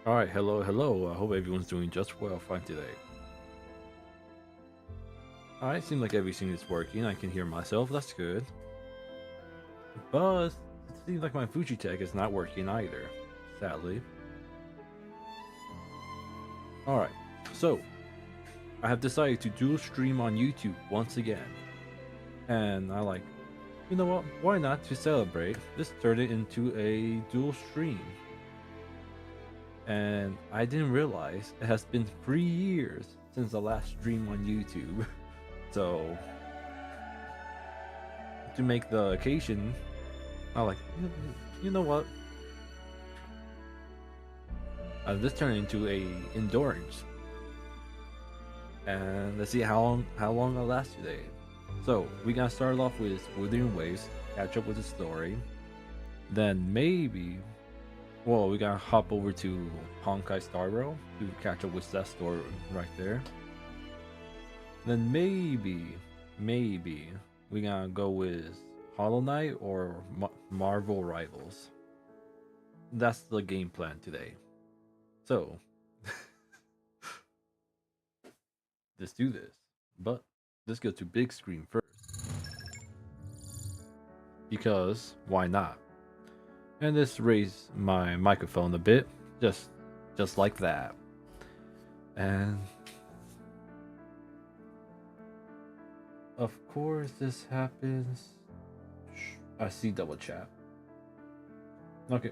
Alright, hello. I hope everyone's doing just well, fine today. Alright, seems like everything is working. I can hear myself, that's good. But it seems like my Fujitech is not working either, sadly. Alright, so I have decided to dual stream on YouTube once again. And I like, you know what, why not to celebrate? Let's turn it into a dual stream. And I didn't realize it has been 3 years since the last stream on YouTube. So to make the occasion, I like, you know what? This turned into a endurance, and let's see how long I'll last today. So we gotta start off with Wuthering Waves, catch up with the story, then maybe, well, we gotta hop over to Honkai Star Rail to catch up with that story right there. Then maybe we gonna go with Hollow Knight or Marvel Rivals. That's the game plan today. So let's do this. But let's go to big screen first. Because why not? And let's raise my microphone a bit. Just like that. And of course this happens. I see double chat. Okay.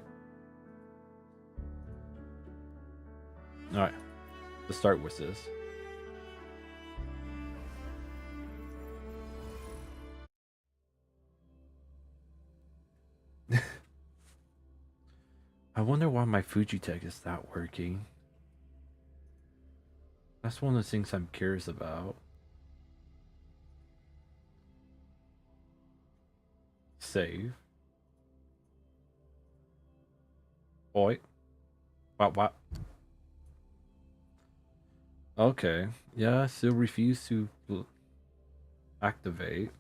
Alright. Let's start with this. I wonder why my Fujitech is not working. That's one of the things I'm curious about. Save. Oi. What? Okay. Yeah, I still refuse to activate.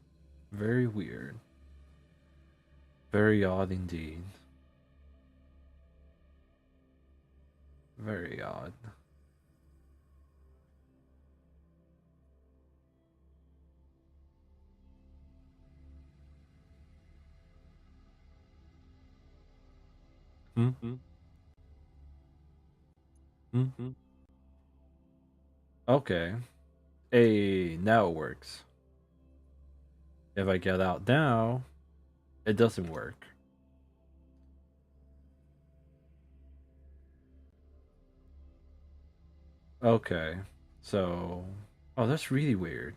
Very weird. Very odd indeed. Very odd. Okay. Hey, now it works. If I get out now, it doesn't work. Okay. So, oh, that's really weird.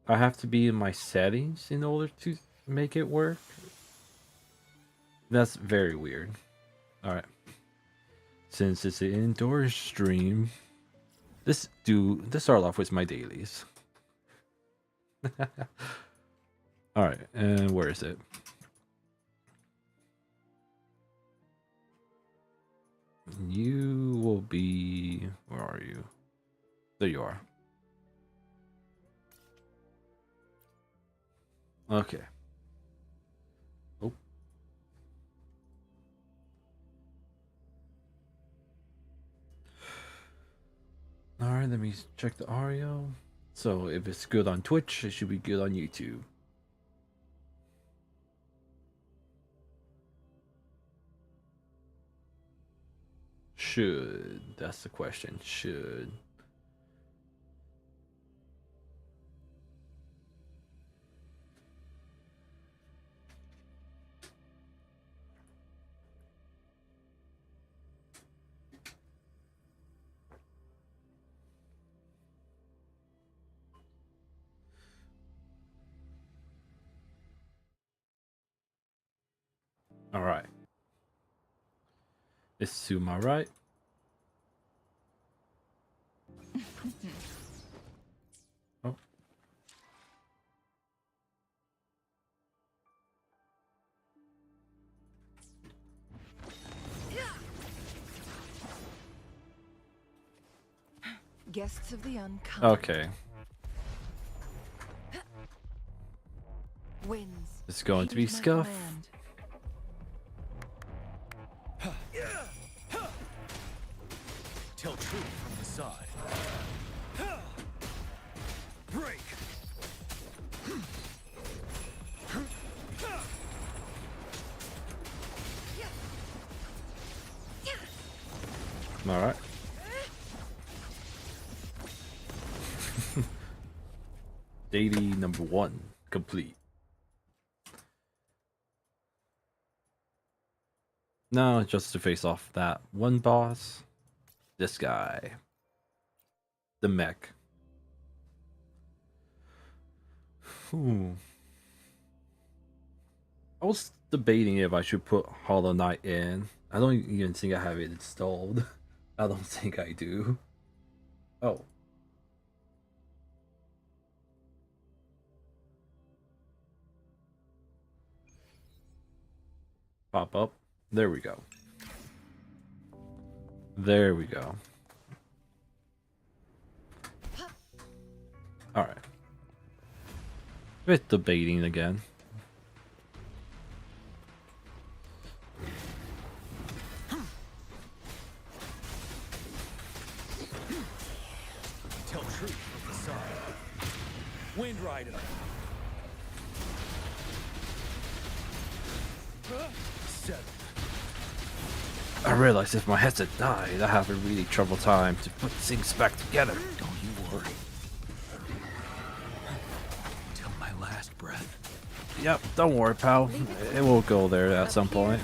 I have to be in my settings in order to make it work. That's very weird. All right. Since it's an indoor stream, let's start off with my dailies. All right, and where is it? You will be. Where are you? There you are. Okay. Oh. All right, let me check the audio. So if it's good on Twitch, it should be good on YouTube. Should. That's the question. Should. All right. It's to my right. Oh. Guests of the unkind. Okay. Wins. It's going to be Scuff. Deity number 1 complete. Now just to face off that one boss, this guy, the mech. Ooh. I was debating if I should put Hollow Knight in. I don't even think I have it installed. I don't think I do. Oh. Pop up. There we go. There we go. Alright. Bit debating again. Tell truth from the side. Wind Rider. Seven. I realize if my headset died, I have a really trouble time to put things back together. Don't you worry. Till my last breath. Yep, don't worry, pal. It will go there at some point.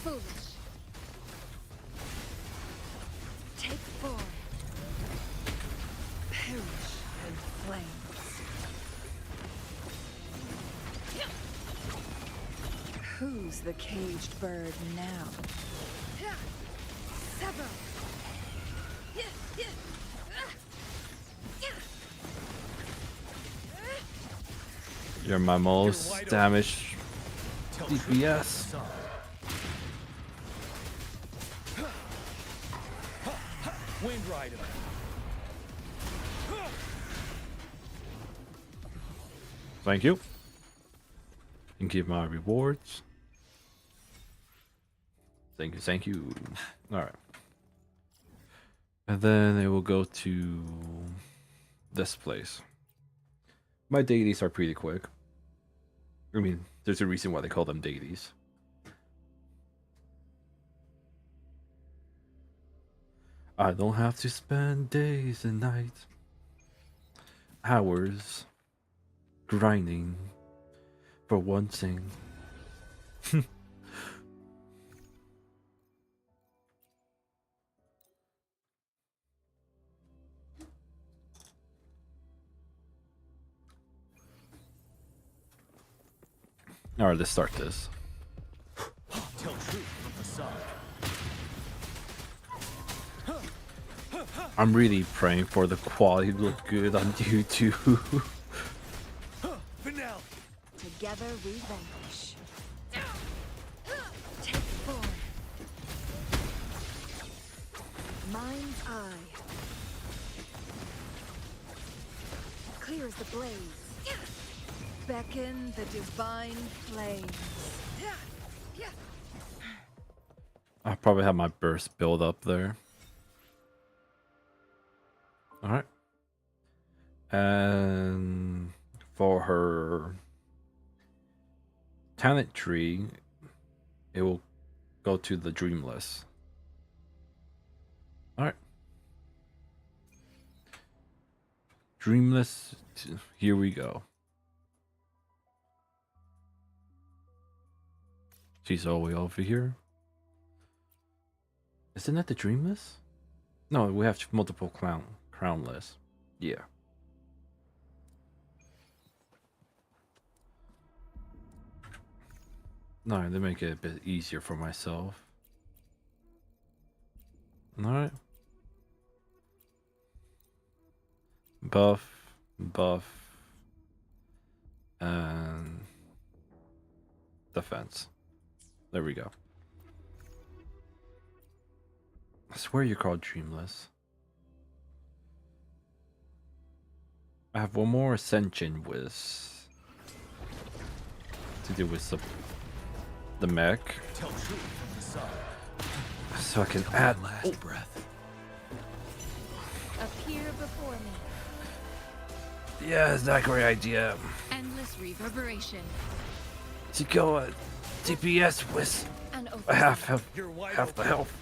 Foolish. Take form. Perish in flames. Who's the caged bird now? Sever. You're my most damaged DPS. Wind Rider. Thank you. And give my rewards. Thank you, thank you. Alright. And then it will go to this place. My deities are pretty quick. I mean, there's a reason why they call them deities. I don't have to spend days and nights, hours, grinding for one thing. Alright, let's start this. Tell truth from the side. I'm really praying for the quality to look good on YouTube. Finale. Together we vanquish. Take form. Mind's eye. Clear as the blaze. Beckon the divine flames. I'll probably have my burst build up there. Alright. And for her talent tree, it will go to the Dreamless. Alright. Dreamless, here we go. She's all the way over here. Isn't that the Dreamless? No, we have multiple crownless. Yeah. No, they make it a bit easier for myself. Alright. Buff, buff, and defense. There we go. I swear you're called Dreamless. I have one more Ascension with to do with the mech. Tell truth from the side. So I can add Last breath. Appear before me. Yeah, it's not a great idea. Endless reverberation. To go DPS with An half You're wide half the open. health.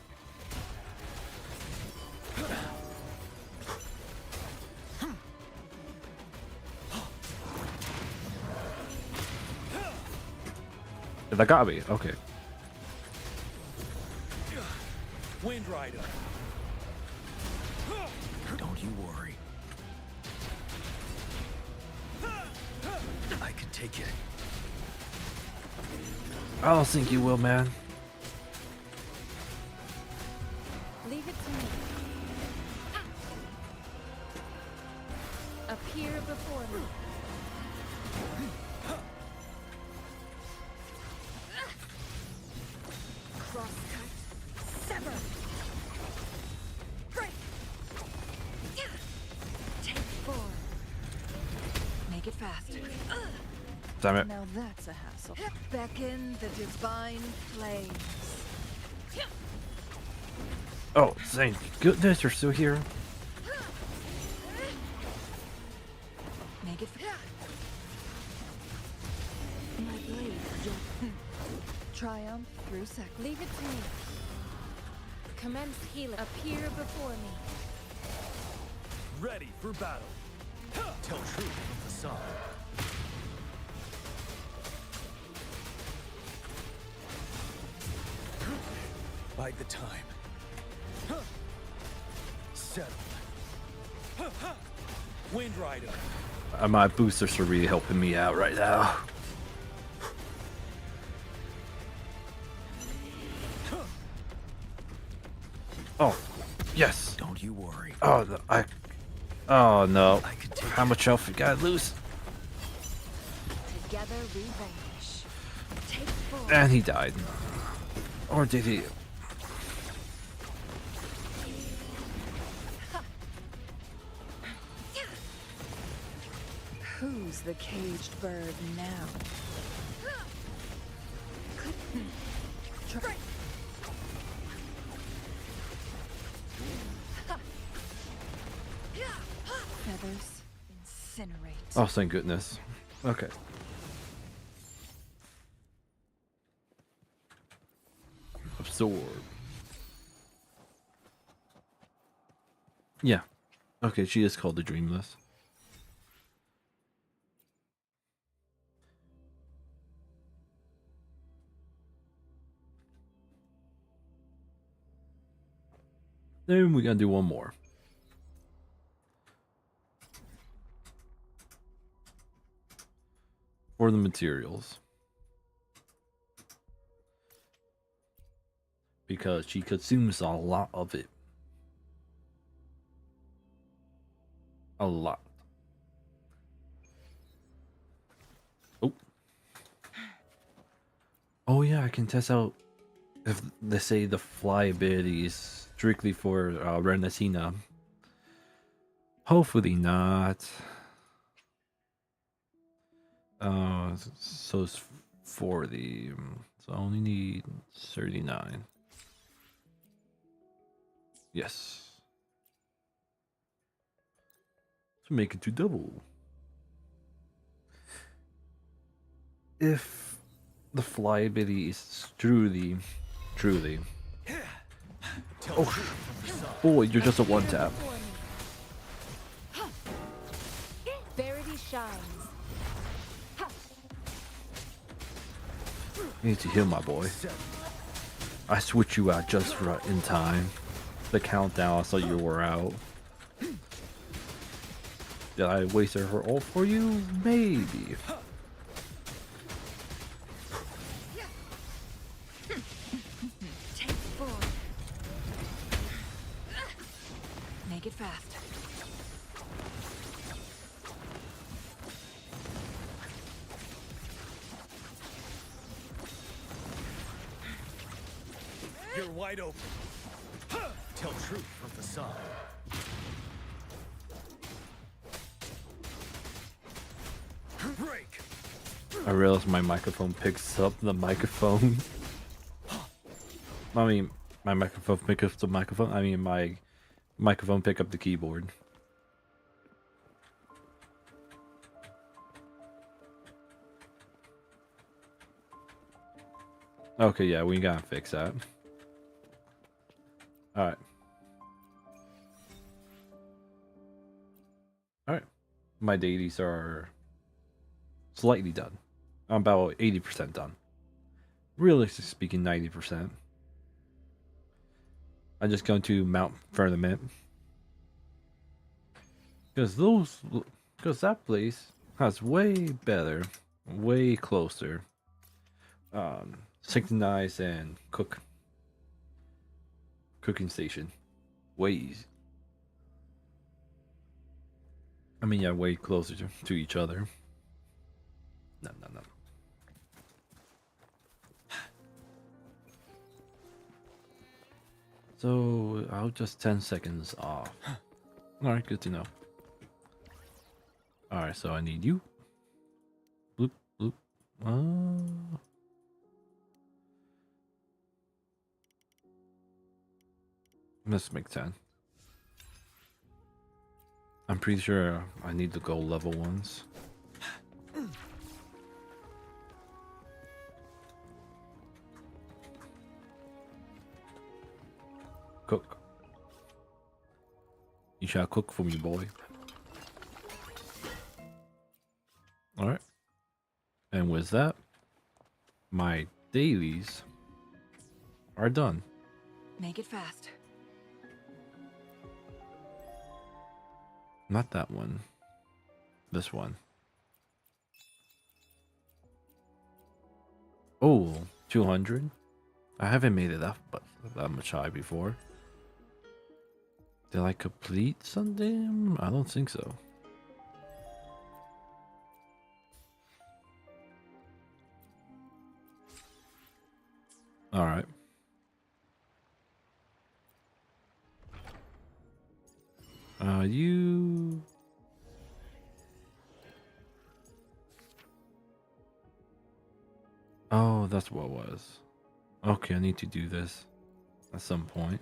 That gotta be. Okay. Wind Rider. Don't you worry. I can take it. I don't think you will, man. Leave it to me. Appear before me. Crosscut. Sever. Break. Take form. Make it fast. Damn it. Now that's a hassle. Beckon the divine flames. Oh, thank goodness you're still here. Make it my blade. Triumph through sec. Leave it to me. Commence healing. Appear before me. Ready for battle. Tell truth from facade. Bide the time. Settle. Wind Rider. My boosters are really helping me out right now. Oh, yes. Don't you worry. Oh, oh no. I can take How much health you got loose? Together we vanish. Take form. And he died. Or did he? Who's the caged bird now? Try. Feathers incinerate. Oh, thank goodness. Okay. Absorb. Yeah. Okay, she is called the Dreamless. Then we gotta do one more. For the materials. Because she consumes a lot of it. A lot. Oh. Oh yeah, I can test out if they say the fly ability is strictly for Renatina. Hopefully not. So it's 40. So I only need 39. Yes. To make it to double. If the fly ability is truly. Oh, boy, you're just a one tap. Verity shines. You need to heal, my boy. I switched you out just right in time. The countdown, I saw you were out. Did I waste her all for you? Maybe. Take form. Make it fast. You're wide open. Tell truth from facade. Break. I realized my microphone picks up the microphone. I mean, my microphone picks up the microphone. I mean, my microphone pick up the keyboard. Okay, yeah, we gotta fix that. Alright. Alright. My deities are slightly done. I'm about 80% done. realistically speaking, 90%. I'm just going to Mount Firmament. Because that place has way better, way closer, synchronize and cooking station. Way easy. I mean, yeah, way closer to each other. No. So I'll just 10 seconds off. Alright, good to know. Alright, so I need you. Bloop, bloop. Let's make 10. I'm pretty sure I need to go level ones. Cook. You shall cook for me, boy. Alright. And with that, my dailies are done. Make it fast. Not that one. This one. Oh, 200? I haven't made it up but that much high before. Did I complete something? I don't think so. Alright. You... Oh, that's what it was. Okay, I need to do this at some point.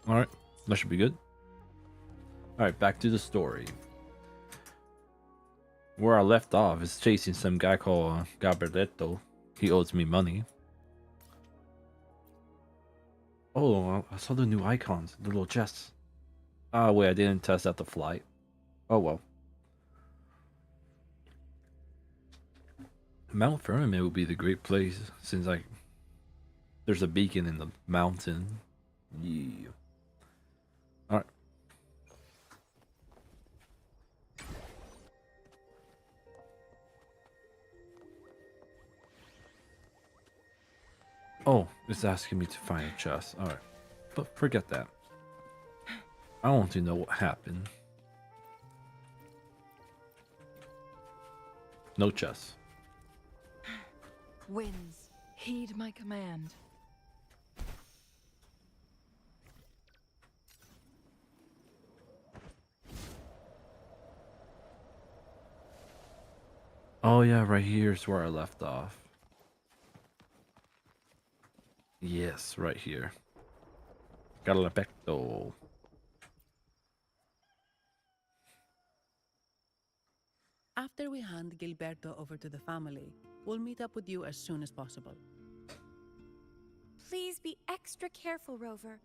Alright, that should be good. Alright, back to the story. Where I left off is chasing some guy called Gabrietto. He owes me money. Oh, I saw the new icons, the little chests. Ah, wait, I didn't test out the flight. Oh well. Mount Firmament would be the great place since there's a beacon in the mountain. Yeah. Alright. Oh, it's asking me to find a chest. Alright. But forget that. I want to know what happened. No chest. Winds, heed my command. Oh yeah, right here's where I left off. Yes, right here. Galapecto. After we hand Gilberto over to the family, we'll meet up with you as soon as possible. Please be extra careful, Rover.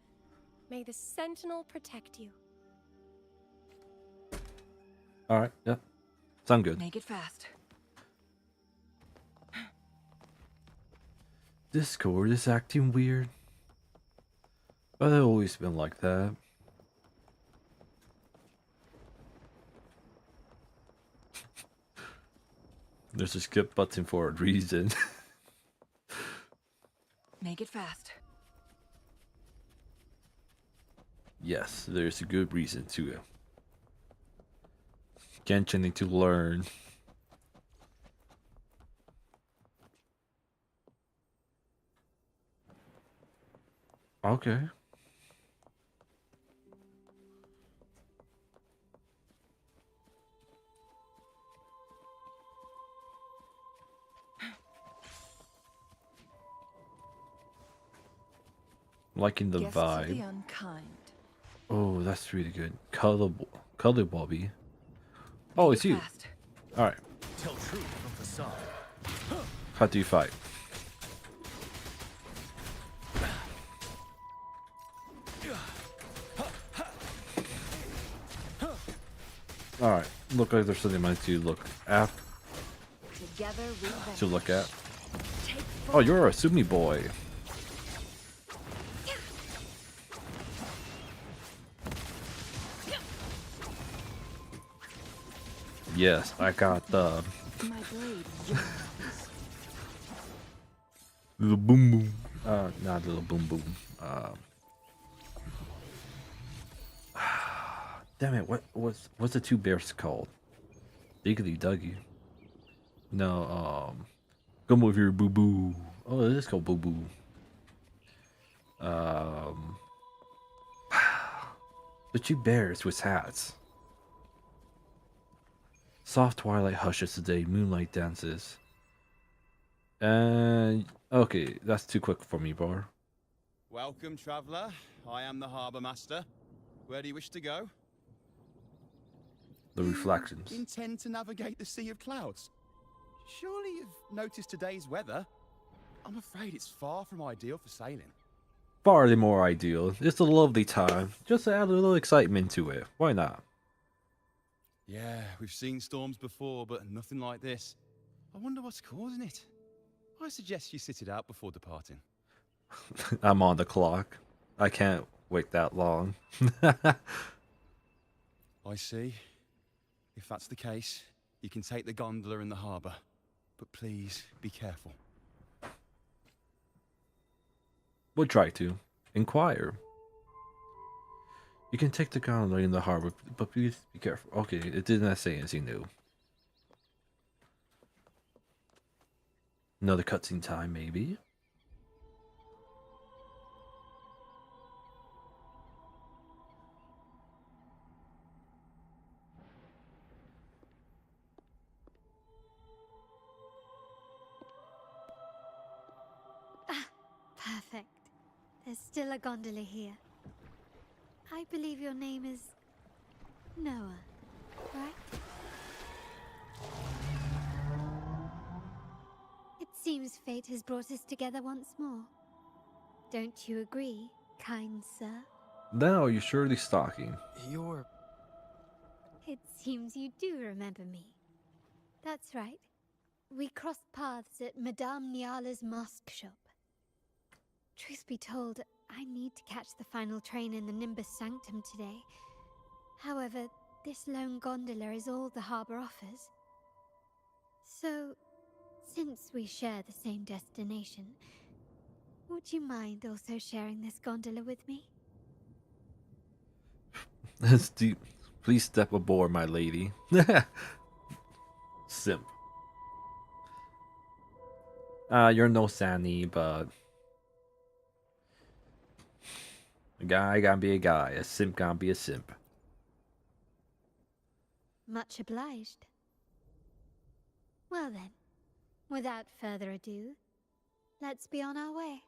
May the Sentinel protect you. Alright, yep. Sound good. Make it fast. Discord is acting weird. But it's always been like that. There's a skip button for a reason. Make it fast. Yes, there's a good reason to it. Genshin need to learn. Okay. Liking the Guests of vibe. the unkind. Oh, that's really good. Color Bobby. Oh, Make it's it you. fast. Alright. Tell truth from facade. How do you fight? Alright, look like there's something I need to look at. Together we venture. To look at. Take Oh, you're a Sumi boy. Yes, I got the my blade. Yours. little boom boom. Not little boom boom. Damn it! What's the two bears called? Diggly Duggy. No, come over here, boo boo. Oh, it is called boo boo. The two bears with hats. Soft twilight hushes today, moonlight dances. And okay, that's too quick for me, Bar. Welcome, traveller. I am the harbour master. Where do you wish to go? The reflections. Intend to navigate the sea of clouds? Surely you've noticed today's weather. I'm afraid it's far from ideal for sailing. Far more ideal. It's a lovely time. Just to add a little excitement to it. Why not? Yeah, we've seen storms before, but nothing like this. I wonder what's causing it. I suggest you sit it out before departing. I'm on the clock. I can't wait that long. I see. If that's the case, you can take the gondola in the harbour. But please, be careful. We'll try to. Inquire. You can take the gondola in the harbor, but please be careful. Okay, it did not say anything new. Another cutscene time, maybe? Perfect. There's still a gondola here. I believe your name is Noah, right? It seems fate has brought us together once more. Don't you agree, kind sir? Now you're surely stalking. You're... It seems you do remember me. That's right. We crossed paths at Madame Niala's mask shop. Truth be told, I need to catch the final train in the Nimbus Sanctum today. However, this lone gondola is all the harbour offers. So, since we share the same destination, would you mind also sharing this gondola with me? That's deep. Please step aboard, my lady. Simp. You're no Sanny, but a guy gotta be a guy. A simp gotta be a simp. Much obliged. Well then, without further ado, let's be on our way.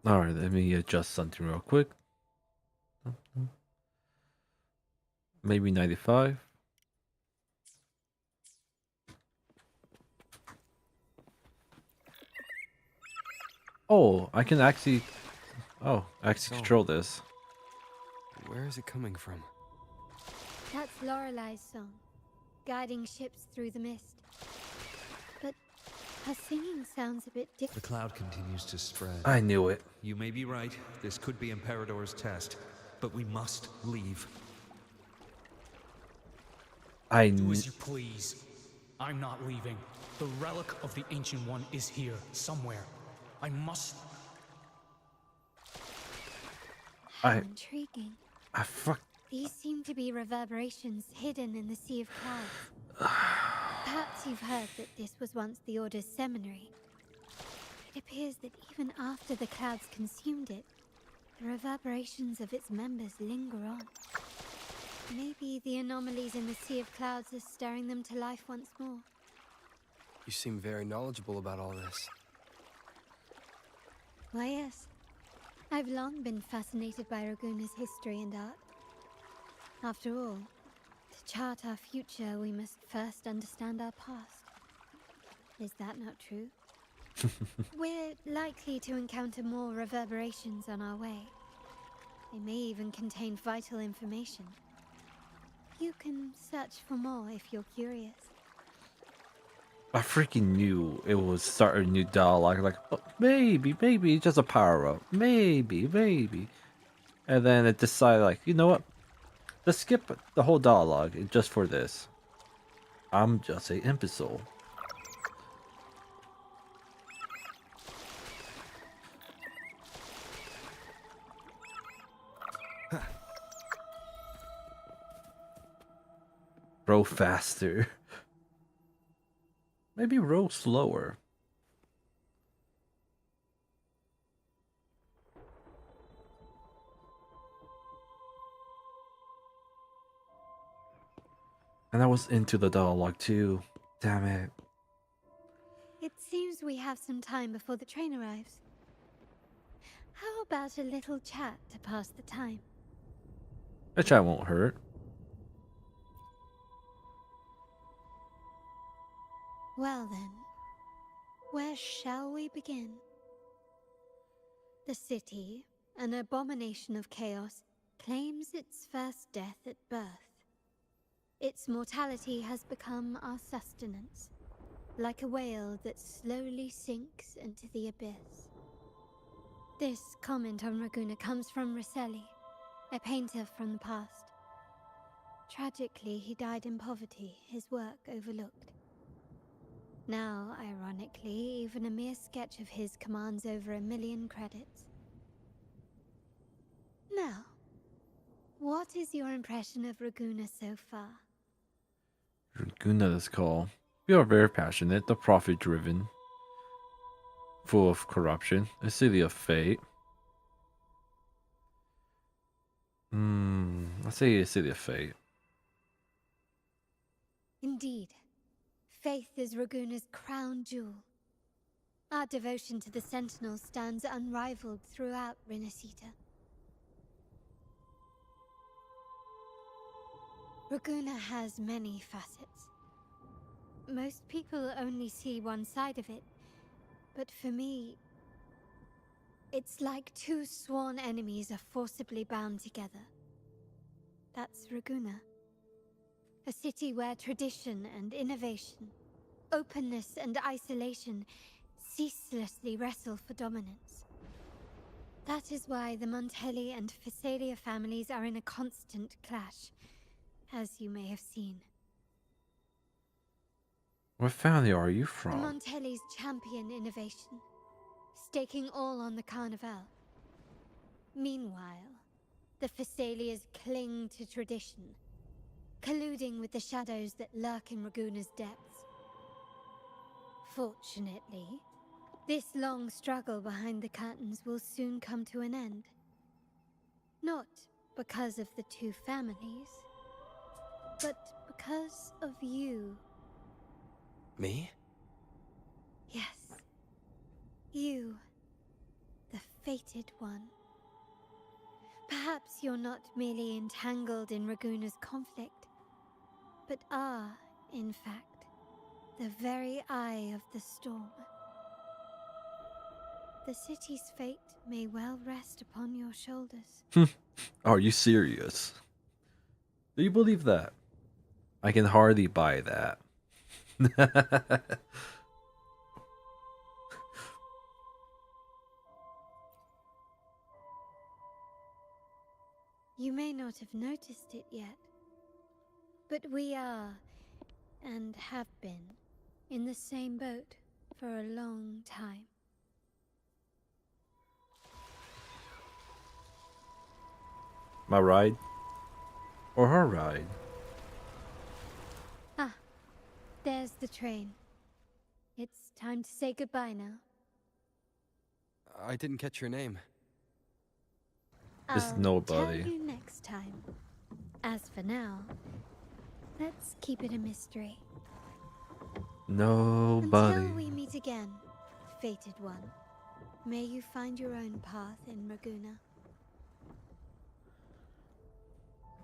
Alright, let me adjust something real quick. Maybe 95. Oh, I can actually... Oh, I actually control this. Where is it coming from? That's Lorelei's song, guiding ships through the mist. But her singing sounds a bit The different. cloud continues to spread. I knew it. You may be right. This could be Imperador's test. But we must leave. I Do knew... as you please. I'm not leaving. The relic of the Ancient One is here, somewhere. I must... How intriguing. I fuck... These seem to be reverberations hidden in the Sea of Clouds. Perhaps you've heard that this was once the Order's seminary. It appears that even after the clouds consumed it, the reverberations of its members linger on. Maybe the anomalies in the Sea of Clouds are stirring them to life once more. You seem very knowledgeable about all this. Why, yes. I've long been fascinated by Raguna's history and art. After all, to chart our future, we must first understand our past. Is that not true? We're likely to encounter more reverberations on our way. They may even contain vital information. You can search for more if you're curious. I freaking knew it would start a new dialogue. Like, oh, maybe it's just a power up. Maybe. And then it decided, like, you know what? Let's skip the whole dialogue just for this. I'm just a imbecile. Row faster. Maybe row slower. And I was into the dialogue too. Damn it. It seems we have some time before the train arrives. How about a little chat to pass the time? A chat won't hurt. Well then, where shall we begin? The city, an abomination of chaos, claims its first death at birth. Its mortality has become our sustenance, like a whale that slowly sinks into the abyss. This comment on Vragou comes from Rosselli, a painter from the past. Tragically, he died in poverty, his work overlooked. Now, ironically, even a mere sketch of his commands over 1 million credits. Now, what is your impression of Vragou so far? Vragou is called. We are very passionate, the profit-driven, full of corruption, a city of fate. Let's say a city of fate. Indeed. Faith is Vragou's crown jewel. Our devotion to the Sentinels stands unrivaled throughout Renacita. Vragou has many facets. Most people only see one side of it, but for me, it's like two sworn enemies are forcibly bound together. That's Vragou. A city where tradition and innovation, openness and isolation ceaselessly wrestle for dominance. That is why the Montelli and Phasalia families are in a constant clash, as you may have seen. What family are you The from? Montellis champion innovation, staking all on the Carnival. Meanwhile, the Phasalias cling to tradition, colluding with the shadows that lurk in Vragou's depths. Fortunately, this long struggle behind the curtains will soon come to an end. Not because of the two families, but because of you. Me? Yes. You. The fated one. Perhaps you're not merely entangled in Vragou's conflict, but are, in fact, the very eye of the storm. The city's fate may well rest upon your shoulders. Are you serious? Do you believe that? I can hardly buy that. You may not have noticed it yet, but we are, and have been, in the same boat for a long time. My ride? Or her ride? Ah, there's the train. It's time to say goodbye now. I didn't catch your name. It's I'll nobody. tell you next time. As for now, let's keep it a mystery. Nobody. Until we meet again, fated one, may you find your own path in Vragou.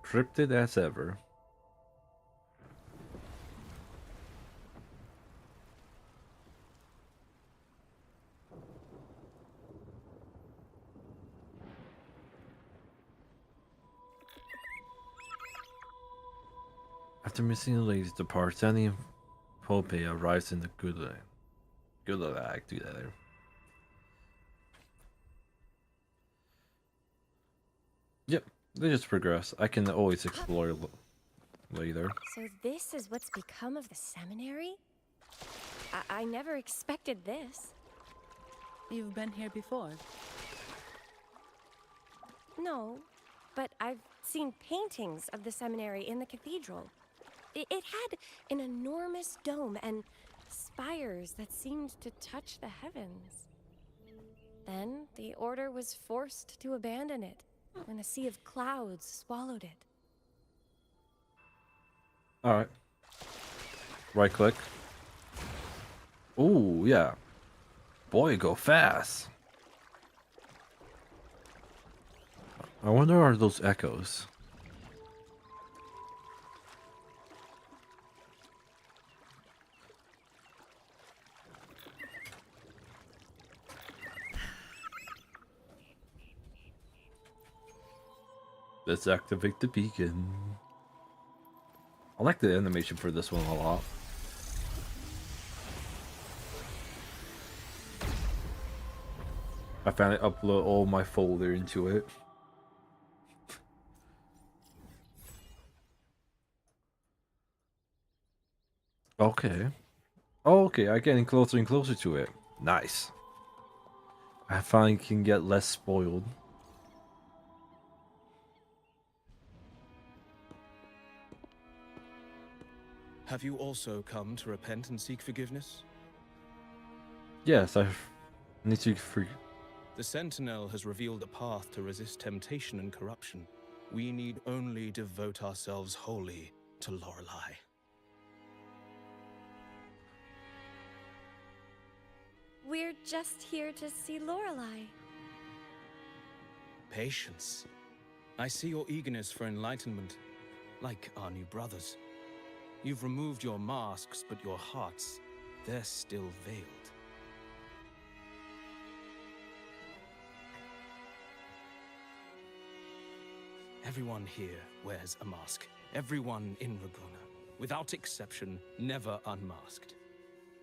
Cryptid as ever. After missing the ladies depart, Sandy and Pope arrives in the Gulag together. Yep, they just progress. I can always explore later. So this is what's become of the seminary? I never expected this. You've been here before? No, but I've seen paintings of the seminary in the cathedral. It had an enormous dome and spires that seemed to touch the heavens. Then the order was forced to abandon it when a sea of clouds swallowed it. Alright. Right click. Ooh, yeah. Boy, go fast. I wonder are those echoes? Let's activate the beacon. I like the animation for this one a lot. I finally upload all my folder into it. Okay. Okay, I'm getting closer and closer to it. Nice. I finally can get less spoiled. Have you also come to repent and seek forgiveness? Yes, I need to The Sentinel has revealed a path to resist temptation and corruption. We need only devote ourselves wholly to Lorelei. We're just here to see Lorelei. Patience. I see your eagerness for enlightenment, like our new brothers. You've removed your masks, but your hearts, they're still veiled. Everyone here wears a mask. Everyone in Raguna, without exception, never unmasked.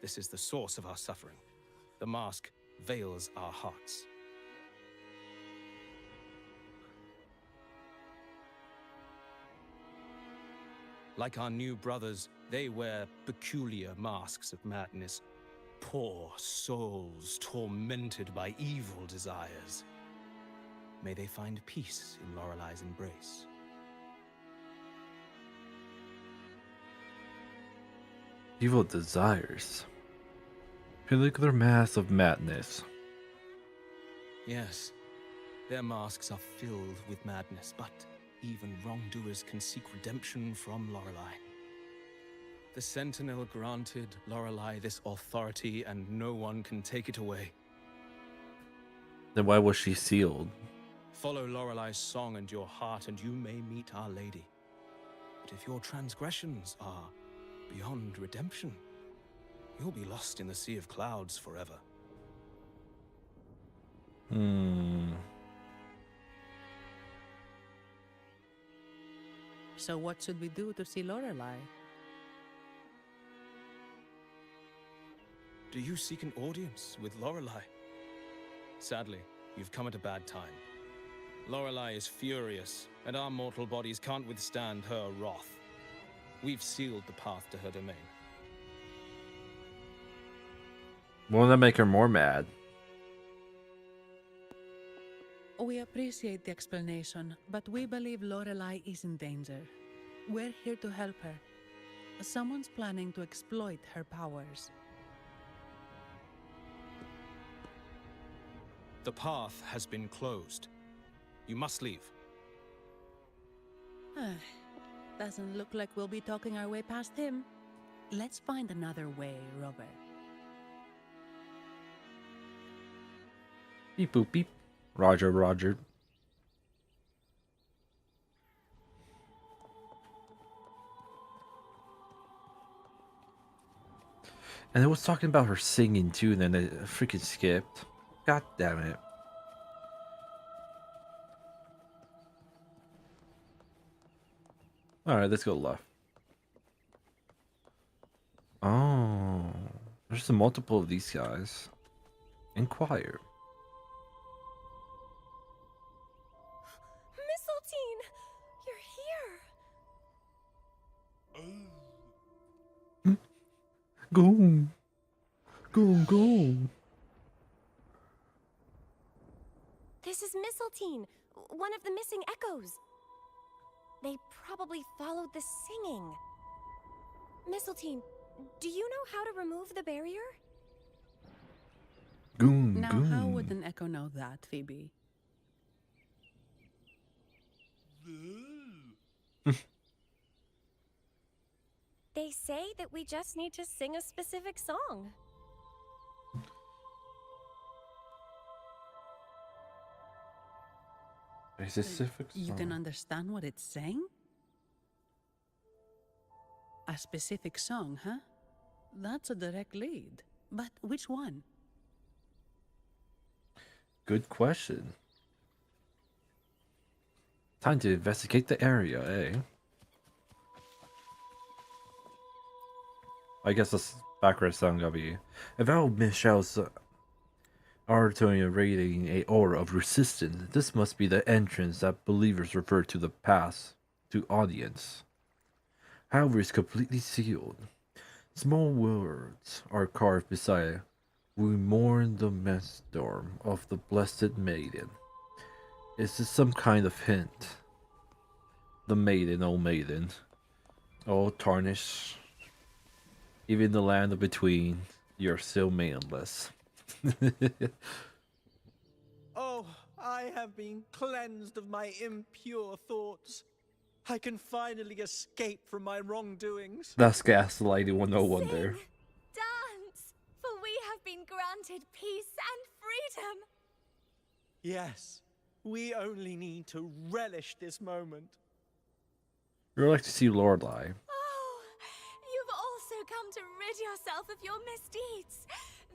This is the source of our suffering. The mask veils our hearts. Like our new brothers, they wear peculiar masks of madness. Poor souls tormented by evil desires. May they find peace in Lorelei's embrace. evil desires. Particular mass of madness. Yes, their masks are filled with madness, but even wrongdoers can seek redemption from Lorelei. The Sentinel granted Lorelei this authority, and no one can take it away. Then why was she sealed? Follow Lorelei's song and your heart, and you may meet Our Lady. But if your transgressions are beyond redemption, you'll be lost in the sea of clouds forever. So what should we do to see Lorelei? Do you seek an audience with Lorelei? Sadly, you've come at a bad time. Lorelei is furious, and our mortal bodies can't withstand her wrath. We've sealed the path to her domain. Won't that make her more mad? We appreciate the explanation, but we believe Lorelei is in danger. We're here to help her. Someone's planning to exploit her powers. The path has been closed. You must leave. Doesn't look like we'll be talking our way past him. Let's find another way, Robert. Beep boop beep. Roger, roger. And it was talking about her singing too, and then it freaking skipped. God damn it. Alright, let's go left. There's a multiple of these guys. Inquire. Mistletoe, you're here. Go. Go. This is Mistletoe, one of the missing echoes. They probably followed the singing. Mistletoe, do you know how to remove the barrier? Goon. Now, how would an echo know that, Phoebe? They say that we just need to sing a specific song. A specific You can song. understand what it's saying? A specific song, huh? That's a direct lead. But which one? Good question. Time to investigate the area, eh? I guess this background sound gotta be about Michelle's Artonia radiating a aura of resistance. This must be the entrance that believers refer to the past to audience. However, it's completely sealed. Small words are carved beside. We mourn the storm of the blessed maiden. Is this some kind of hint? The maiden, oh maiden. Oh tarnish. Even the land of between, you're still maidenless. Oh, I have been cleansed of my impure thoughts. I can finally escape from my wrongdoings. That's gaslighting 101 there. Dance! For we have been granted peace and freedom. Yes, we only need to relish this moment. You'd like to see Lorelei. Oh, you've also come to rid yourself of your misdeeds.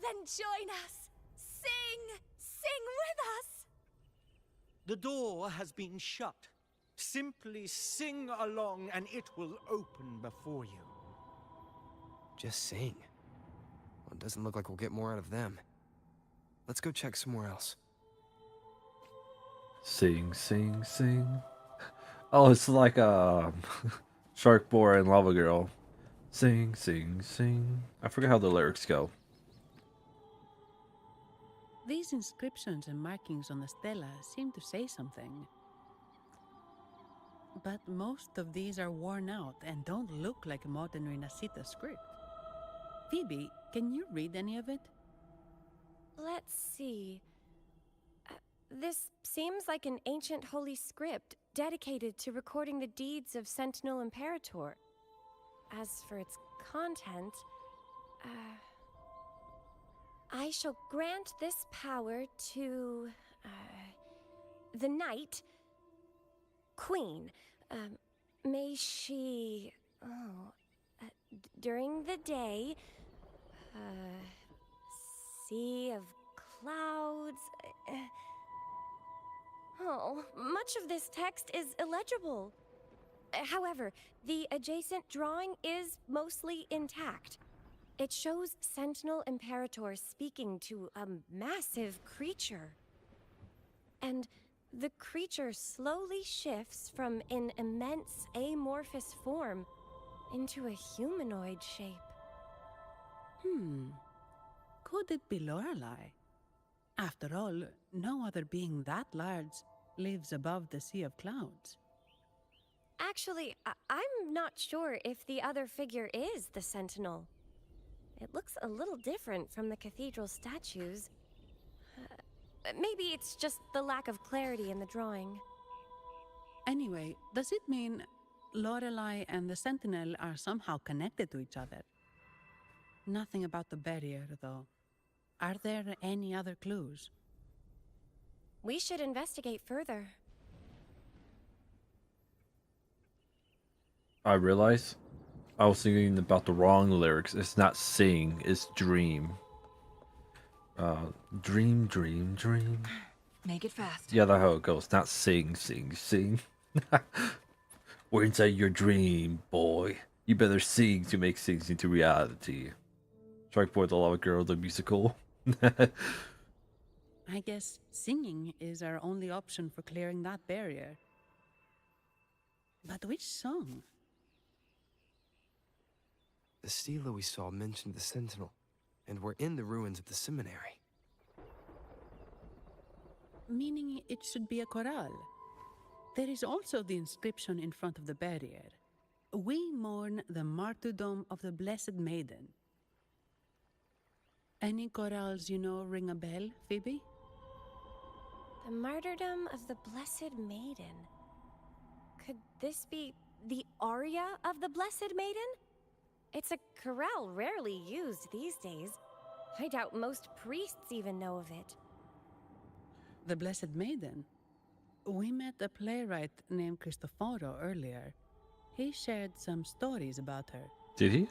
Then join us. Sing! Sing with us! The door has been shut. Simply sing along and it will open before you. Just sing. Well, it doesn't look like we'll get more out of them. Let's go check somewhere else. Sing, sing, sing. Oh, it's like Shark Boy and Lava Girl. Sing, sing, sing. I forget how the lyrics go. These inscriptions and markings on the stela seem to say something. But most of these are worn out and don't look like modern Renacita script. Phoebe, can you read any of it? Let's see. This seems like an ancient holy script dedicated to recording the deeds of Sentinel Imperator. As for its content, I shall grant this power to the Knight Queen. May she, during the day, sea of clouds. Much of this text is illegible. However, the adjacent drawing is mostly intact. It shows Sentinel Imperator speaking to a massive creature. And the creature slowly shifts from an immense amorphous form into a humanoid shape. Could it be Lorelei? After all, no other being that large lives above the sea of clouds. Actually, I'm not sure if the other figure is the Sentinel. It looks a little different from the cathedral statues. Maybe it's just the lack of clarity in the drawing. Anyway, does it mean Lorelei and the Sentinel are somehow connected to each other? Nothing about the barrier, though. Are there any other clues? We should investigate further. I realize I was thinking about the wrong lyrics. It's not sing, it's dream. Dream, dream, dream. Make it fast. Yeah, that's how it goes. Not sing, sing, sing. We're inside your dream, boy. You better sing to make things into reality. Strike for the Lava Girl, the musical. I guess singing is our only option for clearing that barrier. But which song? The stela we saw mentioned the Sentinel, and we're in the ruins of the seminary. Meaning it should be a chorale. There is also the inscription in front of the barrier. We mourn the martyrdom of the Blessed Maiden. Any chorales you know ring a bell, Phoebe? The martyrdom of the Blessed Maiden. Could this be the aria of the Blessed Maiden? It's a chorale rarely used these days. I doubt most priests even know of it. The Blessed Maiden? We met a playwright named Cristoforo earlier. He shared some stories about her. Did he?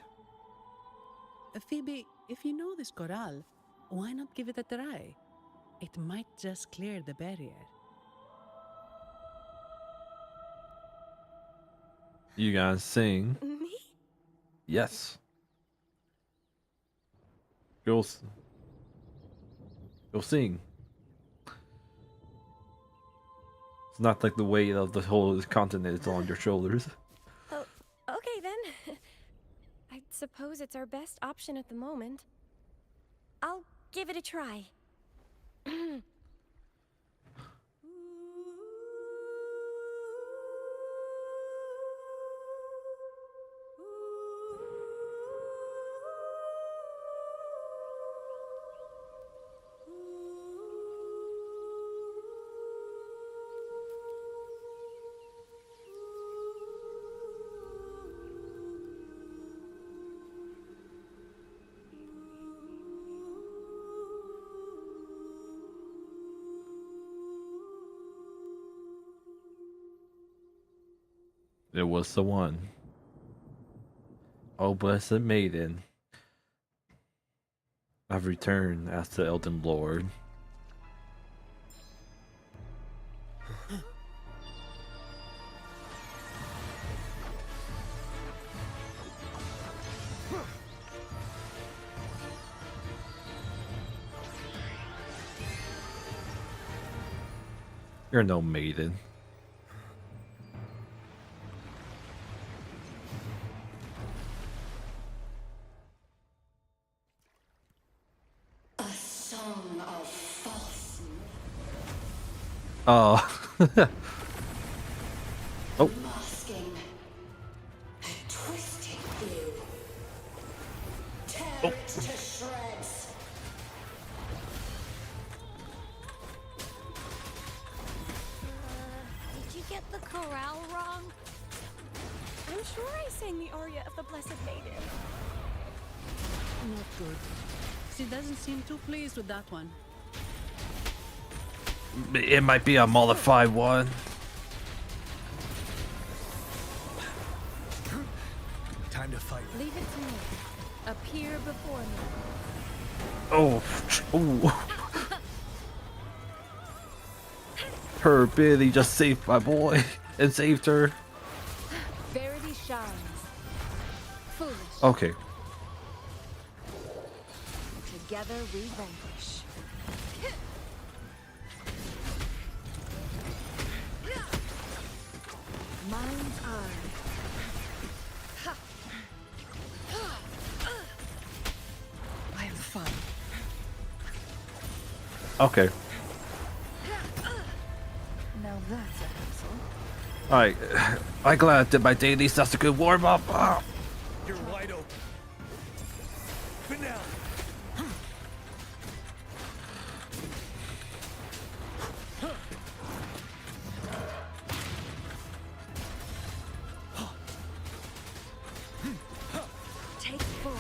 Phoebe, if you know this chorale, why not give it a try? It might just clear the barrier. You guys sing? Me? Yes. Go sing. It's not like the weight of the whole continent is on your shoulders. Oh, okay then. I suppose it's our best option at the moment. I'll give it a try. It was the one. Oh, blessed maiden. I've returned, asked the Elden Lord. You're no maiden. Oh. Oh. Masking. A twisted view. Tear it to shreds. Did you get the chorale wrong? I'm sure I sang the aria of the Blessed Maiden. Not good. She doesn't seem too pleased with that one. It might be a modified one. Time to fight. Leave it to me. Appear before me. Oh, ooh. Her Billy just saved my boy and saved her. Verity shines. Foolish. Okay. Together we vanquish. Mind's eye. I am fine. Okay. Now that's a hassle. Alright. I'm glad I did my dailies. That's a good warm up. Ah. You're wide open. But now. Take form.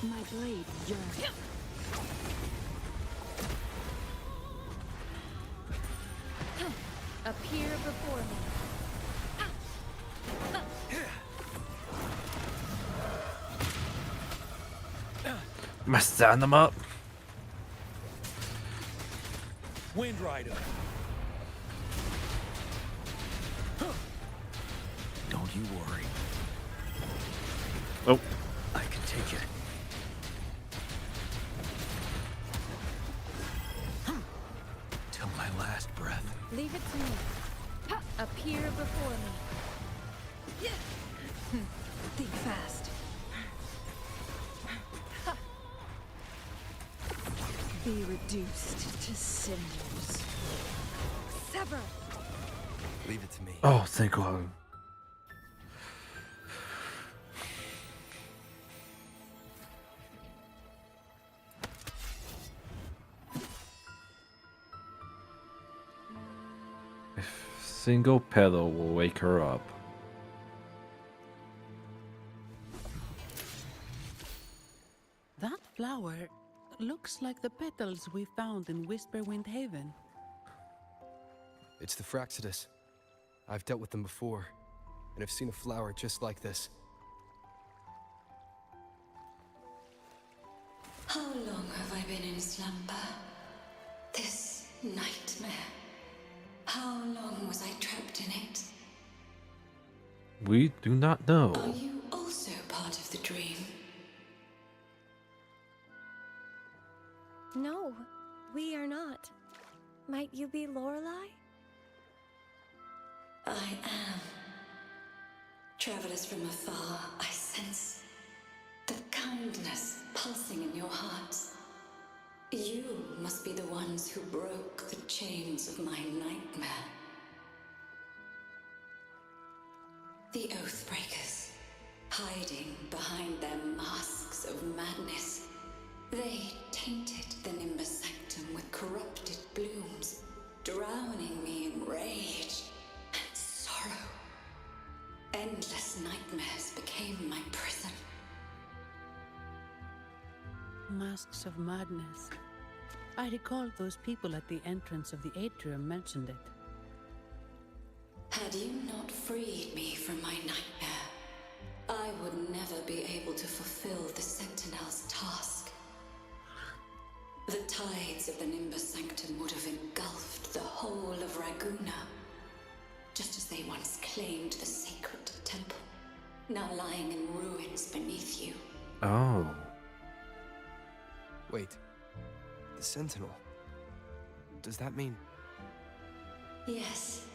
My blade yearns. Appear before me. Am I standing them up? Wind Rider. you worry. Oh. I can take it. Till my last breath. Leave it to me. Appear before me. Think fast. Be reduced to cinders. Sever. Leave it to me. Oh, thank God. Single pedal will wake her up. That flower looks like the petals we found in Whisperwind Haven. It's the Fraxidus. I've dealt with them before, and I've seen a flower just like this. How long have I been in slumber? This nightmare. How long was I trapped in it? We do not know. Are you also part of the dream? No, we are not. Might you be Lorelei? I am. Travelers from afar, I sense the kindness pulsing in your hearts. You must be the ones who broke the chains of my nightmare. The Oathbreakers, hiding behind their masks of madness. They tainted the Nimbus Sanctum with corrupted blooms, drowning me in rage and sorrow. Endless nightmares became my prison. Masks of madness. I recall those people at the entrance of the atrium mentioned it. Had you not freed me from my nightmare, I would never be able to fulfill the Sentinel's task. The tides of the Nimbus Sanctum would have engulfed the whole of Raguna, just as they once claimed the sacred temple, now lying in ruins beneath you. Oh. Wait. The Sentinel. Does that mean... Yes.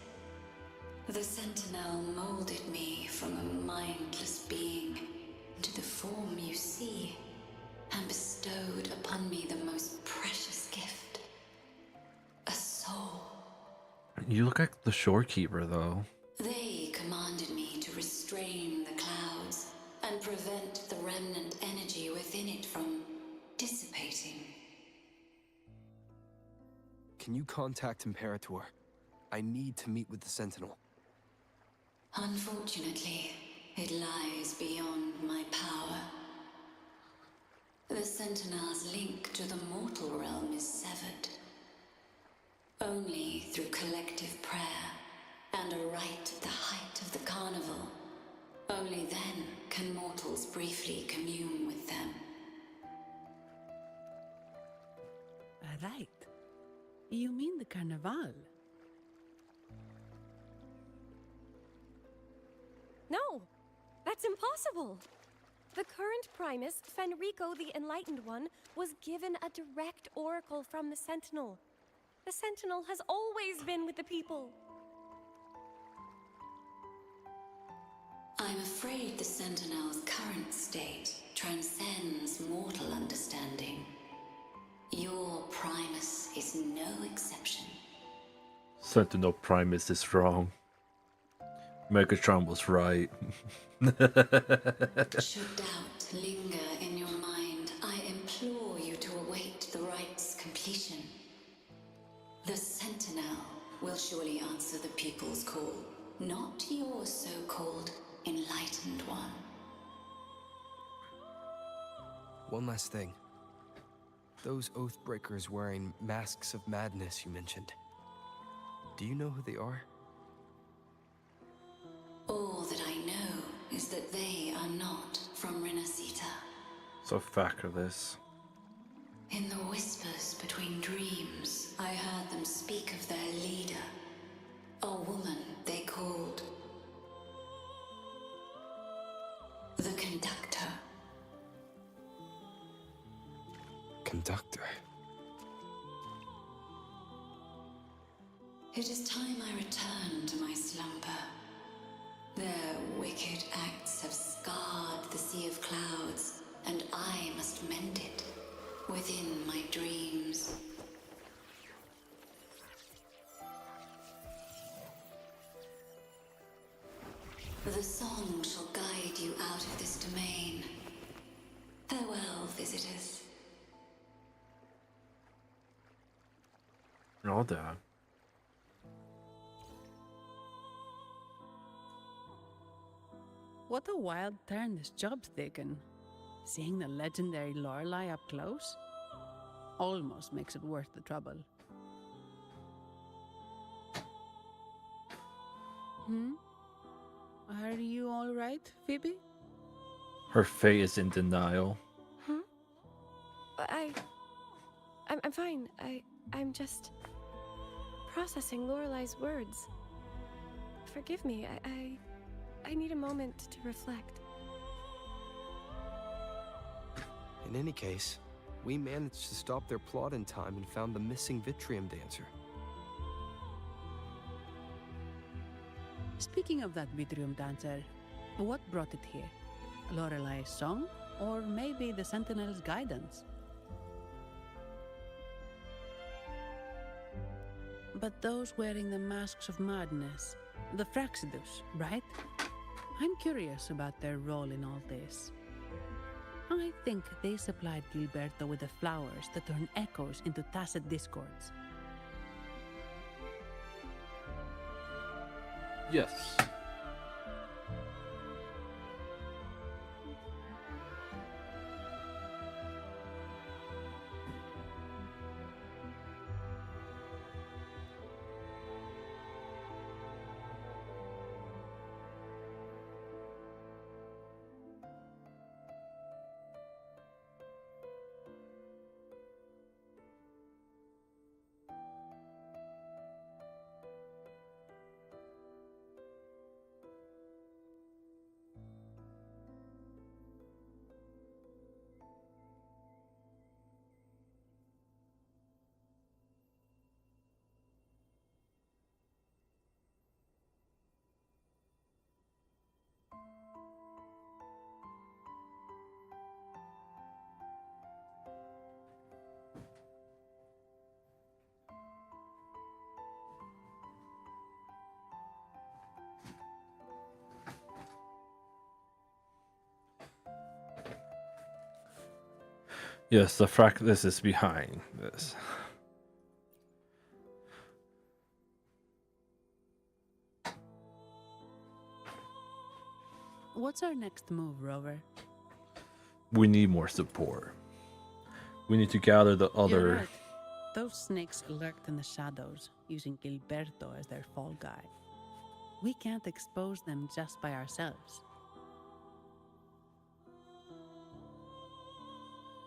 The Sentinel molded me from a mindless being into the form you see, and bestowed upon me the most precious gift. A soul. You look like the shorekeeper, though. They commanded me to restrain the clouds and prevent the remnant energy within it from dissipating. Can you contact Imperator? I need to meet with the Sentinel. Unfortunately, it lies beyond my power. The Sentinel's link to the mortal realm is severed. Only through collective prayer and a rite at the height of the carnival. Only then can mortals briefly commune with them. Right. You mean the Carnival? No, that's impossible. The current Primus, Fenrico the Enlightened One, was given a direct oracle from the Sentinel. The Sentinel has always been with the people. I'm afraid the Sentinel's current state transcends mortal understanding. Your Primus is no exception. Sentinel Primus is wrong. Megatron was right. Should doubt linger in your mind, I implore you to await the rite's completion. The Sentinel will surely answer the people's call, not your so-called Enlightened One. One last thing. Those Oathbreakers wearing masks of madness you mentioned. Do you know who they are? All that I know is that they are not from Renacita. So fact of this. In the whispers between dreams, I heard them speak of their leader, a woman they called conductor. It is time I return to my slumber. Their wicked acts have scarred the sea of clouds, and I must mend it within my dreams. The song shall guide you out of this domain. Farewell, visitors. Oh, damn. What a wild turn this job's taken. Seeing the legendary Lorelei up close almost makes it worth the trouble. Are you all right, Phoebe? Her fate is in denial. I'm fine. I'm just processing Lorelei's words. Forgive me. I need a moment to reflect. In any case, we managed to stop their plot in time and found the missing Vitrium dancer. Speaking of that Vitrium dancer, what brought it here? Lorelei's song? Or maybe the Sentinel's guidance? But those wearing the masks of madness, the Fraccidus, right? I'm curious about their role in all this. I think they supplied Gilberto with the flowers that turn echoes into tacit discords. Yes. Yes, the Fractus is behind this. What's our next move, Rover? We need more support. We need to gather the You're other... right. Those snakes lurked in the shadows, using Gilberto as their fall guy. We can't expose them just by ourselves.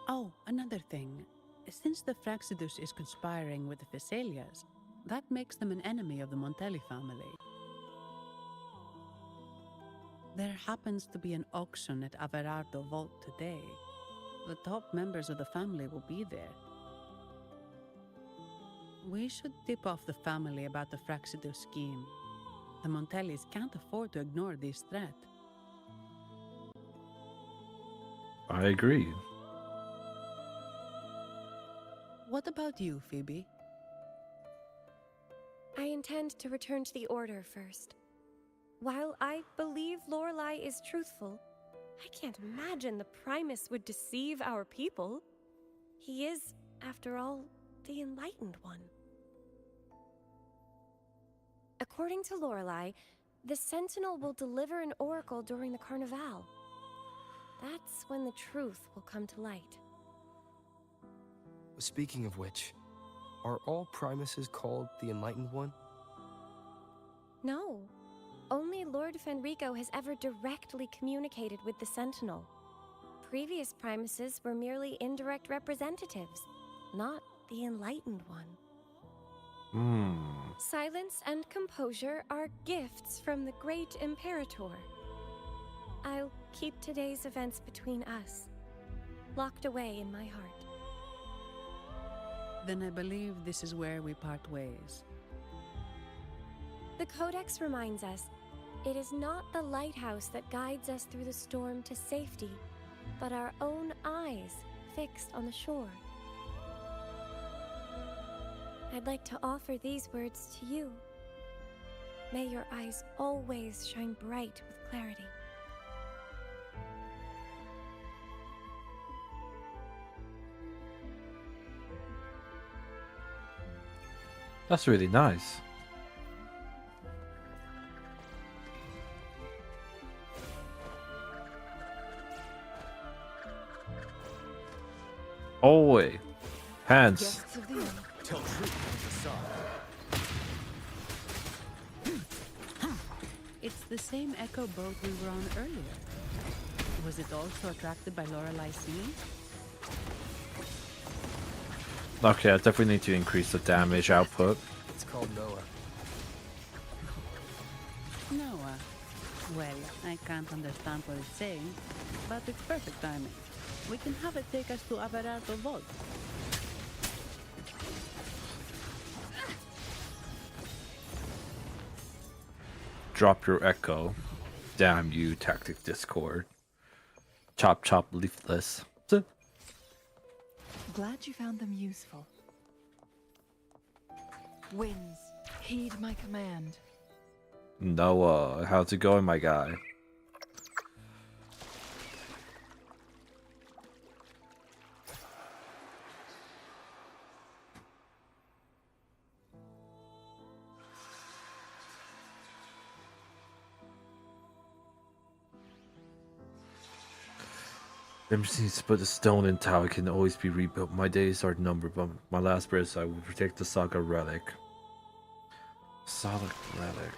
Oh, another thing. Since the Fraccidus is conspiring with the Physaelias, that makes them an enemy of the Montelli family. There happens to be an auction at Averardo Vault today. The top members of the family will be there. We should tip off the family about the Fraccidus scheme. The Montellis can't afford to ignore this threat. I agree. What about you, Phoebe? I intend to return to the Order first. While I believe Lorelei is truthful, I can't imagine the Primus would deceive our people. He is, after all, the Enlightened One. According to Lorelei, the Sentinel will deliver an oracle during the Carnival. That's when the truth will come to light. Speaking of which, are all Primuses called the Enlightened One? No. Only Lord Fenrico has ever directly communicated with the Sentinel. Previous Primuses were merely indirect representatives, not the Enlightened One. Silence and composure are gifts from the great Imperator. I'll keep today's events between us, locked away in my heart. Then I believe this is where we part ways. The Codex reminds us it is not the lighthouse that guides us through the storm to safety, but our own eyes fixed on the shore. I'd like to offer these words to you. May your eyes always shine bright with clarity. That's really nice. Oh wait, hands. Guests of the inn. Tell truth, It's the same echo boat we were on earlier. Was it also attracted by Lorelai's singing? Okay, I definitely need to increase the damage output. It's called Noah. Noah. Well, I can't understand what it's saying, but it's perfect timing. We can have it take us to Averardo Vault. Drop your echo. Damn you, Tactic Discord. Chop chop leafless. Glad you found them useful. Winds, heed my command. Noah, how's it going, my guy? Never seems to put a stone in tower can always be rebuilt. My days are numbered, but my last breath I will protect the Saga relic. Saga relic.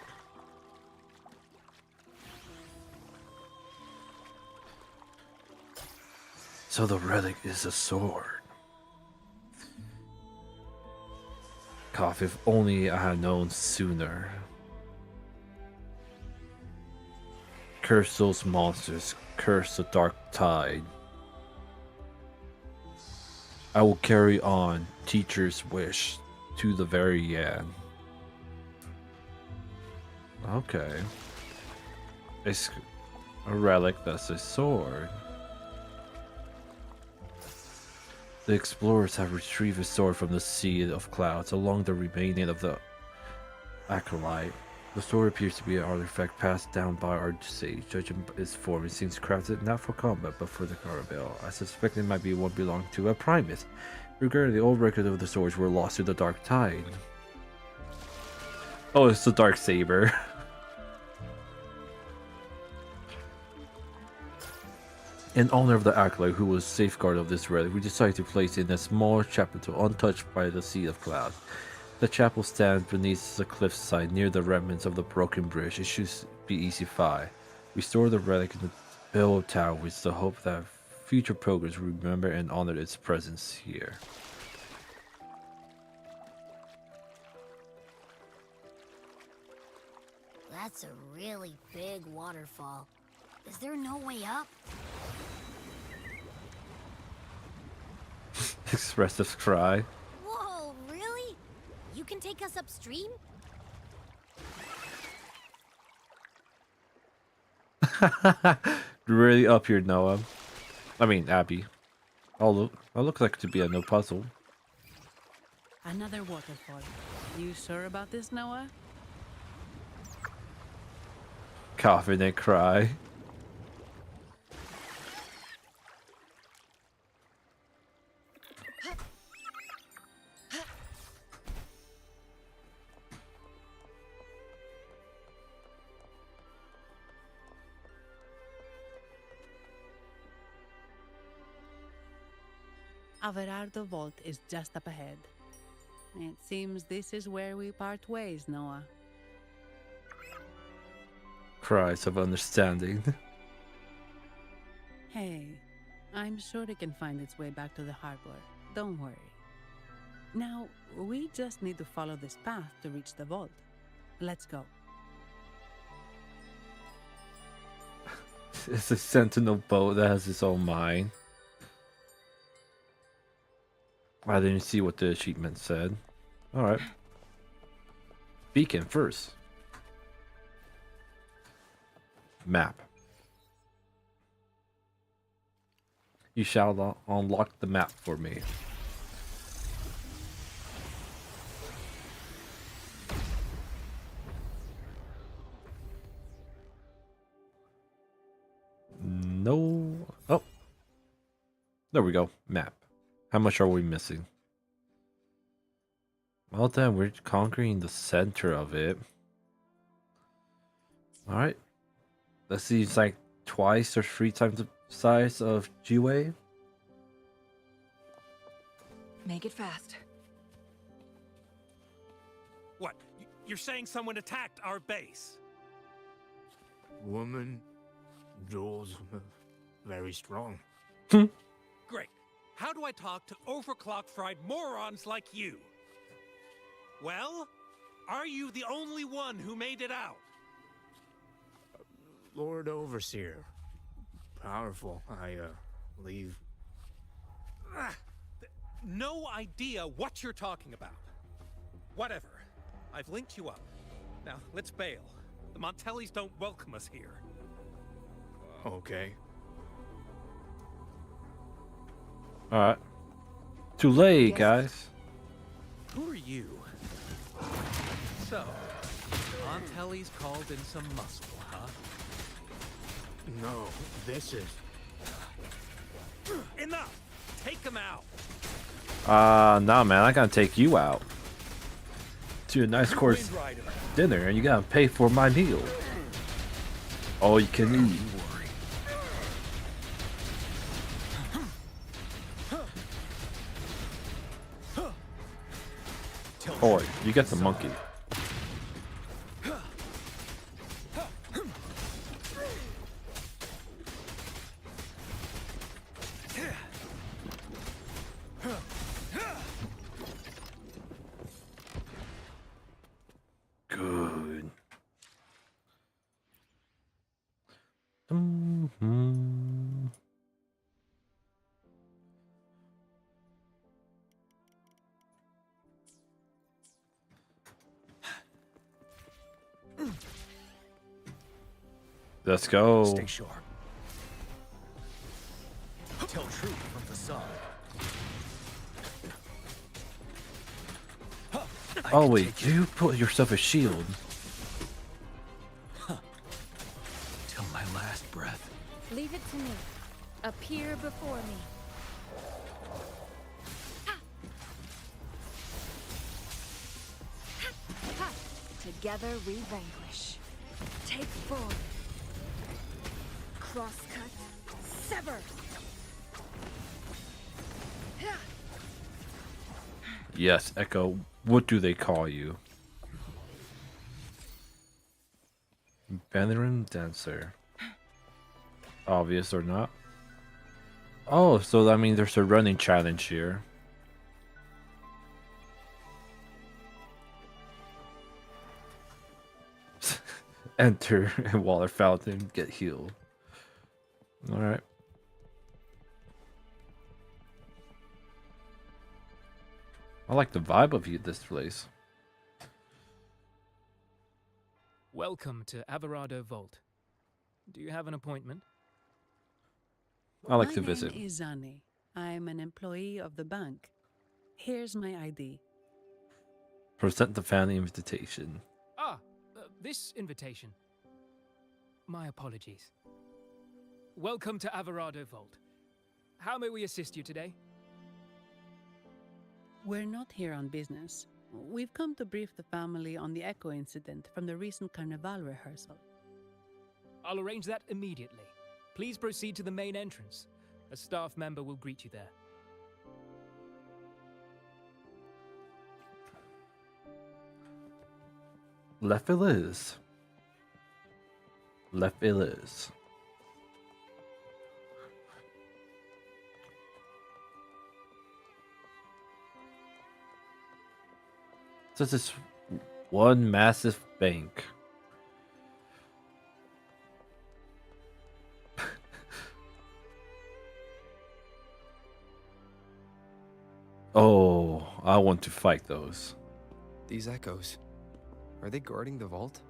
So the relic is a sword. Cough, if only I had known sooner. Curse those monsters. Curse the dark tide. I will carry on teacher's wish to the very end. Okay. It's a relic that's a sword. The explorers have retrieved a sword from the Sea of Clouds along the remaining of the acolyte. The sword appears to be an artifact passed down by our sage. Judging its form, it seems crafted not for combat, but for the caravel. I suspect it might be one belonging to a primate. Regarding the old record of the swords were lost to the dark tide. Oh, it's the dark saber. In honor of the acolyte who was safeguard of this relic, we decided to place it in a small chapel untouched by the Sea of Cloud. The chapel stands beneath the cliffside near the remnants of the broken bridge. It should be easy to find. We store the relic in the bell tower with the hope that future pilgrims will remember and honor its presence here. That's a really big waterfall. Is there no way up? Expressive cry. Whoa, really? You can take us upstream? Really up here, Noah. I mean, Abby. That looks like to be a no puzzle. Another waterfall. You sure about this, Noah? Confident cry. Averardo Vault is just up ahead. It seems this is where we part ways, Noah. Cries of understanding. Hey, I'm sure it can find its way back to the harbor. Don't worry. Now, we just need to follow this path to reach the vault. Let's go. It's a sentinel boat that has its own mind. I didn't see what the achievement said. Alright. Beacon first. Map. You shall unlock the map for me. No. Oh. There we go. Map. How much are we missing? Well then, we're conquering the center of it. Alright. That seems like twice or 3 times the size of Jiwei. Make it fast. What? You're saying someone attacked our base? Woman, Jules, very strong. Great. How do I talk to overclock-fried morons like you? Well, are you the only one who made it out? Lord Overseer. Powerful. I leave. No idea what you're talking about. Whatever. I've linked you up. Now, let's bail. The Montellis don't welcome us here. Okay. Alright. Too late, guys. Who are you? So, Montelli's called in some muscle, huh? No, this is... Enough! Take him out! Nah, man, I gotta take you out to a nice course dinner, and you gotta pay for my meal. All you can eat. Boy, you get the monkey. Good. Let's go. Stay sharp. Tell truth from facade. Oh wait, you put yourself a shield. Till my last breath. Leave it to me. Appear before me. Together we vanquish. Take form. Crosscut. Sever. Yes, Echo. What do they call you? Veteran dancer. Obvious or not? Oh, so that means there's a running challenge here. Enter and water fountain, get healed. Alright. I like the vibe of this place. Welcome to Alvarado Vault. Do you have an appointment? I like to visit. My name is Zani. I'm an employee of the bank. Here's my ID. Present the family invitation. This invitation. My apologies. Welcome to Alvarado Vault. How may we assist you today? We're not here on business. We've come to brief the family on the Echo incident from the recent Carnival rehearsal. I'll arrange that immediately. Please proceed to the main entrance. A staff member will greet you there. Left it is. Left it is. So this is one massive bank. Oh, I want to fight those. These echoes, are they guarding the vault?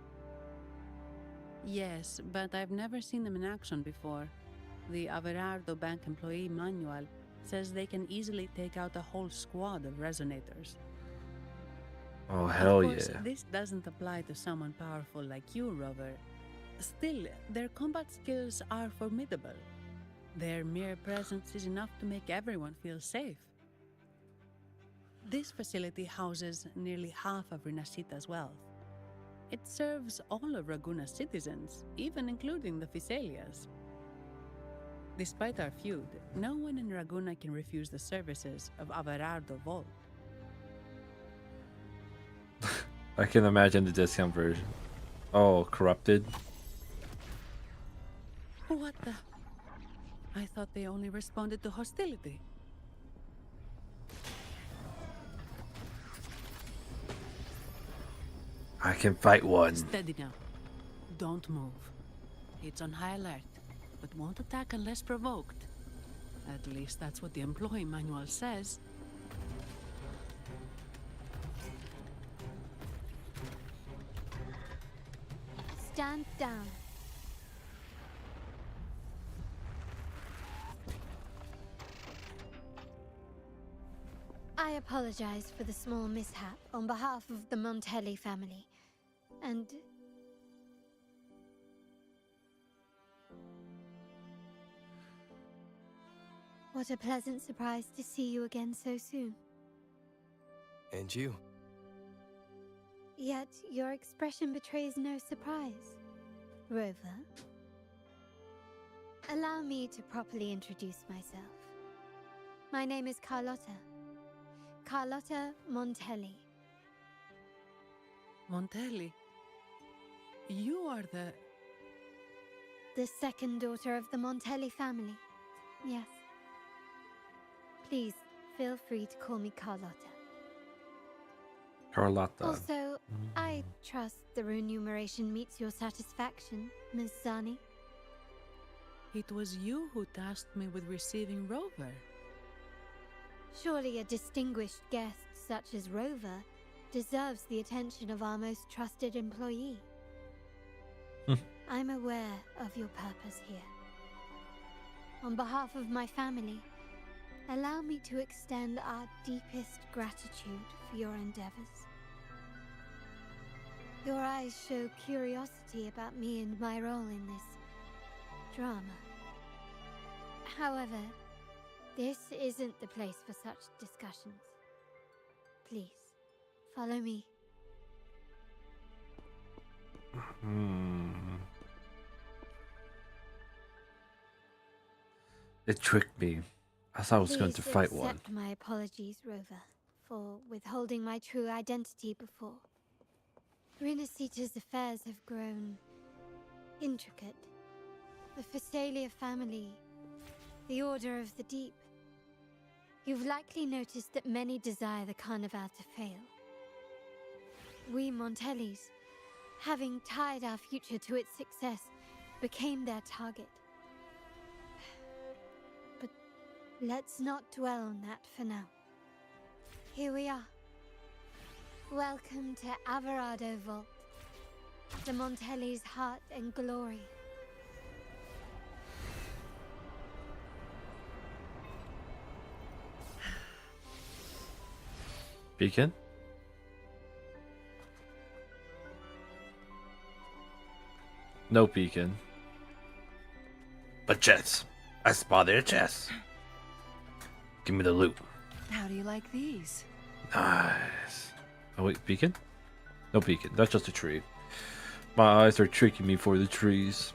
Yes, but I've never seen them in action before. The Averardo Bank employee manual says they can easily take out a whole squad of resonators. Oh, hell Of course, yeah. this doesn't apply to someone powerful like you, Rover. Still, their combat skills are formidable. Their mere presence is enough to make everyone feel safe. This facility houses nearly half of Rinascita's wealth. It serves all of Raguna's citizens, even including the Physaelias. Despite our feud, no one in Raguna can refuse the services of Averardo Vault. I can imagine the discount version. Oh, corrupted. What the? I thought they only responded to hostility. I can fight one. Steady now. Don't move. It's on high alert, but won't attack unless provoked. At least that's what the employee manual says. Stand down. I apologize for the small mishap on behalf of the Montelli family. And... what a pleasant surprise to see you again so soon. And you. Yet your expression betrays no surprise, Rover. Allow me to properly introduce myself. My name is Carlotta. Carlotta Montelli. Montelli? You are the second daughter of the Montelli family. Yes. Please, feel free to call me Carlotta. Carlotta. Also, I trust the remuneration meets your satisfaction, Ms. Zani. It was you who tasked me with receiving Rover. Surely a distinguished guest such as Rover deserves the attention of our most trusted employee. I'm aware of your purpose here. On behalf of my family, allow me to extend our deepest gratitude for your endeavors. Your eyes show curiosity about me and my role in this drama. However, this isn't the place for such discussions. Please, follow me. It tricked me. I thought I was going to fight one. Accept my apologies, Rover, for withholding my true identity before. Rinascita's affairs have grown intricate. The Physaelia family, the Order of the Deep. You've likely noticed that many desire the Carnival to fail. We Montellis, having tied our future to its success, became their target. But let's not dwell on that for now. Here we are. Welcome to Averardo Vault, the Montelli's heart and glory. Beacon? No beacon. But chest. I spotted a chest. Give me the loot. How do you like these? Nice. Oh wait, beacon? No beacon. That's just a tree. My eyes are tricking me for the trees.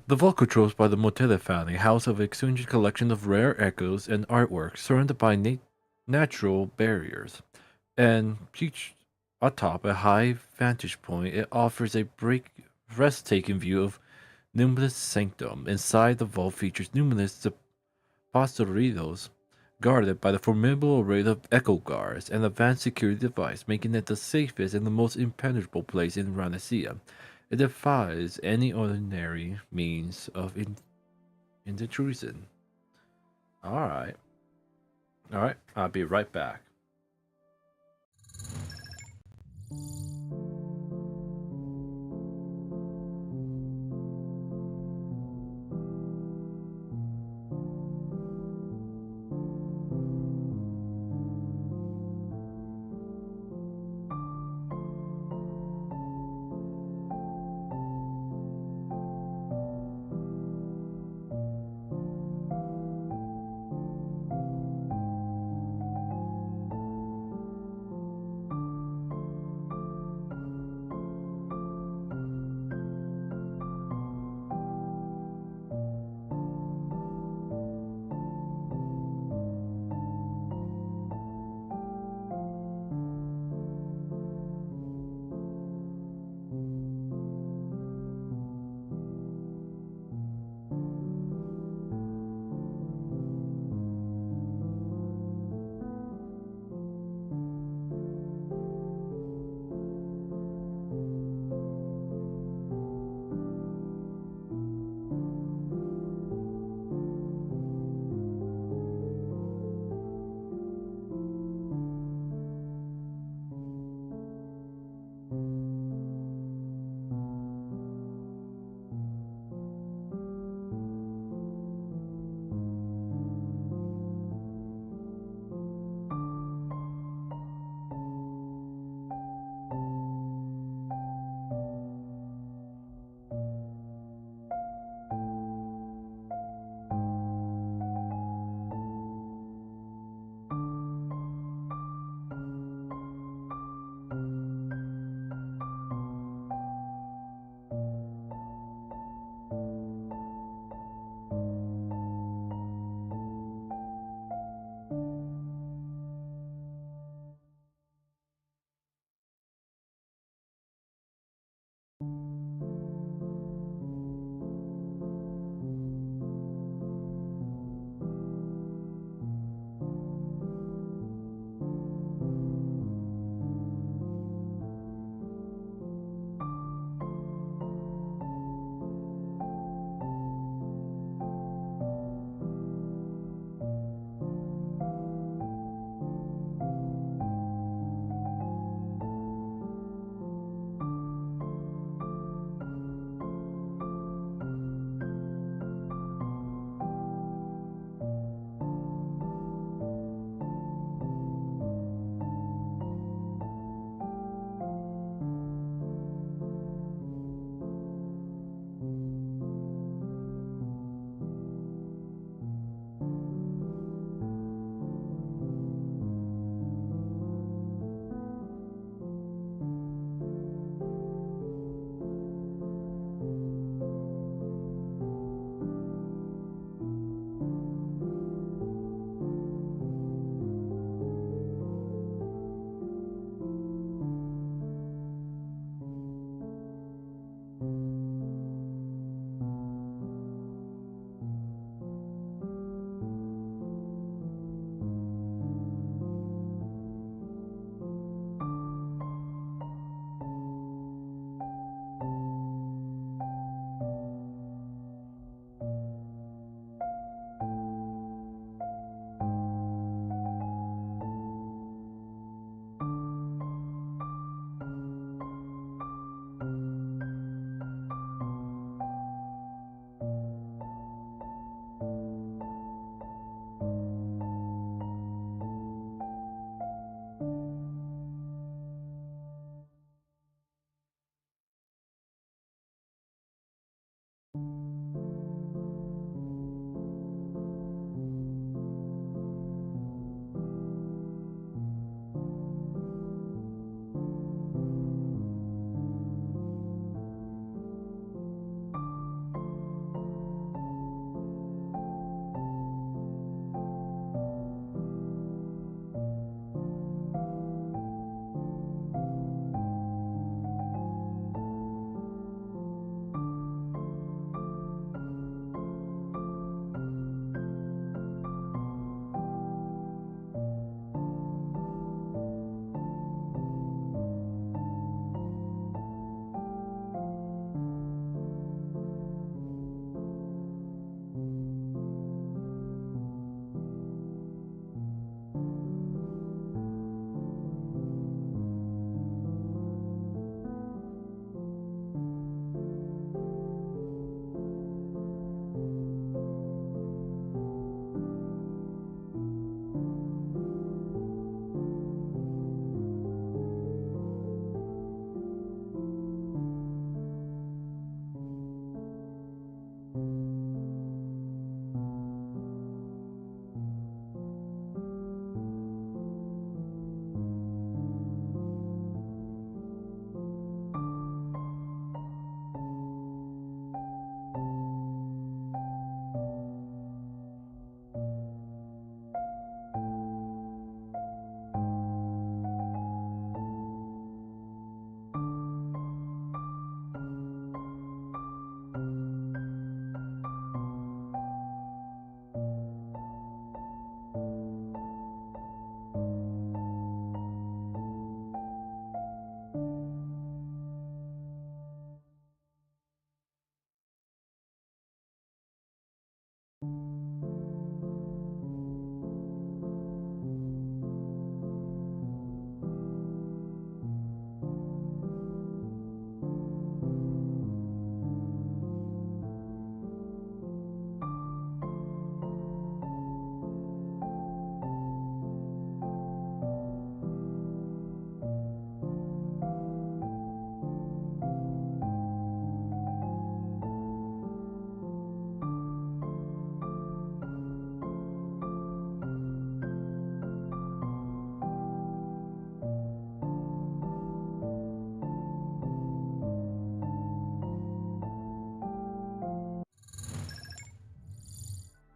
The vault controls by the Montelli family house of an exchanged collection of rare echoes and artwork surrounded by natural barriers. And perched atop a high vantage point, it offers a breathtaking view of Numerous Sanctum. Inside the vault features numerous depositories guarded by the formidable array of echo guards and advanced security device, making it the safest and the most impenetrable place in Ranacea. It defies any ordinary means of intrusion. Alright. Alright, I'll be right back.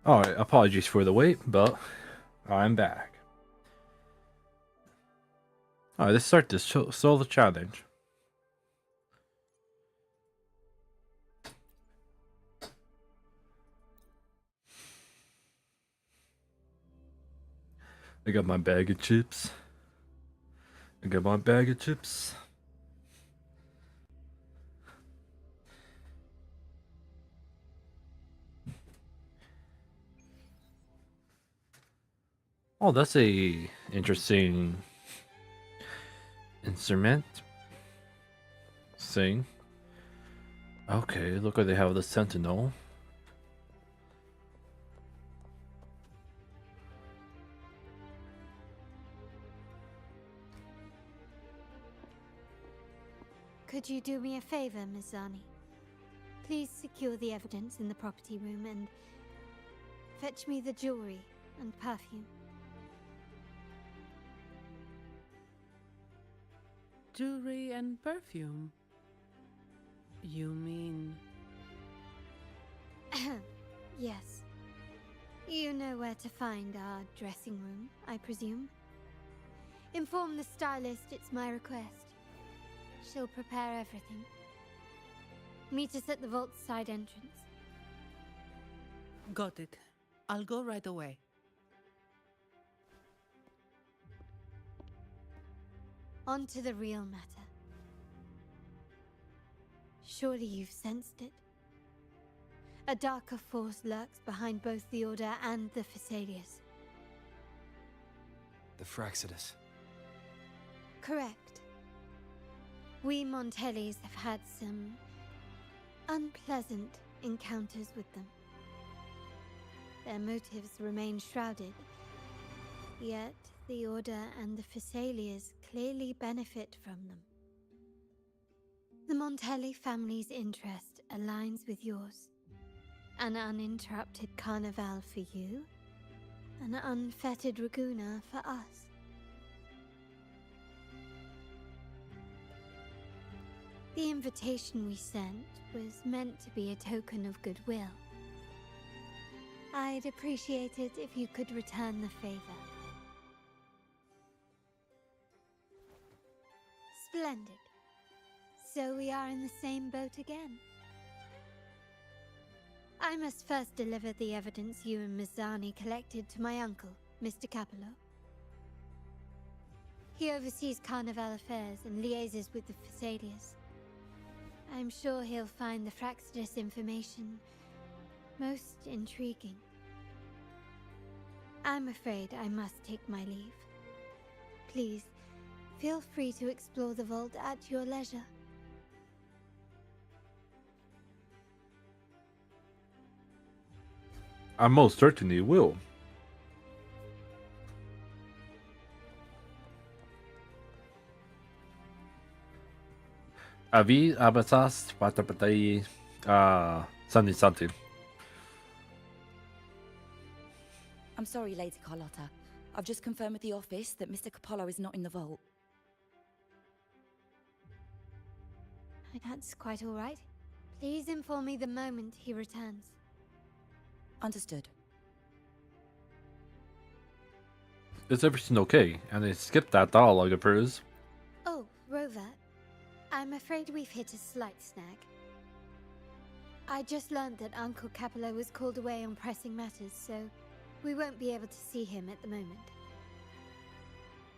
Alright, apologies for the wait, but I'm back. Alright, let's start this solo challenge. I got my bag of chips. Oh, that's a interesting instrument thing. Okay, look like they have the Sentinel. Could you do me a favor, Mizani? Please secure the evidence in the property room and fetch me the jewelry and perfume. Jewelry and perfume? You mean... Yes. You know where to find our dressing room, I presume? Inform the stylist it's my request. She'll prepare everything. Meet us at the vault's side entrance. Got it. I'll go right away. On to the real matter. Surely you've sensed it. A darker force lurks behind both the Order and the Phasaelius. The Fraxidus. Correct. We Montellis have had some unpleasant encounters with them. Their motives remain shrouded, yet the Order and the Phasaelius clearly benefit from them. The Montelli family's interest aligns with yours. An uninterrupted carnival for you, an unfettered Raguna for us. The invitation we sent was meant to be a token of goodwill. I'd appreciate it if you could return the favor. Splendid. So we are in the same boat again. I must first deliver the evidence you and Mizani collected to my uncle, Mr. Capello. He oversees Carnival affairs and liaises with the Phasaelius. I'm sure he'll find the Fraxidus information most intriguing. I'm afraid I must take my leave. Please, feel free to explore the vault at your leisure. I most certainly will. Avi abatas patapatai something. I'm sorry, Lady Carlotta. I've just confirmed with the office that Mr. Capello is not in the vault. That's quite all right. Please inform me the moment he returns. Understood. Is everything okay? And I skipped that dialogue of hers. Oh, Rover. I'm afraid we've hit a slight snag. I just learned that Uncle Capello was called away on pressing matters, so we won't be able to see him at the moment.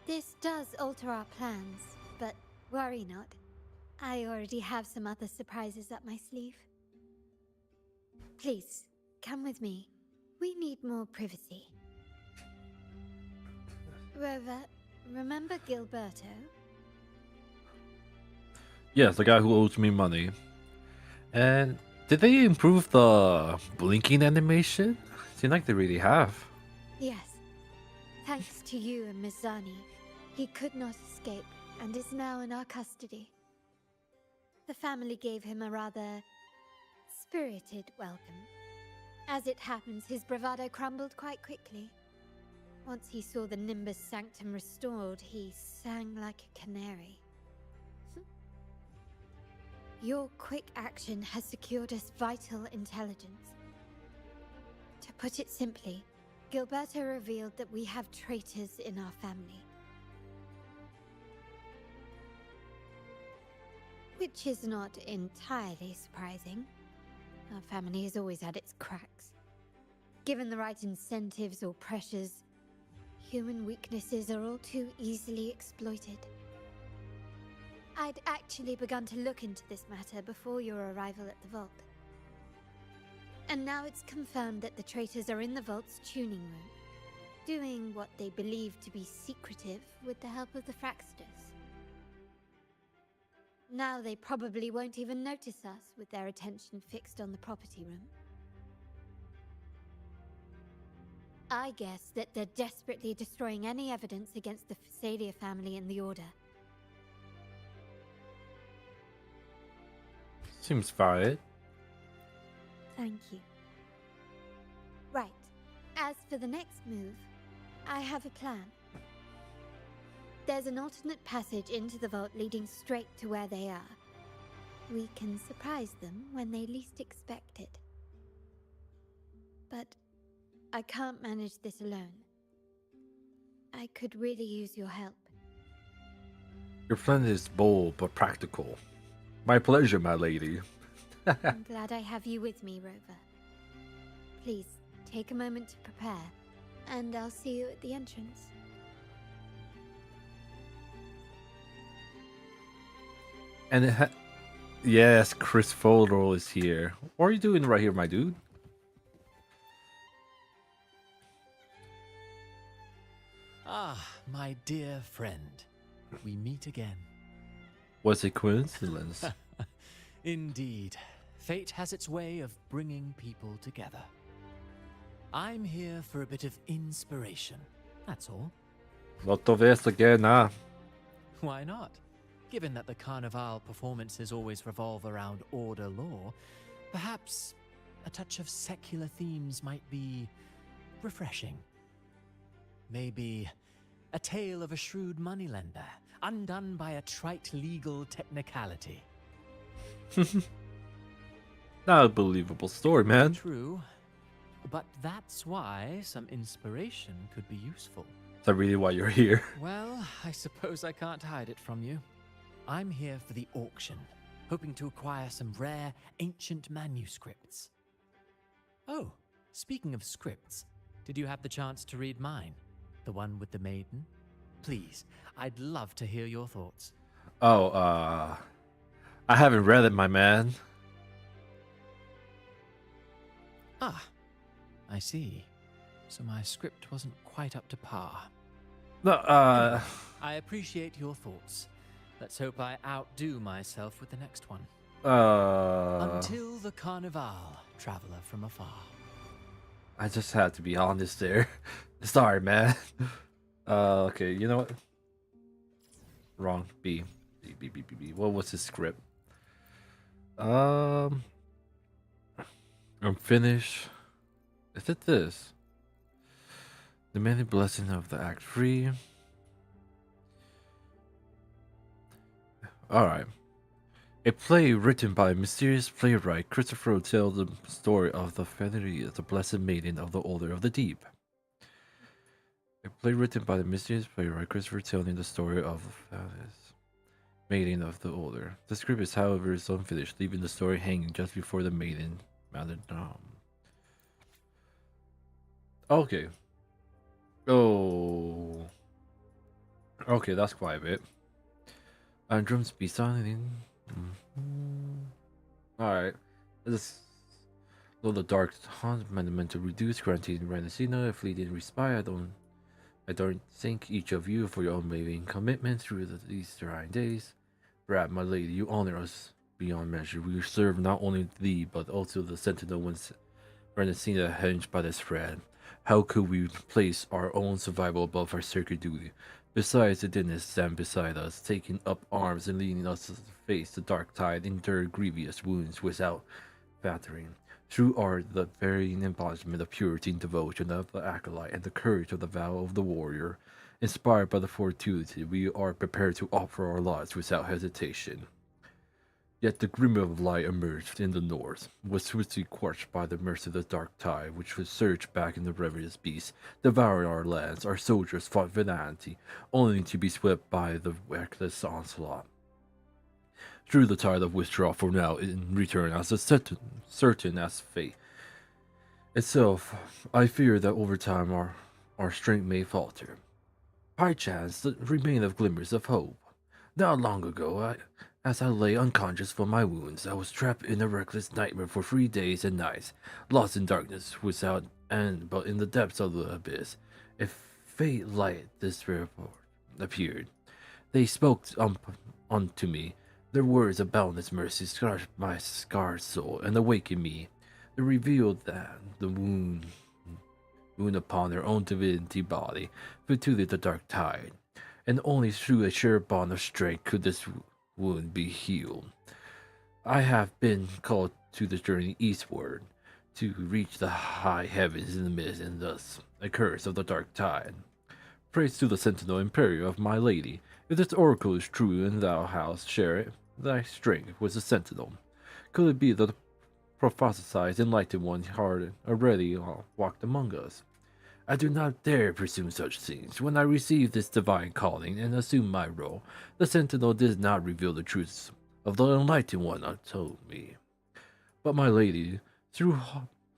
This does alter our plans, but worry not. I already have some other surprises up my sleeve. Please, come with me. We need more privacy. Rover, remember Gilberto? Yes, the guy who owes me money. And did they improve the blinking animation? Seems like they really have. Yes. Thanks to you and Mizani, he could not escape and is now in our custody. The family gave him a rather spirited welcome. As it happens, his bravado crumbled quite quickly. Once he saw the Nimbus Sanctum restored, he sang like a canary. Your quick action has secured us vital intelligence. To put it simply, Gilberto revealed that we have traitors in our family. Which is not entirely surprising. Our family has always had its cracks. Given the right incentives or pressures, human weaknesses are all too easily exploited. I'd actually begun to look into this matter before your arrival at the vault. And now it's confirmed that the traitors are in the vault's tuning room, doing what they believe to be secretive with the help of the Fraxters. Now they probably won't even notice us with their attention fixed on the property room. I guess that they're desperately destroying any evidence against the Phasalia family and the Order. Seems fine. Thank you. Right. As for the next move, I have a plan. There's an alternate passage into the vault leading straight to where they are. We can surprise them when they least expect it. But I can't manage this alone. I could really use your help. Your plan is bold but practical. My pleasure, my lady. I'm glad I have you with me, Rover. Please, take a moment to prepare, and I'll see you at the entrance. And yes, Chris Fodor is here. What are you doing right here, my dude? Ah, my dear friend. We meet again. Was it coincidence? Indeed. Fate has its way of bringing people together. I'm here for a bit of inspiration, that's all. Not of this again, huh? Why not? Given that the Carnival performances always revolve around order law, perhaps a touch of secular themes might be refreshing. Maybe a tale of a shrewd moneylender, undone by a trite legal technicality. Not a believable story, man. True, but that's why some inspiration could be useful. Is that really why you're here? Well, I suppose I can't hide it from you. I'm here for the auction, hoping to acquire some rare, ancient manuscripts. Oh, speaking of scripts, did you have the chance to read mine? The one with the maiden? Please, I'd love to hear your thoughts. Oh, I haven't read it, my man. Ah, I see. So my script wasn't quite up to par. No, I appreciate your thoughts. Let's hope I outdo myself with the next one. Until the Carnival, traveler from afar. I just had to be honest there. Sorry, man. Okay, you know what? Wrong. B. What was his script? I'm finished. Is it this? The many blessing of the Act 3. Alright. A play written by mysterious playwright Christopher tells the story of the Phasalia, the blessed maiden of the Order of the Deep. A play written by the mysterious playwright Christopher telling the story of the maiden of the Order. The script is, however, is unfinished, leaving the story hanging just before the maiden mounted down. Okay. Oh. Okay, that's quite a bit. Drums be silent. Alright. This is a little dark haunt meant to reduce, granting Renacina a fleeting respite. I don't thank each of you for your unwavering commitment through these trying days. Brad, my lady, you honor us beyond measure. We serve not only thee, but also the Sentinel once Renacina hinged by this thread. How could we place our own survival above our sacred duty? Besides, the Dennis stand beside us, taking up arms and leading us to face the dark tide, endure grievous wounds without faltering. Through are the varying embodiment of purity and devotion of the acolyte and the courage of the vow of the warrior. Inspired by the fortitude, we are prepared to offer our lives without hesitation. Yet the glimmer of light emerged in the north, was swiftly quenched by the merciless dark tide which would surge back in the ravenous beast, devouring our lands. Our soldiers fought valiantly, only to be swept by the reckless onslaught. Through the tide of withdrawal for now in return as certain as fate itself, I fear that over time our strength may falter. By chance, there remain of glimmers of hope. Not long ago, as I lay unconscious from my wounds, I was trapped in a reckless nightmare for 3 days and nights, lost in darkness without end, but in the depths of the abyss, a faint light despair appeared. They spoke unto me. Their words of boundless mercy scratched my scarred soul and awakened me. They revealed that the wound upon their own divinity body fertilized the dark tide, and only through a sure bond of strength could this wound be healed. I have been called to the journey eastward, to reach the high heavens in the mist, and thus a curse of the dark tide. Praise to the sentinel imperial of my lady. If this oracle is true and thou hast shared thy strength with the sentinel, could it be that the prophesied enlightened one had already walked among us? I do not dare presume such things. When I received this divine calling and assumed my role, the sentinel did not reveal the truths of the enlightened one told me. But my lady, through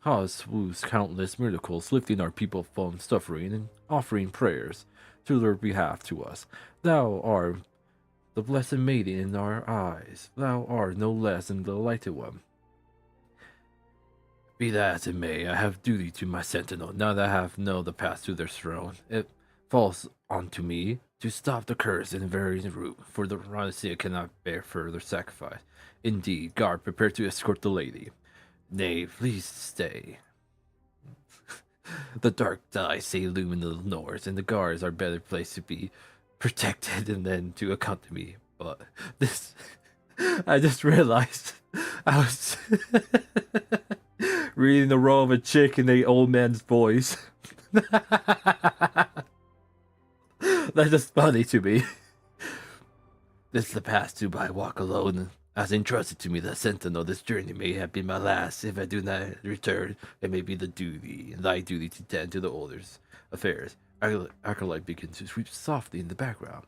Haswu's countless miracles, lifting our people from suffering and offering prayers to their behalf to us, thou art the blessed maiden in our eyes. Thou art no less than the enlightened one. Be that as it may, I have duty to my sentinel. Now that I have known the path to their throne, it falls onto me to stop the curse in the very root, for the Ranisia cannot bear further sacrifice. Indeed, guard, prepare to escort the lady. Nay, please stay. The dark dice say loom in the north, and the guards are better placed to be protected than to accompany me. But this, I just realized I was reading the role of a chick in a old man's voice. That's just funny to me. This is the path to I walk alone. As entrusted to me the sentinel, this journey may have been my last. If I do not return, it may be thy duty to tend to the olders' affairs. Acolyte begins to sweep softly in the background.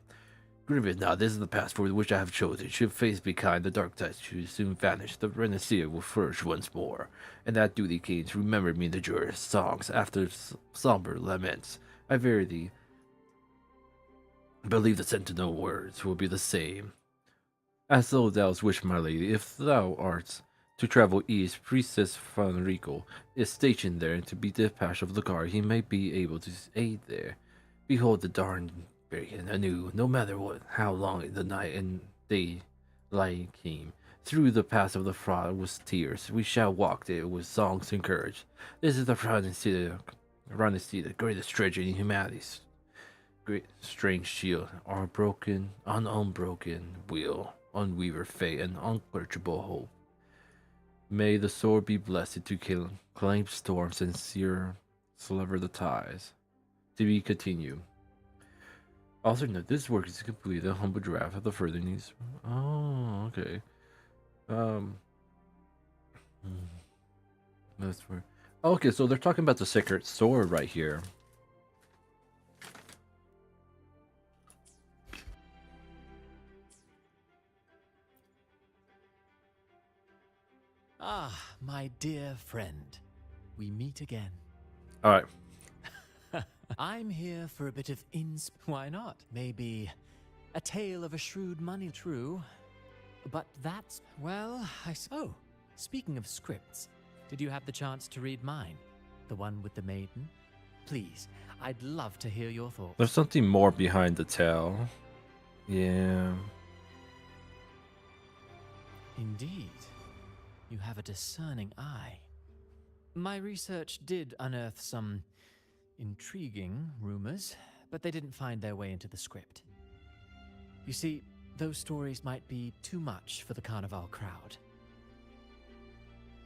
Grievous now, this is the path for which I have chosen. Should face behind the dark tides should soon vanish, the Renaissance will flourish once more. And that duty came to remember me in the joyous songs after somber laments. I verily believe the sentinel words will be the same. As though thou wish, my lady, if thou art to travel east, Priestess Fenrico is stationed there, and to be dispatched of the guard, he may be able to aid there. Behold the darned begin anew, no matter how long the night and day lie came. Through the path of the fraud with tears, we shall walk there with songs and courage. This is the Renaissance, the greatest treasure in humanity's great strange shield, our unbroken will, unweaver fate, and unquenchable hope. May the sword be blessed to claim storms and sever the ties. To be continued. Also note, this work is completed a humble draft of the further needs. Oh, okay. That's where. Okay, so they're talking about the sacred sword right here. Ah, my dear friend. We meet again. All right. I'm here for a bit of why not? Maybe a tale of a shrewd money, true. But that's, well, Oh, speaking of scripts, did you have the chance to read mine? The one with the maiden? Please, I'd love to hear your thoughts. There's something more behind the tale. Yeah. Indeed. You have a discerning eye. My research did unearth some intriguing rumors, but they didn't find their way into the script. You see, those stories might be too much for the Carnival crowd.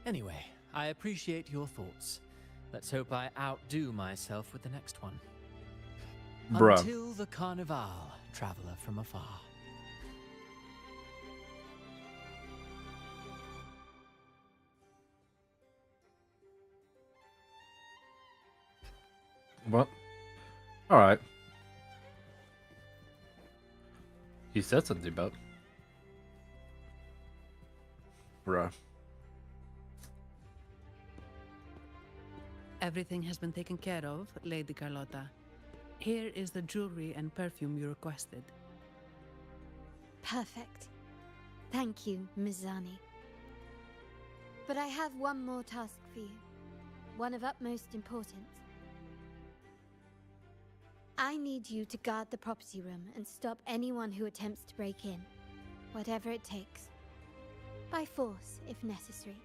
Anyway, I appreciate your thoughts. Let's hope I outdo myself with the next one. Bruh. Until the Carnival, traveler from afar. Well, alright. He said something about... Bruh. Everything has been taken care of, Lady Carlotta. Here is the jewelry and perfume you requested. Perfect. Thank you, Mizani. But I have one more task for you. One of utmost importance. I need you to guard the property room and stop anyone who attempts to break in. Whatever it takes. By force, if necessary.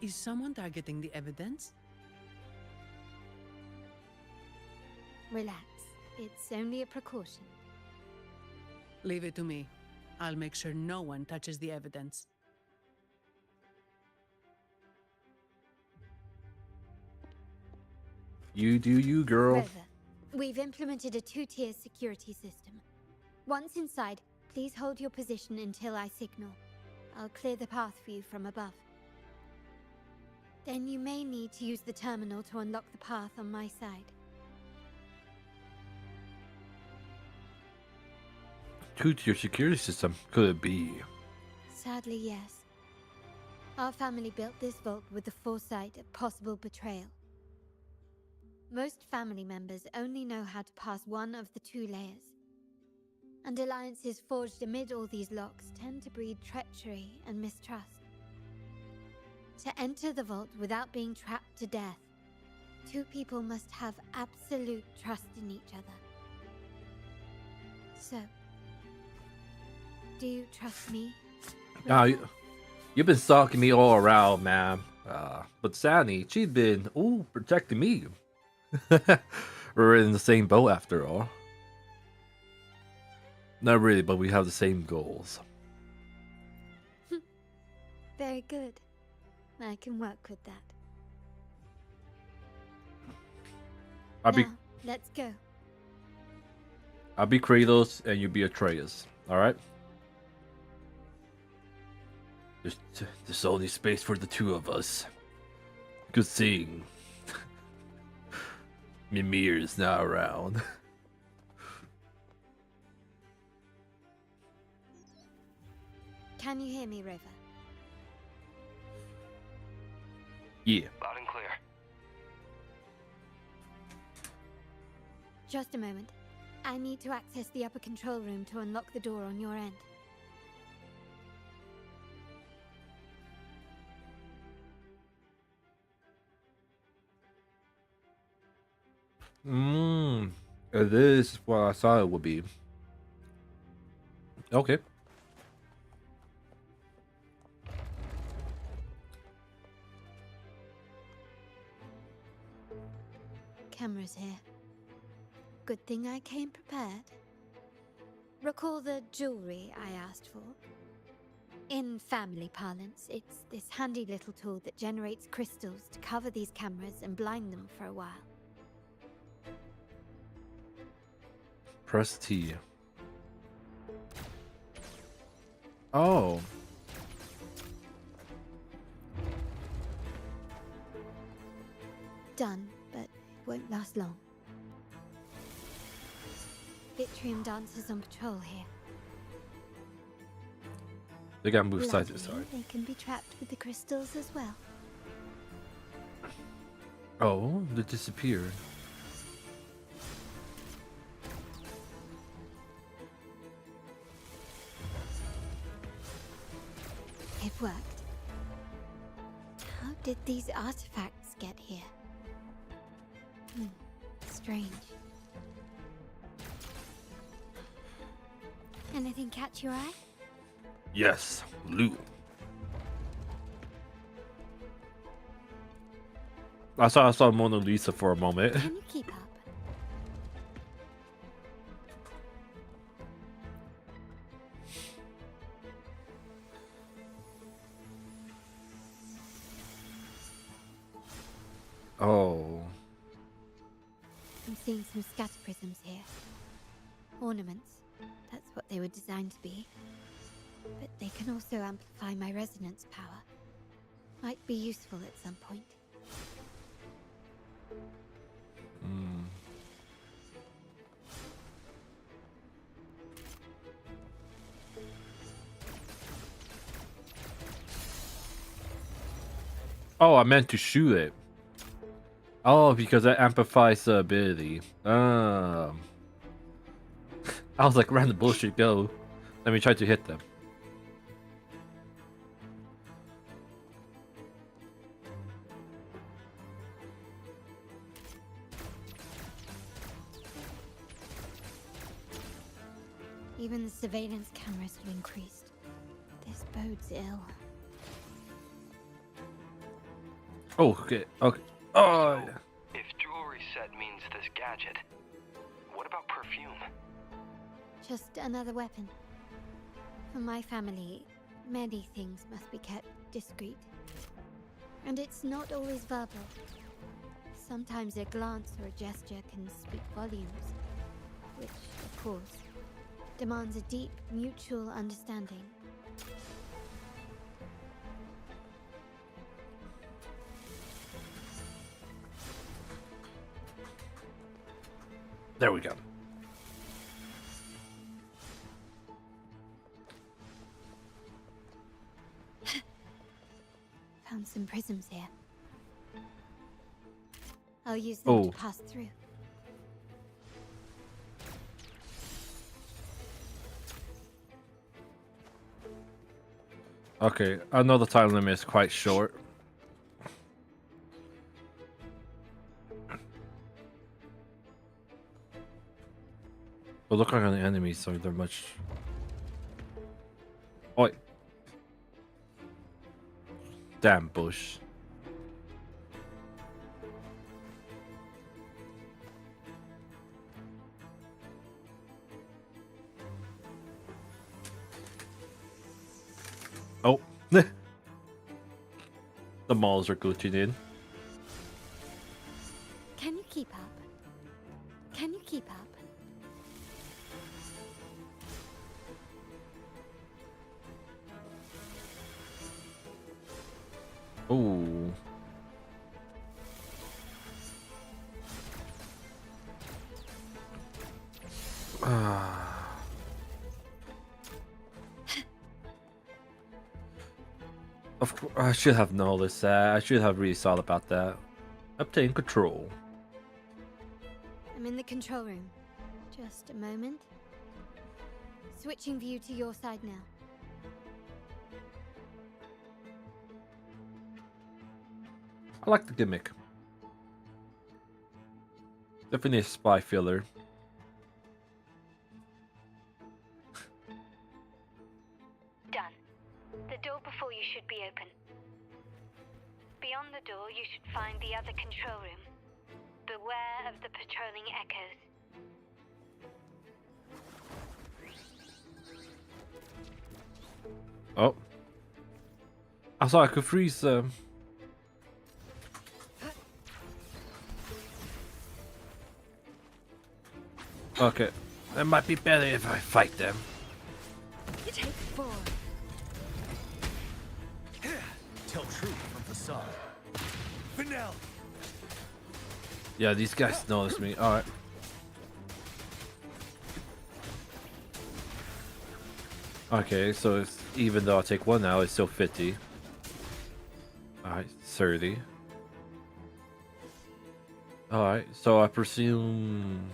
Is someone targeting the evidence? Relax. It's only a precaution. Leave it to me. I'll make sure no one touches the evidence. You do you, girl. River, we've implemented a 2-tier security system. Once inside, please hold your position until I signal. I'll clear the path for you from above. Then you may need to use the terminal to unlock the path on my side. 2-tier security system. Could it be? Sadly, yes. Our family built this vault with the foresight of possible betrayal. Most family members only know how to pass one of the 2 layers. And alliances forged amid all these locks tend to breed treachery and mistrust. To enter the vault without being trapped to death, 2 people must have absolute trust in each other. So, do you trust me? Now, you've been stalking me all around, man. But Sani, she's been, protecting me. We're in the same boat after all. Not really, but we have the same goals. Very good. I can work with that. Now, let's go. I'll be Kratos and you be Atreus. Alright? There's only space for the 2 of us. Good seeing. Mimir is not around. Can you hear me, River? Yeah. Loud and clear. Just a moment. I need to access the upper control room to unlock the door on your end. It is what I thought it would be. Okay. Cameras here. Good thing I came prepared. Recall the jewelry I asked for? In family parlance, it's this handy little tool that generates crystals to cover these cameras and blind them for a while. Press T. Oh. Done, but it won't last long. Vitrium dancers on patrol here. They gotta move side to side. They can be trapped with the crystals as well. Oh, they disappeared. It worked. How did these artifacts get here? Strange. Anything catch your eye? Yes, loot. I saw Mona Lisa for a moment. Can you keep up? Oh. I'm seeing some scatter prisms here. Ornaments. That's what they were designed to be. But they can also amplify my resonance power. Might be useful at some point. Oh, I meant to shoot it. Oh, because that amplifies the ability. I was like, random bullshit, go. Let me try to hit them. Even the surveillance cameras have increased. This bodes ill. Oh, okay, okay. Oh, yeah. If jewelry set means this gadget, what about perfume? Just another weapon. For my family, many things must be kept discreet. And it's not always verbal. Sometimes a glance or a gesture can speak volumes, which, of course, demands a deep mutual understanding. There we go. Found some prisms here. I'll use them to pass through. Okay, I know the time limit is quite short. But look like on the enemies, so they're much. Oi! Damn bush. Oh. The malls are glitching in. Can you keep up? Can you keep up? Ooh. Of course, I should have noticed that. I should have really thought about that. Obtain control. I'm in the control room. Just a moment. Switching view to your side now. I like the gimmick. Definitely a spy filler. Done. The door before you should be open. Beyond the door, you should find the other control room. Beware of the patrolling echoes. Oh. I thought I could freeze them. Okay. It might be better if I fight them. Take 4. Tell truth from facade. Vanel. Yeah, these guys noticed me. Alright. Okay, so it's, even though I take 1 now, it's still 50. Alright, 30. Alright, so I presume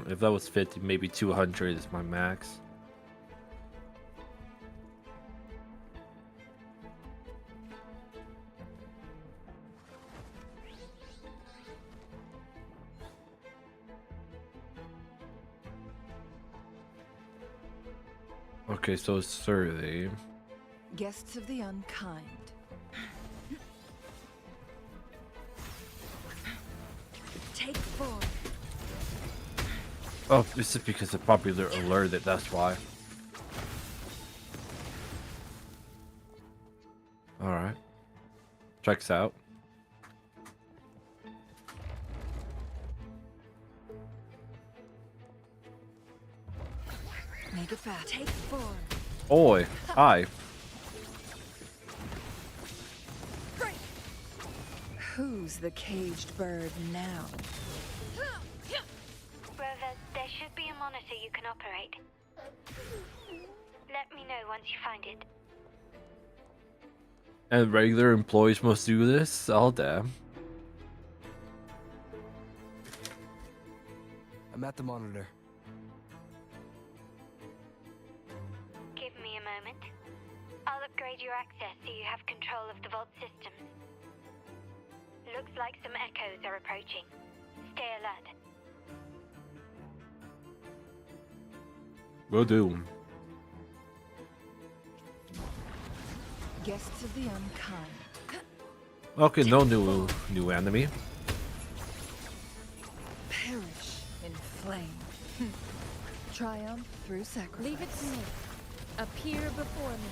if that was 50, maybe 200 is my max. Okay, so it's 30. Guests of the unkind. Take 4. Oh, this is because of popular alerted, that's why. Alright. Checks out. Make it fast. Take 4. Oi, hi. Who's the caged bird now? Rover, there should be a monitor you can operate. Let me know once you find it. And regular employees must do this? Oh, damn. I'm at the monitor. Give me a moment. I'll upgrade your access so you have control of the vault systems. Looks like some echoes are approaching. Stay alert. Will do. Guests of the unkind. Okay, no new enemy. Perish in flame. Triumph through sacrifice. Leave it to me. Appear before me.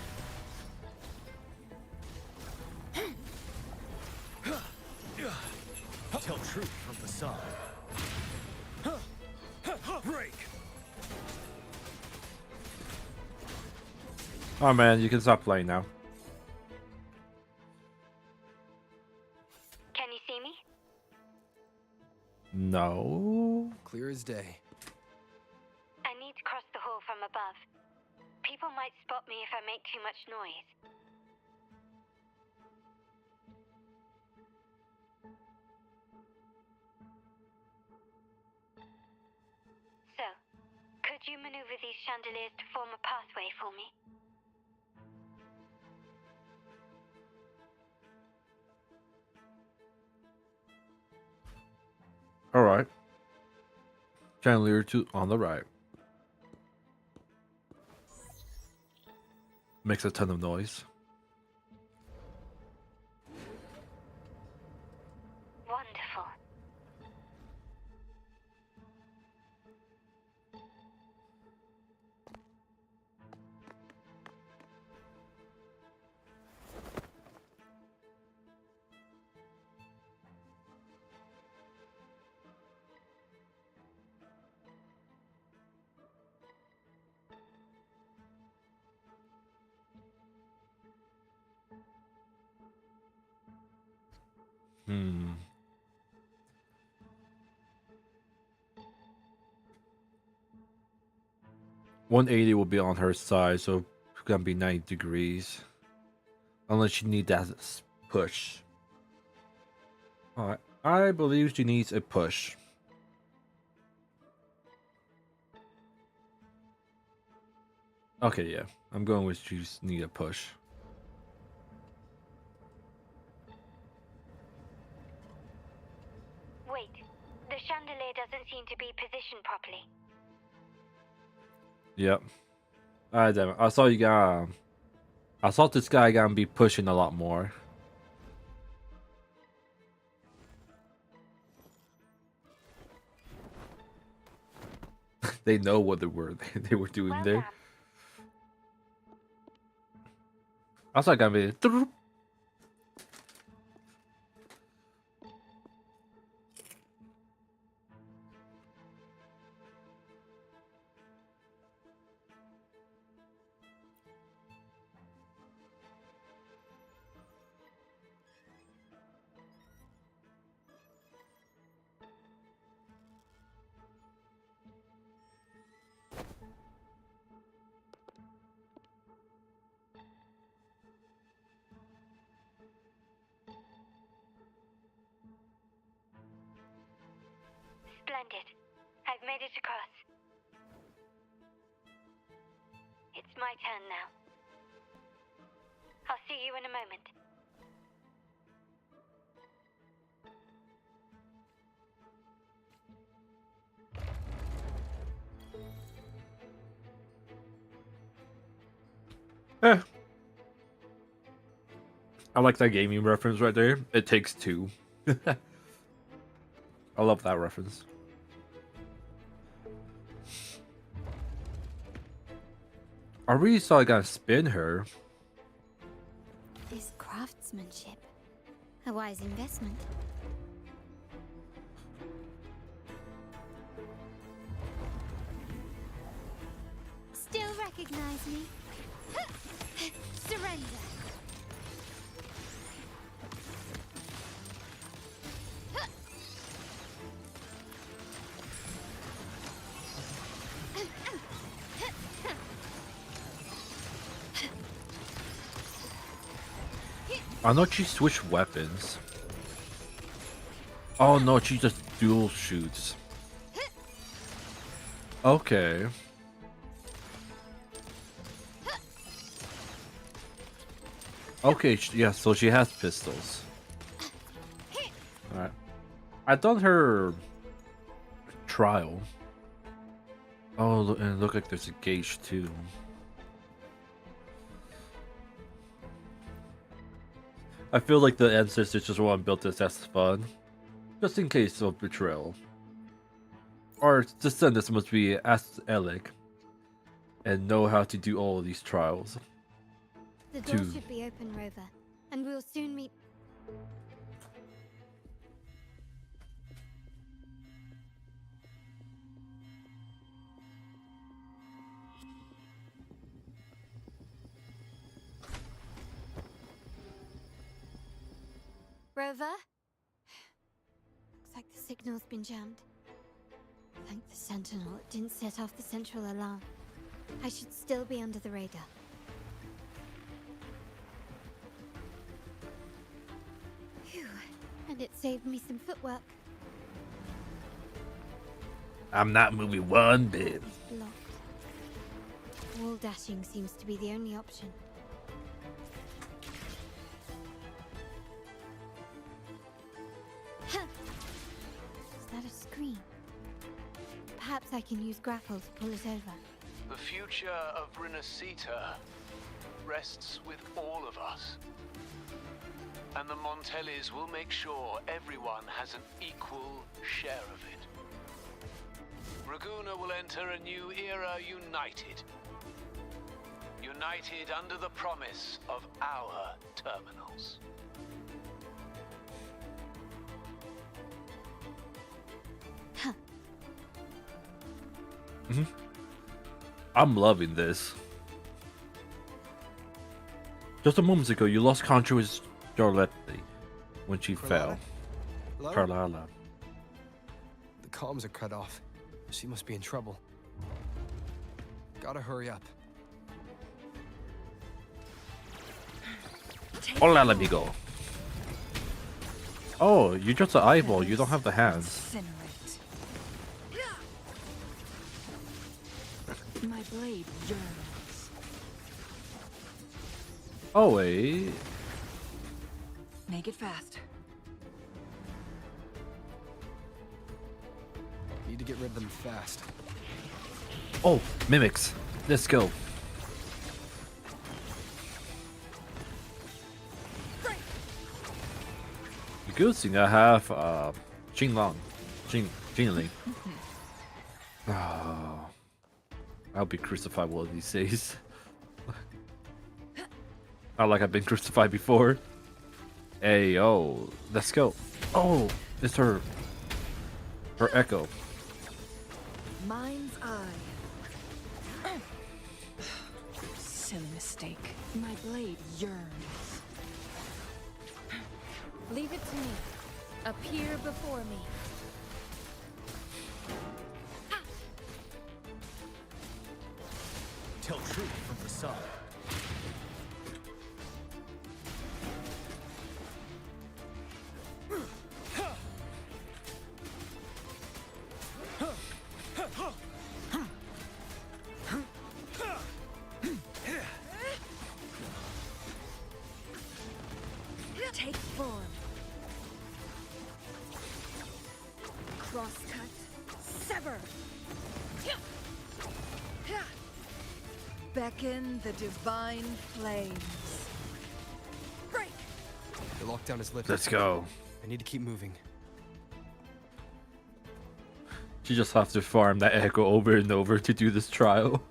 Tell truth from facade. Break. Oh man, you can stop playing now. Can you see me? No. Clear as day. I need to cross the hall from above. People might spot me if I make too much noise. So, could you maneuver these chandeliers to form a pathway for me? Alright. Chandelier on the right. Makes a ton of noise. Wonderful. Hmm. 180 will be on her side, so it's gonna be 90 degrees. Unless you need that push. Alright, I believe she needs a push. Okay, yeah. I'm going with she just need a push. Wait, the chandelier doesn't seem to be positioned properly. Yep. Alright, damn it. I saw you got. I thought this guy gonna be pushing a lot more. They know what they were doing there. I was like, gonna be. Splendid. I've made it across. It's my turn now. I'll see you in a moment. I like that gaming reference right there. It takes two. I love that reference. I really saw I gotta spin her. This craftsmanship. A wise investment. Still recognize me? Surrender. I know she switched weapons. Oh no, she just dual shoots. Okay. Okay, yeah, so she has pistols. Alright. I done her trial. Oh, and it looked like there's a gauge too. I feel like the ancestors just want to build this as fun. Just in case of betrayal. Our descendants must be athletic and know how to do all of these trials. The door should be open, Rover, and we'll soon meet. Rover? Looks like the signal's been jammed. Thank the Sentinel it didn't set off the central alarm. I should still be under the radar. Phew, and it saved me some footwork. I'm not moving one bit. Blocked. Wall dashing seems to be the only option. Is that a screen? Perhaps I can use grapple to pull it over. The future of Renacita rests with all of us. And the Montellis will make sure everyone has an equal share of it. Vragou will enter a new era united. United under the promise of our terminals. I'm loving this. Just a moment ago, you lost control with Charlotte when she fell. Hello? Carlala. The comms are cut off. She must be in trouble. Gotta hurry up. Hola, amigo. Oh, you're just an eyeball. You don't have the hands. My blade yearns. Oh, wait. Make it fast. Need to get rid of them fast. Oh, mimics. Let's go. The good thing I have Jinling. Oh, I'll be crucified one of these days. Not like I've been crucified before. Hey, yo, let's go. Oh, it's her echo. Mind's eye. Silly mistake. My blade yearns. Leave it to me. Appear before me. Tell truth from facade. Take form. Crosscut. Sever. Beckon the divine flames. Break. The lockdown is lifted. Let's go. I need to keep moving. You just have to farm that echo over and over to do this trial.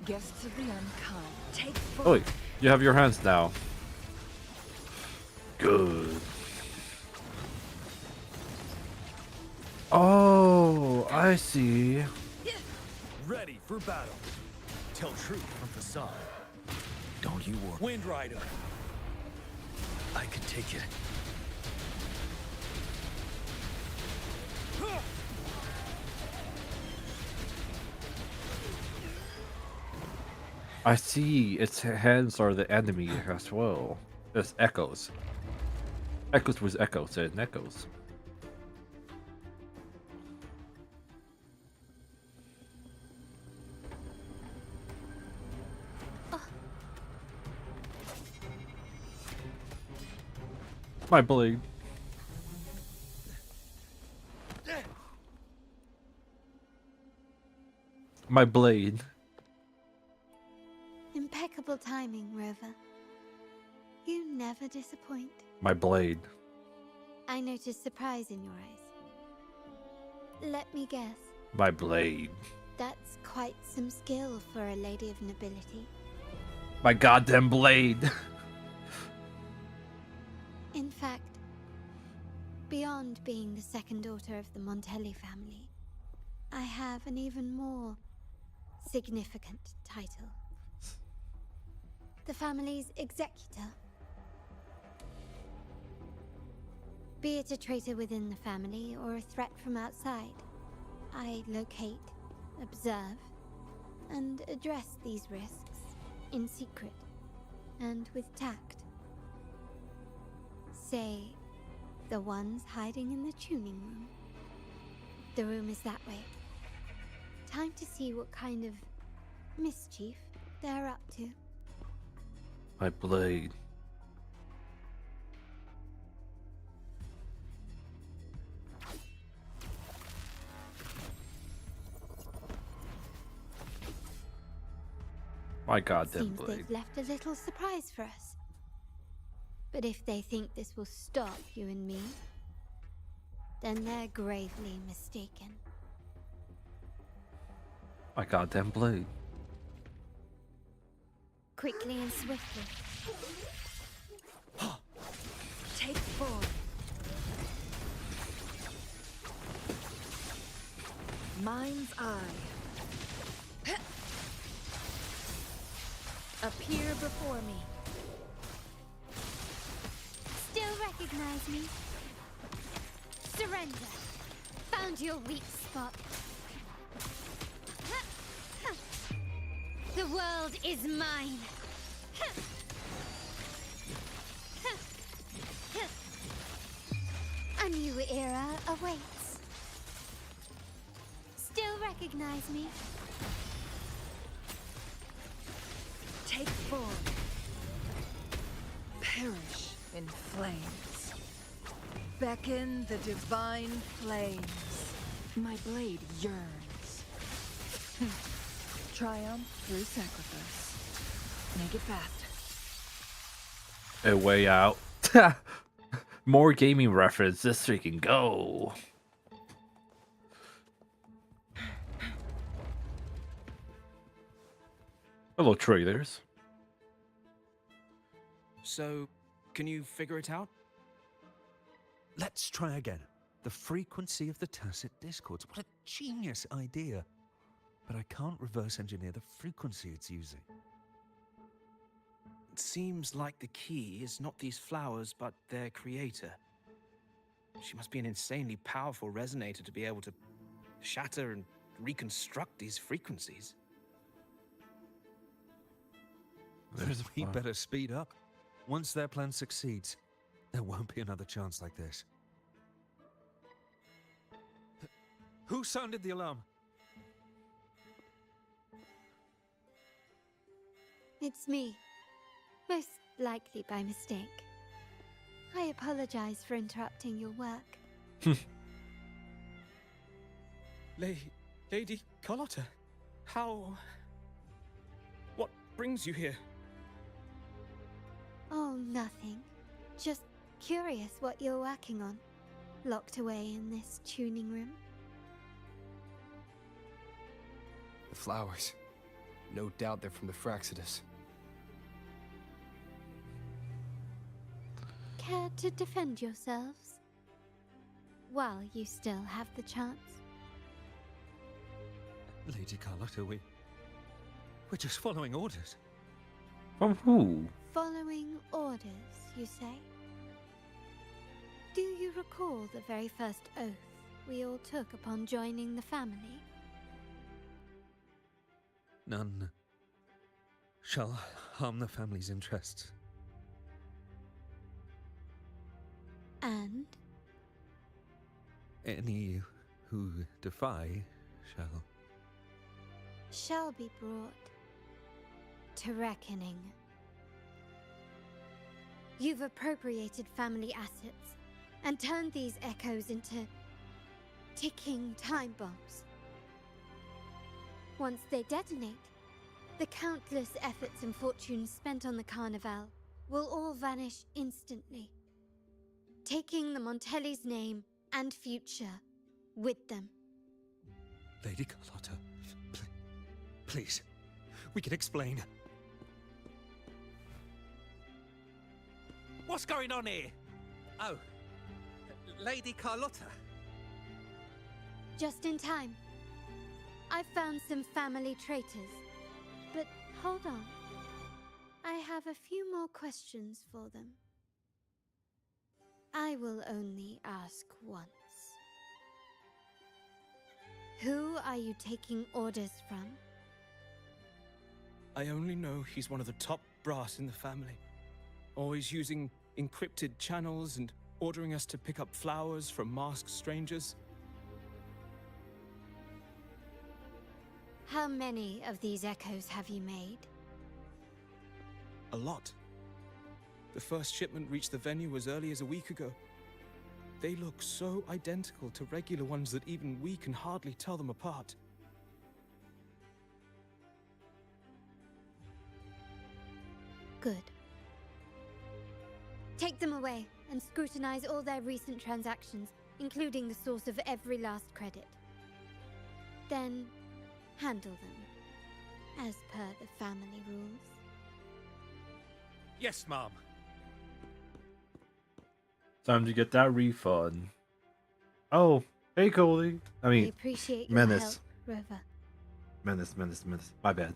Guests of the unkind. Take Oh, form. wait, you have your hands now. Good. Oh, I see. Ready for battle. Tell truth from facade. Don't you worry. Wind Rider. I can take it. I see. Its hands are the enemy as well. There's echoes. Echoes was echoes and echoes. My blade. My blade. Impeccable timing, Rover. You never disappoint. My blade. I noticed surprise in your eyes. Let me guess. My blade. That's quite some skill for a lady of nobility. My goddamn blade. In fact, beyond being the second daughter of the Montelli family, I have an even more significant title. The family's executor. Be it a traitor within the family or a threat from outside, I locate, observe, and address these risks in secret and with tact. Say, the ones hiding in the tuning room. The room is that way. Time to see what kind of mischief they're up to. My blade. My goddamn Seems blade. they've left a little surprise for us. But if they think this will stop you and me, then they're gravely mistaken. My goddamn blade. Quickly and swiftly. Take 4. Mind's eye. Appear before me. Still recognize me? Surrender. Found your weak spot. The world is mine. A new era awaits. Still recognize me? Take 4. Perish in flames. Beckon the divine flames. My blade yearns. Triumph through sacrifice. Make it fast. A way out. More gaming reference. This freaking go. Hello, traders. So, can you figure it out? Let's try again. The frequency of the tacit discords. What a genius idea. But I can't reverse engineer the frequency it's using. It seems like the key is not these flowers, but their creator. She must be an insanely powerful resonator to be able to shatter and reconstruct these frequencies. We better speed up. Once their plan succeeds, there won't be another chance like this. Who sounded the alarm? It's me. Most likely by mistake. I apologize for interrupting your work. Lady Carlotta, how... What brings you here? Oh, nothing. Just curious what you're working on. Locked away in this tuning room. The flowers. No doubt they're from the Fraxidus. Care to defend yourselves? While you still have the chance. Lady Carlotta, we're just following orders. From who? Following orders, you say? Do you recall the very first oath we all took upon joining the family? None shall harm the family's interests. And? Any who defy shall be brought to reckoning. You've appropriated family assets and turned these echoes into ticking time bombs. Once they detonate, the countless efforts and fortunes spent on the Carnival will all vanish instantly, taking the Montelli's name and future with them. Lady Carlotta, please, we can explain. What's going on here? Oh, Lady Carlotta. Just in time. I found some family traitors. But hold on. I have a few more questions for them. I will only ask once. Who are you taking orders from? I only know he's one of the top brass in the family. Always using encrypted channels and ordering us to pick up flowers from masked strangers. How many of these echoes have you made? A lot. The first shipment reached the venue as early as a week ago. They look so identical to regular ones that even we can hardly tell them apart. Good. Take them away and scrutinize all their recent transactions, including the source of every last credit. Then handle them, as per the family rules. Yes, Mom. Time to get that refund. Oh, hey, Coley. I mean, We appreciate your Menace. help, Rover. Menace. My bad.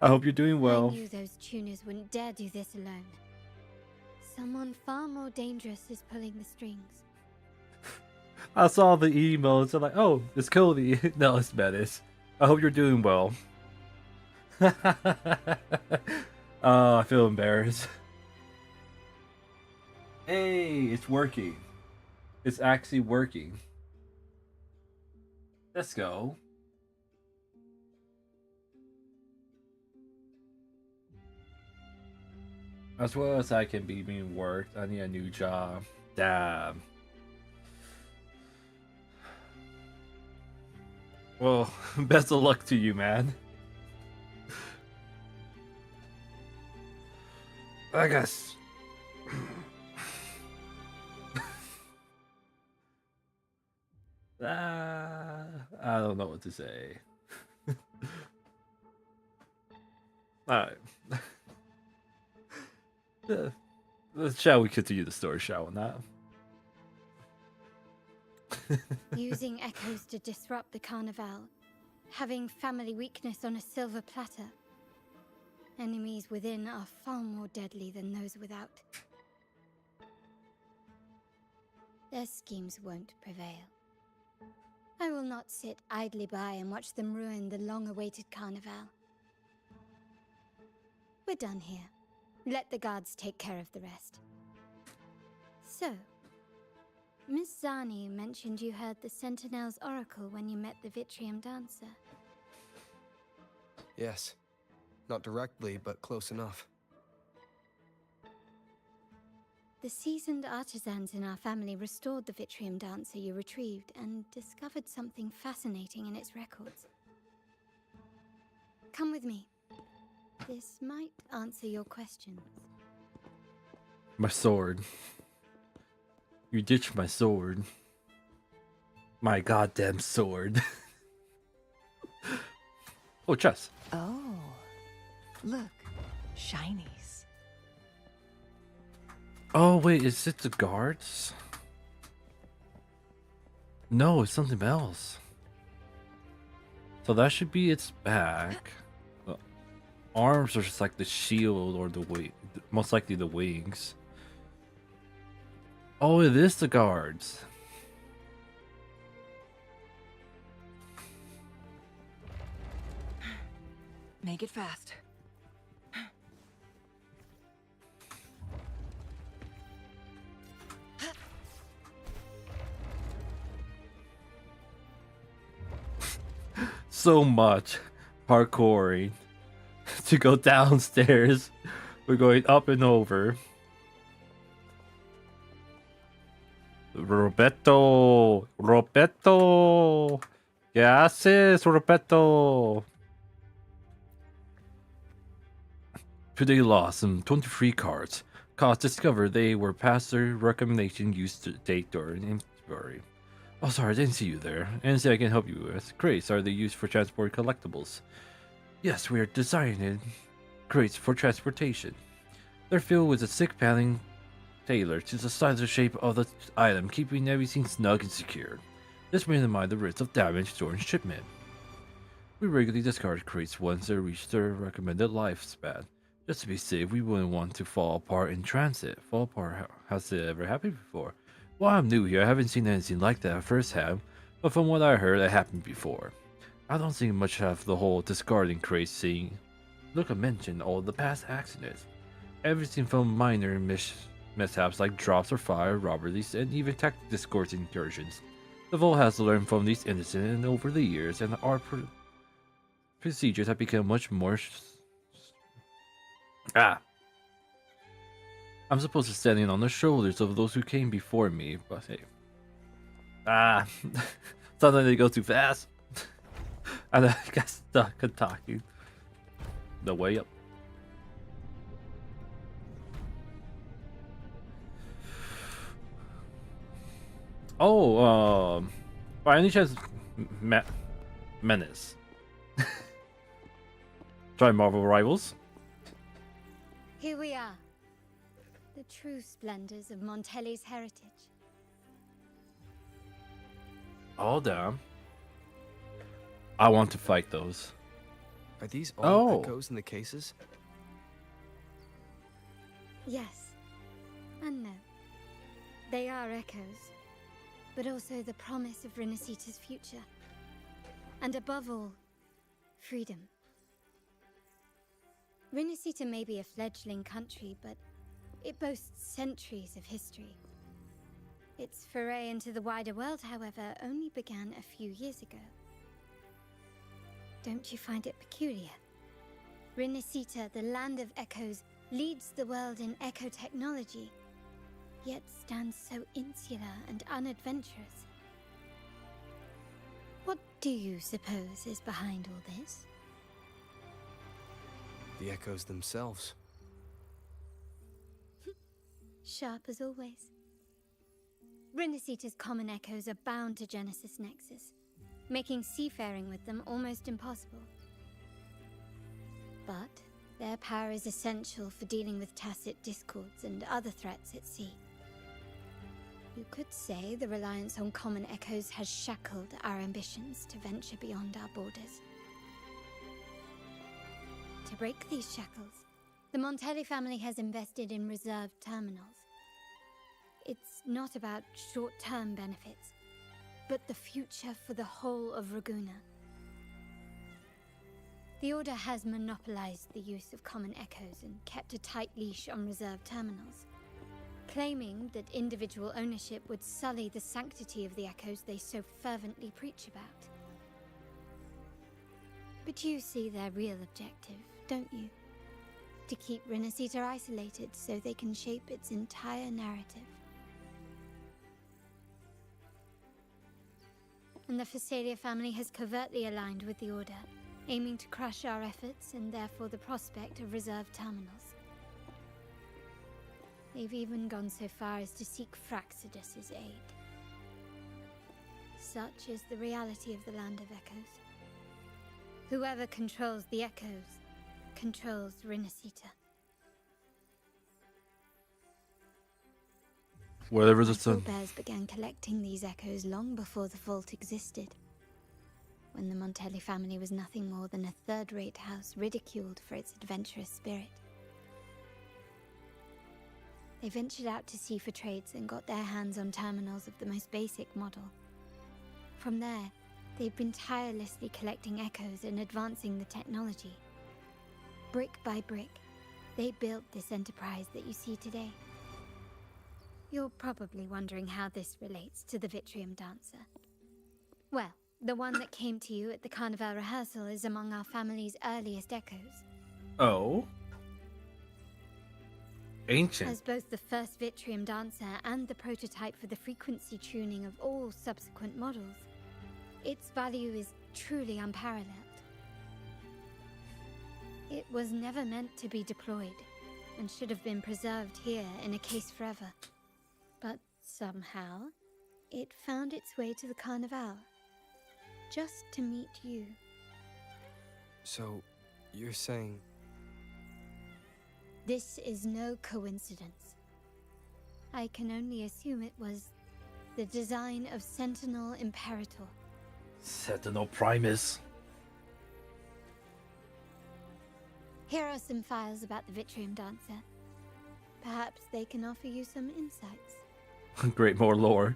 I hope you're doing well. I knew those tuners wouldn't dare do this alone. Someone far more dangerous is pulling the strings. I saw the emails. I'm like, oh, it's Cody. No, it's Menace. I hope you're doing well. Oh, I feel embarrassed. Hey, it's working. It's actually working. Let's go. As well as I can be being worked, I need a new job. Damn. Well, best of luck to you, man. I guess. I don't know what to say. Alright. Shall we continue the story, shall we not? Using echoes to disrupt the Carnival. Having family weakness on a silver platter. Enemies within are far more deadly than those without. Their schemes won't prevail. I will not sit idly by and watch them ruin the long-awaited Carnival. We're done here. Let the guards take care of the rest. So, Miss Zani mentioned you heard the Sentinel's oracle when you met the Vitrium Dancer. Yes. Not directly, but close enough. The seasoned artisans in our family restored the Vitrium Dancer you retrieved and discovered something fascinating in its records. Come with me. This might answer your questions. My sword. You ditched my sword. My goddamn sword. Oh, chess. Oh, look, shinies. Oh, wait, is it the guards? No, it's something else. So that should be its back. The arms are just like the shield or the wing. Most likely the wings. Oh, it is the guards. Make it fast. so much parkouring to go downstairs. We're going up and over. Roberto! Roberto! ¿Qué haces, Roberto? Today lost some 23 cards. Cost discovered they were past their recommendation use date during inventory. Oh, sorry, I didn't see you there. Anything I can help you with? Crates, are they used for transport collectibles? Yes, we are designing crates for transportation. They're filled with a thick padding tailored to the size and shape of the item, keeping everything snug and secure. This minimizes the risk of damage during shipment. We regularly discard crates once they reach their recommended lifespan. Just to be safe, we wouldn't want to fall apart in transit. Fall apart, has it ever happened before? Well, I'm new here, I haven't seen anything like that firsthand, but from what I heard, it happened before. I don't think much of the whole discarding craze thing. Look, I mentioned all the past accidents. Everything from minor mishaps like drops or fire, robberies, and even tactical discord incursions. The Vault has learned from these incidents over the years, and our procedures have become much more... I'm supposed to stand on the shoulders of those who came before me, but hey. Sometimes they go too fast. And I got stuck at talking. The way up. Oh, by any chance, Menace. Try Marvel Rivals. Here we are. The true splendors of Montelli's heritage. Oh, damn. I want to fight those. Are these all echoes in the cases? Yes. And no. They are echoes. But also the promise of Renacita's future. And above all, freedom. Renacita may be a fledgling country, but it boasts centuries of history. Its foray into the wider world, however, only began a few years ago. Don't you find it peculiar? Renacita, the land of echoes, leads the world in echo technology, yet stands so insular and unadventurous. What do you suppose is behind all this? The echoes themselves. Sharp as always. Renacita's common echoes are bound to Genesis Nexus, making seafaring with them almost impossible. But their power is essential for dealing with tacit discords and other threats at sea. You could say the reliance on common echoes has shackled our ambitions to venture beyond our borders. To break these shackles, the Montelli family has invested in reserved terminals. It's not about short-term benefits, but the future for the whole of Vragou. The Order has monopolized the use of common echoes and kept a tight leash on reserved terminals, claiming that individual ownership would sully the sanctity of the echoes they so fervently preach about. But you see their real objective, don't you? To keep Renacita isolated so they can shape its entire narrative. And the Phasalia family has covertly aligned with the Order, aiming to crush our efforts and therefore the prospect of reserved terminals. They've even gone so far as to seek Fraxidus's aid. Such is the reality of the Land of Echoes. Whoever controls the Echoes controls Renacita. Whatever the My sun. forebears began collecting these echoes long before the vault existed, when the Montelli family was nothing more than a third-rate house ridiculed for its adventurous spirit. They ventured out to sea for trades and got their hands on terminals of the most basic model. From there, they've been tirelessly collecting echoes and advancing the technology. Brick by brick, they built this enterprise that you see today. You're probably wondering how this relates to the Vitrium Dancer. Well, The one that came to you at the Carnival rehearsal is among our family's earliest echoes. Oh? Ancient. As both the first Vitrium dancer and the prototype for the frequency tuning of all subsequent models, its value is truly unparalleled. It was never meant to be deployed, and should have been preserved here in a case forever. But somehow, it found its way to the Carnival, just to meet you. So, you're saying... This is no coincidence. I can only assume it was the design of Sentinel Imperator. Sentinel Primus. Here are some files about the Vitrium dancer. Perhaps they can offer you some insights. Great, more lore.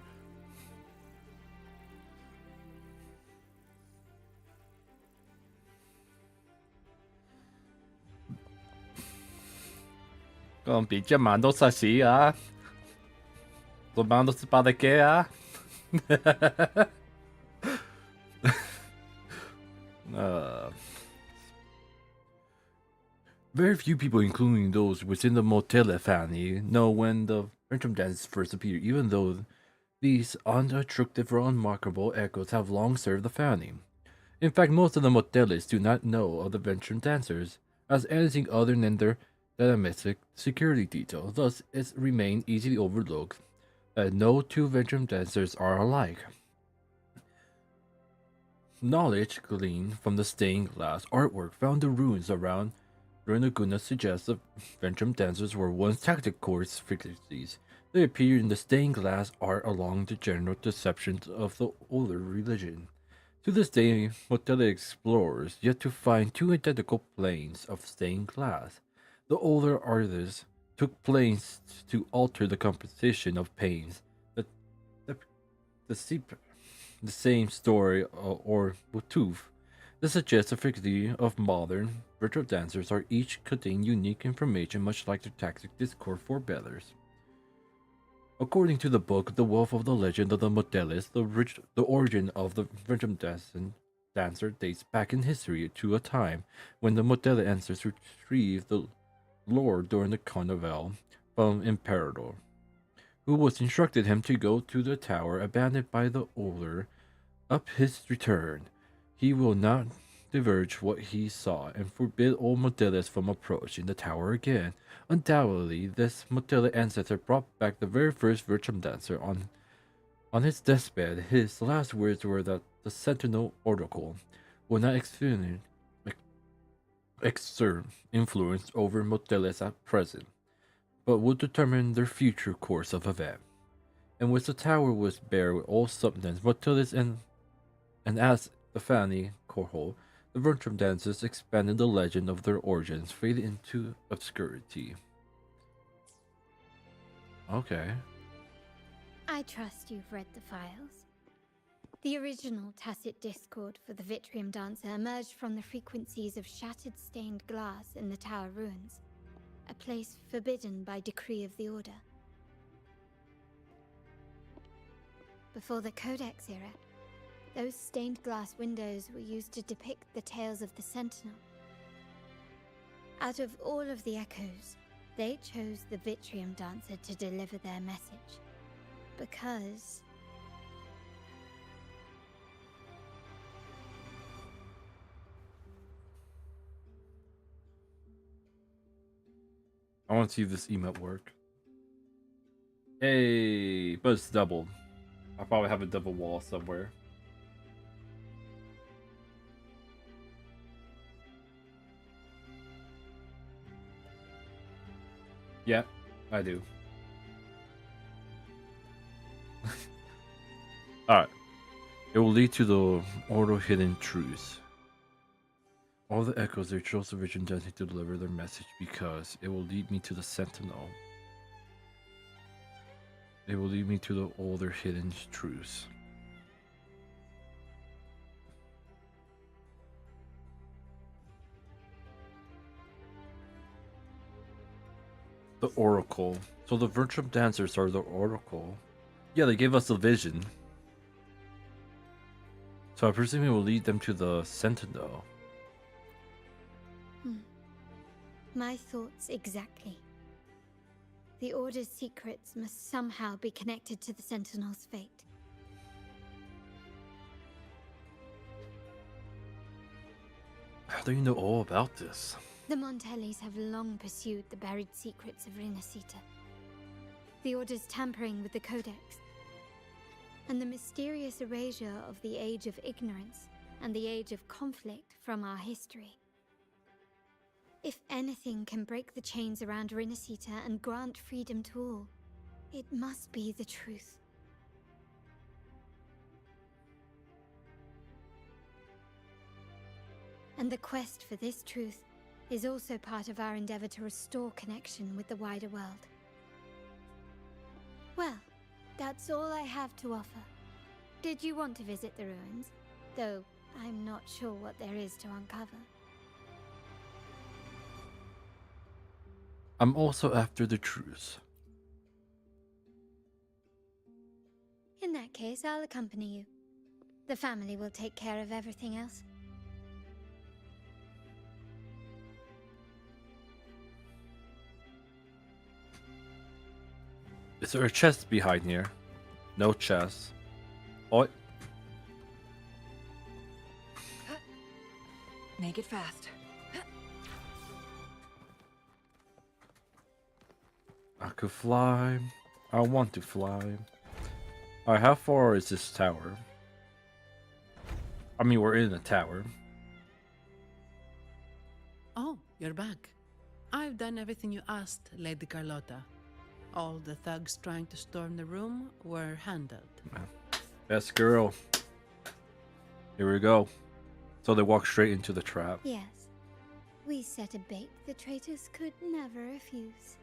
Con bị chiamando sassi, ah? Tomándose para qué, ah? Very few people, including those within the Motele family, know when the Phantom Dance first appeared, even though these unattractive or unmarkable echoes have long served the family. In fact, most of the Moteles do not know of the Venture Dancers as anything other than their domestic security detail, thus it remains easily overlooked that no two Venture Dancers are alike. Knowledge gleaned from the stained glass artwork found in ruins around Laguna suggests the Ventrum Dancers were once tactic course frequencies. They appear in the stained glass art along the general deceptions of the older religion. To this day, Motele explorers yet to find two identical planes of stained glass. The older artists took pains to alter the composition of panes. The same story or motif. This suggests the frequency of modern virtual dancers are each contain unique information much like their tactic Discord forebears. According to the book The Wealth of the Legend of the Moteles, the origin of the virtual dancer dates back in history to a time when the Motele ancestors retrieved the lore during the Carnival from Imperator, who was instructed him to go to the tower abandoned by the older. Up his return, he will not divulge what he saw and forbid all Moteles from approaching the tower again. Undoubtedly, this Motele ancestor brought back the very first Virtual Dancer. On his deathbed, his last words were that the Sentinel Oracle will not exert influence over Moteles at present, but will determine their future course of event. And which the tower was bare with all substance, Moteles and as the family cohort, the Virtual Dancers expanded the legend of their origins, faded into obscurity. Okay. I trust you've read the files. The original tacit discord for the Vitrium Dancer emerged from the frequencies of shattered stained glass in the tower ruins, a place forbidden by decree of the Order. Before the Codex era, those stained glass windows were used to depict the tales of the Sentinel. Out of all of the echoes, they chose the Vitrium Dancer to deliver their message. Because... I want to see if this emote work. Hey, but it's doubled. I'll probably have a double wall somewhere. Yeah, I do. Alright. It will lead to the Order Hidden Truths. All the echoes they chose the Virgin Destiny to deliver their message because it will lead me to the Sentinel. It will lead me to the Order Hidden Truths. The Oracle. So the Virtual Dancers are the Oracle. Yeah, they gave us the vision. So I presume it will lead them to the Sentinel. My thoughts exactly. The Order's secrets must somehow be connected to the Sentinel's fate. How do you know all about this? The Montellis have long pursued the buried secrets of Rinascita. The Order's tampering with the Codex, and the mysterious erasure of the Age of Ignorance and the Age of Conflict from our history. If anything can break the chains around Rinascita and grant freedom to all, it must be the truth. And the quest for this truth is also part of our endeavor to restore connection with the wider world. Well, that's all I have to offer. Did you want to visit the ruins? Though I'm not sure what there is to uncover. I'm also after the truth. In that case, I'll accompany you. The family will take care of everything else. Is there a chest behind here? No chest. Oh. Make it fast. I could fly. I want to fly. Alright, how far is this tower? I mean, we're in a tower. Oh, you're back. I've done everything you asked, Lady Carlotta. All the thugs trying to storm the room were handled. Best girl. Here we go. So they walk straight into the trap. Yes. We set a bait the traitors could never refuse.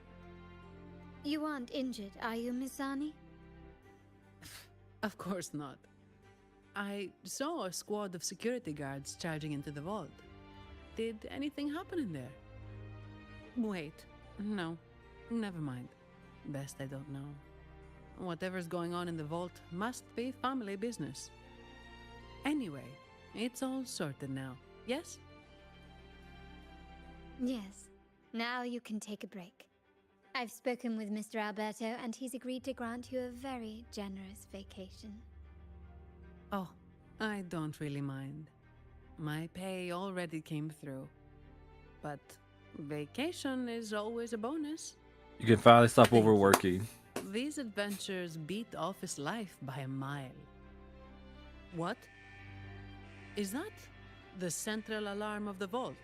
You aren't injured, are you, Mizani? Of course not. I saw a squad of security guards charging into the vault. Did anything happen in there? Wait, no, never mind. Best I don't know. Whatever's going on in the vault must be family business. Anyway, it's all sorted now, yes? Yes. Now you can take a break. I've spoken with Mr. Alberto, and he's agreed to grant you a very generous vacation. Oh, I don't really mind. My pay already came through. But vacation is always a bonus. You can finally stop overworking. These adventures beat office life by a mile. What? Is that the central alarm of the vault?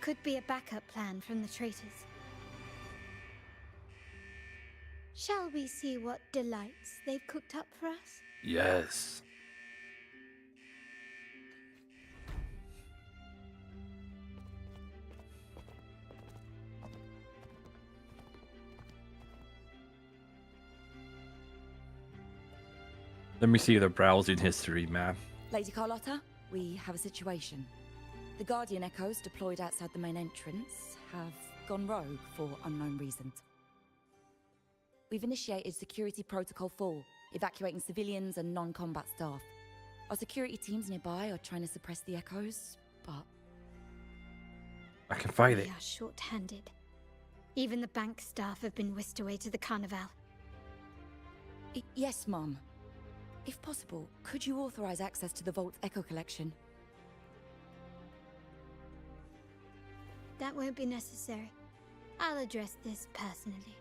Could be a backup plan from the traitors. Shall we see what delights they've cooked up for us? Yes. Let me see the browsing history map. Lady Carlotta, we have a situation. The Guardian Echoes deployed outside the main entrance have gone rogue for unknown reasons. We've initiated Security Protocol 4, evacuating civilians and non-combat staff. Our security teams nearby are trying to suppress the Echoes, but... I can fight it. We are short-handed. Even the bank staff have been whisked away to the Carnival. Yes, Mum. If possible, could you authorize access to the Vault's Echo collection? That won't be necessary. I'll address this personally.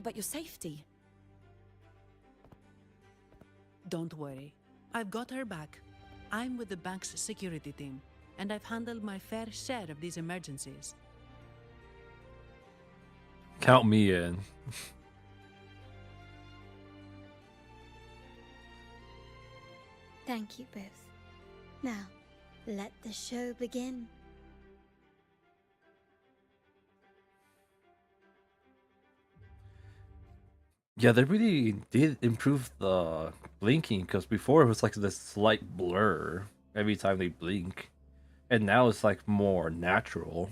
But your safety? Don't worry. I've got her back. I'm with the bank's security team, and I've handled my fair share of these emergencies. Count me in. Thank you both. Now, let the show begin. Yeah, they really did improve the blinking, because before it was like this slight blur every time they blink. And now it's like more natural.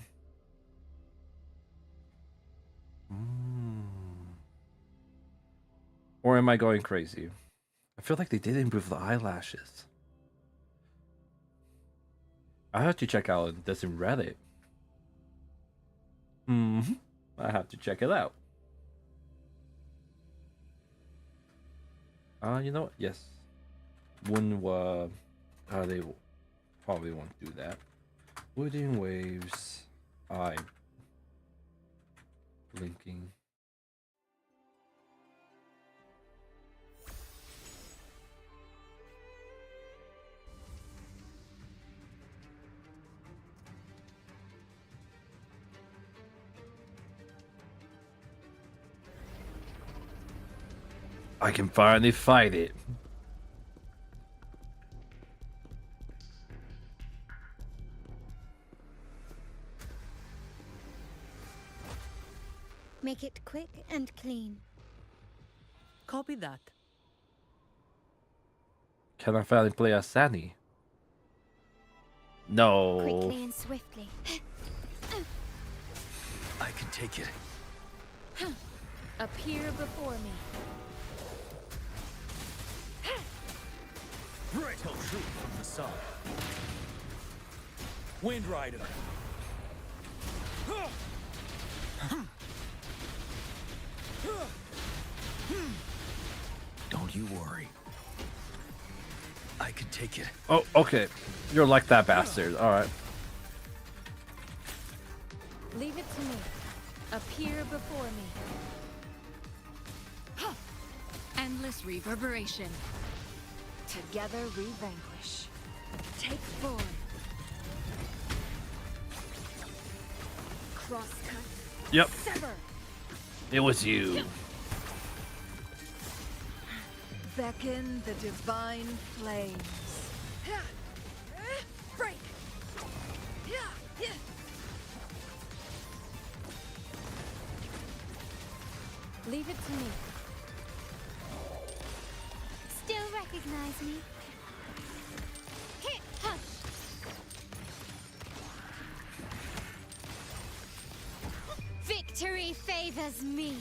Or am I going crazy? I feel like they did improve the eyelashes. I have to check out this in Reddit. I have to check it out. You know what? Yes. When they probably won't do that. Wuthering Waves. Eye. Blinking. I can finally fight it. Make it quick and clean. Copy that. Can I finally play as Sunny? No. Quickly and swiftly. I can take it. Appear before me. Right, tell truth from facade. Wind Rider. Don't you worry. I can take it. Oh, okay. You're like that bastard. All right. Leave it to me. Appear before me. Endless reverberation. Together we vanquish. Take form. Crosscut. Yep. Sever. It was you. Beckon the divine flames. Break. Leave it to me. Still recognize me? Hush. Victory favors me.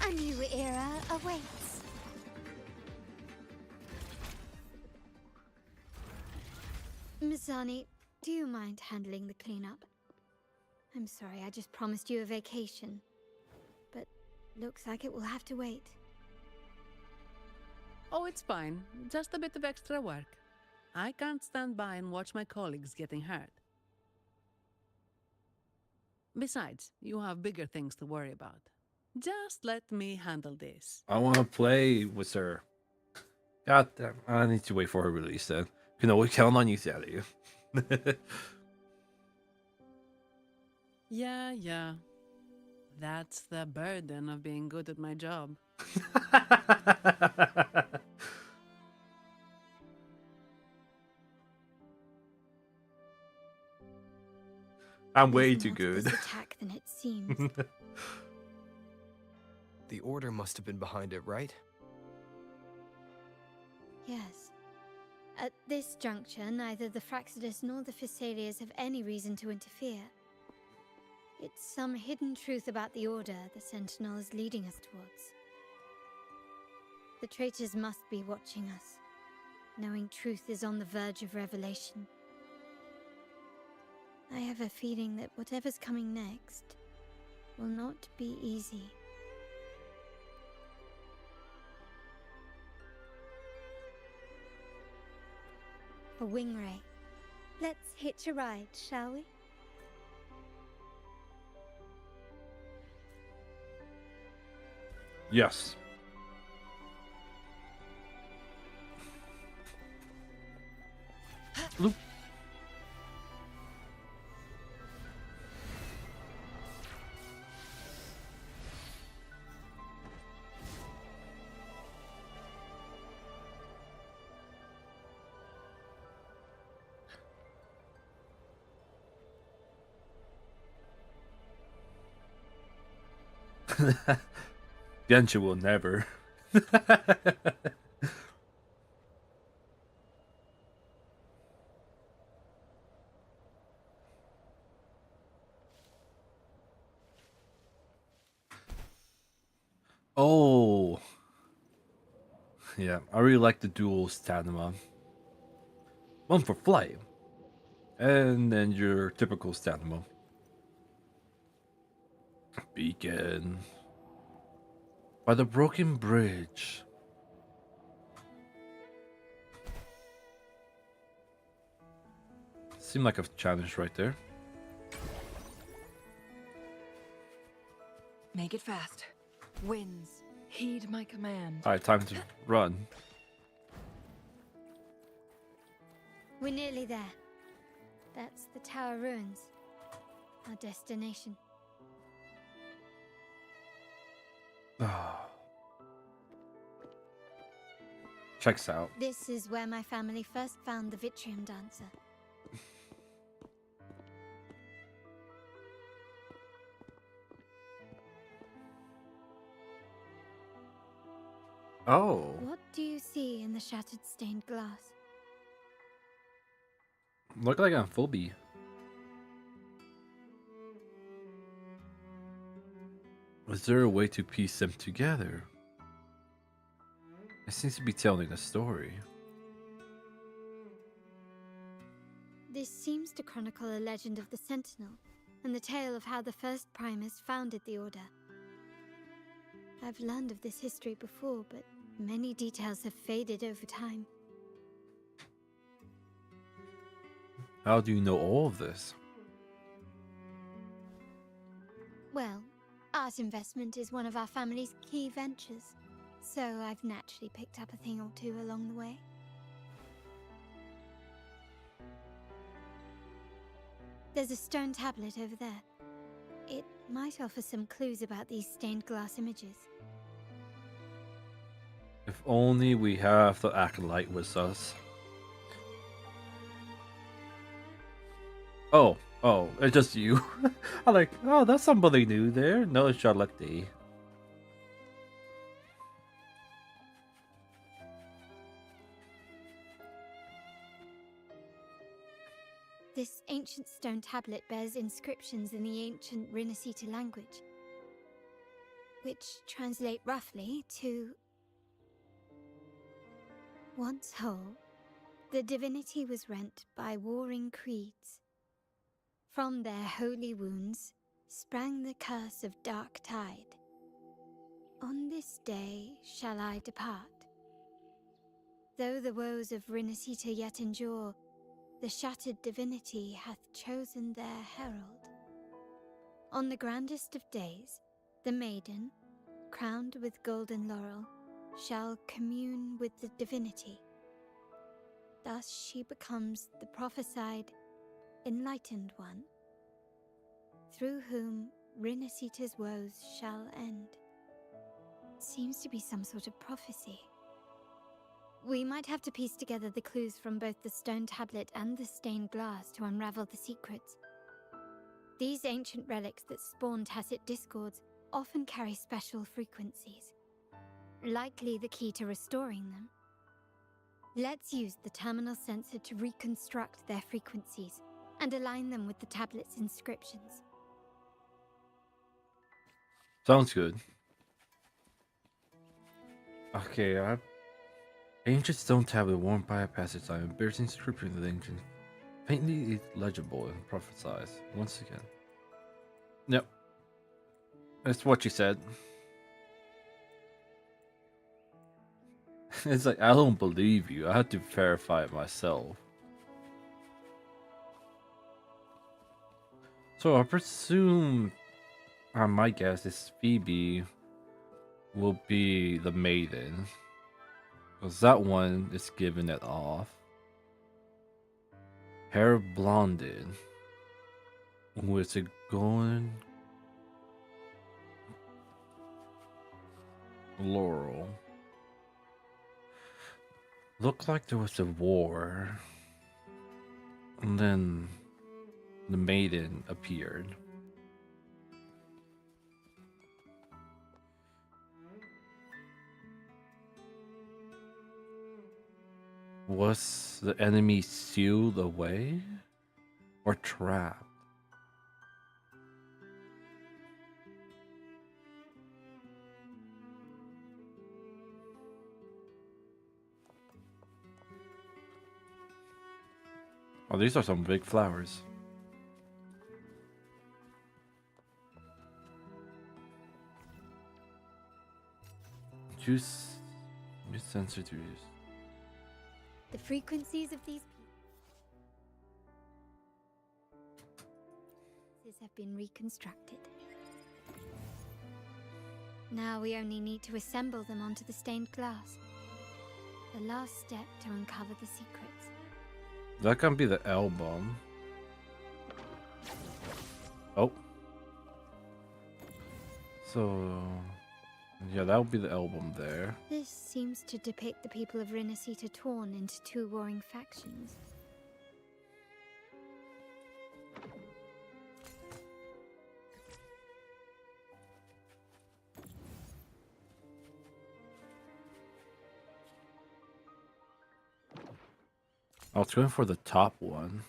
A new era awaits. Mizani, do you mind handling the cleanup? I'm sorry, I just promised you a vacation. But looks like it will have to wait. Oh, it's fine. Just a bit of extra work. I can't stand by and watch my colleagues getting hurt. Besides, you have bigger things to worry about. Just let me handle this. I want to play with her. God damn. I need to wait for her release then. You know, we count on you, Sally. Yeah. That's the burden of being good at my job. I'm way There's too more to good. this attack than it seems. The Order must have been behind it, right? Yes. At this juncture, neither the Fraxidus nor the Physaelians have any reason to interfere. It's some hidden truth about the Order the Sentinel is leading us towards. The traitors must be watching us, knowing truth is on the verge of revelation. I have a feeling that whatever's coming next will not be easy. A wing ray. Let's hitch a ride, shall we? Yes. Loop. Genshin will never. Oh, yeah. I really like the dual stamina. One for flight, and then your typical stamina. Beacon. By the broken bridge. Seemed like a challenge right there. Make it fast. Winds, heed my command. Alright, time to run. We're nearly there. That's the tower ruins. Our destination. Checks out. This is where my family first found the Vitrium Dancer. Oh. What do you see in the shattered stained glass? Look like Amphobi. Is there a way to piece them together? It seems to be telling a story. This seems to chronicle a legend of the Sentinel, and the tale of how the first Primus founded the Order. I've learned of this history before, but many details have faded over time. How do you know all of this? Well, art investment is one of our family's key ventures, so I've naturally picked up a thing or two along the way. There's a stone tablet over there. It might offer some clues about these stained glass images. If only we have the acolyte with us. Oh, it's just you. I'm like, oh, that's somebody new there. No, it's Charlotte. This ancient stone tablet bears inscriptions in the ancient Rinascita language, which translate roughly to... Once whole, the divinity was rent by warring creeds. From their holy wounds sprang the curse of dark tide. On this day shall I depart. Though the woes of Rinascita yet endure, the shattered divinity hath chosen their herald. On the grandest of days, the maiden, crowned with golden laurel, shall commune with the divinity. Thus she becomes the prophesied, enlightened one, through whom Rinascita's woes shall end. Seems to be some sort of prophecy. We might have to piece together the clues from both the stone tablet and the stained glass to unravel the secrets. These ancient relics that spawn tacit discords often carry special frequencies, likely the key to restoring them. Let's use the terminal sensor to reconstruct their frequencies and align them with the tablet's inscriptions. Sounds good. Okay, ancient stone tablet worn by a passage sign bears inscription of the ancient, faintly legible and prophesies once again. Yep. That's what she said. It's like, I don't believe you. I had to verify it myself. So I presume, my guess is Phoebe will be the maiden. Because that one is giving it off. Hair blonded. With it going? Laurel. Looked like there was a war. And then the maiden appeared. Was the enemy sealed away or trapped? Oh, these are some big flowers. Use sensor to use. The frequencies of these pieces have been reconstructed. Now we only need to assemble them onto the stained glass. The last step to uncover the secrets. That can be the album. Oh. So, yeah, that would be the album there. This seems to depict the people of Rinascita torn into two warring factions. I was going for the top one.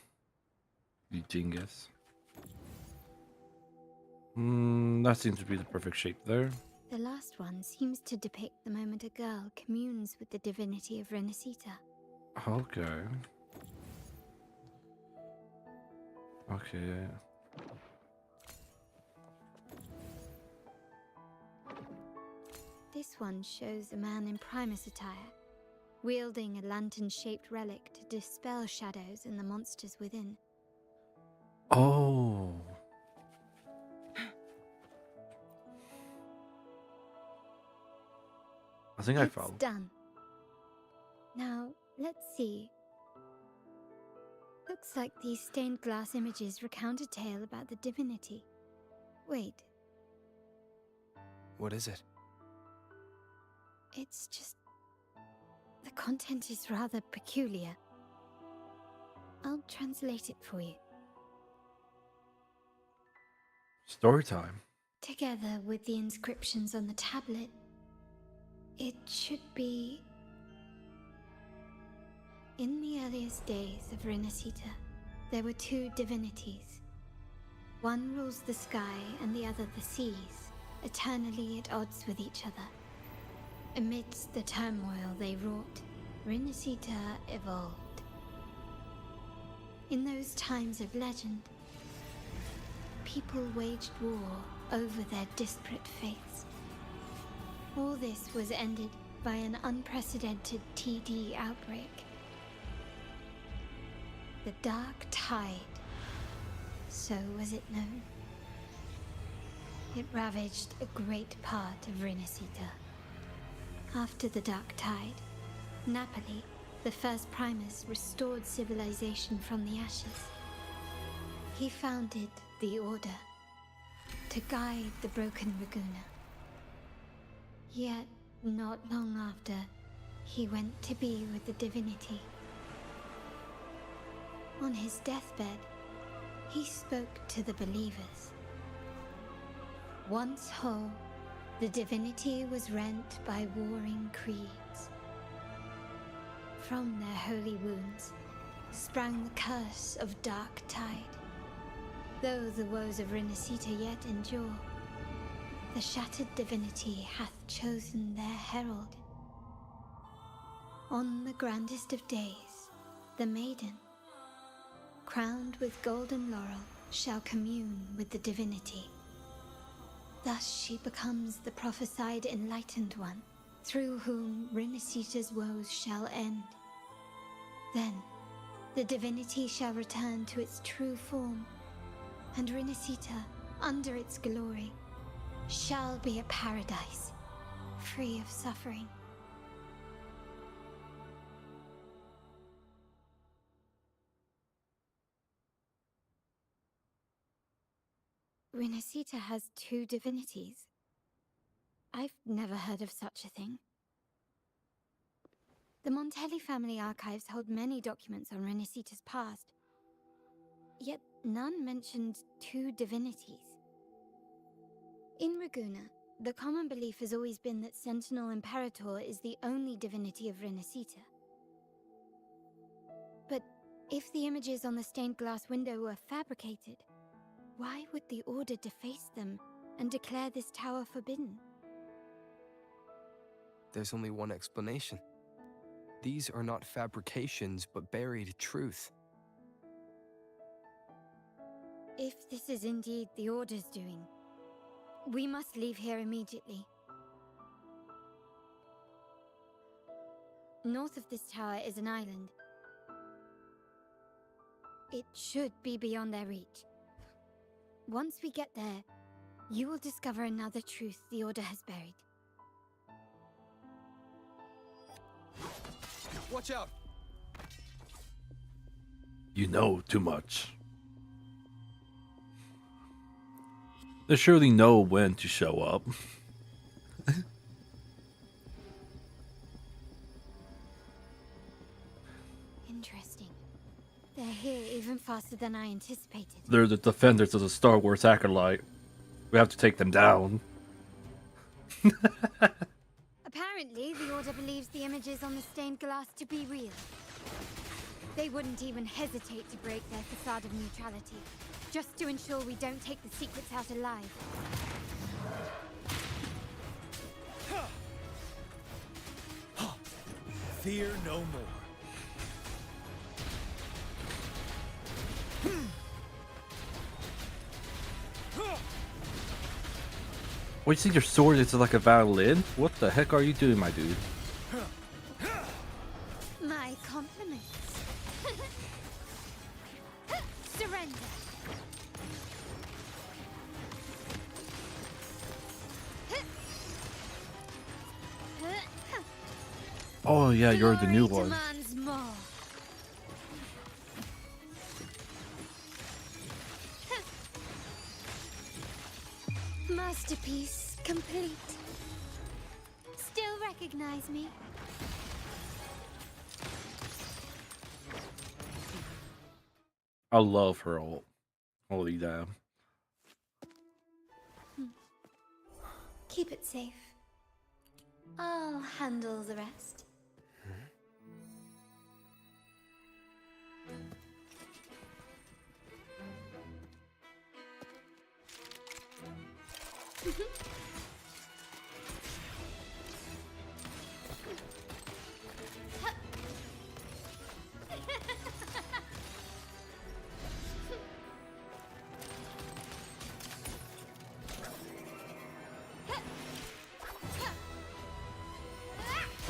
You dingus. That seems to be the perfect shape there. The last one seems to depict the moment a girl communes with the divinity of Rinascita. Okay. Okay. This one shows a man in Primus attire, wielding a lantern-shaped relic to dispel shadows and the monsters within. Oh. I think I followed. It's done. Now, let's see. Looks like these stained glass images recount a tale about the divinity. Wait, What is it? it's just... the content is rather peculiar. I'll translate it for you. Story time. Together with the inscriptions on the tablet, it should be... In the earliest days of Rinascita, there were two divinities. One rules the sky and the other the seas, eternally at odds with each other. Amidst the turmoil they wrought, Rinascita evolved. In those times of legend, people waged war over their disparate faiths. All this was ended by an unprecedented TD outbreak. The Dark Tide, so was it known. It ravaged a great part of Rinascita. After the Dark Tide, Napoli, the first Primus, restored civilization from the ashes. He founded the Order to guide the broken Vragou. Yet, not long after, he went to be with the divinity. On his deathbed, he spoke to the believers. Once whole, the divinity was rent by warring creeds. From their holy wounds sprang the curse of Dark Tide. Though the woes of Rinascita yet endure, the shattered divinity hath chosen their herald. On the grandest of days, the maiden, crowned with golden laurel, shall commune with the divinity. Thus she becomes the prophesied enlightened one, through whom Rinascita's woes shall end. Then, the divinity shall return to its true form, and Rinascita, under its glory, shall be a paradise, free of suffering. Rinascita has two divinities. I've never heard of such a thing. The Montelli family archives hold many documents on Rinascita's past, yet none mentioned two divinities. In Vragou, the common belief has always been that Sentinel Imperator is the only divinity of Rinascita. But if the images on the stained glass window were fabricated, why would the Order deface them and declare this tower forbidden? There's only one explanation. These are not fabrications, but buried truth. If this is indeed the Order's doing, we must leave here immediately. North of this tower is an island. It should be beyond their reach. Once we get there, you will discover another truth the Order has buried. Watch out! You know too much. They surely know when to show up. Interesting. They're here even faster than I anticipated. They're the defenders of the Star Wars Acolyte. We have to take them down. Apparently, the Order believes the images on the stained glass to be real. They wouldn't even hesitate to break their facade of neutrality, just to ensure we don't take the secrets out alive. Fear no more. What, you think your sword is like a violin? What the heck are you doing, my dude? My compliments. Surrender. Oh yeah, you're the new one. Demands more. Masterpiece complete. Still recognize me? I love her ult. Holy damn. Keep it safe. I'll handle the rest.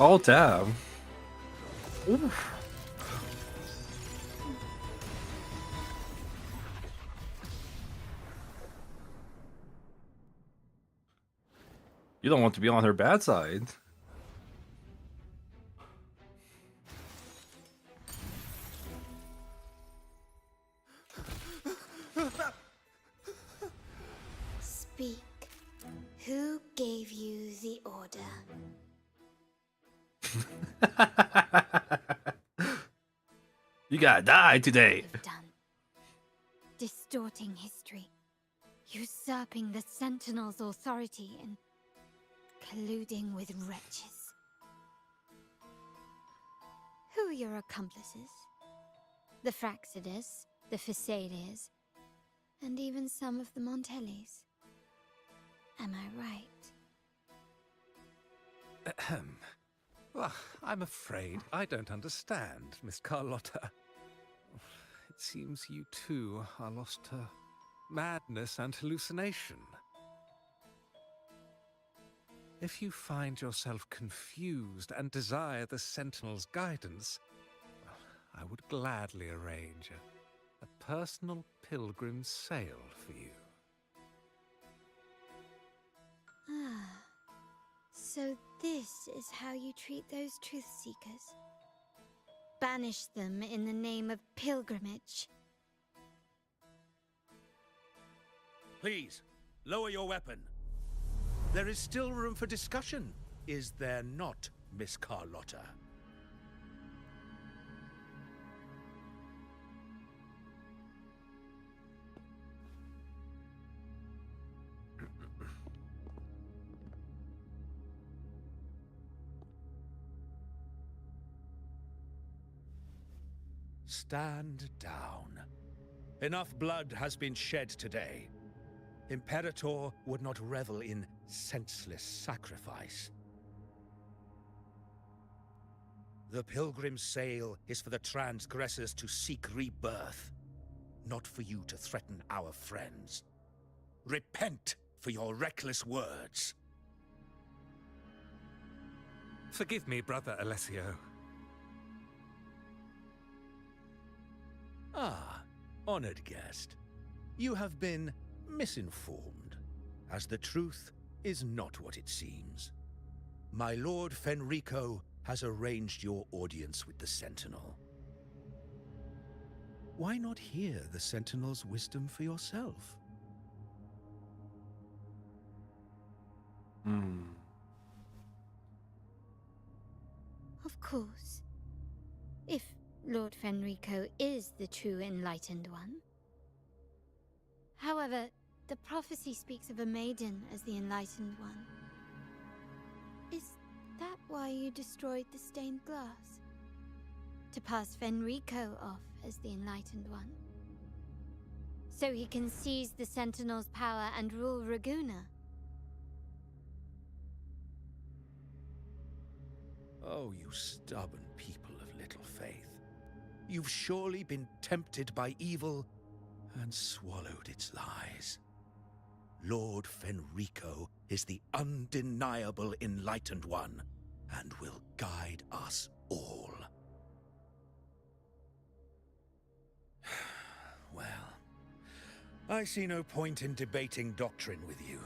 Oh damn. Oof. You don't want to be on her bad side. Speak. Who gave you the order? You gotta die today. Done. Distorting history. Usurping the Sentinel's authority and colluding with wretches. Who are your accomplices? The Fraxidus, the Facades, and even some of the Montellis. Am I right? Ahem. Well, I'm afraid I don't understand, Miss Carlotta. It seems you too are lost to madness and hallucination. If you find yourself confused and desire the Sentinel's guidance, well, I would gladly arrange a personal pilgrim sail for you. Ah, so this is how you treat those truth seekers. Banish them in the name of pilgrimage. Please, lower your weapon. There is still room for discussion, is there not, Miss Carlotta? Stand down. Enough blood has been shed today. Imperator would not revel in senseless sacrifice. The pilgrim's sail is for the transgressors to seek rebirth. not for you to threaten our friends. Repent for your reckless words. Forgive me, Brother Alessio. Ah, honored guest. You have been misinformed, as the truth is not what it seems. My Lord Fenrico has arranged your audience with the Sentinel. Why not hear the Sentinel's wisdom for yourself? Of course. If Lord Fenrico is the true Enlightened One. However, the prophecy speaks of a maiden as the Enlightened One. Is that why you destroyed the stained glass? To pass Fenrico off as the Enlightened One? So he can seize the Sentinel's power and rule Raguna? Oh, you stubborn people of little faith. You've surely been tempted by evil and swallowed its lies. Lord Fenrico is the undeniable Enlightened One and will guide us all. Well, I see no point in debating doctrine with you.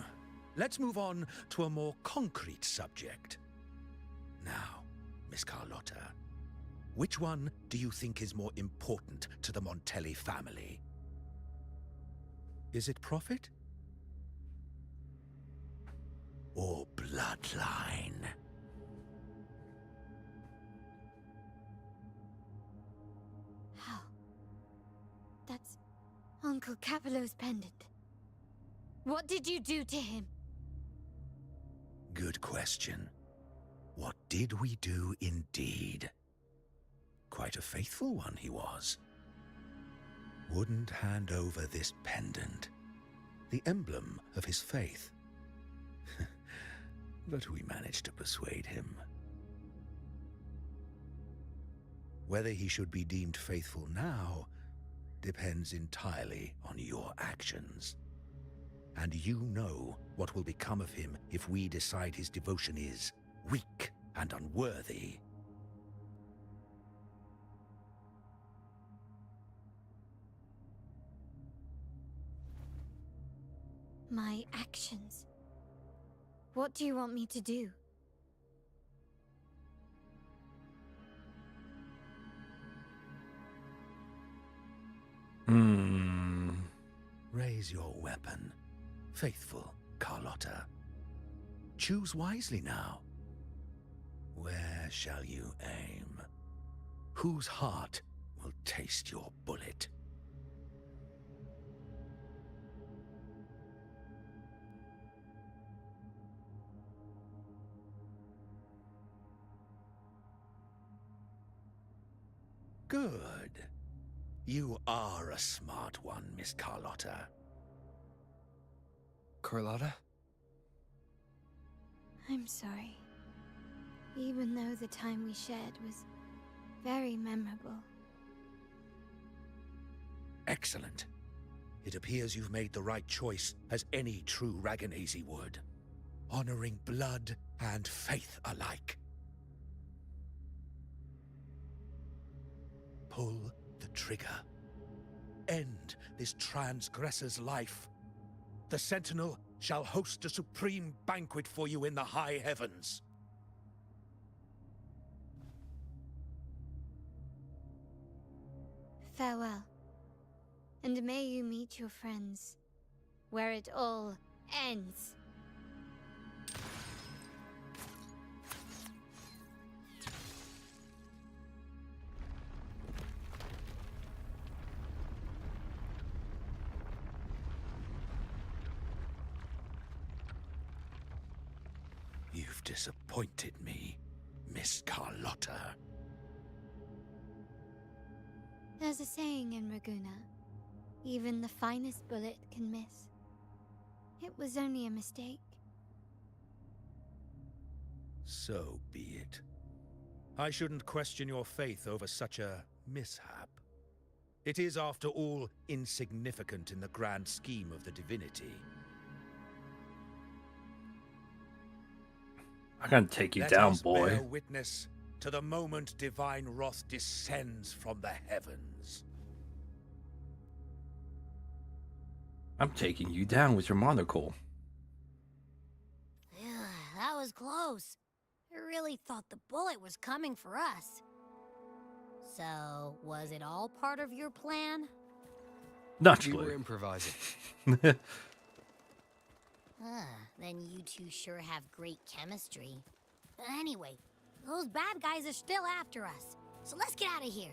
Let's move on to a more concrete subject. Now, Miss Carlotta, which one do you think is more important to the Montelli family? Is it profit? Or bloodline? How? That's Uncle Capello's pendant. What did you do to him? Good question. What did we do indeed? Quite a faithful one he was. Wouldn't hand over this pendant, the emblem of his faith. But we managed to persuade him. Whether he should be deemed faithful now depends entirely on your actions. And you know what will become of him if we decide his devotion is weak and unworthy. My actions. What do you want me to do? Raise your weapon, faithful Carlotta. Choose wisely now. Where shall you aim? Whose heart will taste your bullet? Good. You are a smart one, Miss Carlotta. Carlotta? I'm sorry. Even though the time we shared was very memorable. Excellent. It appears you've made the right choice, as any true Raganazi would. Honoring blood and faith alike. Pull the trigger. End this transgressor's life. The Sentinel shall host a supreme banquet for you in the high heavens. Farewell. And may you meet your friends, where it all ends. You've disappointed me, Miss Carlotta. There's a saying in Raguna, even the finest bullet can miss. It was only a mistake. So be it. I shouldn't question your faith over such a mishap. It is, after all, insignificant in the grand scheme of the divinity. I'm gonna take you Let down, us boy. bear witness to the moment divine wrath descends from the heavens. I'm taking you down with your monocle. That was close. I really thought the bullet was coming for us. So, was it all part of your plan? Naturally. We were improvising. Then you two sure have great chemistry. Anyway, those bad guys are still after us, so let's get out of here.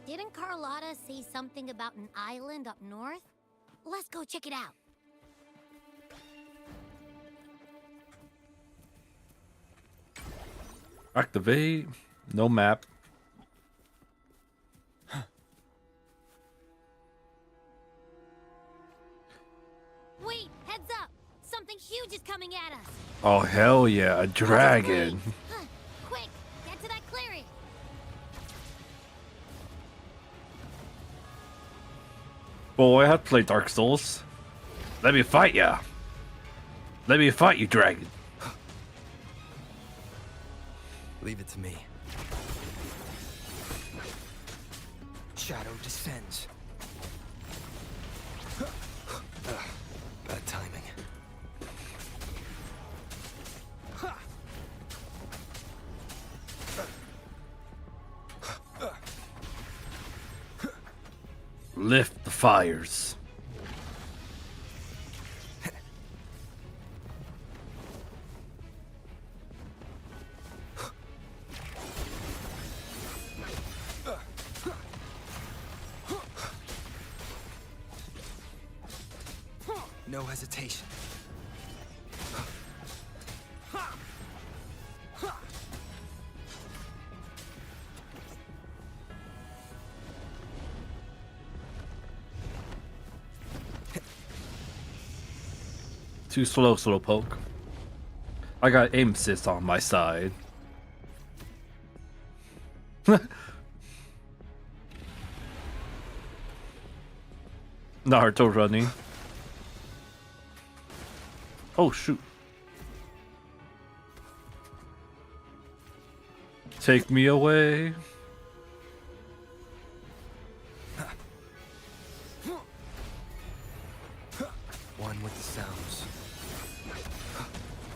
Didn't Carlotta say something about an island up north? Let's go check it out. Activate. No map. Wait, heads up! Something huge is coming at us! Oh, hell yeah, a dragon. Quick, get to that clearing! Boy, I have to play Dark Souls. Let me fight ya. Let me fight you, dragon. Leave it to me. Shadow descends. Bad timing. Lift the fires. No hesitation. Too slow, Slowpoke. I got aim assist on my side. Naruto running. Oh shoot. Take me away. One with the sounds.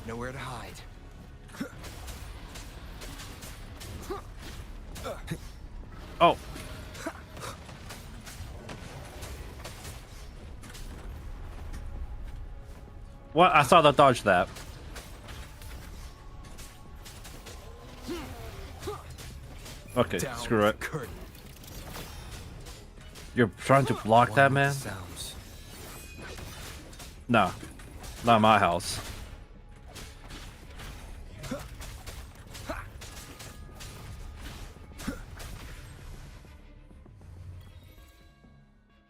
Nowhere to hide. Oh. What? I saw that dodge that. Okay, Down screw it. curtain. You're trying to block that, man? Sounds. Nah, not my house.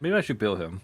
Maybe I should build him.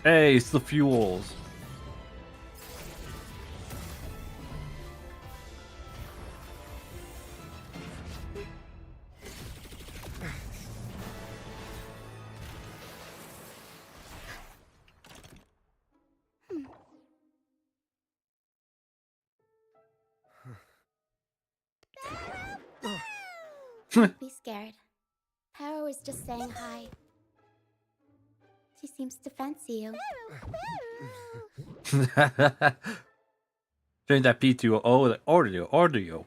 Hey, it's the fuels. Don't be scared. Power was just saying hi. She seems to fancy you. Change that P to audio.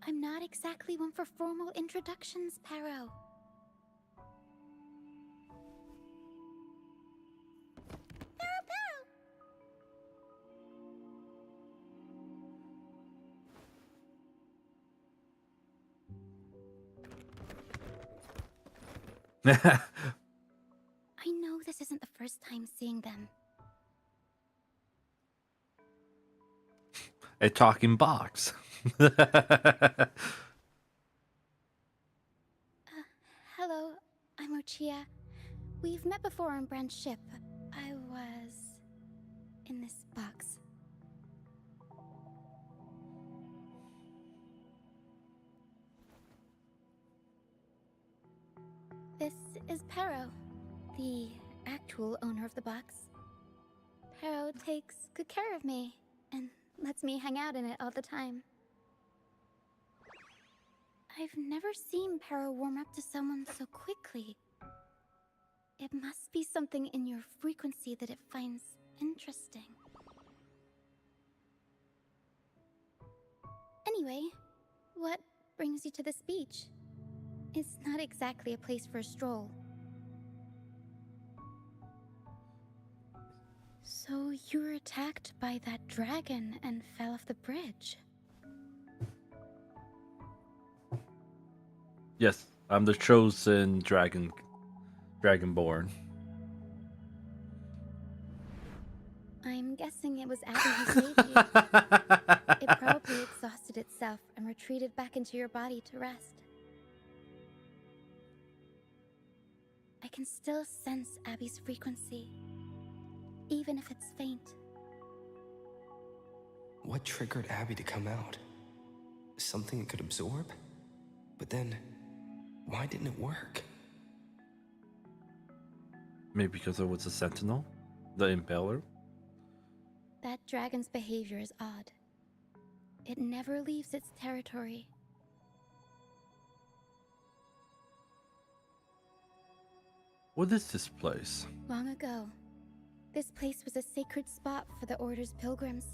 I'm not exactly one for formal introductions, Pero. I know this isn't the first time seeing them. A talking box. Hello, I'm Ochia. We've met before on Brand's ship. I was in this box. This is Pero, the actual owner of the box. Pero takes good care of me and lets me hang out in it all the time. I've never seen Pero warm up to someone so quickly. It must be something in your frequency that it finds interesting. Anyway, what brings you to this beach? It's not exactly a place for a stroll. So you were attacked by that dragon and fell off the bridge. Yes, I'm the chosen dragonborn. I'm guessing it was Abby who saved you. It probably exhausted itself and retreated back into your body to rest. I can still sense Abby's frequency, even if it's faint. What triggered Abby to come out? Something it could absorb? But then, why didn't it work? Maybe because it was a sentinel? The impaler? That dragon's behavior is odd. It never leaves its territory. What is this place? Long ago, this place was a sacred spot for the Order's pilgrims.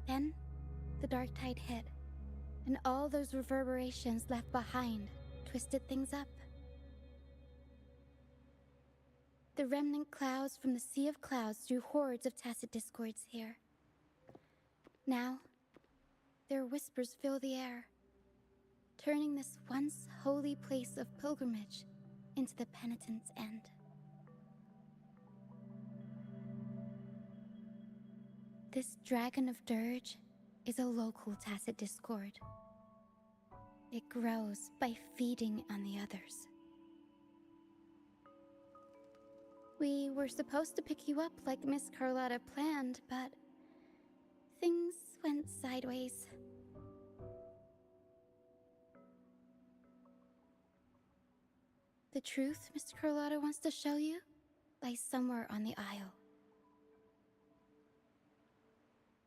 Then, the dark tide hit, and all those reverberations left behind twisted things up. The remnant clouds from the Sea of Clouds drew hordes of tacit discords here. Now, their whispers fill the air, turning this once holy place of pilgrimage into the penitent's end. This dragon of dirge is a local tacit discord. It grows by feeding on the others. We were supposed to pick you up like Miss Carlotta planned, but things went sideways. The truth Mr. Carlotta wants to show you lies somewhere on the Isle.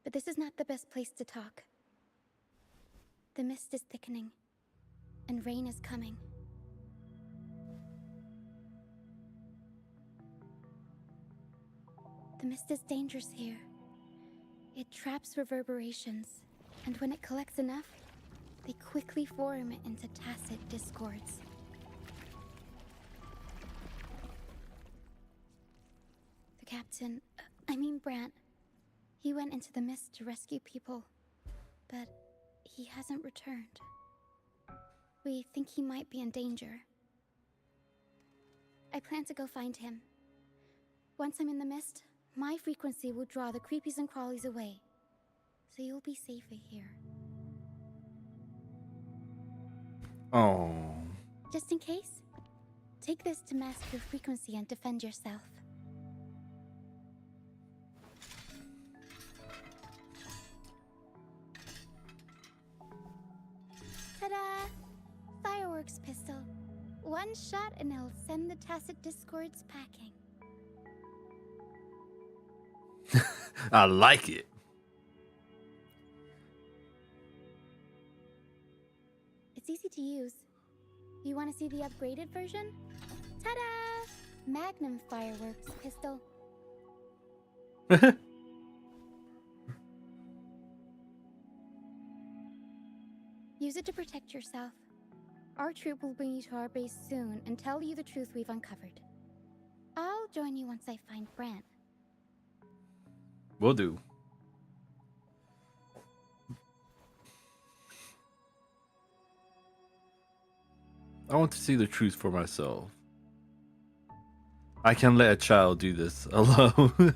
But this is not the best place to talk. The mist is thickening, and rain is coming. The mist is dangerous here. It traps reverberations, and when it collects enough, they quickly form into tacit discords. The captain, Brant, he went into the mist to rescue people, but he hasn't returned. We think he might be in danger. I plan to go find him. Once I'm in the mist, my frequency will draw the creepies and crawlies away, so you'll be safer here. Oh. Just in case, take this to mask your frequency and defend yourself. Ta-da! Fireworks pistol. One shot and it'll send the tacit discords packing. I like it. to use. You want to see the upgraded version? Ta-da! Magnum fireworks pistol. Use it to protect yourself. Our troop will bring you to our base soon and tell you the truth we've uncovered. I'll join you once I find Brant. Will do. I want to see the truth for myself. I can't let a child do this alone.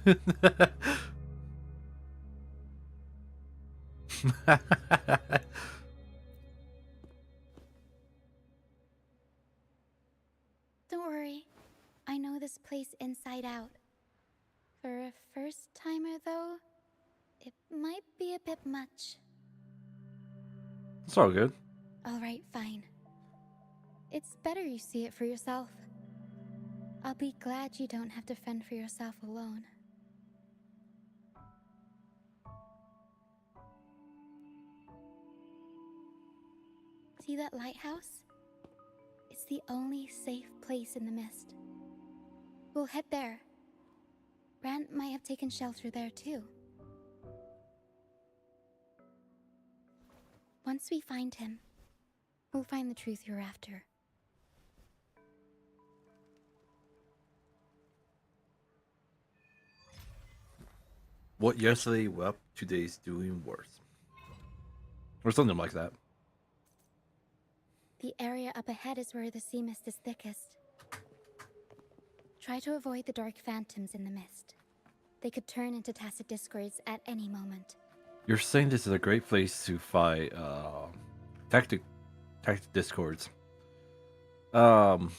Don't worry. I know this place inside out. For a first-timer, though, it might be a bit much. It's all good. Alright, fine. It's better you see it for yourself. I'll be glad you don't have to fend for yourself alone. See that lighthouse? It's the only safe place in the mist. We'll head there. Brant might have taken shelter there too. Once we find him, we'll find the truth you're after. What yesterday wept, today's doing worse. Or something like that. The area up ahead is where the sea mist is thickest. Try to avoid the dark phantoms in the mist. They could turn into tacit discords at any moment. You're saying this is a great place to fight tactic discords. Oh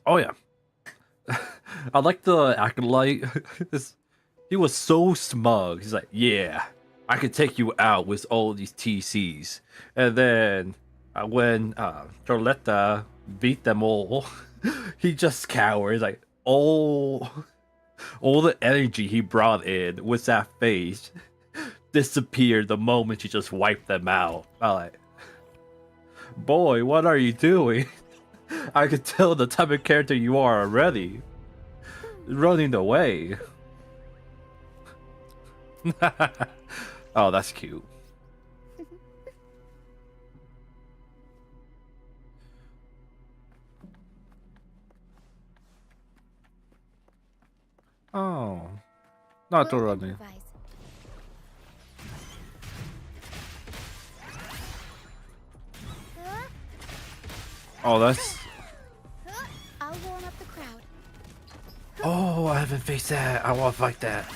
yeah. I like the acolyte. He was so smug. He's like, yeah, I could take you out with all these TCs. And then when Charletta beat them all, he just cowered. Like all the energy he brought in with that face disappeared the moment she just wiped them out. I'm like, boy, what are you doing? I could tell the type of character you are already. Running away. Oh, that's cute. Oh, not We'll running. improvise. Oh, that's. I'll warm up the crowd. Oh, I haven't faced that. I want to fight that.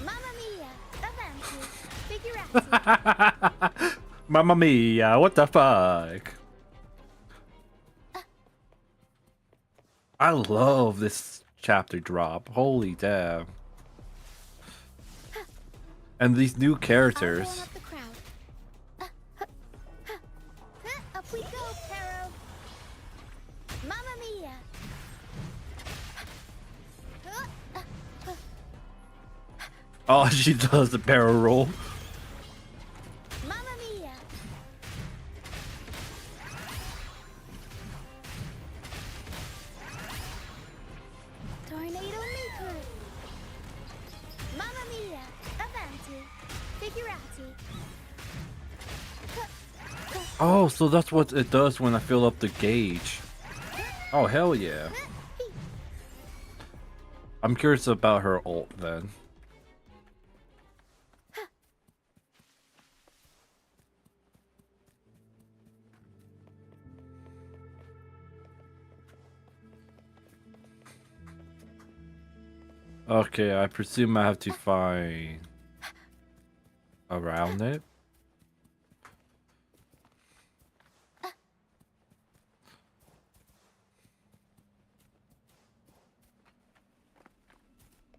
Mamma mia! Avanti! Figurati! Mamma mia! What the fuck? I love this chapter drop. Holy damn! And these new characters. I'll warm up the crowd. Up we go, Pero! Mamma mia! Oh, she does the barrel roll. Mamma mia! Tornado maker! Mamma mia! Avanti! Figurati! Oh, so that's what it does when I fill up the gauge. Oh, hell yeah. I'm curious about her ult then. Okay, I presume I have to find around it.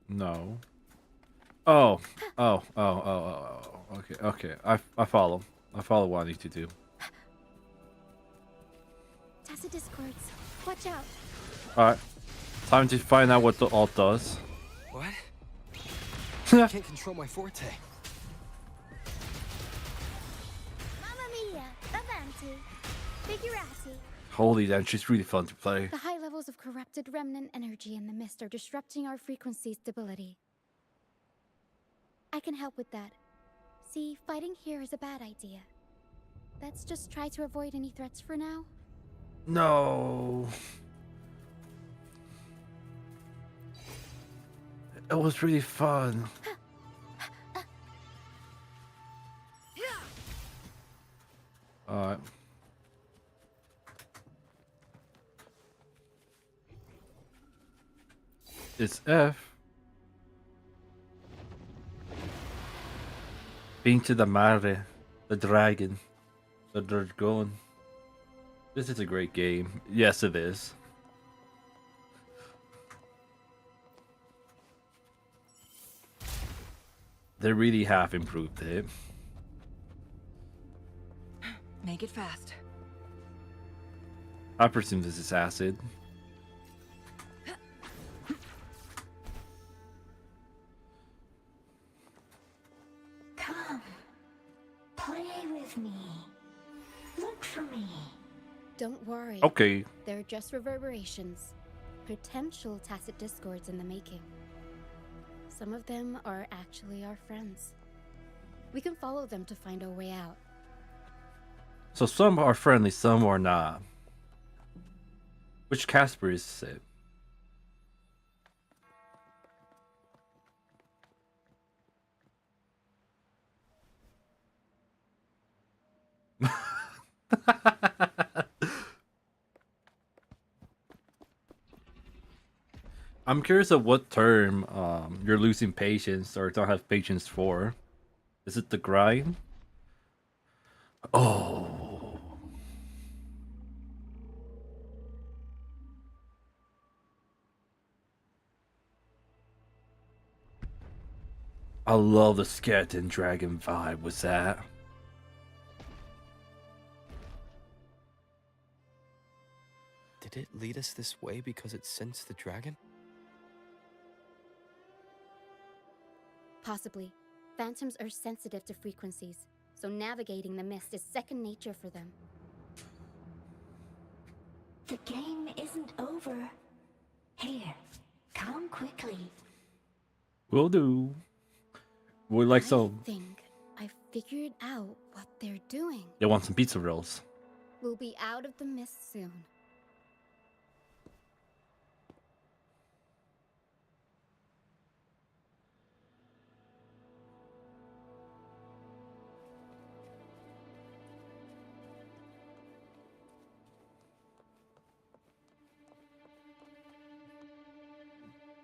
No. Oh. Okay. I follow. I follow what I need to do. Tacit discords. Watch out. Alright. Time to find out what the ult does. What? I can't control my forte. Figurati. Holy damn, she's really fun to play. The high levels of corrupted remnant energy in the mist are disrupting our frequency stability. I can help with that. See, fighting here is a bad idea. Let's just try to avoid any threats for now. No. It was really fun. Alright. It's F. Pinche the Mare, the dragon, the dragon. This is a great game. Yes, it is. They really have improved it. Make it fast. I presume this is acid. Come, play with me. Look for me. Don't worry. Okay. They're just reverberations. Potential tacit discords in the making. Some of them are actually our friends. We can follow them to find our way out. So some are friendly, some are not. Which Casper is it? I'm curious of what term you're losing patience or don't have patience for. Is it the grind? Oh. I love the skeleton dragon vibe with that. Did it lead us this way because it sensed the dragon? Possibly. Phantoms are sensitive to frequencies, so navigating the mist is second nature for them. The game isn't over. Here, come quickly. Will do. Would like some. I think I figured out what they're doing. They want some pizza rolls. We'll be out of the mist soon.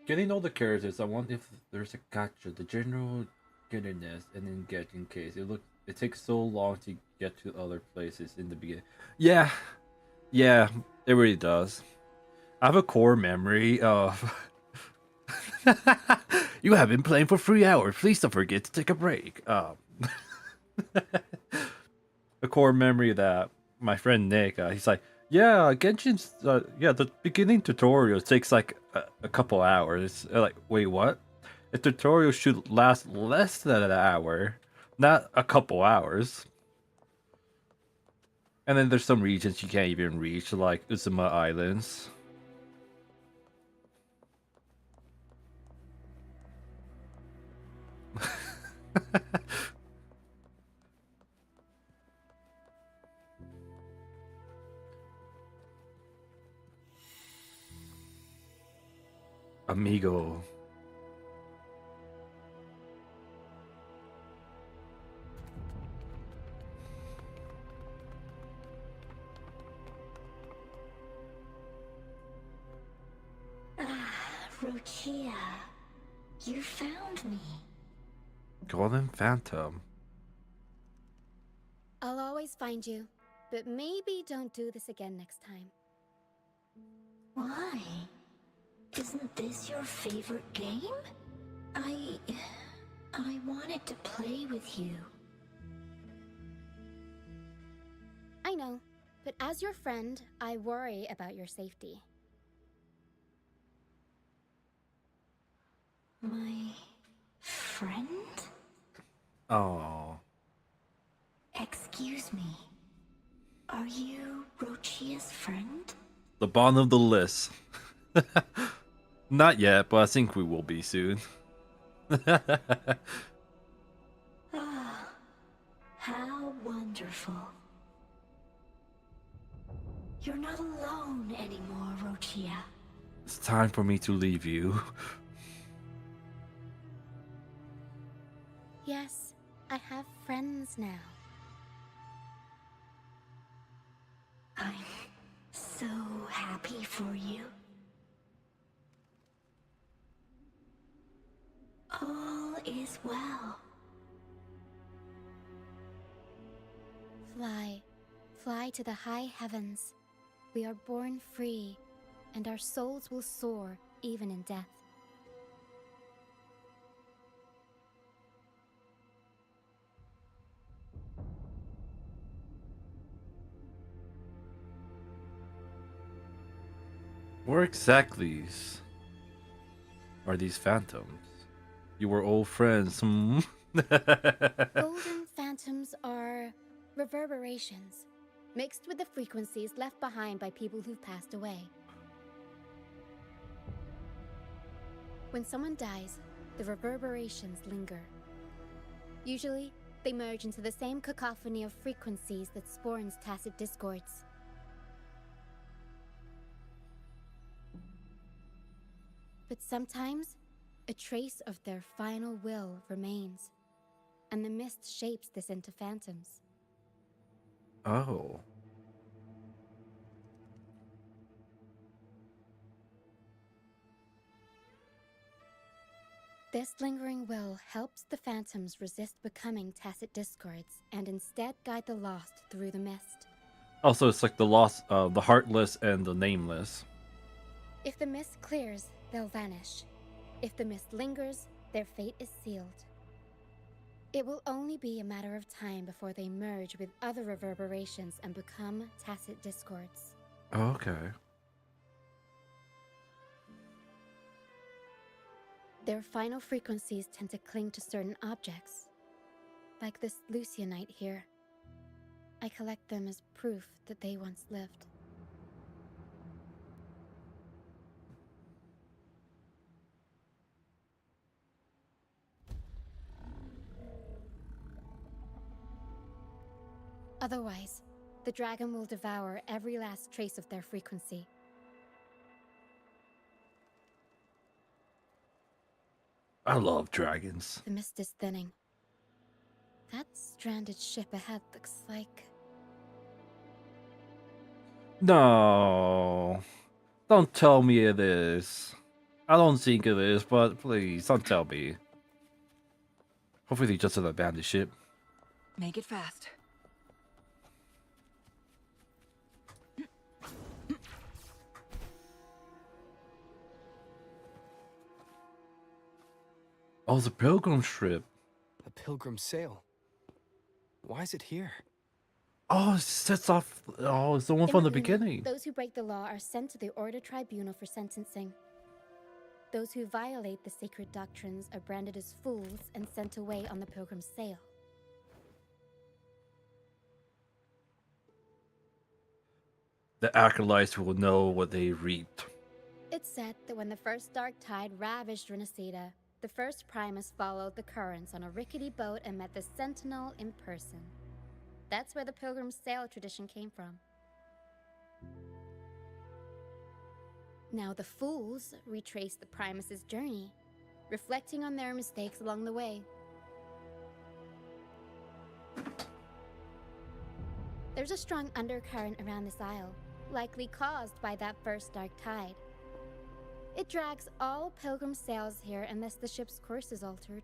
Getting all the characters, I want if there's a gotcha, the general getterness, and then get in case. It takes so long to get to other places in the beginning. Yeah, it really does. I have a core memory of. You have been playing for 3 hours. Please don't forget to take a break. A core memory that my friend Nick, he's like, yeah, Genshin's, the beginning tutorial takes like a couple hours. Like, wait, what? A tutorial should last less than an hour, not a couple hours. And then there's some regions you can't even reach, like Uzuma Islands. Amigo. Rukia, you found me. Golden Phantom. I'll always find you, but maybe don't do this again next time. Why? Isn't this your favorite game? I wanted to play with you. I know, but as your friend, I worry about your safety. My friend? Oh. Excuse me. Are you Rochia's friend? The bottom of the list. Not yet, but I think we will be soon. Ah, how wonderful. You're not alone anymore, Rochia. It's time for me to leave you. Yes, I have friends now. I'm so happy for you. All is well. Fly, fly to the high heavens. We are born free, and our souls will soar even in death. Where exactly are these phantoms? You were old friends. Golden phantoms are reverberations, mixed with the frequencies left behind by people who've passed away. When someone dies, the reverberations linger. Usually, they merge into the same cacophony of frequencies that spawns tacit discords. But sometimes, a trace of their final will remains, and the mist shapes this into phantoms. Oh. This lingering will helps the phantoms resist becoming tacit discords and instead guide the lost through the mist. Also, it's like the lost, the heartless and the nameless. If the mist clears, they'll vanish. If the mist lingers, their fate is sealed. It will only be a matter of time before they merge with other reverberations and become tacit discords. Okay. Their final frequencies tend to cling to certain objects, like this Lucianite here. I collect them as proof that they once lived. Otherwise, the dragon will devour every last trace of their frequency. I love dragons. The mist is thinning. That stranded ship ahead looks like... No. Don't tell me it is. I don't think it is, but please, don't tell me. Hopefully just an abandoned ship. Make it fast. Oh, the pilgrim ship. A pilgrim sail. Why is it here? Oh, it sets off. Oh, it's the one from the beginning. Those who break the law are sent to the Order Tribunal for sentencing. Those who violate the sacred doctrines are branded as fools and sent away on the pilgrim's sail. The acolytes will know what they reaped. It's said that when the first dark tide ravaged Renacida, the first Primus followed the currents on a rickety boat and met the Sentinel in person. That's where the pilgrim's sail tradition came from. Now the fools retrace the Primus's journey, reflecting on their mistakes along the way. There's a strong undercurrent around this isle, likely caused by that first dark tide. It drags all pilgrim sails here unless the ship's course is altered.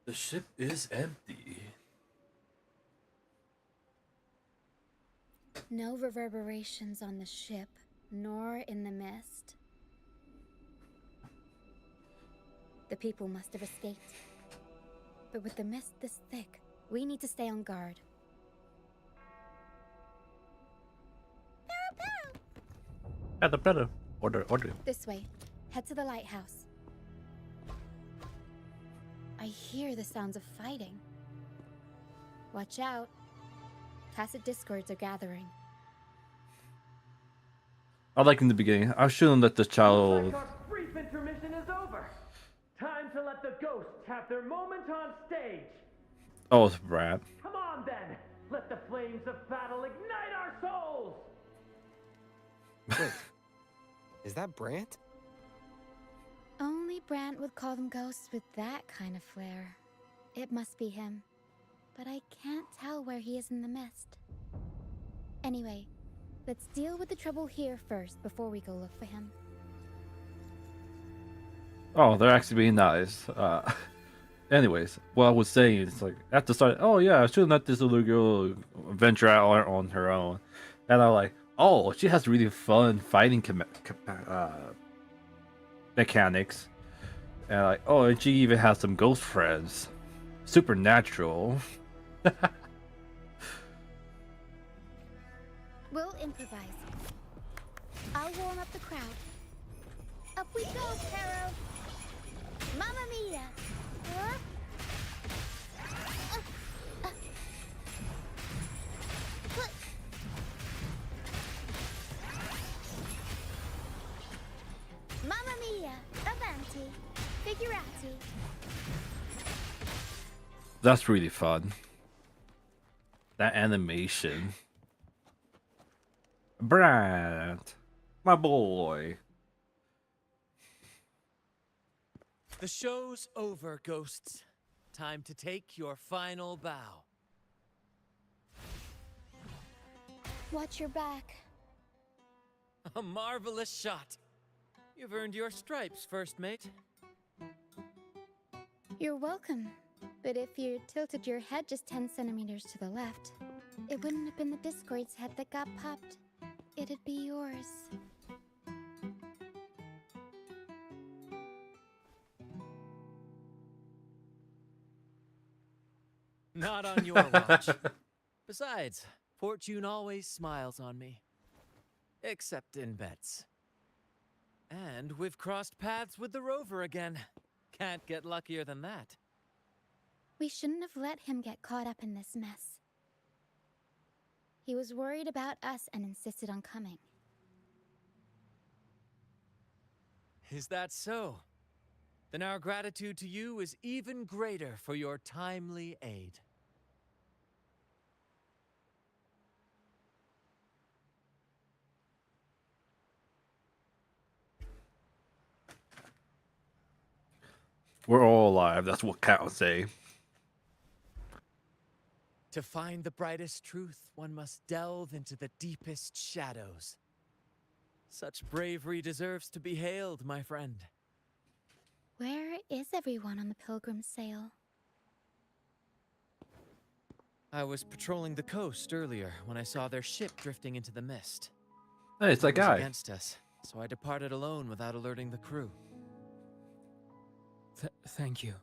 The ship is empty. No reverberations on the ship, nor in the mist. The people must have escaped. But with the mist this thick, we need to stay on guard. Better. Order. This way. Head to the lighthouse. I hear the sounds of fighting. Watch out. Tacit discords are gathering. I like in the beginning. I shouldn't let the child. Our brief intermission is over. Time to let the ghosts have their moment on stage. Oh, it's Brad. Come on then. Let the flames of battle ignite our souls. Wait, is that Brant? Only Brant would call them ghosts with that kind of flair. It must be him. But I can't tell where he is in the mist. Anyway, let's deal with the trouble here first before we go look for him. Oh, they're actually being nice. Anyways, what I was saying is like at the start. Oh yeah, I shouldn't let this little girl venture out on her own. And I'm like, oh, she has really fun fighting mechanics. And like, oh, and she even has some ghost friends. Supernatural. We'll improvise. I'll warm up the crowd. Up we go, Caro! Mamma mia! Mamma mia! Avanti! Figurati! That's really fun. That animation. Brad, my boy. The show's over, ghosts. Time to take your final bow. Watch your back. A marvelous shot. You've earned your stripes, first mate. You're welcome. But if you tilted your head just 10 centimeters to the left, it wouldn't have been the Discord's head that got popped. It'd be yours. Not on your watch. Besides, fortune always smiles on me. Except in bets. And we've crossed paths with the rover again. Can't get luckier than that. We shouldn't have let him get caught up in this mess. He was worried about us and insisted on coming. Is that so? Then our gratitude to you is even greater for your timely aid. We're all alive. That's what counts, eh? To find the brightest truth, one must delve into the deepest shadows. Such bravery deserves to be hailed, my friend. Where is everyone on the Pilgrim's sail? I was patrolling the coast earlier when I saw their ship drifting into the mist. Hey, it's that It was guy. against us, so I departed alone without alerting the crew. Thank you.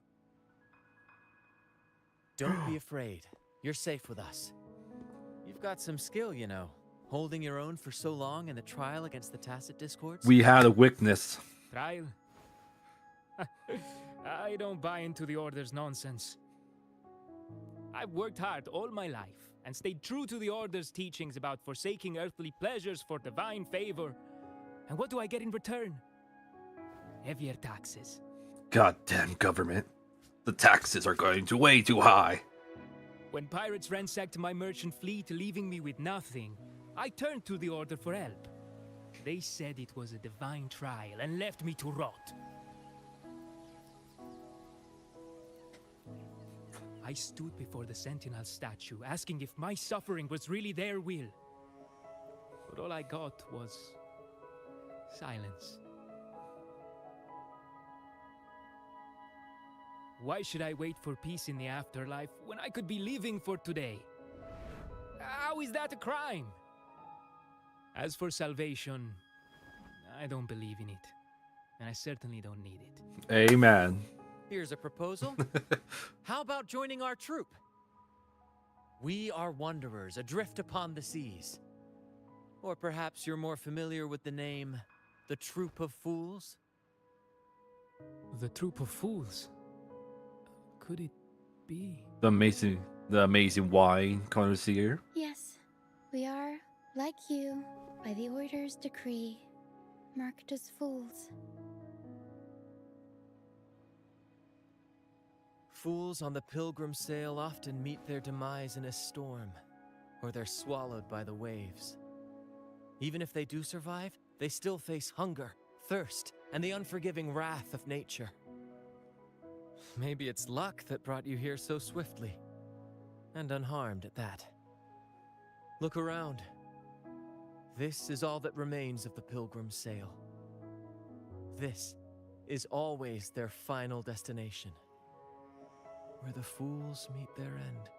Don't be afraid. You're safe with us. You've got some skill, you know. Holding your own for so long in the trial against the Tacit Discords. We had a weakness. Trial? I don't buy into the Order's nonsense. I've worked hard all my life and stayed true to the Order's teachings about forsaking earthly pleasures for divine favor. And what do I get in return? Heavier taxes. Goddamn government. The taxes are going way too high. When pirates ransacked my merchant fleet, leaving me with nothing, I turned to the Order for help. They said it was a divine trial and left me to rot. I stood before the Sentinel statue, asking if my suffering was really their will. But all I got was silence. Why should I wait for peace in the afterlife when I could be living for today? How is that a crime? As for salvation, I don't believe in it. And I certainly don't need it. Amen. Here's a proposal. How about joining our troop? We are wanderers adrift upon the seas. Or perhaps you're more familiar with the name, the Troop of Fools? The Troop of Fools? Could it be? The amazing wine connoisseur. Yes, we are, like you, by the Order's decree, marked as fools. Fools on the pilgrim sail often meet their demise in a storm, or they're swallowed by the waves. Even if they do survive, they still face hunger, thirst, and the unforgiving wrath of nature. Maybe it's luck that brought you here so swiftly, and unharmed at that. Look around. This is all that remains of the pilgrim sail. This is always their final destination, where the fools meet their end.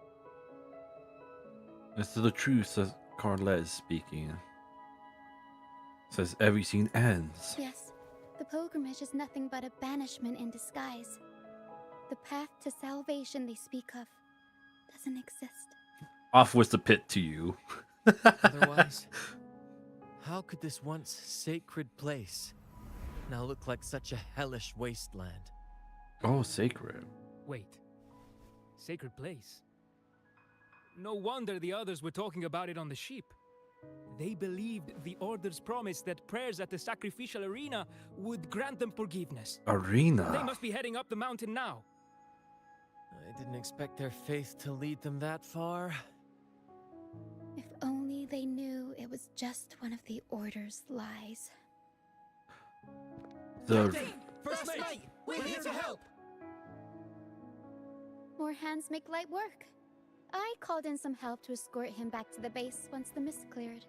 This is the truth, says Carlet speaking. Says everything ends. Yes, the pilgrimage is nothing but a banishment in disguise. The path to salvation they speak of doesn't exist. Off with the pit to you. Otherwise, how could this once sacred place now look like such a hellish wasteland? Oh, sacred. Wait. Sacred place? No wonder the others were talking about it on the ship. They believed the Order's promise that prayers at the sacrificial arena would grant them forgiveness. Arena? They must be heading up the mountain now. I didn't expect their faith to lead them that far. If only they knew it was just one of the Order's lies. First mate, we're here to help. More hands make light work. I called in some help to escort him back to the base once the mist cleared.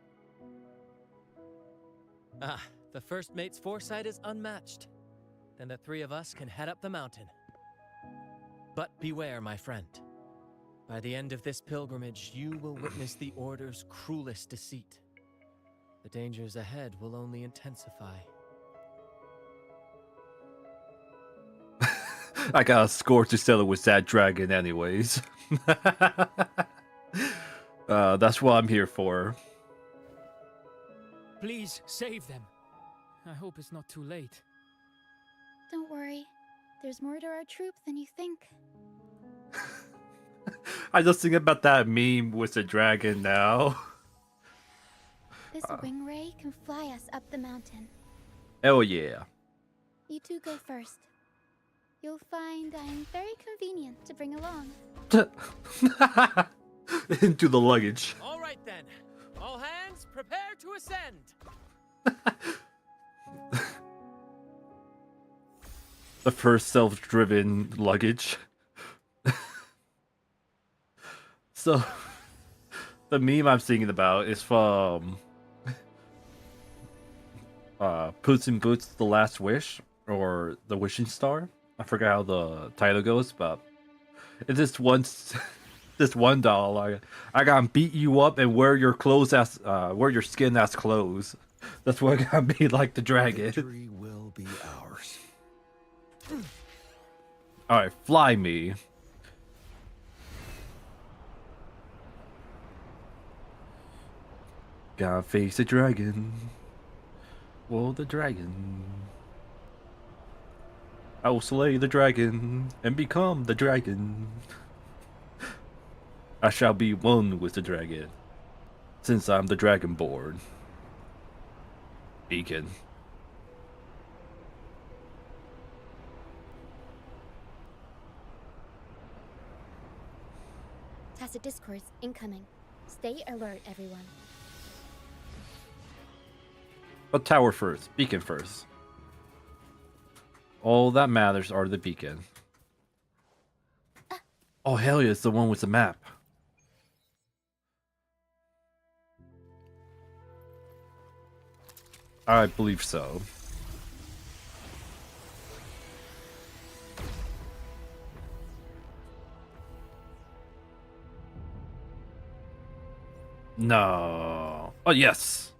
Ah, the first mate's foresight is unmatched. Then the three of us can head up the mountain. But beware, my friend. By the end of this pilgrimage, you will witness the Order's cruelest deceit. The dangers ahead will only intensify. I got a score to settle with that dragon anyways. That's what I'm here for. Please save them. I hope it's not too late. Don't worry. There's more to our troop than you think. I just think about that meme with the dragon now. This wing ray can fly us up the mountain. Oh yeah. You two go first. You'll find I'm very convenient to bring along. Into the luggage. All right then. All hands, prepare to ascend. The first self-driven luggage. So, the meme I'm thinking about is from Puss in Boots: The Last Wish, or The Wishing Star. I forgot how the title goes, but it's this one doll. I gotta beat you up and wear your clothes as wear your skin as clothes. That's what got me like the dragon. Victory will be ours. All right, fly me. Gotta face the dragon. Whoa, the dragon. I will slay the dragon and become the dragon. I shall be one with the dragon, since I'm the dragonborn. Beacon. Tacit discourse incoming. Stay alert, everyone. But tower first, beacon first. All that matters are the beacon. Oh hell yeah, it's the one with the map. I believe so. No. Oh yes.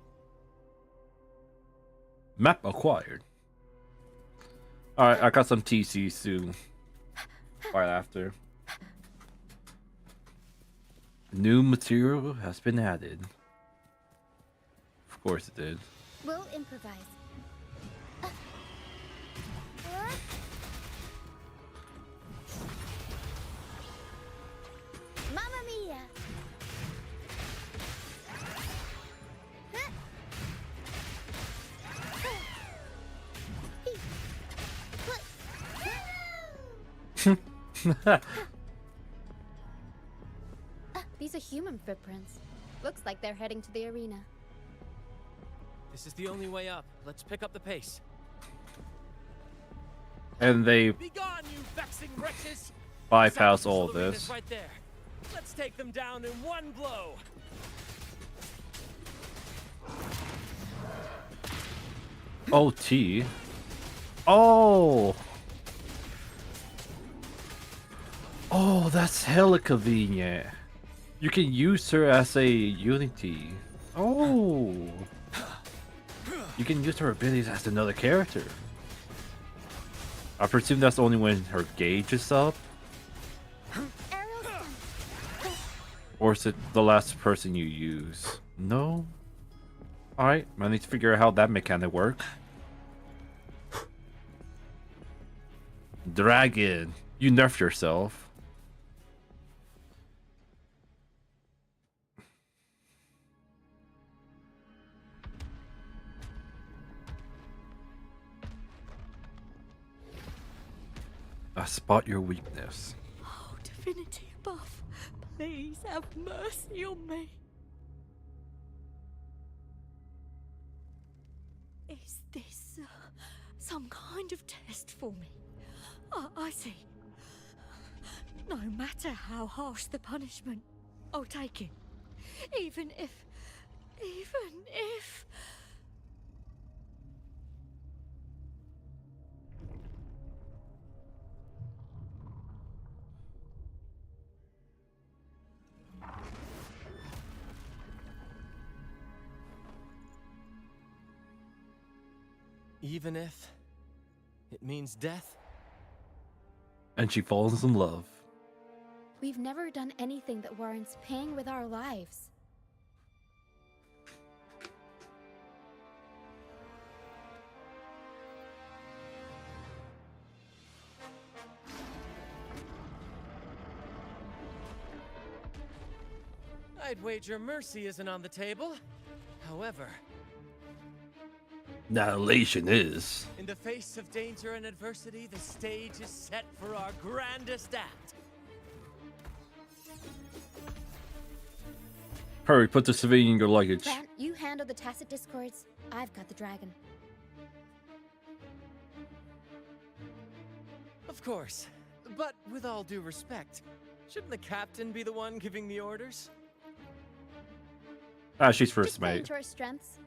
Map acquired. Alright, I got some TC soon. Right after. New material has been added. Of course it did. We'll improvise. Mamma mia! These are human footprints. Looks like they're heading to the arena. This is the only way up. Let's pick up the pace. And they Be gone, you vexing wretches! bypass all of Arena's this. right there. Let's take them down in one blow. OT. Oh. Oh, that's hella convenient. You can use her as a unity. Oh. You can use her abilities as another character. I presume that's only when her gauge is up. Or is it the last person you use? No? Alright, I need to figure out how that mechanic works. Dragon, you nerfed yourself. I spot your weakness. Oh, divinity above, please have mercy on me. Is this some kind of test for me? I see. No matter how harsh the punishment, I'll take it. Even if... Even if it means death? And she falls in love. We've never done anything that warrants paying with our lives. I'd wager mercy isn't on the table. However, Annihilation is. in the face of danger and adversity, the stage is set for our grandest act. Hurry, put the civilian in your luggage. Grant, you handle the tacit discords. I've got the dragon. Of course. But with all due respect, shouldn't the captain be the one giving the orders? Ah, she's first Just play mate. into our strengths.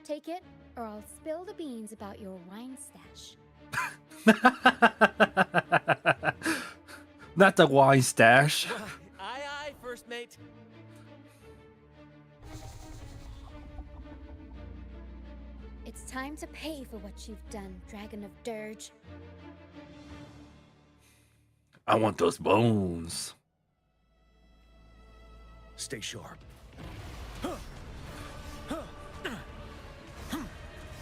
Take it, or I'll spill the beans about your wine stash. Not the wine stash. Aye, first mate. It's time to pay for what you've done, Dragon of Dirge. I want those bones. Stay sharp.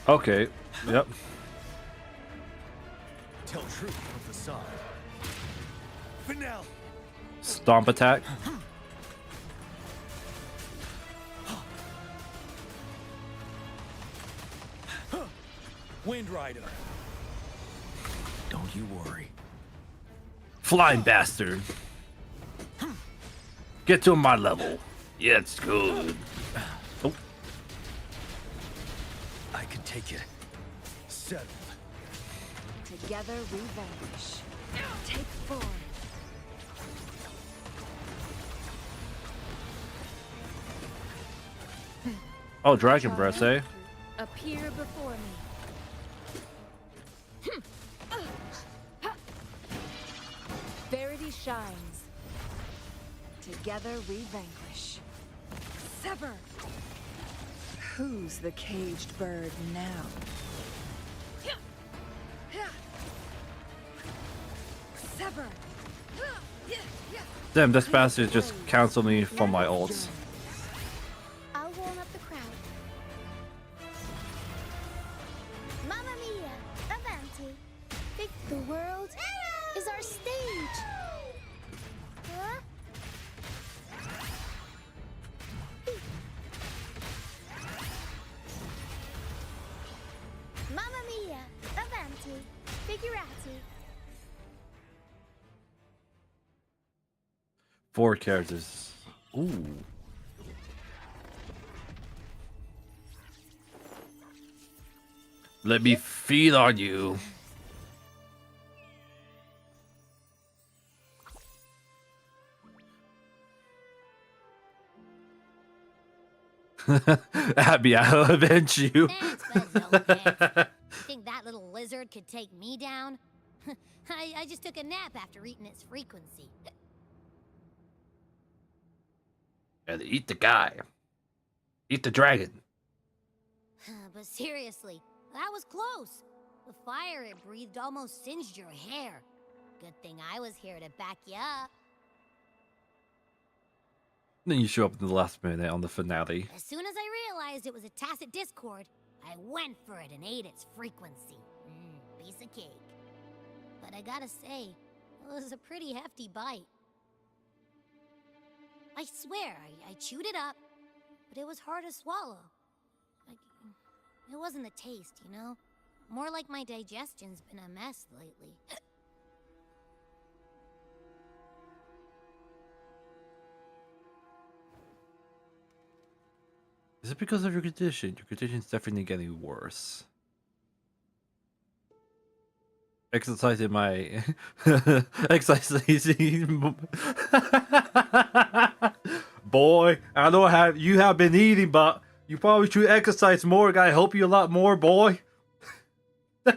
Okay, yep. Tell truth from facade. Finale. Stomp attack. Wind Rider. Don't you worry. Flying bastard. Get to my level. Yeah, it's good. Oh. I can take it. Settled. Together we vanish. Take form. Oh, Dragon Breath, eh? Appear before me. Verity shines. Together we vanquish. Sever. Who's the caged bird now? forever. Damn, this bastard just canceled me from my ults. I'll warm up the crowd. Mamma mia, avanti. The world is our stage. Huh? Mamma mia, avanti. Figurati. 4 characters. Ooh. Let me feed on you. Abby, I'll avenge you. Think that little lizard could take me down? I just took a nap after eating its frequency. And eat the guy. Eat the dragon. But seriously, that was close. The fire it breathed almost singed your hair. Good thing I was here to back you up. Then you show up in the last minute on the finale. As soon as I realized it was a tacit discord, I went for it and ate its frequency. Piece of cake. But I gotta say, it was a pretty hefty bite. I swear, I chewed it up, but it was hard to swallow. It wasn't the taste, you know? More like my digestion's been a mess lately. Is it because of your condition? Your condition's definitely getting worse. Exercising my exercising. Boy, I know you have been eating, but you probably should exercise more. Gotta help you a lot more, boy. You're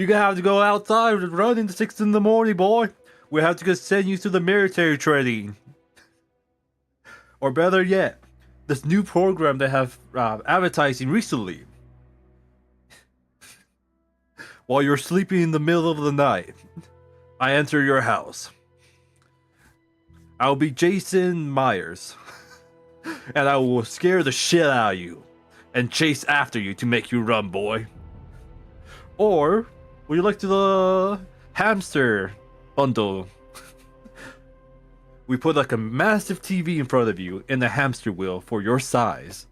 gonna have to go outside and run in the 6 in the morning, boy. We have to just send you to the military training. Or better yet, this new program they have advertising recently. While you're sleeping in the middle of the night, I enter your house. I'll be Jason Myers. And I will scare the shit out of you. And chase after you to make you run, boy. Or, would you like to the hamster bundle? We put like a massive TV in front of you in the hamster wheel for your size.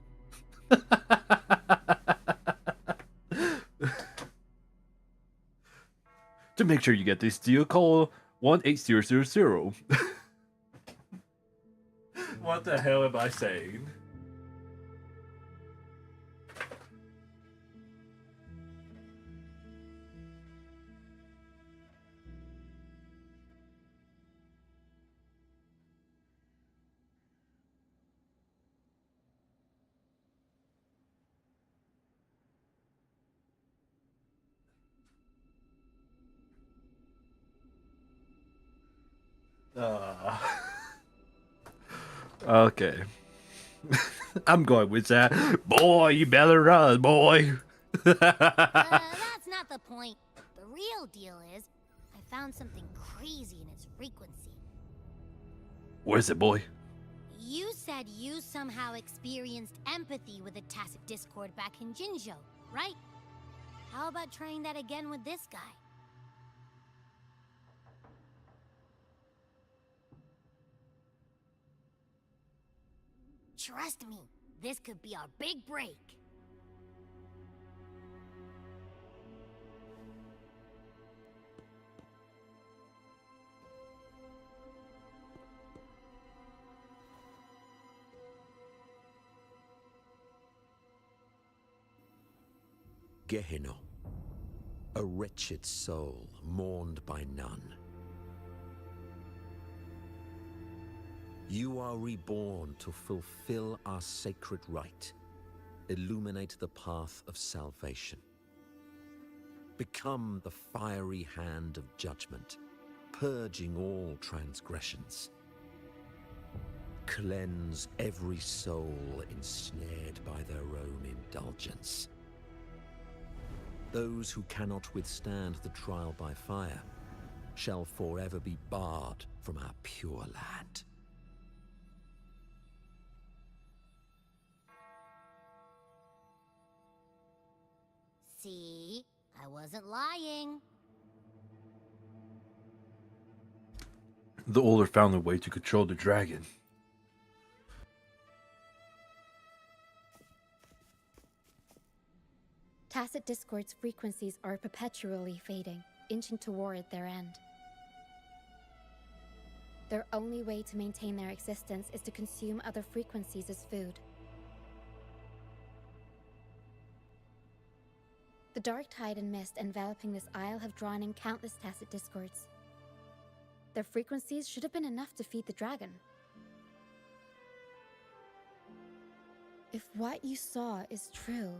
To make sure you get this deal, call 1-8000. What the hell am I saying? Okay. I'm going with that. Boy, you better run, boy. That's not the point. The real deal is, I found something crazy in its frequency. What is it, boy? You said you somehow experienced empathy with a tacit discord back in Jinzhou, right? How about trying that again with this guy? Trust me, this could be our big break. Gehenna, a wretched soul mourned by none. You are reborn to fulfill our sacred rite, illuminate the path of salvation. Become the fiery hand of judgment, purging all transgressions. Cleanse every soul ensnared by their own indulgence. Those who cannot withstand the trial by fire, shall forever be barred from our pure land. See? I wasn't lying. The Older found a way to control the dragon. Tacit Discord's frequencies are perpetually fading, inching toward their end. Their only way to maintain their existence is to consume other frequencies as food. The dark tide and mist enveloping this isle have drawn in countless Tacit Discords. Their frequencies should have been enough to feed the dragon. If what you saw is true,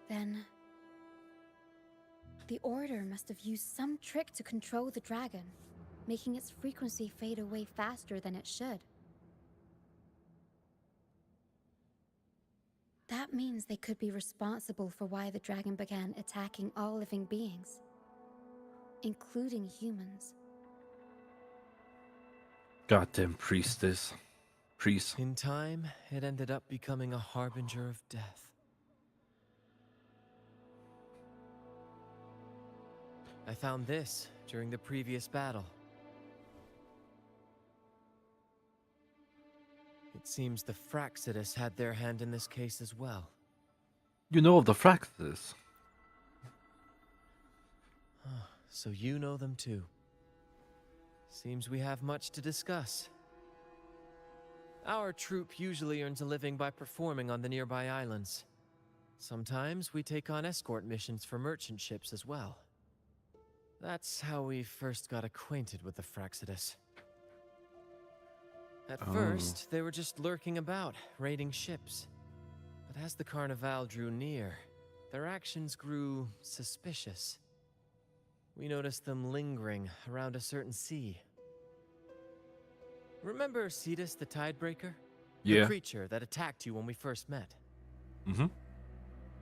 then the Order must have used some trick to control the dragon, making its frequency fade away faster than it should. That means they could be responsible for why the dragon began attacking all living beings, including humans. Goddamn priestess. Priest. In time, it ended up becoming a harbinger of death. I found this during the previous battle. It seems the Fractsidus had their hand in this case as well. You know of the Fractsidus? So you know them too. Seems we have much to discuss. Our troop usually earns a living by performing on the nearby islands. Sometimes we take on escort missions for merchant ships as well. That's how we first got acquainted with the Fractsidus. At first, they were just lurking about, raiding ships. But as the Carnival drew near, their actions grew suspicious. We noticed them lingering around a certain sea. Remember Cetus the Tidebreaker? Yeah. The creature that attacked you when we first met. Mm-hmm.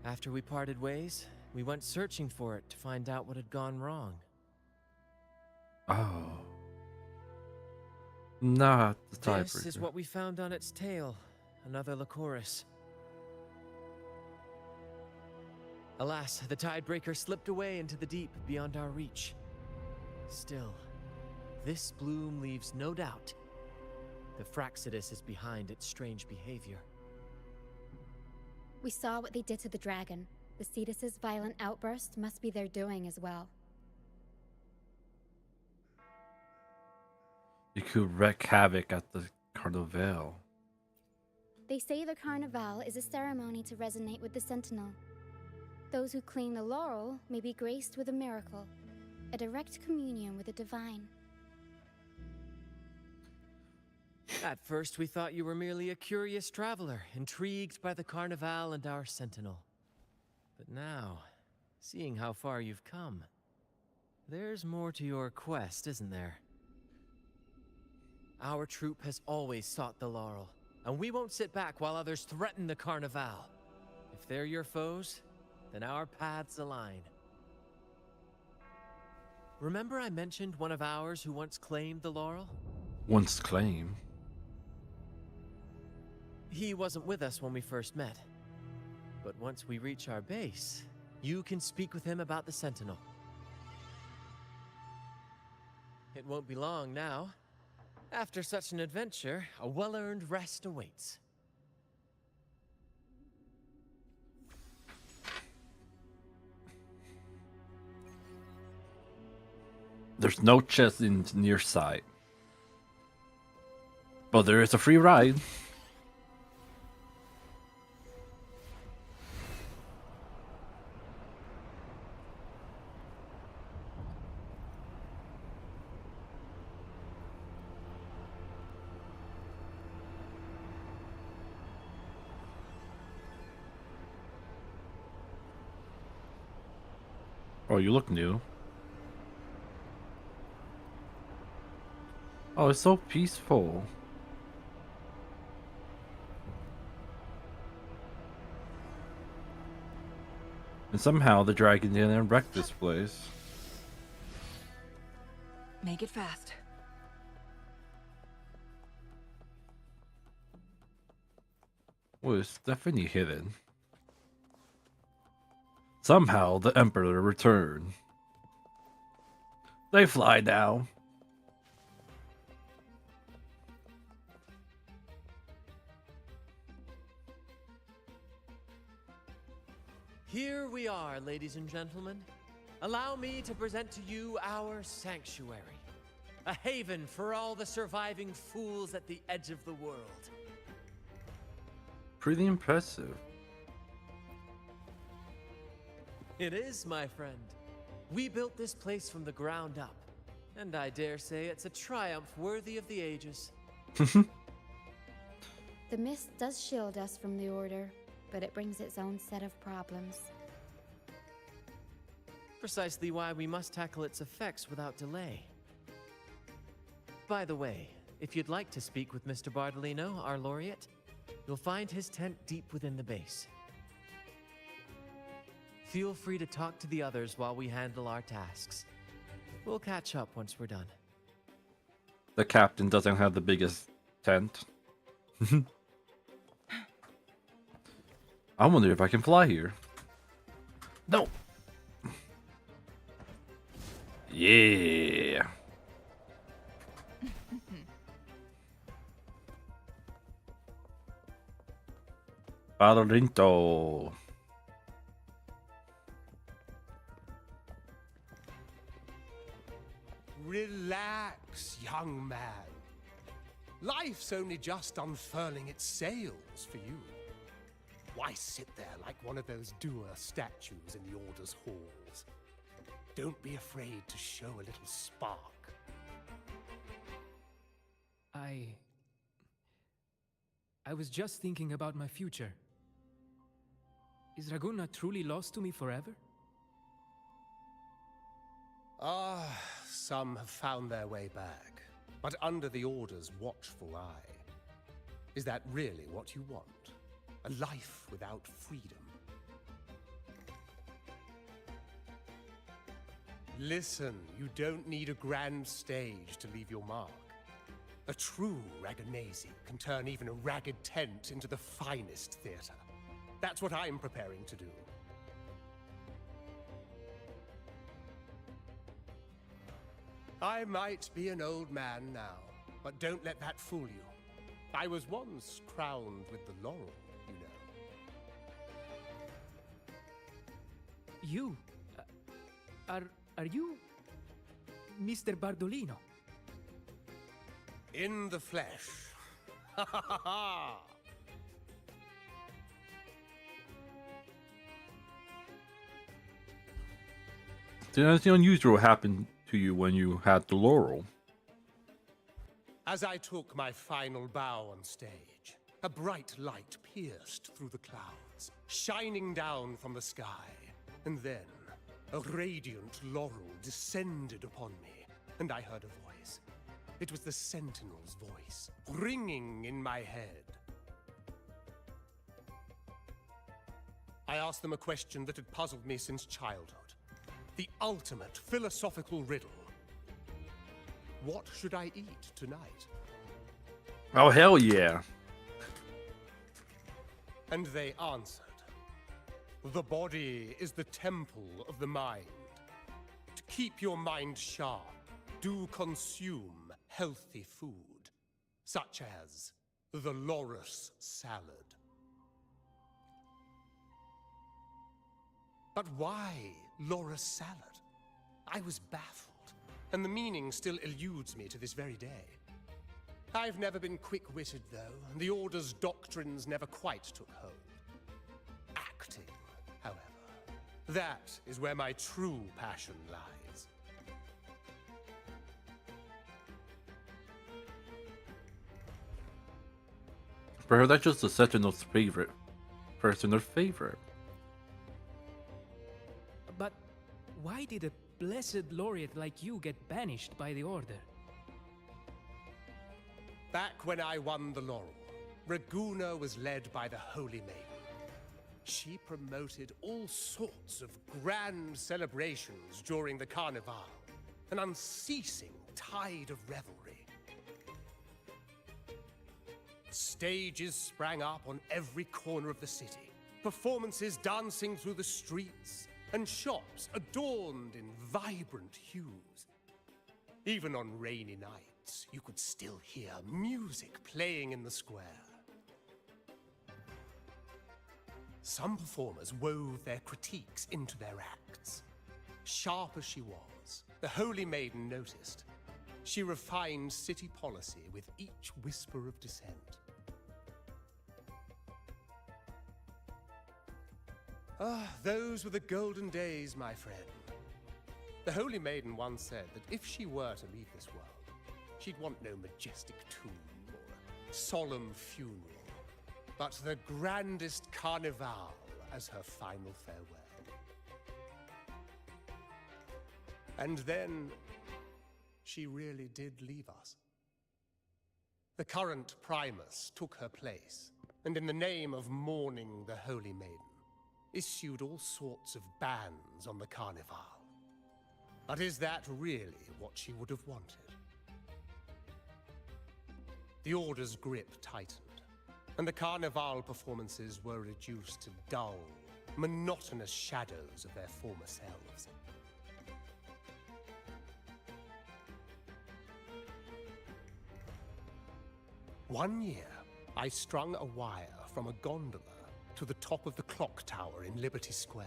After we parted ways, we went searching for it to find out what had gone wrong. Oh. Not the Tidebreaker. This is what we found on its tail. Another Lycoris. Alas, the Tidebreaker slipped away into the deep beyond our reach. Still, this bloom leaves no doubt. The Fractsidus is behind its strange behavior. We saw what they did to the dragon. The Cetus's violent outburst must be their doing as well. You could wreak havoc at the Carnival. They say the Carnival is a ceremony to resonate with the Sentinel. Those who claim the laurel may be graced with a miracle, a direct communion with the divine. At first, we thought you were merely a curious traveler, intrigued by the Carnival and our Sentinel. But now, seeing how far you've come, there's more to your quest, isn't there? Our troop has always sought the laurel, and we won't sit back while others threaten the Carnival. If they're your foes, then our paths align. Remember I mentioned one of ours who once claimed the laurel? Once claimed? He wasn't with us when we first met. But once we reach our base, you can speak with him about the Sentinel. It won't be long now. After such an adventure, a well-earned rest awaits. There's no chest in near sight. But there is a free ride. Oh, you look new. Oh, it's so peaceful. And somehow the dragon didn't wreck this place. Make it fast. Well, it's definitely hidden. Somehow the Emperor returned. They fly now. Here we are, ladies and gentlemen. Allow me to present to you our sanctuary. A haven for all the surviving fools at the edge of the world. Pretty impressive. It is, my friend. We built this place from the ground up, and I dare say it's a triumph worthy of the ages. The mist does shield us from the Order, but it brings its own set of problems. Precisely why we must tackle its effects without delay. By the way, if you'd like to speak with Mr. Bardolino, our laureate, you'll find his tent deep within the base. Feel free to talk to the others while we handle our tasks. We'll catch up once we're done. The captain doesn't have the biggest tent. I wonder if I can fly here. No. Yeah. Barrinto. Relax, young man. Life's only just unfurling its sails for you. Why sit there like one of those dour statues in the Order's halls? Don't be afraid to show a little spark. I was just thinking about my future. Is Vragou not truly lost to me forever? Some have found their way back, but under the Order's watchful eye. Is that really what you want? A life without freedom? Listen, you don't need a grand stage to leave your mark. A true Ragagnese can turn even a ragged tent into the finest theater. That's what I'm preparing to do. I might be an old man now, but don't let that fool you. I was once crowned with the laurel, you know. You? Are you Mr. Bardolino? In the flesh. Ha ha ha ha! Did anything unusual happen to you when you had the laurel? As I took my final bow on stage, a bright light pierced through the clouds, shining down from the sky. And then, a radiant laurel descended upon me, and I heard a voice. It was the Sentinel's voice, ringing in my head. I asked them a question that had puzzled me since childhood. The ultimate philosophical riddle. What should I eat tonight? Oh, hell yeah. And they answered. The body is the temple of the mind. To keep your mind sharp, do consume healthy food, such as the Loris salad. But why Loris salad? I was baffled, and the meaning still eludes me to this very day. I've never been quick-witted, though, and the Order's doctrines never quite took hold. Acting, however, that is where my true passion lies. Perhaps that's just the Sentinel's favorite. Personal favorite. But why did a blessed laureate like you get banished by the Order? Back when I won the laurel, Vragou was led by the Holy Maiden. She promoted all sorts of grand celebrations during the Carnival, an unceasing tide of revelry. Stages sprang up on every corner of the city, performances dancing through the streets, and shops adorned in vibrant hues. Even on rainy nights, you could still hear music playing in the square. Some performers wove their critiques into their acts. Sharp as she was, the Holy Maiden noticed. She refined city policy with each whisper of dissent. Ah, those were the golden days, my friend. The Holy Maiden once said that if she were to leave this world, she'd want no majestic tomb or a solemn funeral, but the grandest carnival as her final farewell. And then, she really did leave us. The current Primus took her place, and in the name of mourning the Holy Maiden, issued all sorts of bans on the carnival. But is that really what she would have wanted? The Order's grip tightened, and the carnival performances were reduced to dull, monotonous shadows of their former selves. One year, I strung a wire from a gondola to the top of the clock tower in Liberty Square,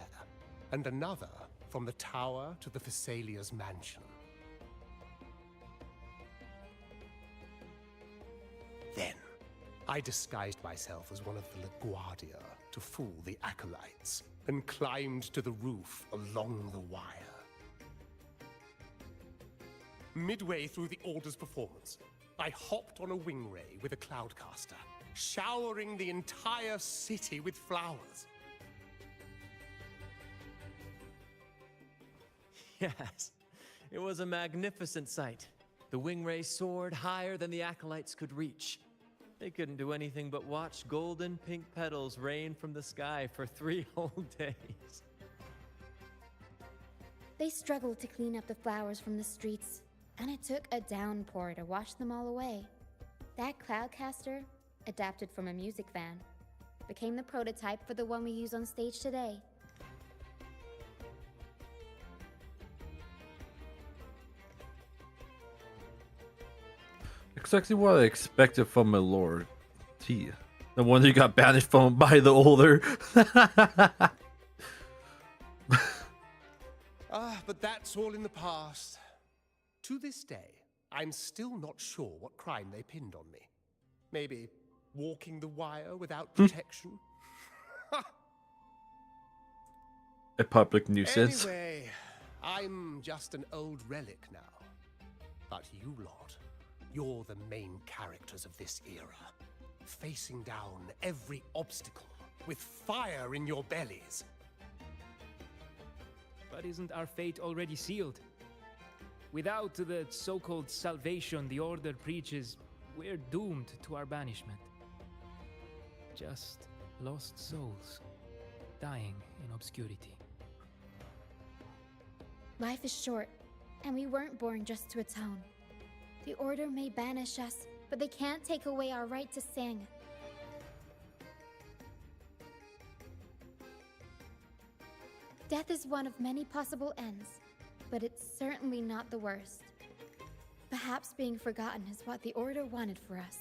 and another from the tower to the Thessalia's mansion. Then, I disguised myself as one of the LaGuardia to fool the acolytes, and climbed to the roof along the wire. Midway through the Order's performance, I hopped on a wing ray with a cloudcaster, showering the entire city with flowers. Yes, it was a magnificent sight. The wingray soared higher than the acolytes could reach. They couldn't do anything but watch golden pink petals rain from the sky for 3 whole days. They struggled to clean up the flowers from the streets, and it took a downpour to wash them all away. That cloudcaster, adapted from a music van, became the prototype for the one we use on stage today. Exactly what I expected from my lord. Gee, the one who got banished from by the Order. But that's all in the past. To this day, I'm still not sure what crime they pinned on me. Maybe walking the wire without protection? A public nuisance. Anyway, I'm just an old relic now. But you lot, you're the main characters of this era, facing down every obstacle with fire in your bellies. But isn't our fate already sealed? Without the so-called salvation the Order preaches, we're doomed to our banishment. Just lost souls, dying in obscurity. Life is short, and we weren't born just to atone. The Order may banish us, but they can't take away our right to sing. Death is one of many possible ends, but it's certainly not the worst. Perhaps being forgotten is what the Order wanted for us.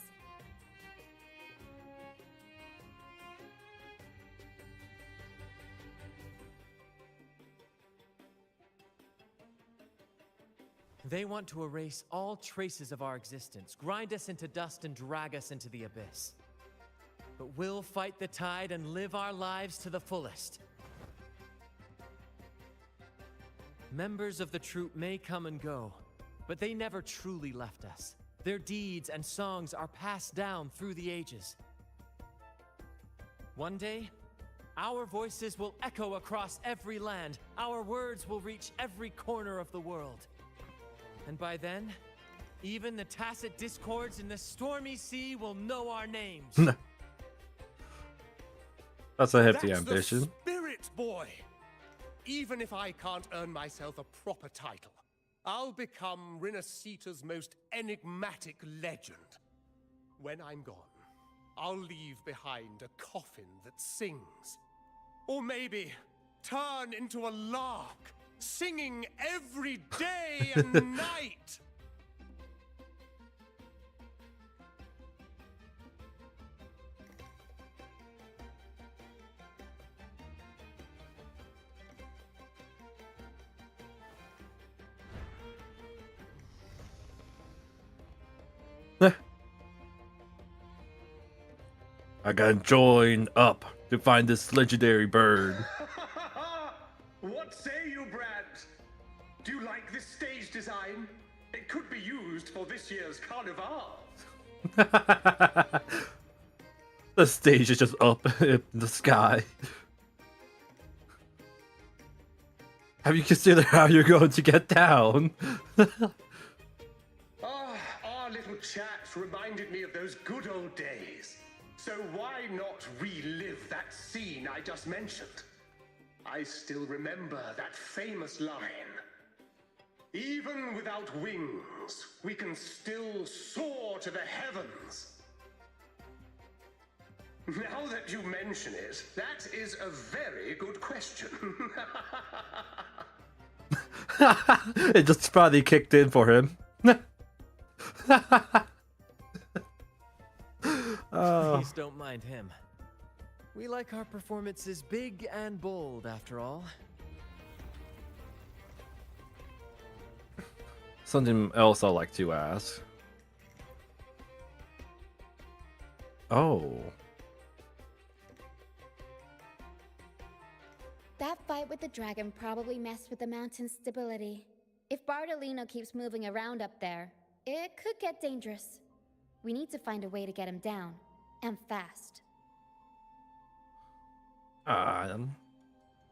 They want to erase all traces of our existence, grind us into dust and drag us into the abyss. But we'll fight the tide and live our lives to the fullest. Members of the troupe may come and go, but they never truly left us. Their deeds and songs are passed down through the ages. One day, our voices will echo across every land. Our words will reach every corner of the world. And by then, even the tacit discords in the stormy sea will know our names. That's a hefty That's ambition. The spirit, boy! Even if I can't earn myself a proper title, I'll become Rinasita's most enigmatic legend. When I'm gone, I'll leave behind a coffin that sings. Or maybe turn into a lark, singing every day and night. I gotta join up to find this legendary bird. What say you, Brad? Do you like this stage design? It could be used for this year's carnival. The stage is just up in the sky. Have you considered how you're going to get down? Our little chat reminded me of those good old days. So why not relive that scene I just mentioned? I still remember that famous line. Even without wings, we can still soar to the heavens. Now that you mention it, that is a very good question. It just finally kicked in for him. Oh. Please don't mind him. We like our performances big and bold, after all. Something else I'd like to ask. Oh. That fight with the dragon probably messed with the mountain's stability. If Bardolino keeps moving around up there, it could get dangerous. We need to find a way to get him down, and fast.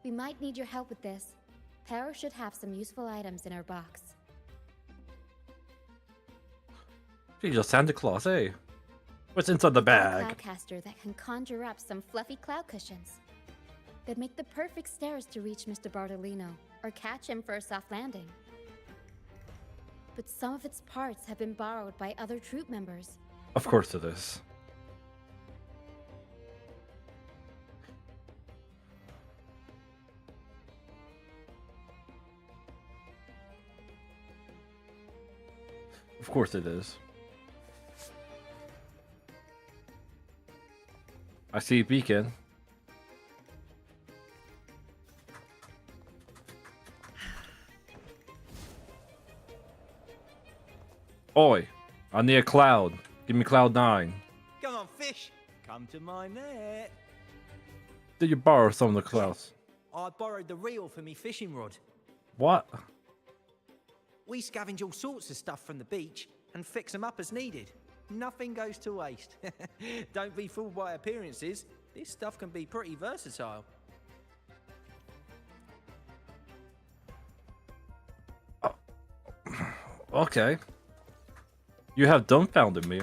We might need your help with this. Para should have some useful items in her box. She's just Santa Claus, eh? What's inside the bag? A cloudcaster that can conjure up some fluffy cloud cushions. They'd make the perfect stairs to reach Mr. Bardolino, or catch him for a soft landing. But some of its parts have been borrowed by other troop members. Of course it is. Of course it is. I see a beacon. Oi, I need a cloud. Give me cloud 9. Come on, fish. Come to my net. Did you borrow some of the clouds? I borrowed the reel for me fishing rod. What? We scavenge all sorts of stuff from the beach and fix them up as needed. Nothing goes to waste. Don't be fooled by appearances. This stuff can be pretty versatile. Okay. You have dumbfounded me.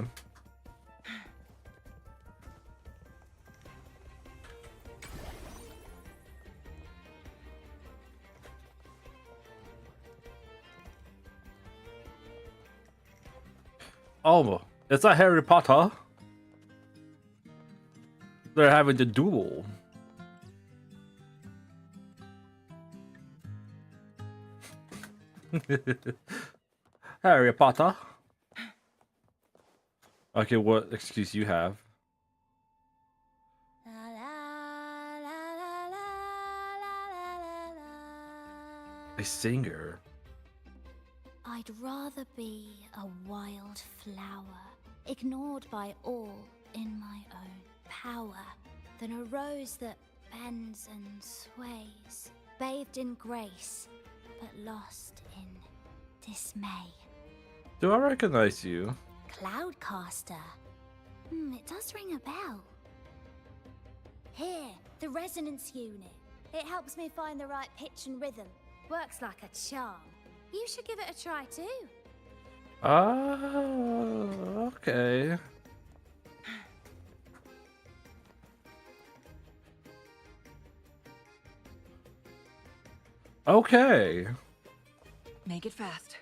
Oh, it's a Harry Potter. They're having the duel. Harry Potter. Okay, what excuse you have? A singer. I'd rather be a wild flower, ignored by all in my own power, than a rose that bends and sways, bathed in grace, but lost in dismay. Do I recognize you? Cloudcaster. It does ring a bell. Here, the resonance unit. It helps me find the right pitch and rhythm. Works like a charm. You should give it a try too. Okay. Okay. Make it fast.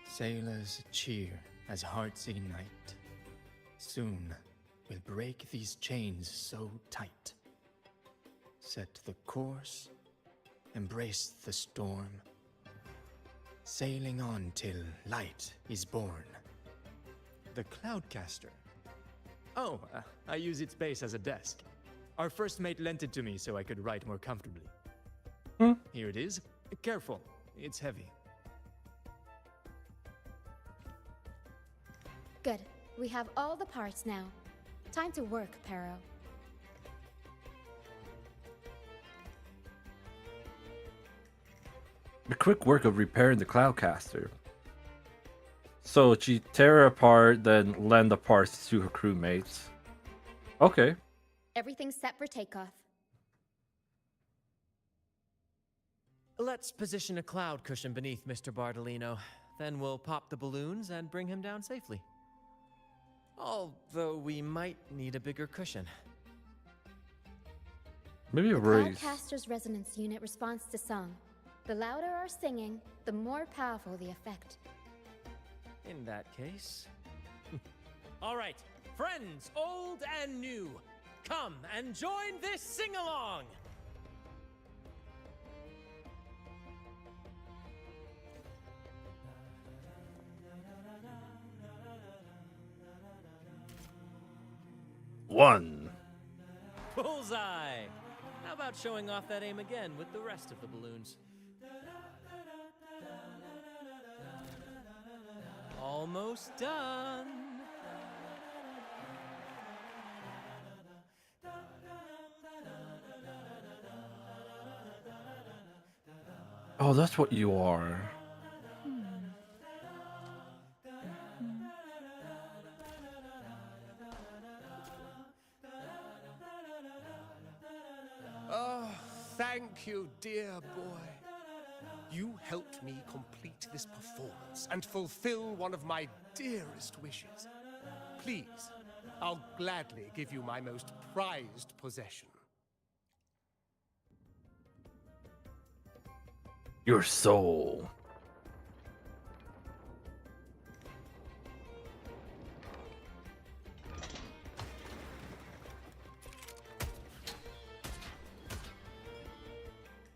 Sailors cheer as hearts ignite. Soon we'll break these chains so tight. Set the course, embrace the storm, sailing on till light is born. The Cloudcaster. Oh, I use its base as a desk. Our first mate lent it to me so I could write more comfortably. Here it is. Careful, it's heavy. Good. We have all the parts now. Time to work, Pero. The quick work of repairing the Cloudcaster. So she tear it apart, then lend the parts to her crewmates. Okay. Everything's set for takeoff. Let's position a cloud cushion beneath Mr. Bardolino. Then we'll pop the balloons and bring him down safely. Although we might need a bigger cushion. Maybe a The raise. Cloudcaster's resonance unit responds to song. The louder our singing, the more powerful the effect. In that case... All right, friends, old and new, come and join this sing-along! One. Bullseye! How about showing off that aim again with the rest of the balloons? Almost done. Oh, that's what you are. Oh, thank you, dear boy. You helped me complete this performance and fulfill one of my dearest wishes. Please, I'll gladly give you my most prized possession. Your soul.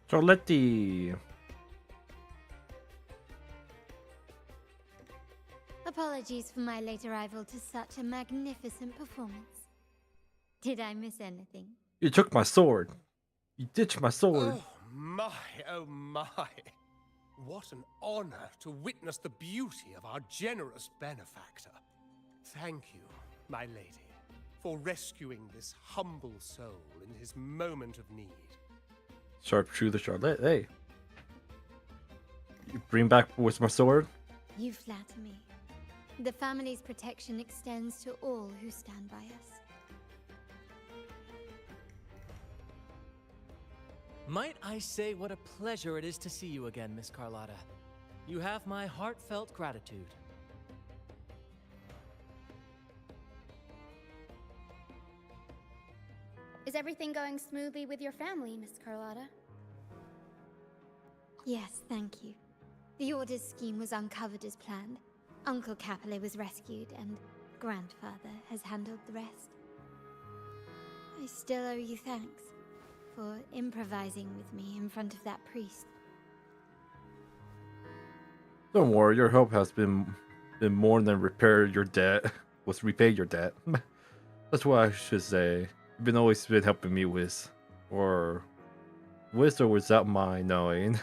Charletti. Apologies for my late arrival to such a magnificent performance. Did I miss anything? You took my sword. You ditched my sword. Oh my. What an honor to witness the beauty of our generous benefactor. Thank you, my lady, for rescuing this humble soul in his moment of need. Sharpshooter Charlotte. Hey. You bring back what's my sword? You flatter me. The family's protection extends to all who stand by us. Might I say what a pleasure it is to see you again, Miss Carlotta. You have my heartfelt gratitude. Is everything going smoothly with your family, Miss Carlotta? Yes, thank you. The Order's scheme was uncovered as planned. Uncle Capilet was rescued, and Grandfather has handled the rest. I still owe you thanks for improvising with me in front of that priest. Don't worry, your help has been more than repay your debt. Was repay your debt. That's what I should say. You've been always been helping me with, or without my knowing.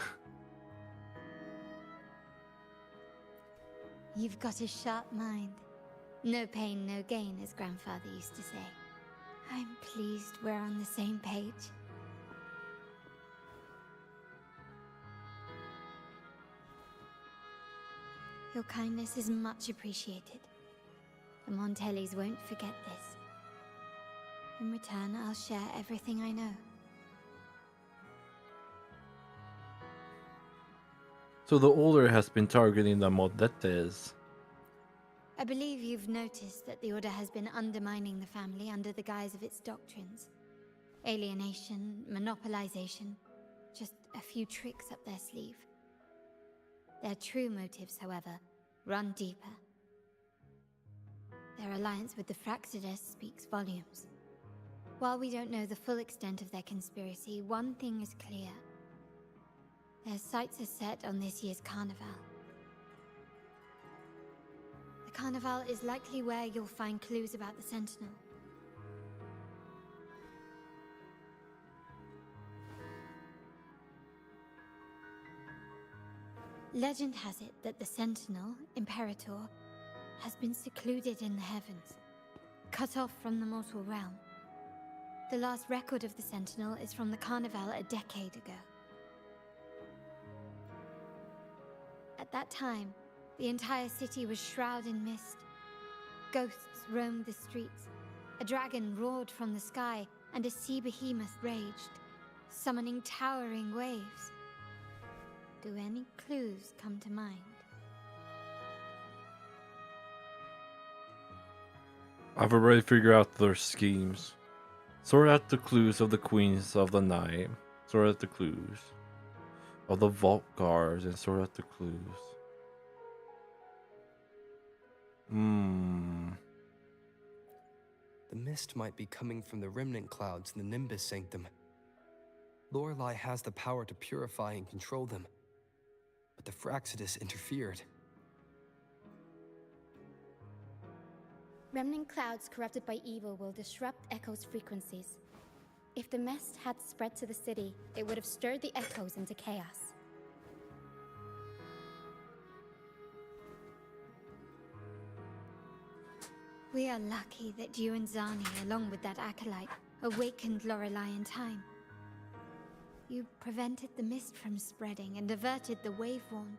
You've got a sharp mind. No pain, no gain, as Grandfather used to say. I'm pleased we're on the same page. Your kindness is much appreciated. The Montellis won't forget this. In return, I'll share everything I know. So the Order has been targeting the Modetes. I believe you've noticed that the Order has been undermining the family under the guise of its doctrines. Alienation, monopolization. just a few tricks up their sleeve. Their true motives, however, run deeper. Their alliance with the Fragou speaks volumes. While we don't know the full extent of their conspiracy, one thing is clear. Their sights are set on this year's carnival. The carnival is likely where you'll find clues about the Sentinel. Legend has it that the Sentinel, Imperator, has been secluded in the heavens, cut off from the mortal realm. The last record of the Sentinel is from the Carnival a decade ago. At that time, the entire city was shrouded in mist. Ghosts roamed the streets. A dragon roared from the sky, and a sea behemoth raged, summoning towering waves. Do any clues come to mind? I've already figured out their schemes. Sort out the clues of the Queens of the Night. Sort out the clues of the Vault Guards and sort out the clues. The mist might be coming from the remnant clouds in the Nimbus Sanctum. Lorelei has the power to purify and control them, but the Fragou interfered. Remnant clouds corrupted by evil will disrupt Echo's frequencies. If the mist had spread to the city, it would have stirred the Echoes into chaos. We are lucky that you and Zani, along with that acolyte, awakened Lorelei in time. You prevented the mist from spreading and averted the wave-worn.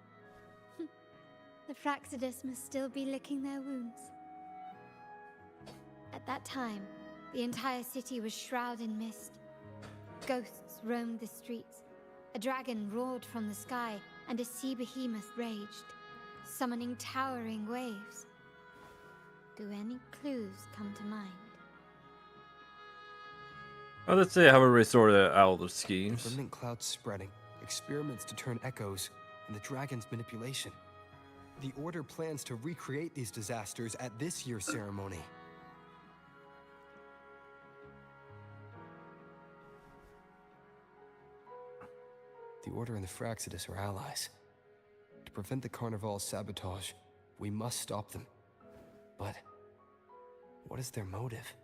The Fragou must still be licking their wounds. At that time, the entire city was shrouded in mist. Ghosts roamed the streets. A dragon roared from the sky, and a sea behemoth raged, summoning towering waves. Do any clues come to mind? Well, let's say I have already sorted out the schemes. Remnant clouds spreading, experiments to turn echoes, and the dragon's manipulation. The Order plans to recreate these disasters at this year's ceremony. The Order and the Fragou are allies. To prevent the Carnival's sabotage, we must stop them. But what is their motive?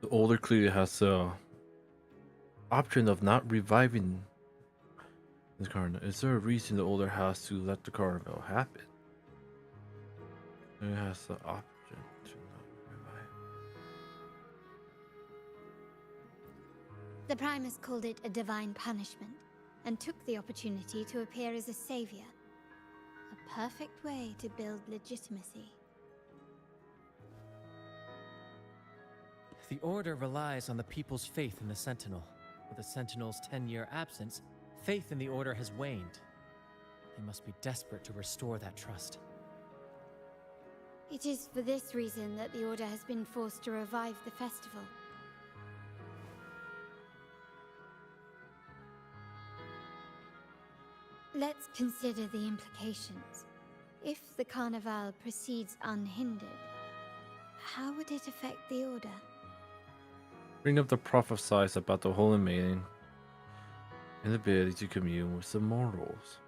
The older clearly has the option of not reviving the carnival. Is there a reason the older has to let the carnival happen? It has the option to not revive. The Primus called it a divine punishment, and took the opportunity to appear as a savior. A perfect way to build legitimacy. The Order relies on the people's faith in the Sentinel. With the Sentinel's 10-year absence, faith in the Order has waned. They must be desperate to restore that trust. It is for this reason that the Order has been forced to revive the festival. Let's consider the implications. If the Carnival proceeds unhindered, how would it affect the Order? Bring up the prophesies about the Holy Maiden and the ability to commune with the mortals.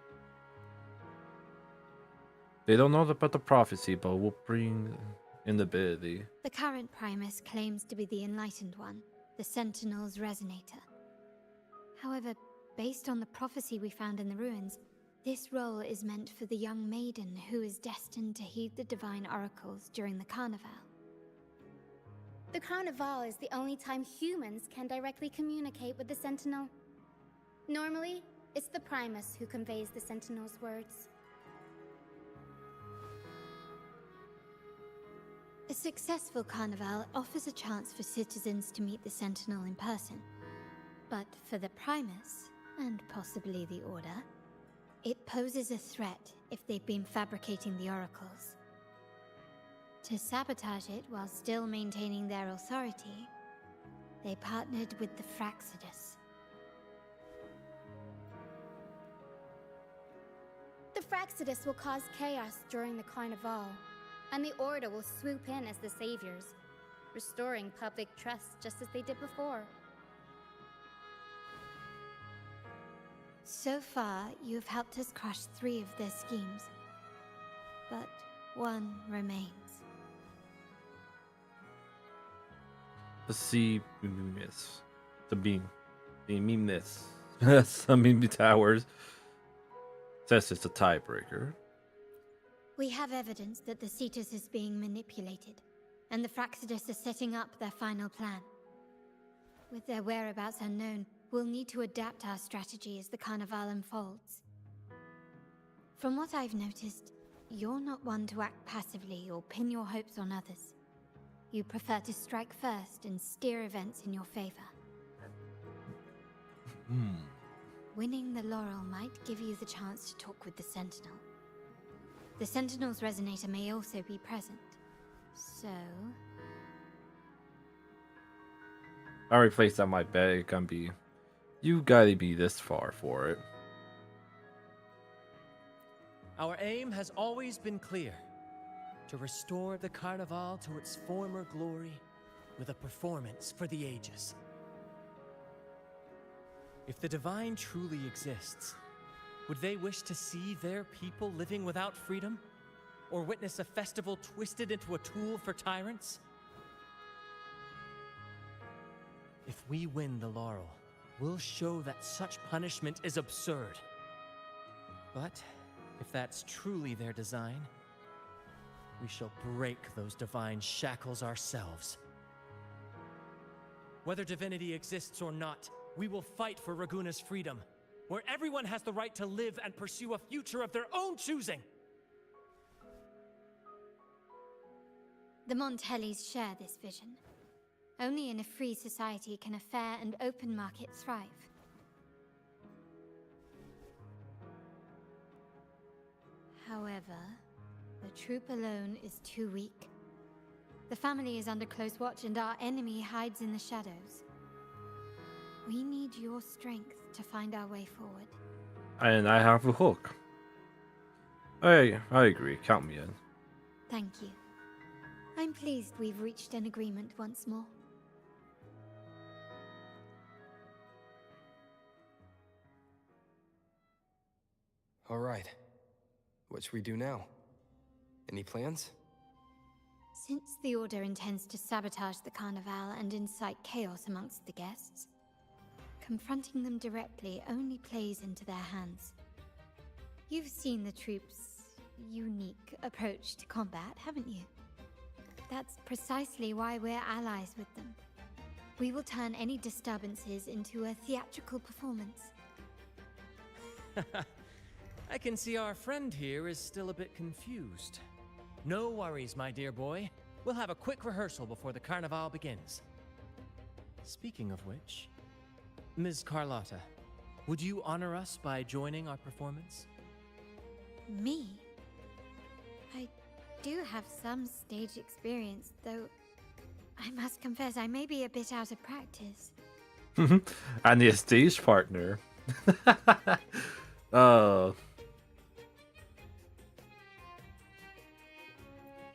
They don't know about the prophecy, but will bring in the ability. The current Primus claims to be the Enlightened One, the Sentinel's Resonator. However, based on the prophecy we found in the ruins, this role is meant for the young maiden who is destined to heed the divine oracles during the Carnival. The Carnival is the only time humans can directly communicate with the Sentinel. Normally, it's the Primus who conveys the Sentinel's words. A successful Carnival offers a chance for citizens to meet the Sentinel in person. But for the Primus, and possibly the Order, it poses a threat if they've been fabricating the oracles. To sabotage it while still maintaining their authority They partnered with the Fragsidus. The Fragsidus will cause chaos during the Carnival, and the Order will swoop in as the saviors, restoring public trust just as they did before. So far, you have helped us crush 3 of their schemes, but one remains. Pacifist. The meanness. Some towers. Says it's a tiebreaker. We have evidence that the Cetus is being manipulated, and the Fragsidus are setting up their final plan. With their whereabouts unknown, we'll need to adapt our strategy as the Carnival unfolds. From what I've noticed, you're not one to act passively or pin your hopes on others. You prefer to strike first and steer events in your favor. Winning the laurel might give you the chance to talk with the Sentinel. The Sentinel's resonator may also be present, so... I already placed on my bet. It can be. You gotta be this far for it. Our aim has always been clear: to restore the Carnival to its former glory with a performance for the ages. If the Divine truly exists, would they wish to see their people living without freedom? Or witness a festival twisted into a tool for tyrants? If we win the laurel, we'll show that such punishment is absurd. But if that's truly their design, we shall break those divine shackles ourselves. Whether divinity exists or not, we will fight for Raguna's freedom, where everyone has the right to live and pursue a future of their own choosing. The Montellis share this vision. Only in a free society can a fair and open market thrive. However, the troop alone is too weak. The family is under close watch and our enemy hides in the shadows. We need your strength to find our way forward. And I have a hook. I agree. Count me in. Thank you. I'm pleased we've reached an agreement once more. All right. What should we do now? Any plans? Since the Order intends to sabotage the Carnival and incite chaos amongst the guests, confronting them directly only plays into their hands. You've seen the troops' unique approach to combat, haven't you? That's precisely why we're allies with them. We will turn any disturbances into a theatrical performance. I can see our friend here is still a bit confused. No worries, my dear boy. We'll have a quick rehearsal before the Carnival begins. Speaking of which, Ms. Carlotta, would you honor us by joining our performance? Me? I do have some stage experience, though I must confess I may be a bit out of practice. I need a stage partner.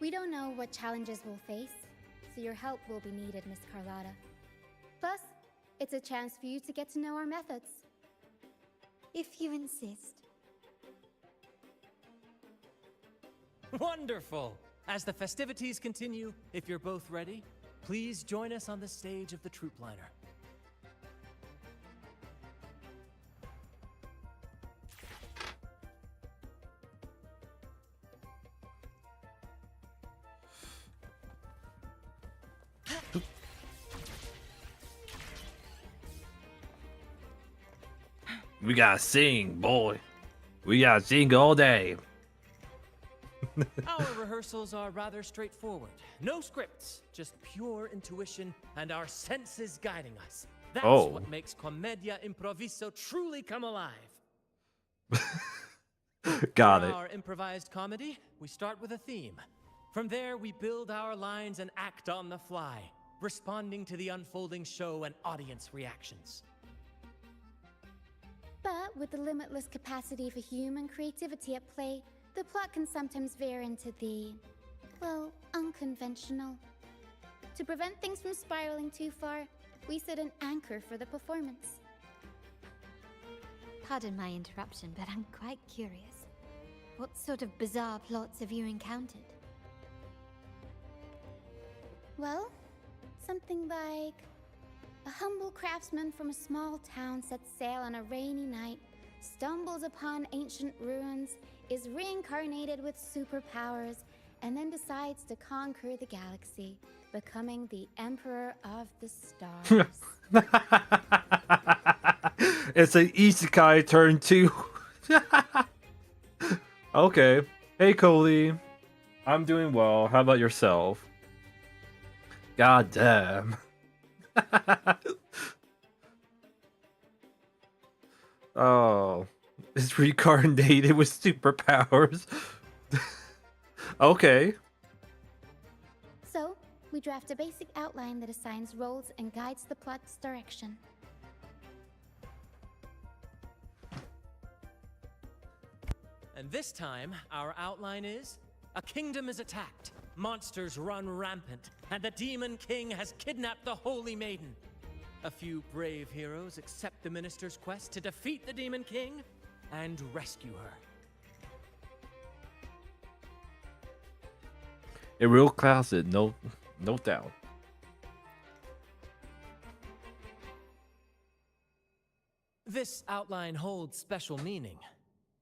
We don't know what challenges we'll face, so your help will be needed, Miss Carlotta. Plus, it's a chance for you to get to know our methods. If you insist. Wonderful! As the festivities continue, if you're both ready, please join us on the stage of the troop liner. We gotta sing, boy. We gotta sing all day. Our rehearsals are rather straightforward. No scripts, just pure intuition and our senses guiding us. That's what makes Commedia Improviso truly come alive. Got For it. our improvised comedy, we start with a theme. From there, we build our lines and act on the fly. responding to the unfolding show and audience reactions. But with the limitless capacity for human creativity at play, the plot can sometimes veer into the, well, unconventional. To prevent things from spiraling too far, we set an anchor for the performance. Pardon my interruption, but I'm quite curious. What sort of bizarre plots have you encountered? Well, something like a humble craftsman from a small town sets sail on a rainy night, stumbles upon ancient ruins, is reincarnated with superpowers, and then decides to conquer the galaxy, becoming the Emperor of the Stars. It's an isekai turn 2. Okay. Hey, Coley. I'm doing well. How about yourself? God damn. Oh, it's reincarnated with superpowers. Okay. So, we draft a basic outline that assigns roles and guides the plot's direction. And this time, our outline is: a kingdom is attacked, monsters run rampant, and the Demon King has kidnapped the Holy Maiden. A few brave heroes accept the minister's quest to defeat the Demon King and rescue her. A real classic, no doubt. This outline holds special meaning.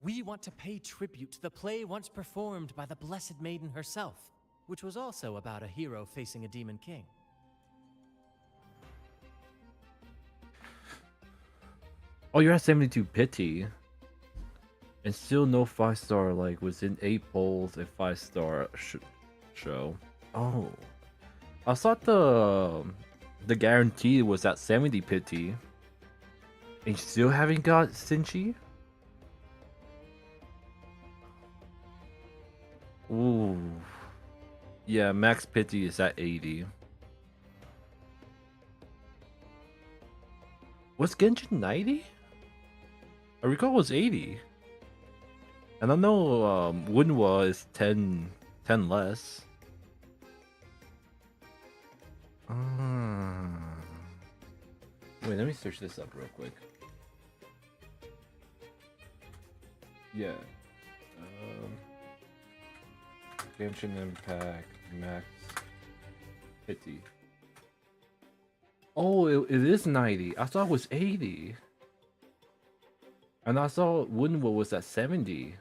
We want to pay tribute to the play once performed by the Blessed Maiden herself, which was also about a hero facing a Demon King. Oh, you're at 72 pity. And still no 5-star, like within 8 polls, a 5-star show. Oh. I thought the guarantee was at 70 pity. And you still haven't got Sinchi? Ooh. Yeah, max pity is at 80. Was Genshin 90? I recall it was 80. And I know Wunwa is 10 less. Wait, let me search this up real quick. Yeah. Genshin Impact max pity. Oh, it is 90. I thought it was 80. And I saw Wunwa was at 70.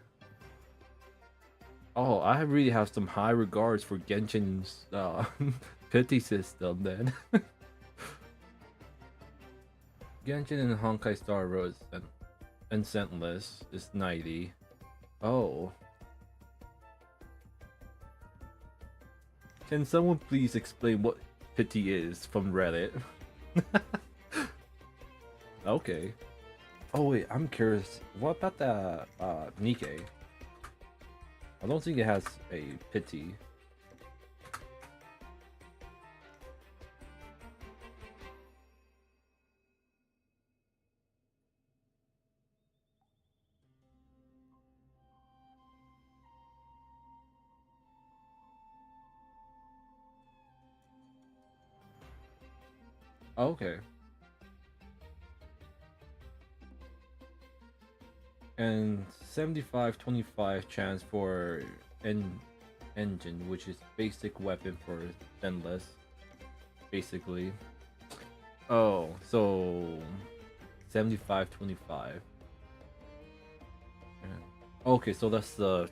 Oh, I really have some high regards for Genshin's pity system then. Genshin and Honkai Star Rail and Scentless is 90. Oh. Can someone please explain what pity is from Reddit? Okay. Oh wait, I'm curious. What about the Nikkei? I don't think it has a pity. Okay. And 75-25 chance for engine, which is basic weapon for endless, basically. Oh, so 75-25. Okay, so that's the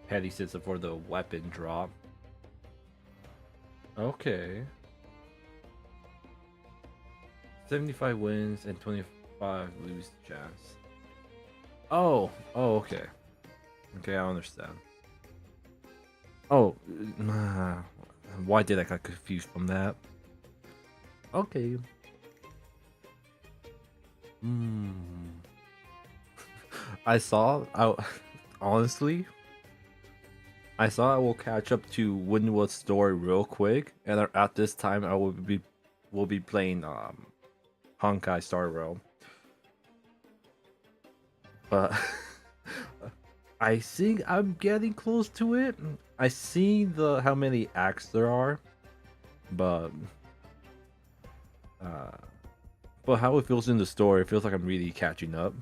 petty system for the weapon drop. Okay. 75 wins and 25 lose chance. Oh, okay. Okay, I understand. Oh, why did I get confused from that? Okay. Honestly, I thought I will catch up to Winwood's story real quick, and at this time I will be playing Honkai Star Rail. But I think I'm getting close to it. I see how many acts there are, but how it feels in the story, it feels like I'm really catching up.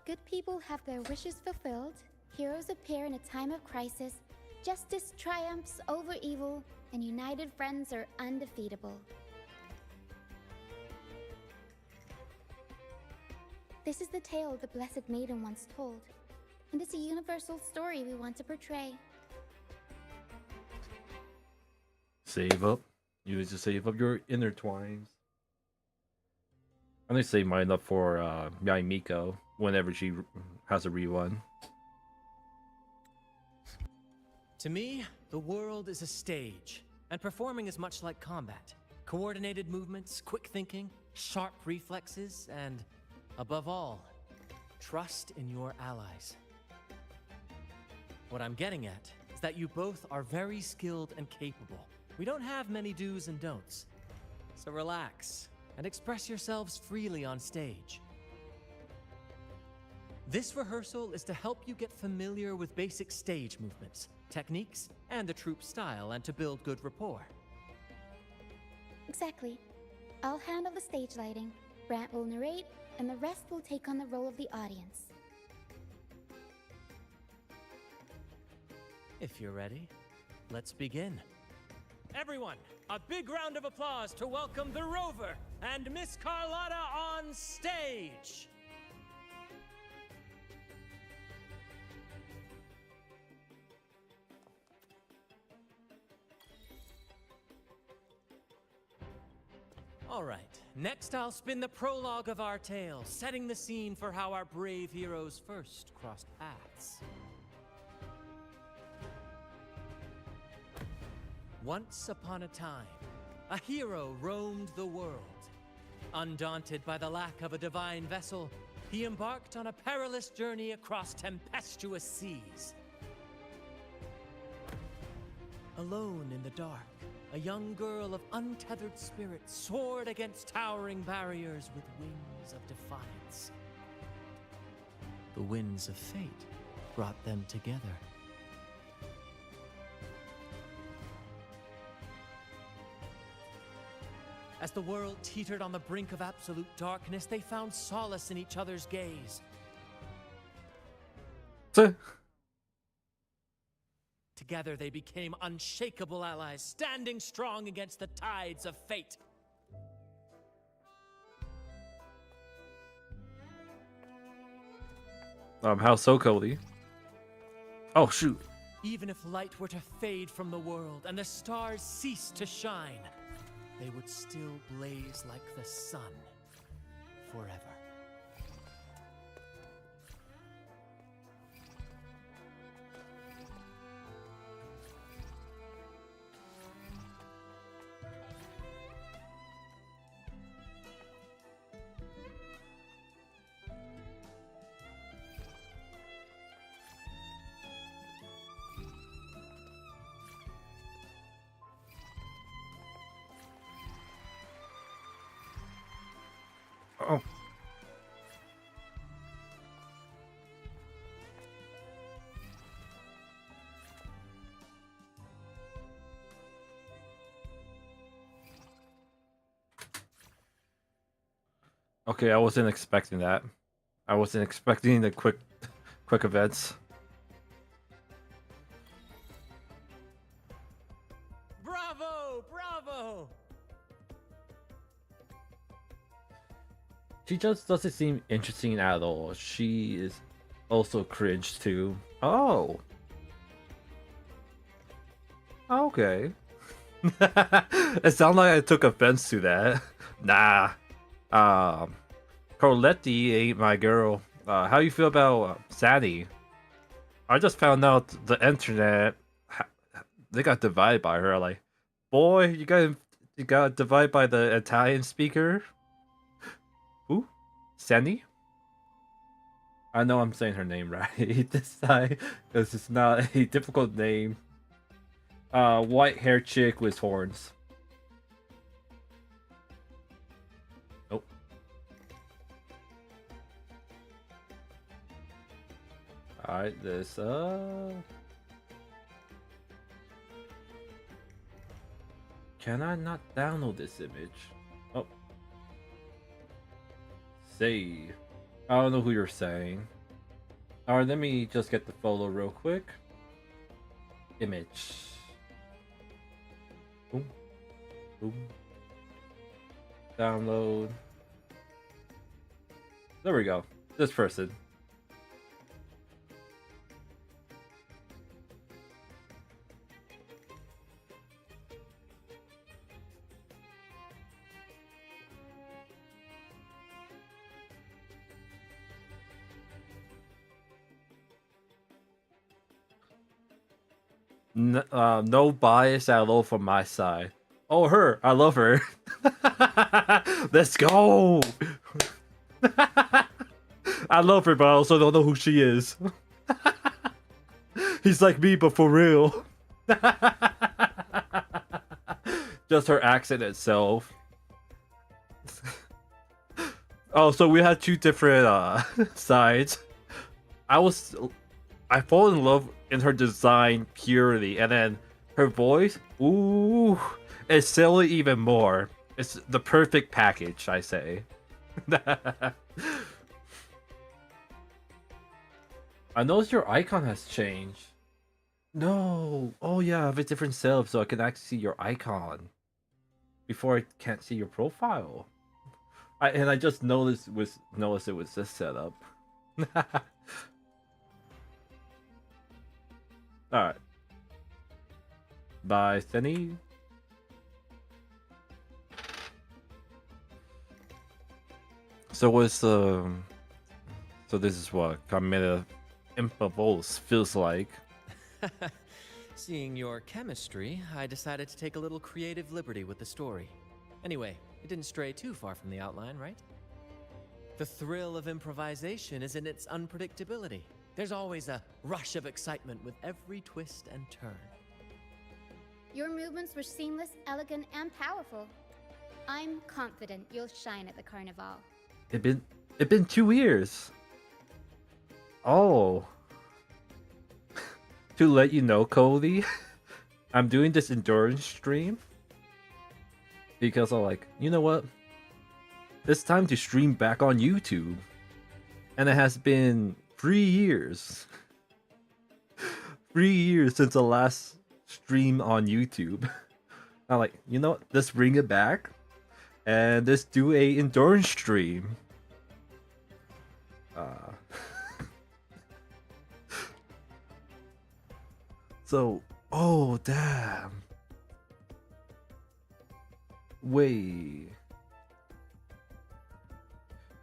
Good people have their wishes fulfilled, heroes appear in a time of crisis, justice triumphs over evil, and united friends are undefeatable. This is the tale the Blessed Maiden once told, and it's a universal story we want to portray. Save up. You need to save up your intertwines. I'm gonna save mine up for Miko whenever she has a rerun. To me, the world is a stage, and performing is much like combat. Coordinated movements, quick thinking, sharp reflexes, and above all, trust in your allies. What I'm getting at is that you both are very skilled and capable. We don't have many do's and don'ts, so relax and express yourselves freely on stage. This rehearsal is to help you get familiar with basic stage movements, techniques, and the troupe style, and to build good rapport. Exactly. I'll handle the stage lighting, Brant will narrate, and the rest will take on the role of the audience. If you're ready, let's begin. Everyone, a big round of applause to welcome the Rover and Miss Carlotta on stage! All right, next I'll spin the prologue of our tale, setting the scene for how our brave heroes first crossed paths. Once upon a time, a hero roamed the world. Undaunted by the lack of a divine vessel, he embarked on a perilous journey across tempestuous seas. Alone in the dark, a young girl of untethered spirit soared against towering barriers with wings of defiance. The winds of fate brought them together. As the world teetered on the brink of absolute darkness, they found solace in each other's gaze. Together they became unshakable allies, standing strong against the tides of fate. How so, Cody? Oh, shoot. Even if light were to fade from the world and the stars cease to shine, they would still blaze like the sun forever. Oh. Okay, I wasn't expecting that. I wasn't expecting the quick events. Bravo! Bravo! She just doesn't seem interesting at all. She is also cringe too. Oh. Okay. It sounded like I took offense to that. Nah. Carletti ain't my girl. How you feel about Sadie? I just found out the internet, they got divided by her. Like, boy, you got divided by the Italian speaker. Who? Sandy? I know I'm saying her name right this time because it's not a difficult name. White hair chick with horns. Nope. Alright, this can I not download this image? Oh. Save. I don't know who you're saying. Alright, let me just get the photo real quick. Image. Boom. Boom. Download. There we go. This person. No bias at all from my side. Oh, her. I love her. Let's go. I love her, but I also don't know who she is. He's like me, but for real. Just her accent itself. Oh, so we had two different sides. I fall in love in her design purely, and then her voice, ooh, it's silly even more. It's the perfect package, I say. I noticed your icon has changed. No. Oh yeah, I have a different setup so I can actually see your icon before I can't see your profile. I just noticed it was this setup. Alright. Bye, Senny. So this is what Carmela Impavos feels like. Seeing your chemistry, I decided to take a little creative liberty with the story. Anyway, it didn't stray too far from the outline, right? The thrill of improvisation is in its unpredictability. There's always a rush of excitement with every twist and turn. Your movements were seamless, elegant, and powerful. I'm confident you'll shine at the carnival. It been 2 years. Oh. To let you know, Cody, I'm doing this endurance stream because I'm like, you know what? It's time to stream back on YouTube. And it has been 3 years. 3 years since the last stream on YouTube. I'm like, you know what? Let's bring it back. And let's do a endurance stream. So, oh damn. Wait.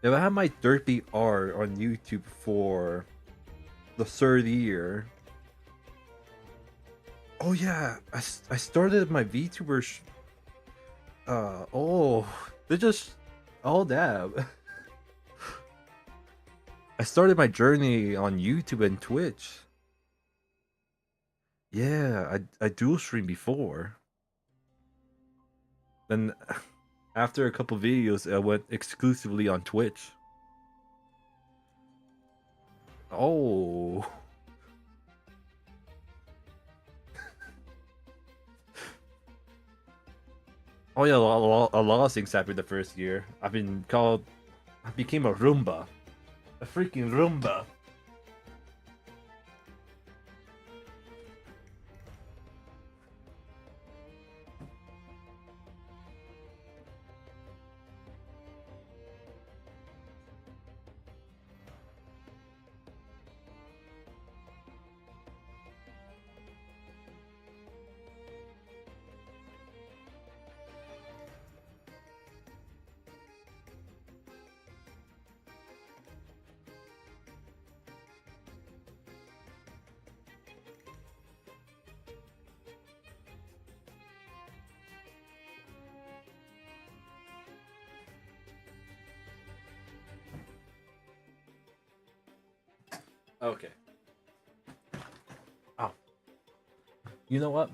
If I had my derpy art on YouTube for the 3rd year. Oh yeah, I started my VTuber. They just. Oh damn. I started my journey on YouTube and Twitch. Yeah, I dual streamed before. Then after a couple videos, I went exclusively on Twitch. Oh. Oh yeah, a lot of things happened the first year. I became a Roomba. A freaking Roomba. Okay. Oh. You know what?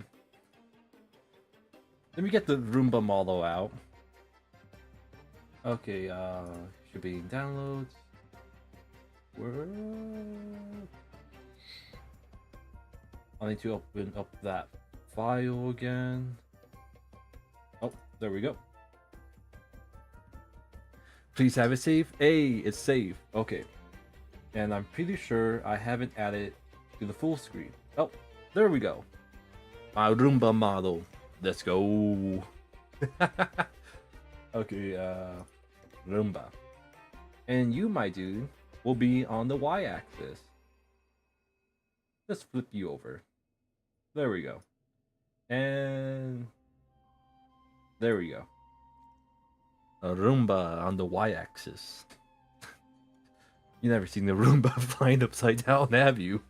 Let me get the Roomba model out. Okay, should be downloads. Where? I need to open up that file again. Oh, there we go. Please have it saved. Hey, it's saved. Okay. And I'm pretty sure I haven't added to the full screen. Oh, there we go. My Roomba model. Let's go. Okay, Roomba. And you, my dude, will be on the y-axis. Let's flip you over. There we go. And there we go. A Roomba on the y-axis. You never seen the Roomba flying upside down, have you?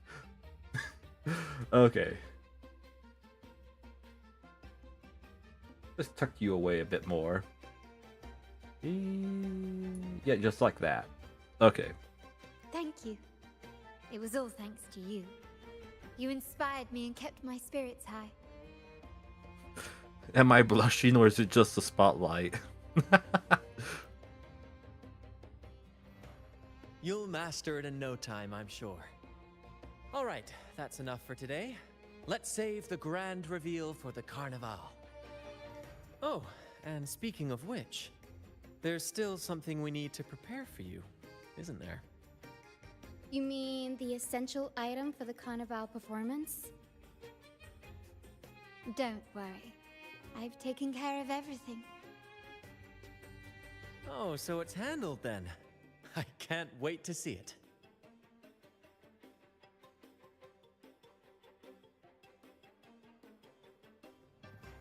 Okay. Let's tuck you away a bit more. Yeah, just like that. Okay. Thank you. It was all thanks to you. You inspired me and kept my spirits high. Am I blushing or is it just the spotlight? You'll master it in no time, I'm sure. All right, that's enough for today. Let's save the grand reveal for the Carnival. Oh, and speaking of which, there's still something we need to prepare for you, isn't there? You mean the essential item for the Carnival performance? Don't worry. I've taken care of everything. Oh, so it's handled then. I can't wait to see it.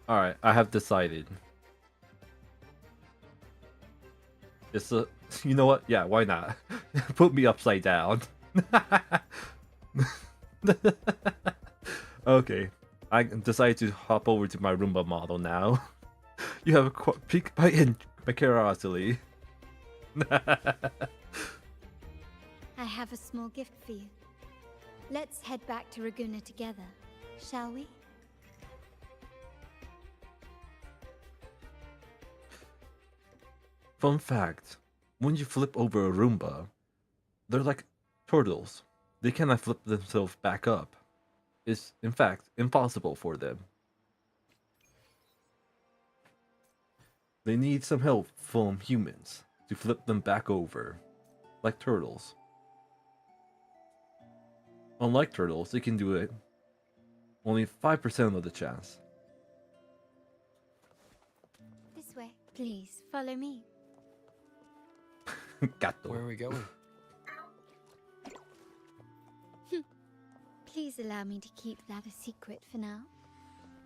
Alright, I have decided. It's a... You know what? Yeah, why not? Put me upside down. Okay. I decided to hop over to my Roomba model now. You have piqued my curiosity. I have a small gift for you. Let's head back to Raguna together, shall we? Fun fact, when you flip over a Roomba, they're like turtles. They cannot flip themselves back up. It's, in fact, impossible for them. They need some help from humans to flip them back over, like turtles. Unlike turtles, they can do it only 5% of the chance. This way, please follow me. Gato. Where are we going? Please allow me to keep that a secret for now.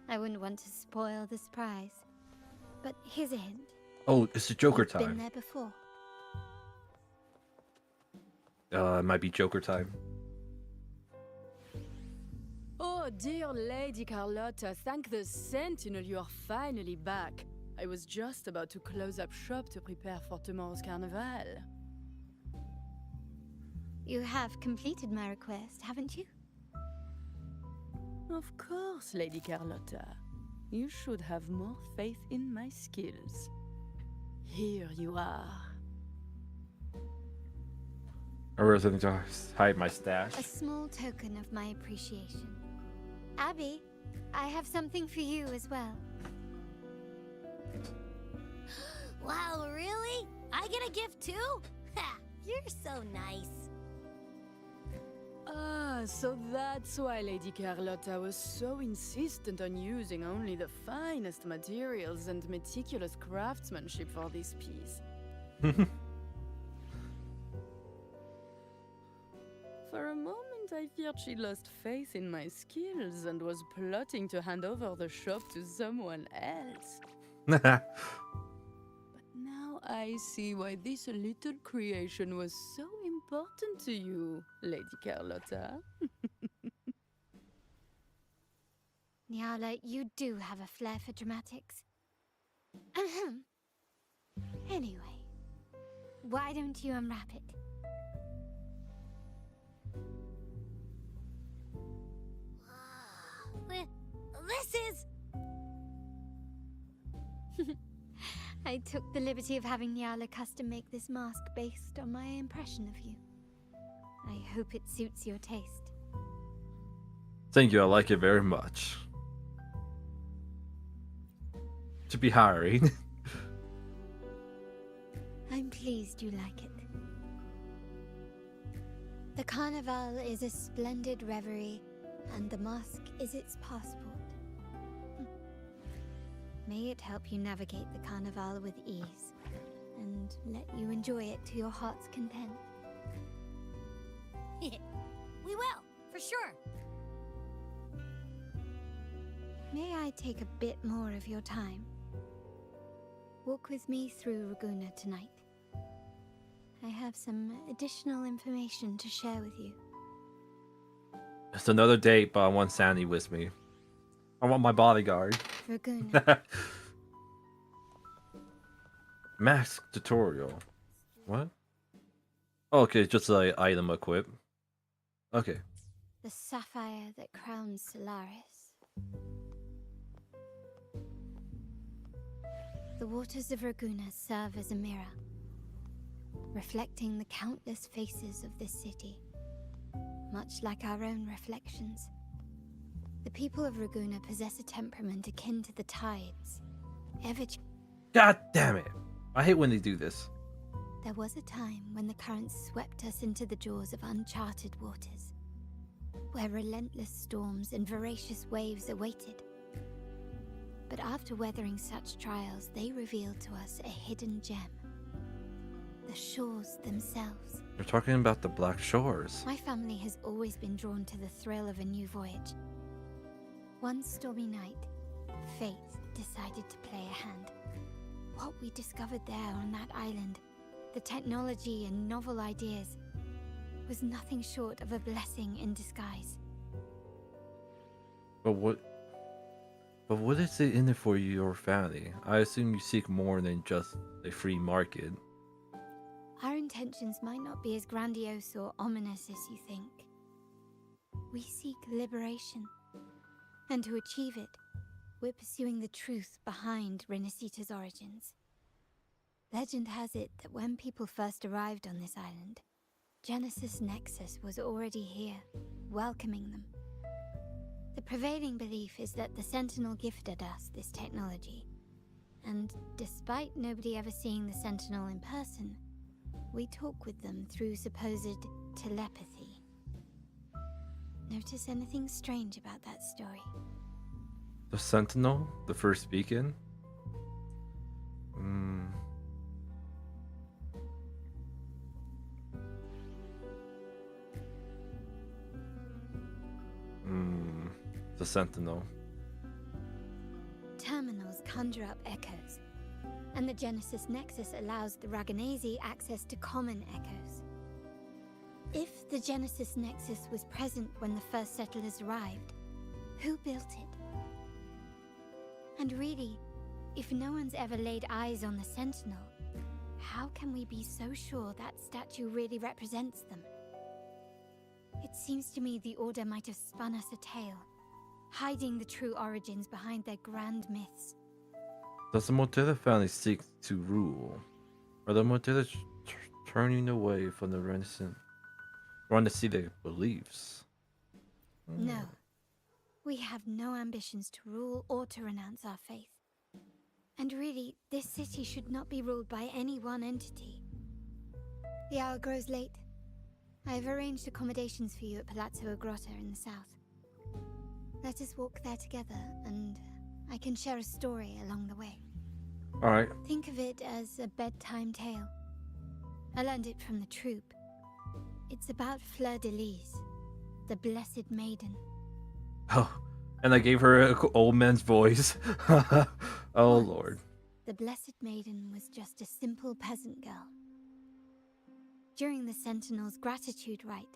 I wouldn't want to spoil the surprise. But here's a hint. Oh, it's the Joker You've been time. there before. It might be Joker time. Oh, dear Lady Carlotta, thank the Sentinel you are finally back. I was just about to close up shop to prepare for tomorrow's carnival. You have completed my request, haven't you? Of course, Lady Carlotta. You should have more faith in my skills. Here you are. I was going to hide my stash. A small token of my appreciation. Abby, I have something for you as well. Wow, really? I get a gift too? Ha! You're so nice. Ah, so that's why Lady Carlotta was so insistent on using only the finest materials and meticulous craftsmanship for this piece. For a moment, I feared she lost faith in my skills and was plotting to hand over the shop to someone else. But now I see why this little creation was so important to you, Lady Carlotta. Nyala, you do have a flair for dramatics. Ahem. Anyway, why don't you unwrap it? faces? I took the liberty of having Nyala custom make this mask based on my impression of you. I hope it suits your taste. Thank you, I like it very much. To be hiring. I'm pleased you like it. The carnival is a splendid reverie, and the mask is its passport. May it help you navigate the carnival with ease, and let you enjoy it to your heart's content. We will, for sure. May I take a bit more of your time? Walk with me through Vragou tonight. I have some additional information to share with you. It's another date, but I want Sandy with me. I want my bodyguard. Vragou. Mask tutorial. What? Okay, just like item equip. Okay. The sapphire that crowns Solaris. The waters of Vragou serve as a mirror, reflecting the countless faces of this city, much like our own reflections. The people of Vragou possess a temperament akin to the tides. God damn it! I hate when they do this. There was a time when the currents swept us into the jaws of uncharted waters, where relentless storms and voracious waves awaited. But after weathering such trials, they revealed to us a hidden gem. The shores themselves. They're talking about the Black Shores. My family has always been drawn to the thrill of a new voyage. One stormy night, fate decided to play a hand. What we discovered there on that island, the technology and novel ideas, was nothing short of a blessing in disguise. But what is it in it for your family? I assume you seek more than just a free market. Our intentions might not be as grandiose or ominous as you think. We seek liberation. And to achieve it, we're pursuing the truth behind Renacita's origins. Legend has it that when people first arrived on this island, Genesis Nexus was already here, welcoming them. The prevailing belief is that the Sentinel gifted us this technology, and despite nobody ever seeing the Sentinel in person, we talk with them through supposed telepathy. Notice anything strange about that story? The Sentinel? The first beacon? The Sentinel. Terminals conjure up echoes, and the Genesis Nexus allows the Raganese access to common echoes. If the Genesis Nexus was present when the first settlers arrived, who built it? And really, if no one's ever laid eyes on the Sentinel, how can we be so sure that statue really represents them? It seems to me the Order might have spun us a tale, hiding the true origins behind their grand myths. Does the Motella family seek to rule? Are the Motella turning away from the Renacita beliefs? No. We have no ambitions to rule or to renounce our faith. And really, this city should not be ruled by any one entity. The hour grows late. I have arranged accommodations for you at Palazzo Grotta in the south. Let us walk there together, and I can share a story along the way. Alright. Think of it as a bedtime tale. I learned it from the troupe. It's about Fleur de Lis, the Blessed Maiden. Oh, and I gave her an old man's voice. Oh, Once, Lord. The Blessed Maiden was just a simple peasant girl. During the Sentinel's gratitude rite,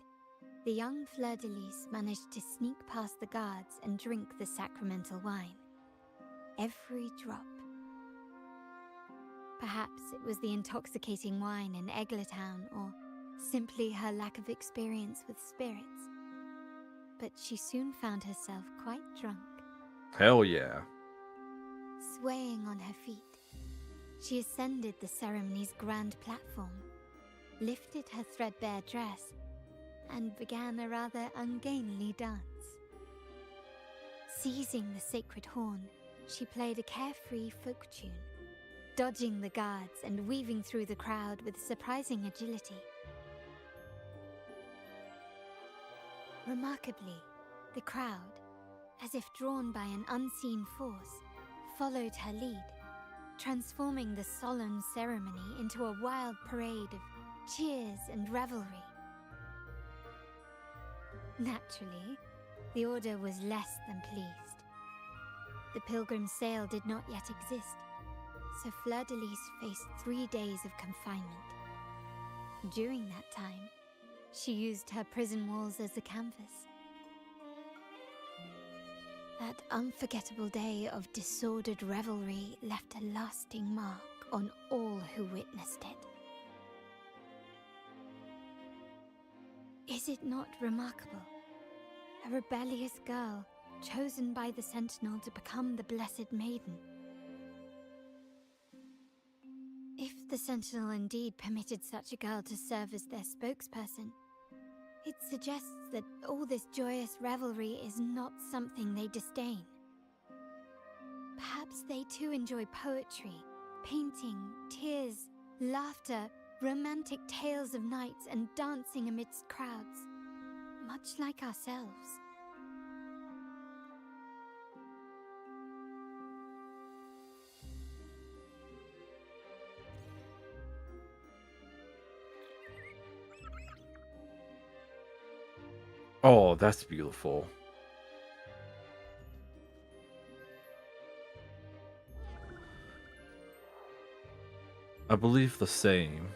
the young Fleur de Lis managed to sneak past the guards and drink the sacramental wine. Every drop. Perhaps it was the intoxicating wine in Eglatown, or simply her lack of experience with spirits. But she soon found herself quite drunk. Hell yeah. Swaying on her feet, she ascended the ceremony's grand platform, lifted her threadbare dress, and began a rather ungainly dance. Seizing the sacred horn, she played a carefree folk tune, dodging the guards and weaving through the crowd with surprising agility. Remarkably, the crowd, as if drawn by an unseen force, followed her lead, transforming the solemn ceremony into a wild parade of cheers and revelry. Naturally, the Order was less than pleased. The Pilgrim Sale did not yet exist, so Fleur-de-Lis faced 3 days of confinement. During that time, she used her prison walls as a canvas. That unforgettable day of disordered revelry left a lasting mark on all who witnessed it. Is it not remarkable? A rebellious girl chosen by the Sentinel to become the Blessed Maiden. If the Sentinel indeed permitted such a girl to serve as their spokesperson, it suggests that all this joyous revelry is not something they disdain. Perhaps they too enjoy poetry, painting, tears, laughter, romantic tales of knights, and dancing amidst crowds, much like ourselves. Oh, that's beautiful. I believe the same.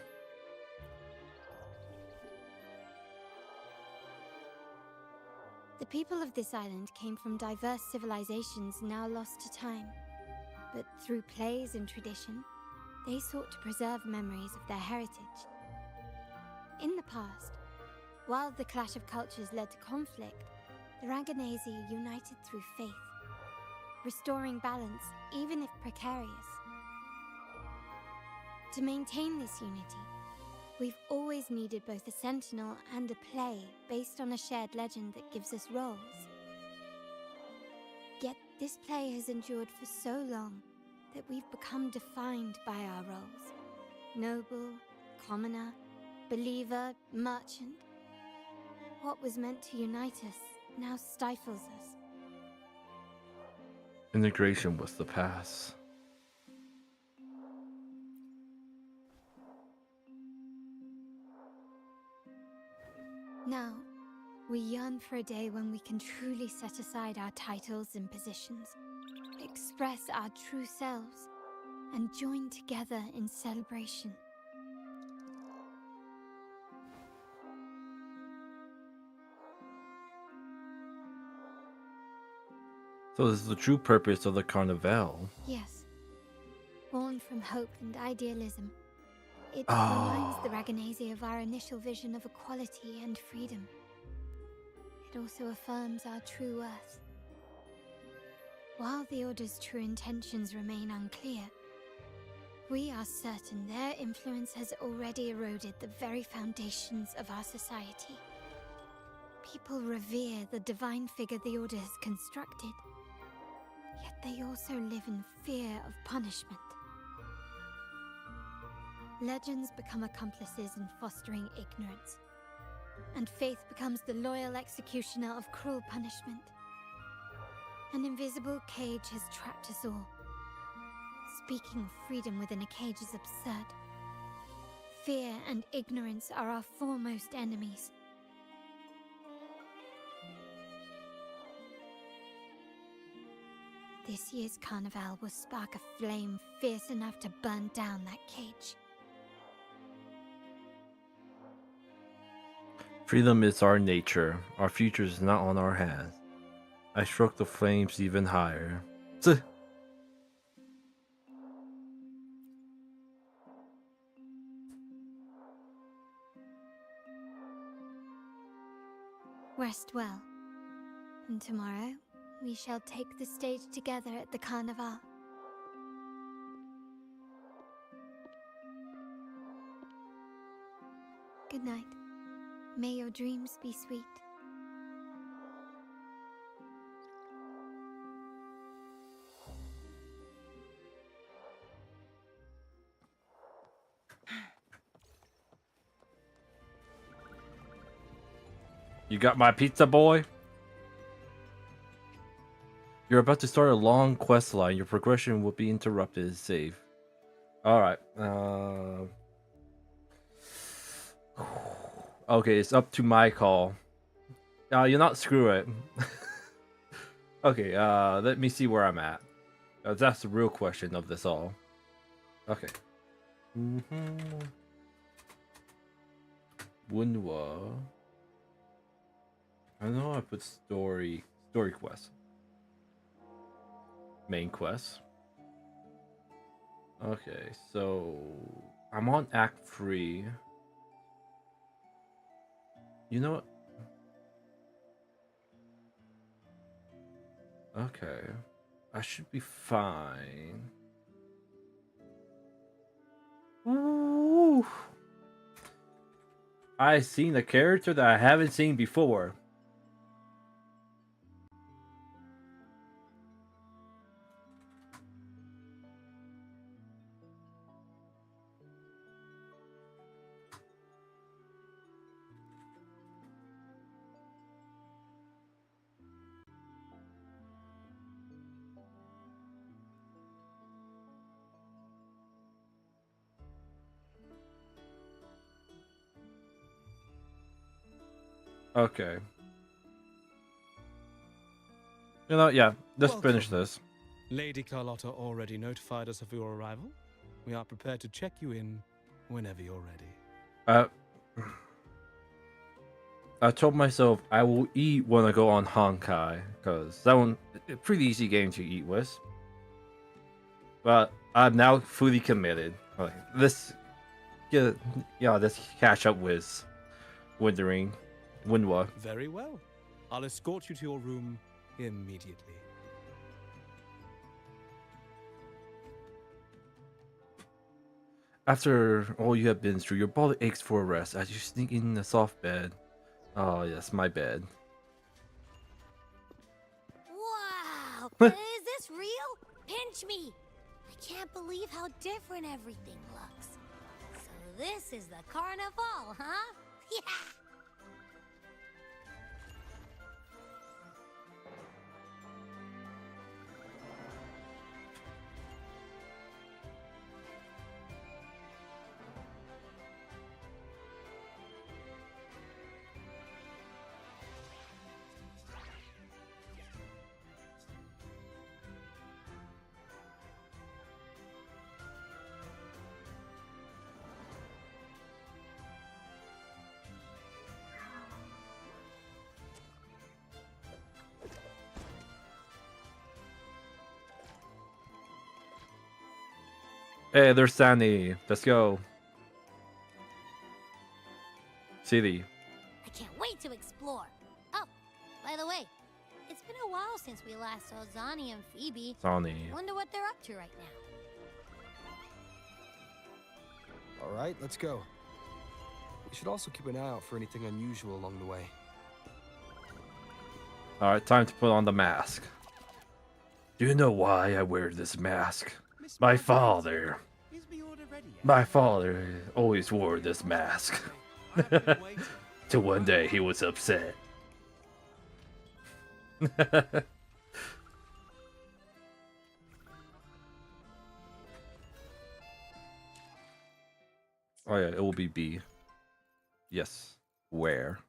The people of this island came from diverse civilizations now lost to time, but through plays and tradition, they sought to preserve memories of their heritage. In the past, while the clash of cultures led to conflict, the Raganese united through faith, restoring balance even if precarious. To maintain this unity, we've always needed both a sentinel and a play based on a shared legend that gives us roles. Yet this play has endured for so long that we've become defined by our roles. Noble, commoner, believer, merchant. What was meant to unite us now stifles us. Integration was the past. Now, we yearn for a day when we can truly set aside our titles and positions, express our true selves, and join together in celebration. So this is the true purpose of the Carnival. Yes. Born from hope and idealism, it reminds the Raganese of our initial vision of equality and freedom. It also affirms our true worth. While the Order's true intentions remain unclear, we are certain their influence has already eroded the very foundations of our society. People revere the divine figure the Order has constructed, yet they also live in fear of punishment. Legends become accomplices in fostering ignorance, and faith becomes the loyal executioner of cruel punishment. An invisible cage has trapped us all. Speaking of freedom within a cage is absurd. Fear and ignorance are our foremost enemies. This year's Carnival will spark a flame fierce enough to burn down that cage. Freedom is our nature. Our future is not on our hands. I struck the flames even higher. Rest well. And tomorrow, we shall take the stage together at the Carnival. Good night. May your dreams be sweet. You got my pizza, boy? You're about to start a long quest line. Your progression will be interrupted. Save. Alright. Okay, it's up to my call. You're not screw it. Okay, let me see where I'm at. That's the real question of this all. Okay. Wunwa. I know I put story quest. Main quest. Okay, so I'm on Act 3. You know what? Okay. I should be fine. Ooh. I've seen a character that I haven't seen before. Okay. You know, yeah, let's finish this. Lady Carlotta already notified us of your arrival. We are prepared to check you in whenever you're ready. I told myself I will eat when I go on Honkai, because that one, a pretty easy game to eat with. But I'm now fully committed. Okay, let's catch up with Wunwa. Very well. I'll escort you to your room immediately. After all you have been through, your body aches for a rest as you sneak in a soft bed. Oh yes, my bed. Wow! Is this real? Pinch me! I can't believe how different everything looks. So this is the carnival, huh? Yeah! Hey, there's Sandy. Let's go. City. I can't wait to explore. Oh, by the way, it's been a while since we last saw Zani and Phoebe. Zani. Wonder what they're up to right now. All right, let's go. We should also keep an eye out for anything unusual along the way. Alright, time to put on the mask. Do you know why I wear this mask? My father always wore this mask. Till one day he was upset. Oh yeah, it will be B. Yes. Where?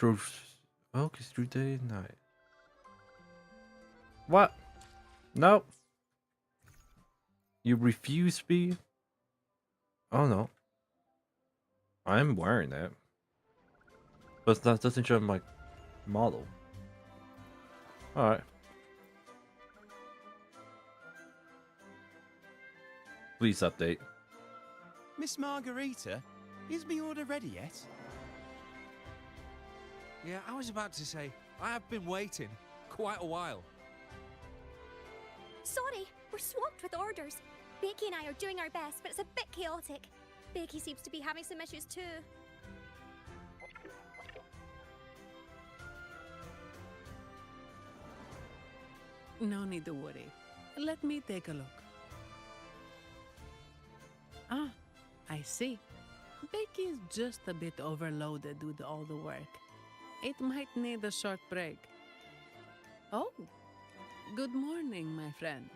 Oh, it's through day and night. What? Nope. You refuse B? Oh no. I'm wearing it. But that doesn't show my model. Alright. Please update. Miss Margarita, is my order ready yet? Yeah, I was about to say, I have been waiting quite a while. Sorry, we're swamped with orders. Becky and I are doing our best, but it's a bit chaotic. Becky seems to be having some issues too. No need to worry. Let me take a look. Ah, I see. Becky is just a bit overloaded with all the work. It might need a short break. Oh, good morning, my friend.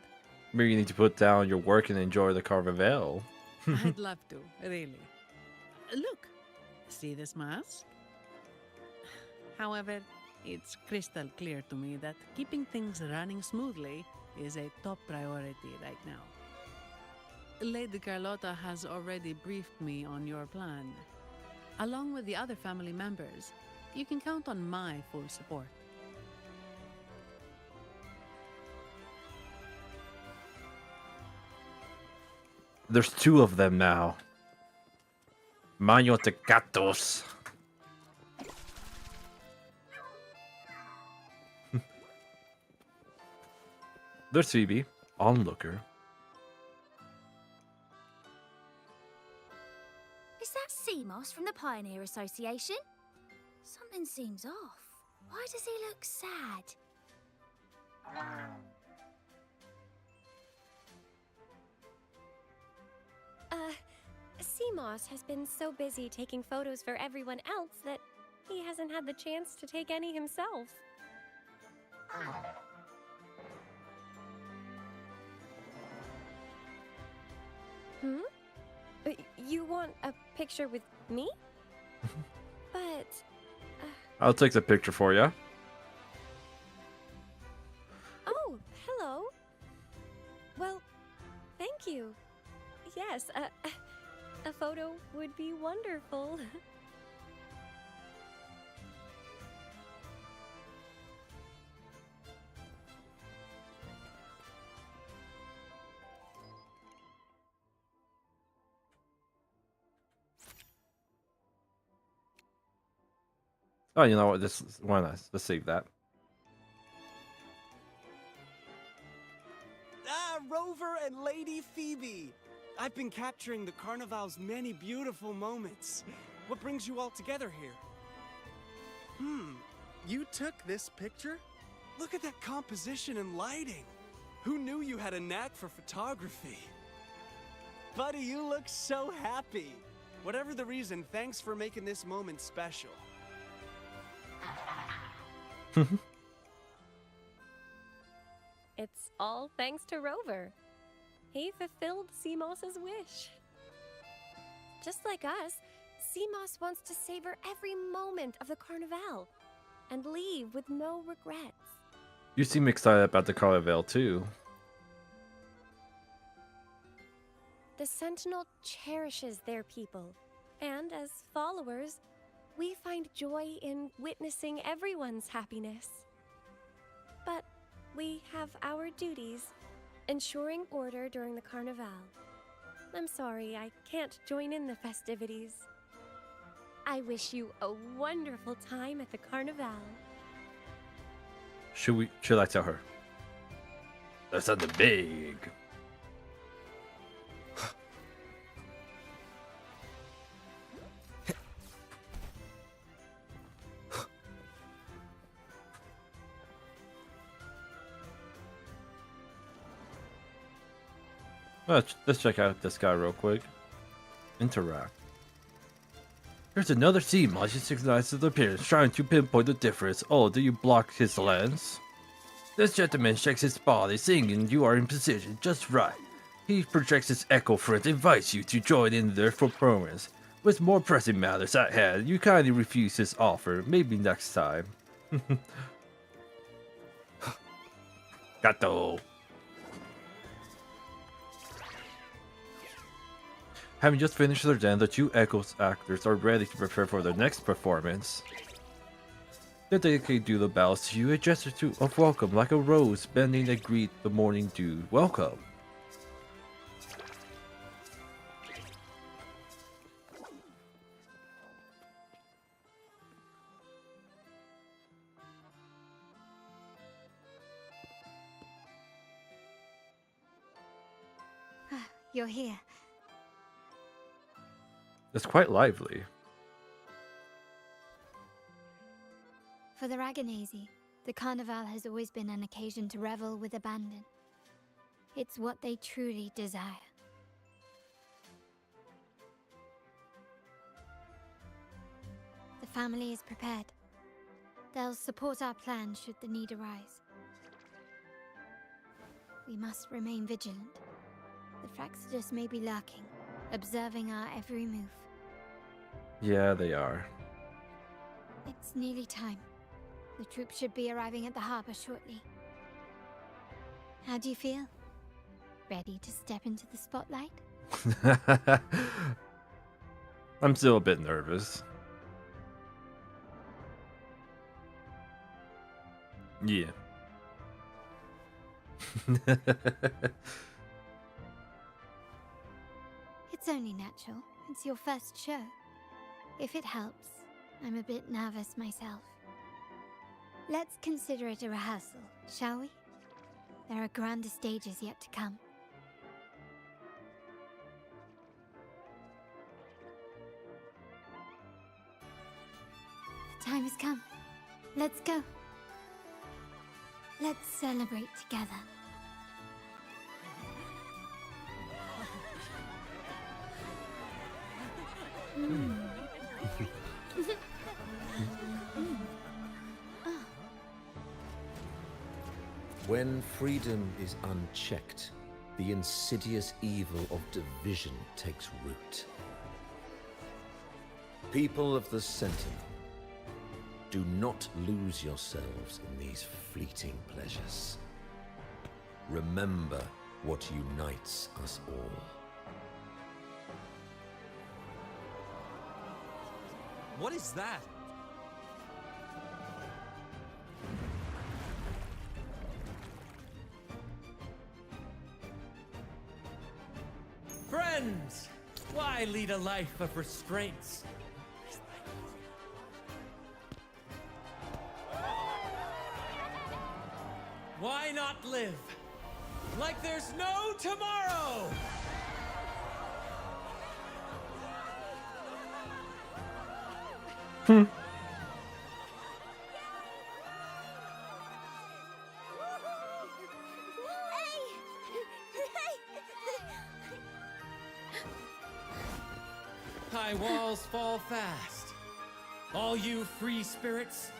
Maybe you need to put down your work and enjoy the Carnival. I'd love to, really. Look, see this mask? However, it's crystal clear to me that keeping things running smoothly is a top priority right now. Lady Carlotta has already briefed me on your plan. Along with the other family members, you can count on my full support. There's 2 of them now. Maño de gatos. There's Phoebe, onlooker. Is that Seamoss from the Pioneer Association? Something seems off. Why does he look sad? Seamoss has been so busy taking photos for everyone else that he hasn't had the chance to take any himself. Hmm? You want a picture with me? But... I'll take the picture for you. Oh, hello. Well, thank you. Yes, a photo would be wonderful. Oh, you know what? Why not? Let's save that. Ah, Rover and Lady Phoebe! I've been capturing the Carnival's many beautiful moments. What brings you all together here? You took this picture? Look at that composition and lighting. Who knew you had a knack for photography? Buddy, you look so happy. Whatever the reason, thanks for making this moment special. It's all thanks to Rover. He fulfilled Seamoss's wish. Just like us, Seamoss wants to savor every moment of the Carnival and leave with no regrets. You seem excited about the Carnival too. The Sentinel cherishes their people, and as followers, we find joy in witnessing everyone's happiness. But we have our duties, ensuring order during the Carnival. I'm sorry, I can't join in the festivities. I wish you a wonderful time at the Carnival. Should I tell her? That's something big. Let's check out this guy real quick. Interact. Here's another Seamoss. He synchronizes the appearance, trying to pinpoint the difference. Oh, do you block his lens? This gentleman shakes his body, singing you are in position just right. He projects his echo front and invites you to join in their performance. With more pressing matters at hand, you kindly refuse his offer. Maybe next time. Gato. Having just finished their dance, the 2 Echoes actors are ready to prepare for their next performance. They dedicate do the bows to you, a gesture of welcome like a rose bending to greet the morning dew. Welcome. you're here. It's quite lively. For the Raganese, the Carnival has always been an occasion to revel with abandon. It's what they truly desire. The family is prepared. They'll support our plan should the need arise. We must remain vigilant. The Fraxidus may be lurking, observing our every move. Yeah, they are. It's nearly time. The troops should be arriving at the harbor shortly. How do you feel? Ready to step into the spotlight? I'm still a bit nervous. Yeah. It's only natural. It's your first show. If it helps, I'm a bit nervous myself. Let's consider it a rehearsal, shall we? There are grander stages yet to come. The time has come. Let's go. Let's celebrate together. When freedom is unchecked, the insidious evil of division takes root. People of the Sentinel, do not lose yourselves in these fleeting pleasures. Remember what unites us all. What is that? Friends, why lead a life of restraints? Why not live like there's no tomorrow? High walls fall fast. All you free spirits,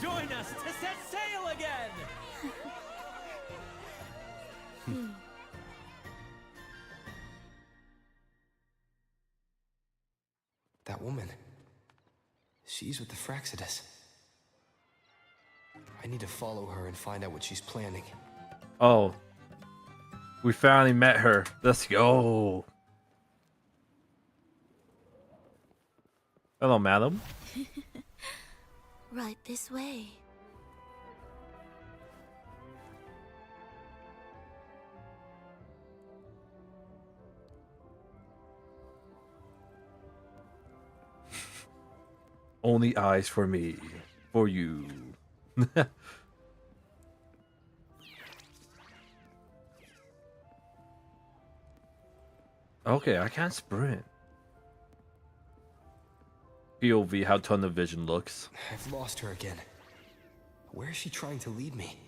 join us to set sail again! That woman. She's with the Fraxidus. I need to follow her and find out what she's planning. Oh. We finally met her. Let's go. Hello, madam. Right this way. Only eyes for me. For you. Okay, I can't sprint. POV, how tunnel vision looks. I've lost her again. Where is she trying to lead me?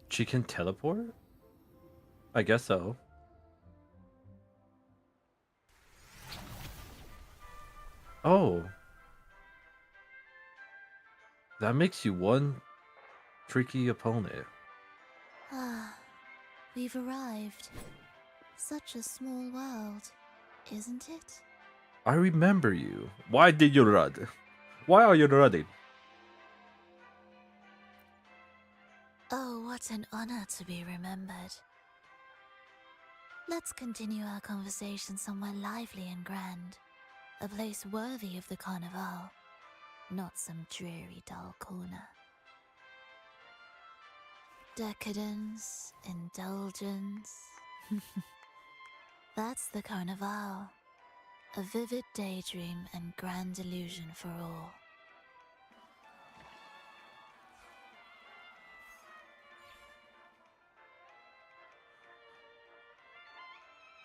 She can teleport? I guess so. Oh. That makes you one tricky opponent. Ah, we've arrived. Such a small world, isn't it? I remember you. Why did you run? Why are you running? Oh, what an honor to be remembered. Let's continue our conversation somewhere lively and grand. A place worthy of the Carnival, not some dreary, dull corner. Decadence, indulgence. That's the Carnival. A vivid daydream and grand illusion for all.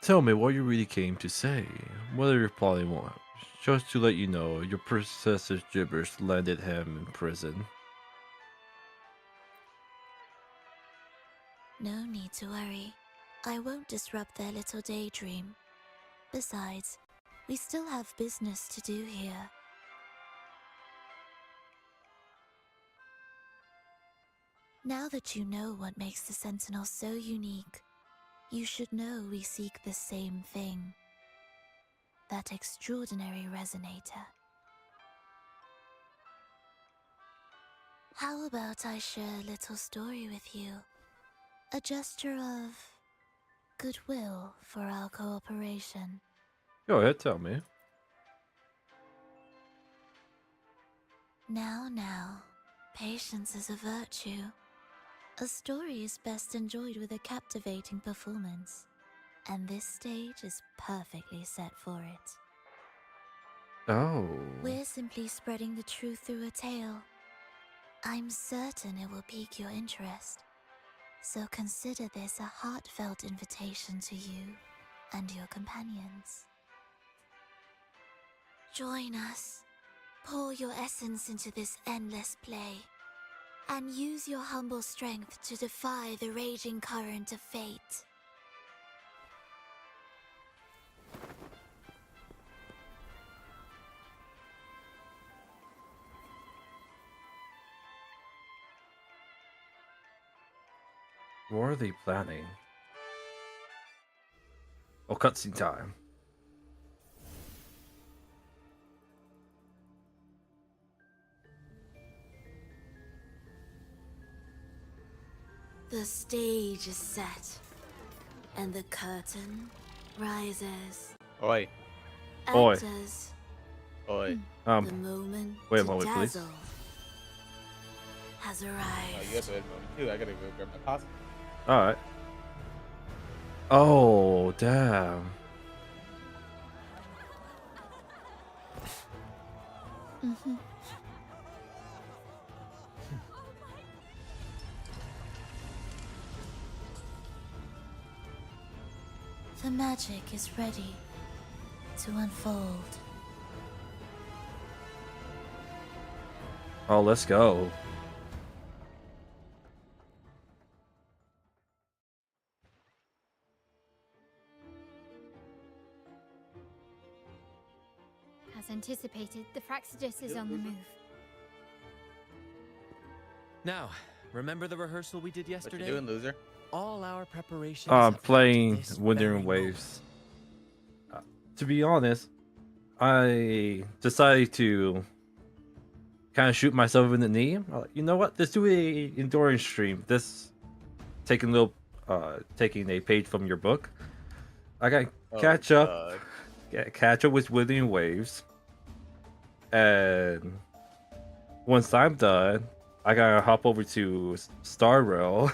Tell me what you really came to say. Whether you're plotting one. Just to let you know, your predecessor's gibberish landed him in prison. No need to worry. I won't disrupt their little daydream. Besides, we still have business to do here. Now that you know what makes the Sentinel so unique, you should know we seek the same thing. That extraordinary resonator. How about I share a little story with you? A gesture of goodwill for our cooperation. Go ahead, tell me. Now, patience is a virtue. A story is best enjoyed with a captivating performance, and this stage is perfectly set for it. Oh. We're simply spreading the truth through a tale. I'm certain it will pique your interest, so consider this a heartfelt invitation to you and your companions. Join us. Pour your essence into this endless play, and use your humble strength to defy the raging current of fate. What are they planning? Oh, cutscene time. The stage is set, and the curtain rises. Oi. Oi. Actors, Oi. the moment wait a to moment, please. dazzle has arrived. Oh, you have to wait a moment too. I gotta go grab my pasta. Alright. Oh, damn. Mm-hmm. The magic is ready to unfold. Oh, let's go. As anticipated, the Fractsidus is on the move. Now, remember the rehearsal we did yesterday? What you doing, loser? All our preparations have led to Playing this Wuthering Waves. To be honest, I decided to kind of shoot myself in the knee. I'm like, you know what? Let's do a endurance stream. This taking a page from your book. I got catch up with Wuthering Waves, and once I'm done, I gotta hop over to Star Rail.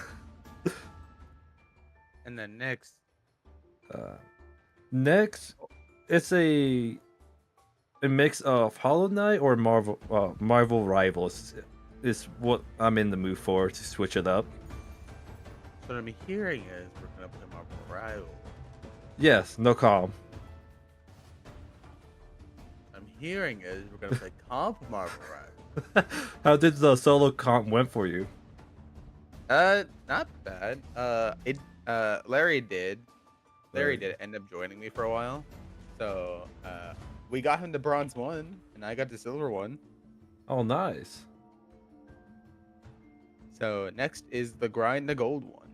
And then next. Next, it's a mix of Hollow Knight or Marvel Rivals is what I'm in the mood for to switch it up. What I'm hearing is we're gonna play Marvel Rivals. Yes, no calm. I'm hearing is we're gonna play comp Marvel Rivals. How did the solo comp went for you? Not bad. Larry did end up joining me for a while. So, we got him the bronze one, and I got the silver one. Oh, nice. So next is the grind the gold one.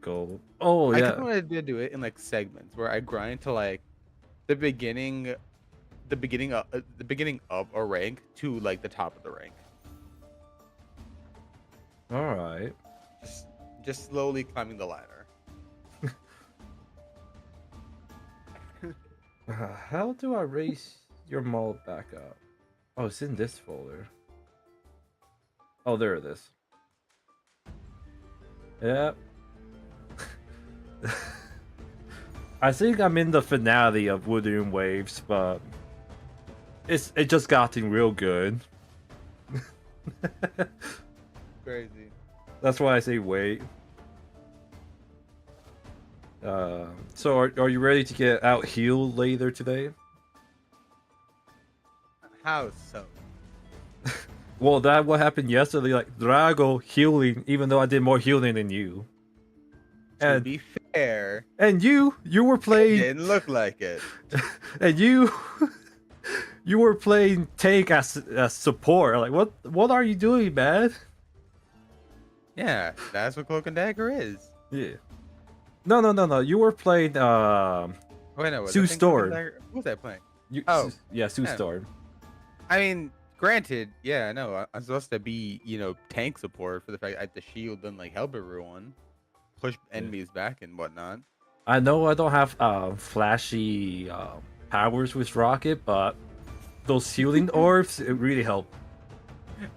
Gold. Oh, I yeah. kind of wanted to do it in like segments where I grind to like the beginning of a rank to like the top of the rank. All right. Just slowly climbing the ladder. How do I raise your mold back up? Oh, it's in this folder. Oh, there it is. Yep. I think I'm in the finale of Wuthering Waves, but it just gotten real good. Crazy. That's why I say wait. So are you ready to get out healed later today? How so? Well, that what happened yesterday. Like Vragou healing, even though I did more healing than you. To be fair, and you were playing. It didn't look like it. And you were playing tank as support. Like what are you doing, man? Yeah, that's what Cloak and Dagger is. Yeah. No. You were playing Wait, no, Sue Storm. What was I playing? Sue Storm. I mean, granted, yeah, no, I'm supposed to be, tank support for the fact I have to shield and like help everyone, push enemies back and whatnot. I know I don't have flashy powers with Rocket, but those healing orbs it really help.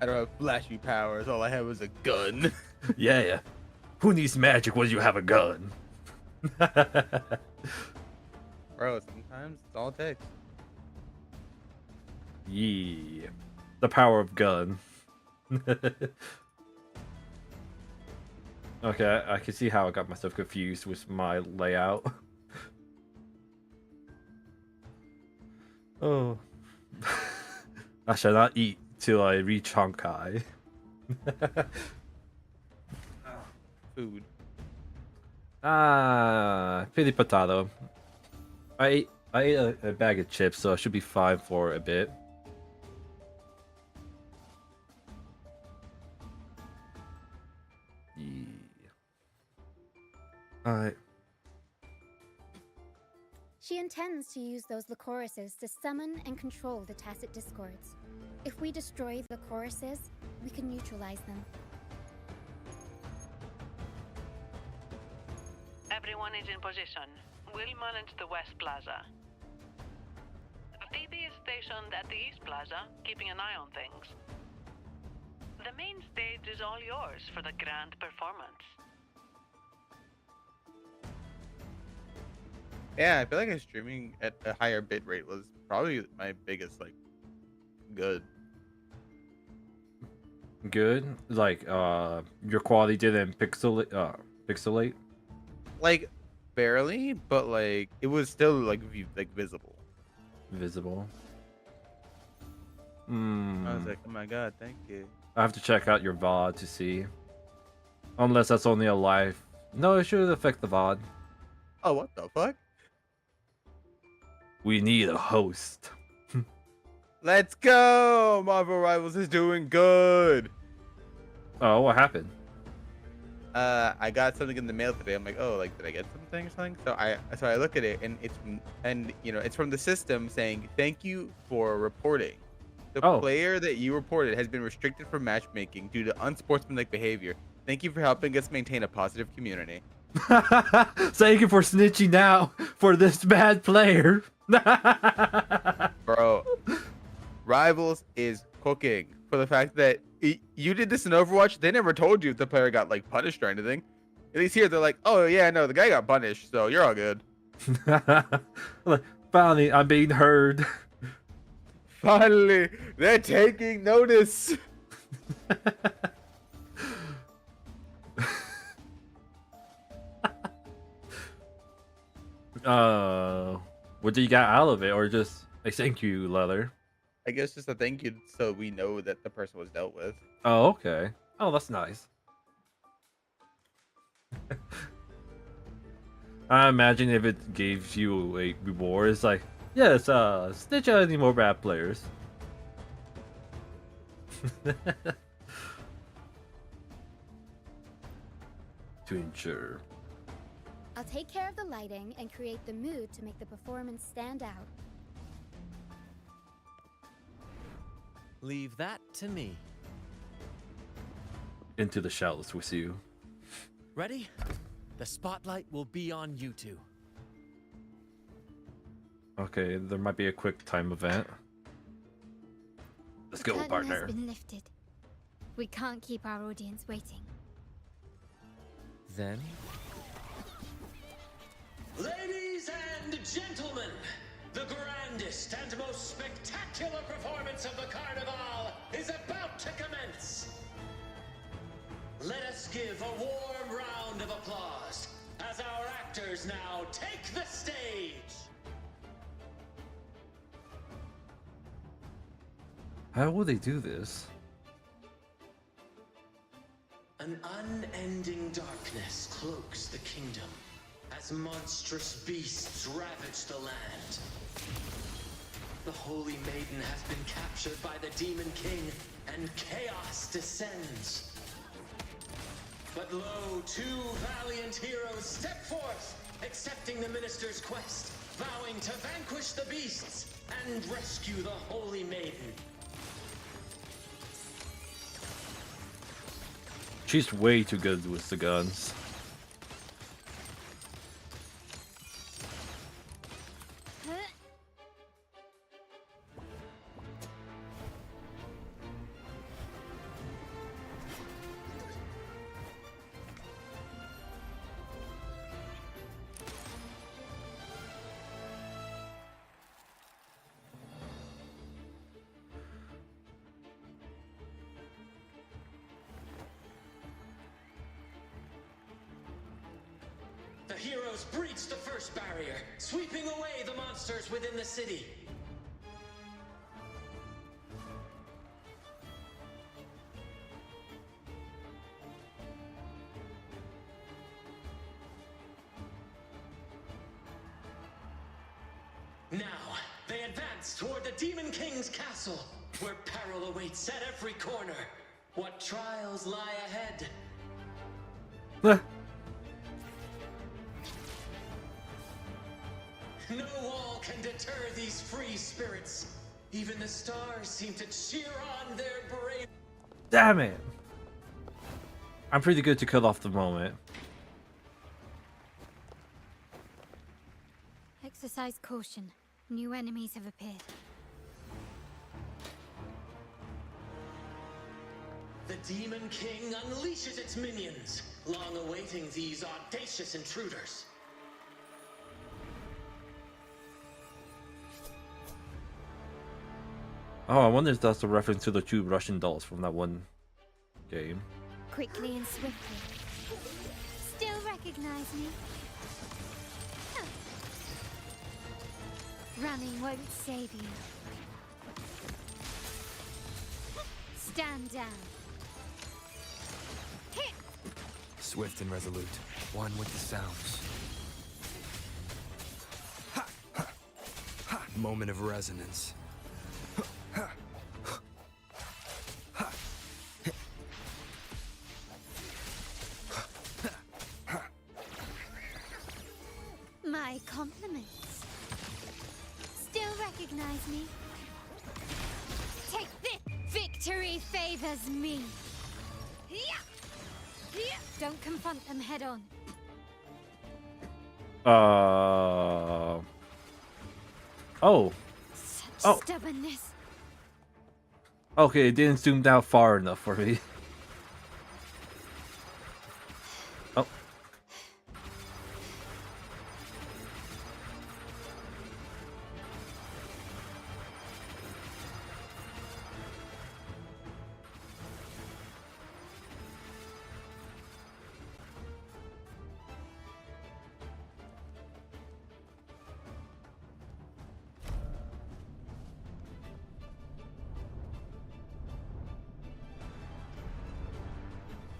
I don't have flashy powers. All I have is a gun. Yeah. Who needs magic when you have a gun? Bro, sometimes it's all it takes. Yeah. The power of gun. Okay, I can see how I got myself confused with my layout. Oh. I shall not eat till I reach Honkai. Food. Pity potato. I ate a bag of chips, so I should be fine for a bit. Yeah. Alright. She intends to use those Lycorises to summon and control the Tacit Discords. If we destroy the Lycorises, we can neutralize them. Everyone is in position. We'll manage the West Plaza. Phoebe is stationed at the East Plaza, keeping an eye on things. The main stage is all yours for the grand performance. Yeah, I feel like streaming at a higher bit rate was probably my biggest good. Good? Like your quality didn't pixelate? Like barely, but like it was still visible. Visible. I was like, oh my god, thank you. I have to check out your VOD to see. Unless that's only a live. No, it should affect the VOD. Oh, what the fuck? We need a host. Let's go! Marvel Rivals is doing good. Oh, what happened? I got something in the mail today. I'm like, oh, did I get something or something? So I look at it and it's from the system saying thank you for reporting. The player that you reported has been restricted from matchmaking due to unsportsmanlike behavior. Thank you for helping us maintain a positive community. Thank you for snitching out for this bad player. Bro, Rivals is cooking for the fact that you did this in Overwatch. They never told you if the player got punished or anything. At least here they're like, oh yeah, no, the guy got punished, so you're all good. Finally, I'm being heard. Finally, they're taking notice. What did you get out of it, or just a thank you letter? I guess just a thank you, so we know that the person was dealt with. Oh, okay. Oh, that's nice. I imagine if it gave you a reward, it's like, yes, snitch out any more bad players. To ensure. I'll take care of the lighting and create the mood to make the performance stand out. Leave that to me. Into the shallows with you. Ready? The spotlight will be on you two. Okay, there might be a quick time event. Let's go, partner. The curtain has been lifted. We can't keep our audience waiting. Then... Ladies and gentlemen, the grandest and most spectacular performance of the Carnival is about to commence. Let us give a warm round of applause as our act actors now take the stage! How will they do this? An unending darkness cloaks the kingdom as monstrous beasts ravage the land. The Holy Maiden has been captured by the Demon King, and chaos descends. But lo, two valiant heroes step forth, accepting the minister's quest, vowing to vanquish the beasts and rescue the Holy Maiden. She's way too good with the guns. The heroes breach the first barrier, sweeping away the monsters within the city. Now, they advance toward the Demon King's castle, where peril awaits at every corner. What trials lie ahead? No wall can deter these free spirits. Even the stars seem to cheer on their brave. Damn it! I'm pretty good to cut off the moment. Exercise caution. New enemies have appeared. The Demon King unleashes its minions, long awaiting these audacious intruders. Oh, I wonder if that's a reference to the two Russian dolls from that one game. Quickly and swiftly. Still recognize me? Running won't save you. Stand down. Hit. Swift and resolute, one with the sounds. Ha, ha, ha. Moment of resonance. My compliments. Still recognize me? Take this! Victory favors me! Don't confront them head on. Oh. Such stubbornness. Okay, it didn't zoom down far enough for me. Oh.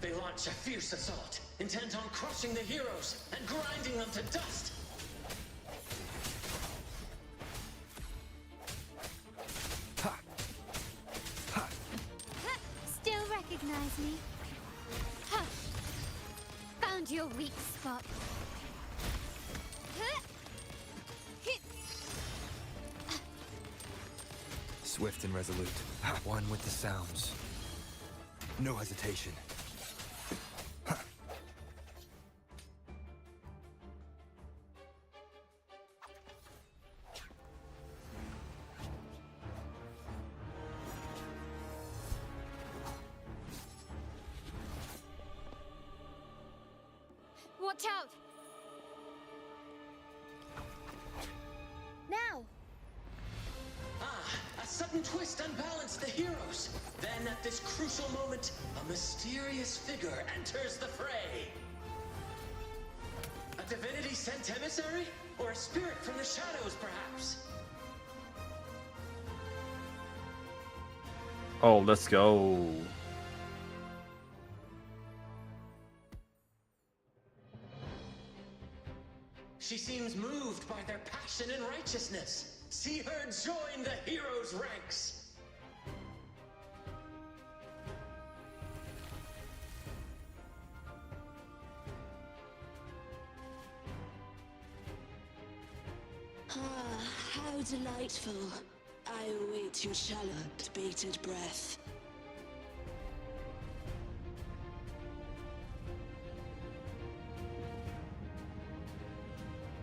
They launch a fierce assault, intent on crushing the heroes and grinding them to dust. Still recognize me? Ha! Found your weak spot. Swift and resolute, one with the sounds. No hesitation. Watch out! Now! A sudden twist unbalanced the heroes. Then at this crucial moment, a mysterious figure enters the fray. A divinity sent emissary? Or a spirit from the shadows, perhaps? Oh, let's go. She seems moved by their passion and righteousness. See her join the heroes' ranks. Ah, how delightful. I await your shallow, bated breath.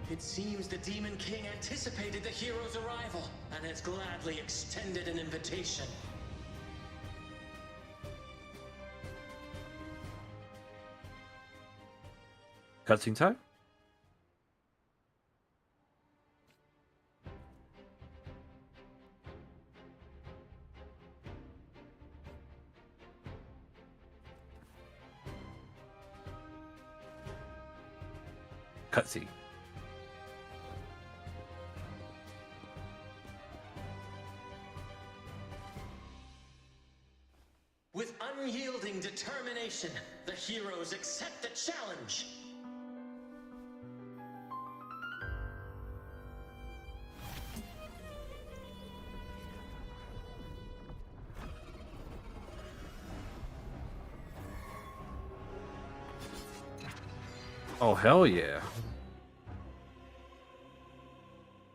It seems the Demon King anticipated the hero's arrival and has gladly extended an invitation. Cutscene time? Cutscene. With unyielding determination, the heroes accept the challenge. Oh, hell yeah.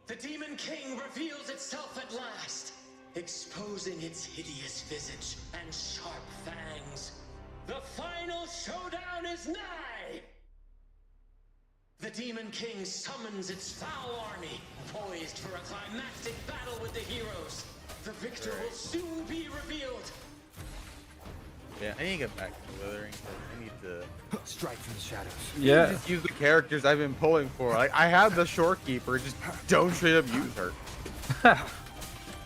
The Demon King reveals itself at last, exposing its hideous visage and sharp fangs. The final showdown is nigh! The Demon King summons its foul army, poised for a climactic battle with the heroes. The victor will soon be revealed. Yeah, I need to get back to Wuthering. I need to strike from the shadows. Yeah. Just use the characters I've been pulling for. Like I have the Shorekeeper, just don't straight up use her.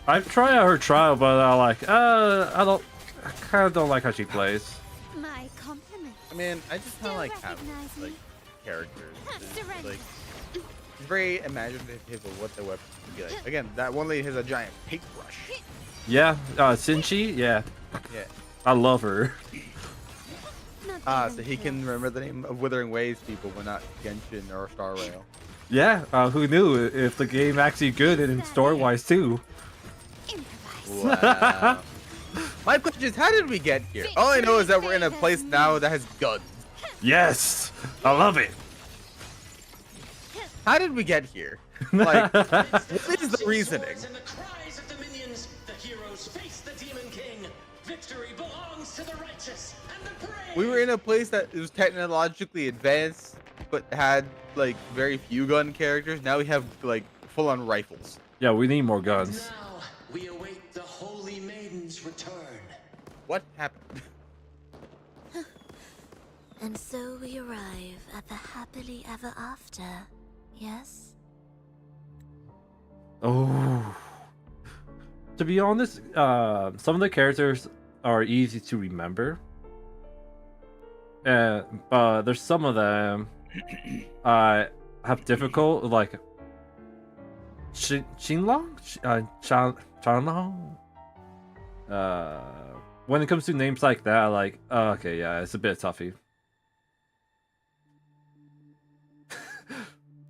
I've tried out her trial, but I kind of don't like how she plays. My compliment. I mean, I just kind of like have like characters. It's, like it's very imaginative of what the weapons could be like. Again, that one lady has a giant paintbrush. Yeah, Sinchi, yeah. Yeah. I love her. So he can remember the name of Wuthering Waves people, but not Genshin or Star Rail. Yeah, who knew if the game actually good and story-wise too. Wow. My question is, how did we get here? All I know is that we're in a place now that has guns. Yes, I love it. How did we get here? Like, what is the reasoning? And the cries of the minions, the heroes face the Demon King. Victory belongs to the righteous and the brave. We were in a place that was technologically advanced, but had like very few gun characters. Now we have like full-on rifles. Yeah, we need more guns. Now we await the Holy Maiden's return. What happened? And so we arrive at the happily ever after, yes? Oh. To be honest, some of the characters are easy to remember. But there's some of them have difficult, like Xinlong? Chanlong? When it comes to names like that, like, okay, yeah, it's a bit toughy.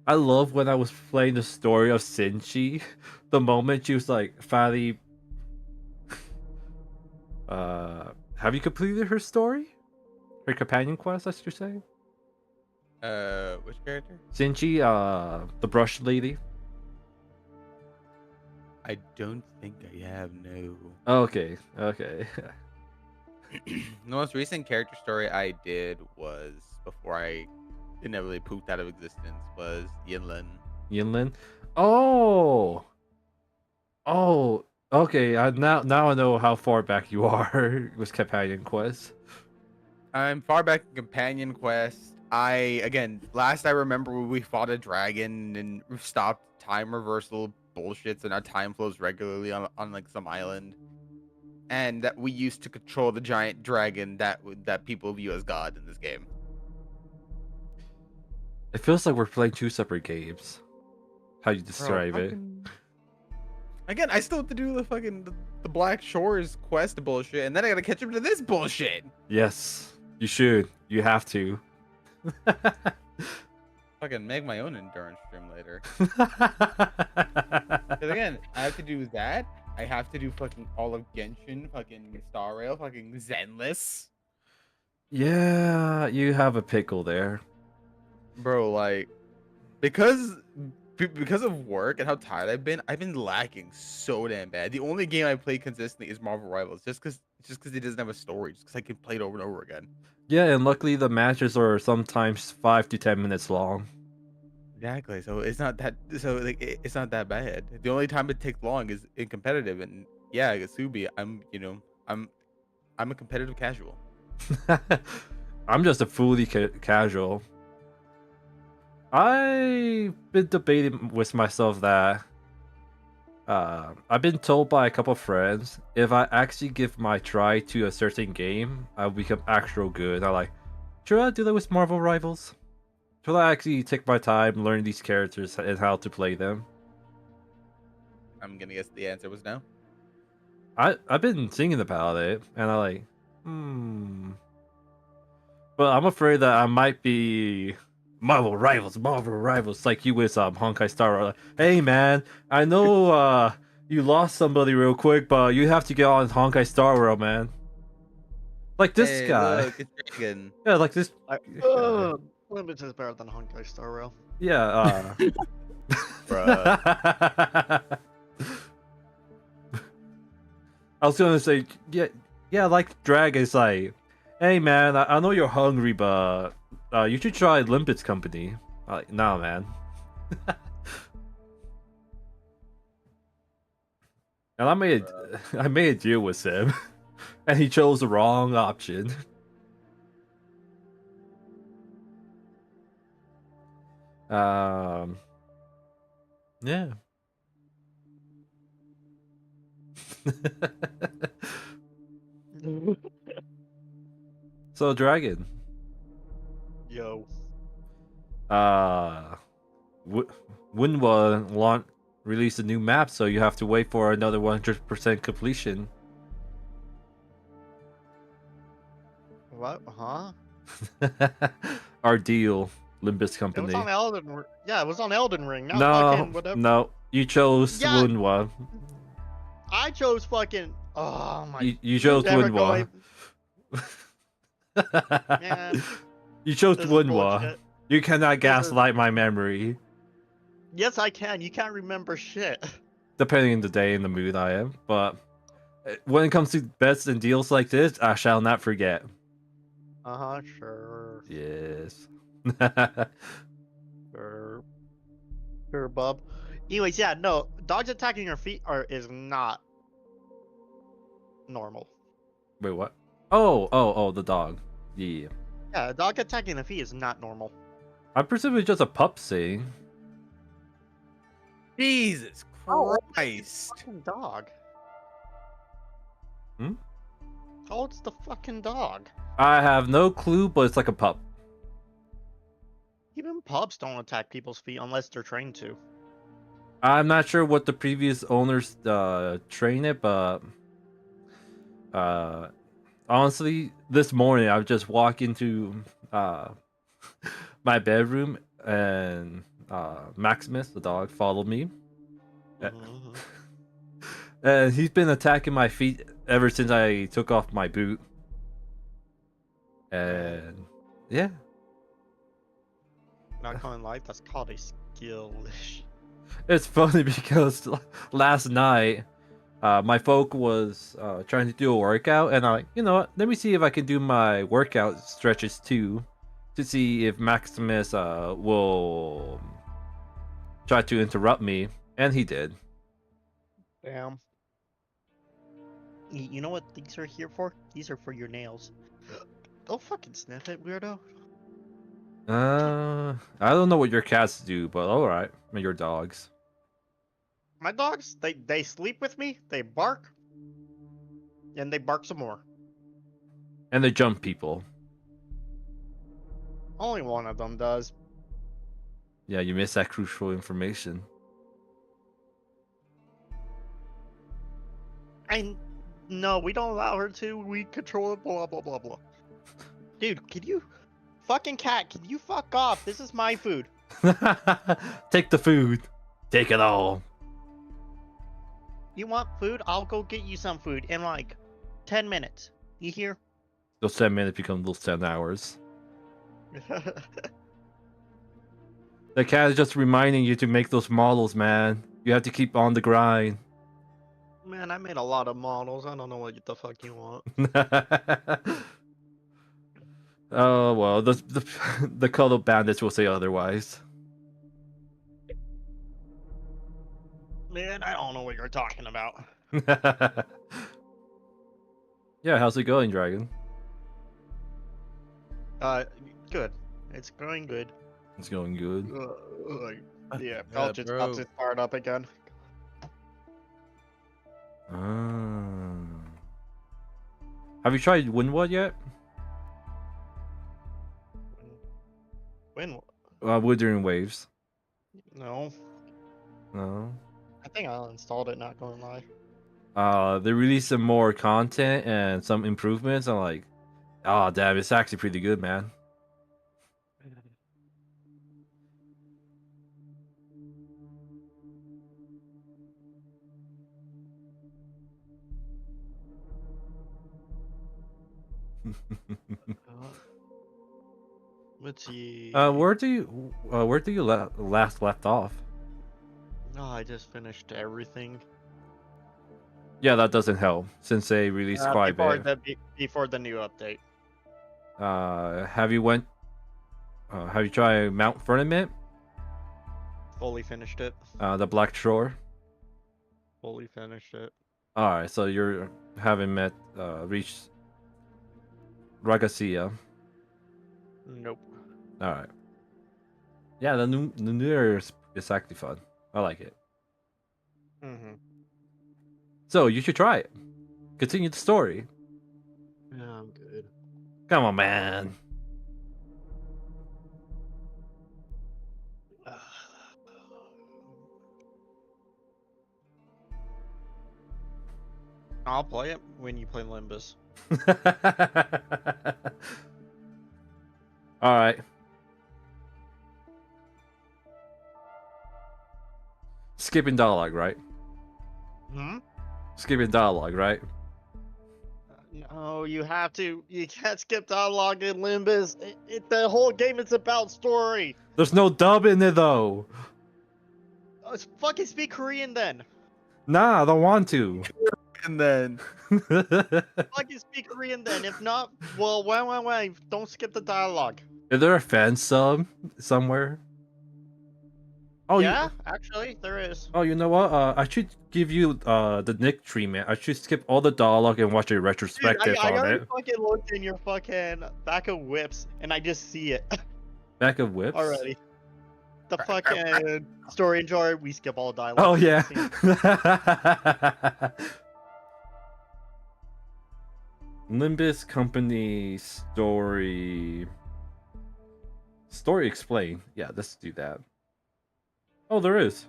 I love when I was playing the story of Sinchi, the moment she was like, finally, have you completed her story? Her companion quest, I should say? Which character? Sinchi, the brush lady. I don't think I have, no. Okay, okay. The most recent character story I did was before I inevitably pooped out of existence was Yinlin. Yinlin? Oh! Oh, okay. Now I know how far back you are with companion quest. I'm far back in companion quest. Again, last I remember we fought a dragon and stopped time reversal bullshit, so now time flows regularly on like some island. And that we used to control the giant dragon that people view as God in this game. It feels like we're playing two separate games. How you describe it? Again, I still have to do the fucking the Black Shores quest bullshit, and then I gotta catch up to this bullshit. Yes, you should. You have to. Fucking make my own endurance stream later. Because again, I have to do that. I have to do fucking all of Genshin, fucking Star Rail, fucking Zenless. Yeah, you have a pickle there. Bro, like, because of work and how tired I've been lacking so damn bad. The only game I play consistently is Marvel Rivals, just because it doesn't have a story, just because I can play it over and over again. Yeah, and luckily the matches are sometimes 5 to 10 minutes long. Exactly. So it's not that. So like, it's not that bad. The only time it takes long is in competitive, and yeah, Subi, I'm a competitive casual. I'm just a fully casual. I've been debating with myself that I've been told by a couple of friends if I actually give my try to a certain game, I'll become actual good. I'm like, should I do that with Marvel Rivals? Should I actually take my time, learn these characters and how to play them? I'm gonna guess the answer was no. I've been thinking about it, and I'm like, But I'm afraid that I might be Marvel Rivals, like you with Honkai Star Rail. Like, hey man, I know you lost somebody real quick, but you have to get on Honkai Star Rail, man. Like this guy. Look, it's Dragon. Yeah, like this. Limits is better than Honkai Star Rail. Yeah. Bruh. I was gonna say, yeah, like Dragon's like, hey man, I know you're hungry, but you should try Limpet's company. I'm like, nah, man. And I made a deal with him, and he chose the wrong option. Yeah. So Dragon. Yo. Wunwa released a new map, so you have to wait for another 100% completion. What? Huh? Our deal, Limbus Company. It was on Elden Ring. Yeah, it was on Elden Ring. Not No, fucking whatever. no, you chose Wunwa. I chose fucking. Oh my. You chose Wunwa. Man, you chose this is Wunwa. bullshit. You cannot gaslight my memory. Yes, I can. You can't remember shit. Depending on the day and the mood I am, but when it comes to bets and deals like this, I shall not forget. Sure. Yes. Sure, bub. Anyways, yeah, no, dogs attacking your feet is not normal. Wait, what? Oh, the dog. Yeah. Yeah, a dog attacking the feet is not normal. I presume it's just a pup thing. Jesus Christ. Fucking dog. Hmm? Oh, it's the fucking dog. I have no clue, but it's like a pup. Even pups don't attack people's feet unless they're trained to. I'm not sure what the previous owners train it, but honestly, this morning I was just walking into my bedroom and Maximus, the dog, followed me. And he's been attacking my feet ever since I took off my boot. And yeah. Not gonna lie, that's called a skill. It's funny because last night my folk was trying to do a workout, and I'm like, you know what? Let me see if I can do my workout stretches too, to see if Maximus will try to interrupt me, and he did. Damn. You know what these are here for? These are for your nails. Don't fucking sniff it, weirdo. I don't know what your cats do, but all right, your dogs. My dogs, they sleep with me, they bark, and they bark some more. And they jump people. Only one of them does. Yeah, you missed that crucial information. And no, we don't allow her to. We control it. Blah blah blah blah. Dude, can you, fucking cat? Can you fuck off? This is my food. Take the food. Take it all. You want food? I'll go get you some food in like 10 minutes. You hear? Those 10 minutes become those 10 hours. The cat is just reminding you to make those models, man. You have to keep on the grind. Man, I made a lot of models. I don't know what the fuck you want. Oh well, the color bandits will say otherwise. Man, I don't know what you're talking about. Yeah, how's it going, Dragon? Good. It's going good. It's going good. Yeah, I'll just about to start up again. Have you tried Winwood yet? When? Wuthering Waves. No. No. I think I uninstalled it, not gonna lie. They released some more content and some improvements. I'm like, oh damn, it's actually pretty good, man. Let's see. Where do you last left off? No, I just finished everything. Yeah, that doesn't help since they released quite a bit. Before the new update. Have you tried Mount Firmament? Fully finished it. The Black Shore. Fully finished it. All right, so you haven't reached Ragacia. Nope. All right. Yeah, the new area is actually fun. I like it. So you should try it. Continue the story. Yeah, I'm good. Come on, man. I'll play it when you play Limbus. All right. Skipping dialogue, right? Skipping dialogue, right? No, you have to. You can't skip dialogue in Limbus. The whole game is about story. There's no dub in it though. Fucking speak Korean then. Nah, I don't want to. And then fucking speak Korean then. If not, well, wait. Don't skip the dialogue. Is there a fan sub somewhere? Oh yeah, actually there is. Oh, you know what? I should give you the Nick treatment. I should skip all the dialogue and watch a retrospective Dude, I on already it. fucking looked in your fucking back of whips and I just see it. Back of whips? Already. The fucking story enjoyer, we skip all dialogue. Oh yeah. Limbus Company story explain. Yeah, let's do that. Oh, there is.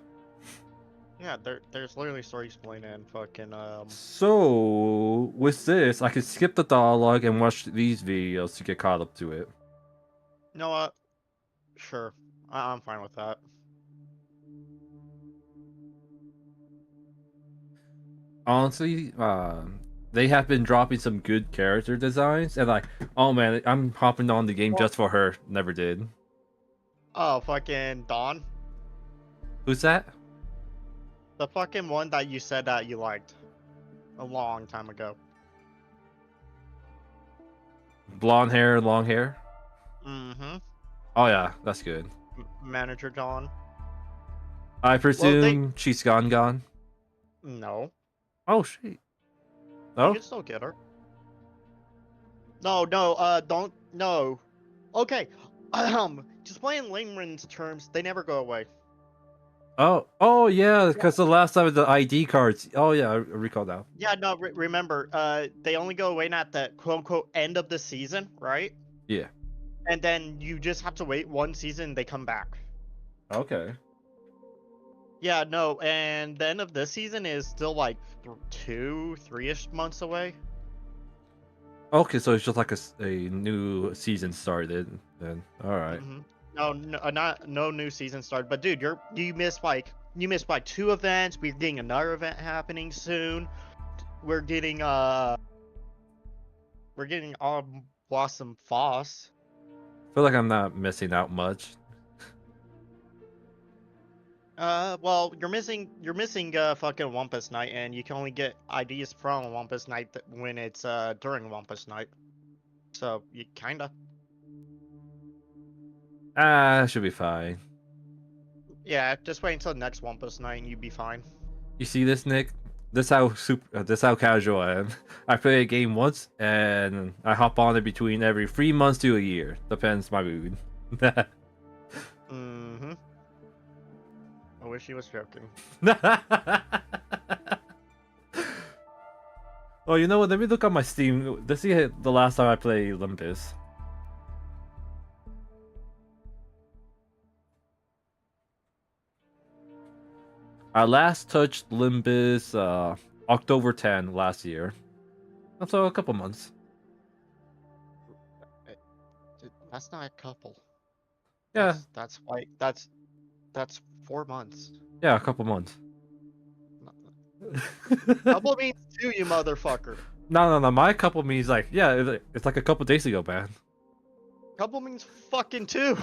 Yeah, there's literally story explain and fucking So with this, I could skip the dialogue and watch these videos to get caught up to it. You know what? Sure, I'm fine with that. Honestly, they have been dropping some good character designs, and like, oh man, I'm hopping on the game just for her. Never did. Oh, fucking Dawn. Who's that? The fucking one that you said that you liked a long time ago. Blonde hair, long hair. Mm-hmm. Oh yeah, that's good. Manager Dawn. I presume she's gone. No. Oh shit. No. You can still get her. No, don't. No. Okay. Just playing Lingman's terms, they never go away. Oh yeah, because the last time with the ID cards. Oh yeah, I recall now. Yeah, no, remember, they only go away at the quote-unquote end of the season, right? Yeah. And then you just have to wait one season, they come back. Okay. Yeah, no, and the end of this season is still like 3-ish months away. Okay, so it's just like a new season started then. All right. No, no new season started. But dude, you missed like 2 events. We're getting another event happening soon. We're getting Blossom Foss. I feel like I'm not missing out much. Well, you're missing fucking Wampus Night, and you can only get IDs from Wampus Night when it's during Wampus Night. So you kinda. Should be fine. Yeah, just wait until the next Wampus Night, and you'd be fine. You see this, Nick? This how casual I am. I play a game once, and I hop on it between every 3 months to a year. Depends my mood. Mm-hmm. I wish he was joking. Oh, you know what? Let me look on my Steam. Let's see the last time I played Olympus. I last touched Limbus October 10 last year. So a couple months. That's not a couple. Yeah. That's 4 months. Yeah, a couple months. Couple means 2, you motherfucker. No. My couple means like, yeah, it's like a couple days ago, man. Couple means fucking 2.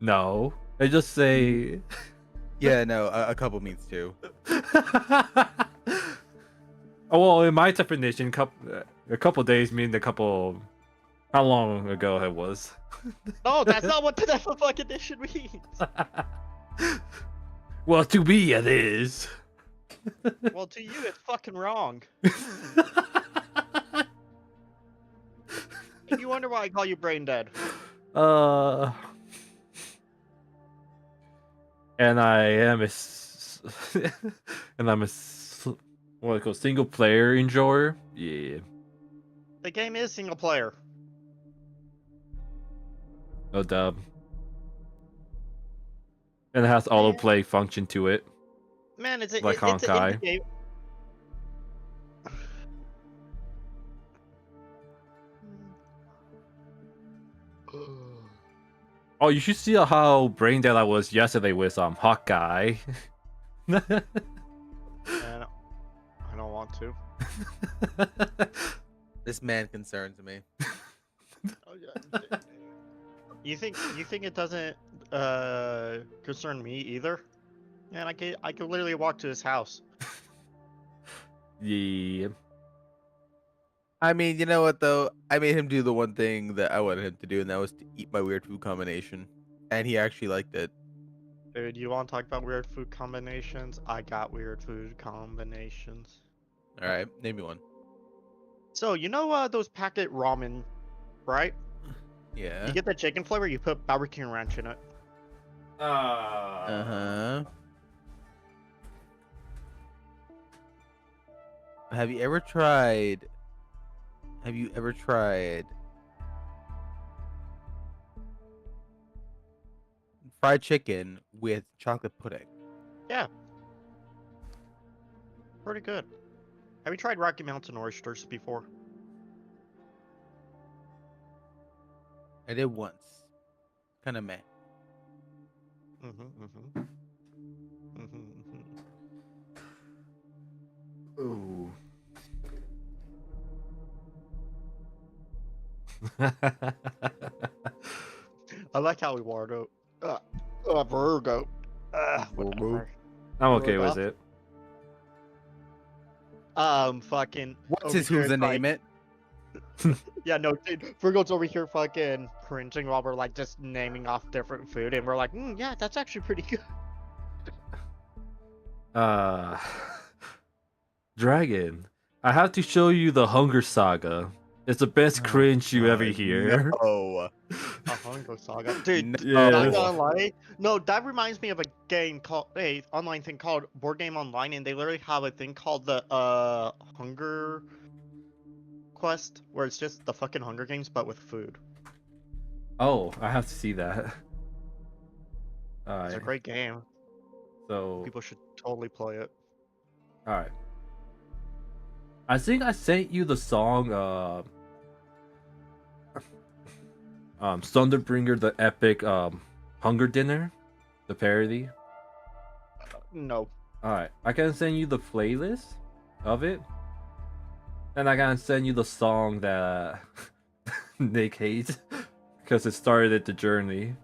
No, I just say. Yeah, no, a couple means 2. Oh, well, in my definition, a couple days mean a couple. How long ago it was? No, that's not what the definition means. Well, to me, it is. Well, to you, it's fucking wrong. You wonder why I call you brain dead. And I am and I'm a what I call single player enjoyer. Yeah. The game is single player. No dub. And it has autoplay function to it. Man, it's like Honkai. It's a game. Oh, you should see how brain dead I was yesterday with Hawkeye. Man, I don't want to. This man concerns me. Oh, yeah. You think it doesn't concern me either? Man, I could literally walk to his house. Yeah. I mean, you know what though? I made him do the one thing that I wanted him to do, and that was to eat my weird food combination. And he actually liked it. Dude, you want to talk about weird food combinations? I got weird food combinations. Alright, name me one. So, you know those packet ramen, right? Yeah. You get the chicken flavor, you put barbecue ranch in it. Uh-huh. Have you ever tried fried chicken with chocolate pudding? Yeah. Pretty good. Have you tried Rocky Mountain oysters before? I did once. Kind of meh. Ooh. I like how we warred out. Virgo. Whatever. I'm okay with it. Fucking. What's his who's the name it? Yeah, no, dude. Virgo's over here fucking cringing while we're like just naming off different food, and we're like, yeah, that's actually pretty good. Dragon, I have to show you the Hunger Saga. It's the best cringe you ever hear. Oh. A Hunger Saga, dude. Yeah. Not gonna lie. No, that reminds me of a game called online thing called Board Game Online, and they literally have a thing called the Hunger Quest, where it's just the fucking Hunger Games but with food. Oh, I have to see that. It's a great game. So people should totally play it. All right. I think I sent you the song Thunderbringer, the epic Hunger Dinner, the parody. No. All right, I can send you the playlist of it, and I can send you the song that Nick hates because it started the journey.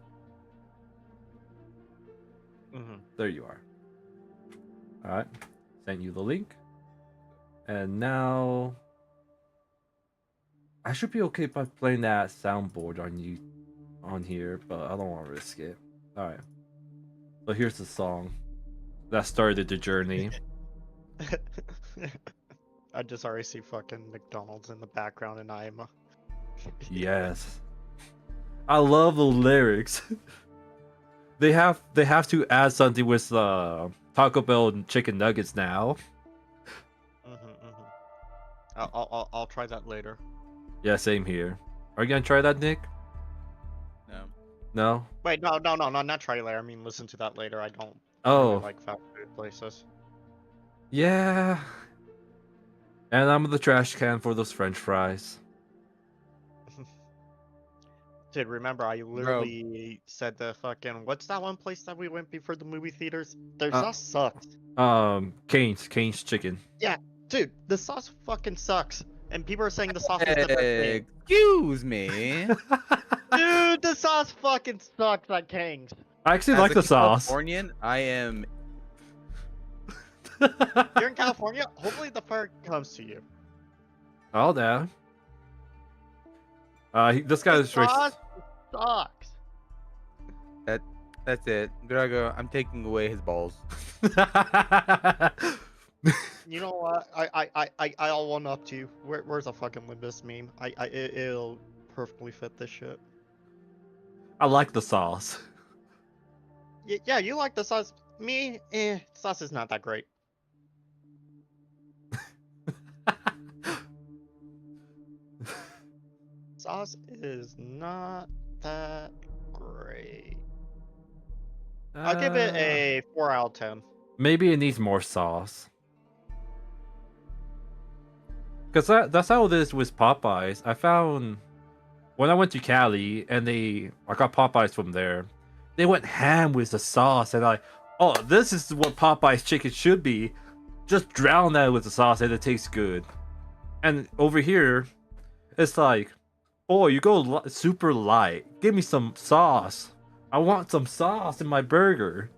There you are. All right, sent you the link, and now I should be okay by playing that soundboard on here, but I don't want to risk it. All right, so here's the song that started the journey. I just already see fucking McDonald's in the background, and I'm. Yes, I love the lyrics. They have to add something with Taco Bell and chicken nuggets now. I'll try that later. Yeah, same here. Are you gonna try that, Nick? No. No? Wait, no, not try later. I mean, listen to that later. I don't really like fast food places. Yeah. And I'm the trash can for those French fries. Dude, remember I literally said the fucking what's that one place that we went before the movie theaters? Their sauce sucks. Cane's chicken. Yeah, dude, the sauce fucking sucks. And people are saying the sauce is the best thing. Excuse me. Dude, the sauce fucking sucks at King's. I actually like the sauce. Californian, I am. You're in California? Hopefully the fire comes to you. Oh, damn. This guy is sauce sucks. That's it. Vragou, I'm taking away his balls. You know what? I'll one up to you. Where's a fucking Limbus meme? It'll perfectly fit this shit. I like the sauce. Yeah, you like the sauce. Me, sauce is not that great. Sauce is not that great. I'll give it a 4 out of 10. Maybe it needs more sauce. Because that's how it is with Popeyes. I found when I went to Cali and I got Popeyes from there, they went ham with the sauce, and oh, this is what Popeyes chicken should be. Just drown that with the sauce and it tastes good. And over here, it's like, oh, you go super light. Give me some sauce. I want some sauce in my burger.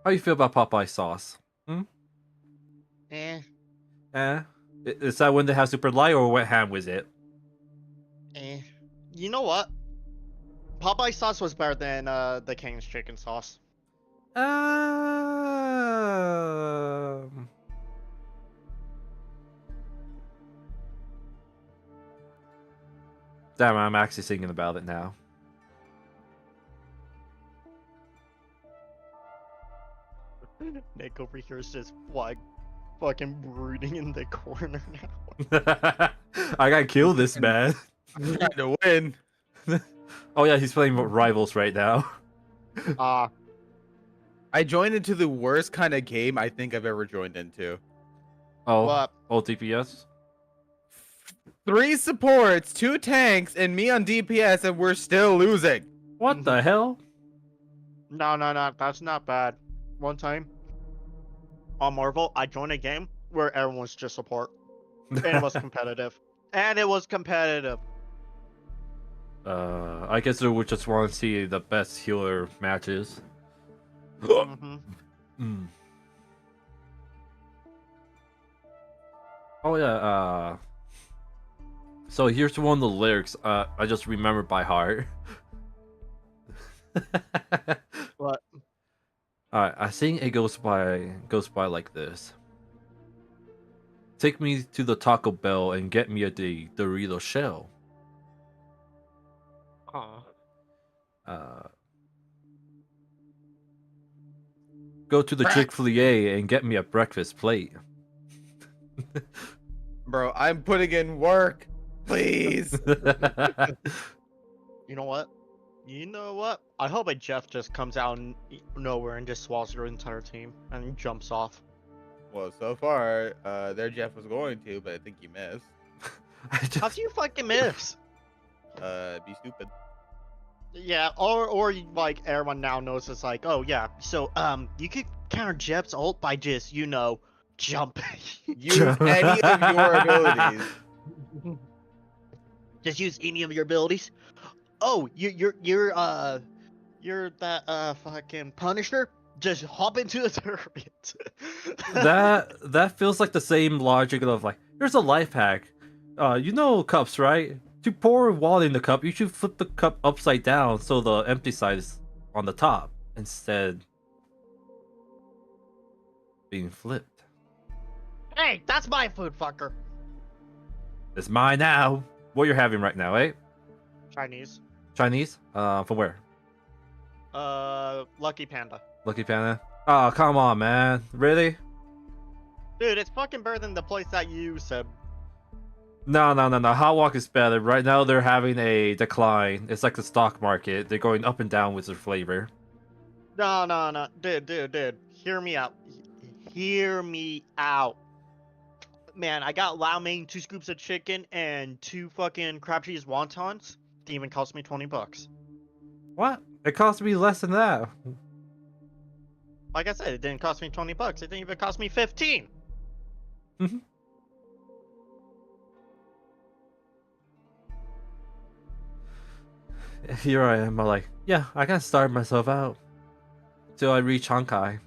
How you feel about Popeye sauce? Eh. Is that when they have super light or wet ham with it? Eh. You know what? Popeye sauce was better than the King's chicken sauce. Damn, I'm actually thinking about it now. Nick over here is just like fucking brooding in the corner now. I gotta kill this man. I'm trying to win. Oh yeah, he's playing Rivals right now. I joined into the worst kind of game I think I've ever joined into. Oh, what? Oh, DPS? 3 supports, 2 tanks, and me on DPS, and we're still losing. What the hell? No, that's not bad. One time on Marvel, I joined a game where everyone's just support. And it was competitive. I guess we would just want to see the best healer matches. Oh yeah, so here's one of the lyrics I just remember by heart. What? Alright, I think it goes by like this. Take me to the Taco Bell and get me a Dorito shell. Go to the Chick-fil-A and get me a breakfast plate. Bro, I'm putting in work. Please. You know what? You know what? I hope a Jeff just comes out of nowhere and just swallows your entire team and jumps off. Well, so far, their Jeff was going to, but I think you missed. How do you fucking miss? Be stupid. Yeah, or like everyone now knows it's like, oh yeah, so you could counter Jeff's ult by just, you know, jumping. Use any of your abilities. Just use any of your abilities. Oh, you're that fucking Punisher. Just hop into the turret. that feels like the same logic of like, here's a life hack. You know cups, right? To pour water in the cup, you should flip the cup upside down so the empty side is on the top instead being flipped. Hey, that's my food, fucker. It's mine now. What you're having right now, eh? Chinese. Chinese? From where? Lucky Panda. Lucky Panda? Oh, come on, man. Really? Dude, it's fucking better than the place that you said. No. Hot Walk is better. Right now, they're having a decline. It's like the stock market. They're going up and down with their flavor. No. Dude. Hear me out. Hear me out. Man, I got Lau Mein, 2 scoops of chicken, and 2 fucking crab cheese wontons. It even cost me $20. What? It cost me less than that. Like I said, it didn't cost me $20. It didn't even cost me 15. Mm-hmm. Here I am. I'm like, yeah, I can starve myself out till I reach Honkai.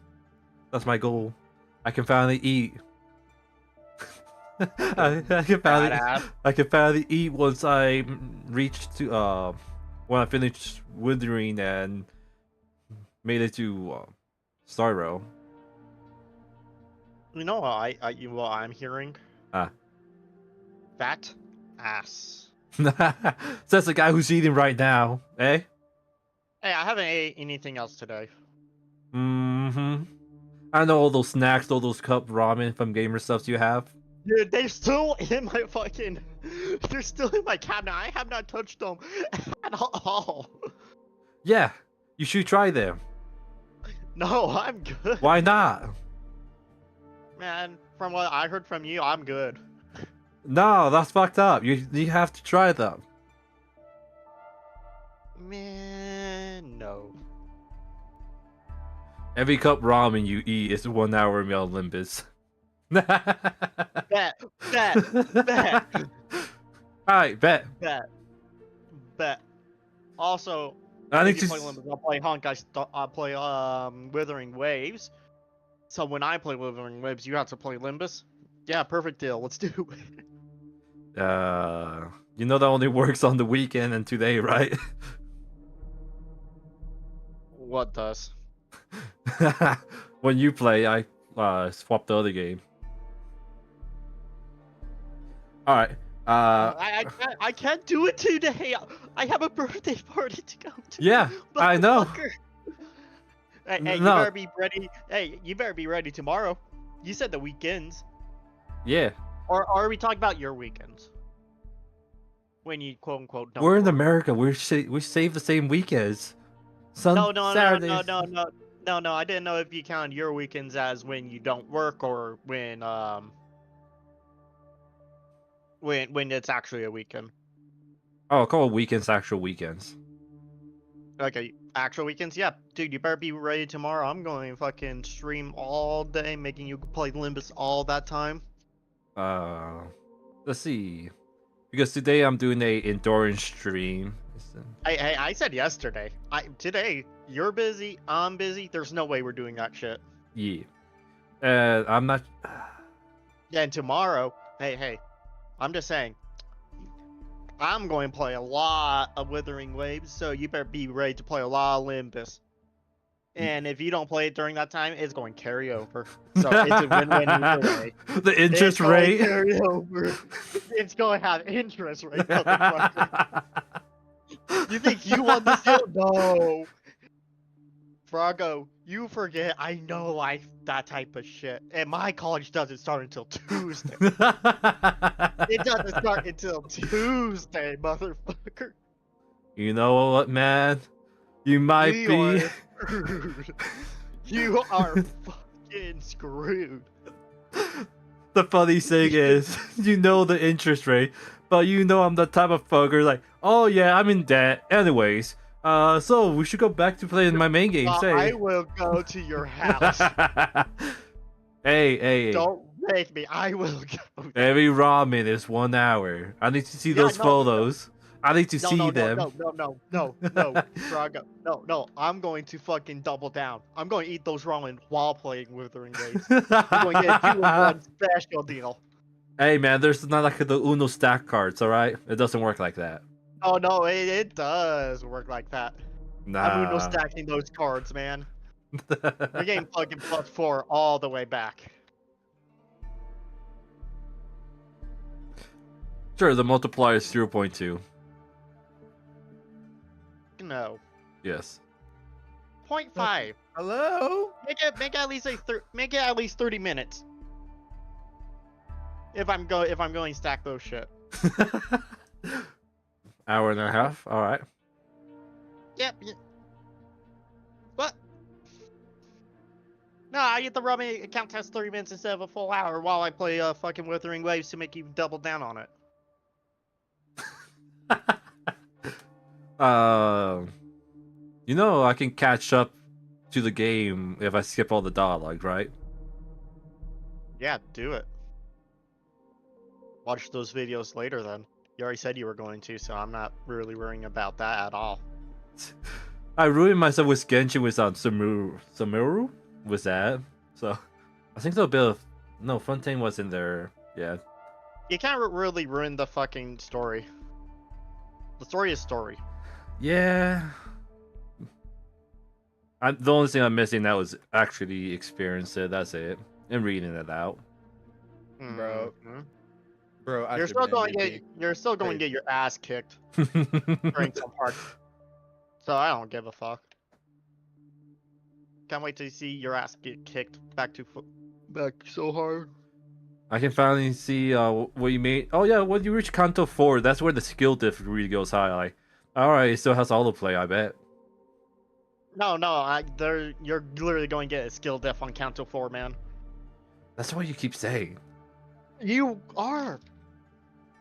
That's my goal. I can finally eat. I can finally eat once I reach to when I finish Wuthering and made it to Star Rail. You know what I'm hearing? Fat ass. That's the guy who's eating right now, eh? Hey, I haven't ate anything else today. Mm-hmm. I know all those snacks, all those cup ramen from gamer stuffs you have. Dude, they're still in my fucking... They're still in my cabinet. I have not touched them at all. Yeah, you should try them. No, I'm good. Why not? Man, from what I heard from you, I'm good. No, that's fucked up. You have to try them. Man, no. Every cup ramen you eat is 1 hour meal Olympus. Bet. Alright, bet. Also, I think I'll play Honkai. I'll play Wuthering Waves. So when I play Wuthering Waves, you have to play Limbus. Yeah, perfect deal. Let's do it. You know that only works on the weekend and today, right? What does? When you play, I swap the other game. All right. I can't do it today. I have a birthday party to go to. Yeah, I know. Hey, you better be ready. Hey, you better be ready tomorrow. You said the weekends. Yeah. Or are we talking about your weekends? When you quote unquote don't. We're in America. We save the same weekends. Saturdays. No. I didn't know if you count your weekends as when you don't work or when it's actually a weekend. Oh, call weekends actual weekends. Okay, actual weekends? Yeah, dude, you better be ready tomorrow. I'm going to fucking stream all day, making you play Limbus all that time. Let's see. Because today I'm doing a endurance stream. Hey, I said yesterday. Today, you're busy, I'm busy. There's no way we're doing that shit. Yeah. I'm not... Yeah, and tomorrow, hey, I'm just saying, I'm going to play a lot of Wuthering Waves, so you better be ready to play a lot of Limbus. And if you don't play it during that time, it's going to carry over. So it's a win-win either way. The interest rate? Carry over. It's going to have interest rate. You think you won this deal? No. Vragou, you forget. I know that type of shit. And my college doesn't start until Tuesday. It doesn't start until Tuesday, motherfucker. You know what, man? You might We be. are screwed. You are fucking screwed. The funny thing is, you know the interest rate, but you know I'm the type of fucker like, oh yeah, I'm in debt. Anyways, so we should go back to playing my main game. Say, I will go to your house. hey. Don't make me. I will go. Every ramen is 1 hour. I need to see those photos. I need to see them. No, Vragou. No, I'm going to fucking double down. I'm going to eat those ramen while playing Wuthering Waves. I'm going to get a 2-in-1 special deal. Hey man, there's not like the Uno stack cards, alright? It doesn't work like that. Oh no, it does work like that. Nah. I'm Uno stacking those cards, man. We're getting fucking +4 all the way back. Sure, the multiplier is 0.2. No. Yes. 0.5. Hello? Make it at least 30 minutes. If I'm going to stack those shit. Hour and a half. All right. Yep. What? No, I get the ramen count as 30 minutes instead of a full hour while I play fucking Wuthering Waves to make you double down on it. You know I can catch up to the game if I skip all the dialogue, right? Yeah, do it. Watch those videos later then. You already said you were going to, so I'm not really worrying about that at all. I ruined myself with Genshin with Samuru with that. So I think a bit of Fontaine was in there. Yeah. You can't really ruin the fucking story. The story is story. Yeah. The only thing I'm missing now is actually experience it. That's it. And reading it out. Bro, you're still going to get your ass kicked during some parts. So I don't give a fuck. Can't wait to see your ass get kicked back so hard. I can finally see what you made. Oh yeah, when you reach Kanto 4, that's where the skill diff really goes high. Like, alright, it still has autoplay, I bet. No, you're literally going to get a skill diff on Kanto 4, man. That's what you keep saying. You are.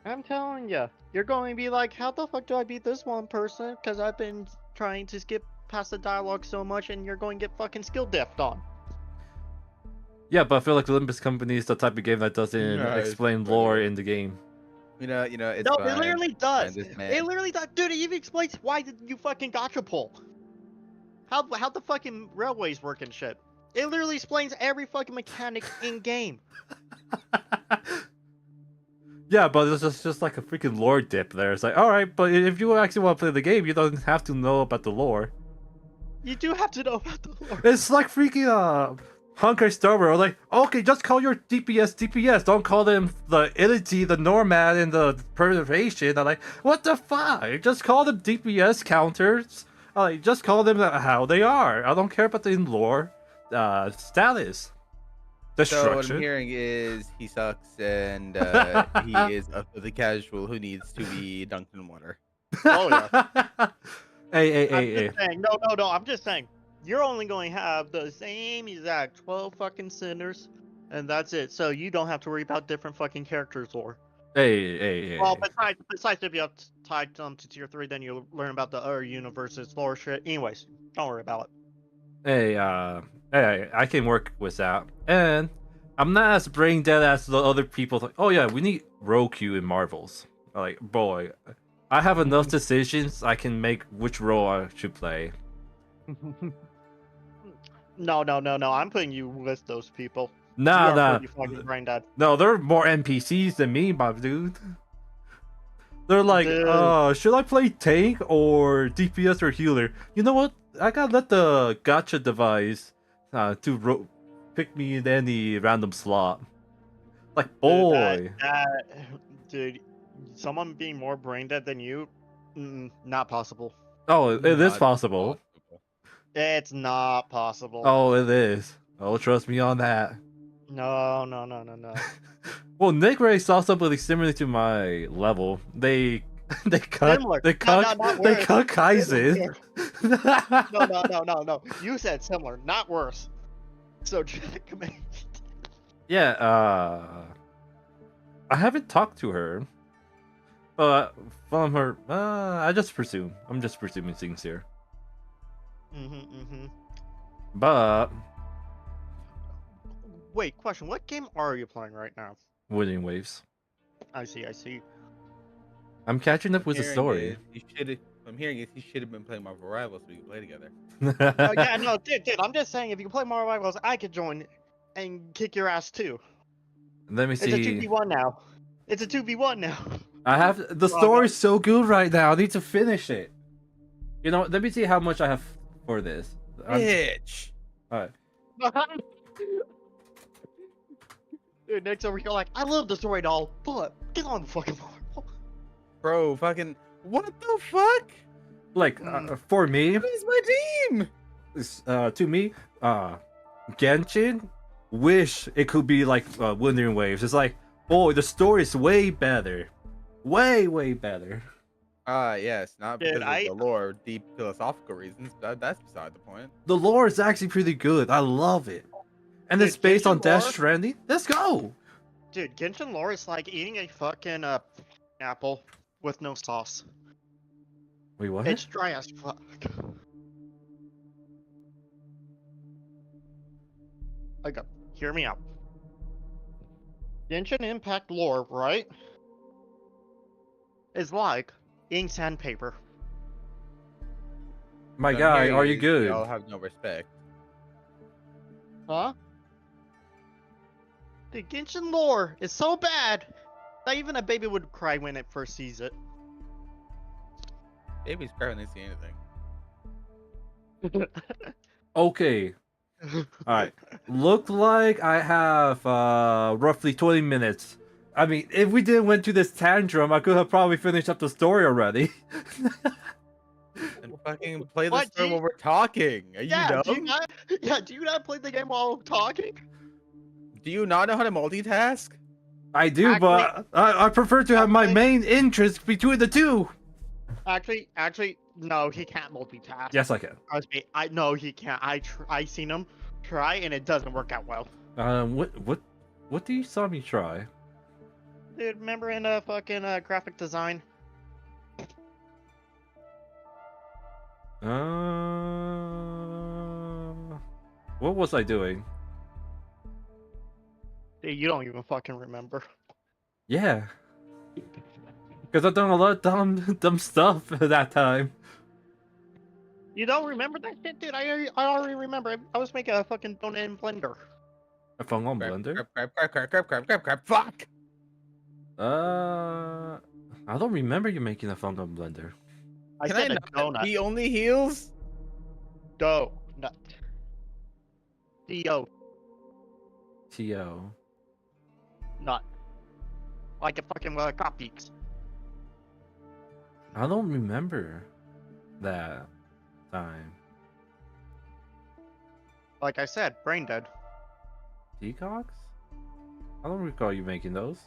I'm telling you. You're going to be like, how the fuck do I beat this one person? Because I've been trying to skip past the dialogue so much, and you're going to get fucking skill diffed on. Yeah, but I feel like Olympus Company is the type of game that doesn't explain lore in the game. You know, it's no, fine. It literally does. It literally does. Dude, it even explains why did you fucking gacha pull. How the fucking railways work and shit. It literally explains every fucking mechanic in game. Yeah, but it's just like a freaking lore dip there. It's like, alright, but if you actually want to play the game, you don't have to know about the lore. You do have to know about the lore. It's like freaking Honkai Star Rail. Like, okay, just call your DPS. Don't call them the Ility, the Nomad, and the Preservation. I'm like, what the fuck? Just call them DPS counters. Like, just call them how they are. I don't care about the lore status. So what I'm hearing is he sucks and he is the casual who needs to be dunked in water. Oh yeah. Hey. No. I'm just saying. You're only going to have the same exact 12 fucking sinners, and that's it. So you don't have to worry about different fucking characters lore. Hey. Well, besides if you have tied them to tier 3, then you'll learn about the other universe's lore shit. Anyways, don't worry about it. Hey, I can work with that. And I'm not as brain dead as the other people. Like, oh yeah, we need Roku in Marvels. Like, boy, I have enough decisions. I can make which role I should play. No. I'm putting you with those people. Nah. Fucking brain dead. No, they're more NPCs than me, my dude. They're like, should I play tank or DPS or healer? You know what? I gotta let the gacha device pick me in any random slot. Like, boy. Dude, someone being more brain dead than you, not possible. Oh, it is possible. It's not possible. Oh, it is. Oh, trust me on that. No. Well, Nick Ray saw something similar to my level. They cut Similar. they cut Not they worse. cut Kaizen. No. You said similar, not worse. So checkmate. Yeah, I haven't talked to her, but from her, I just presume. I'm just presuming things here. But wait, question: what game are you playing right now? Wuthering Waves. I see. I'm catching up with the story. I'm hearing it. You should have been playing Marvel Rivals so we could play together. Oh, yeah, no, dude. I'm just saying, if you can play Marvel Rivals, I could join and kick your ass too. Let me see. It's a 2v1 now. It's a 2v1 now. I have the story's so good right now. I need to finish it. You know, let me see how much I have for this. Bitch. All right. Dude, Nick's over here like, I love the story doll, but get on the fucking Marvel. Bro, fucking what the fuck? Like for me, what is my team? To me, Genshin, wish it could be like Wuthering Waves. It's like, oh, the story is way better, way better. Yes, not because of the lore, deep philosophical reasons. That's beside the point. The lore is actually pretty good. I love it, and it's based on Death Stranding. Let's go, dude. Genshin lore is like eating a fucking apple with no sauce. Wait, what? It's dry as fuck. Okay, hear me out. Genshin Impact lore, right? Is like ink sandpaper. My guy, are you good? Y'all have no respect. Huh? The Genshin lore is so bad that even a baby would cry when it first sees it. Babies cry when they see anything. Okay. Alright. Looked like I have roughly 20 minutes. I mean, if we didn't went to this tantrum, I could have probably finished up the story already. And fucking play the story while we're talking. Are you dumb? Do you not play the game while talking? Do you not know how to multitask? I do, but I prefer to have my main interest between the two. Actually, no, he can't multitask. Yes, I can. Trust me, no, he can't. I seen him try, and it doesn't work out well. What do you saw me try? Dude, remember in fucking graphic design? What was I doing? Dude, you don't even fucking remember. Yeah. Because I've done a lot of dumb stuff at that time. You don't remember that shit, dude? I already remember. I was making a fucking donut in Blender. A phone on Blender? Crap, fuck! I don't remember you making a phone on Blender. I said a donut. He only heals? Donut. D-O. T-O. Nut. Like a fucking copies. I don't remember that time. Like I said, brain dead. Peacocks? I don't recall you making those.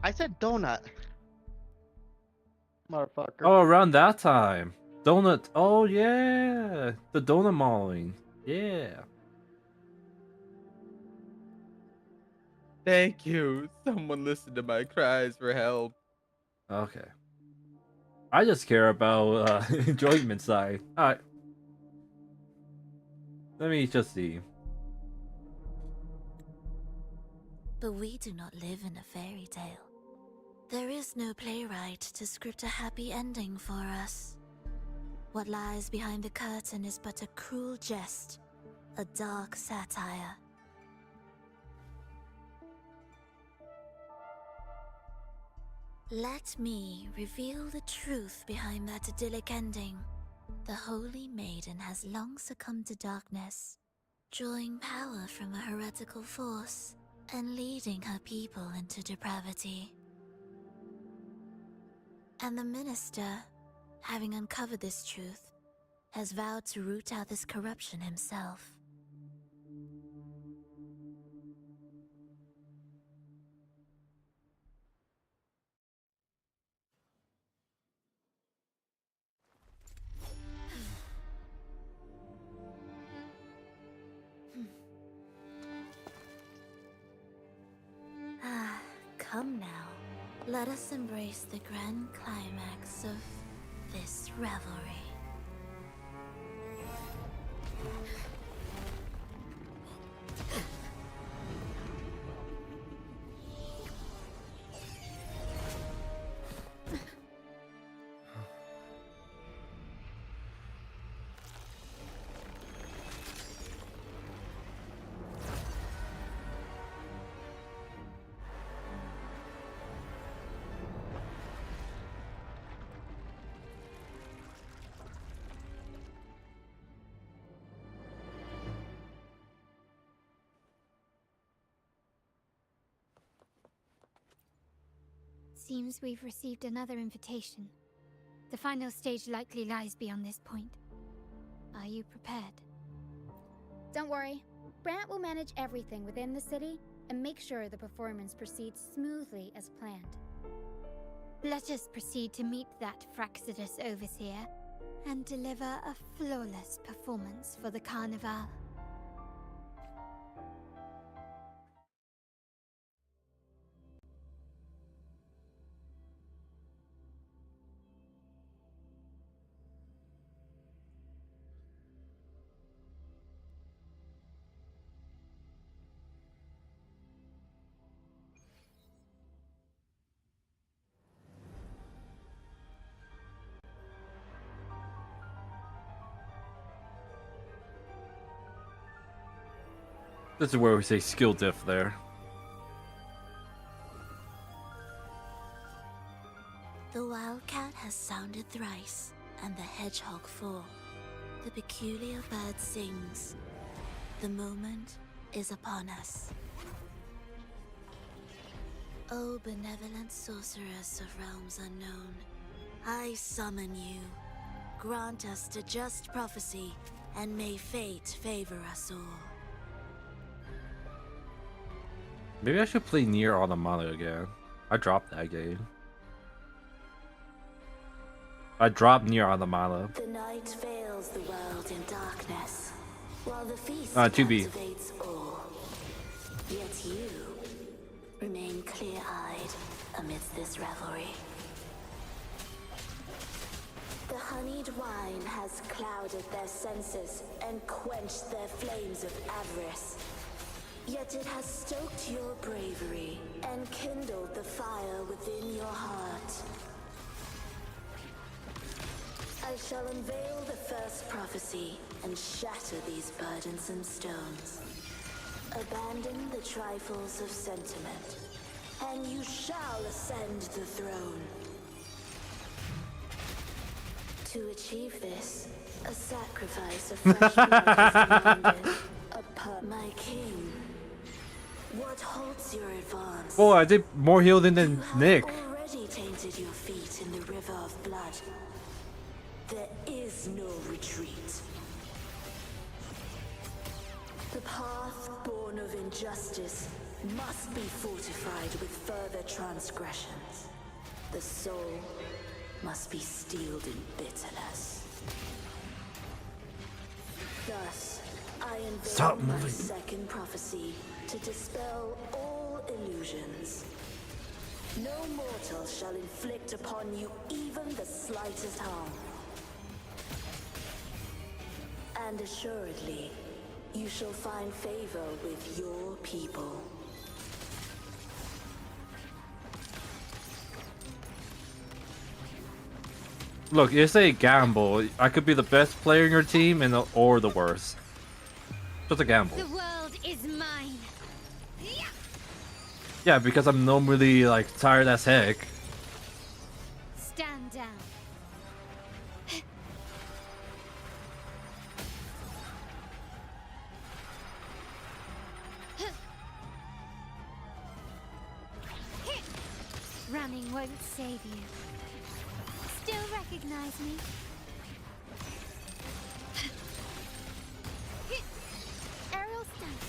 I said donut. Motherfucker. Oh, around that time. Donut. Oh, yeah. The donut modeling. Yeah. Thank you. Someone listened to my cries for help. Okay. I just care about enjoyment side. Alright. Let me just see. But we do not live in a fairy tale. There is no playwright to script a happy ending for us. What lies behind the curtain is but a cruel jest, a dark satire. Let me reveal the truth behind that idyllic ending. The Holy Maiden has long succumbed to darkness, drawing power from a heretical force and leading her people into depravity. And the minister, having uncovered this truth, has vowed to root out this corruption himself. Come now, let us embrace the grand climax of this revelry. Seems we've received another invitation. The final stage likely lies beyond this point. Are you prepared? Don't worry. Brant will manage everything within the city and make sure the performance proceeds smoothly as planned. Let us proceed to meet that Fraccidus overseer and deliver a flawless performance for the Carnival. This is where we say skill diff there. The wildcat has sounded thrice, and the hedgehog four. The peculiar bird sings. The moment is upon us. O benevolent sorceress of realms unknown, I summon you. Grant us the just prophecy, and may fate favor us all. Maybe I should play Nier Automata again. I dropped that game. I dropped Nier Automata. The night veils the world in darkness, while the feast 2B. captivates all. Yet you remain clear-eyed amidst this revelry. The honeyed wine has clouded their senses and quenched their flames of avarice. Yet it has stoked your bravery and kindled the fire within your heart. I shall unveil the first prophecy and shatter these burdensome stones. Abandon the trifles of sentiment, and you shall ascend the throne. To achieve this, a sacrifice of fresh blood is demanded. My king, what holds your advance? Oh, I did more healing than Nick. Already tainted your feet in the river of blood. There is no retreat. The path born of injustice must be fortified with further transgressions. The soul must be steeled in bitterness. Thus, I unveil my second prophecy to dispel all illusions. No mortal shall inflict upon you even the slightest harm. And assuredly, you shall find favor with your people. Look, it's a gamble. I could be the best player in your team or the worst. Just a gamble. The world is mine. Yeah, because I'm normally like tired as heck. Stand down. Running won't save you. Still recognize me? Aerial stunt.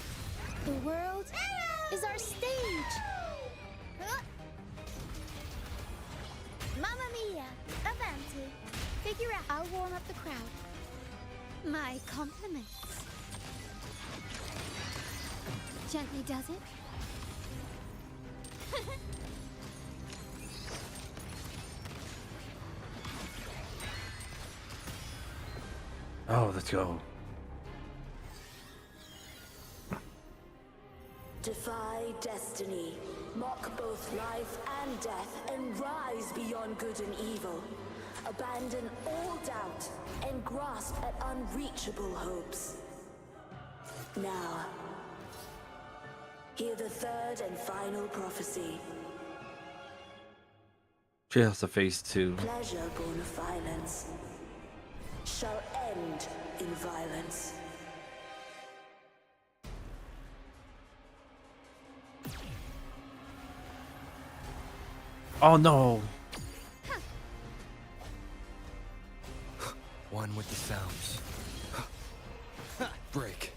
The world is our stage. Mamma mia, avanti. Figure out. I'll warm up the crowd. My compliments. Gently does it? Oh, let's go. Defy destiny, mock both life and death, and rise beyond good and evil. Abandon all doubt and grasp at unreachable hopes. Now, hear the third and final prophecy. She has a face too. Pleasure born of violence shall end in violence. Oh no! One with the sounds. Break.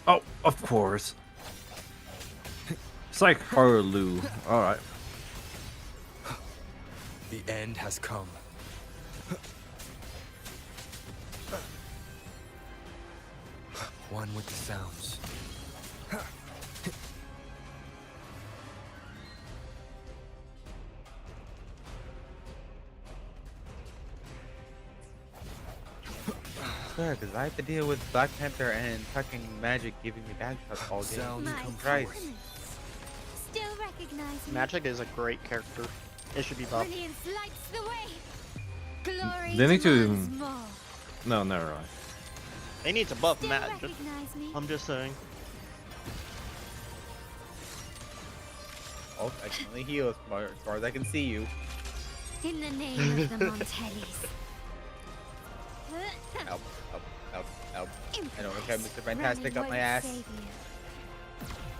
Oh, of course. It's like Harloo. Alright. The end has come. One with the sounds. Sure, because I have to deal with Black Panther and fucking Magic giving me backshots all game. Christ. Still recognize me. Magic is a great character. It should be buffed. Brilliance lights the way. Glory They need to. demands more. No, never mind. They need to buff Still Magic. recognize me. I'm just saying. Oh, I can only heal as far as I can see you. In the name of the Montellis. Help, help, help, help. I don't care, Mr. Fantastic up my ass.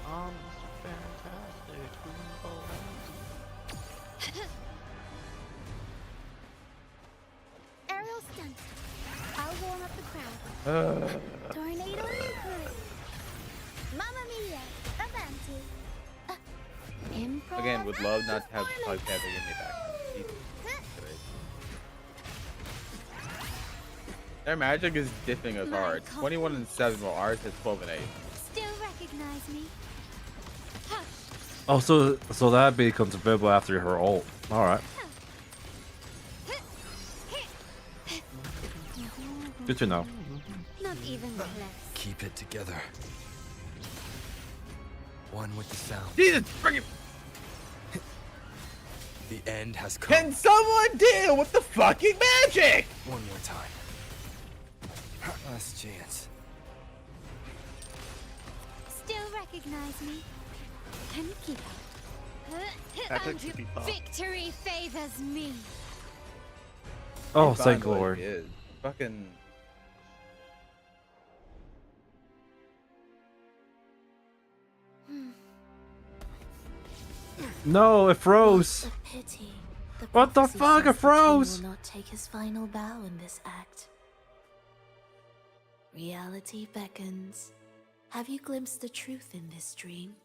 Oh, Mr. Fantastic. Aerial stunt. I'll warm up the crowd. Tornado nuclear. Mamma mia. Avanti. Improv. Again, would love not to have Black Panther give me back. Jesus Christ. Their Magic is diffing us hard. 21 and 7, while ours is 12 and 8. Still recognize me. Oh, so that becomes available after her ult. Alright. Good to know. Not even close. Keep it together. One with the sound. Jesus, bring it! The end has come. Can someone deal with the fucking magic? One more time. Last chance. Still recognize me. Can you keep up? Magic should be buffed. Victory favors me. Oh, Fine thank the way Lord. it is. Fucking. No, it froze. A pity. What the prophecy fuck? says It the king froze. will not take his final bow in this act. Reality beckons. Have you glimpsed the truth in this dream?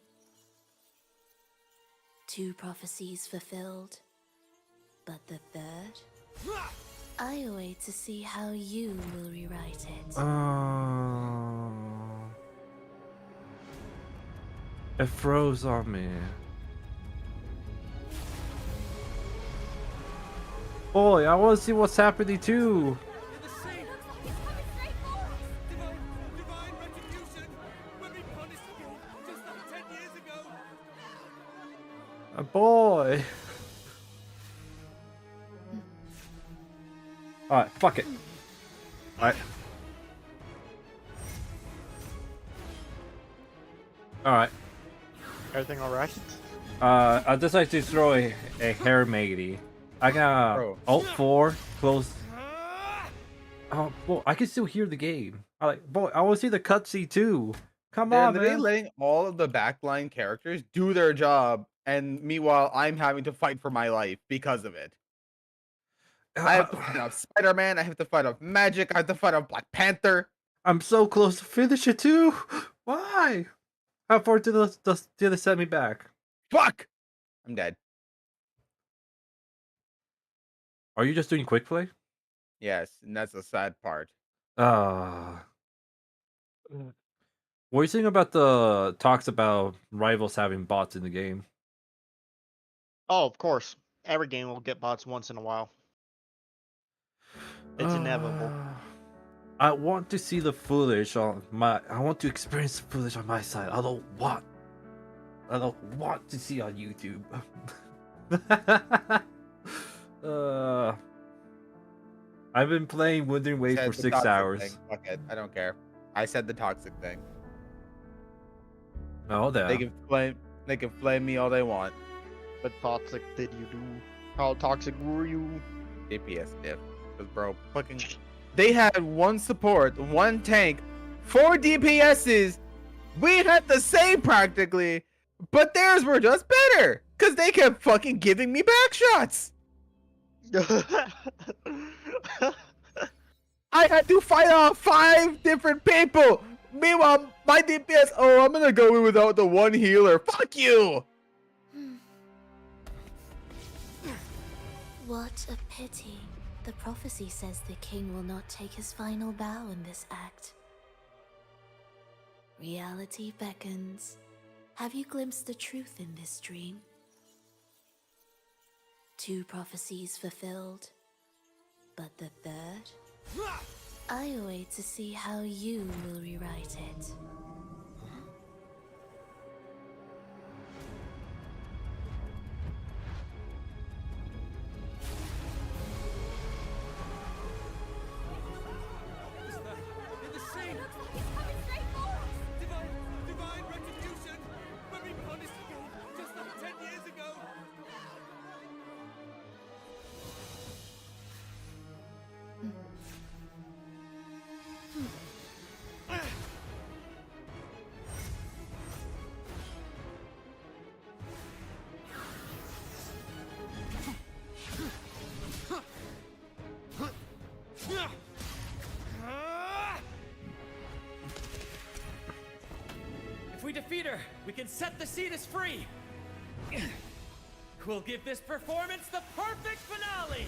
2 prophecies fulfilled, but the third? I await to see how you will rewrite it. It froze on me. Boy, I want to see what's happening too. Boy. Alright, fuck it. Alright. Alright. Everything alright? I decided to throw a hair matey. I got Alt 4 close. Oh, boy, I can still hear the game. I like, boy, I want to see the cutscene too. Come on, They're man. letting all of the backline characters do their job, and meanwhile, I'm having to fight for my life because of it. I have to fight off Spider-Man. I have to fight off Magic. I have to fight off Black Panther. I'm so close to finish it too. Why? How far did they set me back? Fuck! I'm dead. Are you just doing quick play? Yes, and that's the sad part. What do you think about the talks about rivals having bots in the game? Oh, of course. Every game will get bots once in a while. It's inevitable. I want to see the footage on my. I want to experience the footage on my side. I don't want to see on YouTube. I've been playing Wuthering Waves for 6 hours. Thing. Fuck it, I don't care. I said the toxic thing. Oh, They can flame me all they want. What toxic did you do? How toxic were you? DPS diff. Because bro, fucking they had 1 support, 1 tank, 4 DPSs. We had the same practically, but theirs were just better. Cause they kept fucking giving me back shots. I had to fight off 5 different people. Meanwhile, my DPS, oh, I'm gonna go in without the 1 healer. Fuck you. What a pity. The prophecy says the king will not take his final bow in this act. Reality beckons. Have you glimpsed the truth in this dream? 2 prophecies fulfilled, but the 3rd? I await to see how you will rewrite it. Divine retribution! When we punished you just like 10 years ago! If we defeat her, we can set the Cetus free! We'll give this performance the perfect finale!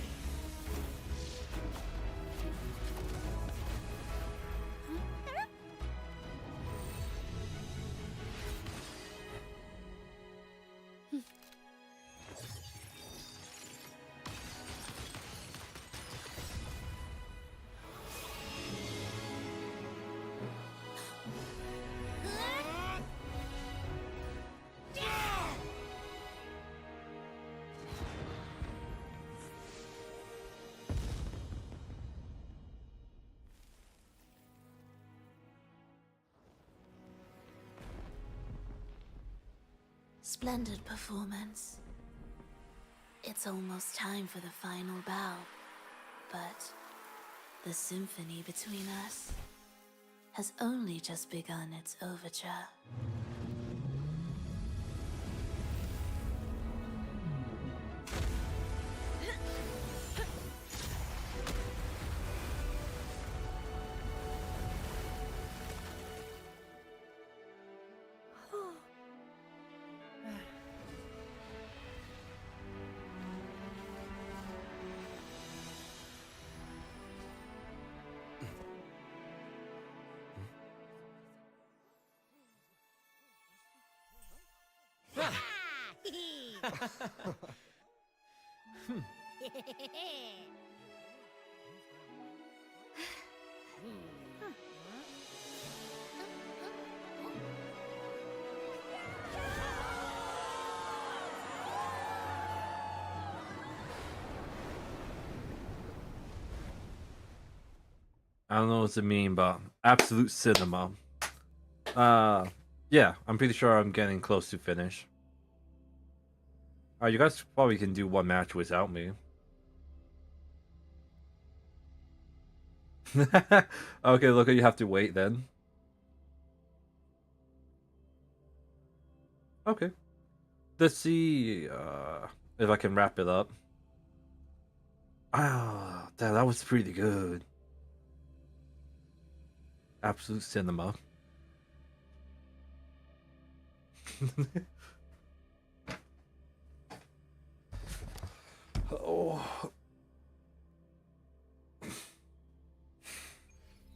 Splendid performance. It's almost time for the final bow, but the symphony between us has only just begun its overture. I don't know what it means, but absolute cinema. Yeah, I'm pretty sure I'm getting close to finish. You guys probably can do one match without me. Okay, look, you have to wait then. Okay. Let's see if I can wrap it up. Ah, that was pretty good. Absolute cinema. Oh.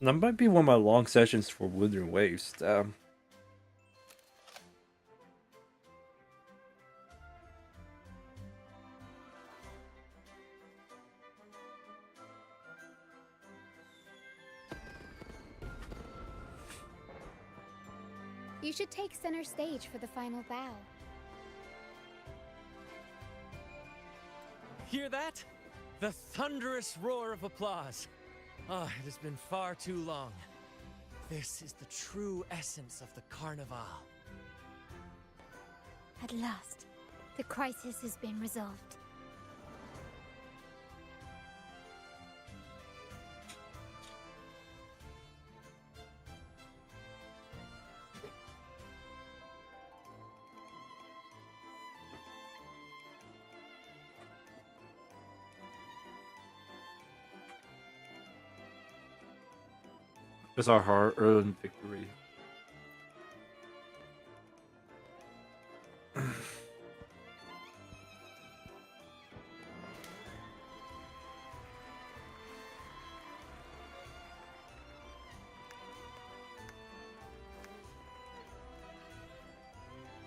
That might be one of my long sessions for Wuthering Waves. You should take center stage for the final bow. Hear that? The thunderous roar of applause. Ah, it has been far too long. This is the true essence of the Carnival. At last, the crisis has been resolved. It's our hard-earned victory.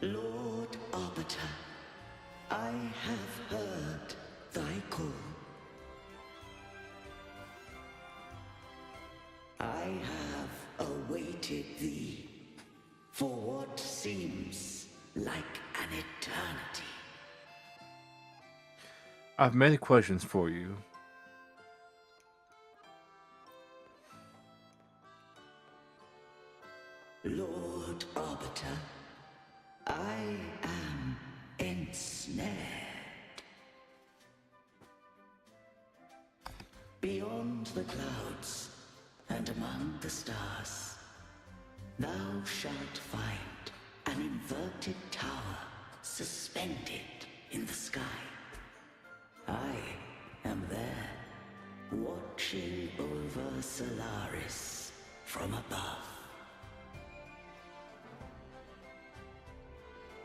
Lord Arbiter, I have heard thy call. I have awaited thee for what seems like an eternity. I have many questions for you. Lord Arbiter, I am ensnared. Beyond the clouds and among the stars, thou shalt find an inverted tower suspended in the sky. I am there, watching over Solaris from above.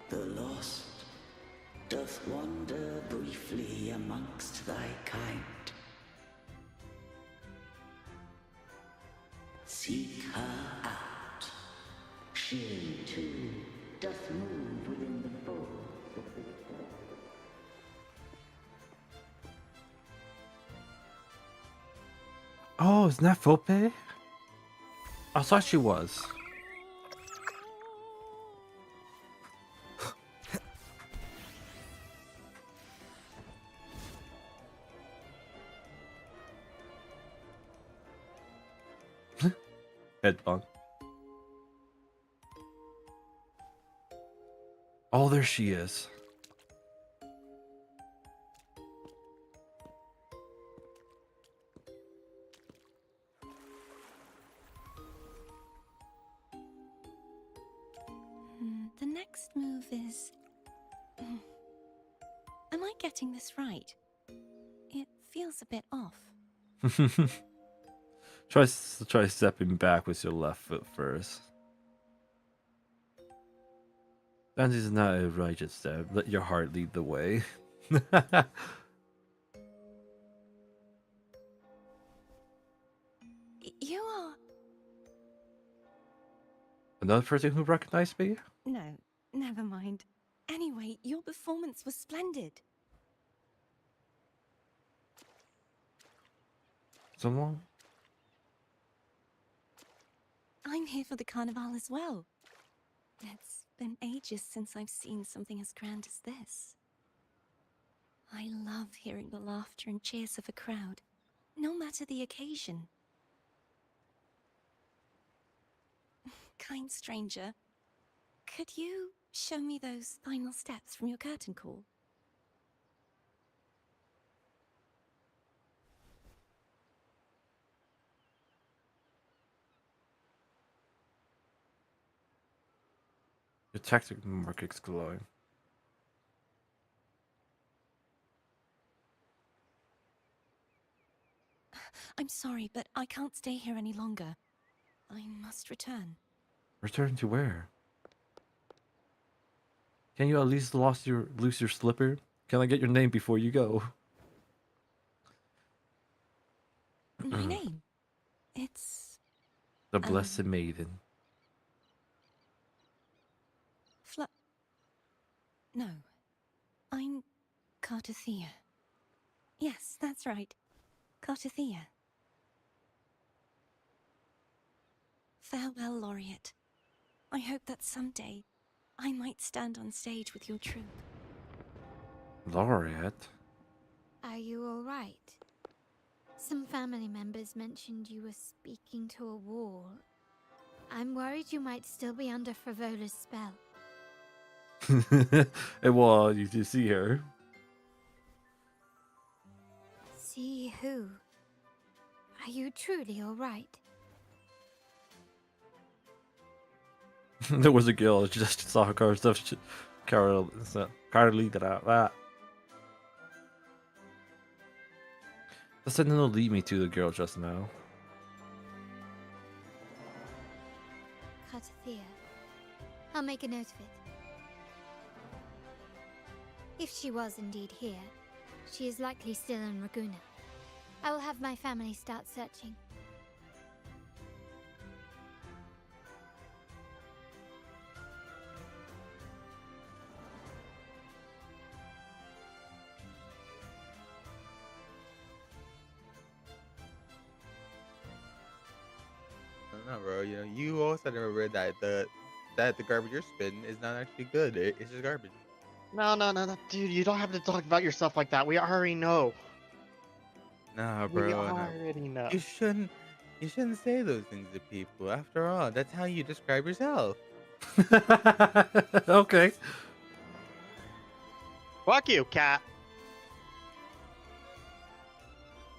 The lost doth wander briefly amongst thy kind. Seek her out. She, too, doth move within the folds of the earth. Oh, isn't that Fope? I thought she was. Headbang. Oh, there she is. The next move is... Am I getting this right? It feels a bit off. Try stepping back with your left foot first. That is not a righteous step. Let your heart lead the way. You are... Another person who recognized me? No, never mind. Anyway, your performance was splendid. Someone? I'm here for the Carnival as well. It's been ages since I've seen something as grand as this. I love hearing the laughter and cheers of a crowd, no matter the occasion. Kind stranger, could you show me those final steps from your curtain call? Your tactic market's glowing. I'm sorry, but I can't stay here any longer. I must return. Return to where? Can you at least lose your slipper? Can I get your name before you go? My name? It's... The Blessed Maiden. No. I'm Cartothea. Yes, that's right. Cartothea. Farewell, Laureate. I hope that someday I might stand on stage with your troupe. Laureate? Are you alright? Some family members mentioned you were speaking to a wall. I'm worried you might still be under Frivola's spell. And well, you see her. See who? Are you truly alright? There was a girl that just saw her stuff. Carol, that. The sentinel lead me to the girl just now. Katathea. I'll make a note of it. If she was indeed here, she is likely still in Raguna. I will have my family start searching. I don't know, bro. You know, you also remember that the garbage you're spitting is not actually good. It's just garbage. No, dude, you don't have to talk about yourself like that. We already know. Nah, bro. We no. already know. You shouldn't say those things to people. After all, that's how you describe yourself. Okay. Fuck you, cat.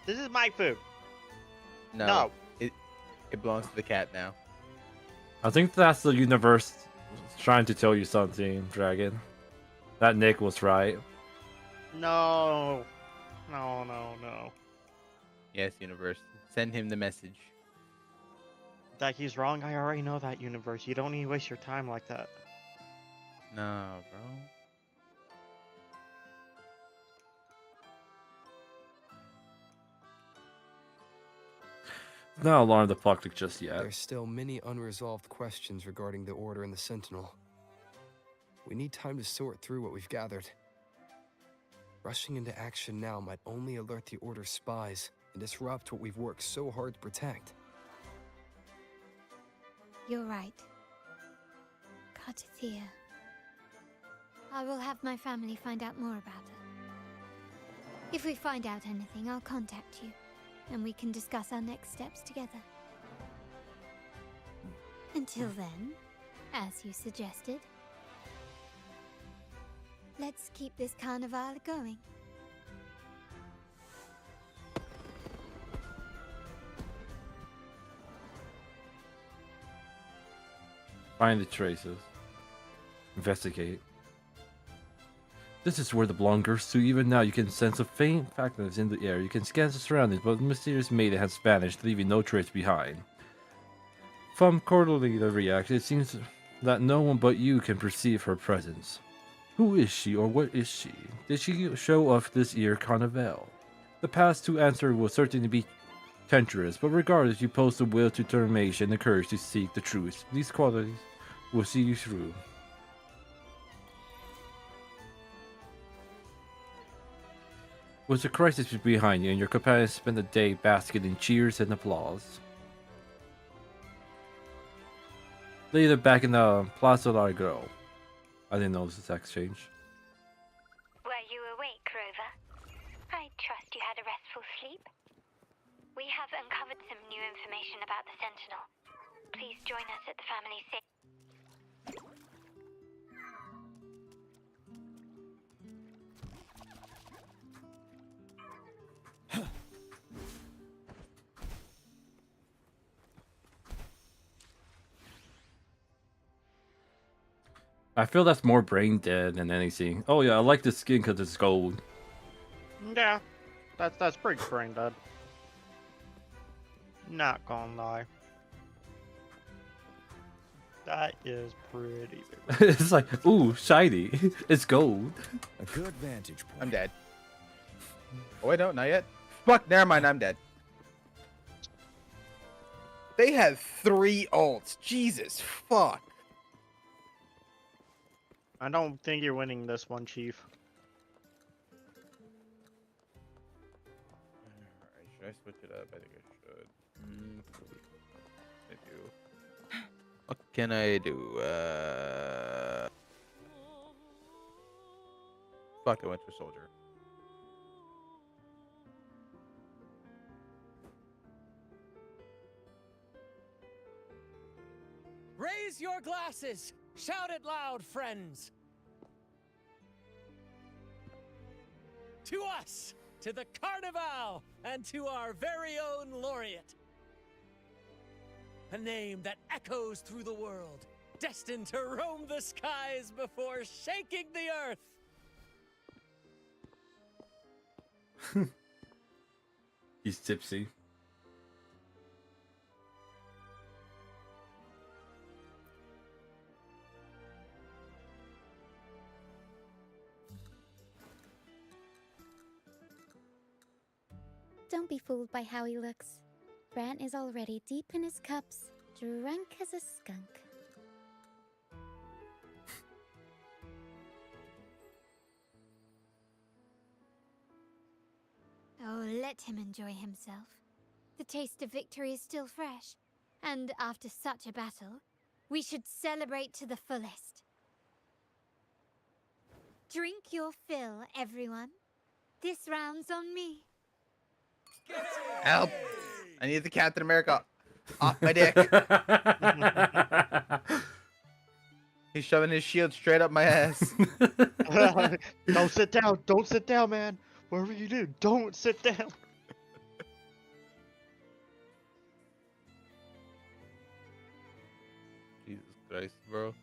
This is my food. No. It belongs to the cat now. I think that's the universe trying to tell you something, Dragon. That Nick was right. No. Yes, universe. Send him the message. That he's wrong, I already know that, universe. You don't need to waste your time like that. No, bro. Not alarm the Plectic just yet. There's still many unresolved questions regarding the Order and the Sentinel. We need time to sort through what we've gathered. Rushing into action now might only alert the Order's spies and disrupt what we've worked so hard to protect. You're right. Katathea. I will have my family find out more about her. If we find out anything, I'll contact you, and we can discuss our next steps together. Until then, as you suggested, let's keep this carnival going. Find the traces. Investigate. This is where the belong goes to. Even now, you can sense a faint faintness in the air. You can scan the surroundings, but the mysterious maiden has vanished, leaving no trace behind. From quarterly the reaction, it seems that no one but you can perceive her presence. Who is she, or what is she? Did she show up this year Carnival? The path to answer will certainly be tenuous, but regardless, you possess the will, determination, and the courage to seek the truth. These qualities will see you through. With the crisis behind you, and your companions spend the day basking in cheers and applause. Later, back in the Plaza Largo. I didn't know this was exchange. Were you awake, Rover? I trust you had a restful sleep. We have uncovered some new information about the Sentinel. Please join us at the family safe. I feel that's more brain dead than anything. Oh yeah, I like the skin because it's gold. Yeah, that's pretty brain dead. Not gonna lie. That is pretty big. It's like, ooh, shiny. It's gold. A good vantage point. I'm dead. Oh wait, no, not yet. Fuck, never mind, I'm dead. They have 3 ults. Jesus, fuck. I don't think you're winning this one, Chief. Alright, should I switch it up? I think I should. I do. can I do? Fuck a Winter Soldier. Raise your glasses! Shout it loud, friends! To us! To the Carnival! And to our very own laureate! A name that echoes through the world, destined to roam the skies before shaking the earth! He's tipsy. Don't be fooled by how he looks. Brant is already deep in his cups, drunk as a skunk. Oh, let him enjoy himself. The taste of victory is still fresh, and after such a battle, we should celebrate to the fullest. Drink your fill, everyone. This round's on me. Help! I need the Captain America off my dick. He's shoving his shield straight up my ass. Don't sit down. Don't sit down, man. Whatever you do, don't sit down. Jesus Christ, bro.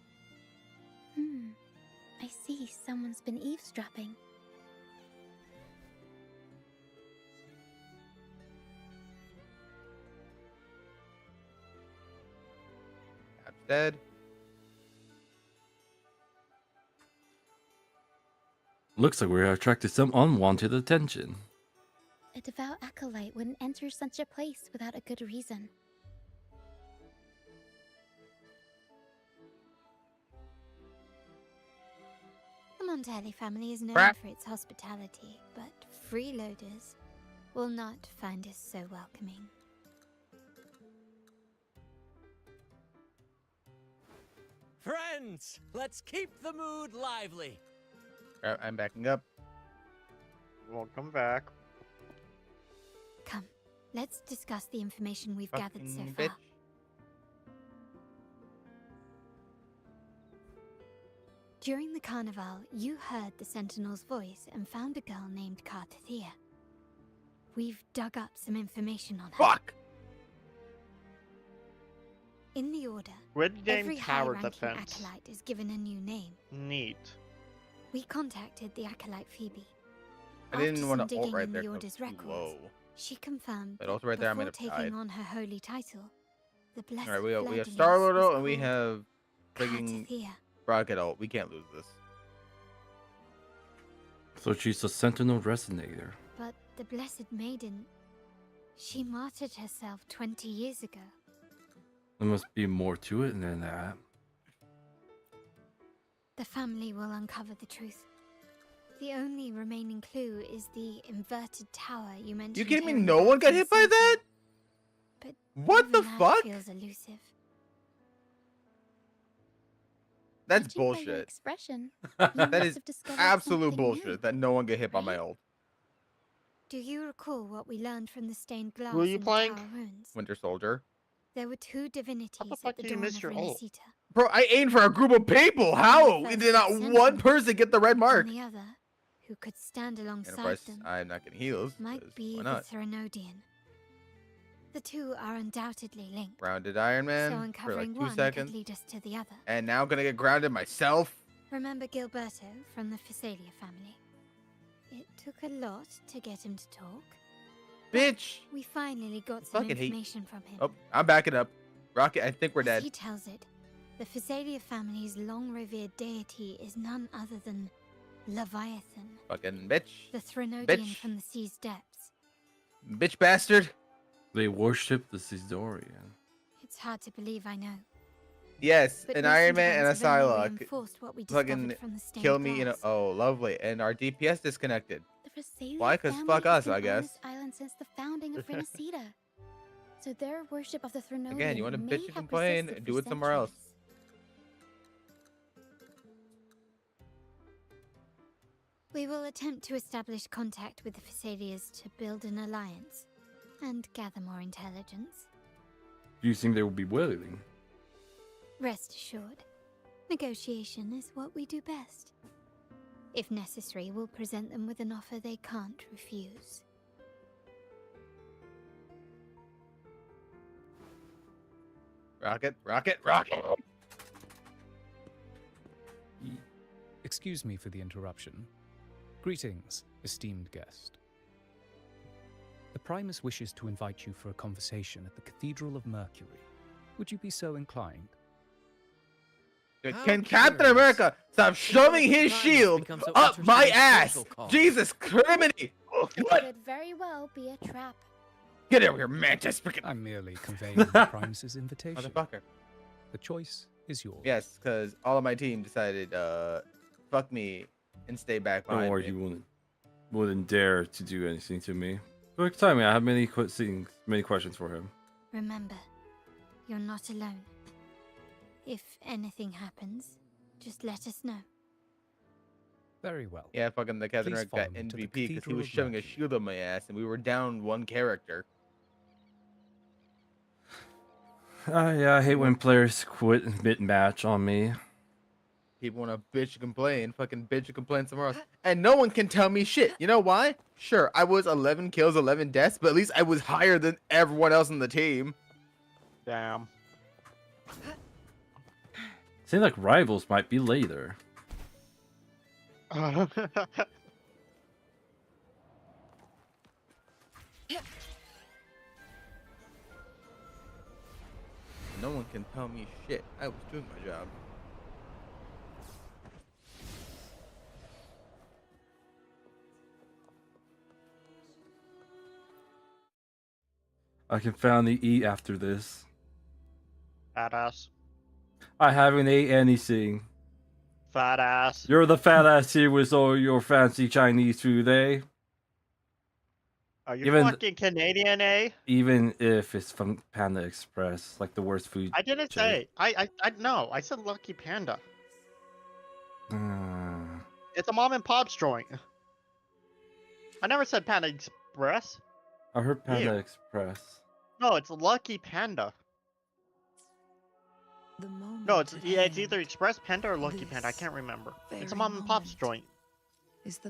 I see someone's been eavesdropping. Cap's dead. Looks like we're attracted some unwanted attention. A devout acolyte wouldn't enter such a place without a good reason. The Montelli family is known Crap. for its hospitality, but freeloaders will not find us so welcoming. Friends, let's keep the mood lively. Alright, I'm backing up. Welcome back. Come, let's discuss the information we've gathered so Fucking far. bitch. During the carnival, you heard the Sentinel's voice and found a girl named Cartathea. We've dug up some information on her. Fuck! In the order, Red Game every Tower high-ranking Defense. acolyte is given a new name. Neat. We contacted the acolyte Phoebe. I didn't After want some to ult digging right in there. the 'cause order's it's too records, low. she confirmed But also that right there, I before might have taking died. on her holy title, the blessed Alright, we have fleur-de-lis Star-Lord was ult and we called have frigging Cartathea. Rocket ult. We can't lose this. So she's a Sentinel Resonator. But the Blessed Maiden, she martyred herself 20 years ago. There must be more to it than that. The family will uncover the truth. The only remaining clue is the inverted tower you mentioned. You kidding me? hearing No about one got from hit by Sentinel. that? But What the even that fuck? feels elusive. That's Judging by your bullshit. expression, you That must is have discovered absolute something new. bullshit that no one get hit by my ult. Do you recall what we learned from the stained glass Were you in the playing? tower ruins? Winter Soldier. There were two divinities fuck at the do you dawn miss of your ult? Renacita. Bro, I aimed for a group of people. How? First Did not Sentinel, one person get the red mark? And the other, who could stand And of alongside course, them, I'm not getting heals. might 'cause be why the not? Threnodian. The two are undoubtedly linked, Grounded Iron so Man for like uncovering 2 one could seconds. lead us to the other. And now I'm gonna get grounded myself. Remember Gilberto from the Phasalia family? It took a lot to get him to talk. Bitch! We finally got some Fucking hate. information from him. Oh, I'm backing up. Rocket, I think we're As dead. he tells it, the Phasalia family's long-revered deity is none other than Leviathan, Fucking bitch. the Threnodian Bitch. from the sea's depths. Bitch bastard. They worship the Caesarian. It's hard to believe, I know. Yes, But an recent Iron Man and a events have only Psylocke. reinforced what we Fucking discovered from the stained kill me in a. glass. Oh, lovely. And our DPS disconnected. The Phasalia Why? 'Cause family fuck has us, been I on guess. this island since the founding of Renacita. So their worship of the Threnodian Again, you want to may bitch and have complain? persisted Do for it somewhere else. centuries. We will attempt to establish contact with the Phasaelias to build an alliance and gather more intelligence. Do you think they will be willing? Rest assured, negotiation is what we do best. If necessary, we'll present them with an offer they can't refuse. Rocket, rocket, rocket! Excuse me for the interruption. Greetings, esteemed guest. The Primus wishes to invite you for a conversation at the Cathedral of Mercury. Would you be so inclined? Can Captain America stop shoving his shield up my ass? Jesus Criminy! It could very well be a trap. Get over here, Mantis! I'm merely conveying the Primus's invitation. Motherfucker. The choice is yours. Yes, because all of my team decided, fuck me and stay back behind Don't worry, me. you wouldn't dare to do anything to me. But tell me, I have many questions for him. Remember, you're not alone. If anything happens, just let us know. Very well. Yeah, fucking the Captain Please America got follow me to the MVP because he Cathedral was of shoving a Mercury. shield on my ass and we were down one character. Yeah, I hate when players quit mid-match on me. People want to bitch and complain, fucking bitch and complain somewhere else. And no one can tell me shit. You know why? Sure, I was 11 kills, 11 deaths, but at least I was higher than everyone else on the team. Damn. Seems like rivals might be later. No one can tell me shit. I was doing my job. I can finally eat after this. Fat ass. I haven't ate anything. Fat ass. You're the fat ass here with all your fancy Chinese food, eh? Are you fucking Canadian, eh? Even if it's from Panda Express, like the worst food. I didn't chain. say. I no. I said Lucky Panda. It's a mom and pop's joint. I never said Panda Express. I heard Panda Ew. Express. No, it's Lucky Panda. No, it's either Express Panda or Lucky Panda. I can't remember. It's a mom and pop's joint.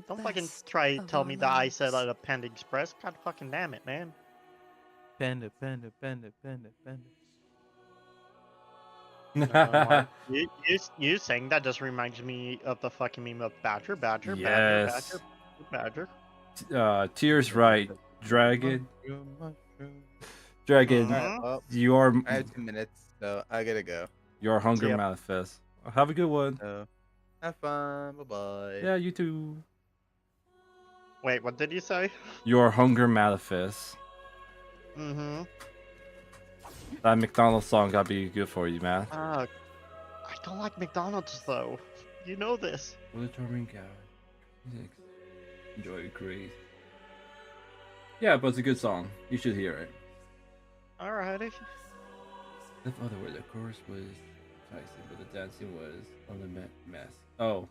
Don't fucking try tell me that I said a Panda Express. God fucking damn it, man. Panda, panda, panda, panda, panda. You saying that just reminds me of the fucking meme of Badger, Badger, Yes. Badger, Badger. Tears right. Dragon. Dragon, Alright, well, your I have 2 minutes, so I gotta go. your hunger Yep. manifest. Have a good one. So, have fun. Bye bye. Yeah, you too. Wait, what did you say? Your hunger manifest. Mm-hmm. That McDonald's song gotta be good for you, man. I don't like McDonald's though. You know this. What a charming guy. Enjoy Grace. Yeah, but it's a good song. You should hear it. Alrighty. The other way, the chorus was enticing, but the dancing was on the mess. Oh.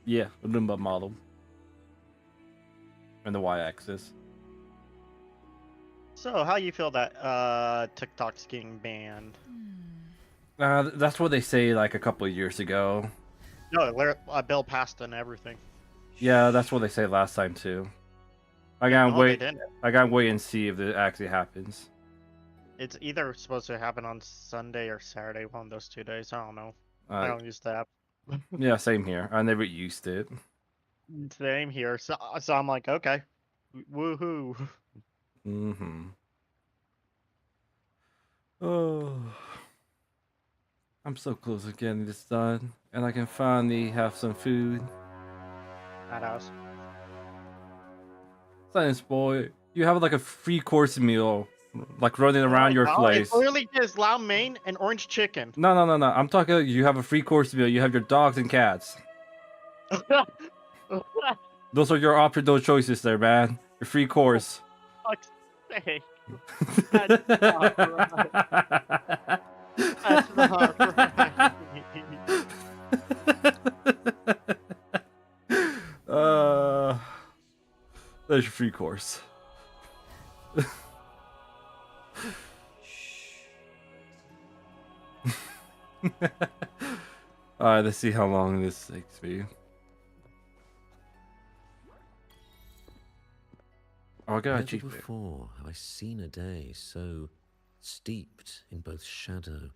Yeah, a Roomba model. And the y-axis. So, how you feel that TikTok's getting banned? That's what they say like a couple of years ago. No, a bill passed and everything. Yeah, that's what they say last time too. I gotta No, they wait. didn't. I gotta wait and see if it actually happens. It's either supposed to happen on Sunday or Saturday, one of those 2 days. I don't know. I don't use the app. Yeah, same here. I never used it. Same here. So I'm like, okay, woohoo. Mm-hmm. Oh, I'm so close to getting this done, and I can finally have some food. That house. Science boy, you have like a 3-course meal, like running around your place. It's literally just lau mein and orange chicken. No. I'm talking. You have a 3-course meal. You have your dogs and cats. Those are your optional choices, there, man. Your 3-course. Fuck's sake. That's not right. That's not right. PlayStation 3 course. Alright, let's see how long this takes me. Oh, I got Never achievement. before have I seen a day so steeped in both shadow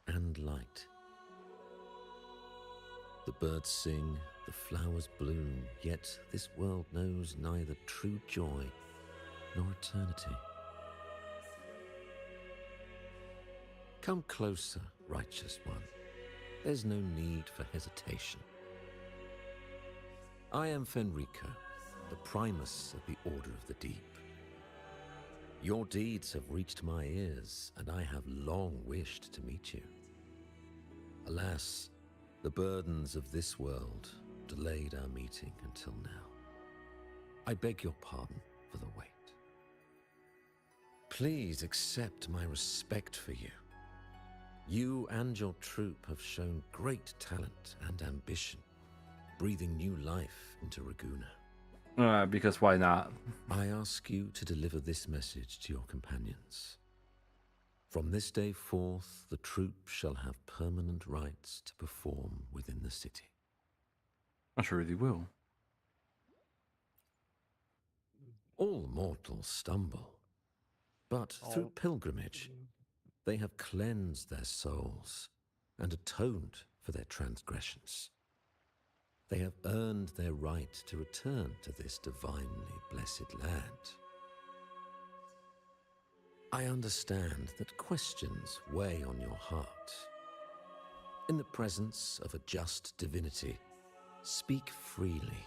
and light. The birds sing, the flowers bloom, yet this world knows neither true joy nor eternity. Come closer, righteous one. There's no need for hesitation. I am Fenrico, the primus of the Order of the Deep. Your deeds have reached my ears, and I have long wished to meet you. Alas, the burdens of this world delayed our meeting until now. I beg your pardon for the wait. Please accept my respect for you. You and your troop have shown great talent and ambition, breathing new life into Raguna. Because why not? I ask you to deliver this message to your companions. From this day forth, the troop shall have permanent rights to perform within the city. I surely will. All mortals stumble, but through pilgrimage, they have cleansed their souls and atoned for their transgressions. They have earned their right to return to this divinely blessed land. I understand that questions weigh on your heart. In the presence of a just divinity, speak freely,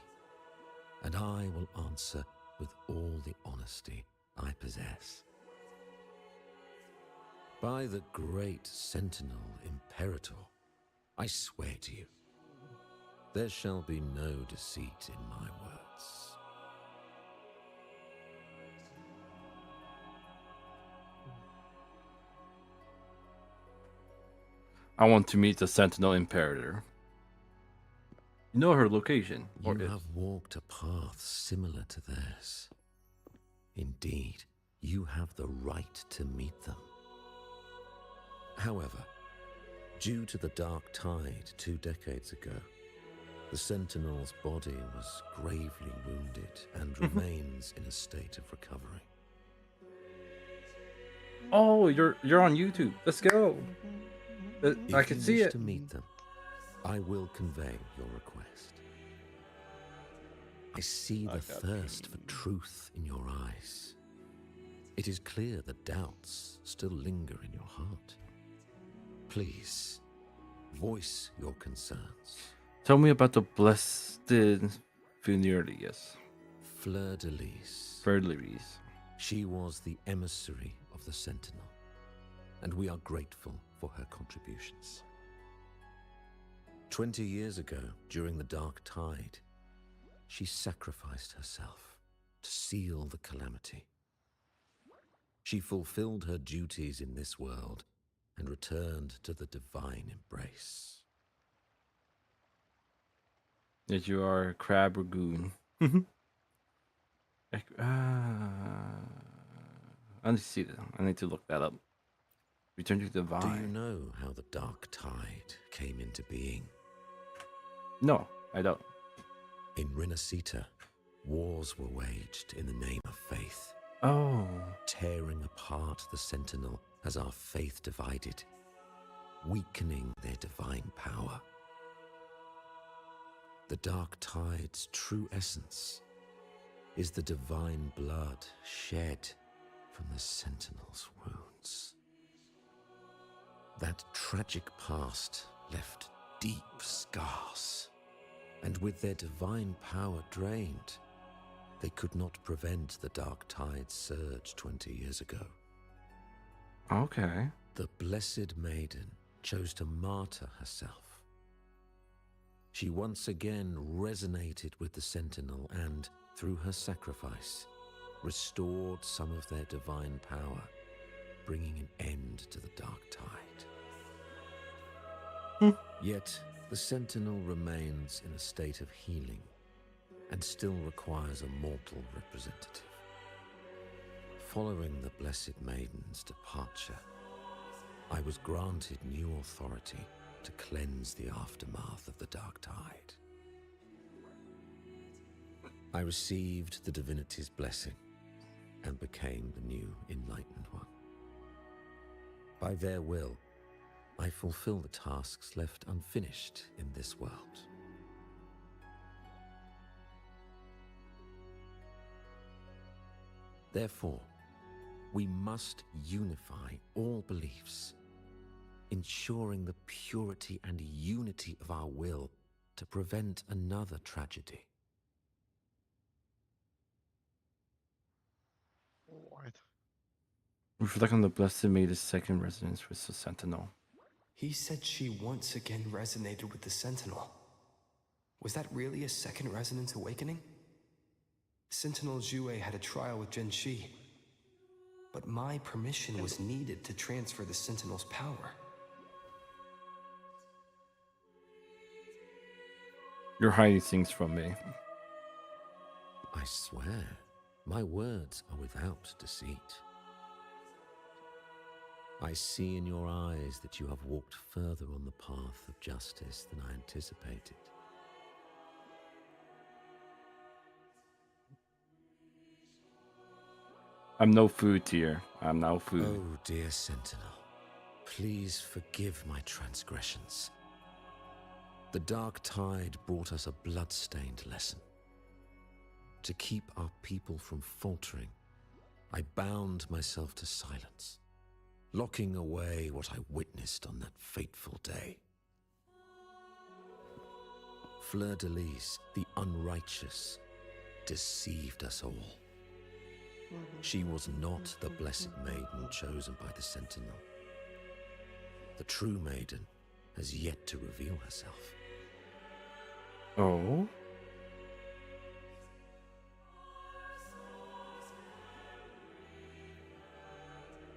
and I will answer with all the honesty I possess. By the great Sentinel Imperator, I swear to you, there shall be no deceit in my words. I want to meet the Sentinel Imperator. You know her location? You have walked a path similar to theirs. Indeed, you have the right to meet them. However, due to the Dark Tide 2 decades ago, the Sentinel's body was gravely wounded and remains in a state of recovery. Oh, you're on YouTube. Let's go. I can see it. If you wish to meet them, I will convey your request. I see the thirst for truth in your eyes. It is clear that doubts still linger in your heart. Please, voice your concerns. Tell me about the blessed Funerius. Fleur-de-Lis. Fleur-de-Lis. She was the emissary of the Sentinel, and we are grateful for her contributions. 20 years ago, during the Dark Tide, she sacrificed herself to seal the calamity. She fulfilled her duties in this world and returned to the divine embrace. That you are a crab Ragoon. I need to see that. I need to look that up. Return to the divine. Do you know how the Dark Tide came into being? No, I don't. In Rinascita, wars were waged in the name of faith. Oh. Tearing apart the Sentinel as our faith divided, weakening their divine power. The Dark Tide's true essence is the divine blood shed from the Sentinel's wounds. That tragic past left deep scars, and with their divine power drained, they could not prevent the Dark Tide's surge 20 years ago. Okay. The Blessed Maiden chose to martyr herself. She once again resonated with the Sentinel and, through her sacrifice, restored some of their divine power, bringing an end to the Dark Tide. Yet, the Sentinel remains in a state of healing, and still requires a mortal representative. Following the Blessed Maiden's departure, I was granted new authority to cleanse the aftermath of the Dark Tide. I received the divinity's blessing and became the new Enlightened One. By their will, I fulfill the tasks left unfinished in this world. Therefore, we must unify all beliefs, ensuring the purity and unity of our will to prevent another tragedy. What? Reflect on the Blessed Maiden's second resonance with the Sentinel. He said she once again resonated with the Sentinel. Was that really a second resonance awakening? Sentinel Jue had a trial with Genshi, but my permission was needed to transfer the Sentinel's power. You're hiding things from me. I swear, my words are without deceit. I see in your eyes that you have walked further on the path of justice than I anticipated. I'm no food tier. I'm no food. Oh, dear Sentinel, please forgive my transgressions. The Dark Tide brought us a blood-stained lesson. To keep our people from faltering, I bound myself to silence, locking away what I witnessed on that fateful day. Fleur-de-Lis, the unrighteous, deceived us all. She was not the Blessed Maiden chosen by the Sentinel. The true maiden has yet to reveal herself. Oh?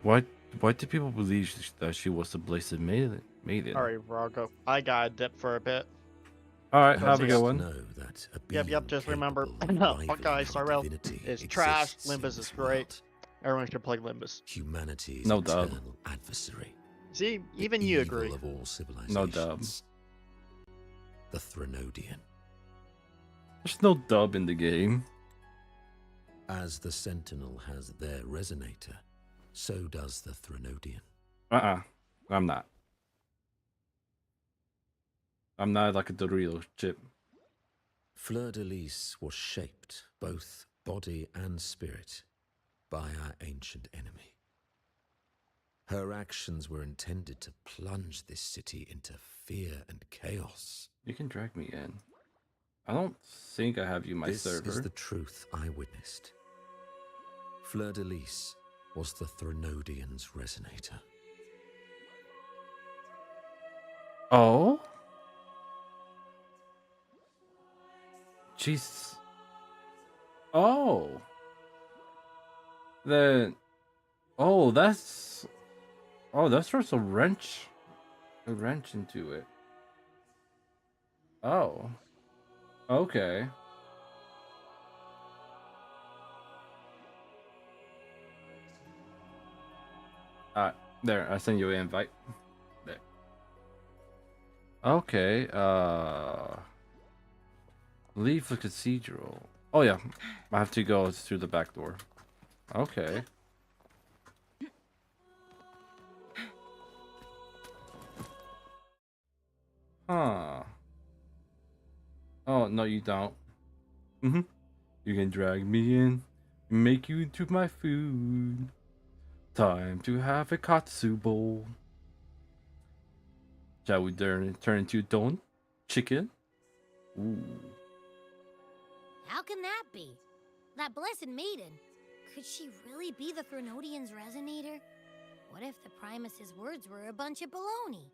Why do people believe that she was the Blessed Maiden? Alright, Vragou. I gotta dip for a bit. Alright, have a good one. Yep, just remember, Honkai Star Rail is trash, Limbus is great. Everyone should play Limbus. Humanity's No dub. eternal adversary. See, even you Evil agree. of all civilizations. No dub. The Threnodian. There's no dub in the game. As the Sentinel has their resonator, so does the Threnodian. I'm not. I'm not like a Dorito chip. Fleur-de-Lis was shaped, both body and spirit, by our ancient enemy. Her actions were intended to plunge this city into fear and chaos. You can drag me in. I don't think I have you my server. This is the truth I witnessed. Fleur-de-Lis was the Threnodian's resonator. Oh? Jeez. Oh. Then. Oh, that's. Oh, that throws a wrench into it. Oh. Okay. There, I send you an invite. There. Okay, leave the cathedral. Oh yeah, I have to go through the back door. Okay. Huh. Oh, no you don't. You can drag me in, make you into my food. Time to have a katsu bowl. Shall we turn into don? Chicken? Ooh. How can that be? That Blessed Maiden, could she really be the Threnodian's resonator? What if the Primus's words were a bunch of baloney?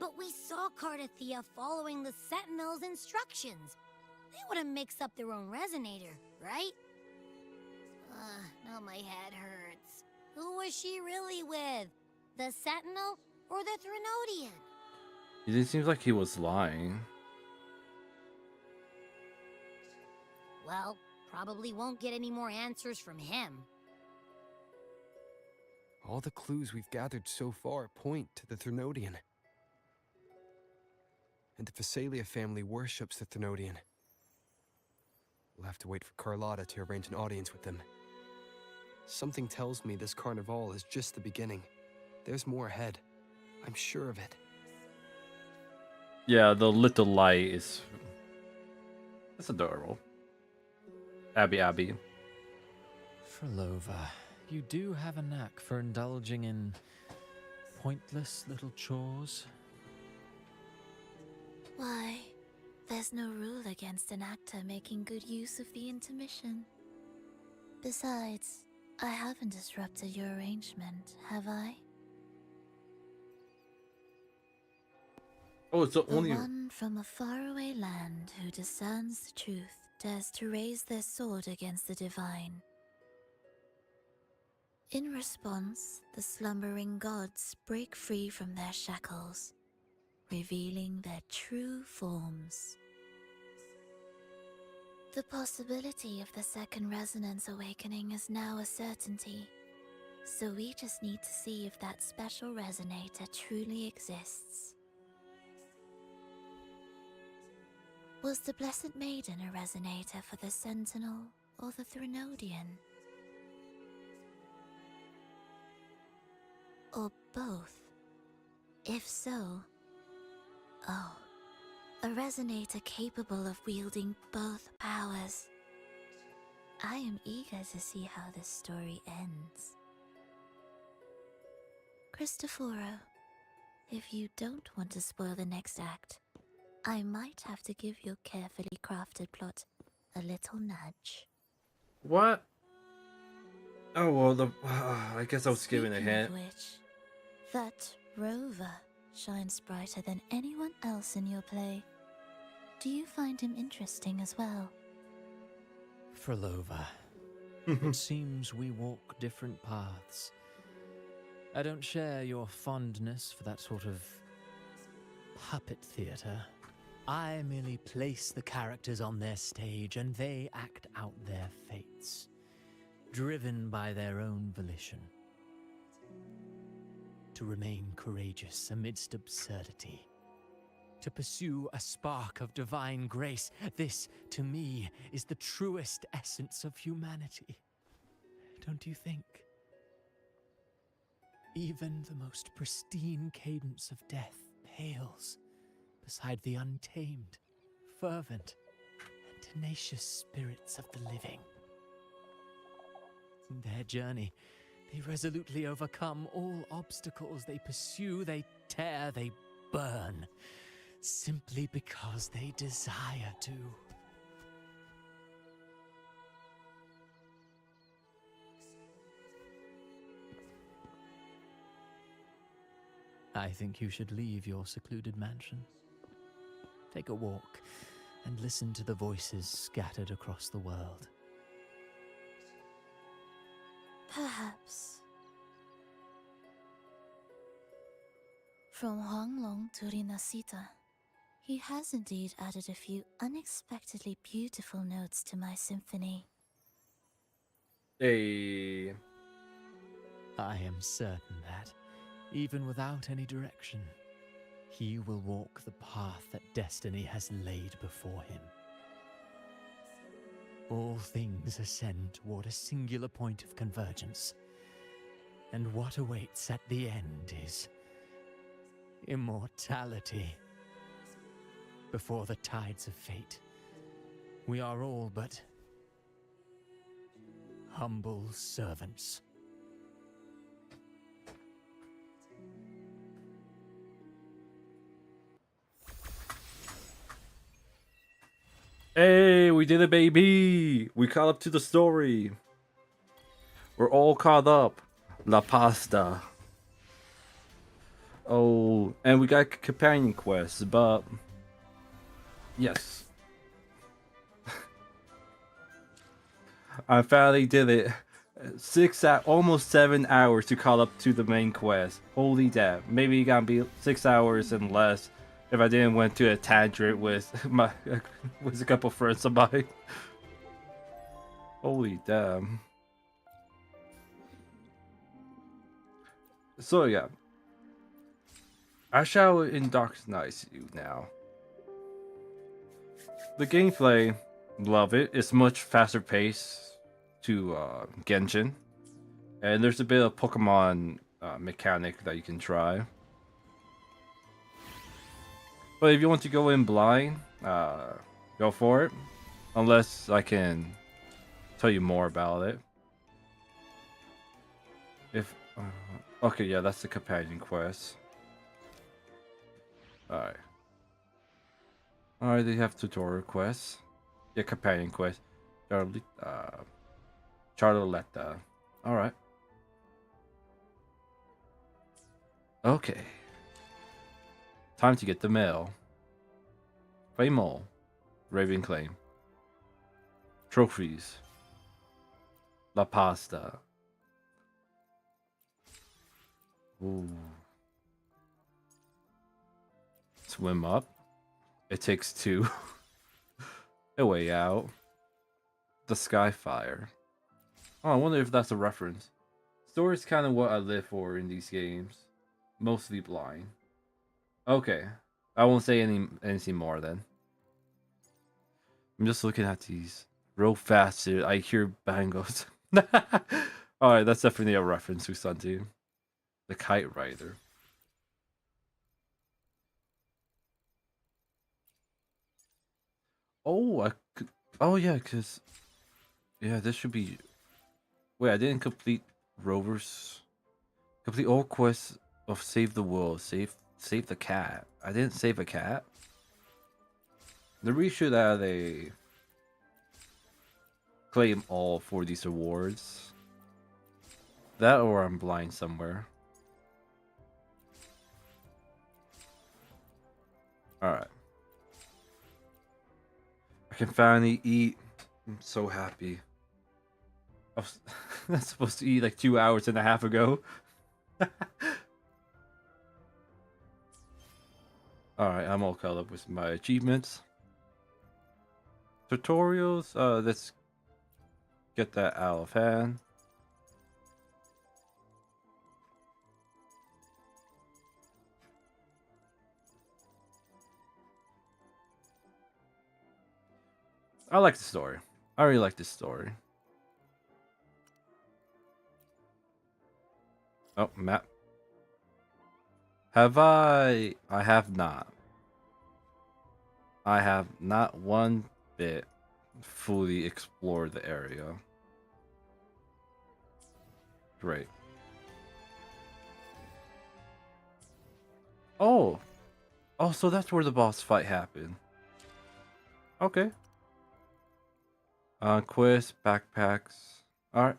But we saw Cardathea following the Sentinel's instructions. They wouldn't mix up their own resonator, right? Now my head hurts. Who was she really with? The Sentinel or the Threnodian? It seems like he was lying. Well, probably won't get any more answers from him. All the clues we've gathered so far point to the Threnodian. And the Phasalia family worships the Threnodian. We'll have to wait for Carlotta to arrange an audience with them. Something tells me this carnival is just the beginning. There's more ahead. I'm sure of it. Yeah, the little light is... That's adorable. Abby. Frolova, you do have a knack for indulging in pointless little chores. Why, there's no rule against an actor making good use of the intermission. Besides, I haven't disrupted your arrangement, have I? Oh, it's the only... one from a faraway land who discerns the truth dares to raise their sword against the divine. In response, the slumbering gods break free from their shackles, revealing their true forms. The possibility of the second resonance awakening is now a certainty, so we just need to see if that special resonator truly exists. Was the Blessed Maiden a resonator for the Sentinel or the Threnodian? Or both? If so, oh, a resonator capable of wielding both powers. I am eager to see how this story ends. Cristoforo, if you don't want to spoil the next act, I might have to give your carefully crafted plot a little nudge. What? Oh, well, I guess I was giving a Speaking hint. of which, that rover shines brighter than anyone else in your play. Do you find him interesting as well? Frolova, it seems we walk different paths. I don't share your fondness for that sort of puppet theatre. I merely place the characters on their stage and they act out their fates, driven by their own volition. To remain courageous amidst absurdity. To pursue a spark of divine grace. This, to me, is the truest essence of humanity. Don't you think? Even the most pristine cadence of death pales beside the untamed, fervent, and tenacious spirits of the living. In their journey, they resolutely overcome all obstacles. They pursue, they tear, they burn, simply because they desire to. I think you should leave your secluded mansion. Take a walk and listen to the voices scattered across the world. Perhaps. From Huanglong to Rinasita, he has indeed added a few unexpectedly beautiful notes to my symphony. Hey. I am certain that, even without any direction, he will walk the path that destiny has laid before him. All things ascend toward a singular point of convergence, and what awaits at the end is immortality. Before the tides of fate, we are all but humble servants. Hey, we did it, baby! We caught up to the story. We're all caught up. La pasta. Oh, and we got companion quests, but yes, I finally did it. Almost 7 hours to caught up to the main quest. Holy damn! Maybe it gotta be 6 hours and less if I didn't went to a tangent with a couple friends of mine. Holy damn. So yeah. I shall indoctrinize you now. The gameplay, love it. It's much faster pace to Genshin. And there's a bit of Pokemon mechanic that you can try. But if you want to go in blind, go for it. Unless I can tell you more about it. If okay, yeah, that's the companion quest. Alright. Alright, they have tutorial quests. Yeah, companion quest. Charlotta. Alright. Okay. Time to get the mail. Claim all. Raven claim. Trophies. La pasta. Ooh. Swim up. It takes two. A way out. The Skyfire. Oh, I wonder if that's a reference. Story's kind of what I live for in these games. Mostly blind. Okay. I won't say anything more then. I'm just looking at these. Real fast, dude. I hear bangles. Alright, that's definitely a reference to something. The Kite Rider. Oh, I could... Oh, yeah, because... Yeah, this should be... Wait, I didn't complete Rover's... Complete all quests of Save the World. Save the cat. I didn't save a cat. The re should add a... Claim all for these awards. That or I'm blind somewhere. Alright. I can finally eat. I'm so happy. I was not supposed to eat like 2 hours and a half ago. Alright, I'm all caught up with my achievements. Tutorials, let's get that out of hand. I like the story. I really like this story. Oh, map. Have I? I have not. I have not one bit fully explored the area. Great. Oh. Oh, so that's where the boss fight happened. Okay. Quest, backpacks. Alright.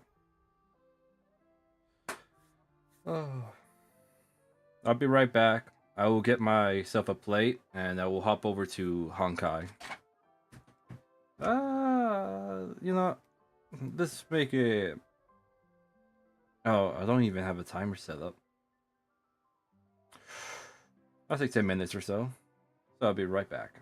Oh. I'll be right back. I will get myself a plate and I will hop over to Honkai. You know, let's make it... Oh, I don't even have a timer set up. I'll take 10 minutes or so. So I'll be right back.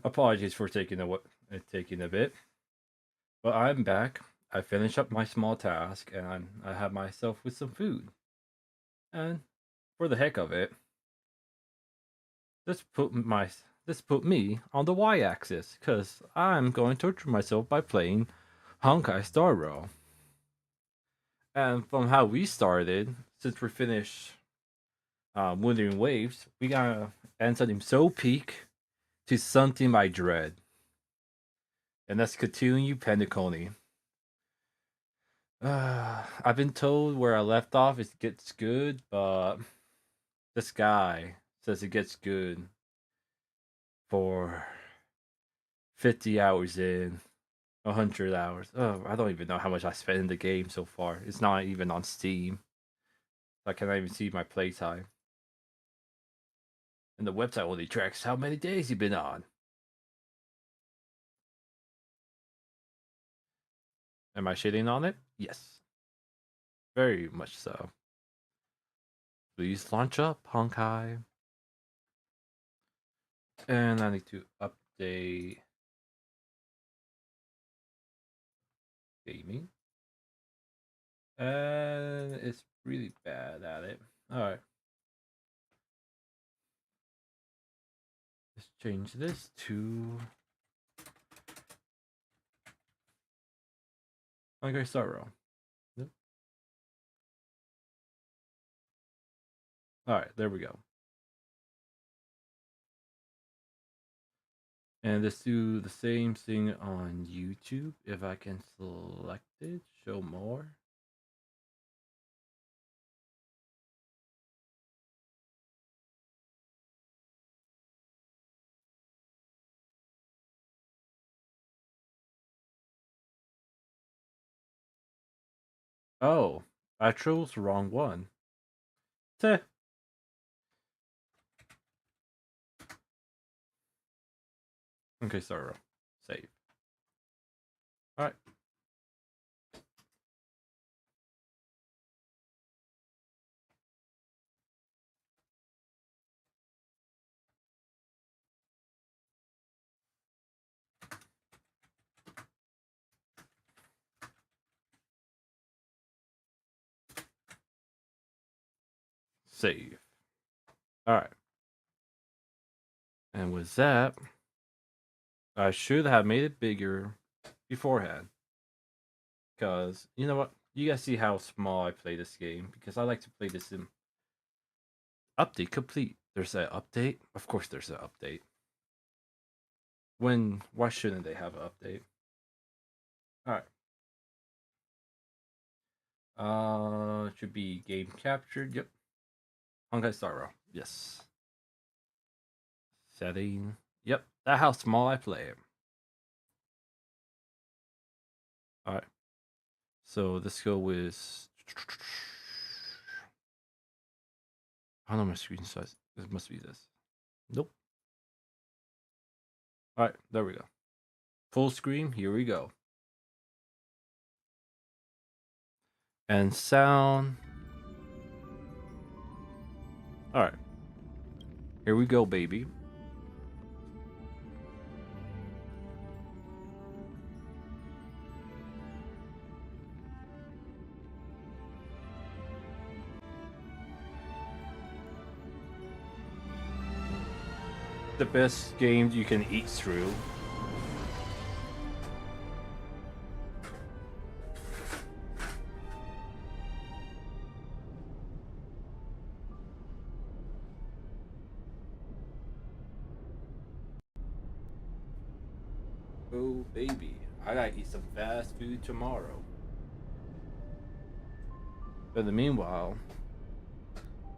Apologies for taking a bit, but I'm back. I finished up my small task, and I have myself with some food. And for the heck of it, this put me on the y-axis, cause I'm going to torture myself by playing Honkai Star Rail. And from how we started, since we're finished Wuthering Waves, we gotta end something so peak to something I dread. And that's continue Pentaconi. I've been told where I left off it gets good, but this guy says it gets good for 50 hours in, 100 hours. Oh, I don't even know how much I spent in the game so far. It's not even on Steam. I cannot even see my playtime. And the website only tracks how many days you've been on. Am I shitting on it? Yes. Very much so. Please launch up, Honkai. And I need to update gaming. And it's really bad at it. Alright. Let's change this to Honkai Star Rail. Yep. Alright, there we go. And let's do the same thing on YouTube. If I can select it, show more. Oh, I chose the wrong one. Teh. Okay, sorry. Save. Alright. Save. Alright. And with that, I should have made it bigger beforehand. Because, you know what? You guys see how small I play this game. Because I like to play this in update complete. There's an update? Of course there's an update. Why shouldn't they have an update? Alright. It should be game captured. Yep. Honkai Star Rail. Yes. Setting. Yep. That's how small I play it. Alright. So let's go with. I don't know my screen size. It must be this. Nope. Alright, there we go. Full screen, here we go. And sound. Alright. Here we go, baby. The best games you can eat through. Oh, baby. I gotta eat some fast food tomorrow. But in the meanwhile,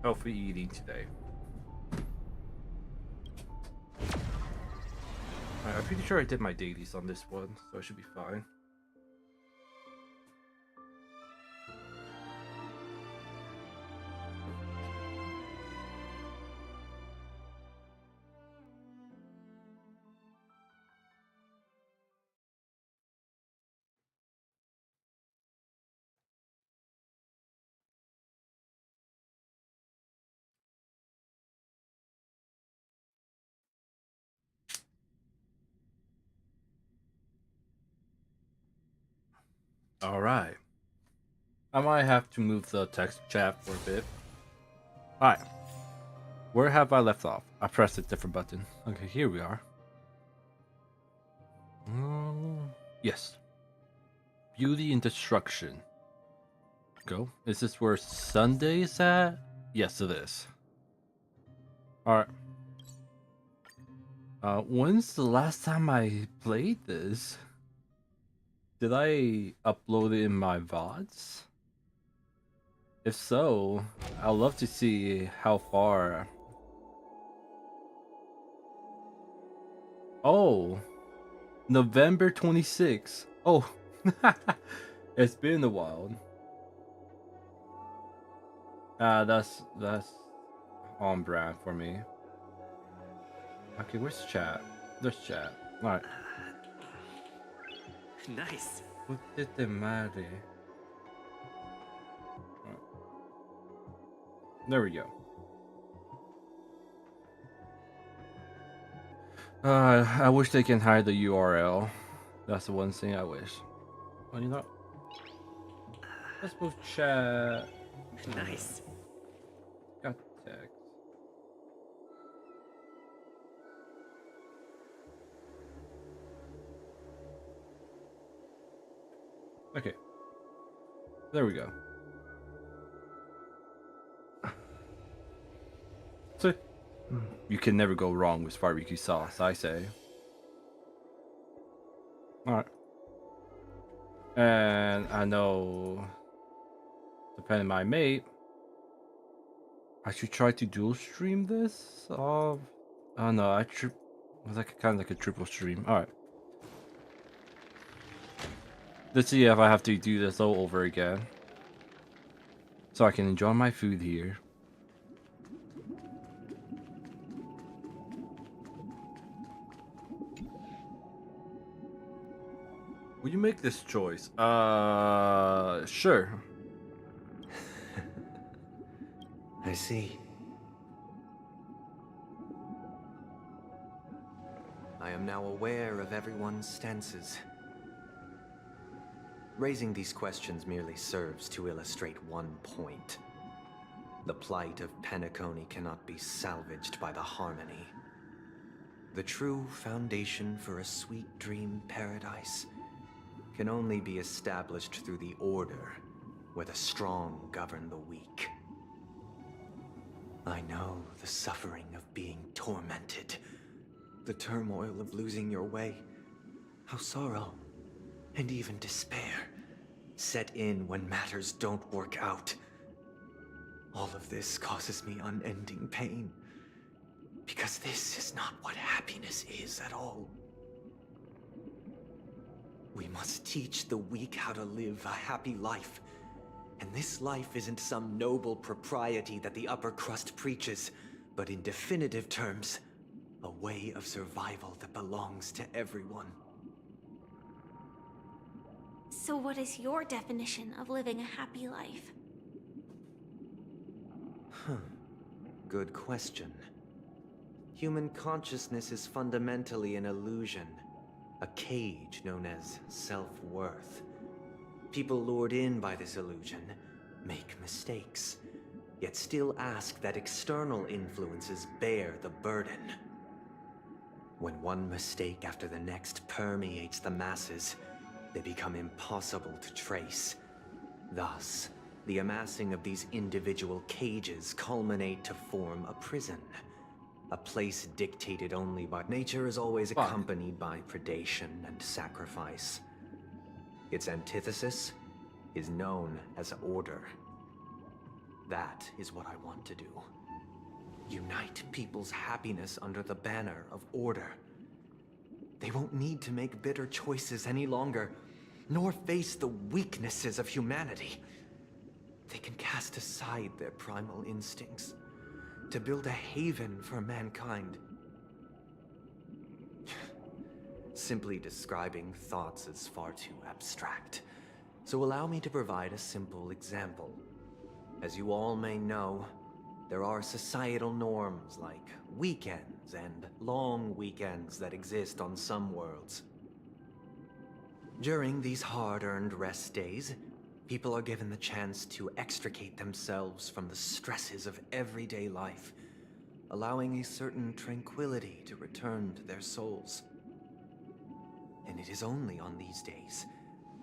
healthy eating today. I'm pretty sure I did my dailies on this one, so I should be fine. Alright. I might have to move the text chat for a bit. Alright. Where have I left off? I pressed a different button. Okay, here we are. Yes. Beauty and Destruction. Go. Is this where Sunday is at? Yes, it is. Alright. When's the last time I played this? Did I upload it in my VODs? If so, I'd love to see how far. Oh, November 26th. Oh, it's been a while. That's on brand for me. Okay, where's chat? There's chat. Alright. Nice. Putete madre. There we go. I wish they can hide the URL. That's the one thing I wish. Well, you know, let's move chat. Nice. Got text. Okay. There we go. So, you can never go wrong with barbecue sauce, I say. Alright. And I know, depending on my mate, I should try to dual stream this. Oh no, it was like kind of like a triple stream. Alright. Let's see if I have to do this all over again. So I can enjoy my food here. Will you make this choice? Sure. I see. I am now aware of everyone's stances. Raising these questions merely serves to illustrate one point. The plight of Penacony cannot be salvaged by the harmony. The true foundation for a sweet dream paradise can only be established through the order, where the strong govern the weak. I know the suffering of being tormented, the turmoil of losing your way, how sorrow and even despair set in when matters don't work out. All of this causes me unending pain, because this is not what happiness is at all. We must teach the weak how to live a happy life. And this life isn't some noble propriety that the upper crust preaches, but in definitive terms, a way of survival that belongs to everyone. So what is your definition of living a happy life? Good question. Human consciousness is fundamentally an illusion, a cage known as self-worth. People lured in by this illusion make mistakes, yet still ask that external influences bear the burden. When one mistake after the next permeates the masses, they become impossible to trace. Thus, the amassing of these individual cages culminate to form a prison. A place dictated only by nature is always accompanied by predation and sacrifice. Its antithesis is known as order. That is what I want to do. Unite people's happiness under the banner of order. They won't need to make bitter choices any longer, nor face the weaknesses of humanity. They can cast aside their primal instincts to build a haven for mankind. Simply describing thoughts is far too abstract, so allow me to provide a simple example. As you all may know, there are societal norms like weekends and long weekends that exist on some worlds. During these hard-earned rest days, people are given the chance to extricate themselves from the stresses of everyday life, allowing a certain tranquility to return to their souls. And it is only on these days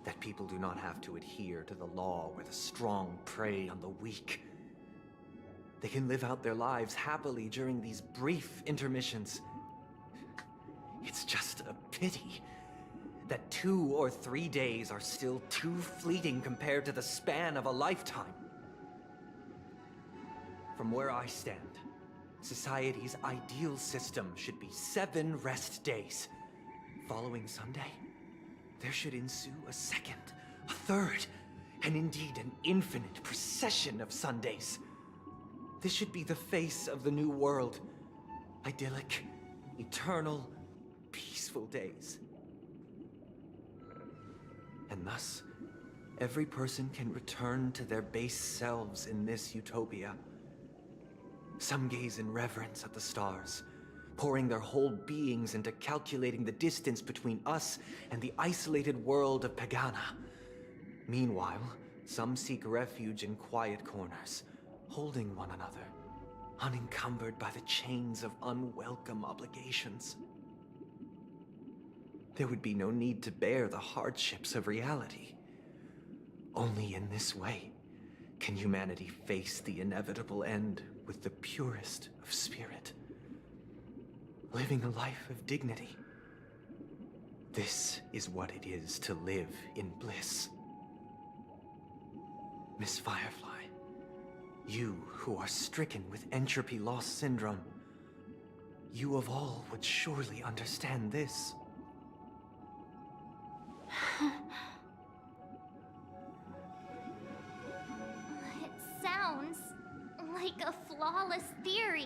that people do not have to adhere to the law where the strong prey on the weak. They can live out their lives happily during these brief intermissions. It's just a pity that 2 or 3 days are still too fleeting compared to the span of a lifetime. From where I stand, society's ideal system should be 7 rest days. Following Sunday, there should ensue a second, a third, and indeed an infinite procession of Sundays. This should be the face of the new world. Idyllic, eternal, peaceful days. And thus, every person can return to their base selves in this utopia. Some gaze in reverence at the stars, pouring their whole beings into calculating the distance between us and the isolated world of Pagana. Meanwhile, some seek refuge in quiet corners, holding one another, unencumbered by the chains of unwelcome obligations. There would be no need to bear the hardships of reality. Only in this way can humanity face the inevitable end with the purest of spirit, living a life of dignity. This is what it is to live in bliss. Miss Firefly, you who are stricken with entropy loss syndrome, you of all would surely understand this. It sounds like a flawless theory.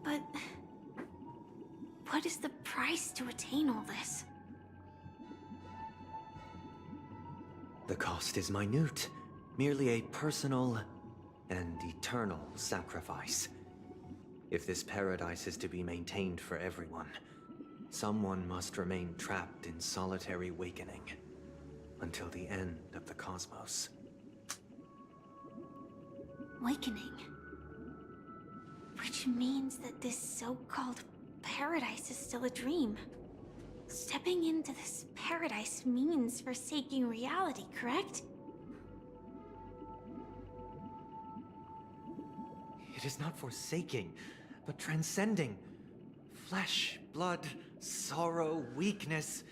But what is the price to attain all this? The cost is minute, merely a personal and eternal sacrifice. If this paradise is to be maintained for everyone, someone must remain trapped in solitary awakening until the end of the cosmos. Awakening. Which means that this so-called paradise is still a dream. Stepping into this paradise means forsaking reality, correct? It is not forsaking, but transcending. Flesh, blood, sorrow, weakness.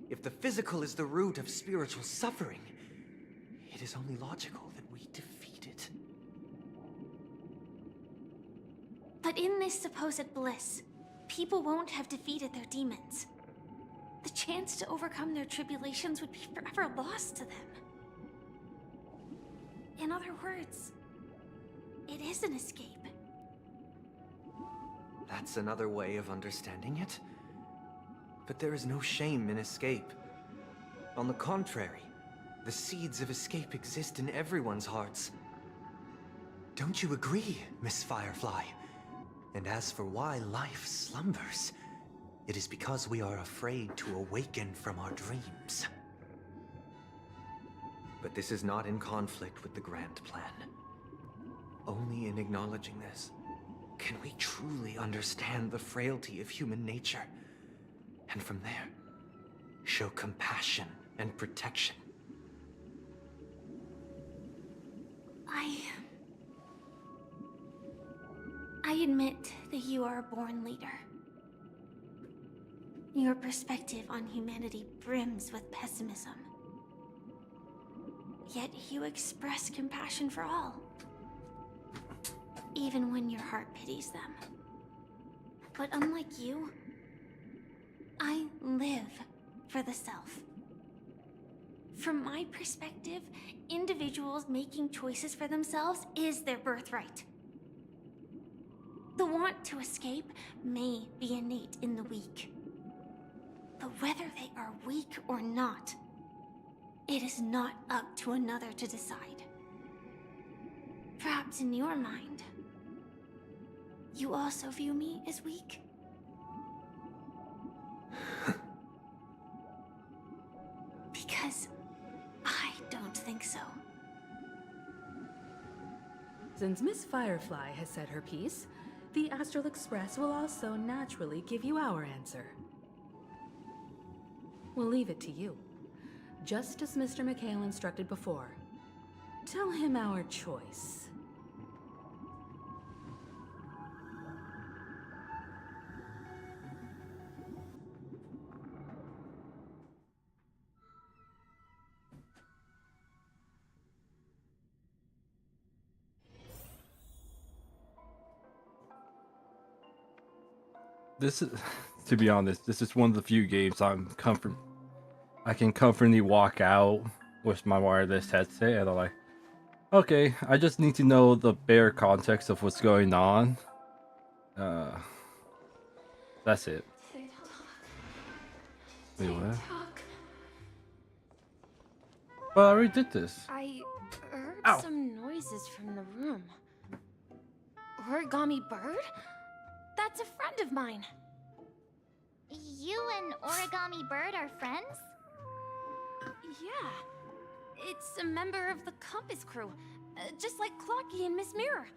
If the physical is the root of spiritual suffering, it is only logical that we defeat it. But in this supposed bliss, people won't have defeated their demons. The chance to overcome their tribulations would be forever lost to them. In other words, it is an escape. That's another way of understanding it. But there is no shame in escape. On the contrary, the seeds of escape exist in everyone's hearts. Don't you agree, Miss Firefly? And as for why life slumbers, it is because we are afraid to awaken from our dreams. But this is not in conflict with the grand plan. Only in acknowledging this can we truly understand the frailty of human nature, and from there, show compassion and protection. I admit that you are a born leader. Your perspective on humanity brims with pessimism. Yet you express compassion for all, even when your heart pities them. But unlike you, I live for the self. From my perspective, individuals making choices for themselves is their birthright. The want to escape may be innate in the weak. But whether they are weak or not, it is not up to another to decide. Perhaps in your mind, You also view me as weak? Because I don't think so. Since Miss Firefly has said her piece, the Astral Express will also naturally give you our answer. We'll leave it to you. Just as Mr. McHale instructed before. Tell him our choice. This is, to be honest, this is one of the few games I can comfortably walk out with my wireless headset and I'm like, okay, I just need to know the bare context of what's going on. That's it. Wait, what? But I already did this. I heard Ow. some noises from the room. Origami Bird? That's a friend of mine. You and Origami Bird are friends? Yeah. It's a member of the Compass crew, just like Clocky and Miss Mirror.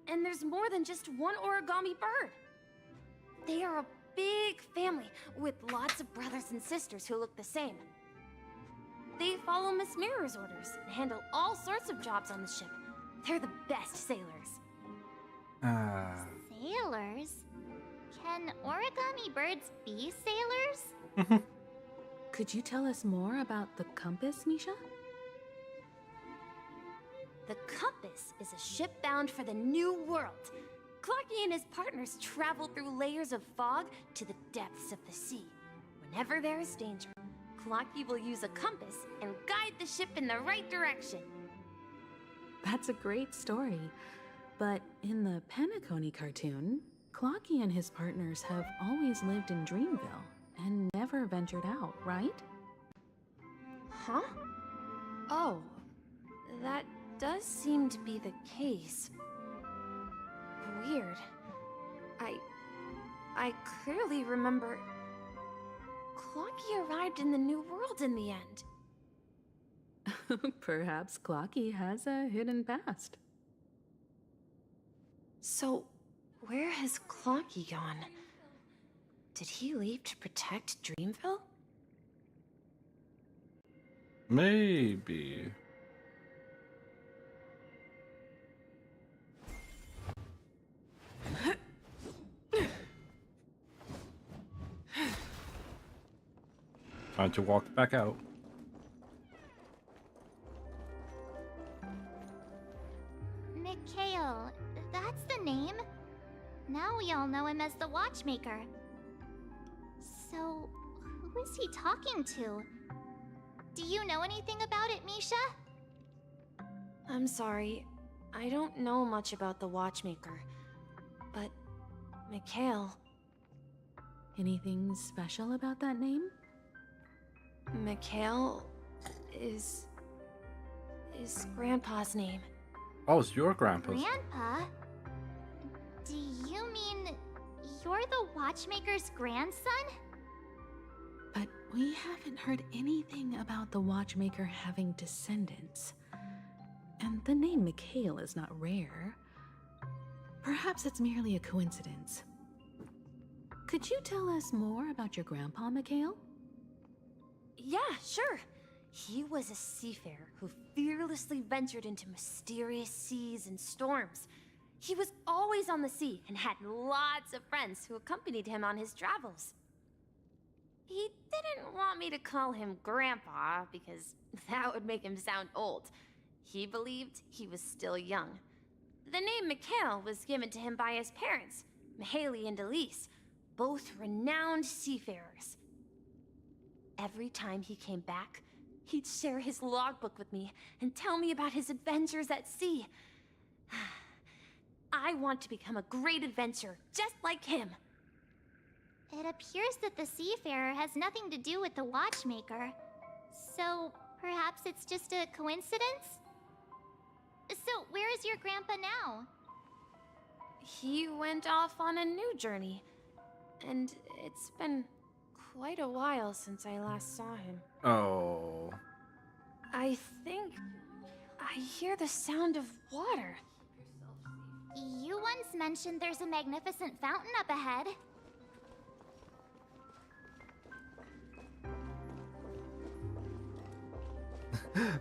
And there's more than just one Origami Bird. They are a big family with lots of brothers and sisters who look the same. They follow Miss Mirror's orders and handle all sorts of jobs on the ship. They're the best sailors. Sailors? Can origami birds be sailors? Could you tell us more about the Compass, Misha? The Compass is a ship bound for the New World. Clocky and his partners travel through layers of fog to the depths of the sea. Whenever there is danger, Clocky will use a compass and guide the ship in the right direction. That's a great story. But in the Penacony cartoon, Clocky and his partners have always lived in Dreamville and never ventured out, right? Huh? Oh, that does seem to be the case. Weird. I clearly remember Clocky arrived in the New World in the end. Perhaps Clocky has a hidden past. So, where has Clocky gone? Did he leave to protect Dreamville? Maybe. Time to walk back out. Mikhail, that's the name. Now we all know him as the Watchmaker. So, who is he talking to? Do you know anything about it, Misha? I'm sorry. I don't know much about the Watchmaker. But, Mikhail... Anything special about that name? Mikhail is Grandpa's name. Oh, it's your grandpa's. Grandpa? Do you mean you're the Watchmaker's grandson? But we haven't heard anything about the Watchmaker having descendants. And the name Mikhail is not rare. Perhaps it's merely a coincidence. Could you tell us more about your grandpa, Mikhail? Yeah, sure. He was a seafarer who fearlessly ventured into mysterious seas and storms. He was always on the sea and had lots of friends who accompanied him on his travels. He didn't want me to call him Grandpa because that would make him sound old. He believed he was still young. The name Mikhail was given to him by his parents, Mihaly and Elise, both renowned seafarers. Every time he came back, he'd share his logbook with me and tell me about his adventures at sea. I want to become a great adventurer, just like him. It appears that the Seafarer has nothing to do with the Watchmaker. So, perhaps it's just a coincidence? So, where is your grandpa now? he went off on a new journey. And it's been quite a while since I last saw him. Oh. I think I hear the sound of water. You once mentioned there's a magnificent fountain up ahead.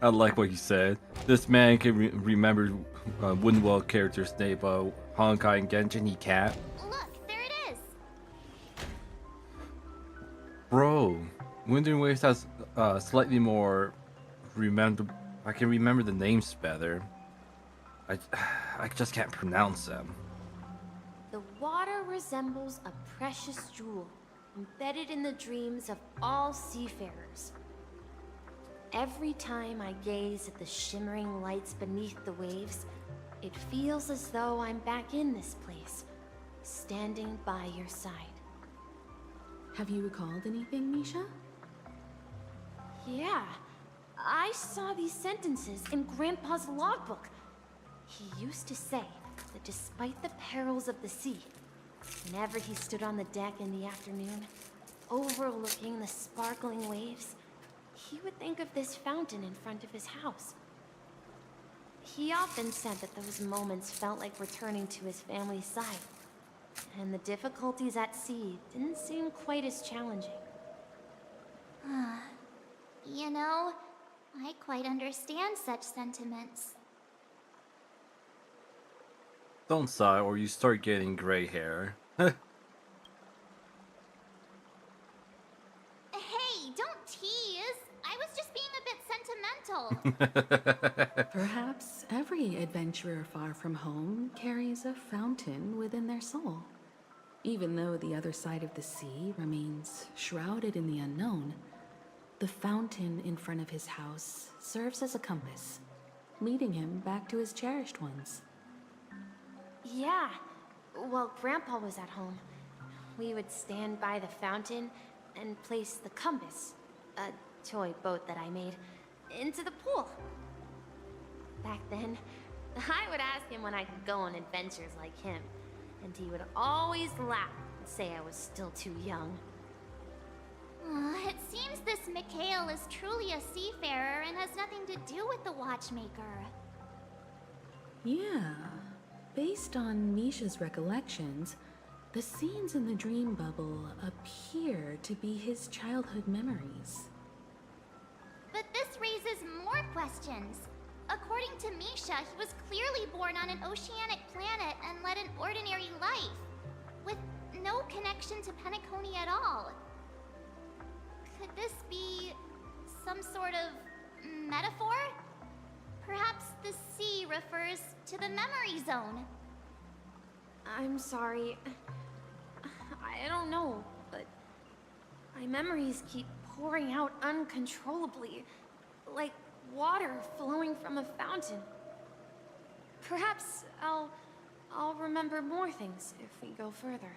I like what you said. This man can remember Windwell character's name, Honkai and Genshin. He can't. Look, there it is. Bro, Wuthering Waves has slightly more remember. I can remember the names better. I just can't pronounce them. The water resembles a precious jewel, embedded in the dreams of all seafarers. Every time I gaze at the shimmering lights beneath the waves, it feels as though I'm back in this place, standing by your side. Have you recalled anything, Misha? Yeah, I saw these sentences in Grandpa's logbook. He used to say that despite the perils of the sea, whenever he stood on the deck in the afternoon, overlooking the sparkling waves, he would think of this fountain in front of his house. He often said that those moments felt like returning to his family's side, and the difficulties at sea didn't seem quite as challenging. You know, I quite understand such sentiments. Don't sigh or you start getting gray hair. Hey, don't tease! I was just being a bit sentimental. Perhaps every adventurer far from home carries a fountain within their soul. Even though the other side of the sea remains shrouded in the unknown, the fountain in front of his house serves as a compass, leading him back to his cherished ones. Yeah, while Grandpa was at home, we would stand by the fountain and place the compass, a toy boat that I made, into the pool. Back then, I would ask him when I could go on adventures like him, and he would always laugh and say I was still too young. It seems this Mikhail is truly a seafarer and has nothing to do with the Watchmaker. Yeah. Based on Misha's recollections, the scenes in the dream bubble appear to be his childhood memories. But this raises more questions. According to Misha, he was clearly born on an oceanic planet and led an ordinary life, with no connection to Penacony at all. Could this be some sort of metaphor? Perhaps the sea refers to the memory zone. I'm sorry. I don't know, but my memories keep pouring out uncontrollably, like water flowing from a fountain. Perhaps I'll remember more things if we go further.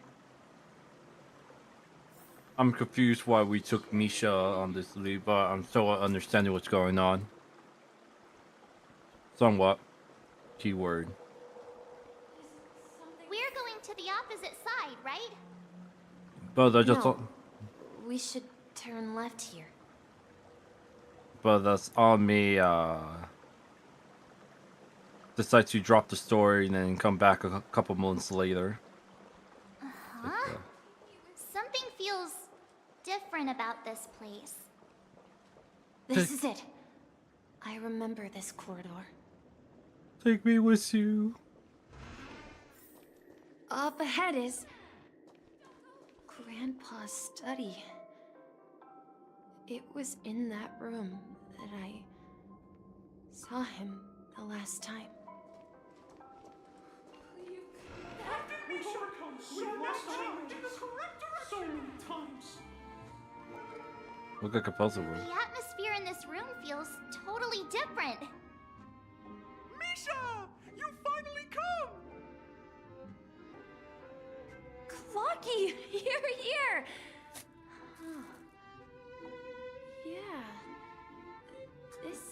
I'm confused why we took Misha on this lead, but I'm still understanding what's going on. Somewhat. Keyword. We're going to the opposite side, right? But I just No, we should turn left here. but that's on me. Decide to drop the story and then come back a couple months later. Huh? Something feels different about this place. This is it. I remember this corridor. Take me with you. Up ahead is Grandpa's study. It was in that room that I saw him the last time. Look like a puzzle room. The atmosphere in this room feels totally different. Misha! You finally come! Clocky! You're here! Yeah. This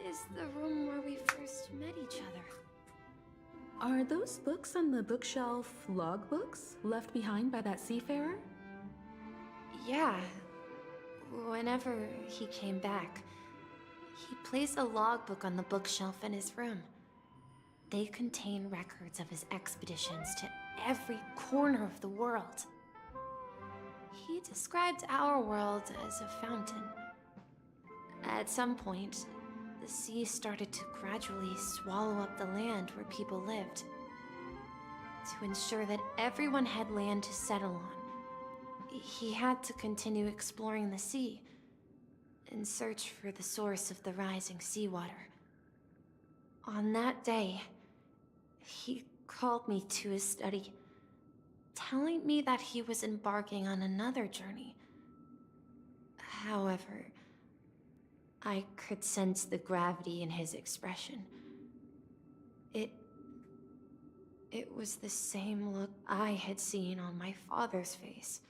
is the room where we first met each other. Are those books on the bookshelf logbooks left behind by that seafarer? Yeah. Whenever he came back, he placed a logbook on the bookshelf in his room. They contain records of his expeditions to every corner of the world. He described our world as a fountain. At some point, the sea started to gradually swallow up the land where people lived. To ensure that everyone had land to settle on, he had to continue exploring the sea and search for the source of the rising seawater. On that day, he called me to his study, telling me that he was embarking on another journey. However, I could sense the gravity in his expression. It was the same look I had seen on my father's face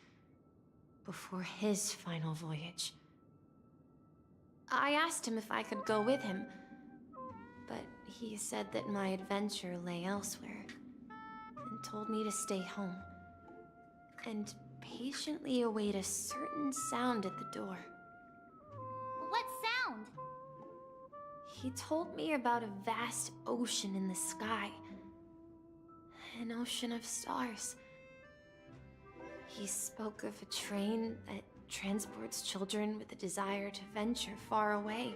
before his final voyage. I asked him if I could go with him, but he said that my adventure lay elsewhere, and told me to stay home, and patiently await a certain sound at the door. What sound? He told me about a vast ocean in the sky. An ocean of stars. He spoke of a train that transports children with a desire to venture far away,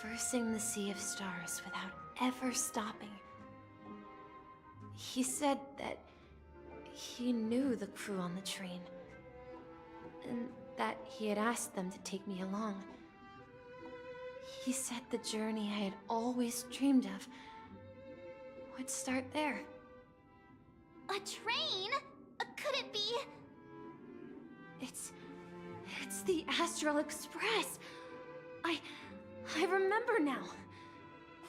traversing the sea of stars without ever stopping. He said that he knew the crew on the train, and that he had asked them to take me along. He said the journey I had always dreamed of would start there. A train? Could it be? It's the Astral Express. I remember now.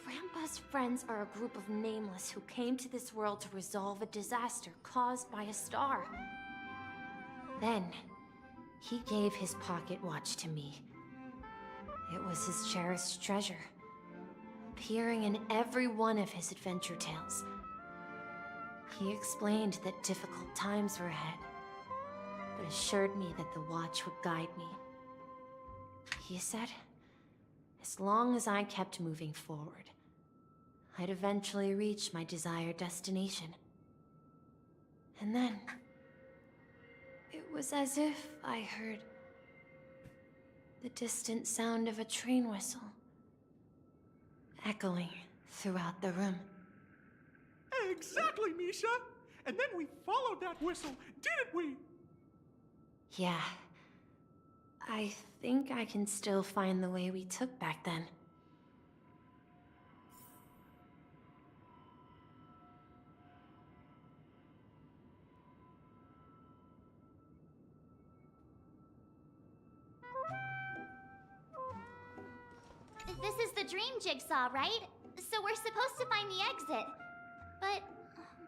Grandpa's friends are a group of nameless who came to this world to resolve a disaster caused by a star. Then, he gave his pocket watch to me. It was his cherished treasure, appearing in every one of his adventure tales. He explained that difficult times were ahead, but assured me that the watch would guide me. He said, as long as I kept moving forward, I'd eventually reach my desired destination. And then, it was as if I heard the distant sound of a train whistle, echoing throughout the room. Exactly, Misha! And then we followed that whistle, didn't we? Yeah. I think I can still find the way we took back then. This is the dream jigsaw, right? So we're supposed to find the exit. But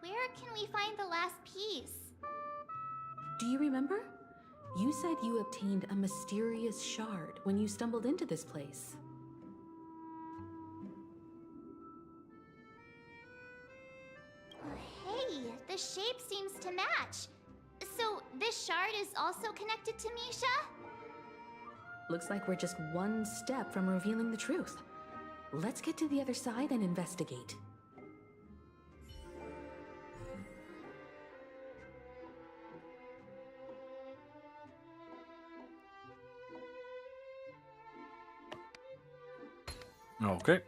where can we find the last piece? Do you remember? You said you obtained a mysterious shard when you stumbled into this place. Hey, the shape seems to match. So this shard is also connected to Misha? Looks like we're just one step from revealing the truth. Let's get to the other side and investigate. Okay.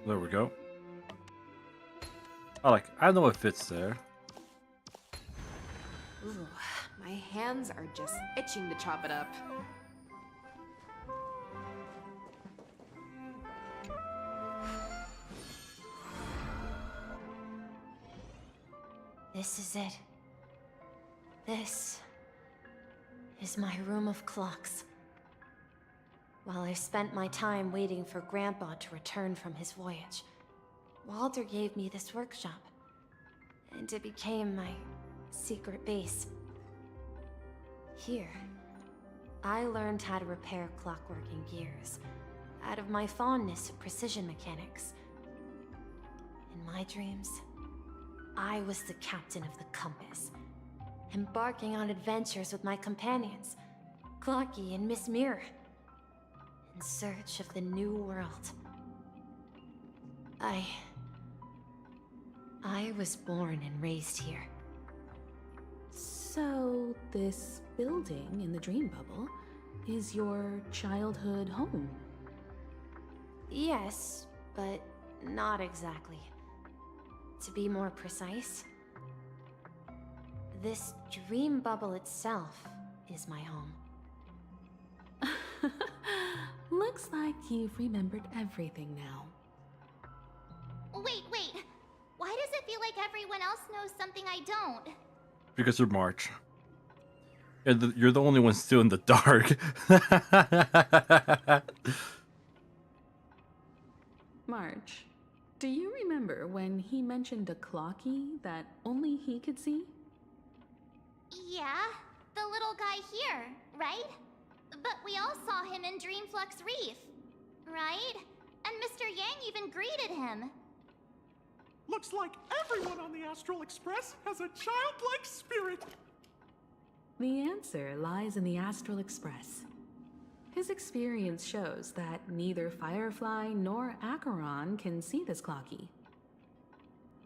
There we go. I know it fits there. Ooh, my hands are just itching to chop it up. This is it. This is my room of clocks. While I spent my time waiting for Grandpa to return from his voyage, Walter gave me this workshop, and it became my secret base. Here, I learned how to repair clockworking gears out of my fondness of precision mechanics. In my dreams, I was the captain of the compass, embarking on adventures with my companions, Clocky and Miss Mirror, in search of the new world. I was born and raised here. So, this building in the dream bubble is your childhood home? Yes, but not exactly. To be more precise, this dream bubble itself is my home. Looks like you've remembered everything now. Wait. Why does it feel like everyone else knows something I don't? Because you're March. And you're the only one still in the dark. March, do you remember when he mentioned a clocky that only he could see? Yeah, the little guy here, right? But we all saw him in Dreamflux Reef, right? And Mr. Yang even greeted him. Looks like everyone on the Astral Express has a childlike spirit. The answer lies in the Astral Express. His experience shows that neither Firefly nor Acheron can see this clocky.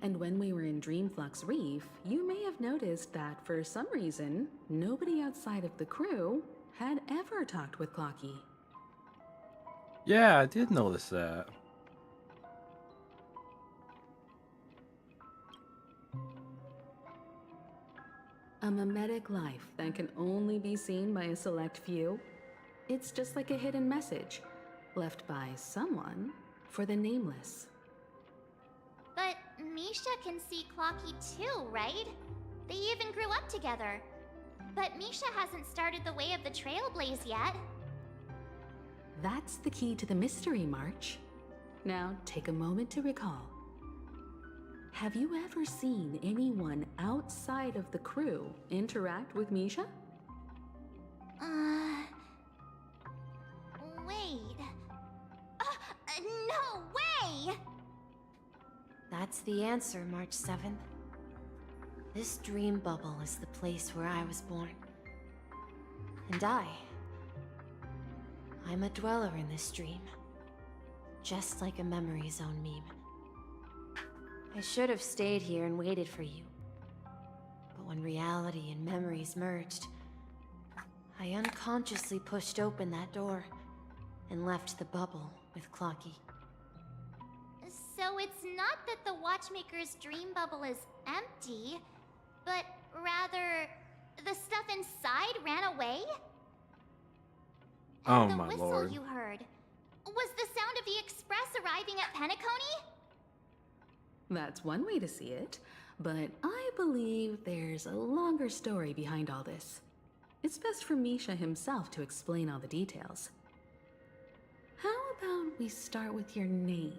And when we were in Dreamflux Reef, you may have noticed that for some reason, nobody outside of the crew had ever talked with Clocky. Yeah, I did notice that. A mimetic life that can only be seen by a select few. It's just like a hidden message left by someone for the nameless. But Misha can see Clocky too, right? They even grew up together. But Misha hasn't started the way of the Trailblaze yet. That's the key to the mystery, March. Now take a moment to recall. Have you ever seen anyone outside of the crew interact with Misha? Wait. No way! That's the answer, March 7th. This dream bubble is the place where I was born. And I'm a dweller in this dream. Just like a memory zone meme. I should have stayed here and waited for you. But when reality and memories merged, I unconsciously pushed open that door and left the bubble with Clocky. So it's not that the Watchmaker's dream bubble is empty, but rather the stuff inside ran away? Oh And the my whistle lord. you heard was the sound of the express arriving at Penacony? That's one way to see it, but I believe there's a longer story behind all this. It's best for Misha himself to explain all the details. How about we start with your name?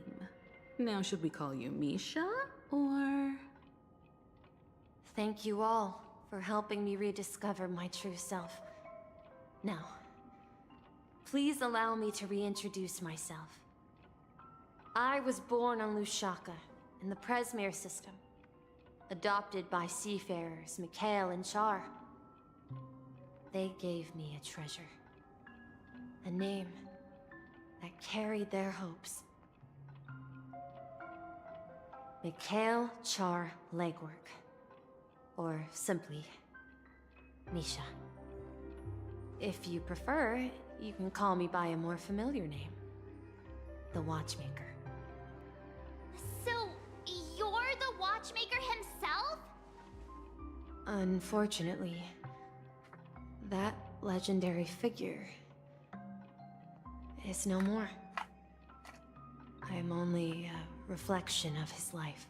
Now, should we call you Misha, or...? Thank you all for helping me rediscover my true self. Now, please allow me to reintroduce myself. I was born on Lushaka, in the Presmere system, adopted by seafarers Mikhail and Char. They gave me a treasure, a name that carried their hopes. Mikhail Char Legwork, or simply, Misha. If you prefer, you can call me by a more familiar name, the Watchmaker. So, you're the Watchmaker himself? Unfortunately, that legendary figure is no more. I'm only a reflection of his life.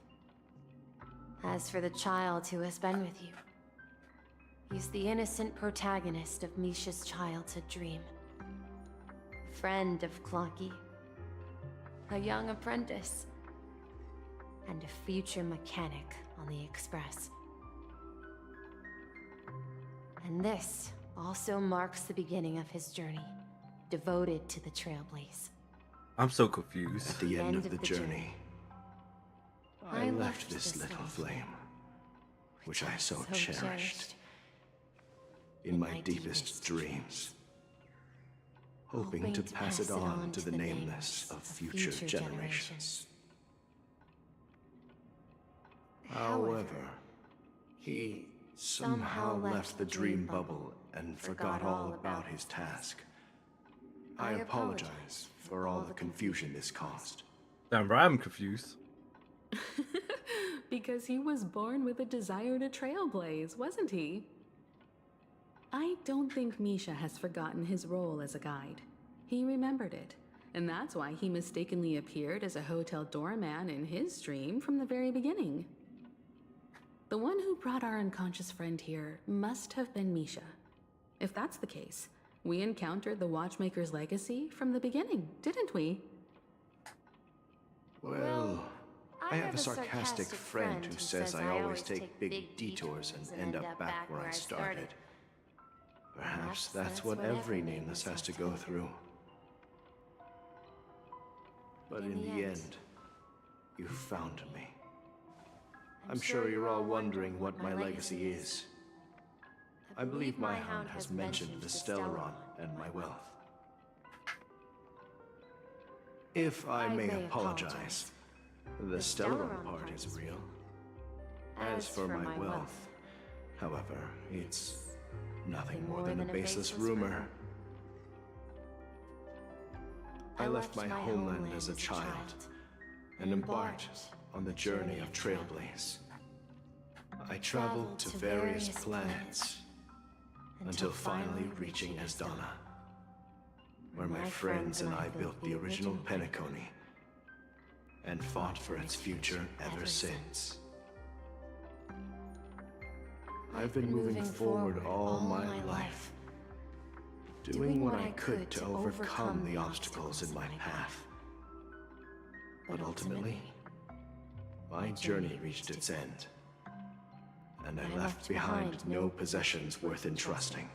As for the child who has been with you, he's the innocent protagonist of Misha's childhood dream. A friend of Clocky, a young apprentice, and a future mechanic on the Express. And this also marks the beginning of his journey, devoted to the Trailblaze. I'm so confused. At the end of the journey, I left this little flame, which I so cherished, in my deepest dreams, hoping to pass it on to the nameless of future generations. However, he somehow left the dream bubble and forgot all about his task. I apologize for all the confusion this caused. Damn, bro, I'm confused. Because he was born with a desire to trailblaze, wasn't he? I don't think Misha has forgotten his role as a guide. He remembered it, and that's why he mistakenly appeared as a hotel doorman in his dream from the very beginning. The one who brought our unconscious friend here must have been Misha. If that's the case, we encountered the Watchmaker's legacy from the beginning, didn't we? Well, I have a sarcastic friend who says I always take big detours and end up back where I started. Perhaps that's what every nameless has to go through. But in the end, you found me. I'm sure you're all wondering what my legacy is. I believe my hound has mentioned the Stellaron and my wealth. If I may apologize, the Stellaron part is real. As for my wealth, however, it's nothing more than a baseless rumor. I left my homeland as a child and embarked on the journey of Trailblaze. I traveled to various planets until finally reaching Esdana, where my friends and I built the original Penacony and fought for its future ever since. I've been moving forward all my life, doing what I could to overcome the obstacles in my path. But ultimately, my journey reached its end, and I left behind no possessions worth entrusting.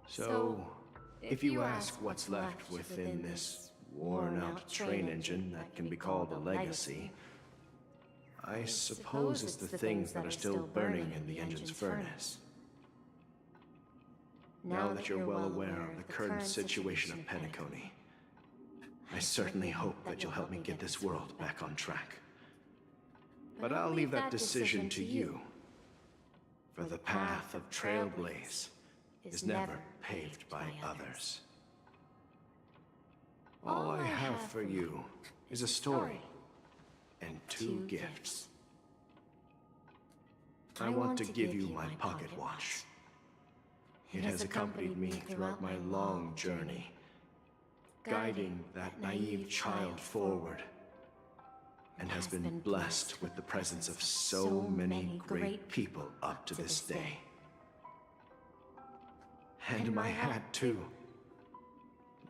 So, if you ask what's left within this worn-out train engine that can be called a legacy, I suppose it's the things that are still burning in the engine's furnace. Now that you're well aware of the current situation of Penacony, I certainly hope that you'll help me get this world back on track. But I'll leave that decision to you, for the path of Trailblaze is never paved by others. All I have for you is a story and 2 gifts. I want to give you my pocket watch. It has accompanied me throughout my long journey, guiding that naive child forward, and has been blessed with the presence of so many great people up to this day. And my hat, too.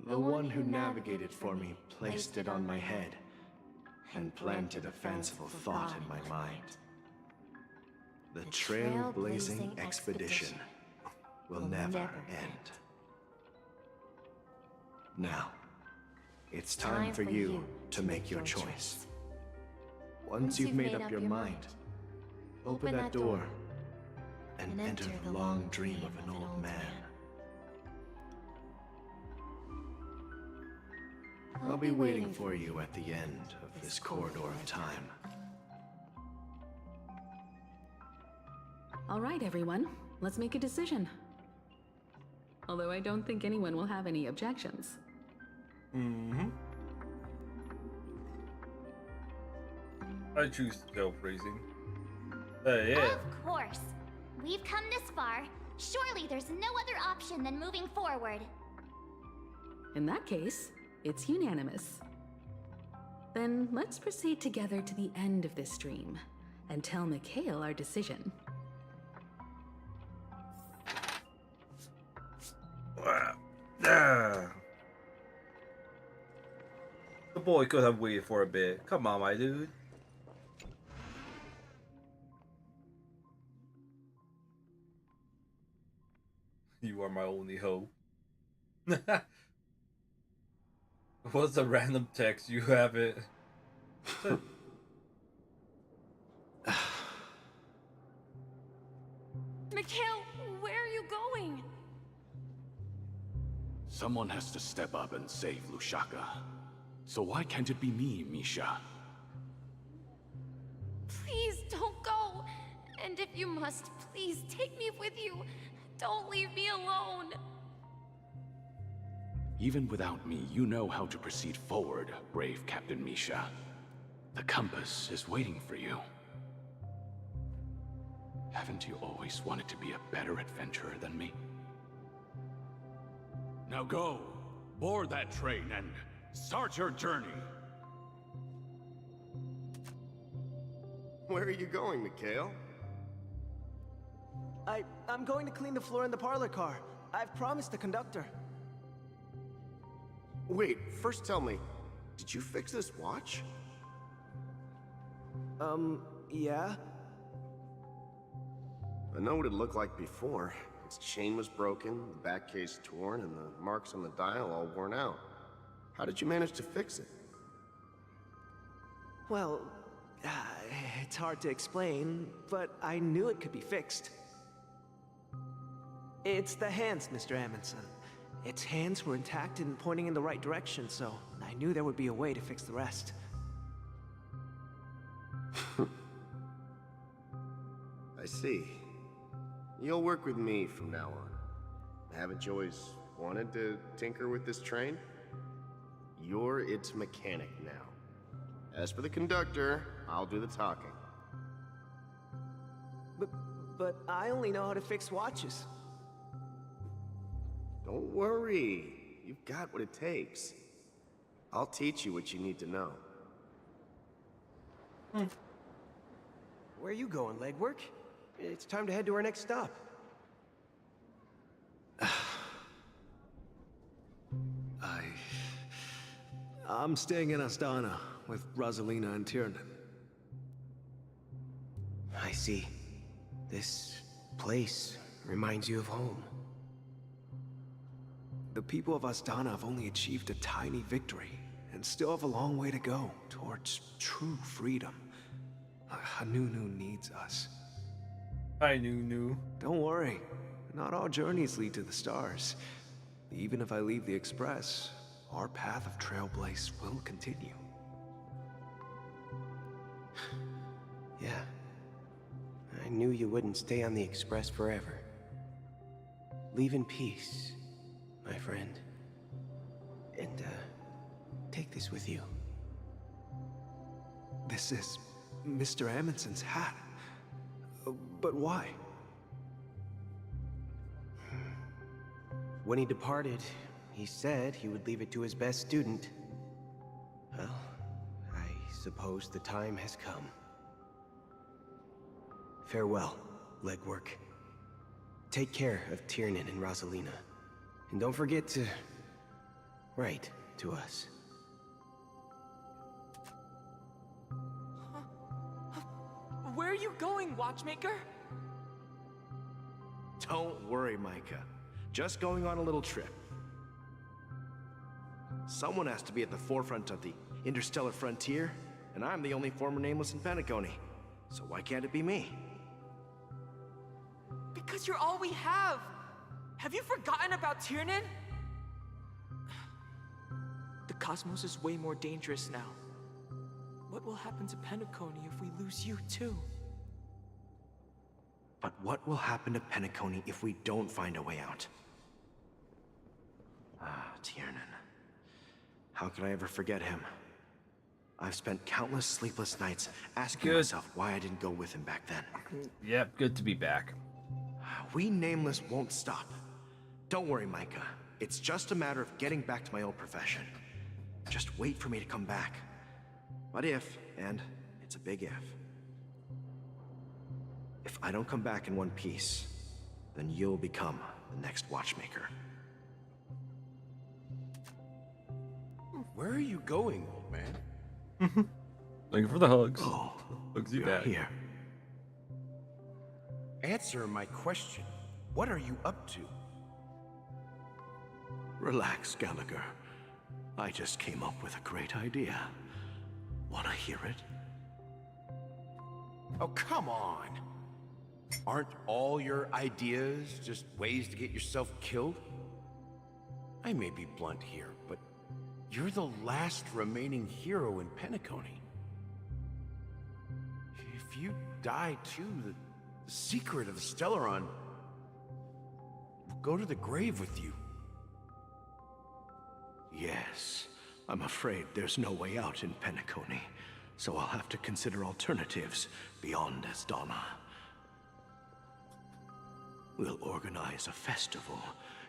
The one who navigated for me placed it on my head and planted a fanciful thought in my mind. The trailblazing expedition will never end. Now, it's time for you to make your choice. Once you've made up your mind, open that door and enter the long dream of an old man. I'll be waiting for you at the end of this corridor of time. All right, everyone, let's make a decision. Although I don't think anyone will have any objections. Mm-hmm. I choose trailblazing. Yeah. Of course. We've come this far. Surely there's no other option than moving forward. In that case, it's unanimous. Then let's proceed together to the end of this stream and tell Mikhail our decision. The boy could have waited for a bit. Come on, my dude. You are my only hope. What's a random text? You have it. Mikhail, where are you going? Someone has to step up and save Lushaka. So why can't it be me, Misha? Please don't go. And if you must, please take me with you. Don't leave me alone. Even without me, you know how to proceed forward, brave Captain Misha. The compass is waiting for you. Haven't you always wanted to be a better adventurer than me? Now go, board that train and start your journey. Where are you going, Mikhail? I'm going to clean the floor in the parlor car. I've promised the conductor. Wait, first tell me, did you fix this watch? Yeah? I know what it looked like before. Its chain was broken, the back case torn, and the marks on the dial all worn out. How did you manage to fix it? Well, it's hard to explain, but I knew it could be fixed. It's the hands, Mr. Amundsen. Its hands were intact and pointing in the right direction, so I knew there would be a way to fix the rest. I see. You'll work with me from now on. Haven't you always wanted to tinker with this train? You're its mechanic now. As for the conductor, I'll do the talking. But I only know how to fix watches. Don't worry. You've got what it takes. I'll teach you what you need to know. Where are you going, legwork? It's time to head to our next stop. I'm staying in Astana with Rosalina and Tiernan. I see. This place reminds you of home. The people of Astana have only achieved a tiny victory, and still have a long way to go towards true freedom. Hanunu needs us. Hi, Nunu. Don't worry. Not all journeys lead to the stars. Even if I leave the Express, our path of Trailblaze will continue. Yeah. I knew you wouldn't stay on the Express forever. Leave in peace, my friend. And, take this with you. This is Mr. Amundsen's hat. But why? When he departed, he said he would leave it to his best student. Well, I suppose the time has come. Farewell, legwork. Take care of Tiernan and Rosalina. And don't forget to write to us. Where are you going, Watchmaker? Don't worry, Micah. Just going on a little trip. Someone has to be at the forefront of the interstellar frontier, and I'm the only former nameless in Penacony. So why can't it be me? Because you're all we have. Have you forgotten about Tiernan? The cosmos is way more dangerous now. What will happen to Penacony if we lose you too? But what will happen to Penacony if we don't find a way out? Tiernan. How could I ever forget him? I've spent countless sleepless nights asking myself why I didn't go with him back then. Yep, good to be back. We Nameless won't stop. Don't worry, Micah. It's just a matter of getting back to my old profession. Just wait for me to come back. But if, and it's a big if I don't come back in one piece, then you'll become the next Watchmaker. Where are you going, old man? Thank you for the hugs. Oh, hugs you you're back. here. Answer my question. What are you up to? Relax, Gallagher. I just came up with a great idea. Wanna hear it? Oh, come on! Aren't all your ideas just ways to get yourself killed? I may be blunt here, but you're the last remaining hero in Penacony. If you die too, the secret of the Stellaron will go to the grave with you. Yes, I'm afraid there's no way out in Penacony, so I'll have to consider alternatives beyond Asdana. We'll organize a festival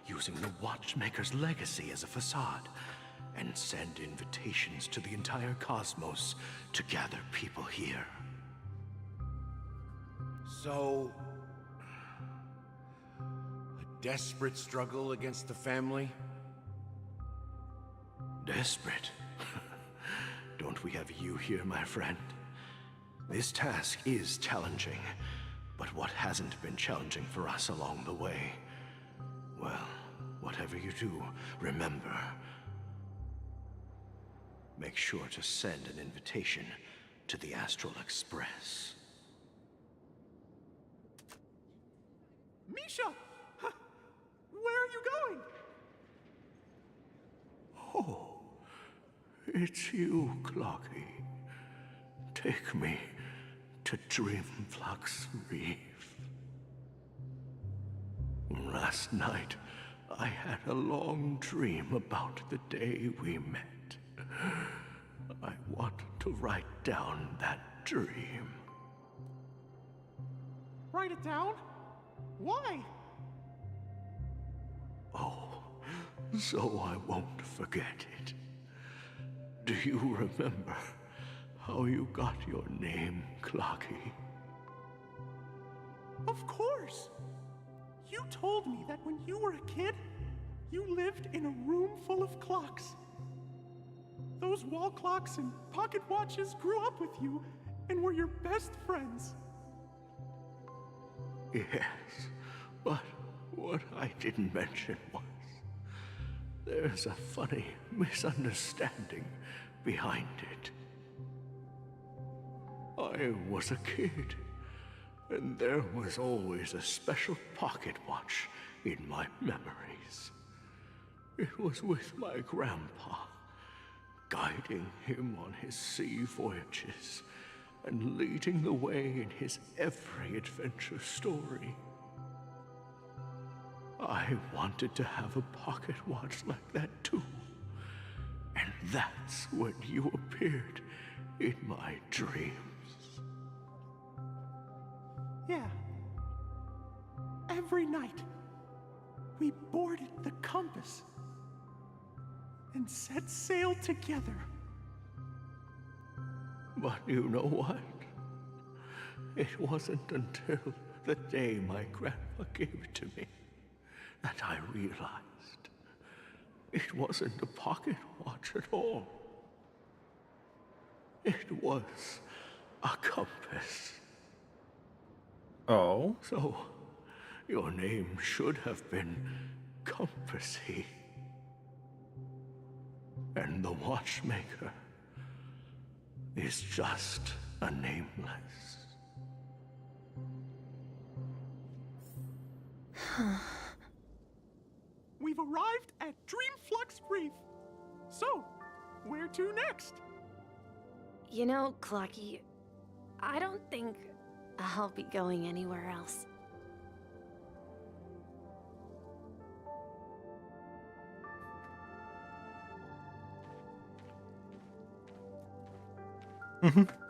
using the Watchmaker's legacy as a facade, and send invitations to the entire cosmos to gather people here. So, a desperate struggle against the family? Desperate? Don't we have you here, my friend? This task is challenging, but what hasn't been challenging for us along the way? Well, whatever you do, remember, make sure to send an invitation to the Astral Express. Misha! Where are you going? Oh, it's you, Clocky. Take me to Dreamflux Reef. Last night, I had a long dream about the day we met. I want to write down that dream. Write it down? Why? Oh, so I won't forget it. Do you remember how you got your name, Clocky? Of course! You told me that when you were a kid, you lived in a room full of clocks. Those wall clocks and pocket watches grew up with you and were your best friends. Yes, but what I didn't mention was there's a funny misunderstanding behind it. I was a kid, and there was always a special pocket watch in my memories. It was with my grandpa, guiding him on his sea voyages and leading the way in his every adventure story. I wanted to have a pocket watch like that too. And that's when you appeared in my dreams. Yeah. Every night, we boarded the compass and set sail together. But you know what? It wasn't until the day my grandpa gave it to me that I realized it wasn't a pocket watch at all. It was a compass. Oh? So, your name should have been Compassy. And the Watchmaker is just a nameless. We've arrived at Dreamflux Reef. So, where to next? You know, Clocky, I don't think I'll be going anywhere else.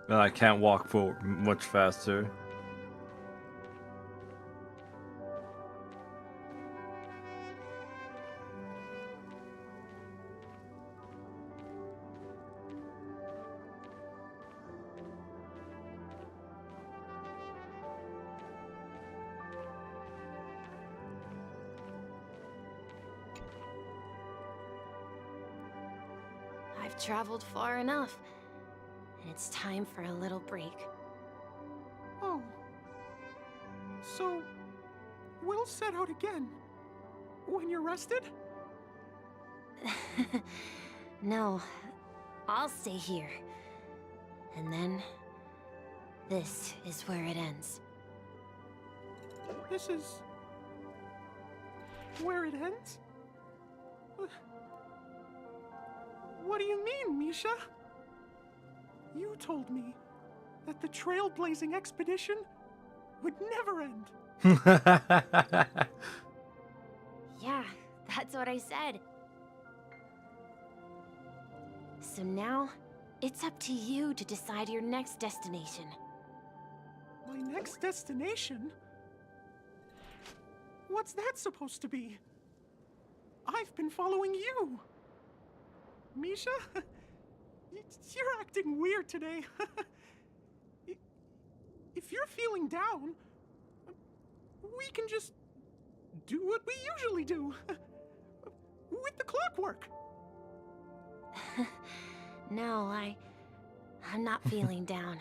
I can't walk forward much faster. I've traveled far enough, and it's time for a little break. Oh. So, we'll set out again when you're rested? No, I'll stay here. And then, this is where it ends. This is... where it ends? What do you mean, Misha? You told me that the trailblazing expedition would never end. Yeah, that's what I said. So now, it's up to you to decide your next destination. My next destination? What's that supposed to be? I've been following you. Misha? You're acting weird today. If you're feeling down, we can just do what we usually do. With the clockwork. No, I'm not feeling down.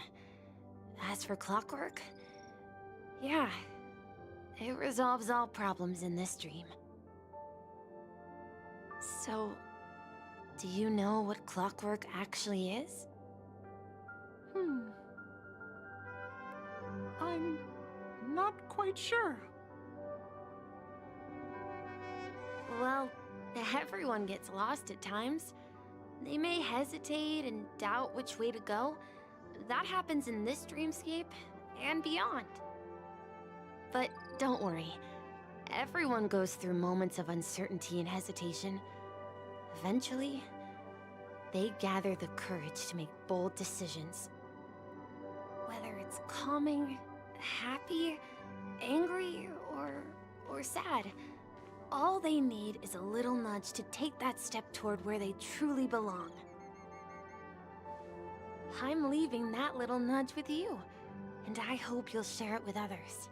As for clockwork, yeah, it resolves all problems in this dream. So, do you know what clockwork actually is? I'm not quite sure. Well, everyone gets lost at times. They may hesitate and doubt which way to go. That happens in this dreamscape and beyond. But don't worry. Everyone goes through moments of uncertainty and hesitation. Eventually, they gather the courage to make bold decisions. Whether it's calming, happy, angry, or sad, all they need is a little nudge to take that step toward where they truly belong. I'm leaving that little nudge with you, and I hope you'll share it with others.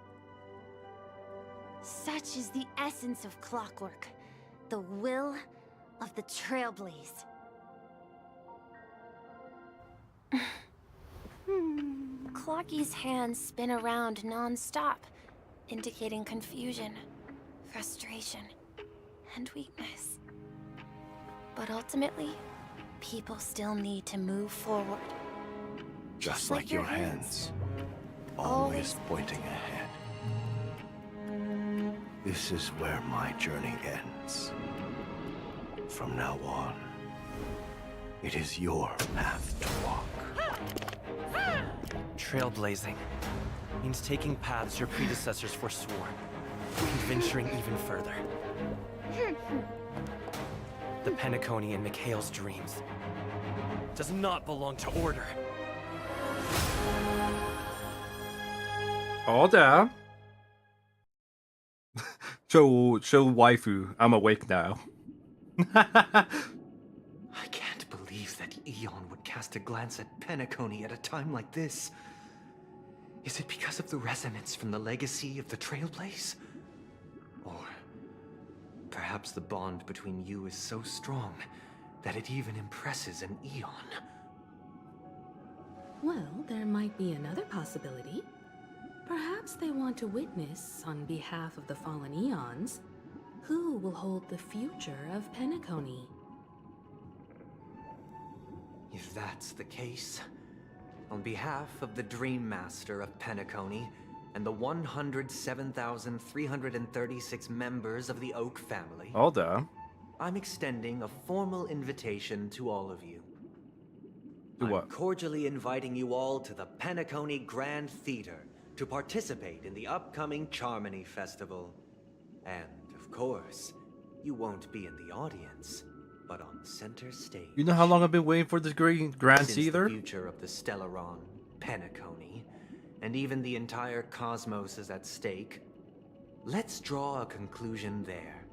Such is the essence of clockwork, the will of the Trailblaze. Clocky's hands spin around non-stop, indicating confusion, frustration, and weakness. But ultimately, people still need to move forward. Just like your hands, always pointing ahead. This is where my journey ends. From now on, it is your path to walk. Trailblazing means taking paths your predecessors forswore, and venturing even further. The Penacony in Mikhail's dreams does not belong to Order. All down. show waifu, I'm awake now. I can't believe that Eon would cast a glance at Penacony at a time like this. Is it because of the resonance from the legacy of the Trailblaze? Or perhaps the bond between you is so strong that it even impresses an Eon? Well, there might be another possibility. Perhaps they want to witness, on behalf of the fallen Eons, who will hold the future of Penacony. If that's the case, on behalf of the Dream Master of Penacony and the 107,336 members of the Oak family, All down. I'm extending a formal invitation to all of you. What? I'm cordially inviting you all to the Penacony Grand Theater to participate in the upcoming Charmony Festival. And, of course, you won't be in the audience, but on center stage. You know how long I've been waiting for this Grand Since Theater? the future of the Stellaron, Penacony, and even the entire cosmos is at stake, let's draw a conclusion there,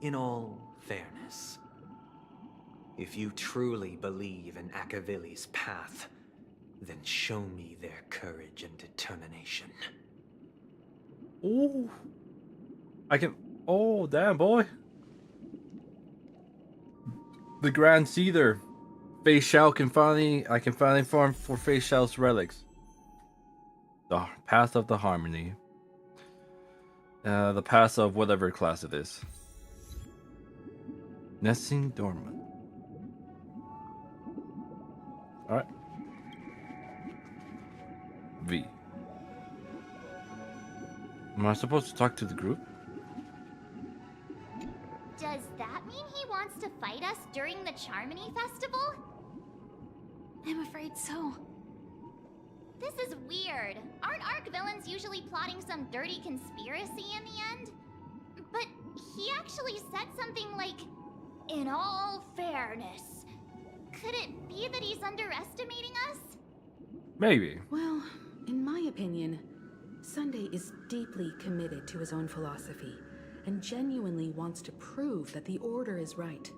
in all fairness. If you truly believe in Akavili's path, then show me their courage and determination. Ooh. I can... Oh, damn, boy. The Grand Theater. Fei Shao can finally... I can finally farm for Fei Shao's relics. The Path of the Harmony. The path of whatever class it is. Nesting dormant. Alright. V. Am I supposed to talk to the group? Does that mean he wants to fight us during the Charmony Festival? I'm afraid so. This is weird. Aren't Arc villains usually plotting some dirty conspiracy in the end? But he actually said something like, "In all fairness." Could it be that he's underestimating us? Maybe. Well, in my opinion, Sunday is deeply committed to his own philosophy and genuinely wants to prove that the Order is right.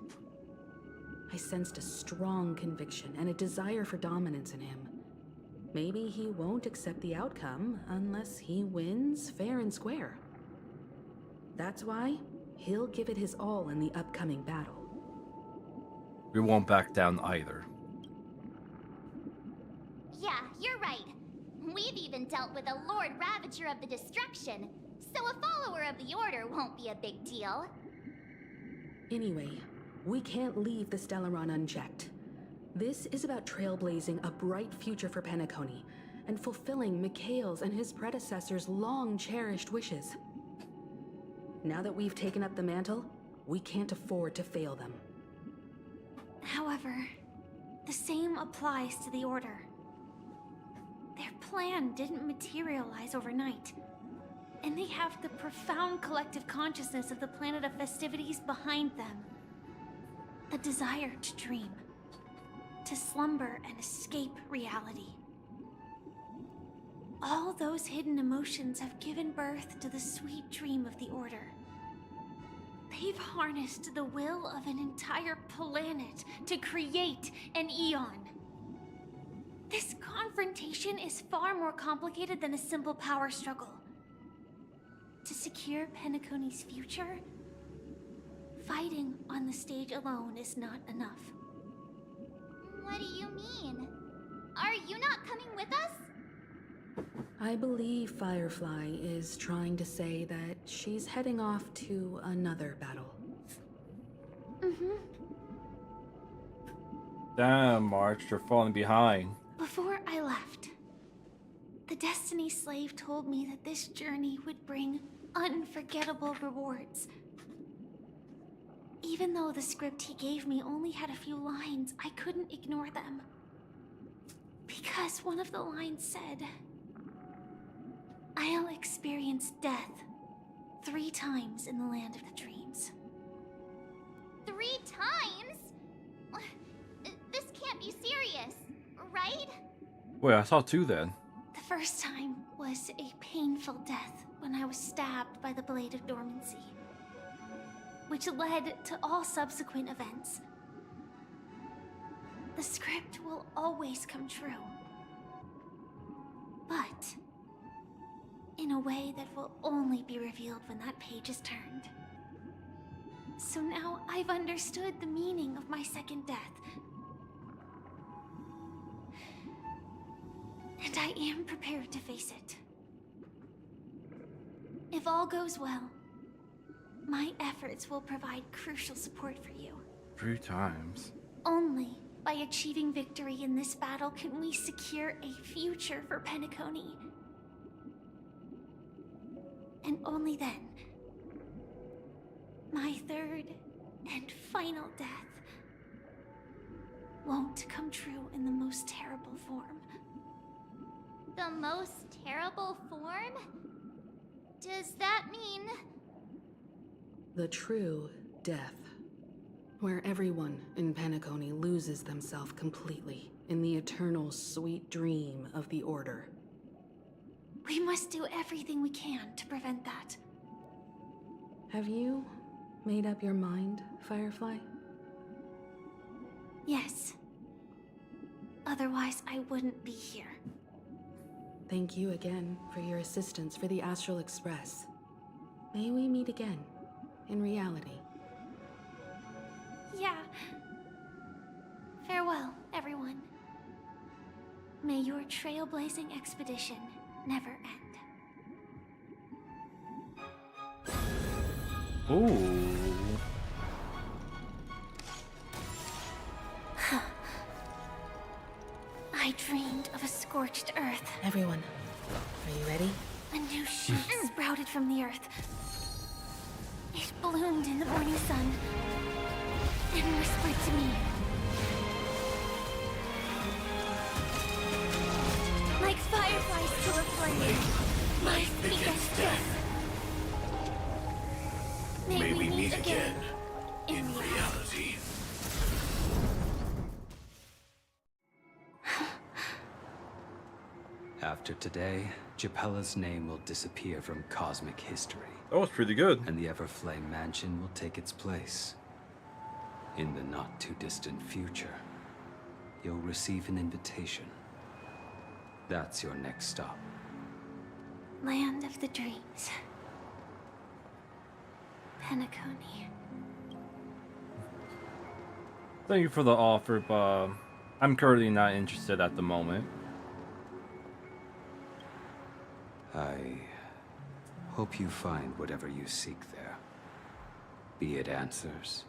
I sensed a strong conviction and a desire for dominance in him. Maybe he won't accept the outcome unless he wins fair and square. That's why he'll give it his all in the upcoming battle. We won't back down either. Yeah, you're right. We've even dealt with a Lord Ravager of the Destruction, so a follower of the Order won't be a big deal. Anyway, we can't leave the Stellaron unchecked. This is about trailblazing a bright future for Penacony and fulfilling Mikhail's and his predecessors' long-cherished wishes. Now that we've taken up the mantle, we can't afford to fail them. However, the same applies to the Order. Their plan didn't materialize overnight, and they have the profound collective consciousness of the planet of festivities behind them. A desire to dream, to slumber and escape reality. All those hidden emotions have given birth to the sweet dream of the Order. They've harnessed the will of an entire planet to create an Eon. This confrontation is far more complicated than a simple power struggle. To secure Penacony's future, fighting on the stage alone is not enough. What do you mean? Are you not coming with us? I believe Firefly is trying to say that she's heading off to another battle. Damn, March, you're falling behind. Before I left, the Destiny Slave told me that this journey would bring unforgettable rewards. Even though the script he gave me only had a few lines, I couldn't ignore them. Because one of the lines said, "I'll experience death 3 times in the land of the dreams." 3 times? This can't be serious, right? Wait, I saw 2 then. The first time was a painful death when I was stabbed by the Blade of Dormancy, which led to all subsequent events. The script will always come true, but in a way that will only be revealed when that page is turned. So now I've understood the meaning of my second death. And I am prepared to face it. If all goes well, my efforts will provide crucial support for you. 3 times. Only by achieving victory in this battle can we secure a future for Penacony. And only then, my third and final death won't come true in the most terrible form. The most terrible form? Does that mean... The true death. Where everyone in Penacony loses themselves completely in the eternal sweet dream of the Order. We must do everything we can to prevent that. Have you made up your mind, Firefly? Yes. Otherwise, I wouldn't be here. Thank you again for your assistance for the Astral Express. May we meet again, in reality. Yeah. Farewell, everyone. May your trailblazing expedition never end. Ooh. ready? A new shoot sprouted from the earth. It bloomed in the morning sun and whispered to me. Like fireflies to a flame, life begets death. May we meet again in reality. After today, Japella's name will disappear from cosmic history. That was pretty good. And the Everflame Mansion will take its place. In the not-too-distant future, you'll receive an invitation. That's your next stop. Land of the dreams. Penacony. Thank you for the offer, but I'm currently not interested at the moment. I hope you find whatever you seek there. Be it answers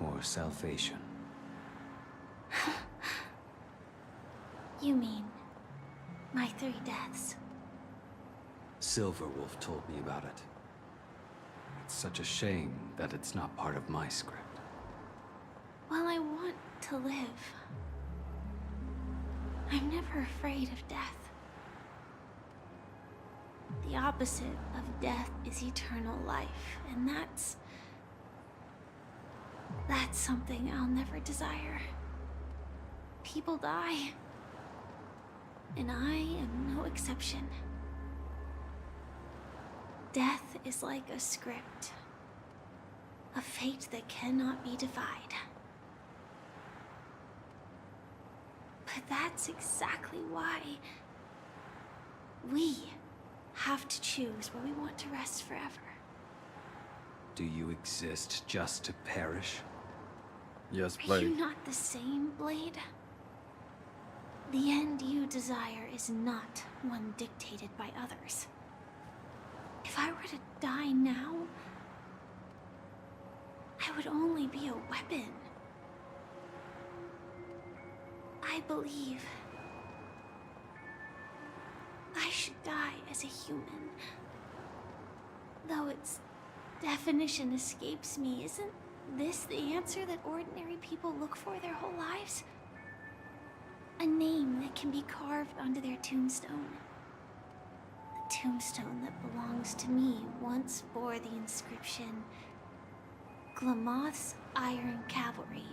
or salvation. You mean my 3 deaths? Silverwolf told me about it. It's such a shame that it's not part of my script. Well, I want to live. I'm never afraid of death. The opposite of death is eternal life, and that's something I'll never desire. People die, and I am no exception. Death is like a script, a fate that cannot be defied. But that's exactly why we have to choose where we want to rest forever. Do you exist just to perish? Yes, Are Blade. you not the same, Blade? The end you desire is not one dictated by others. If I were to die now, I would only be a weapon. I believe I should die as a human. Though its definition escapes me, isn't this the answer that ordinary people look for their whole lives? A name that can be carved onto their tombstone. The tombstone that belongs to me once bore the inscription, Glamoth's Iron Cavalry.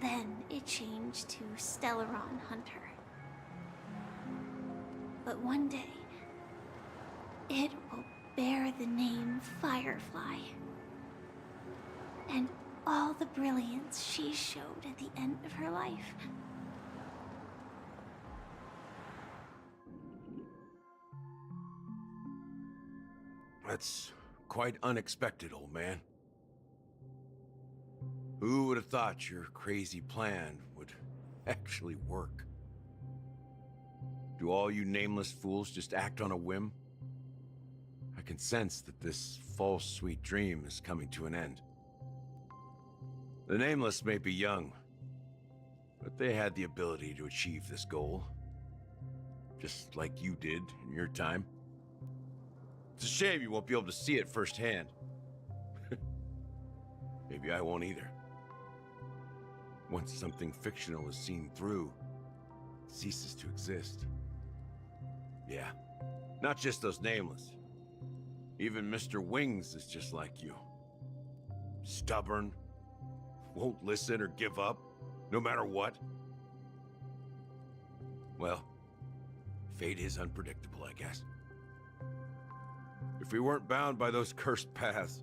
Then it changed to Stellaron Hunter. But one day, it will bear the name Firefly. And all the brilliance she showed at the end of her life. That's quite unexpected, old man. Who would have thought your crazy plan would actually work? Do all you nameless fools just act on a whim? I can sense that this false sweet dream is coming to an end. The nameless may be young, but they had the ability to achieve this goal. Just like you did in your time. It's a shame you won't be able to see it firsthand. Maybe I won't either. Once something fictional is seen through, it ceases to exist. Yeah, not just those nameless. Even Mr. Wings is just like you. Stubborn, won't listen or give up, no matter what. Well, fate is unpredictable, I guess. If we weren't bound by those cursed paths,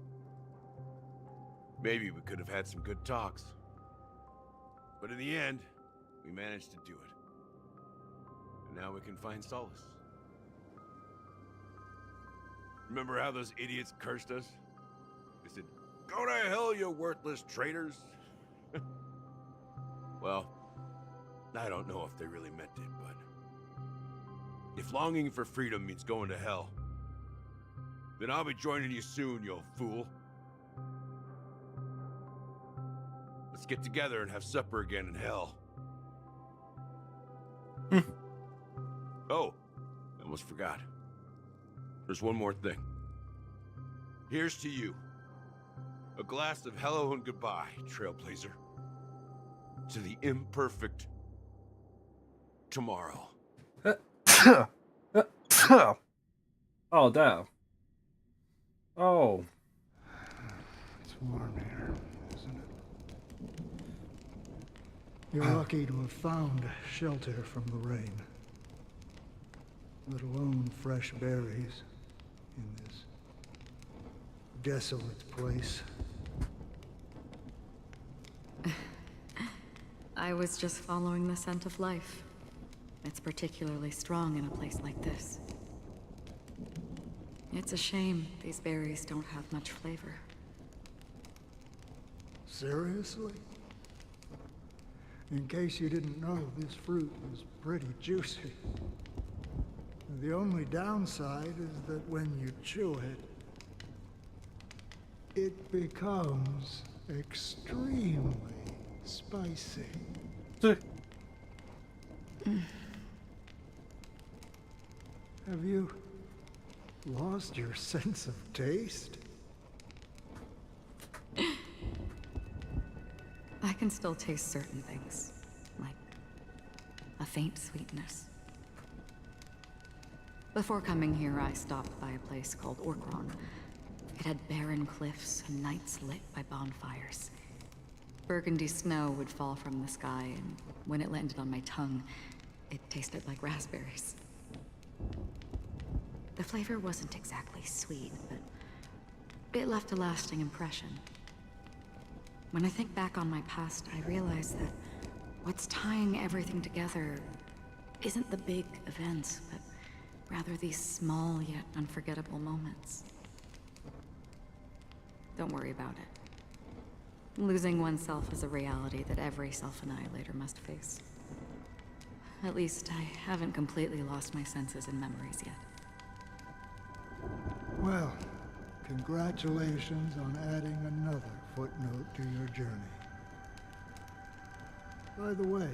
maybe we could have had some good talks. But in the end, we managed to do it. And now we can find solace. Remember how those idiots cursed us? They said, "Go to hell, you worthless traitors." Well, I don't know if they really meant it, but if longing for freedom means going to hell, then I'll be joining you soon, you fool. Let's get together and have supper again in hell. Oh, I almost forgot. There's one more thing. Here's to you. A glass of hello and goodbye, Trailblazer. To the imperfect tomorrow. Oh, damn. Oh. It's warm here, isn't it? You're lucky to have found shelter from the rain. Let alone fresh berries in this desolate place. I was just following the scent of life. It's particularly strong in a place like this. It's a shame these berries don't have much flavor. Seriously? In case you didn't know, this fruit is pretty juicy. The only downside is that when you chew it, it becomes extremely spicy. Have you lost your sense of taste? I can still taste certain things, like a faint sweetness. Before coming here, I stopped by a place called Orkron. It had barren cliffs and nights lit by bonfires. Burgundy snow would fall from the sky, and when it landed on my tongue, it tasted like raspberries. The flavor wasn't exactly sweet, but it left a lasting impression. When I think back on my past, I realize that what's tying everything together isn't the big events, but rather these small yet unforgettable moments. Don't worry about it. Losing oneself is a reality that every self-annihilator must face. At least I haven't completely lost my senses and memories yet. Well, congratulations on adding another footnote to your journey. By the way,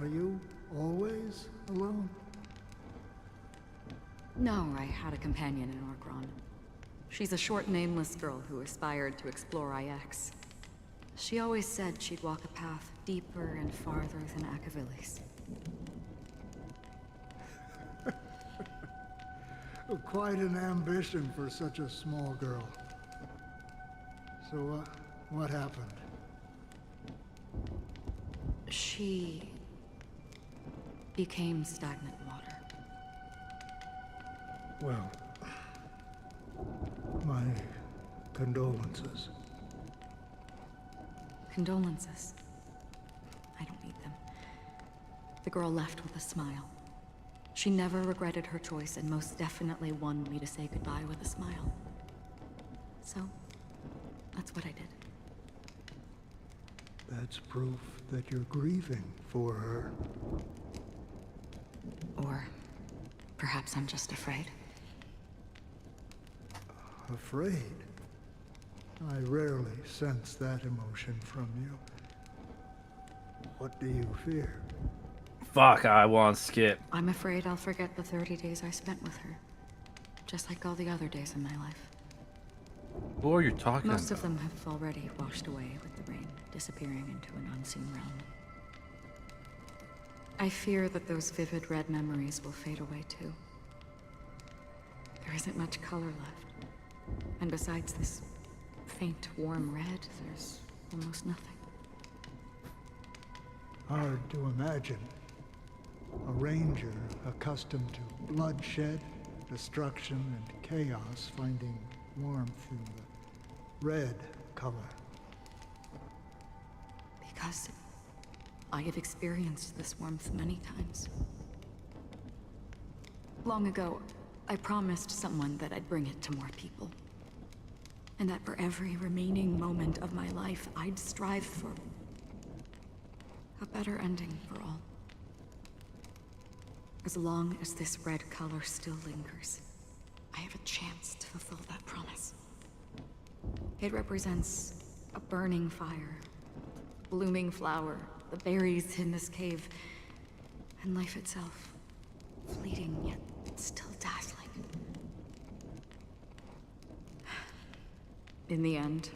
are you always alone? No, I had a companion in Orkron. She's a short, nameless girl who aspired to explore IX. She always said she'd walk a path deeper and farther than Akavilis. Quite an ambition for such a small girl. So, what happened? She became stagnant water. Well, my condolences. Condolences. I don't need them. The girl left with a smile. She never regretted her choice and most definitely wanted me to say goodbye with a smile. So, that's what I did. That's proof that you're grieving for her. Or perhaps I'm just afraid. Afraid? I rarely sense that emotion from you. What do you fear? Fuck, I want to skip. I'm afraid I'll forget the 30 days I spent with her. Just like all the other days in my life. Who are you talking about? Most of them have already washed away with the rain, disappearing into an unseen realm. I fear that those vivid red memories will fade away too. There isn't much color left. And besides this faint, warm red, there's almost nothing. Hard to imagine. A ranger accustomed to bloodshed, destruction, and chaos finding warmth in the red color. Because I have experienced this warmth many times. Long ago, I promised someone that I'd bring it to more people. And that for every remaining moment of my life, I'd strive for a better ending for all. As long as this red color still lingers, I have a chance to fulfill that promise. It represents a burning fire, blooming flower, the berries in this cave, and life itself. In the end,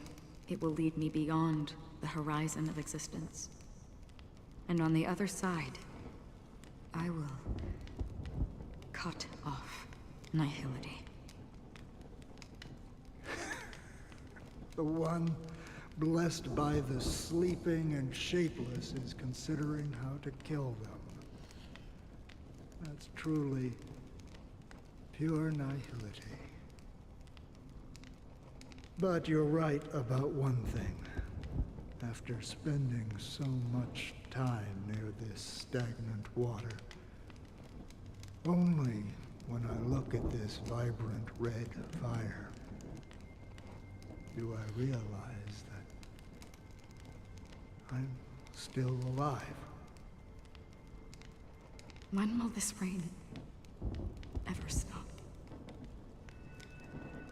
it will lead me beyond the horizon of existence. And on the other side, I will cut off nihility. The one blessed by the sleeping and shapeless is considering how to kill them. That's truly pure nihility. But you're right about one thing. After spending so much time near this stagnant water, only when I look at this vibrant red fire do I realize that I'm still alive. When will this rain ever stop?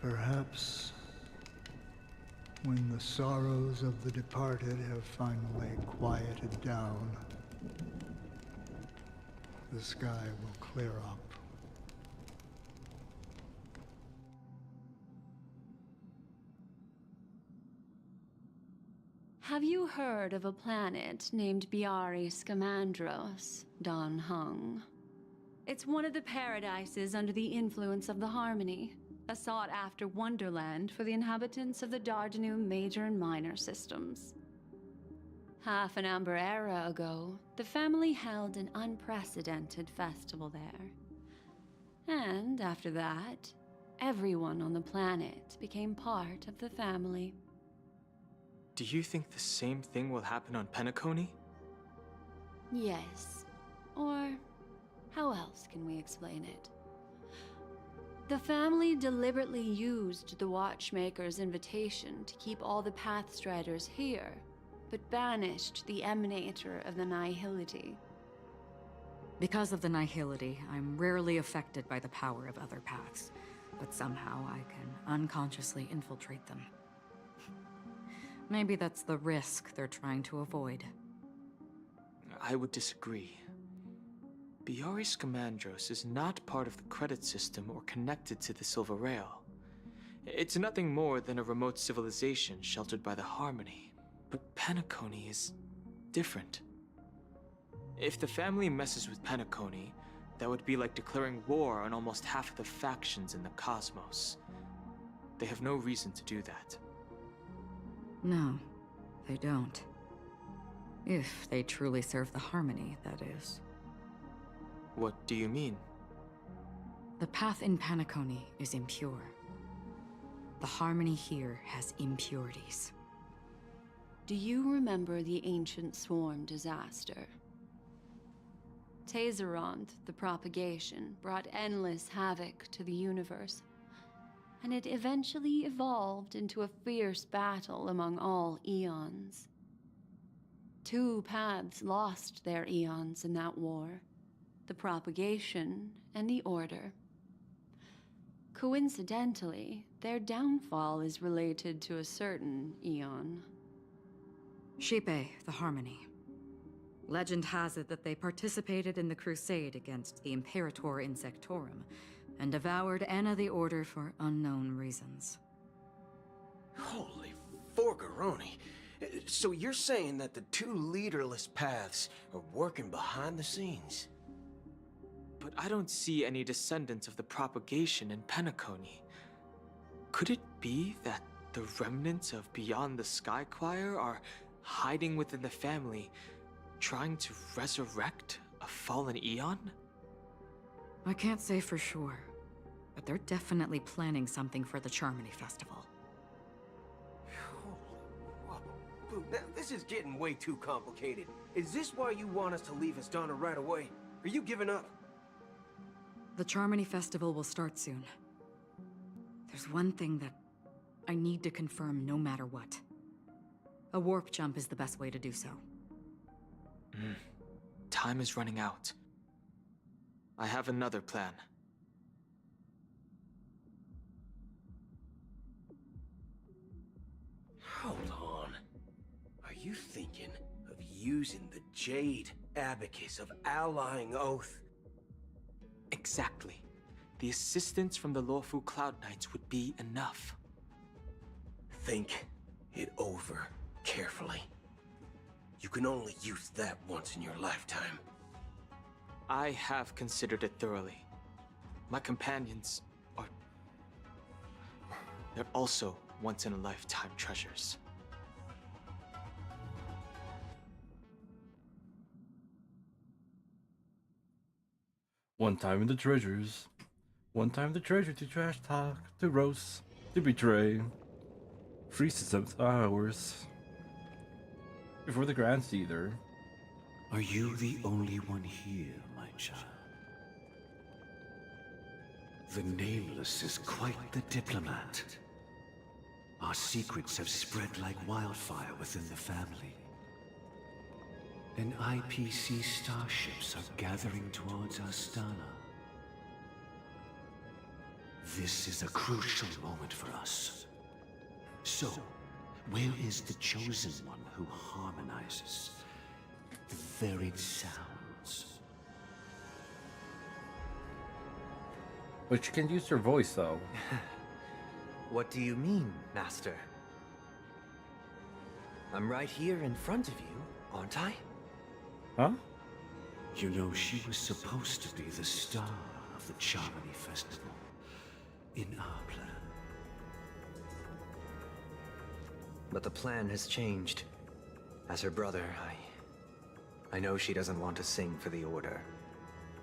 Perhaps when the sorrows of the departed have finally quieted down, the sky will clear up. Have you heard of a planet named Biari Scamandros, Don Hung? It's one of the paradises under the influence of the Harmony, a sought-after wonderland for the inhabitants of the Dardanum Major and Minor systems. Half an Amber era ago, the family held an unprecedented festival there. And after that, everyone on the planet became part of the family. Do you think the same thing will happen on Penacony? Yes. Or how else can we explain it? The family deliberately used the Watchmaker's invitation to keep all the Pathstriders here, but banished the Emanator of the Nihility. Because of the Nihility, I'm rarely affected by the power of other paths, but somehow I can unconsciously infiltrate them. Maybe that's the risk they're trying to avoid. I would disagree. Biari Scamandros is not part of the credit system or connected to the Silver Rail. It's nothing more than a remote civilization sheltered by the Harmony. But Penacony is different. If the family messes with Penacony, that would be like declaring war on almost half of the factions in the cosmos. They have no reason to do that. No, they don't. If they truly serve the Harmony, that is. What do you mean? The path in Penacony is impure. The Harmony here has impurities. Do you remember the Ancient Swarm disaster? Tazerond, the propagation, brought endless havoc to the universe, and it eventually evolved into a fierce battle among all eons. 2 paths lost their eons in that war, the propagation and the Order. Coincidentally, their downfall is related to a certain eon. Shipe, the Harmony. Legend has it that they participated in the crusade against the Imperator Insectorum, and devoured Anna the Order for unknown reasons. Holy forgaroni. So you're saying that the 2 leaderless paths are working behind the scenes? But I don't see any descendants of the propagation in Penacony. Could it be that the remnants of Beyond the Sky Choir are hiding within the family, trying to resurrect a fallen eon? I can't say for sure, but they're definitely planning something for the Charmony Festival. Holy now, this is getting way too complicated. Is this why you want us to leave Astana right away? Are you giving up? The Charmony Festival will start soon. There's one thing that I need to confirm no matter what. A warp jump is the best way to do so. Time is running out. I have another plan. Hold on. Are you thinking of using the Jade Abacus of Allying Oath? Exactly. The assistance from the Lawful Cloud Knights would be enough. Think it over carefully. You can only use that once in your lifetime. I have considered it thoroughly. My companions are... they're also once-in-a-lifetime treasures. One time in the treasures. One time the treasure to trash talk, to roast, to betray. 3 hours. Before the Grand Seether. Are you the only one here, my child? The Nameless is quite the diplomat. Our secrets have spread like wildfire within the family. And IPC starships are gathering towards Astana. This is a crucial moment for us. So, where is the chosen one who harmonizes the varied sounds? But you can use your voice, though. What do you mean, Master? I'm right here in front of you, aren't I? Huh? You know, she was supposed to be the star of the Charmony Festival. In our plan. But the plan has changed. As her brother, I know she doesn't want to sing for the Order.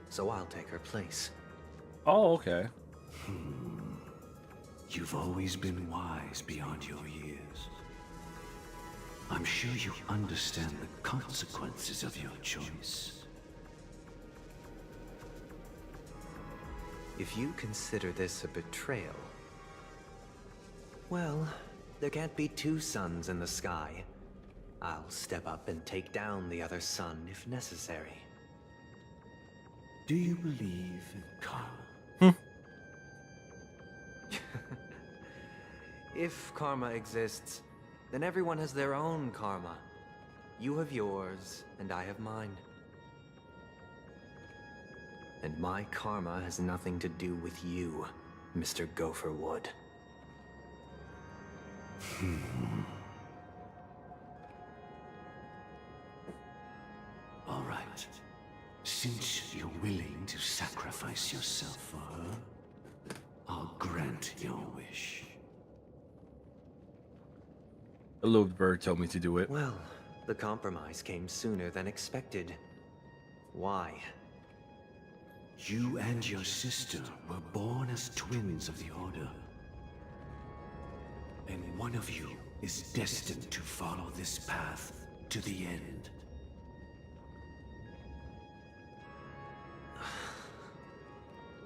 So I'll take her place. Oh, okay. You've always been wise beyond your years. I'm sure you understand the consequences of your choice. If you consider this a betrayal, well, there can't be 2 suns in the sky. I'll step up and take down the other sun if necessary. Do you believe in karma? If karma exists, then everyone has their own karma. You have yours, and I have mine. And my karma has nothing to do with you, Mr. Gopherwood. All right. Since you're willing to sacrifice yourself for her, I'll grant your wish. The little bird told me to do it. Well, the compromise came sooner than expected. Why? You and your sister were born as twins of the Order. And one of you is destined to follow this path to the end.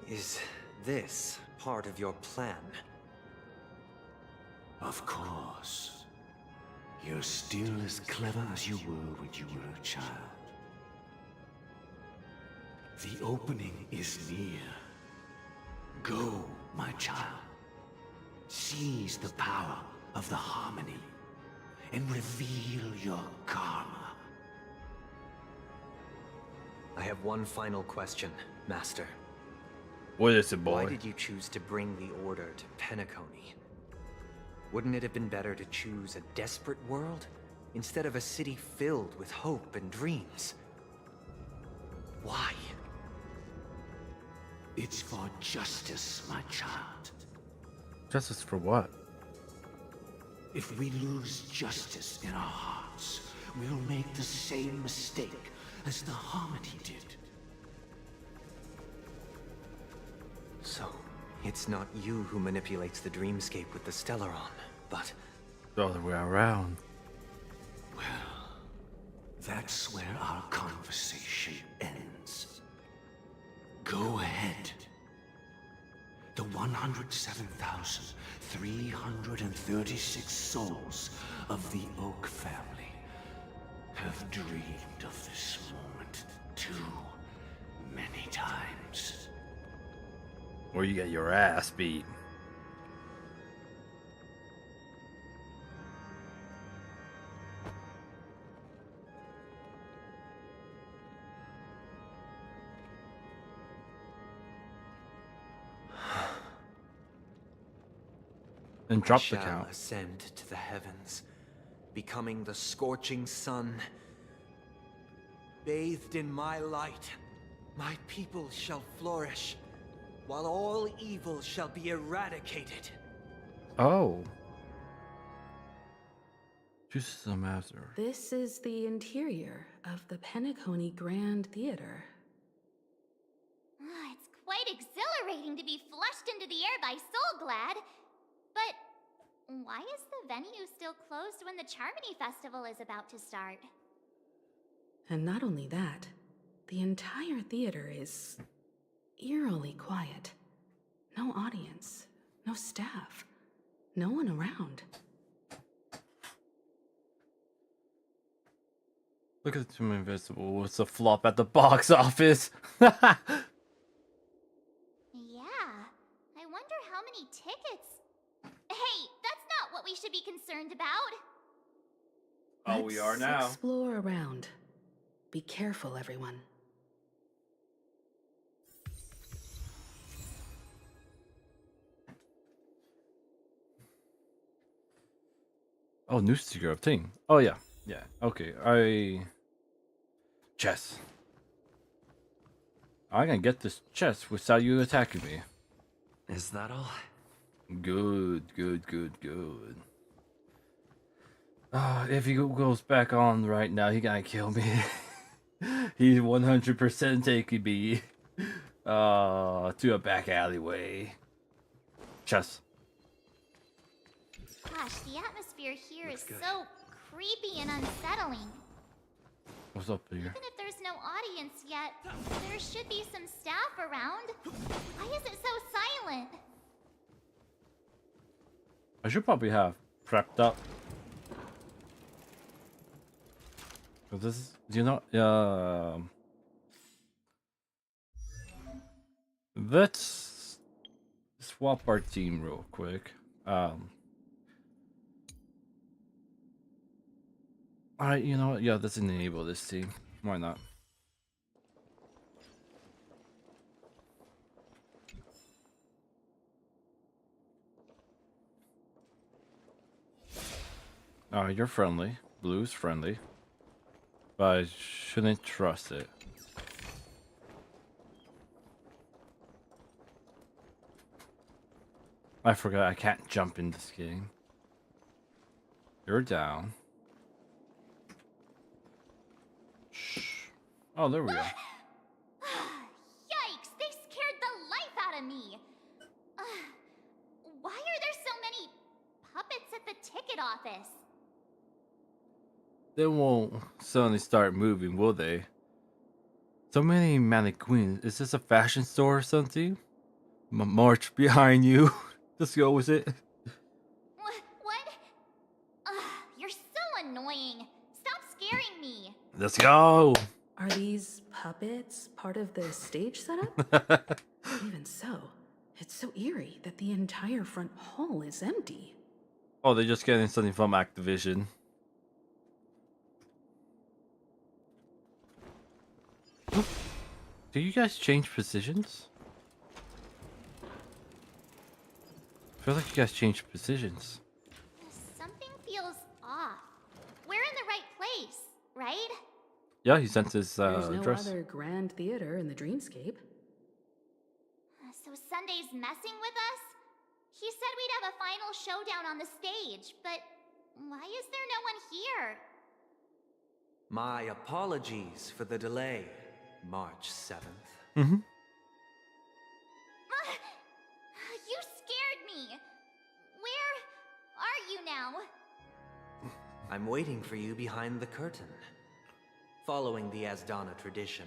Is this part of your plan? Of course. You're still as clever as you were when you were a child. The opening is near. Go, my child. Seize the power of the harmony and reveal your karma. I have one final question, Master. What is it, boy? Why did you choose to bring the Order to Penacony? Wouldn't it have been better to choose a desperate world instead of a city filled with hope and dreams? Why? It's for justice, my child. Justice for what? If we lose justice in our hearts, we'll make the same mistake as the Harmony did. So, it's not you who manipulates the dreamscape with the Stellaron, but... The other way around. Well, that's where our conversation ends. Go ahead. The 107,336 souls of the Oak family have dreamed of this moment too many times. Or you get your ass beat. And drop I the shall count. ascend to the heavens, becoming the scorching sun. Bathed in my light, my people shall flourish, while all evil shall be eradicated. Oh. Just some after. This is the interior of the Penacony Grand Theater. It's quite exhilarating to be flushed into the air by Soulglad. But why is the venue still closed when the Charmony Festival is about to start? And not only that, the entire theater is eerily quiet. No audience, no staff, no one around. Look at the Tomb Invisible. It's a flop at the box office. Yeah. I wonder how many tickets. Hey, that's not what we should be concerned about. Oh, we are now. Let's explore around. Be careful, everyone. Oh, new sticker obtained. Oh yeah, yeah. Okay, chess. I can get this chest without you attacking me. Is that all? Good. If he goes back on right now, he gonna kill me. He's 100% taking me to a back alleyway. Chess. Gosh, the atmosphere here is so creepy and unsettling. What's up here? Even if there's no audience yet, there should be some staff around. Why is it so silent? I should probably have prepped up. Cause this is, you know, let's swap our team real quick. Alright, you know what? Yeah, let's enable this team. Why not? Alright, you're friendly. Blue's friendly. But I shouldn't trust it. I forgot I can't jump in this game. You're down. Oh, there we go. Yikes, they scared the life out of me. Why are there so many puppets at the ticket office? They won't suddenly start moving, will they? So many mannequins. Is this a fashion store or something? March behind you. Just go with it. What? You're so annoying. Stop scaring me. Let's go. Are these puppets part of the stage setup? Even so, it's so eerie that the entire front hall is empty. Oh, they're just getting something from Activision. Do you guys change positions? I feel like you guys changed positions. Something feels off. We're in the right place, right? Yeah, he sent his There's no dress. other grand theater in the dreamscape. So Sunday's messing with us? He said we'd have a final showdown on the stage, but why is there no one here? My apologies for the delay, March 7th. Mm-hmm. You scared me. Where are you now? I'm waiting for you behind the curtain. Following the Asdana tradition,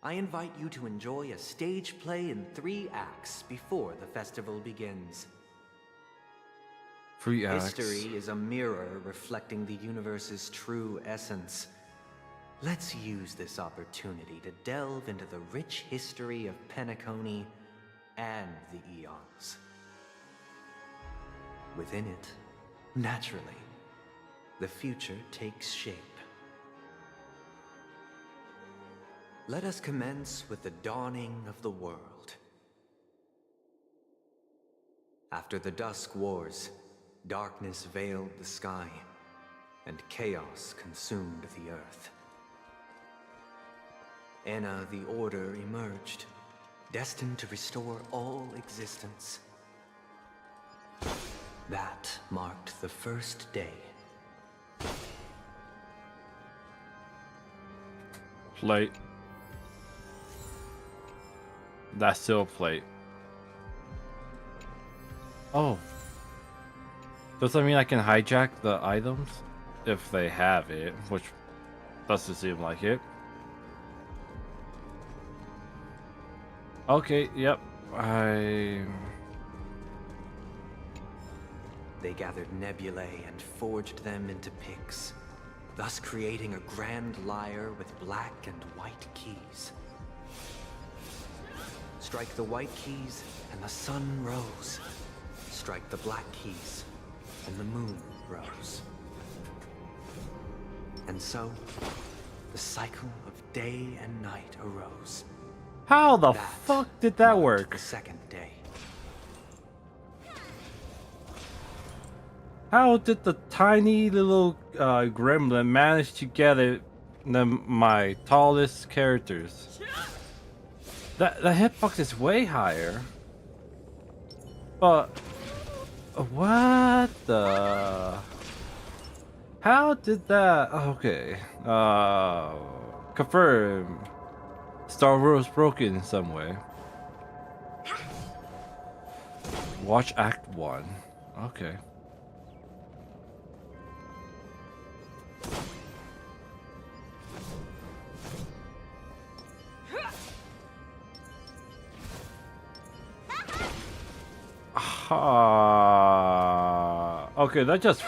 I invite you to enjoy a stage play in 3 acts before the festival begins. 3 acts. History is a mirror reflecting the universe's true essence. Let's use this opportunity to delve into the rich history of Penacony and the eons. Within it, naturally, the future takes shape. Let us commence with the dawning of the world. After the Dusk Wars, darkness veiled the sky, and chaos consumed the earth. Enna the Order emerged, destined to restore all existence. That marked the first day. Plate. That's still a plate. Oh. Does that mean I can hijack the items? If they have it, which doesn't seem like it. Okay, yep. They gathered nebulae and forged them into picks, thus creating a grand lyre with black and white keys. Strike the white keys, and the sun rose. Strike the black keys, and the moon rose. And so, the cycle of day and night arose. How the fuck did that work? The second day. How did the tiny little gremlin manage to get it? My tallest characters. The hitbox is way higher. But what the? How did that? Okay. Confirm. Star Rail is broken in some way. Watch Act 1. Okay. Okay, that just...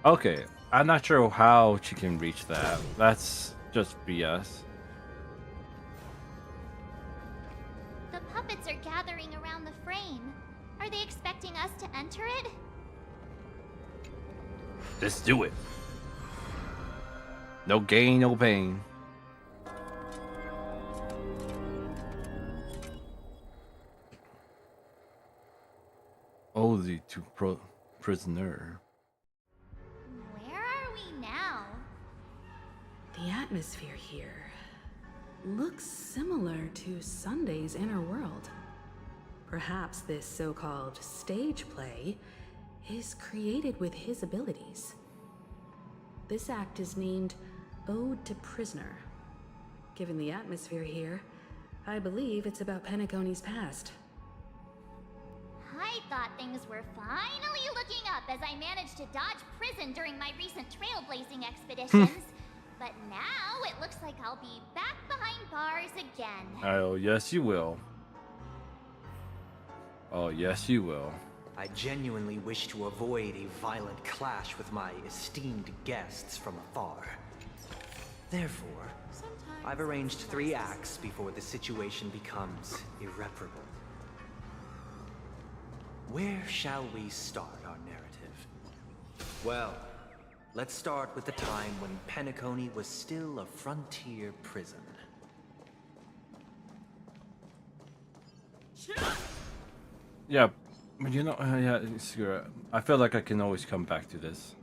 Okay, I'm not sure how she can reach that. That's just BS. The puppets are gathering around the frame. Are they expecting us to enter it? Let's do it. No gain, no pain. Ode to prisoner. Where are we now? The atmosphere here looks similar to Sunday's inner world. Perhaps this so-called stage play is created with his abilities. This act is named Ode to Prisoner. Given the atmosphere here, I believe it's about Penacony's past. I thought things were finally looking up as I managed to dodge prison during my recent trailblazing expeditions. But now it looks like I'll be back behind bars again. Oh, yes you will. Oh, yes you will. I genuinely wish to avoid a violent clash with my esteemed guests from afar. Therefore, I've arranged 3 acts before the situation becomes irreparable. Where shall we start our narrative? Well, let's start with the time when Penacony was still a frontier prison. Yeah, you know, yeah, screw it. I feel like I can always come back to this.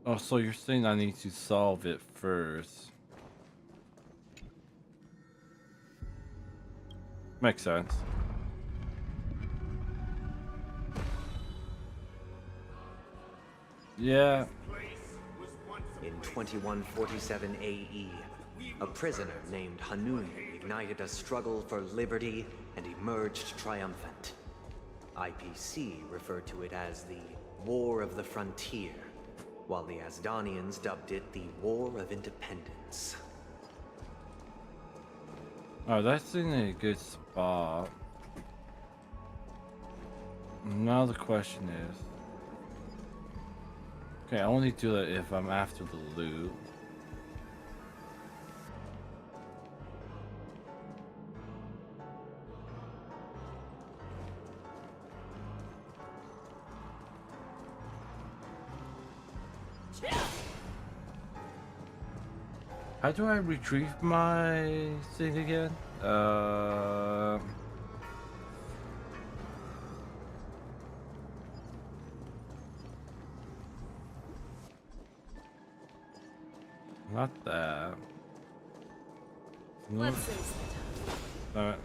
Oh, so you're saying I need to solve it first. Makes sense. Yeah. In 2147 AE, a prisoner named Hanun ignited a struggle for liberty and emerged triumphant. IPC referred to it as the War of the Frontier, while the Asdanians dubbed it the War of Independence. Oh, that's in a good spot. Now the question is... Okay, I only do that if I'm after the loot. How do I retrieve my thing again? Not that. No. Alright.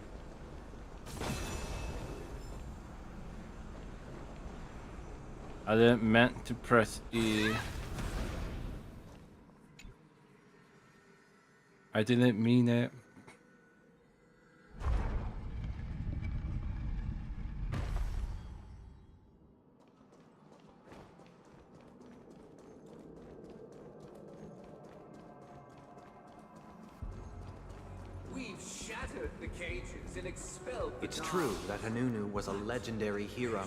I didn't meant to press E. I didn't mean it. We've shattered the cages and expelled the It's true that Hanunu was a legendary hero,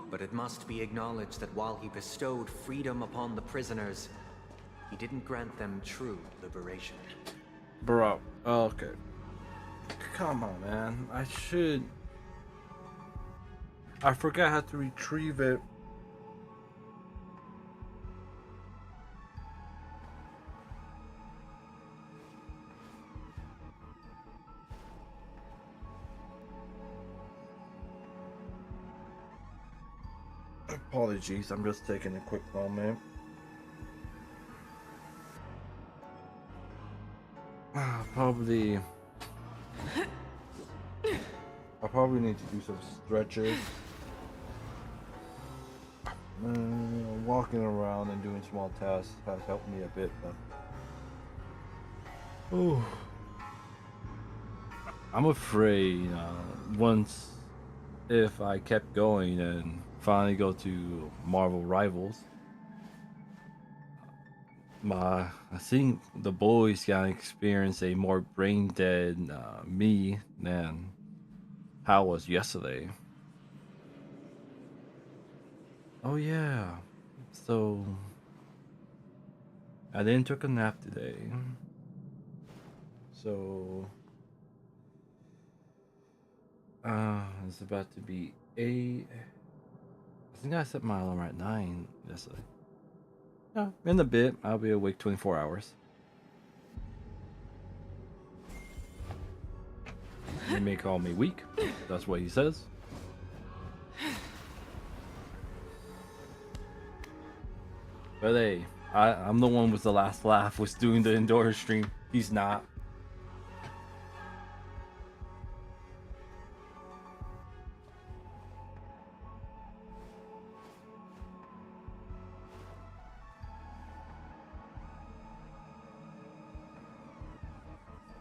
but it must be acknowledged that while he bestowed freedom upon the prisoners, he didn't grant them true liberation. Bro, okay. Come on, man. I forgot how to retrieve it. Apologies, I'm just taking a quick moment. I'll probably need to do some stretches. Walking around and doing small tasks has helped me a bit, but ooh. I'm afraid if I kept going and finally go to Marvel Rivals, I think the boys gonna experience a more brain dead me than how I was yesterday. Oh yeah, so I didn't took a nap today, so it's about to be 8. I think I set my alarm at 9 yesterday. Yeah, in a bit, I'll be awake 24 hours. He may call me weak. That's what he says. But hey, I'm the one with the last laugh was doing the indoor stream. He's not.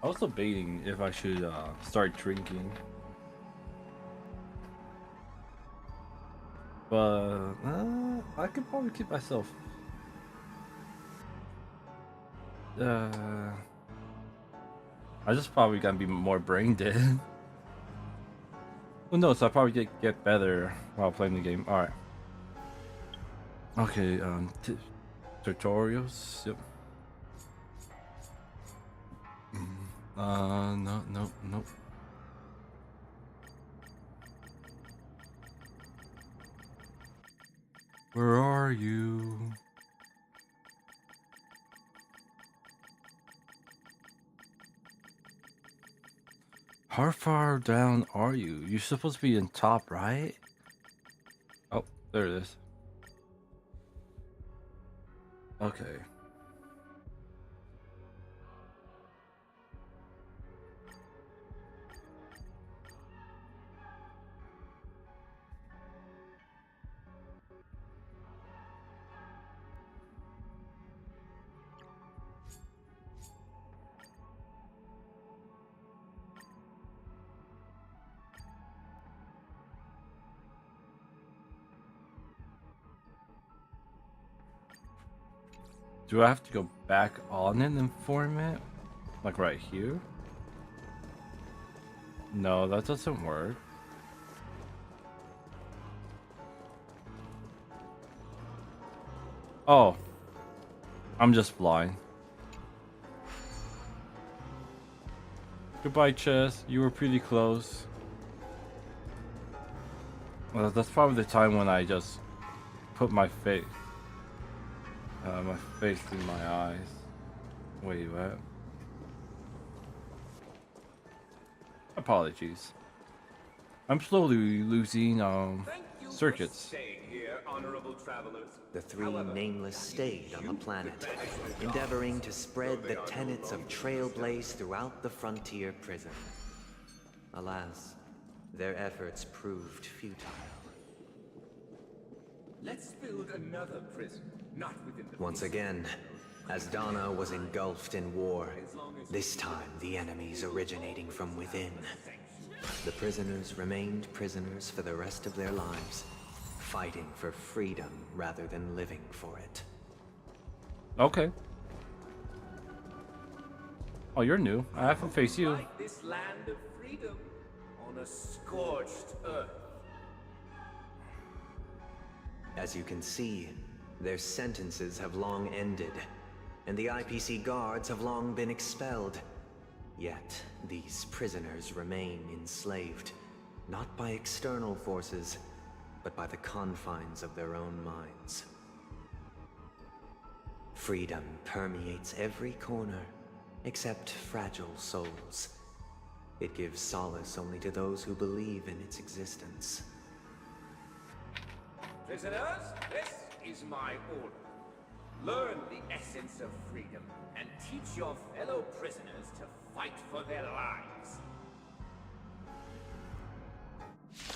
I was debating if I should start drinking, but I could probably keep myself. I just probably gonna be more brain dead. Who knows? I'll probably get better while playing the game. All right. Okay. Tutorials. Yep. No. Where are you? How far down are you? You're supposed to be in top, right? Oh, there it is. Okay. Do I have to go back on it and format? Like right here? No, that doesn't work. Oh. I'm just blind. Goodbye, Chess. You were pretty close. Well, that's probably the time when I just put my face. My face through my eyes. Where you at? Apologies. I'm slowly losing circuits. The three nameless stayed on the planet, endeavoring to spread the tenets of Trailblaze throughout the frontier prison. Alas, their efforts proved futile. Let's build another prison, not within the Once again, as Donna was engulfed in war, this time the enemies originating from within. The prisoners remained prisoners for the rest of their lives, fighting for freedom rather than living for it. Okay. Oh, you're new. I have to face you. Fight this land of freedom on a scorched earth. As you can see, their sentences have long ended, and the IPC guards have long been expelled. Yet, these prisoners remain enslaved, not by external forces, but by the confines of their own minds. Freedom permeates every corner, except fragile souls. It gives solace only to those who believe in its existence. Prisoners, this is my order. Learn the essence of freedom and teach your fellow prisoners to fight for their lives.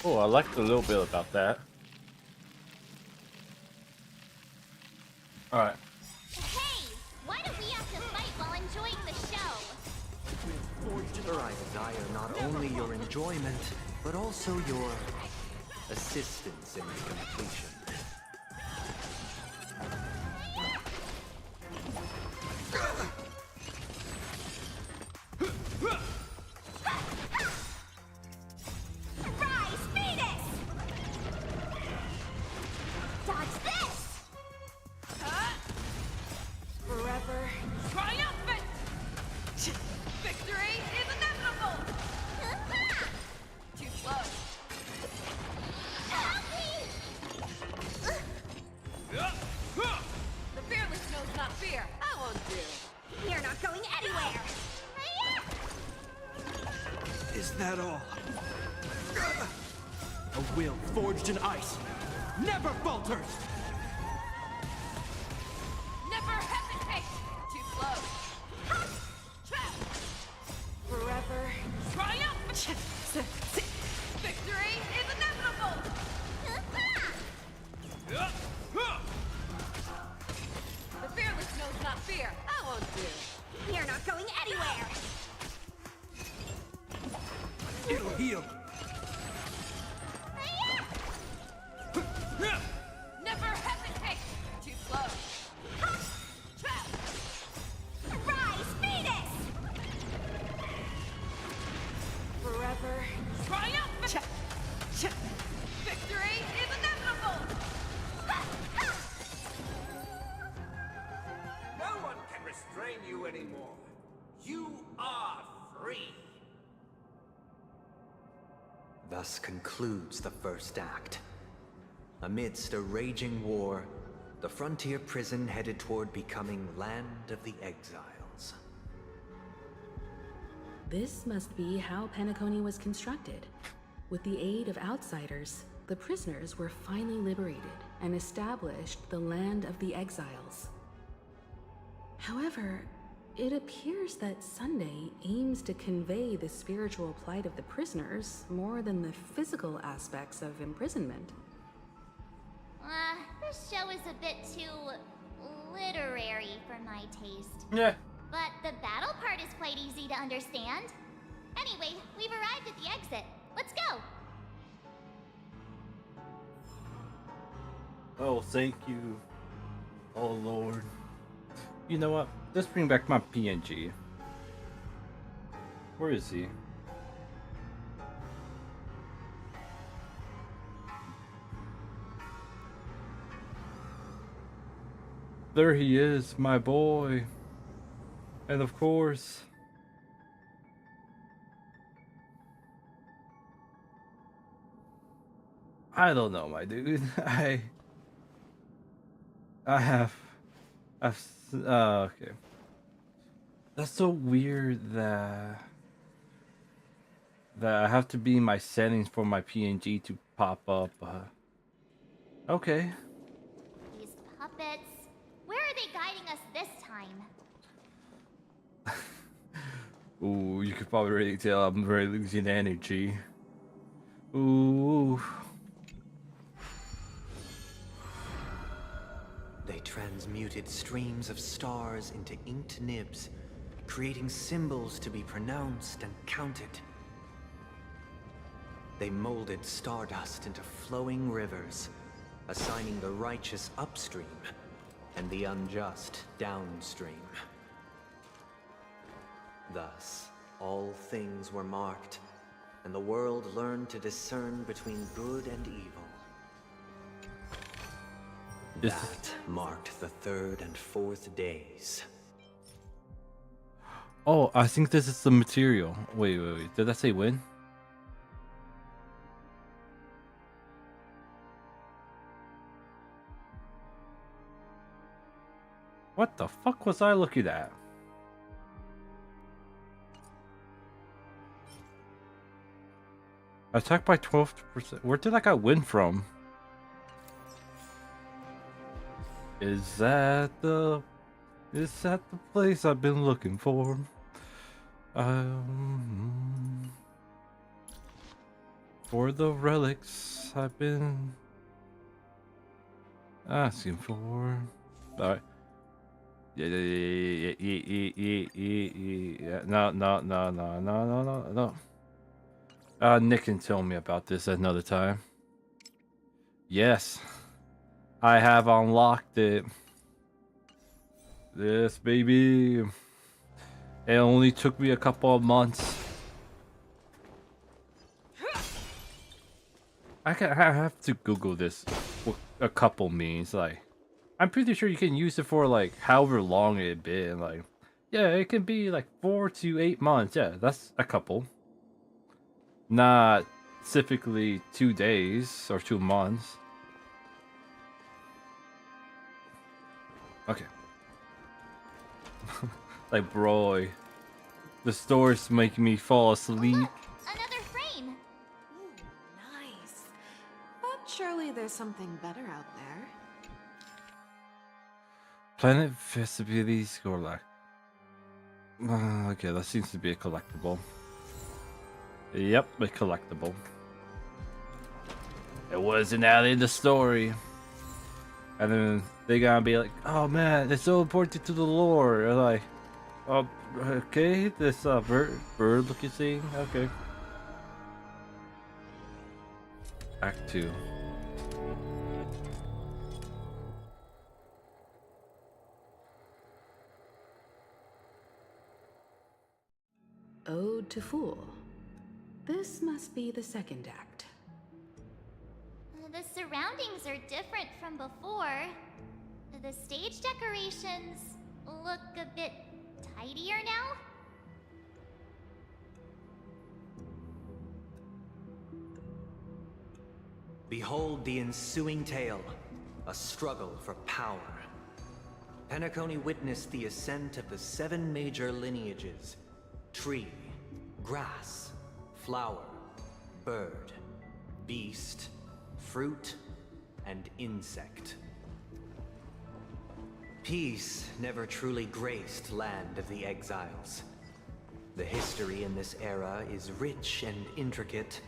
Oh, I liked a little bit about that. Alright. Hey! Why do we have to fight while enjoying the show? For I desire not only your enjoyment, but also your assistance in its completion. Rise, Venus! Dodge this! Forever triumphant! Victory is inevitable! Too slow. The fearless knows not fear. I won't do. You're not going anywhere! Is that all? A will forged in ice never falters! Never hesitate! Too slow. Trap! Forever triumphant! Victory is inevitable! The fearless knows not fear. I won't do. You're not going anywhere! It'll heal. Never hesitate! Too slow. Trap! Rise, Venus! Forever triumphant! Victory is inevitable! No one can restrain you anymore. You are free. Thus concludes the first act. Amidst a raging war, the frontier prison headed toward becoming Land of the Exiles. This must be how Penacony was constructed. With the aid of outsiders, the prisoners were finally liberated and established the Land of the Exiles. However, it appears that Sunday aims to convey the spiritual plight of the prisoners more than the physical aspects of imprisonment. This show is a bit too literary for my taste. Yeah. But the battle part is quite easy to understand. Anyway, we've arrived at the exit. Let's go! Oh, thank you. Oh, Lord. You know what? Let's bring back my PNG. Where is he? There he is, my boy. And of course... I don't know, my dude. I have Okay. That's so weird that I have to be in my settings for my PNG to pop up. Okay. These puppets. Where are they guiding us this time? Ooh, you could probably already tell I'm very losing energy. Ooh. They transmuted streams of stars into inked nibs, creating symbols to be pronounced and counted. They molded stardust into flowing rivers, assigning the righteous upstream and the unjust downstream. Thus, all things were marked, and the world learned to discern between good and evil. That marked the 3rd and 4th days. Oh, I think this is the material. Wait. Did I say when? What the fuck was I looking at? Attacked by 12%. Where did I get win from? Is that the place I've been looking for? For the relics I've been asking for. Alright. Yeah. No. Nick can tell me about this another time. Yes. I have unlocked it. This baby. It only took me a couple of months. I have to Google this. What a couple means. Like, I'm pretty sure you can use it for like however long it been. Like, yeah, it can be like 4 to 8 months. Yeah, that's a couple. Not specifically 2 days or 2 months. Okay. Like, bro, the store's making me fall asleep. Look, another frame. Ooh, nice. But surely there's something better out there. Planet Visibility Score Lack. Okay, that seems to be a collectible. Yep, a collectible. It wasn't out in the story. And then they gotta be like, oh man, it's so important to the lore. They're like, oh, okay, this bird looking thing, okay. Act 2. Ode to Fool. This must be the 2nd act. The surroundings are different from before. The stage decorations look a bit tidier now. Behold the ensuing tale, a struggle for power. Penacony witnessed the ascent of the 7 major lineages: tree, grass, flower, bird, beast, fruit, and insect. Peace never truly graced Land of the Exiles. The history in this era is rich and intricate,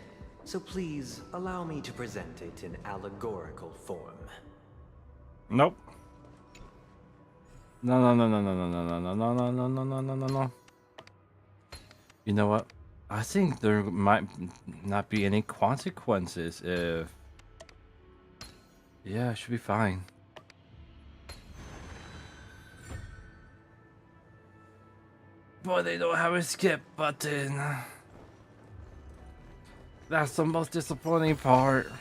so please allow me to present it in allegorical form. Nope. No. You know what? I think there might not be any consequences if... Yeah, it should be fine. But they don't have a skip button. That's the most disappointing part.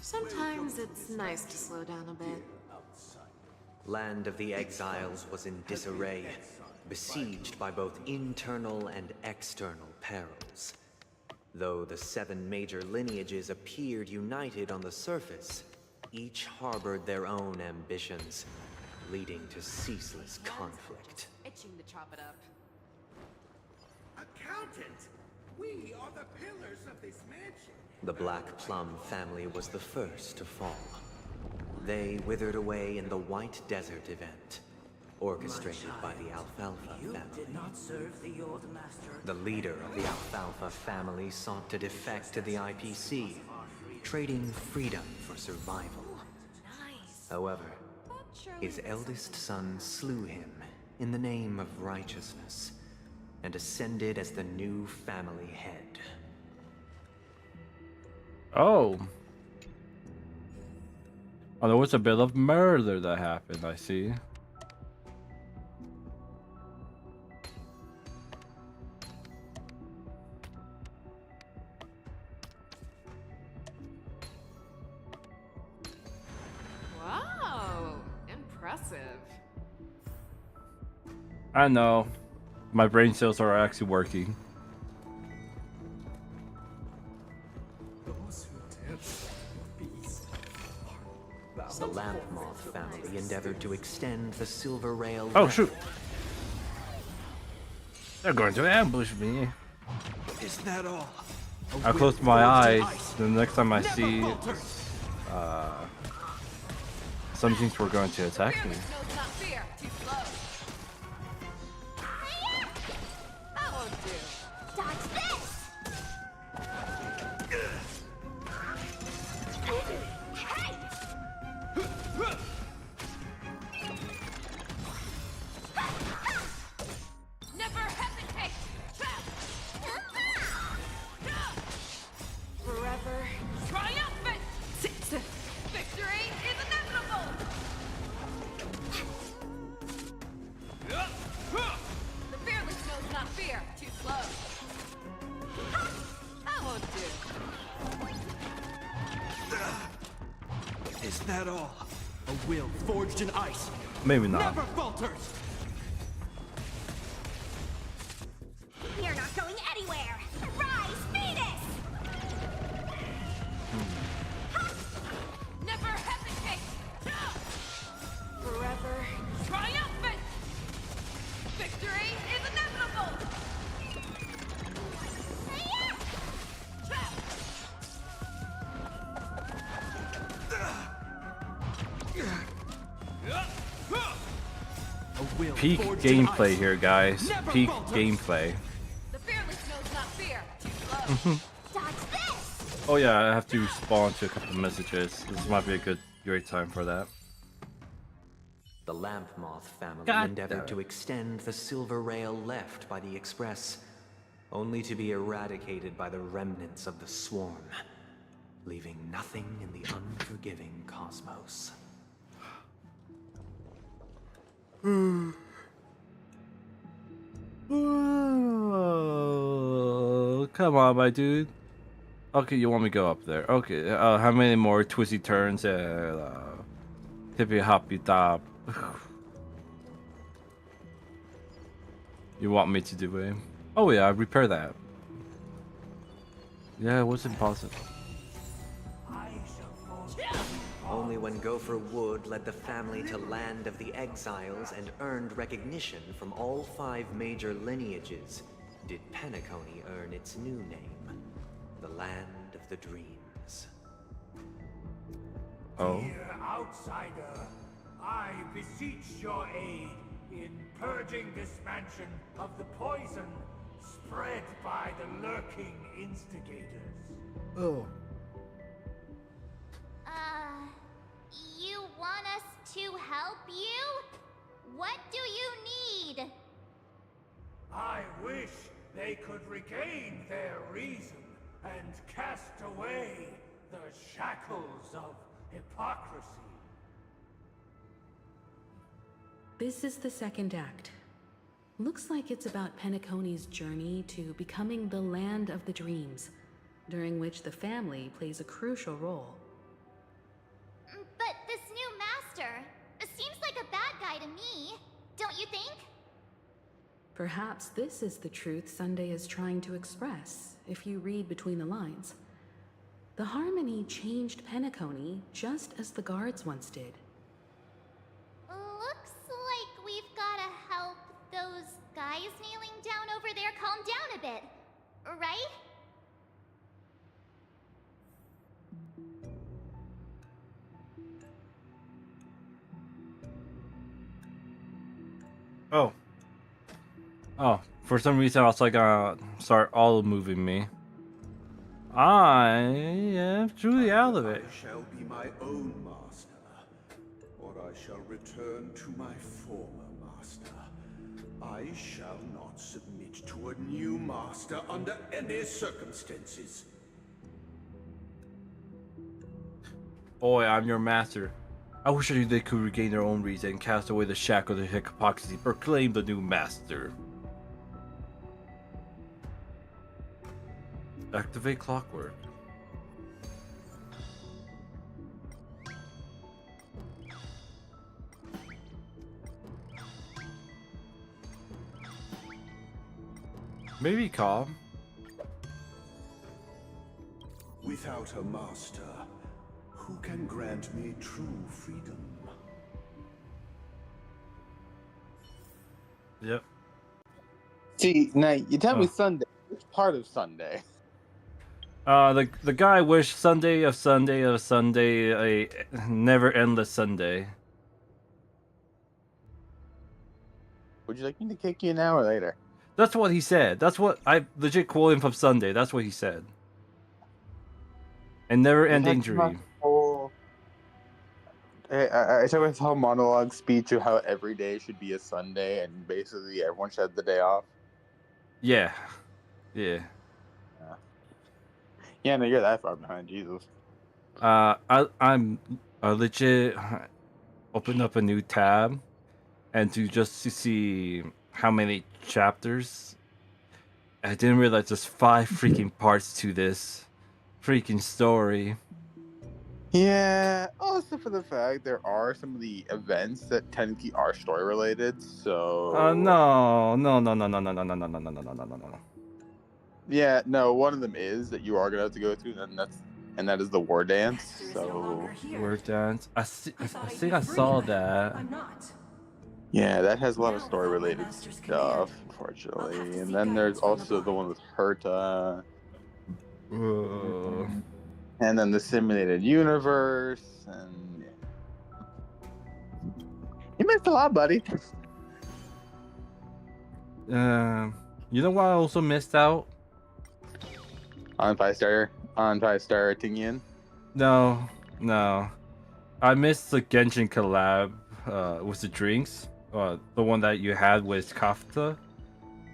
Sometimes it's nice to slow down a bit. Land of the Exiles was in disarray, besieged by both internal and external perils. Though the 7 major lineages appeared united on the surface, each harbored their own ambitions. leading to ceaseless conflict. Itching to chop it up. Accountant! We are the pillars of this mansion. The Black Plum family was the first to fall. They withered away in the White Desert event, orchestrated by the Alfalfa family. Did not serve the old master. The leader of the Alfalfa family sought to defect to the IPC, trading freedom for survival. However, his eldest son slew him in the name of righteousness, and ascended as the new family head. Oh. Oh, there was a bit of murder that happened, I see. Wow, impressive. I know. My brain cells are actually working. The Lamp Moth family endeavored to extend the Silver Rail. Oh shoot! They're going to ambush me. Is that all? I close my eyes. The next time I see some things were going to attack me. Is that all? A will forged in ice. Maybe not. Never falters. You're not going anywhere! Rise, Venus! Never hesitate! Forever Triumphant! Victory is inevitable! Peak gameplay here, guys. Peak gameplay. The fearless knows not fear. Too slow. Oh yeah, I have to respond to a couple of messages. This might be a great time for that. The Lamp Moth family God endeavored to extend the silver rail left by the Express, only to be eradicated by the remnants of the swarm, leaving nothing in the unforgiving cosmos. Oh, come on, my dude. Okay, you want me to go up there? Okay, how many more twisty turns and tippy hoppy top? You want me to do it? Oh yeah, repair that. Yeah, it was impossible. Only when Gopher Wood led the family to Land of the Exiles and earned recognition from all 5 major lineages did Penacony earn its new name, the Land of the Dreams. Oh. Dear outsider, I beseech your aid in purging this mansion of the poison spread by the lurking instigators. Oh. You want us to help you? What do you need? I wish they could regain their reason and cast away the shackles of hypocrisy. This is the second act. Looks like it's about Penacony's journey to becoming the Land of the Dreams, during which the family plays a crucial role. But this new master seems like a bad guy to me, don't you think? Perhaps this is the truth Sunday is trying to express, if you read between the lines. The Harmony changed Penacony just as the guards once did. Look down a bit, right? Oh. Oh, for some reason I was like, start auto-moving me. I am truly out of it. I shall be my own master, or I shall return to my former master. I shall not submit to a new master under any circumstances. Boy, I'm your master. I wish I knew they could regain their own reason and cast away the shackles of hypocrisy, proclaim the new master. Activate clockwork. Maybe calm. Without a master, who can grant me true freedom? Yep. See, now you tell me Sunday. Which part of Sunday? The guy wished Sunday of Sunday of Sunday, a never endless Sunday. Would you like me to kick you now or later? That's what he said. That's what I legit quote him from Sunday. That's what he said. And never ending dream. I took his whole monologue speech of how every day should be a Sunday and basically everyone should have the day off. Yeah. Yeah. Yeah, no, you're that far behind, Jesus. I'm legit open up a new tab and to see how many chapters. I didn't realize there's 5 freaking parts to this freaking story. Yeah, also for the fact there are some of the events that technically are story related, so no. Yeah, no, one of them is that you are gonna have to go to, and that is the war dance. So War dance. I think I saw that. yeah, that has a lot of story related stuff, unfortunately. And then there's also the one with Herta. And then the simulated universe, and you missed a lot, buddy. You know what I also missed out? On 5-star Tingian? No. I missed the Genshin collab with the drinks. The one that you had with Kafta.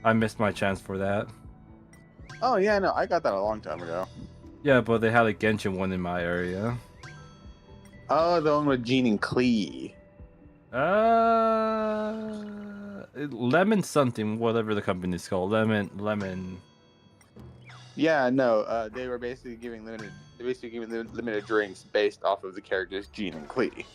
I missed my chance for that. Oh yeah, no, I got that a long time ago. Yeah, but they had a Genshin one in my area. Oh, the one with Jean and Klee. Lemon something, whatever the company is called. Lemon. Yeah, no, they were basically giving limited drinks based off of the characters Jean and Klee.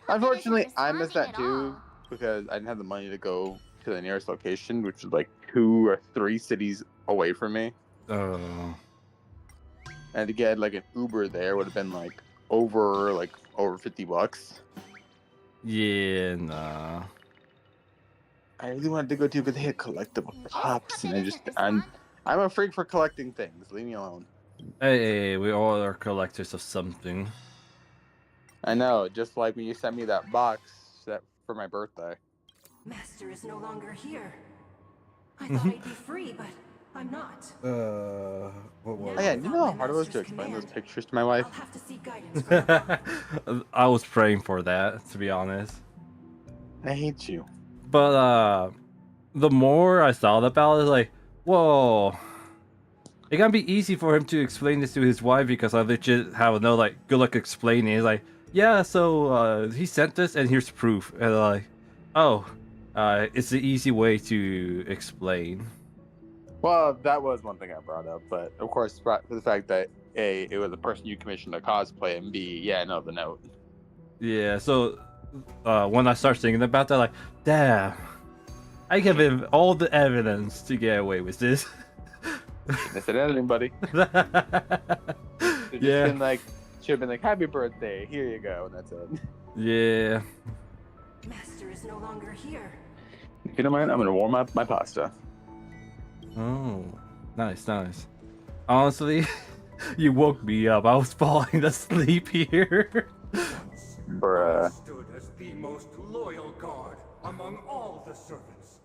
Unfortunately, I missed that too because I didn't have the money to go to the nearest location, which was like 2 or 3 cities away from me. Oh. And to get like an Uber there would have been like over $50. Yeah, nah. I really wanted to go to because they had collectible cups, and I'm a freak for collecting things. Leave me alone. Hey, we all are collectors of something. I know, just like when you sent me that box for my birthday. Master is no longer here. I thought I'd be free, but I'm not. What was Oh yeah, you know how hard it was to explain those pictures to my wife? I'll have to seek guidance. I was praying for that, to be honest. I hate you. But the more I thought about it, like, whoa. It can't be easy for him to explain this to his wife because I legit have no good luck explaining. It's like, yeah, so he sent this and here's proof. And like, oh, it's the easy way to explain. Well, that was one thing I brought up, but of course, for the fact that A, it was a person you commissioned to cosplay, and B, yeah, no, the note. Yeah, so when I start thinking about that, like, damn, I give him all the evidence to get away with this. That's an editing, buddy. Yeah. Should have been like, happy birthday, here you go, and that's it. Yeah. Master is no longer here. If you don't mind, I'm gonna warm up my pasta. Oh, nice, nice. Honestly, you woke me up. I was falling asleep here. Bruh. Stood as the most loyal guard among all the servants.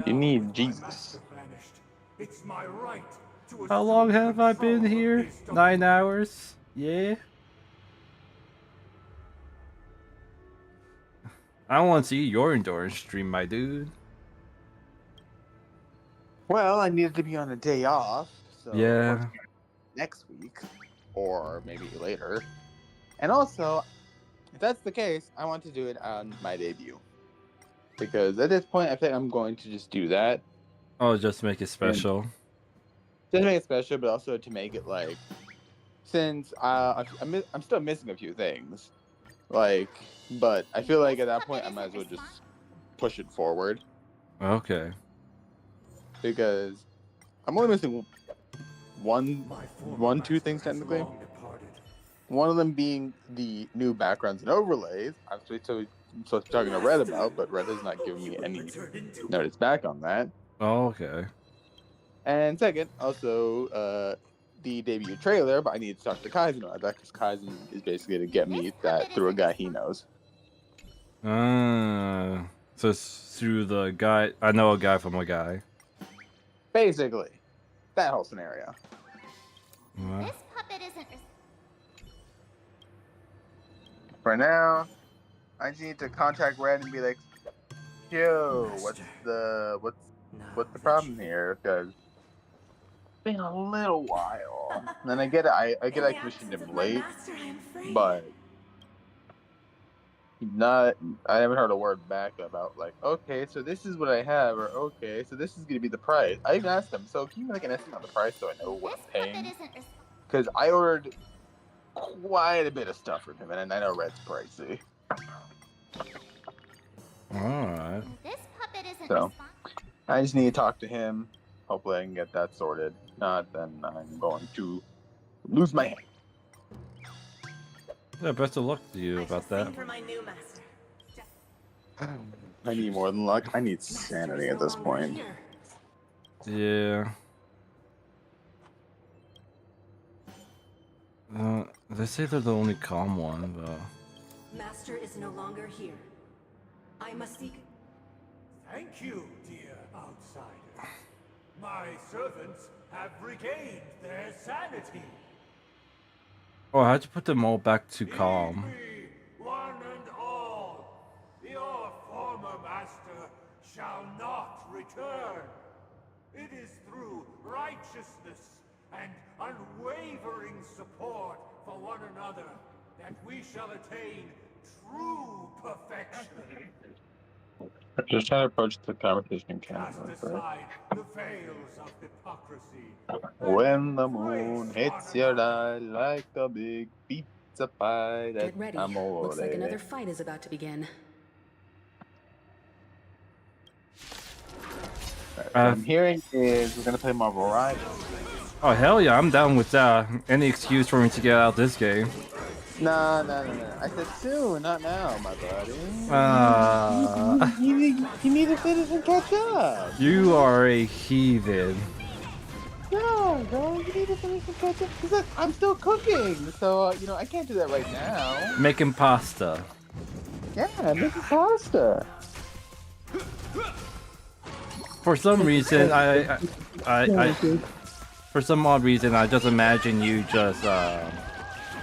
You Now, need with my Jesus. master vanished, it's my right to How long assume have I been control of here? his 9 hours? Yeah. I want to see your endurance stream, my dude. Well, I needed to be on a day off, so Yeah. next week, or maybe later. And also, if that's the case, I want to do it on my debut. Because at this point, I think I'm going to just do that. Oh, just make it special. Just make it special, but also to make it like, since I'm still missing a few things, like, but I feel like at that point I might as well just push it forward. Okay. Because I'm only missing two things technically. One of them being the new backgrounds and overlays. I'm supposed to be talking to Red about, but Red has not given me any notice back on that. Oh, okay. And second, also the debut trailer, but I need to talk to Kaizen about that because Kaizen is basically to get me that through a guy he knows. So it's through the guy. I know a guy from a guy. Basically, that whole scenario. This puppet isn't. For now, I just need to contact Red and be like, "Yo, what's the problem here?" Because it's been a little while. And then I commissioned him late, but I haven't heard a word back about like, okay, so this is what I have, or okay, so this is gonna be the price. I even asked him, so can you make an estimate on the price so I know what I'm paying? Because I ordered quite a bit of stuff from him, and I know Red's pricey. Alright. So I just need to talk to him. Hopefully I can get that sorted. Not then I'm going to lose my hand. Yeah, best of luck to you about that. For my new master. I need more than luck. I need sanity at this point. Yeah. They say they're the only calm one, but... Master is no longer here. I must seek. Thank you, dear outsiders. My servants have regained their sanity. Oh, how'd you put them all back to calm? One and all, your former master shall not return. It is through righteousness and unwavering support for one another that we shall attain true perfection. Just trying to approach the conversation Cast aside the veils of hypocrisy. When the moon hits your eye like a big pizza pie, Get ready. Looks like another fight is about to begin. I'm hearing is we're gonna play Marvel Rivals. Oh hell yeah, I'm down with that. Any excuse for me to get out this game. No. I said soon, not now, my buddy. You need to finish and catch up. You are a heathen. No, bro, you need to finish and catch up. Because I'm still cooking, so I can't do that right now. Making pasta. Yeah, making pasta. For some reason, for some odd reason, I just imagine you just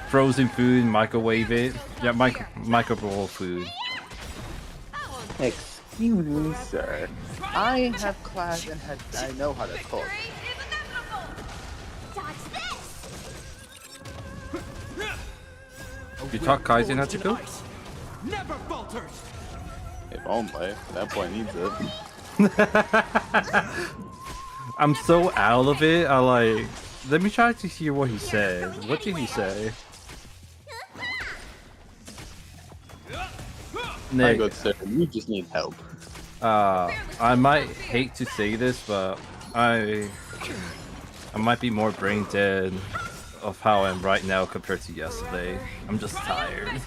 frozen food, microwave it. Yeah, microwave food. Excuse me, sir. I have class and I know how to cook. You taught Kaizen how to cook? Never falters. If only. That boy needs it. I'm so out of it. Let me try to hear what he said. What did he say? Nick, good sir, you just need help. I might hate to say this, but I might be more brain dead of how I am right now compared to yesterday. I'm just tired.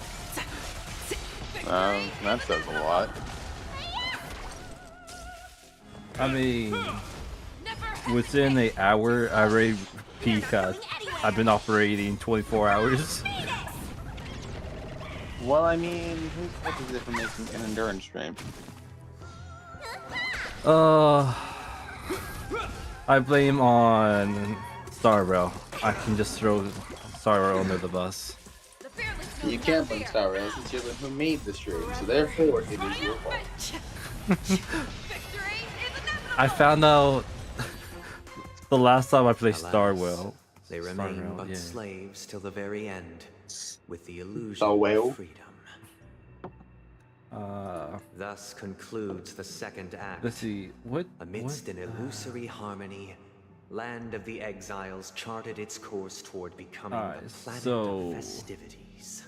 That says a lot. I mean, within an hour, I already peak. I've been operating 24 hours. Well, I mean, who's is it for making an endurance stream? I blame on Star Rail. I can just throw Star Rail under the bus. You can't blame Star Rail since you're the one who made the stream, so therefore it is your fault. I found out the last time I played Alas, Star Rail. They remain but slaves till the very end, with the illusion of freedom. Thus concludes the second act. Let's see, Amidst an illusory harmony, Land of the Exiles charted its course toward becoming the planet of festivities.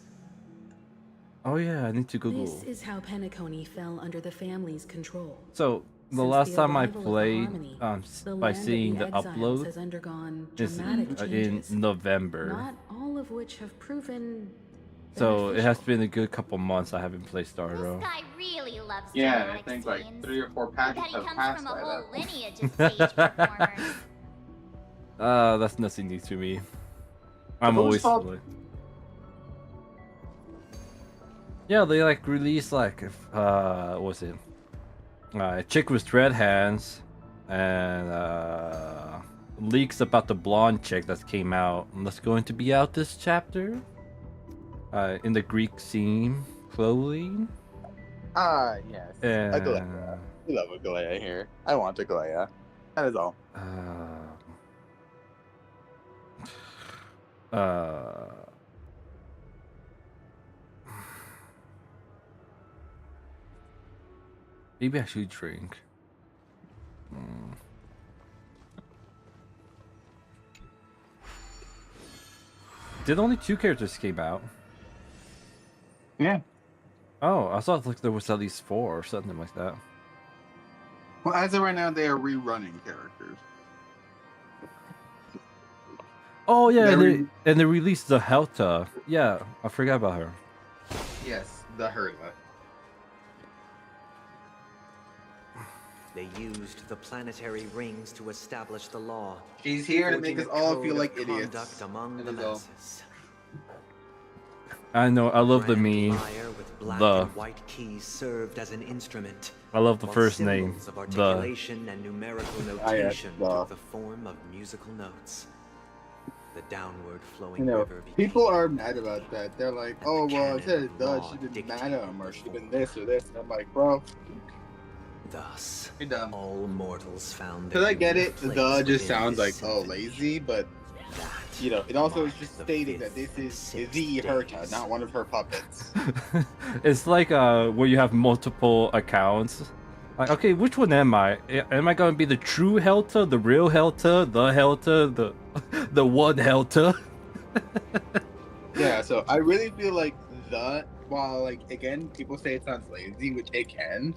Oh yeah, I need to Google. This is how Penacony fell under the family's control. So the Since last the time I arrival of played, Harmony, the by Land of seeing the Exiles upload, has undergone is dramatic changes, in November. not all of which have proven So it has been a good couple months I haven't played Star Rail. This guy really loves Yeah, I dramatic think like scenes. 3 or 4 Bet packets he have comes passed from a by whole that. lineage of stage performers. That's nothing new to me. I'm Whose always fault- like, yeah, they like released like what was it? Chick with Red Hands and leaks about the blonde chick that came out and that's going to be out this chapter. In the Greek scene clothing. Yes. And Aglaia. We love Aglaia here. I want Aglaia. That is all. Maybe I should drink. Did only 2 characters came out? Yeah. Oh, I thought like there was at least 4 or something like that. Well, as of right now, they are rerunning characters. Oh yeah, and they released the Helta. Yeah, I forgot about her. Yes, the Herla. They used the planetary rings to establish the law. She's here to forging make us a all code feel of like idiots. conduct among That the is all. masses. I know, I love the Grand meme. lyre with black The. and white keys served as an instrument. I love the while first name. symbols of The. articulation and numerical notation the. took the form of musical notes. The downward flowing You know, river people are mad about that. They're like, oh, well, it says duh, she's been madam, or she's been this or this. And I'm like, bro. Thus, you're dumb. All mortals found Because I get it, place the just within sounds like, this oh, lazy, but, you know, it also is just stating that this is the Herta, not one of her puppets. It's like where you have multiple accounts. Like, okay, which one am I? Am I gonna be the true Helta, the real Helta, the one Helta? Yeah, so I really feel like while like again people say it sounds lazy, which it can,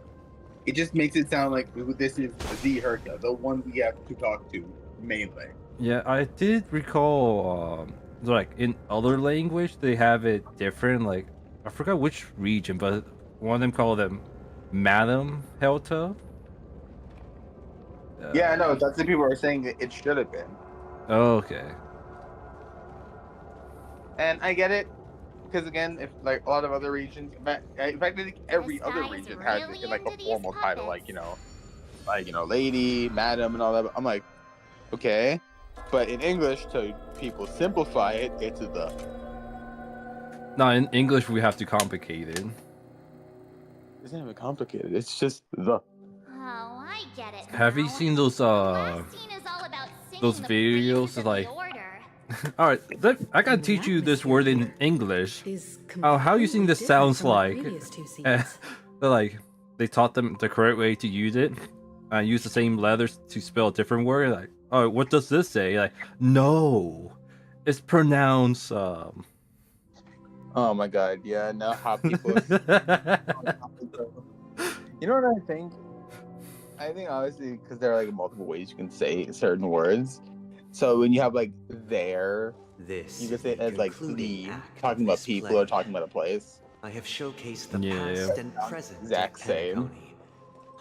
it just makes it sound like this is the Herta, the one we have to talk to mainly. Yeah, I did recall like in other language they have it different. Like I forgot which region, but one of them called them Madam Helta. Yeah, I know. That's the people are saying that it should have been. Okay. And I get it, because again, if like a lot of other regions, in fact, I think every other region has it in like a formal title, like lady, madam, and all that. But I'm like, okay, but in English, to people simplify it, it's the. No, in English we have to complicate it. It's not even complicated. It's just the. Oh, I get it. Have you seen those videos like? All right, I gotta teach you this word in English. How you think this sounds like? They're like, they taught them the correct way to use it. Use the same letters to spell a different word. Like, oh, what does this say? Like, no, it's pronounced. Oh my god, yeah, now how people. You know what I think? I think obviously because there are like multiple ways you can say certain words. So when you have like there, you can say it as like the, talking about people or talking about a place. I have showcased the past and present exact same.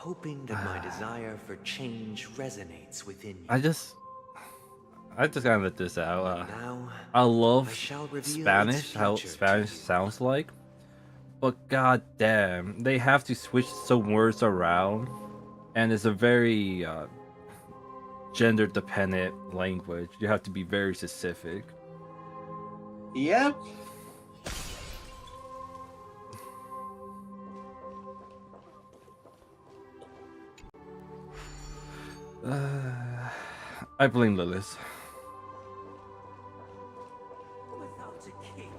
hoping that my desire for change resonates within you. I just gotta let this out. Now, I love I shall reveal Spanish, its how future Spanish sounds like, but god damn, they have to switch some words around, and it's a very gender dependent language. You have to be very specific. Yep. I blame Lilith. Without a king,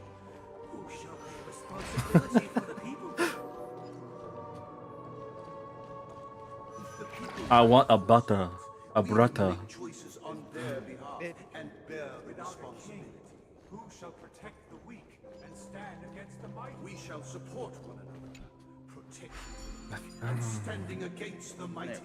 who shall bear responsibility for the people? I want a butter, a brata. Choices on their behalf and bear the responsibility. Who shall protect the weak and stand against the mighty? We shall support one another, protecting the weak and standing against the mighty.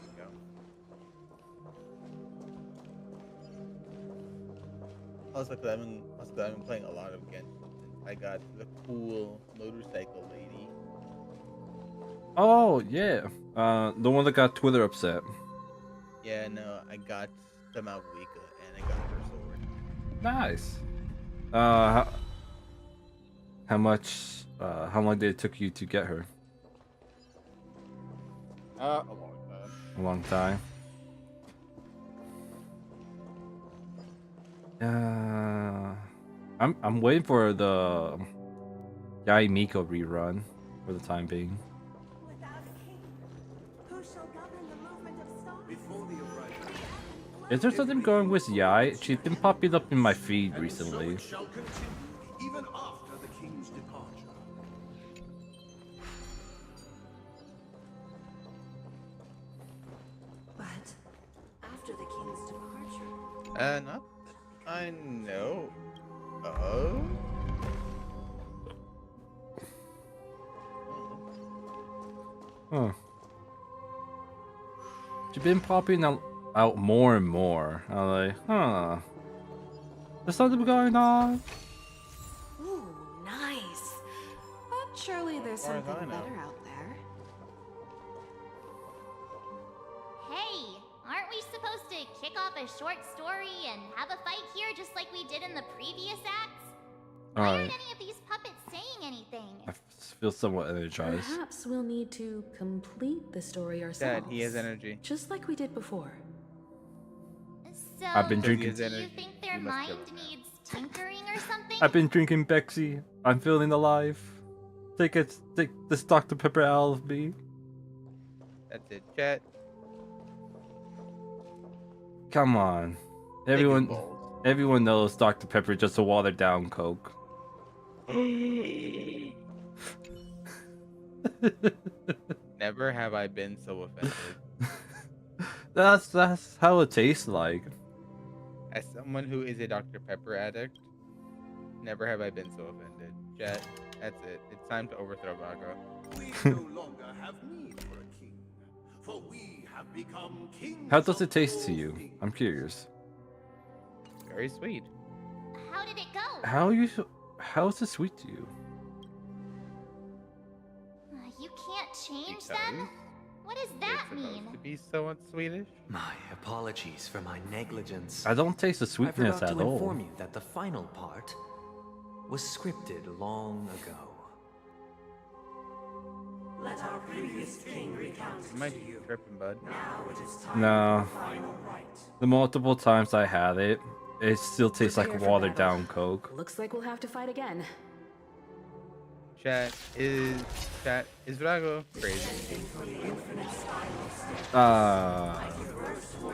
Also, because I've been playing a lot of Genshin. I got the cool motorcycle lady. Oh yeah, the one that got Twitter upset. Yeah, no, I got the Malvika and I got her sword. Nice. How much? How long did it took you to get her? A long time. A long time. I'm waiting for the Yai Miko rerun for the time being. Is there something going with Yai? She's been popping up in my feed recently. Shall continue even after the king's departure. But after the king's departure. Not that I know of. Huh. She's been popping out more and more. I'm like, huh. There's something going on. Ooh, nice. But surely there's As far as something I know. better out there. Hey, aren't we supposed to kick off a short story and have a fight here just like we did in the previous acts? Why aren't Alright, any of these puppets saying anything? I feel somewhat energized. Perhaps we'll need to complete the story ourselves. Dad, he has energy. Just like we did before. So, I've been do drinking. you think their mind needs tinkering or something? I've been drinking Bexy. I'm feeling alive. Take this Dr. Pepper out of me. That's it, chat. Come on. Everyone knows Dr. Pepper is just a watered down Coke. Never have I been so offended. That's how it tastes like. As someone who is a Dr. Pepper addict, never have I been so offended. Chat, that's it. It's time to overthrow Vragou. We no longer have need for a king, for we have become kings. How does it taste to you? I'm curious. Very sweet. How did it go? How is it sweet to you? You can't change them? What does that mean? To be so Swedish? My apologies for my negligence. I don't taste the I sweetness forgot at to all. inform you that the final part was scripted long ago. Let our previous king recount You might be tripping, bud. Now it is time No. for the final rite. The multiple times I had it, it still tastes like Prepare for watered battle. down Coke. Looks like we'll have to fight again. Chat is Vragou crazy?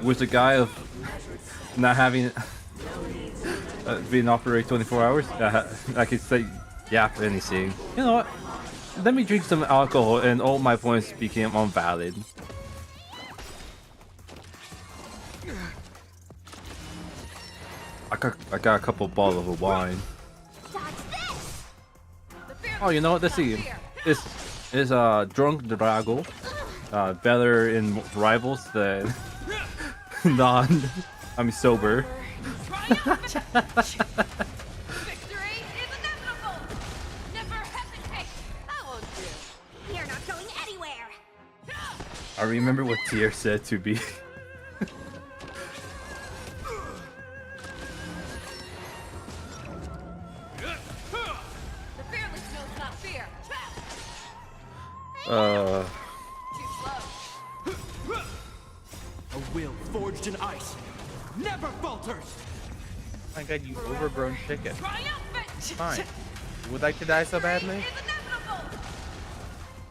Was the guy of not having being operated 24 hours? I could say yap anything. You know what? Let me drink some alcohol and all my points became invalid. I got a couple bottles of wine. Oh, you know what? Let's see. Is drunk Vragou better in rivals than sober? Victory is inevitable! Never hesitate! I won't do. You're not going anywhere! I remember what Tyr said to be. A will forged in ice never falters. My God, you overgrown chicken. Fine. You would like to die so badly?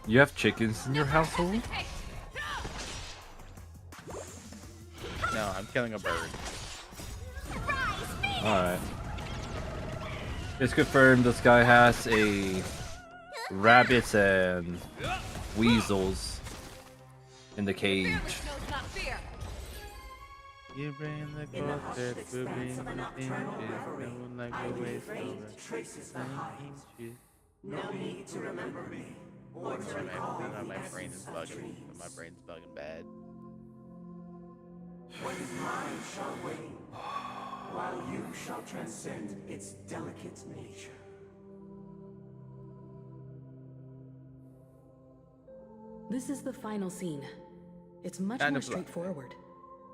You have chickens in your household? No, I'm killing a bird. Alright. It's confirmed this guy has a rabbits and weasels in the cage. You bring the closer, we bring the inches, no one like a waste over. No need to remember me or to recall my brain is bugging. My brain's bugging bad. What is mine shall wane, while you shall transcend its delicate nature. This is the final scene. It's much more straightforward.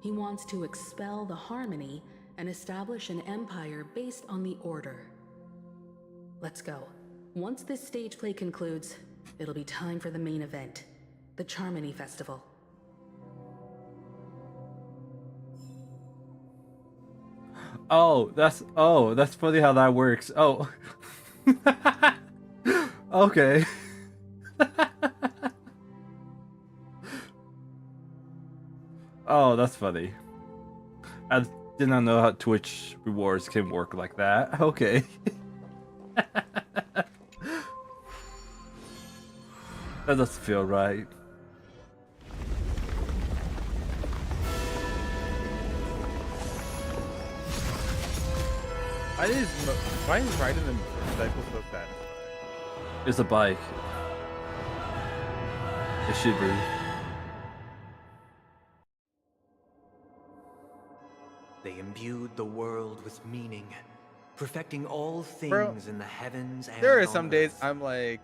He wants to expel the Harmony and establish an empire based on the Order. Let's go. Once this stage play concludes, it'll be time for the main event, the Charmony Festival. Oh, that's funny how that works. Oh. Okay. Oh, that's funny. I did not know how Twitch rewards can work like that. Okay. That doesn't feel right. Why is riding the motorcycle so satisfying? It's a bike. It should be. They imbued the world with meaning, perfecting all things in the heavens and there are some days I'm like,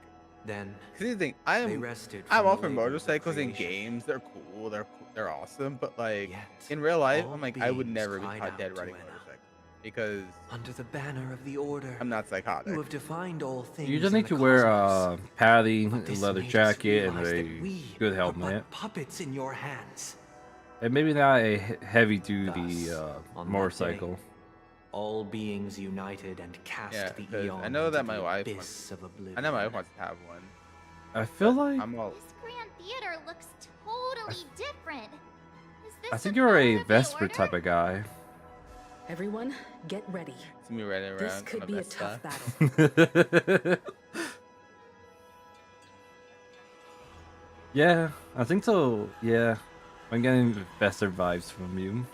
then see the thing, I'm all for motorcycles in games. They're cool. They're awesome. But like in real life, I'm like, I would never be caught dead riding a motorcycle because under the banner of the Order, I'm not psychotic. You have defined all things. You just need to wear padding, a leather jacket, and a good helmet. Puppets in your hands. And maybe not a heavy-duty motorcycle. All beings united and cast the eon. I know that my wife wants, I know my wife wants to have one. I feel like I'm all. This Grand Theater looks totally different. Is this I think you're a Vesper type of guy. Everyone, get ready. It's me running around. This could be a tough battle. Yeah, I think so. Yeah, I'm getting Vesper vibes from you.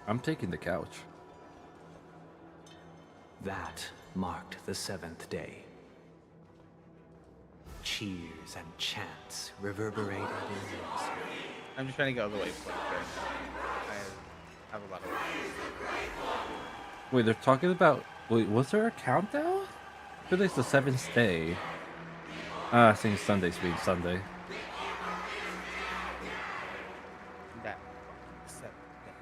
I'm taking the couch. That marked the 7th day. Cheers and chants reverberated in unison. I'm just trying to get all the way flipped right now. I have a lot of work. Wait, they're talking about... Wait, was there a countdown? Today's the 7th day. I think Sunday's being Sunday. That 7th day.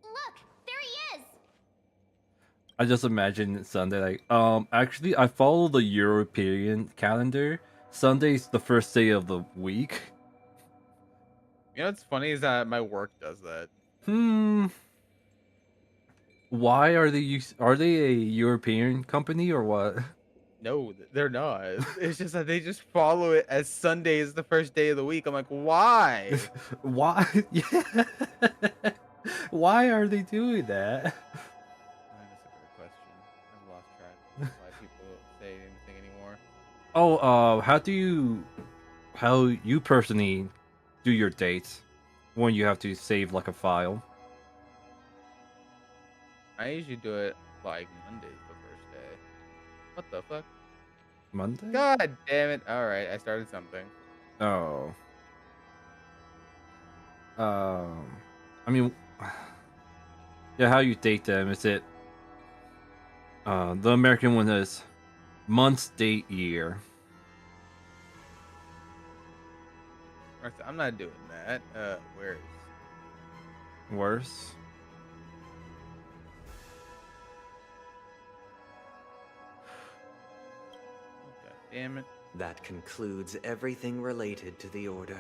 Look, there he is. I just imagine Sunday like, actually I follow the European calendar. Sunday's the first day of the week. You know what's funny is that my work does that. Why are they a European company or what? No, they're not. It's just that they just follow it as Sunday is the first day of the week. I'm like, why? Why? Yeah. Why are they doing that? That's a great question. I've lost track of why people say anything anymore. Oh, how you personally do your dates when you have to save like a file? I usually do it like Monday's the first day. What the fuck? Monday? God damn it. Alright, I started something. Oh. I mean, yeah, how you date them? Is it the American one is month, date, year? I'm not doing that. Where is Worse? God damn it. That concludes everything related to the Order.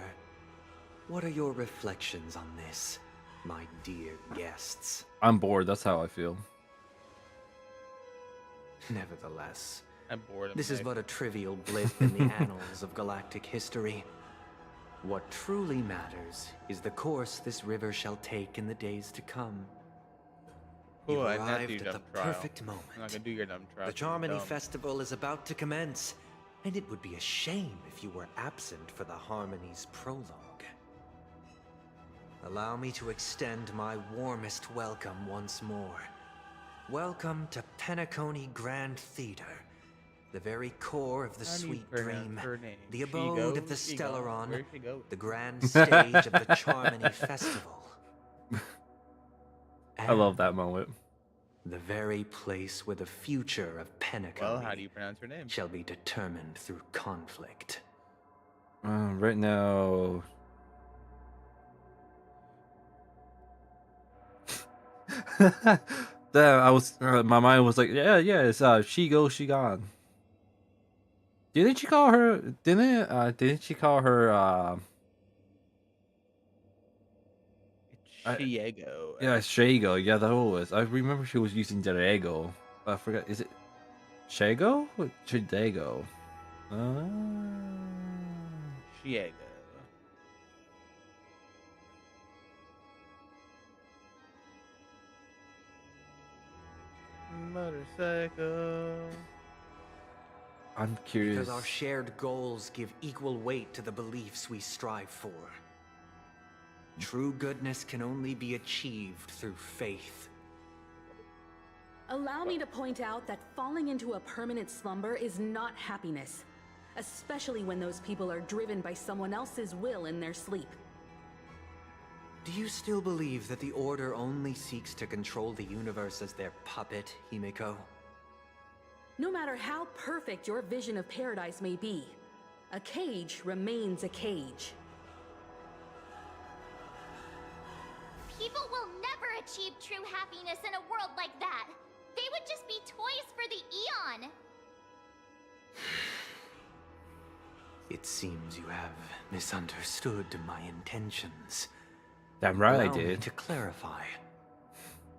What are your reflections on this, my dear guests? I'm bored, that's how I feel. Nevertheless, I'm bored. This is but a trivial blip in the annals of galactic history. What truly matters is the course this river shall take in the days to come. Cool, You've I didn't have to do arrived at the dumb trial. perfect moment. I'm not gonna do your dumb trial. The You're Charmony dumb. Festival is about to commence, and it would be a shame if you were absent for the Harmony's prologue. Allow me to extend my warmest welcome once more. Welcome to Penacony Grand Theater, the very core of the Sweet Dream, the abode of the Stellaron, the grand stage of the Charmony Festival. I love that moment. The very place where the future of Penacony Well, how do you pronounce her name? shall be determined through conflict. Right now... I was my mind was like, yeah, it's she goes, she gone. Didn't she call her? Didn't she call her? Shiego. Yeah, Shago. Yeah, that was. I remember she was using Derego. I forgot. Is it Shago or Chidego? Shiego. Motorcycle. I'm curious. Because our shared goals give equal weight to the beliefs we strive for. True goodness can only be achieved through faith. Allow me to point out that falling into a permanent slumber is not happiness, especially when those people are driven by someone else's will in their sleep. Do you still believe that the Order only seeks to control the universe as their puppet, Himiko? No matter how perfect your vision of paradise may be, a cage remains a cage. People will never achieve true happiness in a world like that. They would just be toys for the Eon. It seems you have misunderstood my intentions. Damn right I Allow me did. to clarify.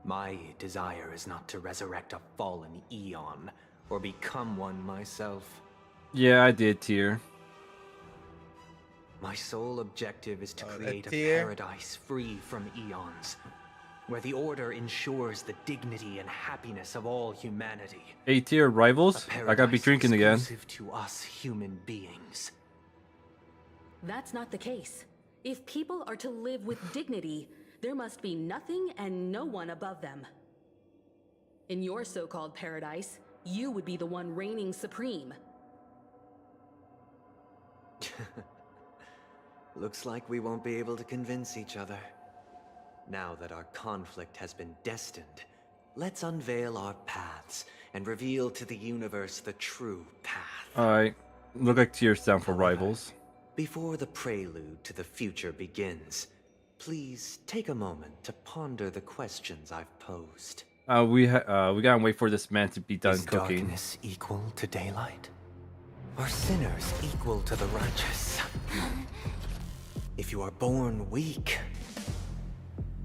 My desire is not to resurrect a fallen Eon, or become one myself. Yeah, I did, Tyr. My sole objective is to create a Tyr? paradise free from Eons, where the Order ensures the dignity and happiness of all humanity. Hey, Tyr, rivals? I gotta be drinking again. Exclusive to us human beings. That's not the case. If people are to live with dignity, there must be nothing and no one above them. In your so-called paradise, you would be the one reigning supreme. Looks like we won't be able to convince each other. Now that our conflict has been destined, let's unveil our paths and reveal to the universe the true path. Alright. Look like Tyr's down for rivals. Before the prelude to the future begins, please take a moment to ponder the questions I've posed. We gotta wait for this man to be done Is cooking. darkness equal to daylight? Are sinners equal to the righteous? If you are born weak,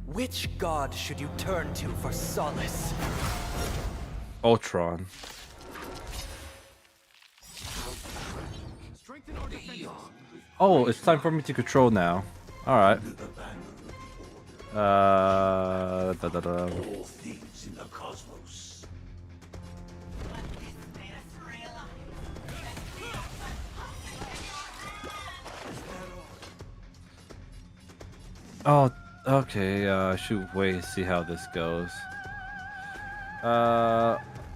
which god should you turn to for solace? Ultron. Oh, it's time for me to control now. Alright. All things in the cosmos. Oh, okay. I should wait and see how this goes.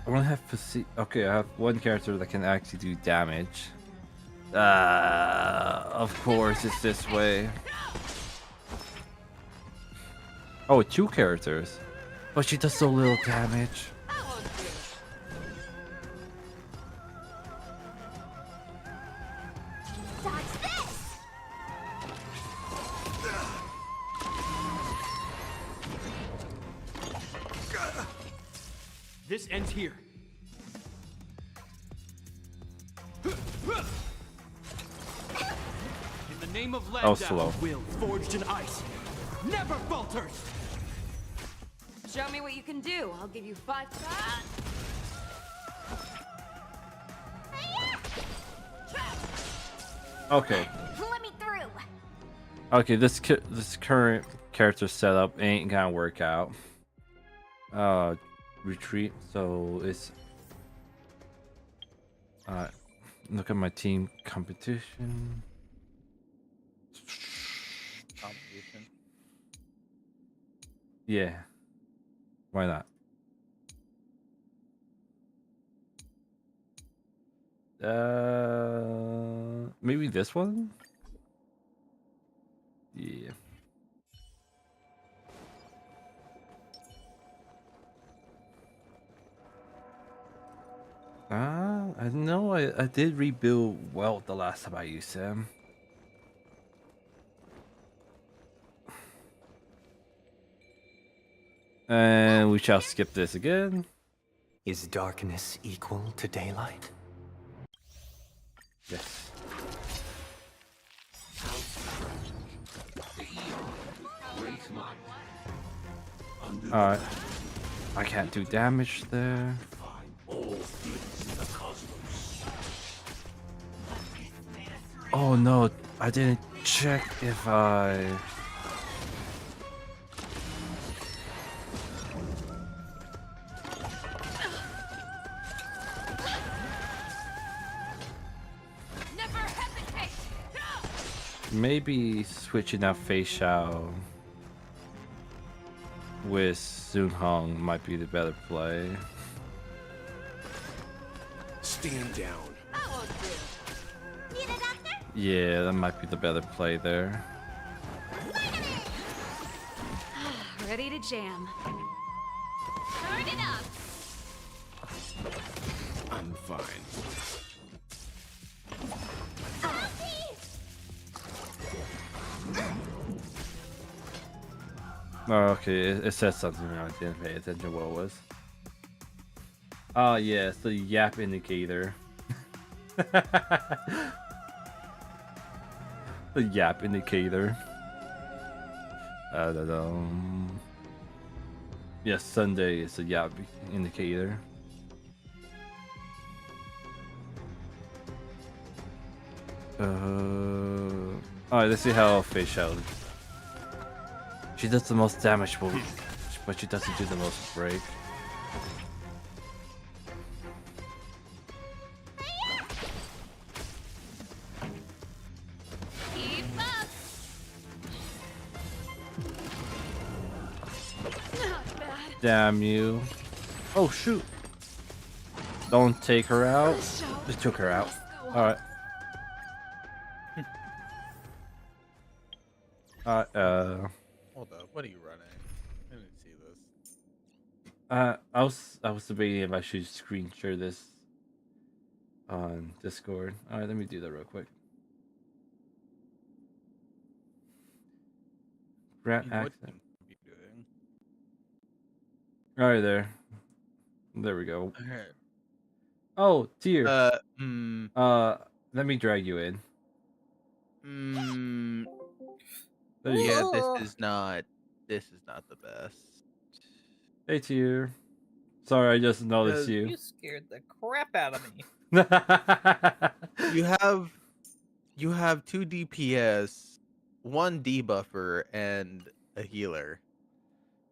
I want to have okay, I have one character that can actually do damage. Of course it's this way. Oh, 2 characters. But she does so little damage. This ends here. In the name of Oh, slow. will forged in ice never falters. Show me what you can do. I'll give you 5. Okay. Let me through. Okay, this current character setup ain't gonna work out. Retreat. So it's look at my team competition. Yeah. Why not? Maybe this one? Yeah. I know I did rebuild well the last time I used him. And we shall skip this again. Is darkness equal to daylight? Yes. Alright. I can't do damage there. Oh no, I didn't check if I... Maybe switching out Fei Xiao with Sun Hong might be the better play. Stand down. Yeah, that might be the better play there. Ready to jam. Turn it up. I'm fine. Oh, okay, it says something I didn't pay attention to what it was. Oh, yeah, it's the yap indicator. The yap indicator. Yes, Sunday is the yap indicator. Alright, let's see how Fei Xiao. She does the most damage, but she doesn't do the most break. Keep up. Not bad. Damn you. Oh shoot. Don't take her out. Just took her out. Alright. Hold up, what are you running? I didn't see this. I was debating if I should screen share this on Discord. Alright, let me do that real quick. Grant accent. Alright, there we go. Alright. Oh, dear. Let me drag you in. There you Yeah, go. this is not the best. Hey, Tier. Sorry, I just noticed you. You scared the crap out of me. You have 2 DPS, 1 debuffer, and a healer.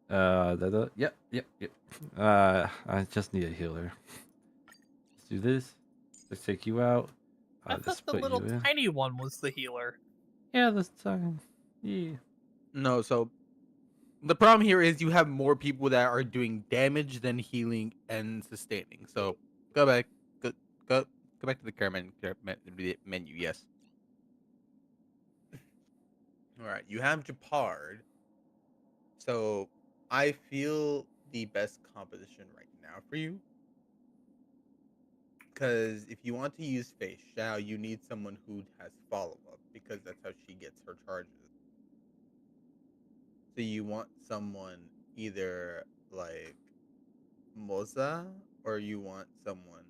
Yep. I just need a healer. Let's do this. Let's take you out. I thought the little tiny one was the healer. Yeah, this time. Yeah. No, so The problem here is you have more people that are doing damage than healing and sustaining. So go back, go back to the care menu. Yes. All right, you have Japard. So I feel the best composition right now for you, because if you want to use Fei Xiao, you need someone who has follow up, because that's how she gets her charges. So you want someone either like Moza, or you want someone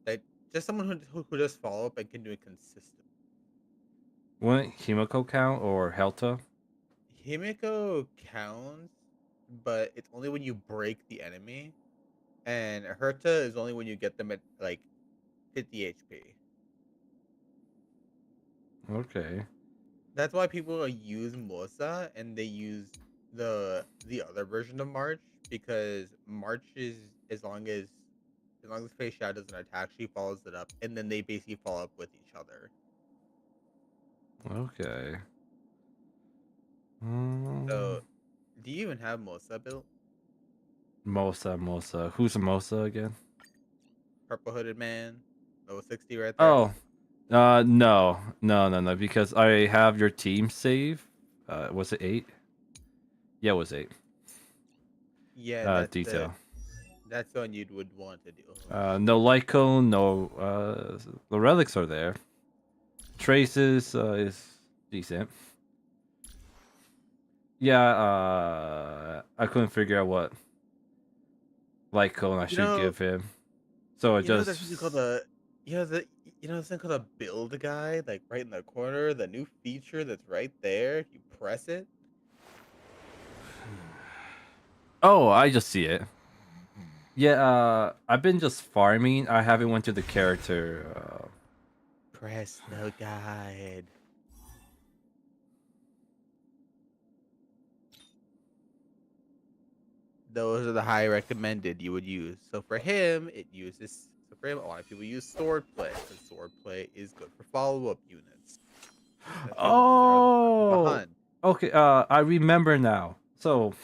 that just someone who does follow up and can do it consistent. Wouldn't Himiko count or Helta? Himiko counts, but it's only when you break the enemy, and Herta is only when you get them at like 50 HP. Okay. That's why people use Mosa and they use the other version of March, because March is as long as Fei Xiao doesn't attack, she follows it up, and then they basically follow up with each other. Okay. So, do you even have Mosa built? Mosa. Who's a Mosa again? Purple hooded man, level 60 right there. Oh, no, because I have your team save. Was it 8? Yeah, it was 8. Yeah, detail. That's the one you would want to do. No Lyco, no. The relics are there. Traces is decent. Yeah, I couldn't figure out what Lyco I should give him. So I just. There's something called this thing called a build guide, like right in the corner. The new feature that's right there. If you press it. Oh, I just see it. Yeah, I've been just farming. I haven't went to the character. Press the guide. Those are the high recommended you would use. So for him, it uses. So for him, a lot of people use swordplay, because swordplay is good for follow-up units. Oh, okay. I remember now. So,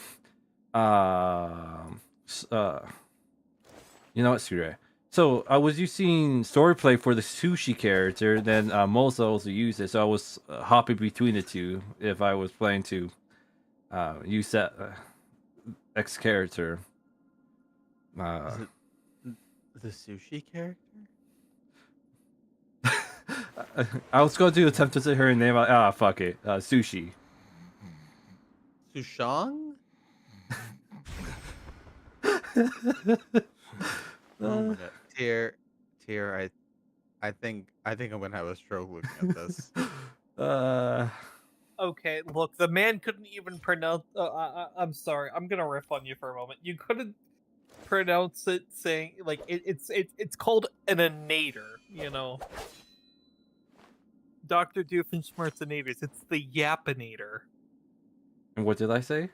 you know what, Sure. So I was using swordplay for the sushi character, then Mosa also used it. So I was hopping between the two if I was planning to use that X character. The sushi character? I was going to attempt to say her name. Fuck it. Sushi. Sushang? Oh my god. Tier, I think I'm gonna have a stroke looking at this. Okay, look, the man couldn't even pronounce. I'm sorry, I'm gonna riff on you for a moment. You couldn't pronounce it, saying like it's called an inator, you know. Dr. Doofenshmirtz inators. It's the Yapinator. And what did I say?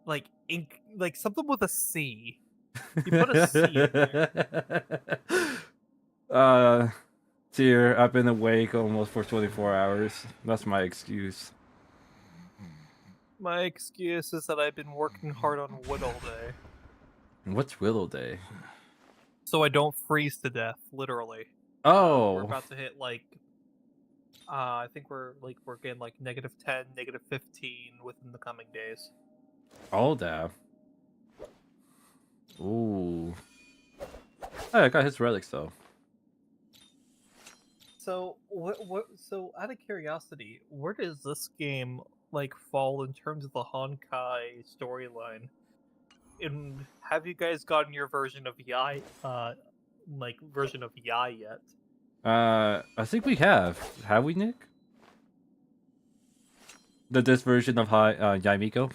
Like like something with a C. You put a C in there. Dear, I've been awake almost for 24 hours. That's my excuse. My excuse is that I've been working hard on wood all day. What's Willow Day? So I don't freeze to death, literally. Oh. We're about to hit like I think we're getting like -10, -15 within the coming days. Oh, damn. Ooh. Hey, I got his relics though. So so out of curiosity, where does this game like fall in terms of the Honkai storyline? And have you guys gotten your version of Yai version of Yai yet? I think we have. Have we, Nick? This version of Yaimiko?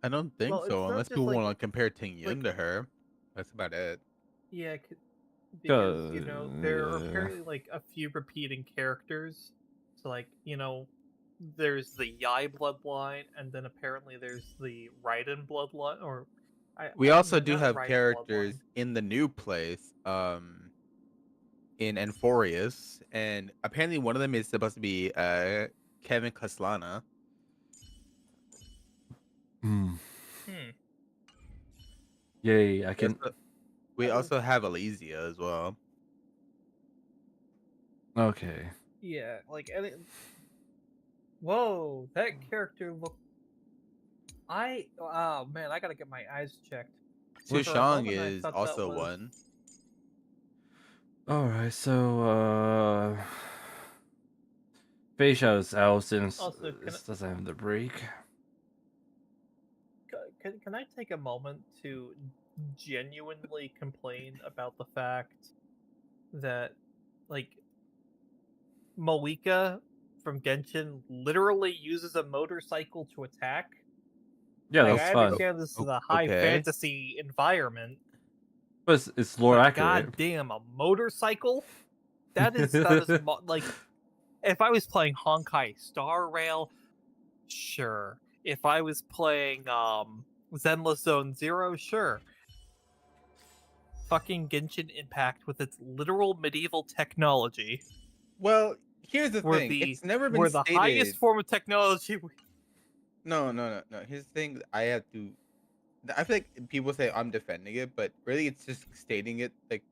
I don't think so, unless people want to compare Ting Yun like, to her. That's about it. Yeah, because you know there are apparently like a few repeating characters. So like there's the Yai bloodline, and then apparently there's the Raiden bloodline. Or we also do have characters in the new place. in Enforius, and apparently one of them is supposed to be Kevin Kaslana. Yay, I can. We also have Elysia as well. Okay. Yeah, like, whoa, that character looked. Oh man, I gotta get my eyes checked. For a Sushang moment, I is thought that also was- one. Alright, so Feisha is out since Also, this doesn't have the break. Can I take a moment to genuinely complain about the fact that, like, Moika from Genshin literally uses a motorcycle to attack? Yeah, Like, that's I fun. understand this is a high fantasy environment, But it's lore but accurate. goddamn, a motorcycle? That is like, if I was playing Honkai Star Rail, sure. If I was playing Zenless Zone Zero, sure. Fucking Genshin Impact with its literal medieval technology. Well, here's the thing. It's never been the stated. highest form of technology. No. Here's the thing. I feel like people say I'm defending it, but really it's just stating it. Like,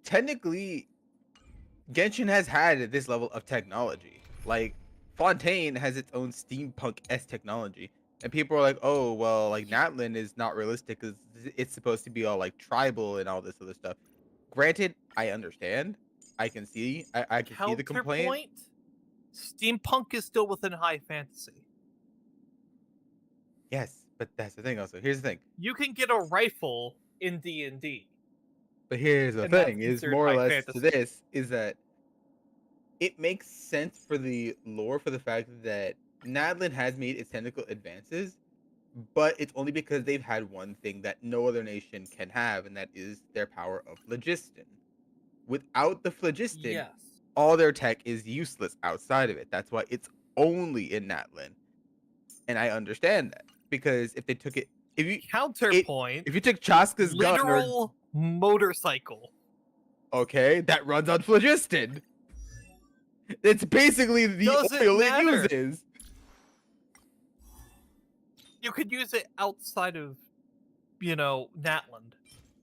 technically, Genshin has had this level of technology. Like, Fontaine has its own steampunk-esque technology. And people are like, oh, well, like, Natlan is not realistic because it's supposed to be all, like, tribal and all this other stuff. Granted, I understand. I can see. I can see the complaint. Counterpoint, steampunk is still within high fantasy. Yes, but that's the thing also. Here's the thing. You can get a rifle in D&D. But here's the thing, is more or less to this, is that it makes sense for the lore for the fact that Natlan has made its technical advances, but it's only because they've had one thing that no other nation can have, and that is their power of phlogiston. Without the phlogiston, all their tech is useless outside of it. That's why it's only in Natlan. And I understand that. Because if they took it... Counterpoint... if you took Chaska's gun... Literal motorcycle. Okay, that runs on phlogiston. It's basically the oil it uses. You could use it outside of, Natland.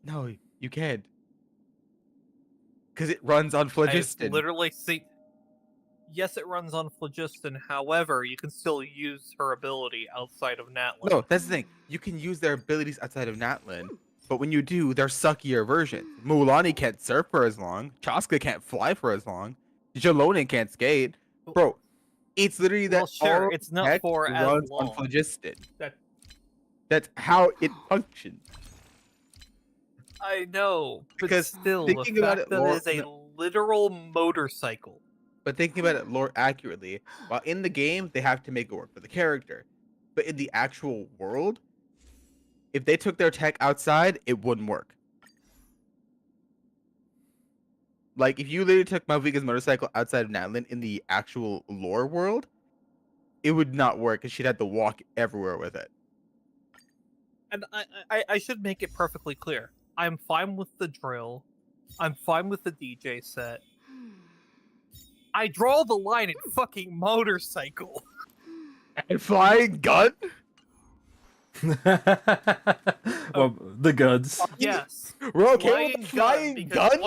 No, you can't. Because it runs on phlogiston. Literally, see... Yes, it runs on phlogiston. However, you can still use her ability outside of Natlan. No, that's the thing. You can use their abilities outside of Natlan, but when you do, they're suckier versions. Mulan can't surf for as long. Chaska can't fly for as long. Jalonin can't skate. Bro, it's literally that all it's not tech for as runs long. on phlogiston. That... That's how it functions. I know, but Because still, the thinking about fact it that lore- it is a literal motorcycle. But thinking about it lore accurately, while in the game, they have to make it work for the character. But in the actual world, if they took their tech outside, it wouldn't work. Like, if you literally took Malvika's motorcycle outside of Natlan in the actual lore world, it would not work because she'd have to walk everywhere with it. And I should make it perfectly clear. I'm fine with the drill. I'm fine with the DJ set. I draw the line at fucking motorcycle. And flying gun? Well, the guns. Yes. We're okay with the flying gun?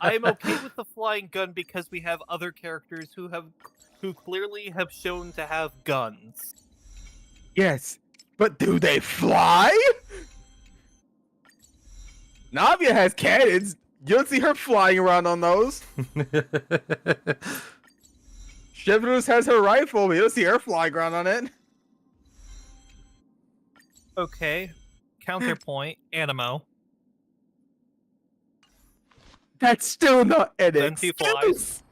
I am okay with the flying gun because we have other characters who clearly have shown to have guns. Yes, but do they fly? Navia has cannons. You don't see her flying around on those. Chevrus has her rifle, but you don't see her flying around on it. Okay. Counterpoint, Animo. That's still not an Venti excuse. flies.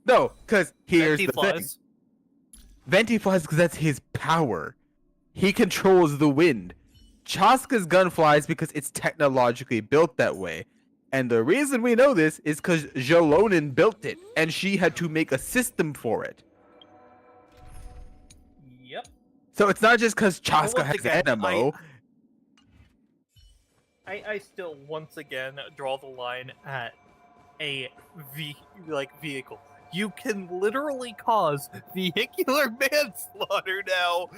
No, because here's Venti the flies. thing. Venti flies because that's his power. He controls the wind. Chaska's gun flies because it's technologically built that way. And the reason we know this is because Jalonin built it, and she had to make a system for it. Yep. So it's not just because Chaska Once has again, Animo. I still once again draw the line at a vehicle. You can literally cause vehicular manslaughter now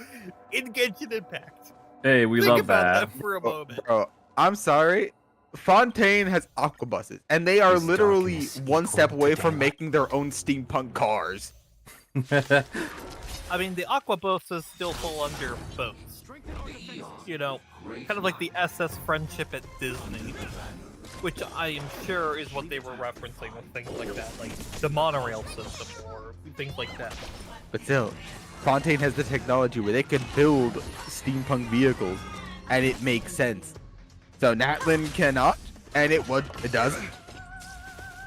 in Genshin Impact. Hey, we Think love about that. that for a moment. Bro, I'm sorry. Fontaine has aquabuses, and they are This literally darkness one step equal to away from daylight. making their own steampunk cars. I mean, the aquabuses still fall under boats. You know, kind of like the SS Friendship at Disney, which I am sure is what they were referencing with things like that, like the monorail system or things like that. But still, Fontaine has the technology where they can build steampunk vehicles, and it makes sense. So Natlin cannot, and it doesn't.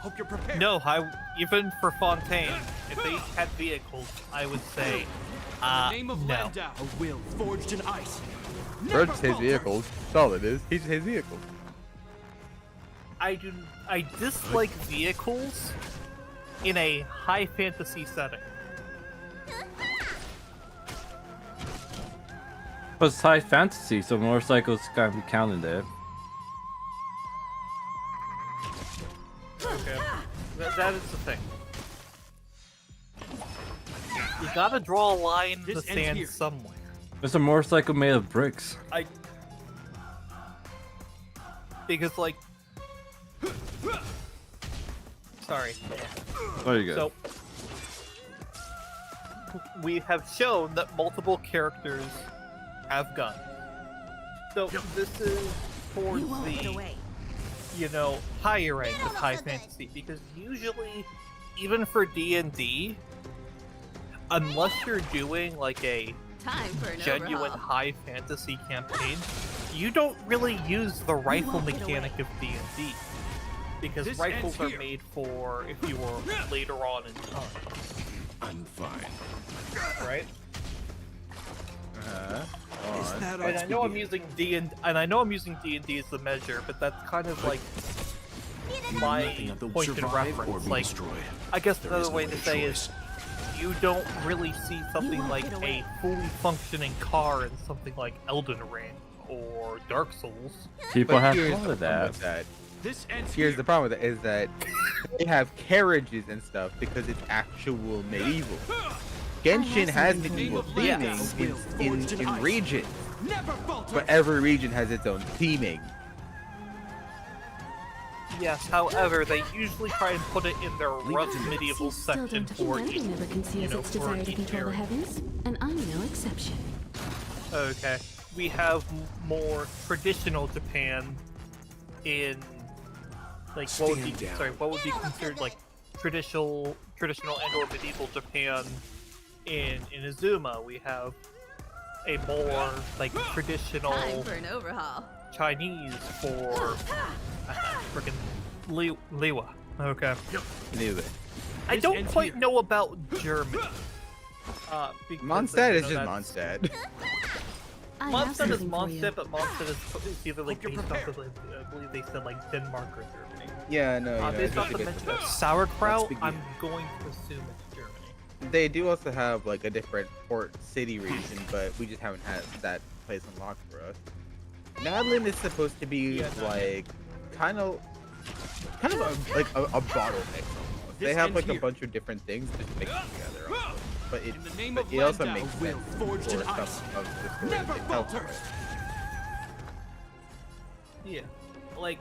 Hope you're prepared. No, even for Fontaine, if they had vehicles, I would say, In the name of no. Landau, a will forged in ice. Bro just his vehicles. That's all it is. He's his vehicles. I dislike vehicles in a high fantasy setting. But it's high fantasy, so motorcycles can't be counted there. Okay, that is the thing. You gotta draw a line in the sand somewhere. There's a motorcycle made of bricks. Because, like... Sorry. There you go. So, we have shown that multiple characters have guns. So, this is towards the, higher end of high fantasy. Because usually, even for D&D, unless you're doing, like, a genuine high fantasy campaign, you don't really use the rifle mechanic of D&D. Because rifles are made for if you were later on in time. I'm fine. Right? And I know I'm using D&D as the measure, but that's kind of like my point of reference. Like, I guess another way to say is you don't really see something like a fully functioning car in something like Elden Ring or Dark Souls. People But have here's fun with the problem that. Here's the problem with it is that they have carriages and stuff because it's actual medieval. Genshin has medieval theming in regions, but every region has its own theming. Yes, however, they usually try and put it in their rough medieval section for each, never conceals its desire to control the heavens, and I'm no exception. Okay, we have more traditional Japan in like what would be considered like traditional and or medieval Japan in Inazuma. We have a more like traditional Time for an overhaul. Chinese for freaking Liwa. Okay. I don't quite know about German. Mondstadt is just Mondstadt. Mondstadt is Mondstadt, but Mondstadt is either like based off of, I believe they said like Denmark or Germany. Yeah, no. Based off the mention of sauerkraut, I'm going to assume it's Germany. They do also have like a different port city region, but we just haven't had that place unlocked for us. Nadlin is supposed to be like kind of a bottleneck almost. They have like a bunch of different things just mixed together, almost. But it also makes sense for some of the story that they tell for it. Yeah, like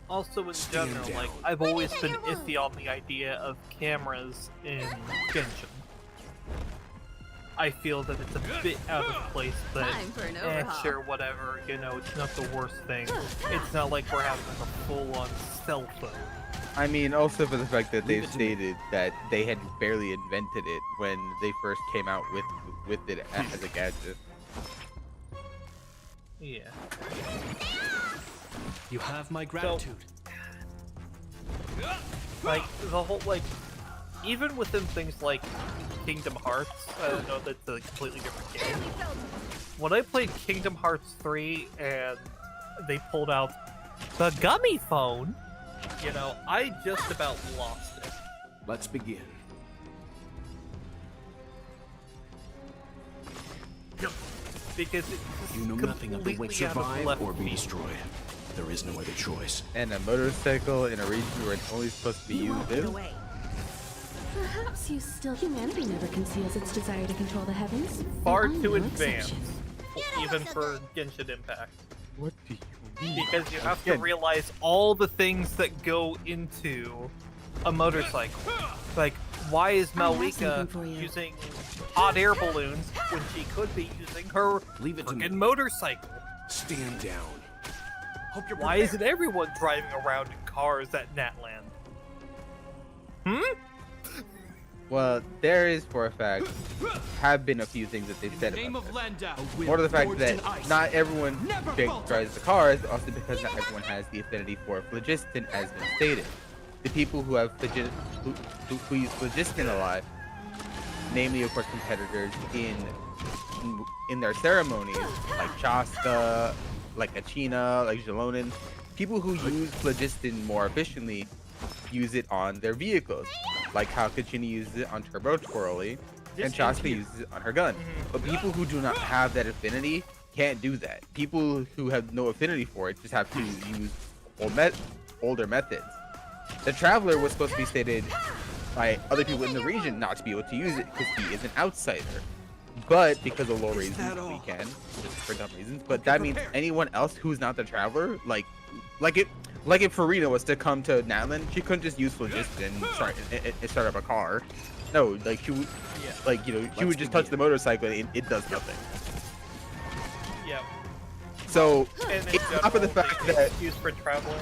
also in general, like I've always been iffy on the idea of cameras in Genshin. I feel that it's a bit out of place, but sure, whatever, it's not the worst thing. It's not like we're having a full-on cell phone. I mean, also for the fact that they've stated that they had barely invented it when they first came out with it as a gadget. Yeah. You have my gratitude. Like, the whole, even within things like Kingdom Hearts, I don't know that's a completely different game. When I played Kingdom Hearts 3 and they pulled out the gummy phone, I just about lost it. Let's begin. Because it's You know nothing of the way survive or be destroyed. There is no other choice. And a motorcycle in a region where it's only supposed to be used is. Perhaps you still. Humanity never conceals its desire to control the heavens. Far and I'm too no advanced, exception. even for Genshin Impact. What do you mean? Because you have to realize all the things that go into a motorcycle. Like, why is Malika using hot air balloons when she could be using her freaking motorcycle? Stand down. Hope you're Why isn't everyone driving around in cars at Natland? Well, there is for a fact have been a few things that they've said about this. More to the fact that not everyone drives the cars, also because not everyone has the affinity for phlogiston, as been stated. The people who have who use phlogiston a lot, namely of course competitors in their ceremonies, like Shasta, like Achina, like Jalonin, people who use phlogiston more efficiently use it on their vehicles, like how Kachina uses it on Turbo Twirly, and Shasta uses it on her gun. But people who do not have that affinity can't do that. People who have no affinity for it just have to use older methods. The Traveler was supposed to be stated by other people in the region not to be able to use it because he is an outsider. But because of low reasons, we can, just for dumb reasons. But that means anyone else who's not the Traveler, like if Farina was to come to Natlan, she couldn't just use phlogiston and start up a car. No, like she would, she would just touch the motorcycle and it does nothing. Yep. So And it's not for the fact that used for Traveler.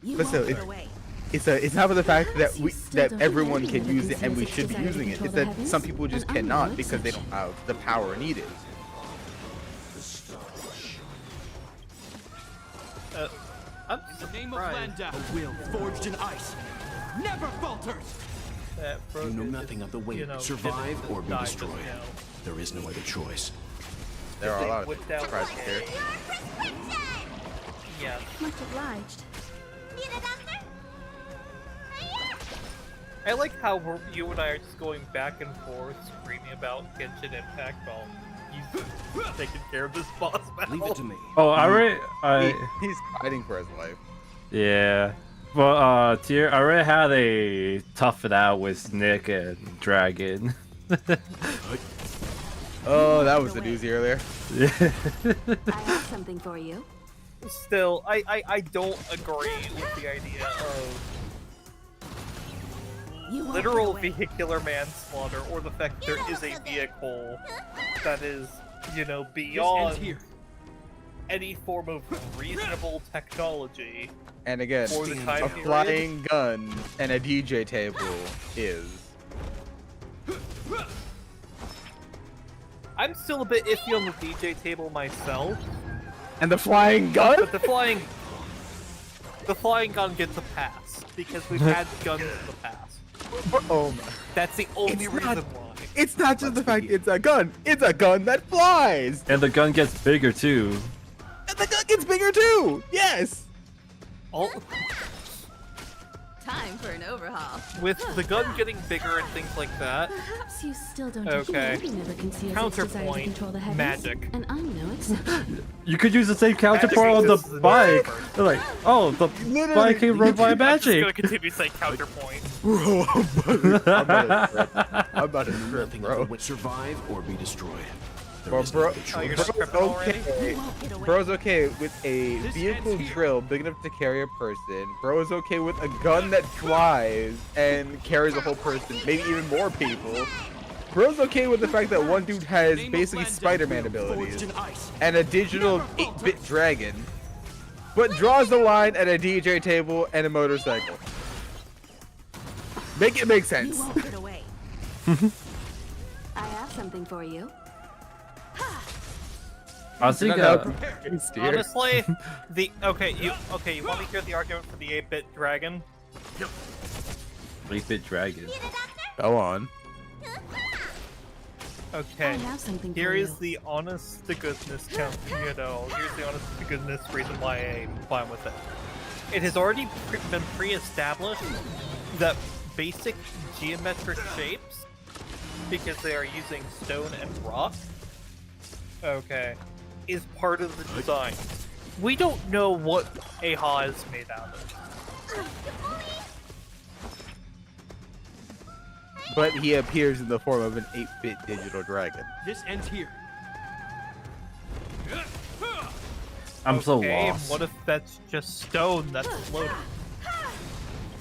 It's not for the fact that everyone can use it and we should be using it. It's that some people just cannot because they don't have the power needed. In the name of Landa, a will forged in ice never falters. You know nothing of the way. Survive or be destroyed. There is no other choice. There are a lot of surprises here. Yeah. Much obliged. I like how you and I are just going back and forth screaming about Genshin Impact while he's taking care of this boss battle. Leave it to me. Oh, he's fighting for his life. Yeah. Well, Tyr, I already had a tough it out with Nick and Dragon. Oh, that was the doozy earlier. I have something for you. Still, I don't agree with the idea of literal vehicular manslaughter or the fact that there is a vehicle that is, beyond any form of reasonable technology. And again, for the time a period. flying gun and a DJ table is. I'm still a bit iffy on the DJ table myself. And the flying gun? But the flying gun gets a pass because we've had guns in the past. Oh my. That's the only reason why. It's not just the fact it's a gun. It's a gun that flies. And the gun gets bigger too. And the gun gets bigger too. Yes. Time for an overhaul. With the gun getting bigger and things like that. Perhaps you still don't. Okay. Humanity never conceals its desire to Counterpoint. control the heavens. Magic. And I'm no exception. You could use the same counterpart on the bike. They're like, oh, the bike can run by I'm just magic. gonna continue to say counterpoint. Bro, I'm about to trip, bro. Survive or be destroyed. Bro's okay with a vehicle drill big enough to carry a person. Bro's okay with a gun that flies and carries a whole person, maybe even more people. Bro's okay with the fact that one dude has basically Spider-Man abilities and a digital 8-bit dragon, but draws the line at a DJ table and a motorcycle. Make it make sense. You won't get away. I have something for you. I was thinking, honestly, you want me to hear the argument for the 8-bit dragon? 8-bit dragon. Go on. Okay. I have something Here for is you. the honest to goodness count. Here's the honest to goodness reason why I'm fine with it. It has already been pre-established that basic geometric shapes, because they are using stone and rock, is part of the design. We don't know what Aha is made out of. But he appears in the form of an 8-bit digital dragon. This ends here. I'm so Okay, lost. what if that's just stone that's floating?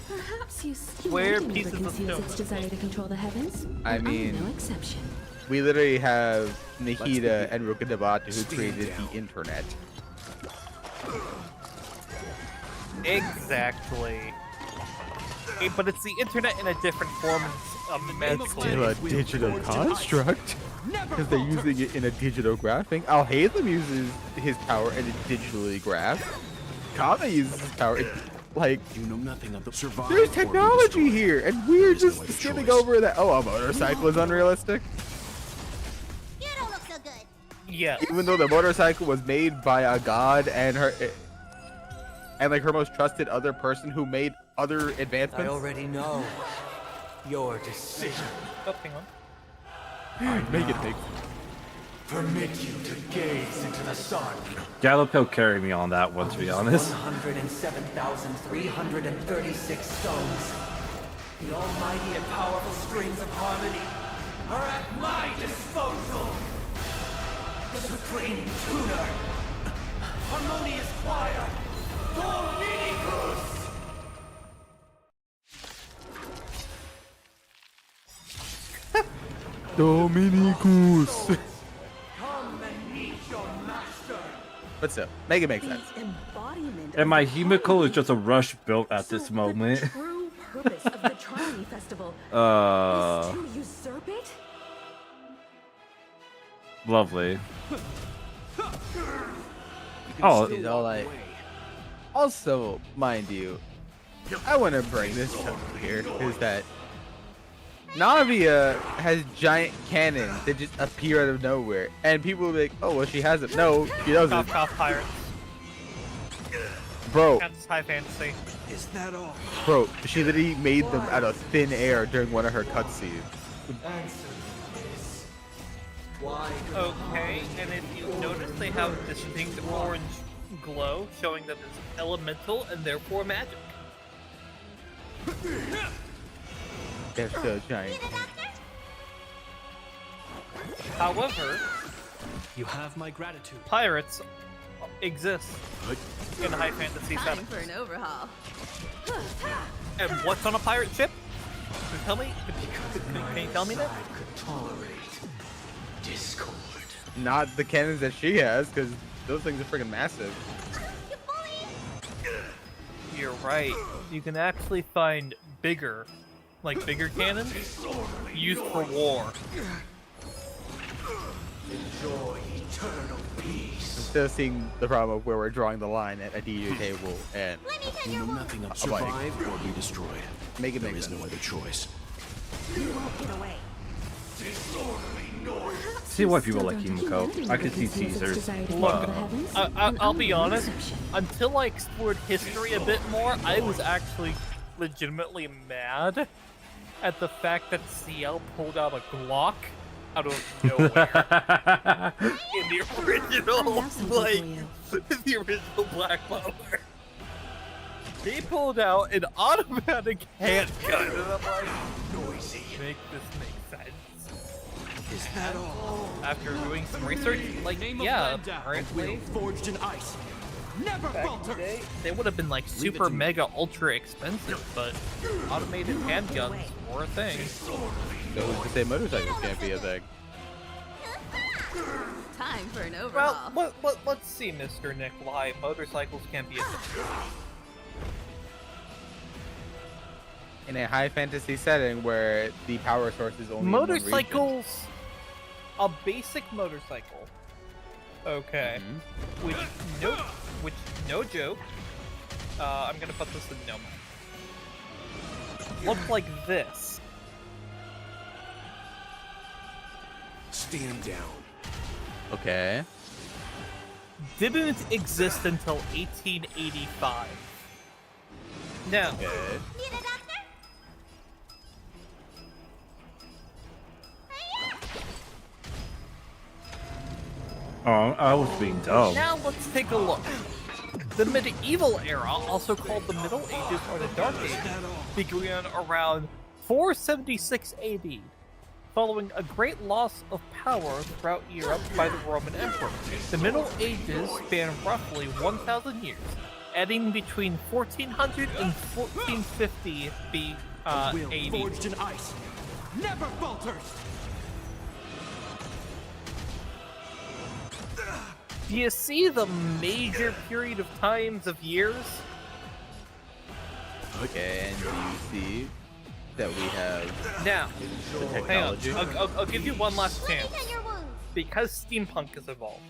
Perhaps you Square pieces of stone. its desire to control the heavens. I I'm mean, no exception. we literally have Nihida and Rukadabata who created the internet. Exactly. But it's the internet in a different form. And it's Still a digital construct? Because they're using it in a digital graphing. Al-Hatham uses his power in a digitally graph. Kama uses his power in, like, You know nothing of the survival. there's technology here, and we're just skipping over that. Oh, a motorcycle is unrealistic? You don't look so good. Yeah. Even though the motorcycle was made by a god and her... And like her most trusted other person who made other advancements. I already know your decision. Oh, hang on. Make it big. Permit you to gaze into the sun. Gallup carry me on that one, to be honest. 107,336 stones. The almighty and powerful springs of harmony are at my disposal. Supreme tuner. Harmonious choir. Dominicus. Dominicus. What's up? Make it make sense. And my Himiko is just a rush built at this moment. True purpose of the Trinity Festival is to usurp it? Lovely. Oh, it's all like. Also, mind you, I want to bring this up here is that Navia has giant cannons that just appear out of nowhere, and people will be like, "Oh, well, she has it." No, she doesn't. Cough, pirates. Bro, That's high fantasy. Is that all? bro, she literally made them out of thin air during one of her cutscenes. Okay, and if you notice, they have a distinct orange glow, showing that it's elemental and therefore magic. They're still giant. However, You have my gratitude. pirates exist in high fantasy Time settings. for an overhaul. And what's on a pirate ship? Can you tell me? Can you tell me that? Could tolerate discord. Not the cannons that she has, because those things are freaking massive. You're right. You can actually find bigger cannons used for war. Enjoy eternal peace. I'm still seeing the problem of where we're drawing the line at a DU table and You know nothing of survive or be destroyed. Make it There make is sense. no other choice. You won't get away. See why people like Himiko. I could see Caesar's. Look, I'll be honest. Until I explored history a bit more, I was actually legitimately mad at the fact that CL pulled out a Glock out of nowhere in the original, the original Black Butler. They pulled out an automatic handgun, and I'm like, noisy. Make this make sense. Is that all? After doing some research, like, yeah, apparently, forged in ice. Never back in the day, they would have been like super mega ultra expensive, but automated handguns were a thing. So who's to say motorcycles can't be a thing? Time for an overhaul. Well, let's see, Mr. Nick, why motorcycles can't be a thing. In a high fantasy setting where the power source is only in one region. Motorcycles, a basic motorcycle, okay, which no joke, I'm gonna put this in no mode. Look like this. Stand down. Okay. Didn't exist until 1885. Now, Oh, I was being dumb. now let's take a look. The medieval era, also called the Middle Ages or the Dark Ages, began around 476 AD, following a great loss of power throughout Europe by the Roman Emperor. The Middle Ages span roughly 1,000 years, ending between 1400 and 1450 AD. Forged in ice never falters. Do you see the major period of times of years? Okay, and do you see that we have Now, the hang on. technology? I'll give you one last chance. Because steampunk has evolved.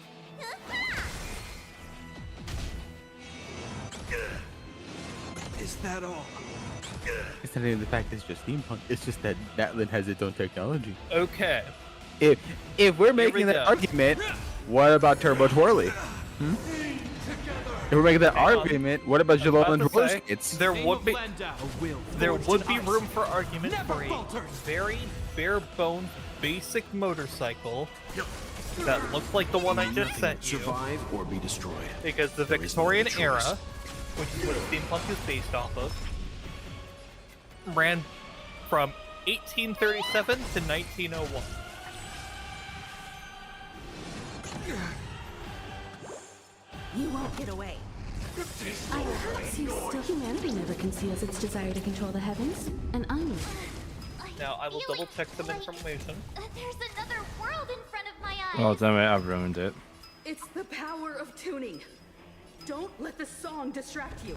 Is that all? It's not even the fact that it's just steampunk. It's just that Natlan has its own technology. Okay. If we're making that argument, what about Turbo Twirly? If we're making that argument, what about Jalal and roller skates? There would be room for argument for a very bare bones basic motorcycle that looks like the one I just sent you. Survive or be destroyed. Because the Victorian era, which is what steampunk is based off of, ran from 1837 to 1901. You won't get away. I hope you still. Humanity never conceals its desire to control the heavens, and I will. Now I will double check some information. There's another world in front of my eyes. Oh damn it! I've ruined it. It's the power of tuning. Don't let the song distract you.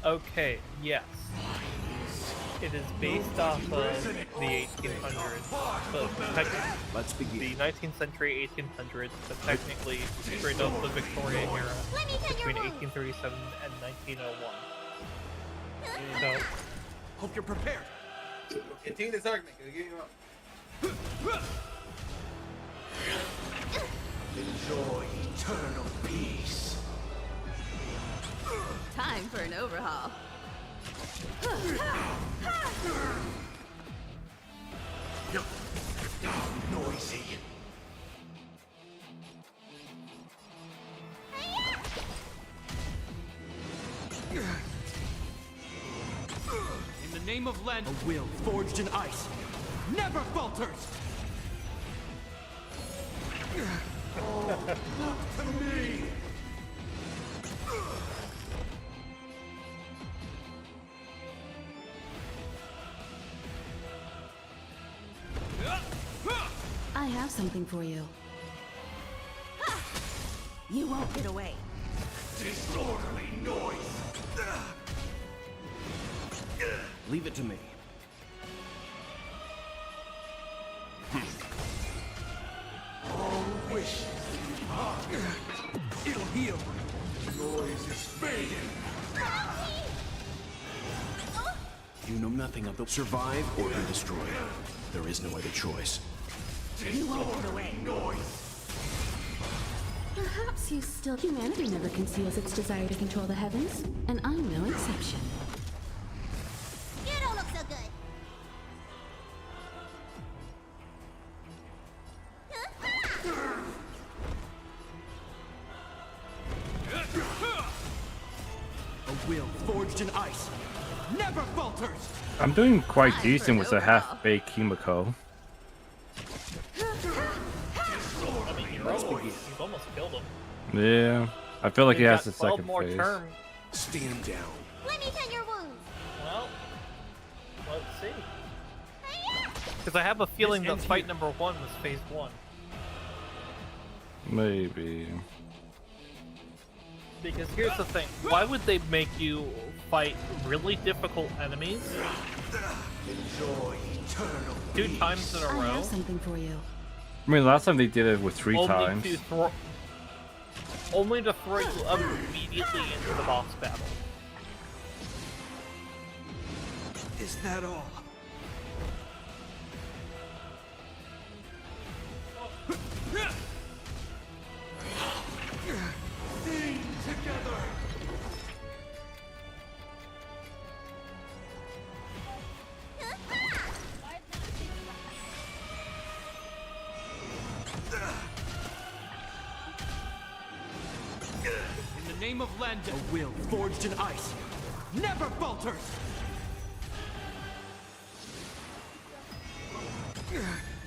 Okay, yes. It is based off of the 1800s. Let's begin. The 19th century 1800s, but technically straight up the Victorian era between 1837 and 1901. So, Hope you're prepared. Continue this argument. Enjoy eternal peace. Time for an overhaul. Noisy. In the name of Lend, a will forged in ice never falters. Look to me. I have something for you. You won't get away. Disorderly noise. Leave it to me. All wishes it'll heal. Noise is fading. You know nothing of the survive or be destroyed. There is no other choice. You won't get away. Perhaps you still. Humanity never conceals its desire to control the heavens, and I'm no exception. You don't look so good. A will forged in ice never falters. I'm doing quite decent with a half-baked Kimiko. I mean, you've almost killed him. Yeah, I feel like he has a 12 second more phase. turns. Stand down. Let me tend your wounds. Well, let's see. Because I have a feeling that fight number 1 was phase 1. Maybe. Because here's the thing, why would they make you fight really difficult enemies Enjoy eternal 2 times in a I row? have something for you. I mean, last time they did it with 3 times. Only to throw you up immediately into the boss battle. Is that all? Sing together. In the name of Londing, a will forged in ice never falters!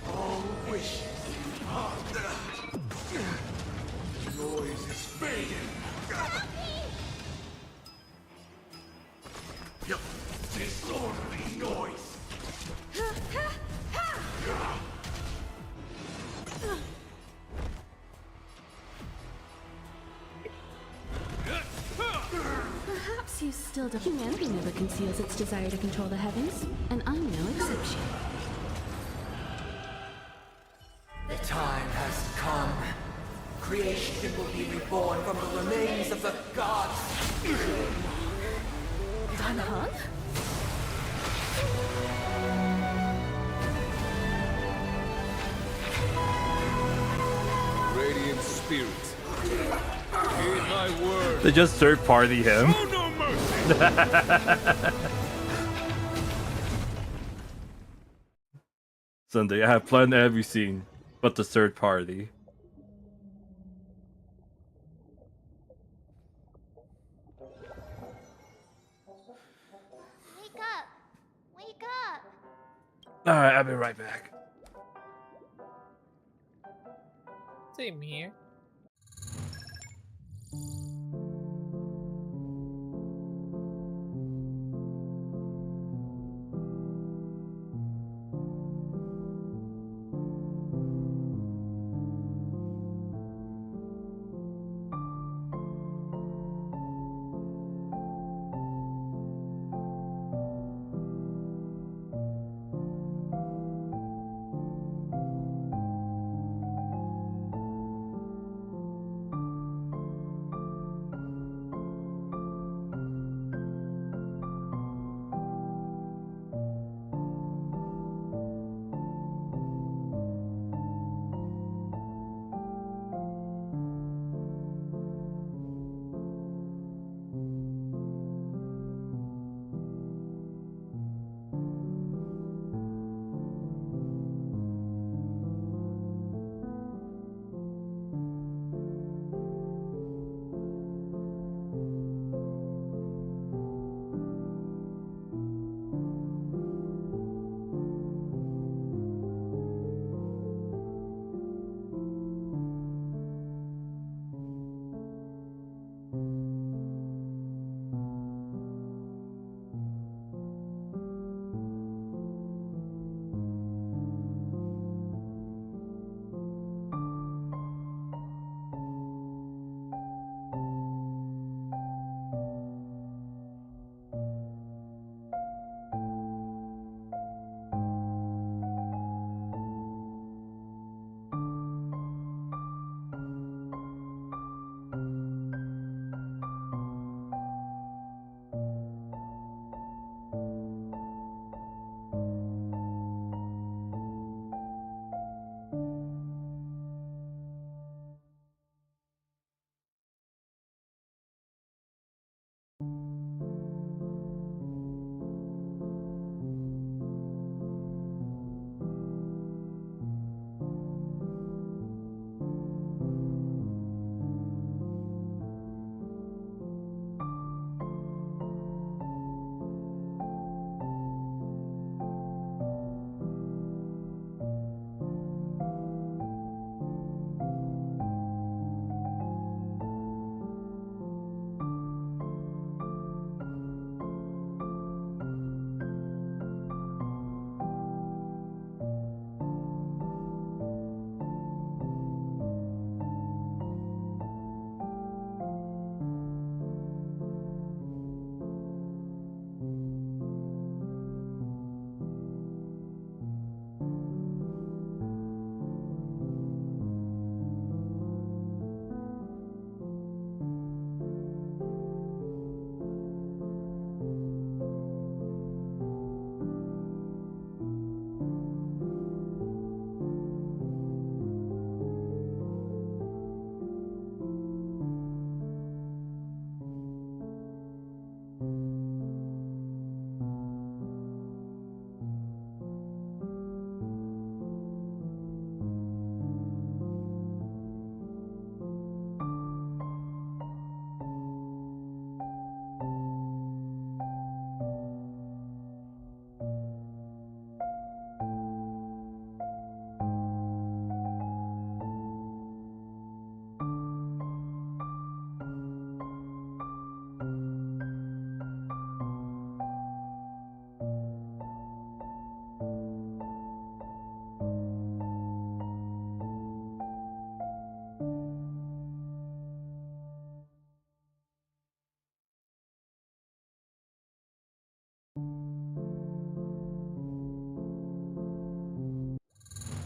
All wishes noise is fading. Disorderly noise. Perhaps you still don't. Humanity never conceals its desire to control the heavens, and I'm no exception. The time has come. Creation will be reborn from the remains of the gods. Dan Heng? Radiant spirits, hear my word. They just third party him. Show no mercy. Sunday, I have planned every scene, but the third party. Wake up! Wake up! Alright, I'll be right back. Same here.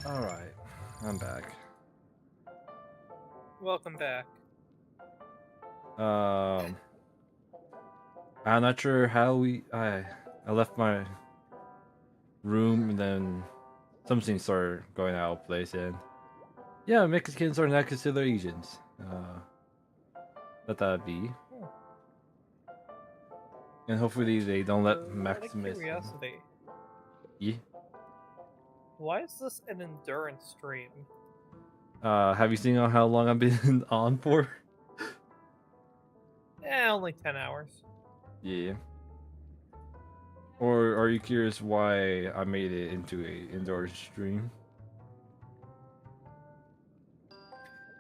Alright, I'm back. Welcome back. I'm not sure how I left my room and then something started going out of place and yeah, Mexicans are not considered Asians. Let that be. And hopefully they don't let Maximus. Out of curiosity. Yeah. Why is this an endurance stream? Have you seen how long I've been on for? Only 10 hours. Yeah. Or are you curious why I made it into a endurance stream?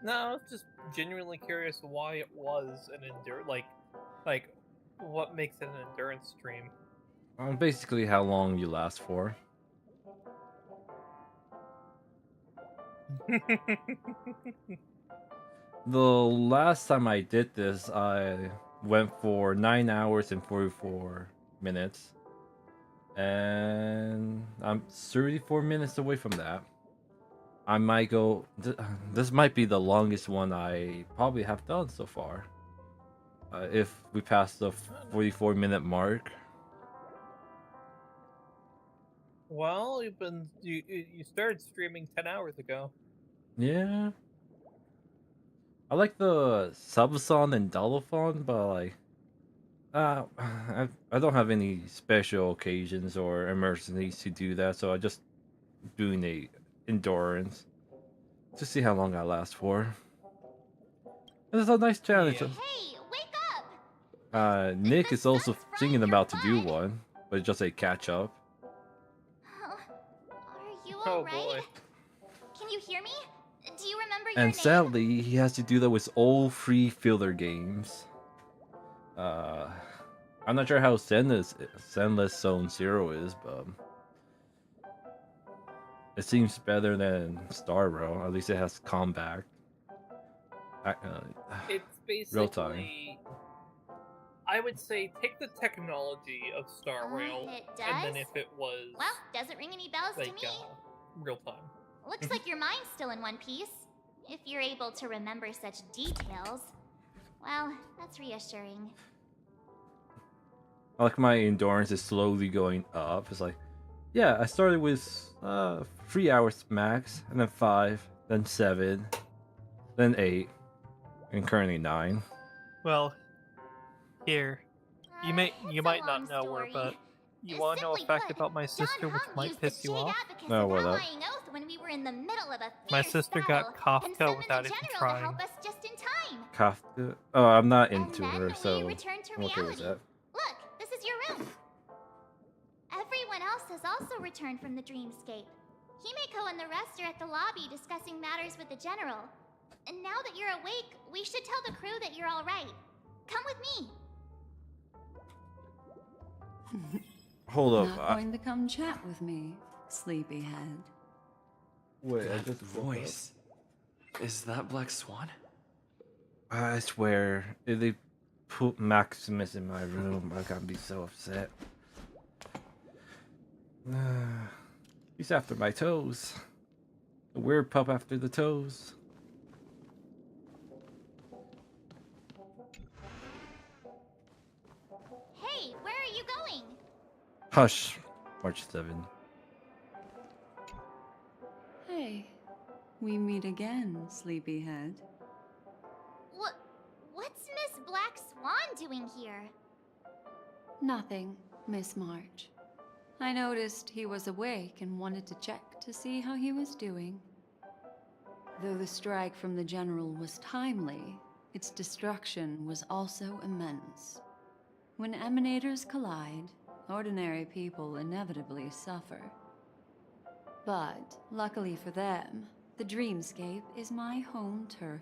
No, I was just genuinely curious why it was an like what makes it an endurance stream. Basically how long you last for. The last time I did this, I went for 9 hours and 44 minutes. And I'm 34 minutes away from that. I might go... This might be the longest one I probably have done so far. If we pass the 44-minute mark. Well, you started streaming 10 hours ago. Yeah. I like the subathon and doubleathon, but like, I don't have any special occasions or emergencies to do that, so I just doing a endurance to see how long I last for. This is a nice challenge. Hey, wake up! Nick is also thinking about to do one, but it's just a catch up. Are you alright? Can you hear me? Do you remember your And name? sadly, he has to do that with all free filler games. I'm not sure how Zenless Zone Zero is, but it seems better than Star Rail. At least it has combat. It's basically real time. I would say take the technology of Star Rail, It does? and then if it was Well, doesn't ring any bells to me. real time. Looks like your mind's still in one piece. If you're able to remember such details. Well, that's reassuring. I like my endurance is slowly going up. It's like, yeah, I started with 3 hours max, and then 5, then 7, then 8, and currently 9. Well, here, you might not know her, but you want to know a fact about my sister which might piss you off? No, what up? When we were in the middle of a My fierce sister battle, got and Kafka summoned without the even general to trying. help us just in time. Kafka? Oh, I'm not into her, so returned to I'm okay with reality. that. Look, this is your room. Everyone else has also returned from the dreamscape. Himeko and the rest are at the lobby discussing matters with the general. And now that you're awake, we should tell the crew that you're all right. Come with me. Hold up. Not going to come chat with me, sleepyhead. Wait, that voice. Is that Black Swan? I swear, if they put Maximus in my room, I'm gonna be so upset. He's after my toes. The weird pup after the toes. Hey, where are you going? Hush, March 7. Hey, we meet again, sleepyhead. What's Miss Black Swan doing here? Nothing, Miss March. I noticed he was awake and wanted to check to see how he was doing. Though the strike from the general was timely, its destruction was also immense. When emanators collide, ordinary people inevitably suffer. But, luckily for them, the dreamscape is my home turf.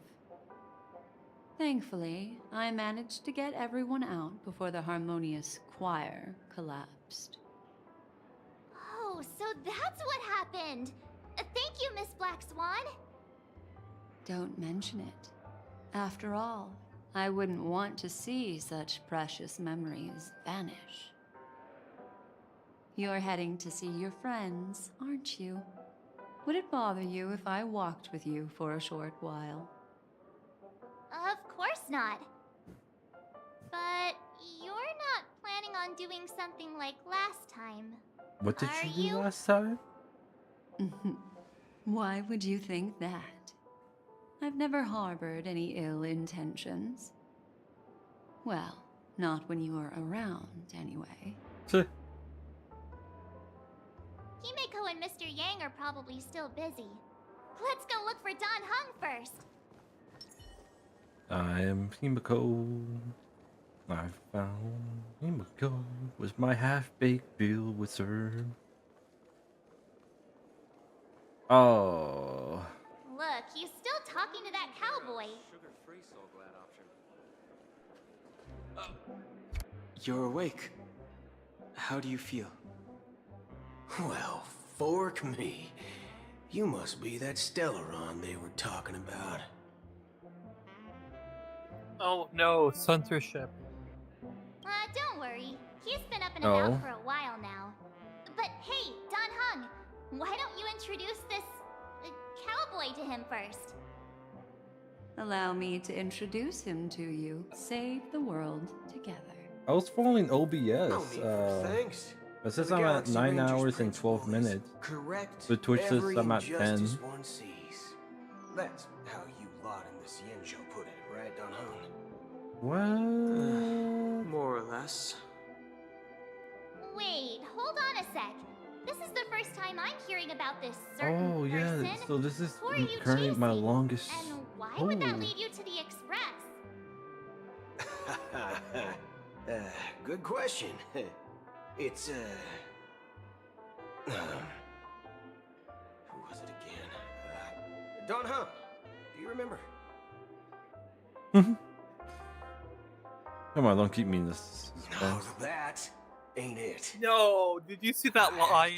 Thankfully, I managed to get everyone out before the harmonious choir collapsed. Oh, so that's what happened. Thank you, Miss Black Swan. Don't mention it. After all, I wouldn't want to see such precious memories vanish. You're heading to see your friends, aren't you? Would it bother you if I walked with you for a short while? Of course not. But you're not planning on doing something like last time. What did Are you do last time? Why would you think that? I've never harbored any ill intentions. Well, not when you were around, anyway. Himeko and Mr. Yang are probably still busy. Let's go look for Don Hung first. I am Himeko. I found Himeko was my half-baked bill wizard. Oh. Look, he's still talking to that cowboy. Sugar-free Soul Glad option. You're awake. How do you feel? Well, fork me. You must be that Stellaron they were talking about. Oh no, censorship. Don't worry. He's been up and about for a while now. But hey, Don Hung, why don't you introduce this cowboy to him first? Allow me to introduce him to you. Save the world together. I was following OBS. Thanks. It says I'm at 9 hours and 12 minutes. Correct. The Twitch says I'm at 10. One sees. That's how you lot in this Yin show put it, right, Don Hung? What? More or less. Wait, hold on a sec. This is the first time I'm hearing about this certain Oh yeah, person. so this is Who are you currently my chasing? longest. And why would that lead you to the Express? Good question. It's, who was it again? Don Hung. Do you remember? Come on, don't keep me in this. No, that ain't it. No, did you see that line?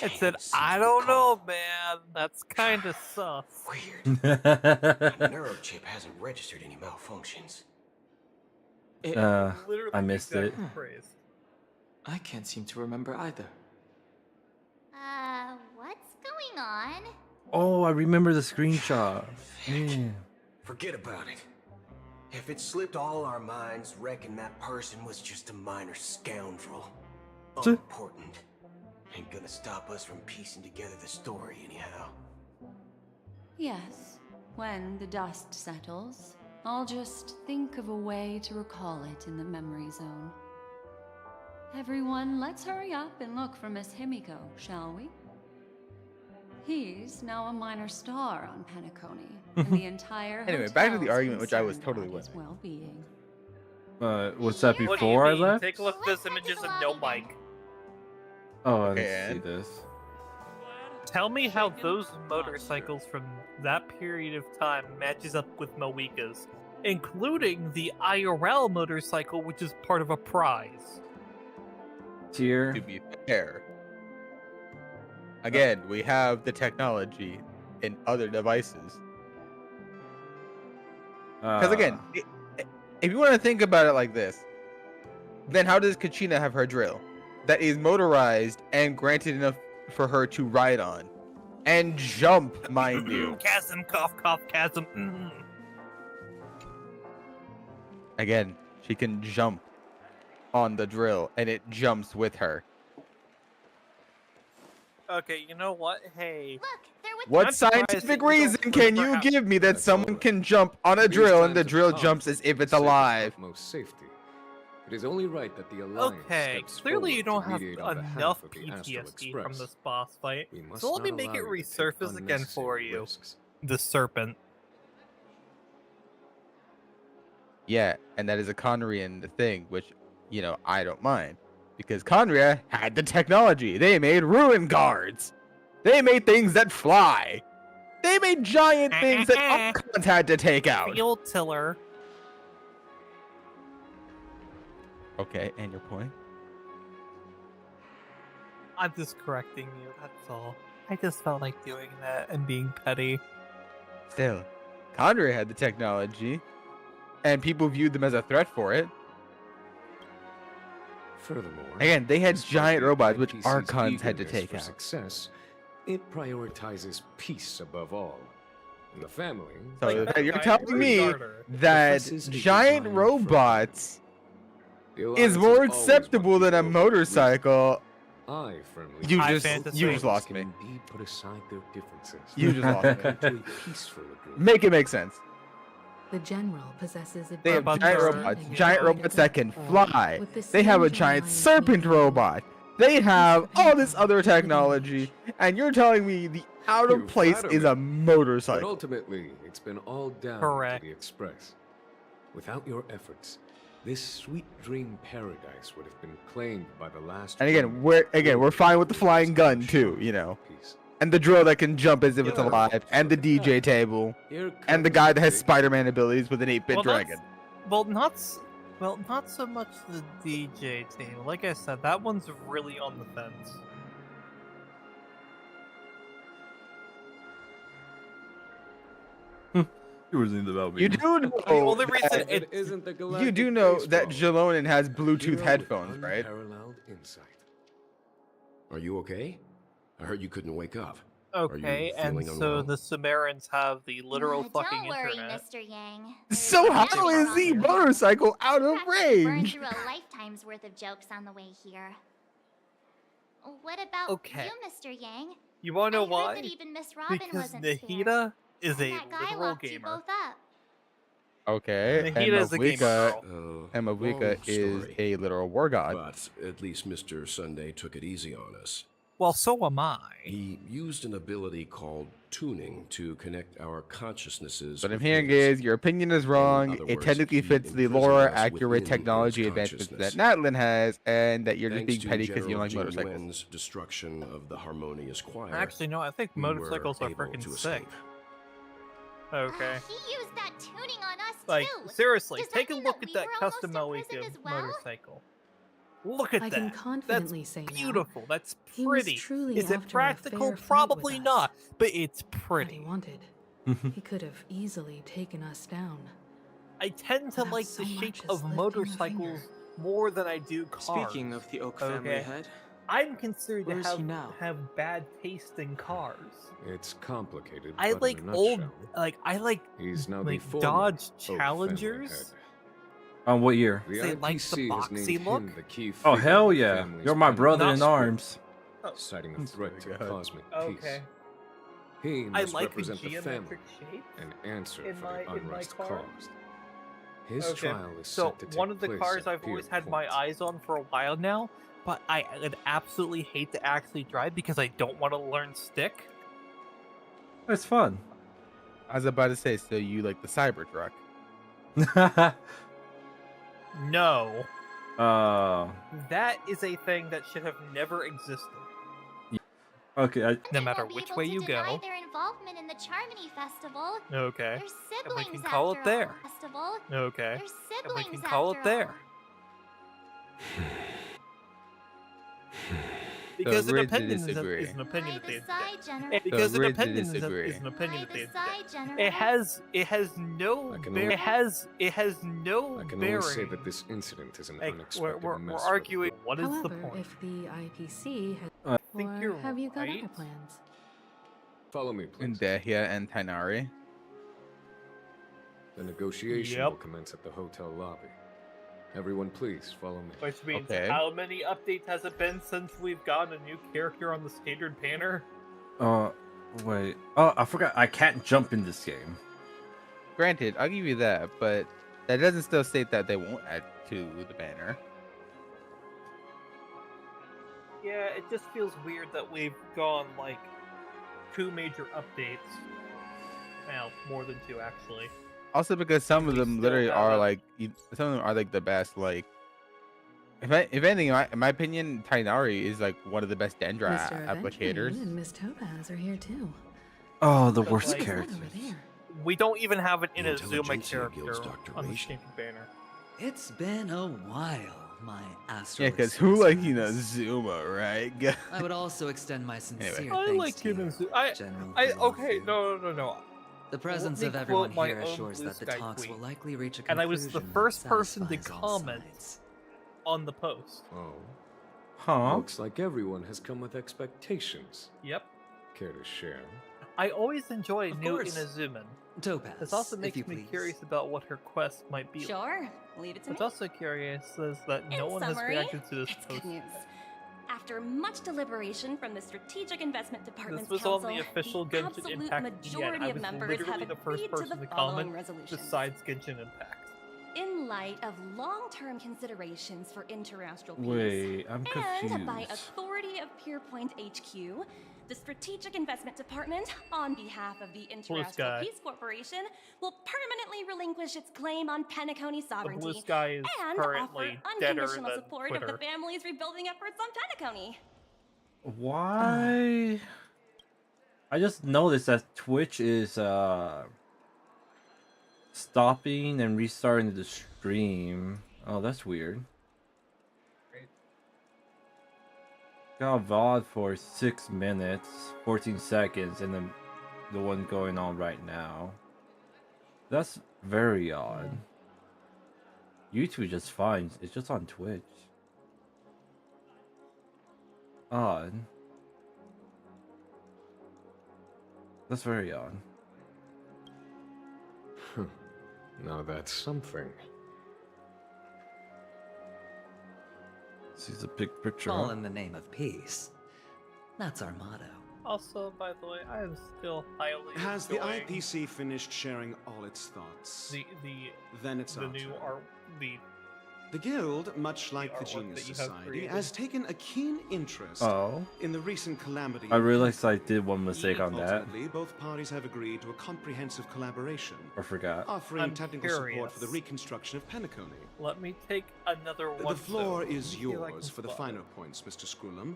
It said, I don't know, man. That's kind of sus. Weird. My neurochip hasn't registered any malfunctions. I missed it. I can't seem to remember either. What's going on? Oh, I remember the screenshot. Yeah. Forget about it. If it slipped all our minds, reckon that person was just a minor scoundrel. Unimportant. Ain't gonna stop us from piecing together the story anyhow. Yes, when the dust settles, I'll just think of a way to recall it in the memory zone. Everyone, let's hurry up and look for Miss Himeko, shall we? He's now a minor star on Penacony, and the entire Anyway, back to the hotel's argument, which I was concerned totally about with. his well-being. What's that What do you before I mean? left? Take a look at those images of No Mike. Oh, I Okay, didn't see and? this. Tell me how those motorcycles from that period of time matches up with Moika's, including the IRL motorcycle, which is part of a prize. Tier. To be fair, again, we have the technology in other devices. Because again, if you want to think about it like this, then how does Kachina have her drill that is motorized and granted enough for her to ride on and jump, mind you? Chasm, cough, cough, chasm. Again, she can jump on the drill and it jumps with her. Okay, you know what? Hey. What I'm surprised scientific that you reason don't can remember you how- give me that That's someone all right. can jump on a In these drill and the times of drill conflict, jumps as if it's safety is alive? utmost safety. It is only right that the Alliance Okay, steps clearly you forward don't to have mediate on behalf enough of the Astral PTSD from Express. this boss fight, We must so let me not make allow it you to take resurface again for unnecessary you. risks. The serpent. Yeah, and that is a Conrian thing, which, you know, I don't mind. Because Conria had the technology. They made ruin guards. They made things that fly. They made giant things that Archons had to take out. Field tiller. Okay, and your point? I'm just correcting you, that's all. I just felt like doing that and being petty. Still, Conria had the technology, and people viewed them as a threat for it. Furthermore, Again, they had despite giant the robots, which IPC's Archons had to eagerness take for out. success, It prioritizes peace above all. And the family... So Like, you're guy telling me starter. that Professes a giant desire for robots The is Alliance more has always acceptable wanted than a to go for motorcycle? I firmly You High just fantasy. lost me. can indeed put aside their differences. You just lost me. Come to a peaceful agreement. Make it make sense. The general possesses a They have Robots giant are- robots, deep giant understanding robots of that can all, fly. with the They have a strange giant alliance serpent making robot. They have all this other within technology, and you're telling me the out of You place flatter is me. a But motorcycle. ultimately, it's been all down Correct. to the Express. Without your efforts, this sweet dream paradise would have been claimed by the last. And again, remnant we're fine with the flying of gun our too, shore you know, peace. and the drill that can jump as if it's Yeah, alive, and the sure. DJ table, Here and the comes guy the that has big- Spider-Man abilities with an 8-bit dragon. Not so much the DJ team. Like I said, that one's really on the fence. You were thinking about me. You do know The only reason that, It isn't the you galactic do know that baseball. Jalonin has Hero Bluetooth with headphones, right? unparalleled insight. Are you okay? I heard you couldn't wake up. Are Okay, you and feeling so unwell? the Sumerians have the literal fucking Don't worry, internet. Mr. Yang. So There's how nothing is wrong the with you. motorcycle out of Practically burned range? through a lifetime's worth of jokes on the way here. What about Okay. you, Mr. Yang? You wanna know I heard why? that even Miss Robin Because wasn't Nahida is spared. a That guy literal locked you gamer. both up. Okay, and Nahida is a gamer Mavika, girl. and Mavika long is story. a literal war god. But at least Mr. Sunday took it easy on us. Well, so am I. He used an ability called tuning to connect our consciousnesses. What I'm with hearing his. is your opinion is wrong. other It words, technically he fits the imprisoned lore us accurate within technology his advancements that consciousness. Natlin has, and that you're just Thanks being to petty because you General don't like Jing motorcycles. Wen's destruction of the harmonious choir. Actually, no, I think we were motorcycles are able freaking to sick. escape. Okay. He used that tuning on us Like, too. seriously, Does that take a mean look that at we that were almost custom in prison Moeka as well? motorcycle. Look at I that. can confidently That's say now, beautiful. That's he was pretty. truly Is it after a practical? fair fight Probably with us. not, but it's What he pretty. wanted. He could have easily taken us down. I tend to Without like so the shape much as of lifting a motorcycles more than I do cars. Speaking of the Oak family Okay. head, I'm considered Where to is he now? have bad taste in cars. It's complicated. I but like in a old, nutshell, I like He's now like the former Dodge Oak family Challengers. head. On what year? The They like the IPC has named boxy him look? the key Oh figure hell of the yeah! family's You're my pending brother in dispute, arms. citing a threat to my God. cosmic peace. Okay. He I must like the represent the family geometric shape. and answer in for my- the in my unrest car. caused. His Okay, trial is so set to take one of the place cars at I've always Pier had my Point. eyes on for a while now, but I would absolutely hate to actually drive because I don't want to learn stick. It's fun. I was about to say, so you like the Cybertruck? No, uh, that is a thing that should have never existed. okay. No They matter won't be which able way to you deny go. their involvement in the Charmony Festival. Okay. They're And siblings we can call it after all, there. Festival. Okay. They're And we siblings can call it after there. all. Because an agree to opinion is disagree. an opinion at the end of the day. General. Because an agree to opinion disagree. is an opinion at the end of the day. General. It has no I can bear, only- it has no I can bearing. only say that this incident is an Like, unexpected we're mess. for the arguing. group. What is However, the point? if the IPC has, I think or you're have you got right. other plans? Follow me, In please. Dehya and Tainari. The negotiation Yep. will commence at the hotel lobby. Everyone, please follow me. Which means Okay. how many updates has it been since we've gotten a new character on the standard banner? Wait. Oh, I forgot. I can't jump in this game. Granted, I'll give you that, but that doesn't still state that they won't add to the banner. Yeah, it just feels weird that we've gone like 2 major updates. Well, more than 2 actually. Also, because some of We them still literally have are a- like, some of them are like the best. Like, if anything, in my opinion, Tainari is like one of the best Dendra Mr. applicators. Adventuring and Miss Topaz are here too. Oh, the But, worst like- character. Over there. We don't even have an The Inazuma Intelligentsia character Guild's on the doctoration. standard banner. It's been a while, my astro. Yeah, because who like Zuma, right? I would also extend my sincere Anyway. I thanks like to you, Inazuma. General. Okay, no. The presence Let of me everyone quote my here own assures Blue that the Sky talks tweet. will likely reach a conclusion And I was the that first person to satisfies all comment sides. on the post. Oh. Huh? Looks like everyone has come with expectations. Yep. Care to share? I always enjoy Of new course. Inazuman. Topaz, This also if makes you me please. curious about what her quest might be. Sure, leave it to What's me. also curious is that no In one summary, has reacted to this it's post. good news. After much deliberation from the Strategic Investment Department's This was on council, the official the Genshin absolute Impact majority I of was members literally have the first agreed to person the to following comment resolutions. besides Genshin Impact. In light of long-term considerations for interastral peace, Wait, I'm and by confused. authority of Pierpoint HQ, the Strategic Investment Department, on behalf of the Blue Interastral Sky. Peace Corporation, will permanently relinquish its claim on Penacony The sovereignty Blue Sky is and offer currently deader unconditional than support of the Twitter. family's rebuilding efforts on Penacony. Why? I just noticed that Twitch is stopping and restarting the stream. Oh, that's weird. Got VOD for 6 minutes, 14 seconds, and then the one going on right now. That's very odd. YouTube just fine. It's just on Twitch. Odd. That's very odd. Now that's something. Sees a big picture. All in the name of peace. That's our motto. Also, by the way, I am still highly Has the enjoying IPC finished sharing all its thoughts? Then it's the our new turn. art The Guild, much like the artwork Genius that you have Society, created. has taken a keen interest Oh. in the recent calamity. I of realized I did one mistake on that. Ultimately, both parties have agreed to a comprehensive collaboration, I forgot. offering I'm technical support for the curious. reconstruction of Penacony. Let me take another one. The floor so is let me see if I yours can for the spot finer it. points, Mr. Screwlum.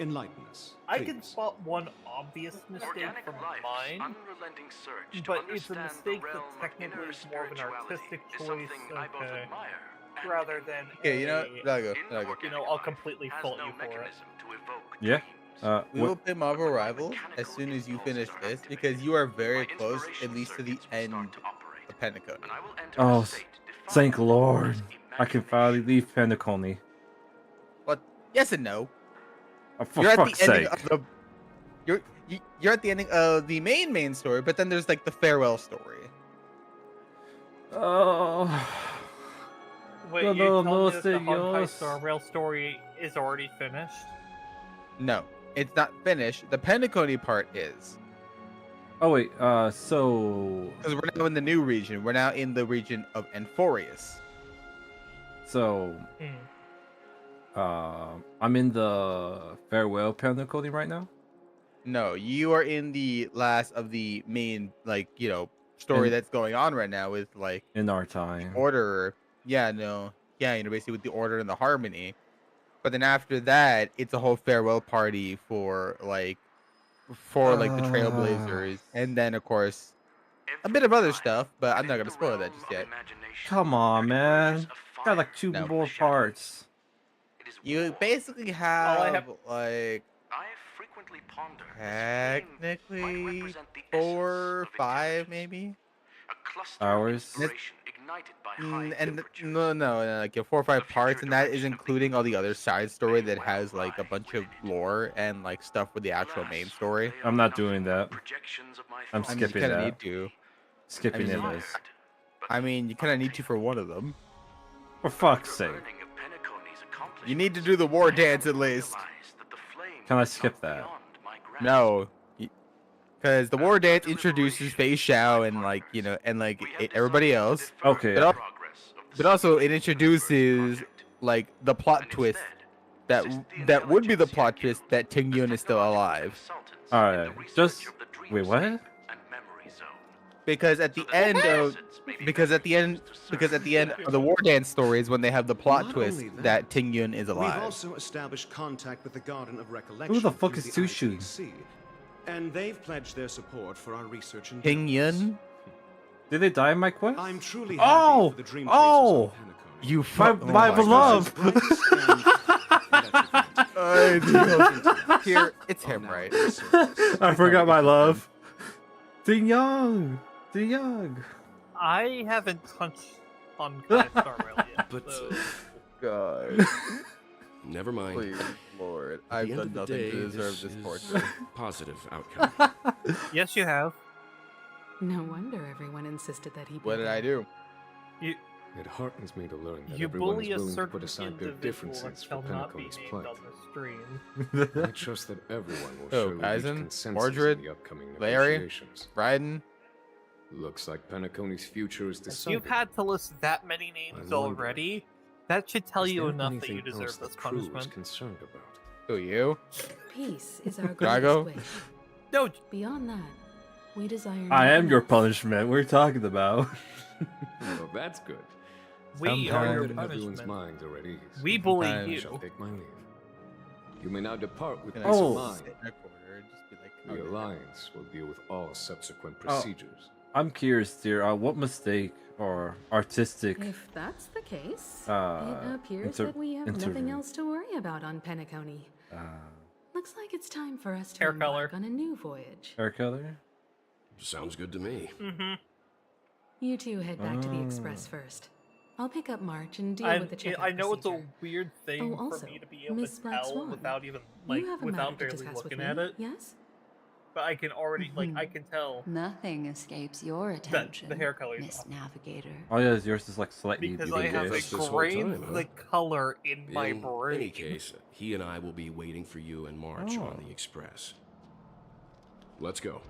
Enlighten us. I can please. spot one obvious mistake from mine, but it's a mistake that technically is more of an artistic choice, okay, rather than Okay, you know what? Vragou, you know, I'll completely fault you for it. Yeah. We will play Marvel Rivals as soon as you finish this because you are very close, at least to the end of Penacony. Oh, thank Lord. I can finally leave Penacony. But yes and no. Oh, for You're at fuck's the ending sake. of the you're at the ending of the main story, but then there's like the farewell story. Oh. Wait, No, you're no, telling me no, that the Honkai señores. Star Rail story is already finished? No, it's not finished. The Penacony part is. Oh wait, so Because we're now in the new region. We're now in the region of Enforius. so I'm in the farewell Penacony right now. No, you are in the last of the main, like, story In- that's going on right now with, like, In our time. Order. Yeah, no. Yeah, basically with the Order and the Harmony. But then after that, it's a whole farewell party for, like, the Trailblazers. And then, of course, a bit of other stuff, but I'm not going to spoil that just yet. Come on, man. Got like 2 No. more parts. You basically have, like, technically 4, 5, maybe. Hours. And no, like 4 or 5 parts, and that is including all the other side story that has like a bunch of lore and like stuff with the actual main story. I'm not doing that. I'm I mean, skipping you kind of that. need to. Skipping I mean, it is. I mean, you kind of need to for one of them. For fuck's sake. You need to do the war dance at least. Can I skip that? No, because the war dance introduces Fei Xiao and everybody else. Okay. But also it introduces like the plot twist that would be the plot twist that Ting Yun is still alive. Alright. Just wait, what? Because at the end of the war dance story is when they have the plot twist that Ting Yun is We've alive. also established contact with the Garden of Recollection. Who the fuck through is the Tsushu? IPC, and they've pledged their support for our research and Ting Yun? Did they die in my quest? I'm truly Oh! happy for the Dream Oh! You my beloved! Here, it's him, right? I forgot my love. Ding Young! Ding Young! I haven't touched Honkai Star Rail yet. But so... God. Never mind. Please, Lord. At I've the end done of the nothing day, to deserve this this is torture. positive outcome. Yes, you have. No wonder everyone insisted that he be What did I there. do? It heartens me to learn that You everyone bully is a willing to certain put aside their individual that differences for shall not be Pennacon's named plight. on the stream. I trust that everyone will Oh, surely reach Kaizen, consensus Mordred, in the upcoming Larry, negotiations. Raiden. Looks like Pennacon's future is If decided. you've had to list that many names already, that should tell Is you there enough that anything you deserve else this that Crew is punishment. concerned about? Who, you? Peace is our Drago? greatest wish. No. Beyond that, we desire. I am nothing your else. punishment. What are you talking about? Well, that's good. We are your That in everyone's punishment. minds are at ease. We bully I you. shall take my leave. You may now depart with Can peace I of just mind. sit in a corner and just be like, The okay. Alliance will deal with all subsequent Oh. procedures. I'm curious, dear. What mistake or artistic? If that's the case, Uh, it appears inter- that we have interview. nothing else to worry about on Pennacone. Looks like it's time for us to Hair embark color. on a new voyage. Hair color? Sounds good to me. Mm-hmm. You two head back to the Express first. I'll pick up March and deal with the checkout I know it's a procedure. weird thing Oh, also, for me to be able Miss to Black tell Swan, without even you have a without matter to barely discuss with looking me, at it. yes? But I can already I can tell Nothing escapes your attention, the hair color is Miss off. Navigator. Oh yeah, yours is like slightly Because I have bigger. This whole ingrained time, huh? the color in my In brain. any case, he and I will be waiting for you in March Oh. on the Express. Let's go.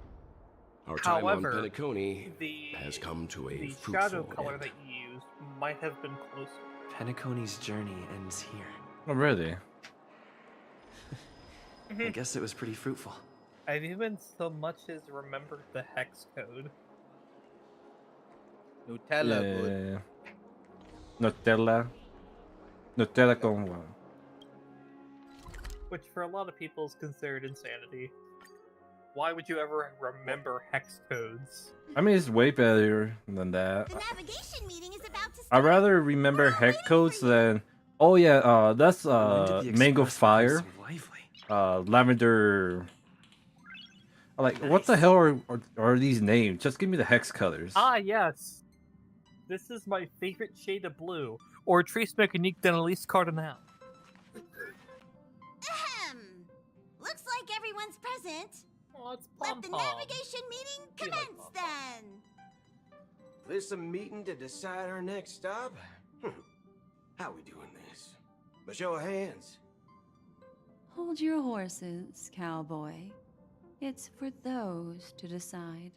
Our time However, on Pennacone the has come to a the fruitful shadow color end. that you used might have been closer. Pennacone's journey ends here. Oh really? I guess it was pretty fruitful. I've even so much as remembered the hex code. Nutella, bud. Nutella. Nutella con what? Which for a lot of people is considered insanity. Why would you ever remember hex codes? I mean, it's way better than that. The navigation meeting is about to I'd rather remember hex codes than. Oh yeah, that's Mango Fire. Lavender. Like, what the hell are these names? Just give me the hex colors. Ah, yes. This is my favorite shade of blue. Or Trace Mécanique d'Annalise Cardinal. Ahem. Looks like everyone's present. Oh, it's Let the Pom-Pom. navigation meeting commence then. This a meeting to decide our next stop? How we doing this? By show of hands. Hold your horses, cowboy. It's for those to decide.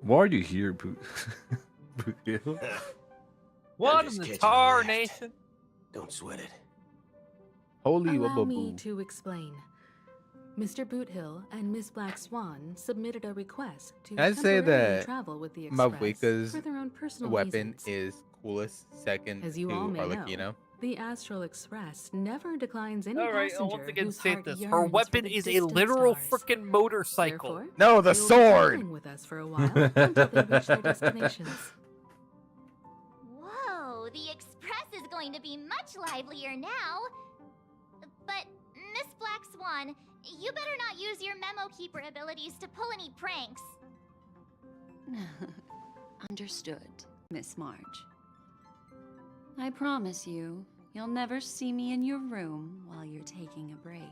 Why are you here, Boot? Boot What just in the catching Tar left. Nation? Don't sweat it. Holy Allow me wababoo. to explain. Mr. Boothill and Miss Black Swan submitted a request to Can I say temporarily that travel with the Express Mavuika's for their own personal weapon reasons. is coolest second As you to all may Arlecchino? know, the Astral Express never declines any Alright, passenger I'll once again whose state heart this. Her yearns for weapon the is a distant literal stars. freaking motorcycle. Therefore, No, the they will be sword! traveling with us for a while until they reach their destinations. Whoa, the Express is going to be much livelier now. But, Miss Black Swan, you better not use your memo keeper abilities to pull any pranks. Understood, Miss March. I promise you, you'll never see me in your room while you're taking a break.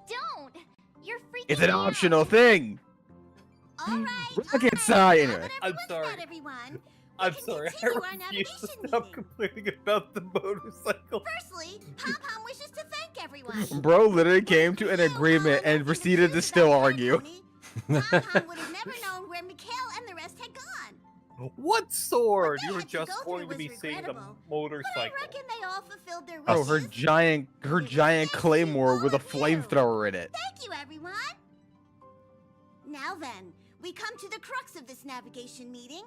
Don't! You're freaking It's an me out. optional thing! Alright, Rocket side, anyway. I'm sorry. everyone. I'm sorry. I continue our refuse to navigation stop complaining about the motorcycle. Firstly, Pom-Pom wishes to thank everyone. Bro literally came to an agreement and proceeded to still argue. Pom-Pom would have never known where Mikhail and the rest had gone. What sword? You were had to just go going through to be was seeing the regrettable, But I motorcycle. reckon they all fulfilled their Oh, wishes. her giant claymore with a flamethrower in it. Thank you, everyone. Now then, we come to the crux of this navigation meeting.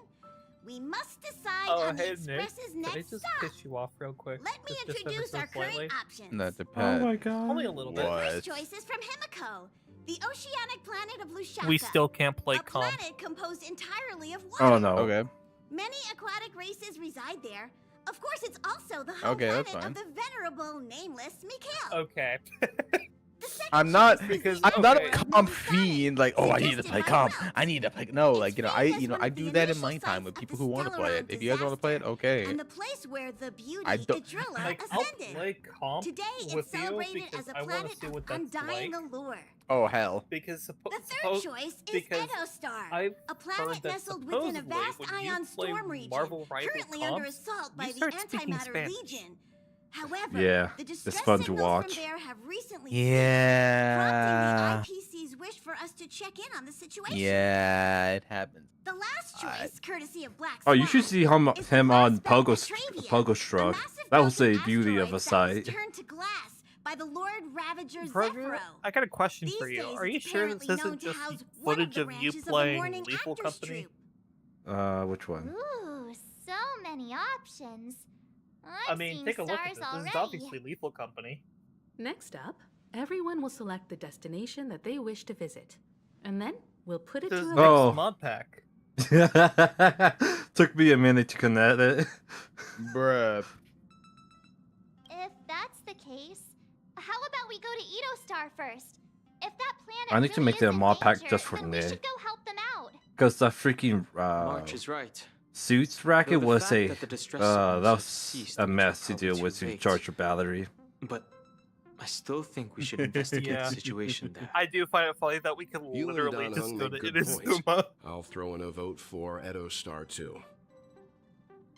We must decide Oh, on the hey Nick. Express's Did I next just stop. piss you off real quick? Let me Just ever introduce so our current slightly? options. That depends. Oh my god. Only a little bit. The What? first choice is from Himiko, the oceanic planet of Lushaka. We still can't play a calm. planet composed entirely of water. Oh no. Okay. Many aquatic races reside there. Of course, it's also the home Okay, that's planet fine. of the venerable nameless Mikhail. Okay. I'm not Because I'm not a okay. comp fiend. Like, oh, I need to play comp. I need to play. No, like I do that in my time with people who want to play it. If you guys want to play it, okay. And the place where the beauty I don't. Idrilla Like, I'll ascended. play comp Today with it's you celebrated because as a I want to planet see of what that's undying like. allure. Oh hell. Because The third choice is because Edostar, I've a planet heard that nestled within a supposedly vast when you ion play storm region, Marvel Rival currently under comps, assault by you the start speaking Antimatter Spanish. Legion. However, Yeah, the it's distress fun to signals watch. from there have recently Yeah. prompting the IPC's wish for us to check in on the situation. Yeah, it happens. The last choice, courtesy of Black Oh, you should see him on Pogo Travia, Struck. That was a beauty of a sight. turned to glass by the Lord Ravager Vragou, Zephyro. I got a question for These you. days, Are you it's sure this apparently known isn't to just house one footage the of you branches of the playing Morning Lethal Actors Company? Troupe. Which one? Ooh, so many options. I mean, take a look at this. This is obviously Lethal Company. Next up, everyone will select the destination that they wish to visit. And then we'll put it This to is a next Oh. mod pack. Took me a minute to connect it. Bruh. If that's the case, how about we go to Edostar first? If that planet I need to really make that a is in mod pack danger, just for then we Nick. should go help them out. Because the freaking March is right. suits racket Though the was fact a that the distress that signals have was ceased a which are mess to probably deal too with to late. charge your battery. But I still think we should investigate Yeah. the situation there. I do find it funny that we can You and literally Don just Hung go make to good points. Inazuma. I'll throw in a vote for Edostar too.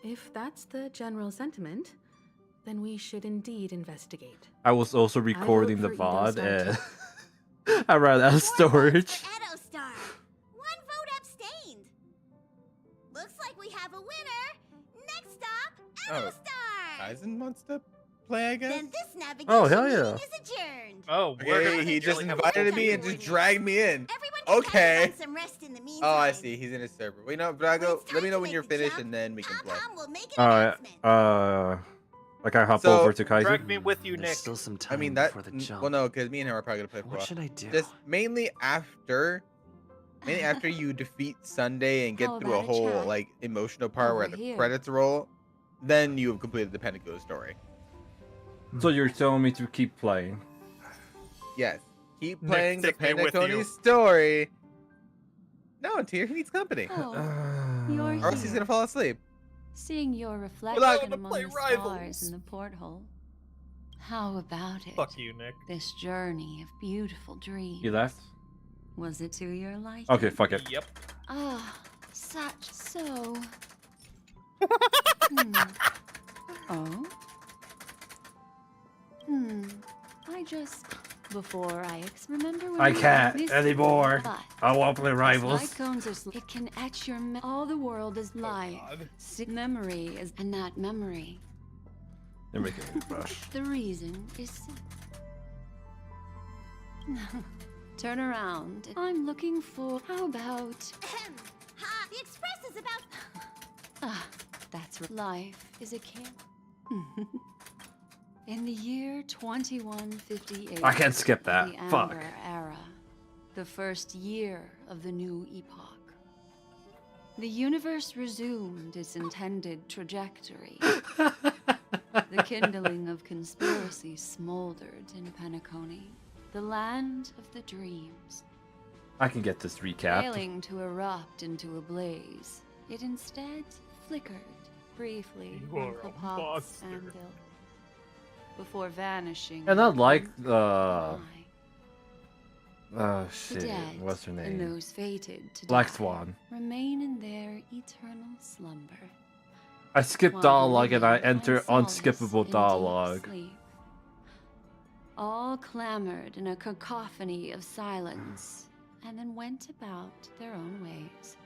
If that's the general sentiment, then we should indeed investigate. I was also recording the for VOD Edostar and I ran out of storage. Edostar. One vote abstained. Looks like we have a winner. Next stop, Oh, Kaizen wants to play, I guess. then this navigation Oh, hell meeting yeah. is adjourned. Oh, Okay, he just invited me and just dragged me in. Everyone Okay. can some rest in the meantime. Oh, I see. He's in his server. Wait, no, Vragou, let me know when you're finished and then we can play. We'll make an Alright, like I hop So, over to Kaizen. Drag me with you, Nick. There's still some time I mean, that. before the jump. Well, no, because me and him are probably gonna play for a What while. should I do? Just mainly after you defeat Sunday and get How through a about a whole chat? like emotional part where Over the here. credits roll, then you have completed the Pentacle story. So you're telling me to keep playing? Yes, keep Nick, playing the take me with you. Pentacone story. No, Tyr needs company, Oh, you're or else he's here. gonna fall asleep. Seeing your not reflection gonna among play the Rivals. stars in the porthole. How about it? Fuck you, Nick. This journey of beautiful dreams. You left? Was it to your liking? Okay, fuck it. Yep. Ah, such so. Oh? I just. Before I remember when I we were can't missing, anymore. but I won't play as Rivals. light cones are it can etch your all the world is life. Memory is and that memory. You're making me rush. The reason is turn around. I'm looking for. How about? Ha! The express is about. Ah, that's right. Life is a camp. In the year 2158, I can't skip that. the Fuck. Amber Era, the first year of the new epoch, the universe resumed its intended trajectory. The kindling of conspiracy smoldered in Penacony, the land of the dreams. I can get this recapped. Failing to erupt into a blaze, it instead flickered briefly You are on a Klapot's monster. anvil before vanishing. And not like the shit. dead What's her and name? those fated to Black die Swan. remain in their eternal slumber. I skipped While dialogue the and I living enter find solace unskippable in deep dialogue. sleep. All clamored in a cacophony of silence, and then went about their own ways.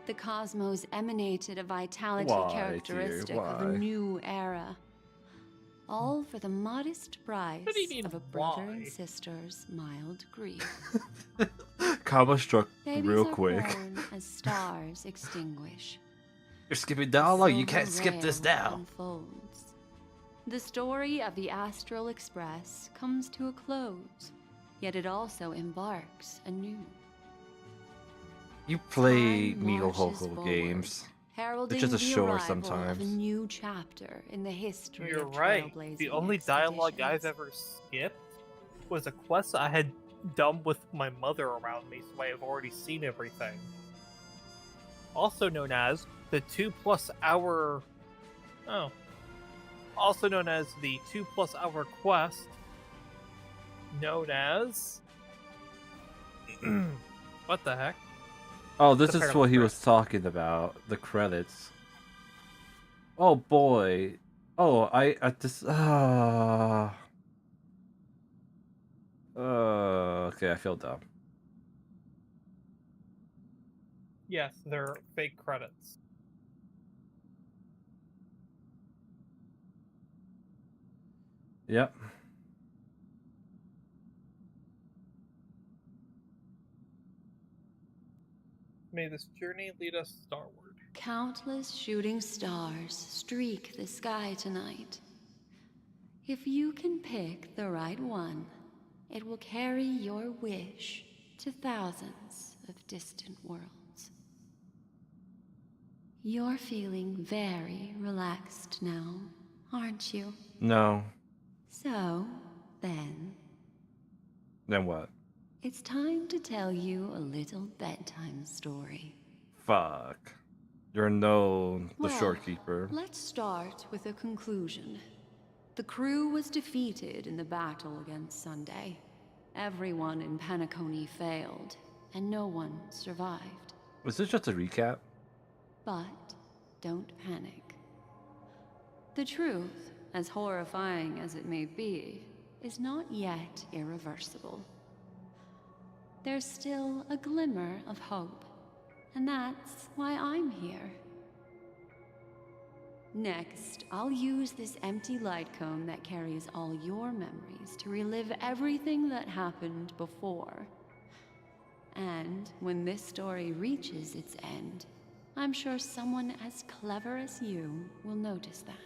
The cosmos emanated a vitality Why, dear? characteristic of Why? a new era. All for the modest price What do you mean, of a brother and why? sister's mild grief. Karma struck Babies real are quick. born as stars extinguish. You're skipping dialogue. You Silver can't skip this Rail now. unfolds. The story of the Astral Express comes to a close, yet it also embarks anew. You play Time Miho marches Hoko forward, games. heralding It's just a the show arrival sometimes. of a new chapter in the history You're of right. trailblazing The only dialogue I've expeditions. ever skipped was a quest I had done with my mother around me, so I have already seen everything. Also known as the 2+ hour... Oh. Also known as the 2+ hour quest, known as... What the heck? Oh, this is what he was talking about. The credits. Oh boy. Oh, I at this. Okay, I feel dumb. Yes, they're fake credits. Yep. May this journey lead us starward. Countless shooting stars streak the sky tonight. If you can pick the right one, it will carry your wish to thousands of distant worlds. You're feeling very relaxed now, aren't you? No. So, then, Then what? it's time to tell you a little bedtime story. Fuck. You're the Well, shortkeeper. Let's start with a conclusion. The crew was defeated in the battle against Sunday. Everyone in Penacony failed, and no one survived. Was this just a recap? But don't panic. The truth, as horrifying as it may be, is not yet irreversible. There's still a glimmer of hope, and that's why I'm here. Next, I'll use this empty light cone that carries all your memories to relive everything that happened before. And when this story reaches its end, I'm sure someone as clever as you will notice that.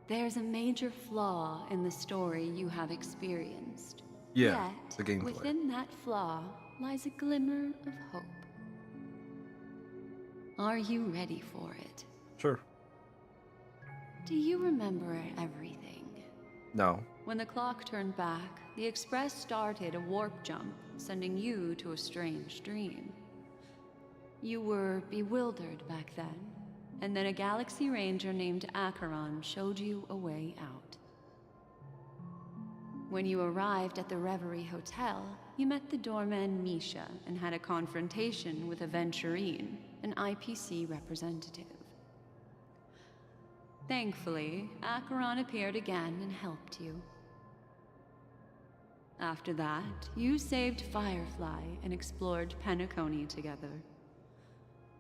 There's a major flaw in the story you have experienced. Yeah, Yet, the gameplay. within that flaw lies a glimmer of hope. Are you ready for it? Sure. Do you remember everything? No. When the clock turned back, the Express started a warp jump, sending you to a strange dream. You were bewildered back then, and then a Galaxy Ranger named Acheron showed you a way out. When you arrived at the Reverie Hotel, you met the doorman Misha and had a confrontation with Aventurine, an IPC representative. Thankfully, Acheron appeared again and helped you. After that, you saved Firefly and explored Penacony together.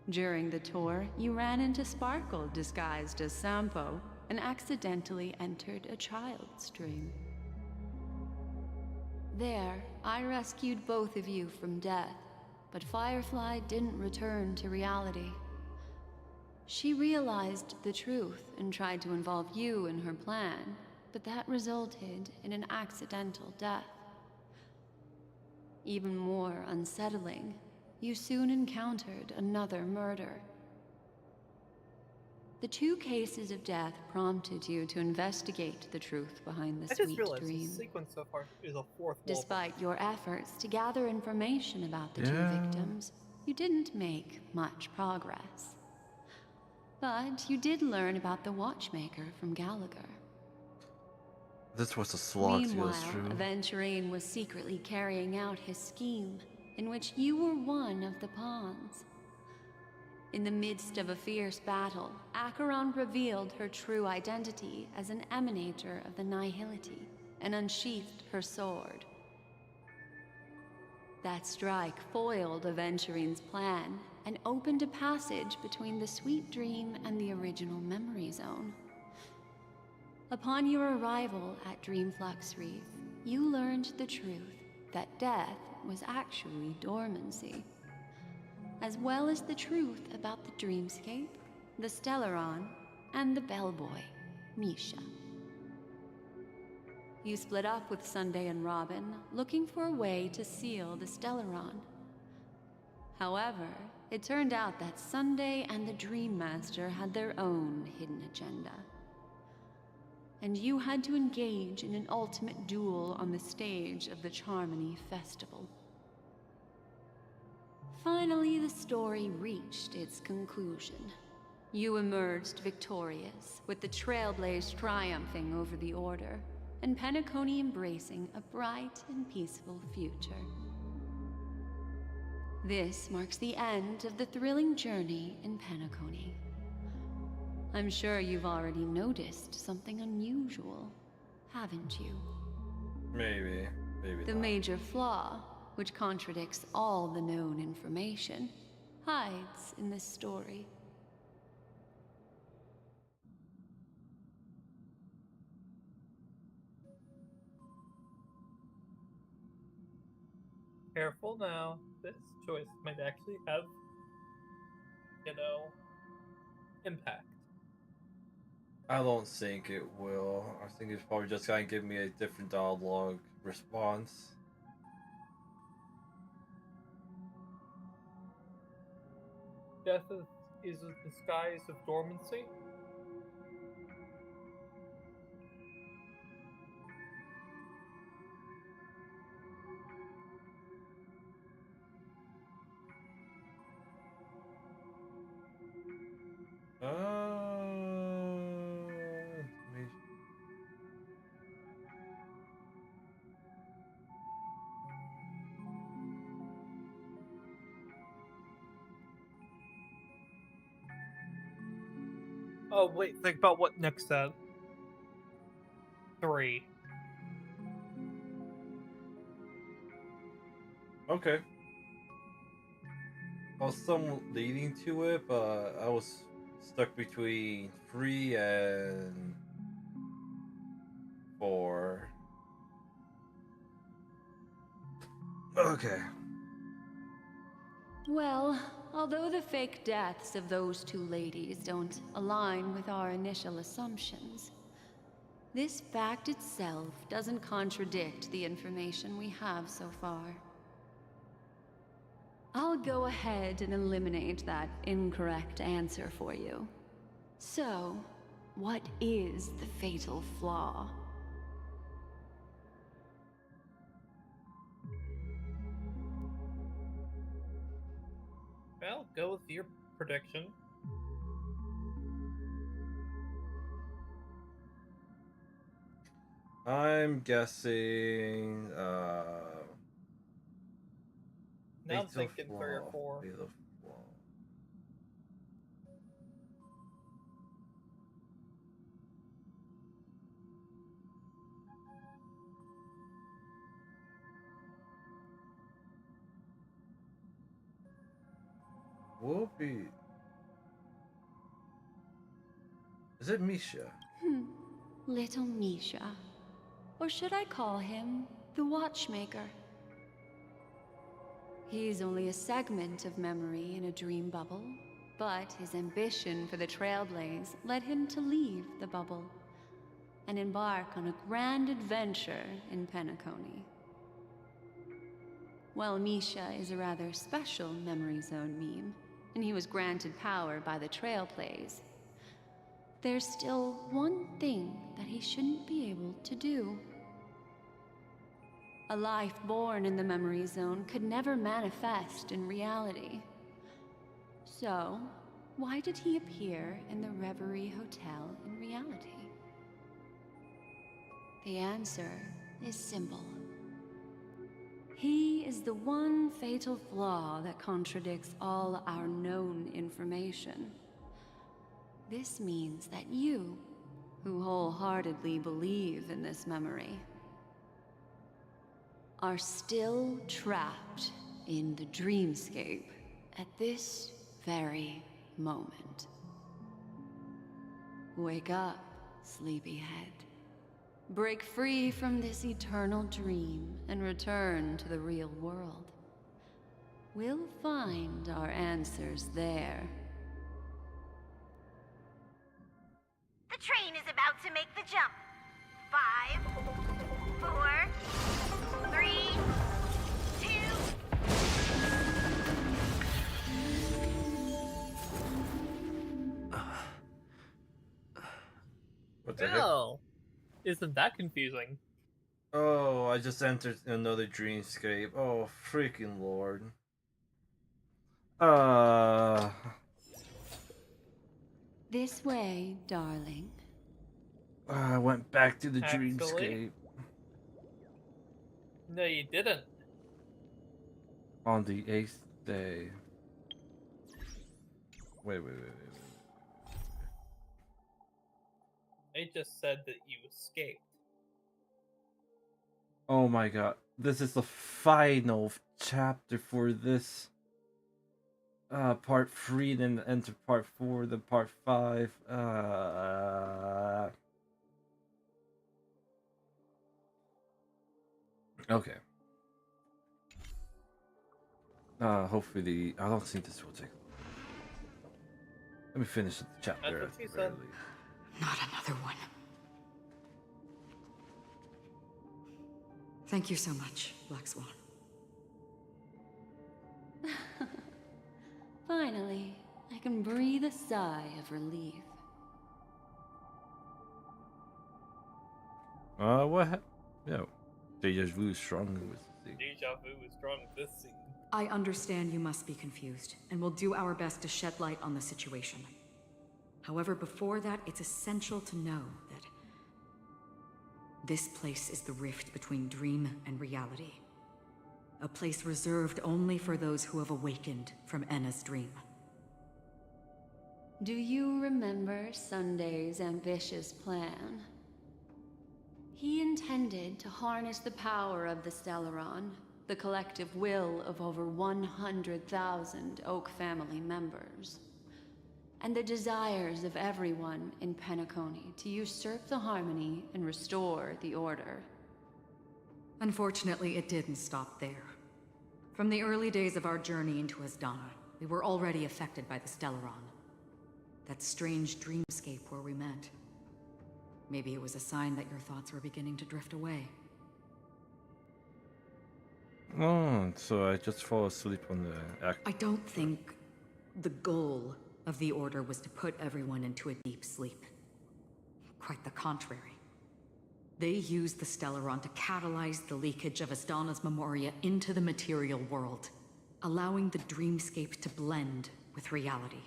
During the tour, you ran into Sparkle disguised as Sampo and accidentally entered a child's dream. There, I rescued both of you from death, but Firefly didn't return to reality. She realized the truth and tried to involve you in her plan, but that resulted in an accidental death. Even more unsettling, you soon encountered another murder. The 2 cases of death prompted you to investigate the truth behind the I just sweet realized dream. the sequence so far is a 4th wall. Despite your efforts to gather information about the 2 victims, you didn't make much progress. But you did learn about the watchmaker from Gallagher. This was a slog to Meanwhile, go through. Aventurine was secretly carrying out his scheme, in which you were one of the pawns. In the midst of a fierce battle, Acheron revealed her true identity as an emanator of the Nihility and unsheathed her sword. That strike foiled Aventurine's plan and opened a passage between the sweet dream and the original memory zone. Upon your arrival at Dreamflux Reef, you learned the truth that death was actually dormancy, as well as the truth about the dreamscape, the Stellaron, and the bellboy, Misha. You split up with Sunday and Robin, looking for a way to seal the Stellaron. However, it turned out that Sunday and the Dream Master had their own hidden agenda. and you had to engage in an ultimate duel on the stage of the Charmony Festival. Finally, the story reached its conclusion. You emerged victorious, with the Trailblaze triumphing over the Order, and Penacony embracing a bright and peaceful future. This marks the end of the thrilling journey in Penacony. I'm sure you've already noticed something unusual, haven't you? Maybe The not. major flaw, which contradicts all the known information, hides in this story. Careful now. This choice might actually have, impact. I don't think it will. I think it's probably just gonna give me a different dialogue response. Death is a disguise of dormancy. Oh wait, think about what Nick said. 3. Okay. I was somewhat leading to it, but I was stuck between 3 and 4. Okay. Well, although the fake deaths of those two ladies don't align with our initial assumptions, this fact itself doesn't contradict the information we have so far. I'll go ahead and eliminate that incorrect answer for you. So, what is the fatal flaw? Well, go with your prediction. I'm guessing Now I'm fatal thinking 3 or flaw, 4. fatal flaw. Whoopee. Is it Misha? Little Misha. Or should I call him the Watchmaker? He's only a segment of memory in a dream bubble, but his ambition for the Trailblaze led him to leave the bubble and embark on a grand adventure in Penacony. While Misha is a rather special Memory Zone meme, and he was granted power by the Trailblaze, there's still one thing that he shouldn't be able to do. A life born in the Memory Zone could never manifest in reality. So, why did he appear in the Reverie Hotel in reality? The answer is simple. He is the one fatal flaw that contradicts all our known information. This means that you, who wholeheartedly believe in this memory, are still trapped in the dreamscape at this very moment. Wake up, sleepyhead. Break free from this eternal dream and return to the real world. We'll find our answers there. The train is about to make the jump. 5, 4, 3, 2. What the heck? Well, isn't that confusing? Oh, I just entered another dreamscape. Oh, freaking lord. This way, darling. I went back to the Actually? dreamscape. No, you didn't. On the 8th day. Wait. They just said that you escaped. Oh my god. This is the final chapter for this part 3, then enter part 4, then part 5. Okay. Hopefully, I don't think this will take long. Let me finish the chapter. That's what she said. Not another one. Thank you so much, Black Swan. Finally, I can breathe a sigh of relief. What? No. Deja vu is strong with the thing. Deja vu is strong with this scene. I understand you must be confused, and we'll do our best to shed light on the situation. However, before that, it's essential to know that this place is the rift between dream and reality. A place reserved only for those who have awakened from Enna's dream. Do you remember Sunday's ambitious plan? He intended to harness the power of the Stellaron, the collective will of over 100,000 Oak family members, and the desires of everyone in Penacony to usurp the harmony and restore the order. Unfortunately, it didn't stop there. From the early days of our journey into Asdana, we were already affected by the Stellaron. That strange dreamscape where we met. Maybe it was a sign that your thoughts were beginning to drift away. Oh, so I just fall asleep on the act. I don't think the goal of the Order was to put everyone into a deep sleep. Quite the contrary. They used the Stellaron to catalyze the leakage of Asdana's memoria into the material world, allowing the dreamscape to blend with reality.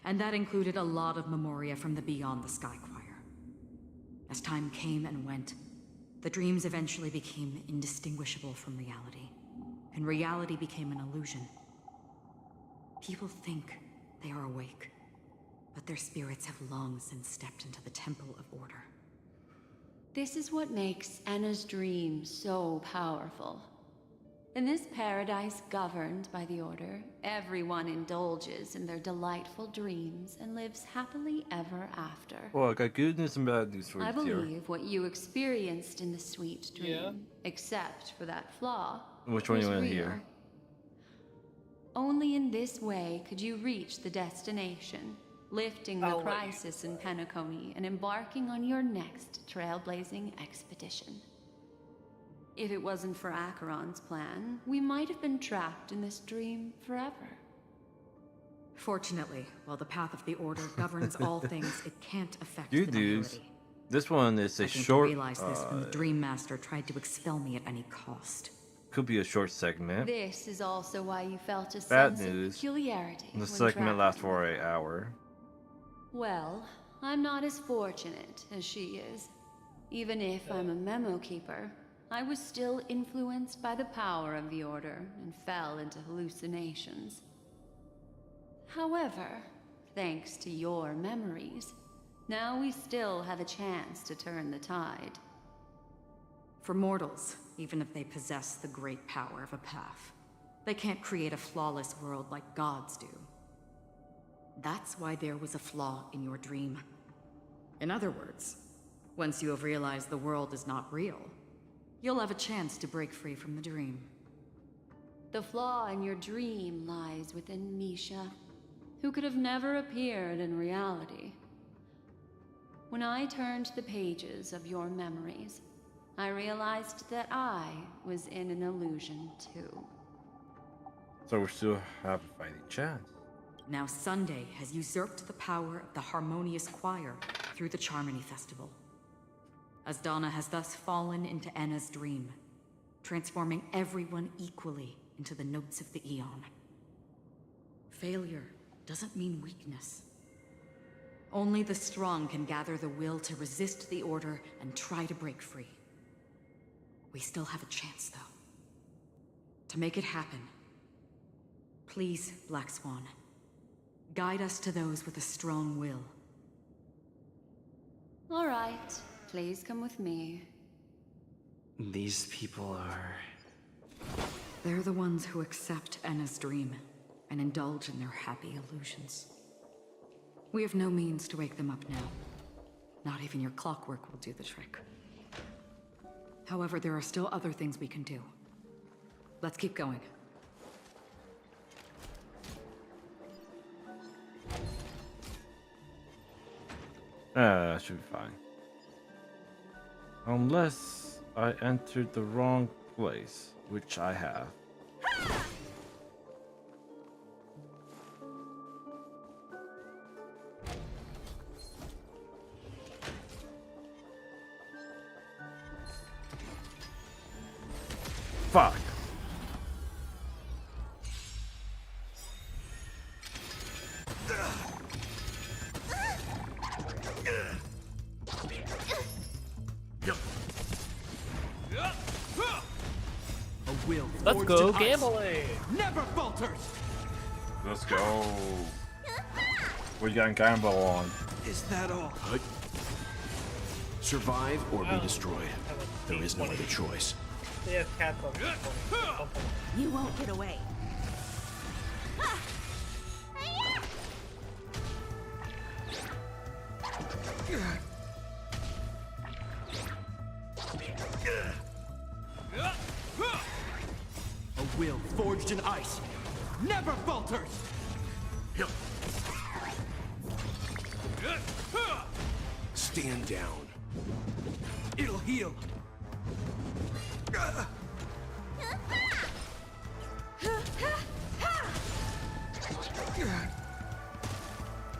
And that included a lot of memoria from the Beyond the Sky Choir. As time came and went, the dreams eventually became indistinguishable from reality, and reality became an illusion. People think they are awake, but their spirits have long since stepped into the Temple of Order. This is what makes Enna's dream so powerful. In this paradise governed by the Order, everyone indulges in their delightful dreams and lives happily ever after. Well, I got good news and bad news for you, I Tier. believe what you experienced in the sweet dream, except for that flaw, Which one was you want to real. hear? Only in this way could you reach the destination, lifting the crisis in Penacony and embarking on your next trailblazing expedition. If it wasn't for Acheron's plan, we might have been trapped in this dream forever. Fortunately, while the path of the Order governs all things, it can't affect You the dudes, reality. this one is a I came short. to realize this when the Dream Master tried to expel me at any cost. Could be a short segment. This is also why you felt a Bad sense of news. peculiarity. The when segment lasts traveling. for an hour. Well, I'm not as fortunate as she is. Even if I'm a memo keeper, I was still influenced by the power of the Order and fell into hallucinations. However, thanks to your memories, now we still have a chance to turn the tide. For mortals, even if they possess the great power of a path, they can't create a flawless world like gods do. That's why there was a flaw in your dream. In other words, once you have realized the world is not real, you'll have a chance to break free from the dream. The flaw in your dream lies within Misha, who could have never appeared in reality. When I turned the pages of your memories, I realized that I was in an illusion too. So we still have a fighting chance. Now Sunday has usurped the power of the Harmonious Choir through the Charmony Festival. Asdana has thus fallen into Anna's dream, transforming everyone equally into the notes of the Eon. Failure doesn't mean weakness. Only the strong can gather the will to resist the order and try to break free. We still have a chance, though. To make it happen, please, Black Swan, guide us to those with a strong will. All right, please come with me. These people are... They're the ones who accept Anna's dream and indulge in their happy illusions. We have no means to wake them up now. Not even your clockwork will do the trick. However, there are still other things we can do. Let's keep going. That should be fine. Unless I entered the wrong place, which I have. Fuck. Let's go gambling. Never falters. Let's go. We got gamble on. Is that all? Survive or be destroyed. There is no other choice. They have cats on this one. You won't get away. A will forged in ice never falters. Stand down. It'll heal.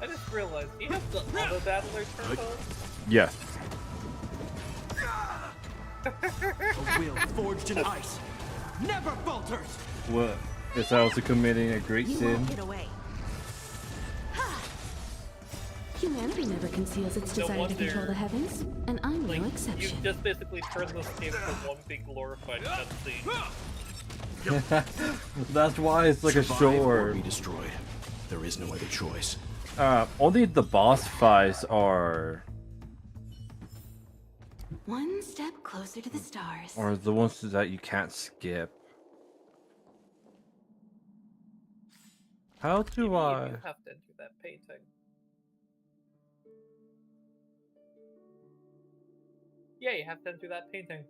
I just realized, do you have the other battler turn on? Yes. A will forged in ice never falters. What? Is I also committing a great You sin? won't get away. Humanity never conceals its desire to control the heavens, and I'm no You exception. just basically turned this game into one big glorified cutscene. That's why it's like a Survive or short. be destroyed. There is no other choice. Only the boss fights are One step closer to the stars. or the ones that you can't skip. How do I? You have to enter that painting. Yeah, you have to enter that painting.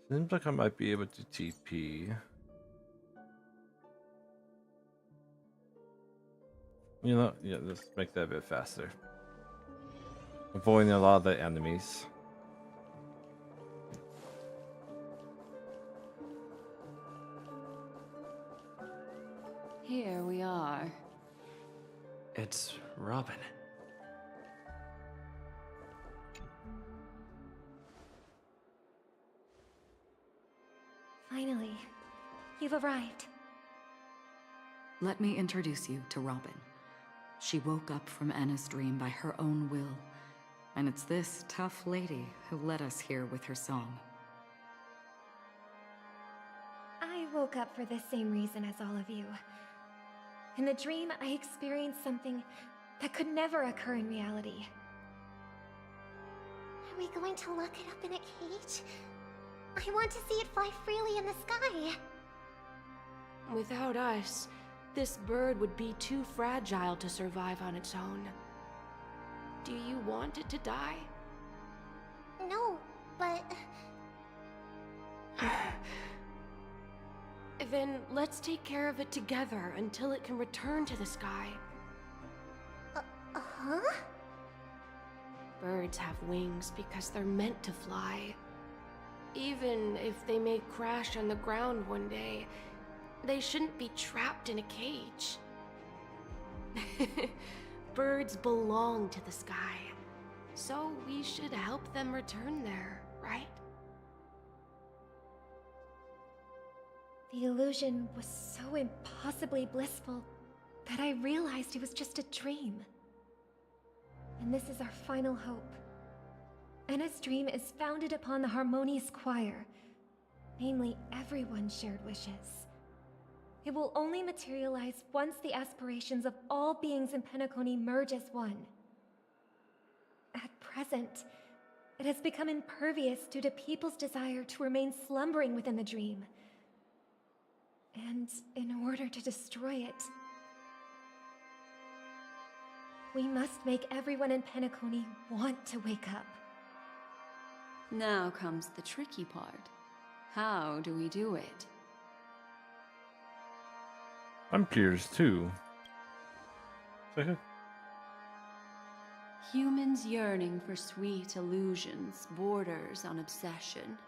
Seems like I might be able to TP. You know, yeah, let's make that a bit faster. Avoiding a lot of the enemies. Here we are. It's Robin. Finally, you've arrived. Let me introduce you to Robin. She woke up from Anna's dream by her own will, and it's this tough lady who led us here with her song. I woke up for the same reason as all of you. In the dream, I experienced something that could never occur in reality. Are we going to lock it up in a cage? I want to see it fly freely in the sky. Without us, this bird would be too fragile to survive on its own. Do you want it to die? No, but... Then let's take care of it together until it can return to the sky. Huh? Birds have wings because they're meant to fly. Even if they may crash on the ground one day, they shouldn't be trapped in a cage. Birds belong to the sky, so we should help them return there, right? The illusion was so impossibly blissful that I realized it was just a dream. And this is our final hope. Anna's dream is founded upon the harmonious choir, namely everyone's shared wishes. It will only materialize once the aspirations of all beings in Penacony merge as one. At present, it has become impervious due to people's desire to remain slumbering within the dream. And in order to destroy it, we must make everyone in Penacony want to wake up. Now comes the tricky part. How do we do it? I'm curious too. Humans yearning for sweet illusions borders on obsession,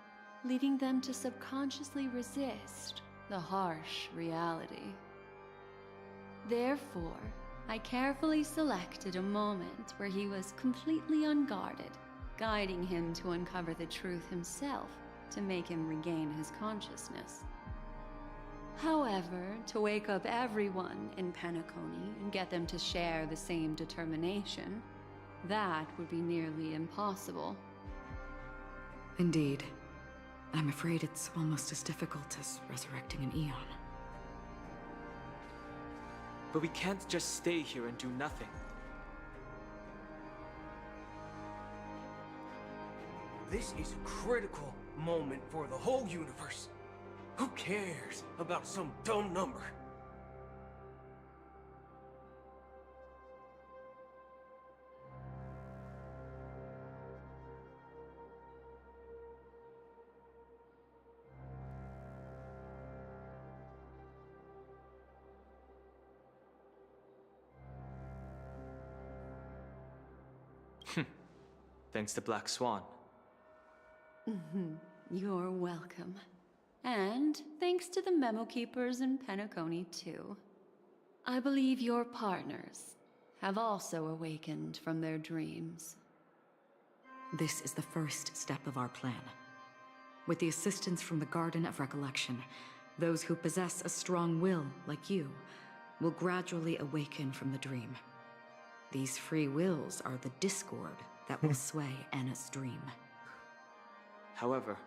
leading them to subconsciously resist the harsh reality. Therefore, I carefully selected a moment where he was completely unguarded, guiding him to uncover the truth himself to make him regain his consciousness. However, to wake up everyone in Penacony and get them to share the same determination, that would be nearly impossible. Indeed. I'm afraid it's almost as difficult as resurrecting an Eon. But we can't just stay here and do nothing. This is a critical moment for the whole universe. Who cares about some dumb number? Thanks to Black Swan. You're welcome. And thanks to the memo keepers in Penacony, too. I believe your partners have also awakened from their dreams. This is the first step of our plan. With the assistance from the Garden of Recollection, those who possess a strong will, like you, will gradually awaken from the dream. These free wills are the discord that will sway Anna's dream. However,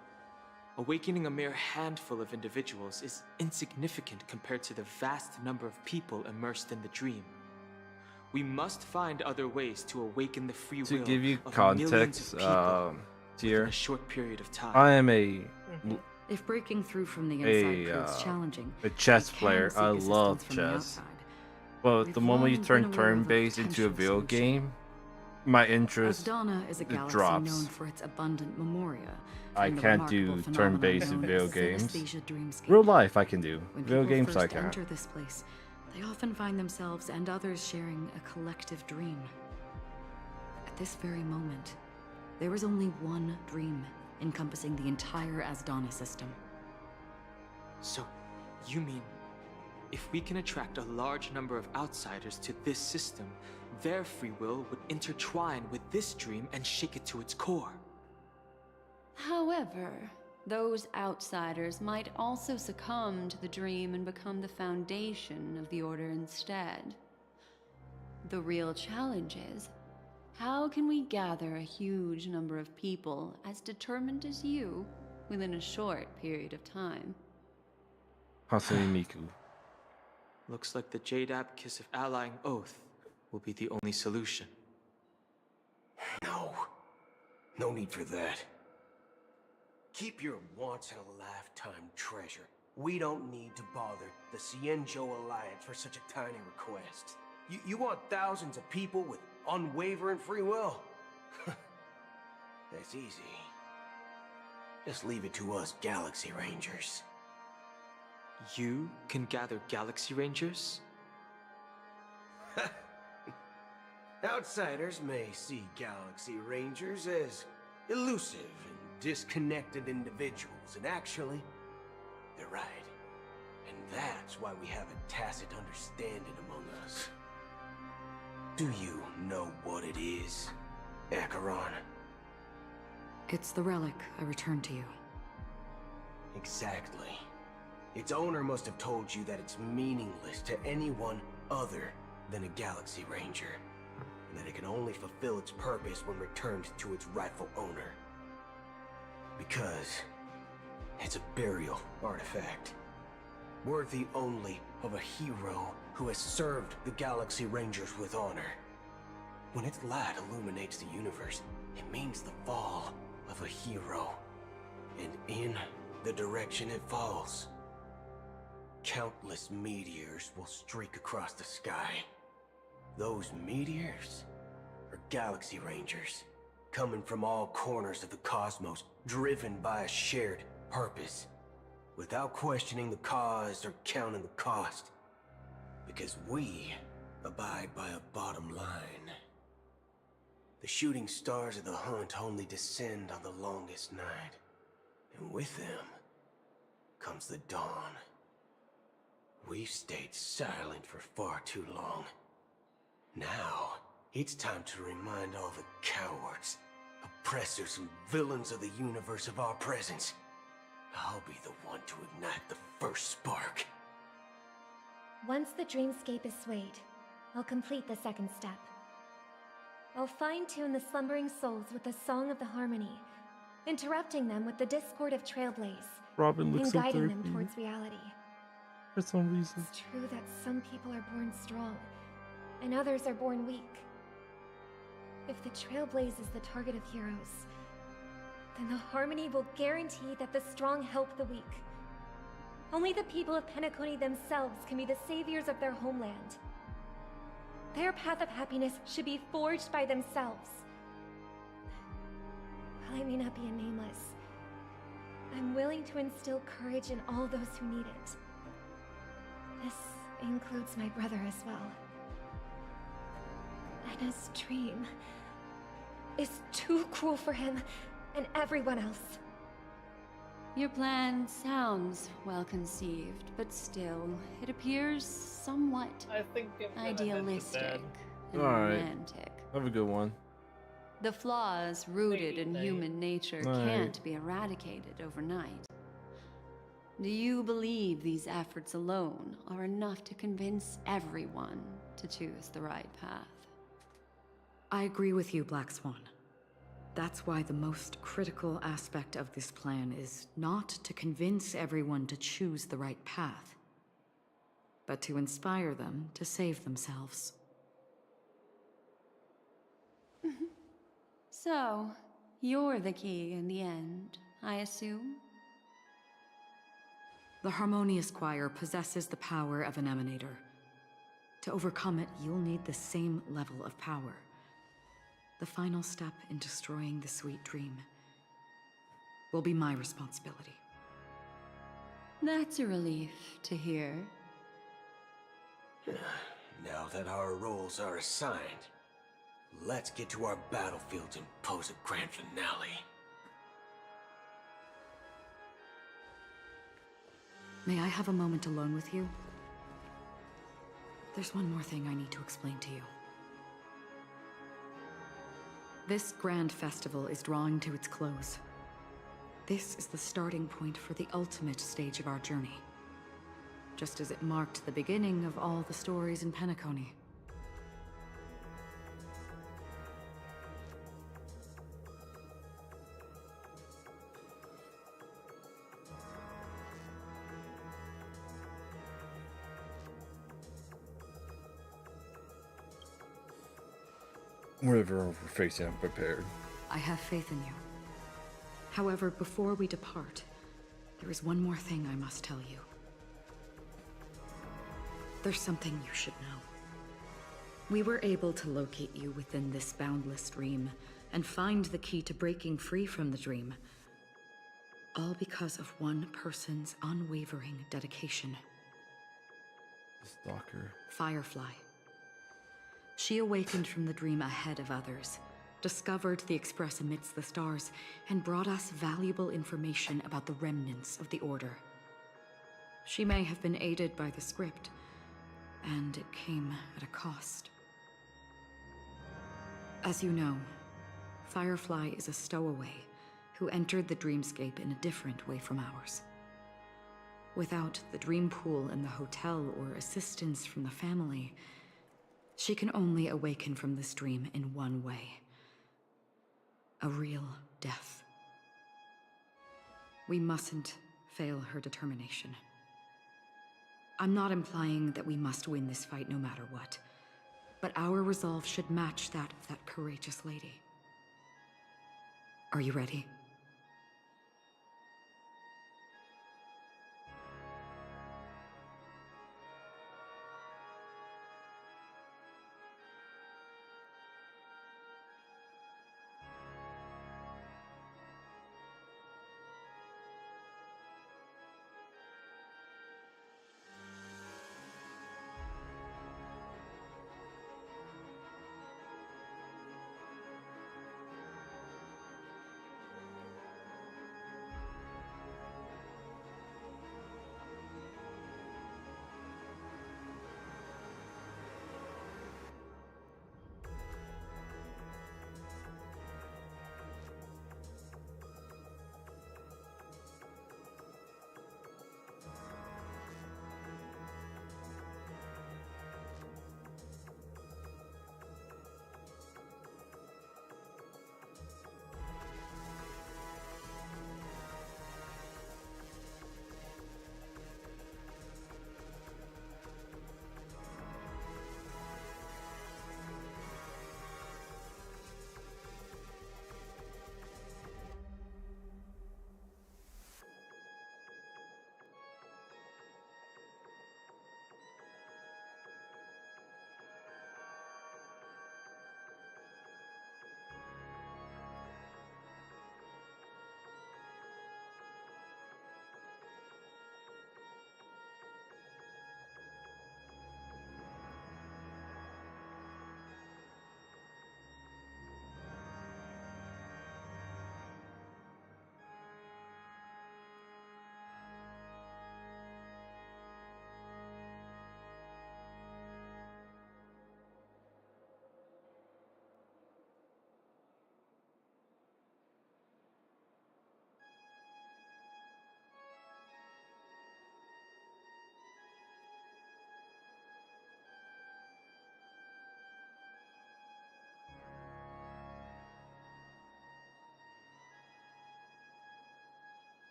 awakening a mere handful of individuals is insignificant compared to the vast number of people immersed in the dream. We must find other ways to awaken the free will To give you of context, millions of people Tier, within a short period of time. I am a If breaking through from the inside proves challenging, a chess we can player. seek I assistance love from the chess. outside. But We've the moment you long turn been aware of a turn-based into a potential video solution. game, my interest Asdana is a galaxy drops. known for its abundant memoria. I and the can't do remarkable turn-based phenomenon video known as games. synesthesia dreamscape. Real life I can do. When Video people games I first can't. enter this place, they often find themselves and others sharing a collective dream. At this very moment, there is only one dream encompassing the entire Asdana system. So, you mean, if we can attract a large number of outsiders to this system, their free will would intertwine with this dream and shake it to its core? However, those outsiders might also succumb to the dream and become the foundation of the Order instead. The real challenge is, how can we gather a huge number of people as determined as you within a short period of time? Hasumi Miku. Looks like the Jadab Kiss of Allying Oath will be the only solution. No. No need for that. Keep your once-in-a-lifetime treasure. We don't need to bother the Cienjo Alliance for such a tiny request. You want thousands of people with unwavering free will? That's easy. Just leave it to us Galaxy Rangers. You can gather Galaxy Rangers? Outsiders may see Galaxy Rangers as elusive and disconnected individuals, and actually, they're right. And that's why we have a tacit understanding among us. Do you know what it is, Acheron? It's the relic I returned to you. Exactly. Its owner must have told you that it's meaningless to anyone other than a Galaxy Ranger, and that it can only fulfill its purpose when returned to its rightful owner. Because it's a burial artifact, worthy only of a hero who has served the Galaxy Rangers with honor. When its light illuminates the universe, it means the fall of a hero. And in the direction it falls, countless meteors will streak across the sky. Those meteors are Galaxy Rangers, coming from all corners of the cosmos, driven by a shared purpose, without questioning the cause or counting the cost. Because we abide by a bottom line. The shooting stars of the hunt only descend on the longest night, and with them comes the dawn. We've stayed silent for far too long. Now, it's time to remind all the cowards, oppressors, and villains of the universe of our presence. I'll be the one to ignite the first spark. Once the dreamscape is swayed, I'll complete the second step. I'll fine-tune the slumbering souls with the Song of the Harmony, interrupting them with the discord of Trailblaze, Robin looks and so guiding them therapy towards reality. for some reason. It's true that some people are born strong, and others are born weak. If the Trailblaze is the target of heroes, then the Harmony will guarantee that the strong help the weak. Only the people of Penacony themselves can be the saviors of their homeland. Their path of happiness should be forged by themselves. While I may not be a nameless, I'm willing to instill courage in all those who need it. This includes my brother as well. Anna's dream is too cruel for him and everyone else. Your plan sounds well conceived, but still, it appears somewhat idealistic and romantic. Have a good one. The flaws rooted in human nature can't be eradicated overnight. Do you believe these efforts alone are enough to convince everyone to choose the right path? I agree with you, Black Swan. That's why the most critical aspect of this plan is not to convince everyone to choose the right path, but to inspire them to save themselves. So, you're the key in the end, I assume? The Harmonious Choir possesses the power of an emanator. To overcome it, you'll need the same level of power. The final step in destroying the sweet dream will be my responsibility. That's a relief to hear. Now that our roles are assigned, let's get to our battlefields and pose a grand finale. May I have a moment alone with you? There's one more thing I need to explain to you. This grand festival is drawing to its close. This is the starting point for the ultimate stage of our journey. Just as it marked the beginning of all the stories in Penacony. Whatever we're facing, I'm prepared. I have faith in you. However, before we depart, there is one more thing I must tell you. There's something you should know. We were able to locate you within this boundless dream and find the key to breaking free from the dream. All because of one person's unwavering dedication. The stalker. Firefly. She awakened from the dream ahead of others, discovered the Express amidst the stars, and brought us valuable information about the remnants of the Order. She may have been aided by the script, and it came at a cost. As you know, Firefly is a stowaway who entered the dreamscape in a different way from ours. Without the dream pool in the hotel or assistance from the family, she can only awaken from this dream in one way. A real death. We mustn't fail her determination. I'm not implying that we must win this fight no matter what, but our resolve should match that of that courageous lady. Are you ready?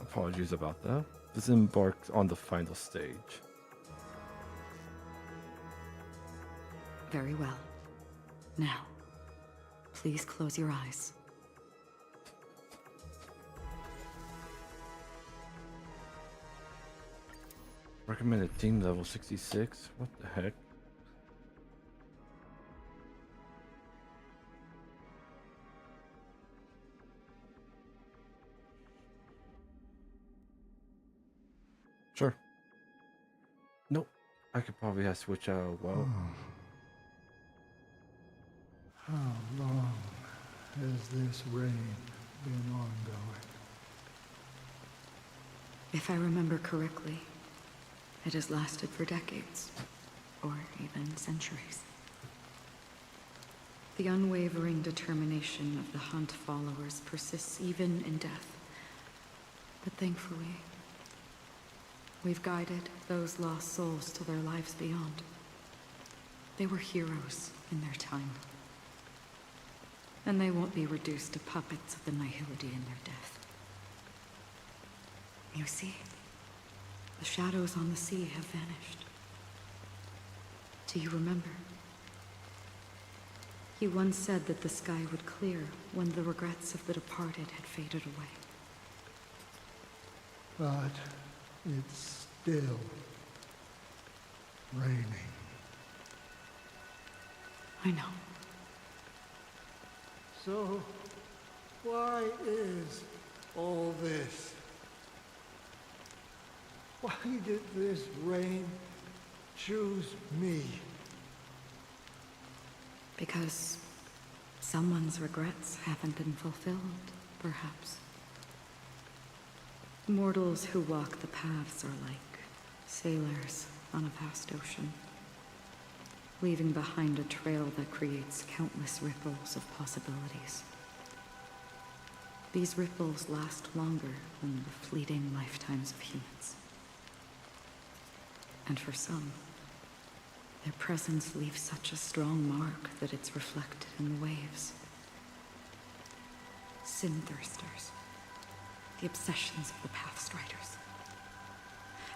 Apologies about that. This embarks on the final stage. Very well. Now, please close your eyes. Recommended team level 66. What the heck? Sure. Nope. I could probably have switch out. Well. How long has this reign been ongoing? If I remember correctly, it has lasted for decades, or even centuries. The unwavering determination of the Hunt followers persists even in death. But thankfully, we've guided those lost souls to their lives beyond. They were heroes in their time. And they won't be reduced to puppets of the nihility in their death. You see, the shadows on the sea have vanished. Do you remember? He once said that the sky would clear when the regrets of the departed had faded away. But it's still raining. I know. So, why is all this? Why did this rain choose me? Because someone's regrets haven't been fulfilled, perhaps. Mortals who walk the paths are like sailors on a vast ocean, leaving behind a trail that creates countless ripples of possibilities. These ripples last longer than the fleeting lifetimes of humans. And for some, their presence leaves such a strong mark that it's reflected in the waves. Sin-thirsters, the obsessions of the Pathstriders.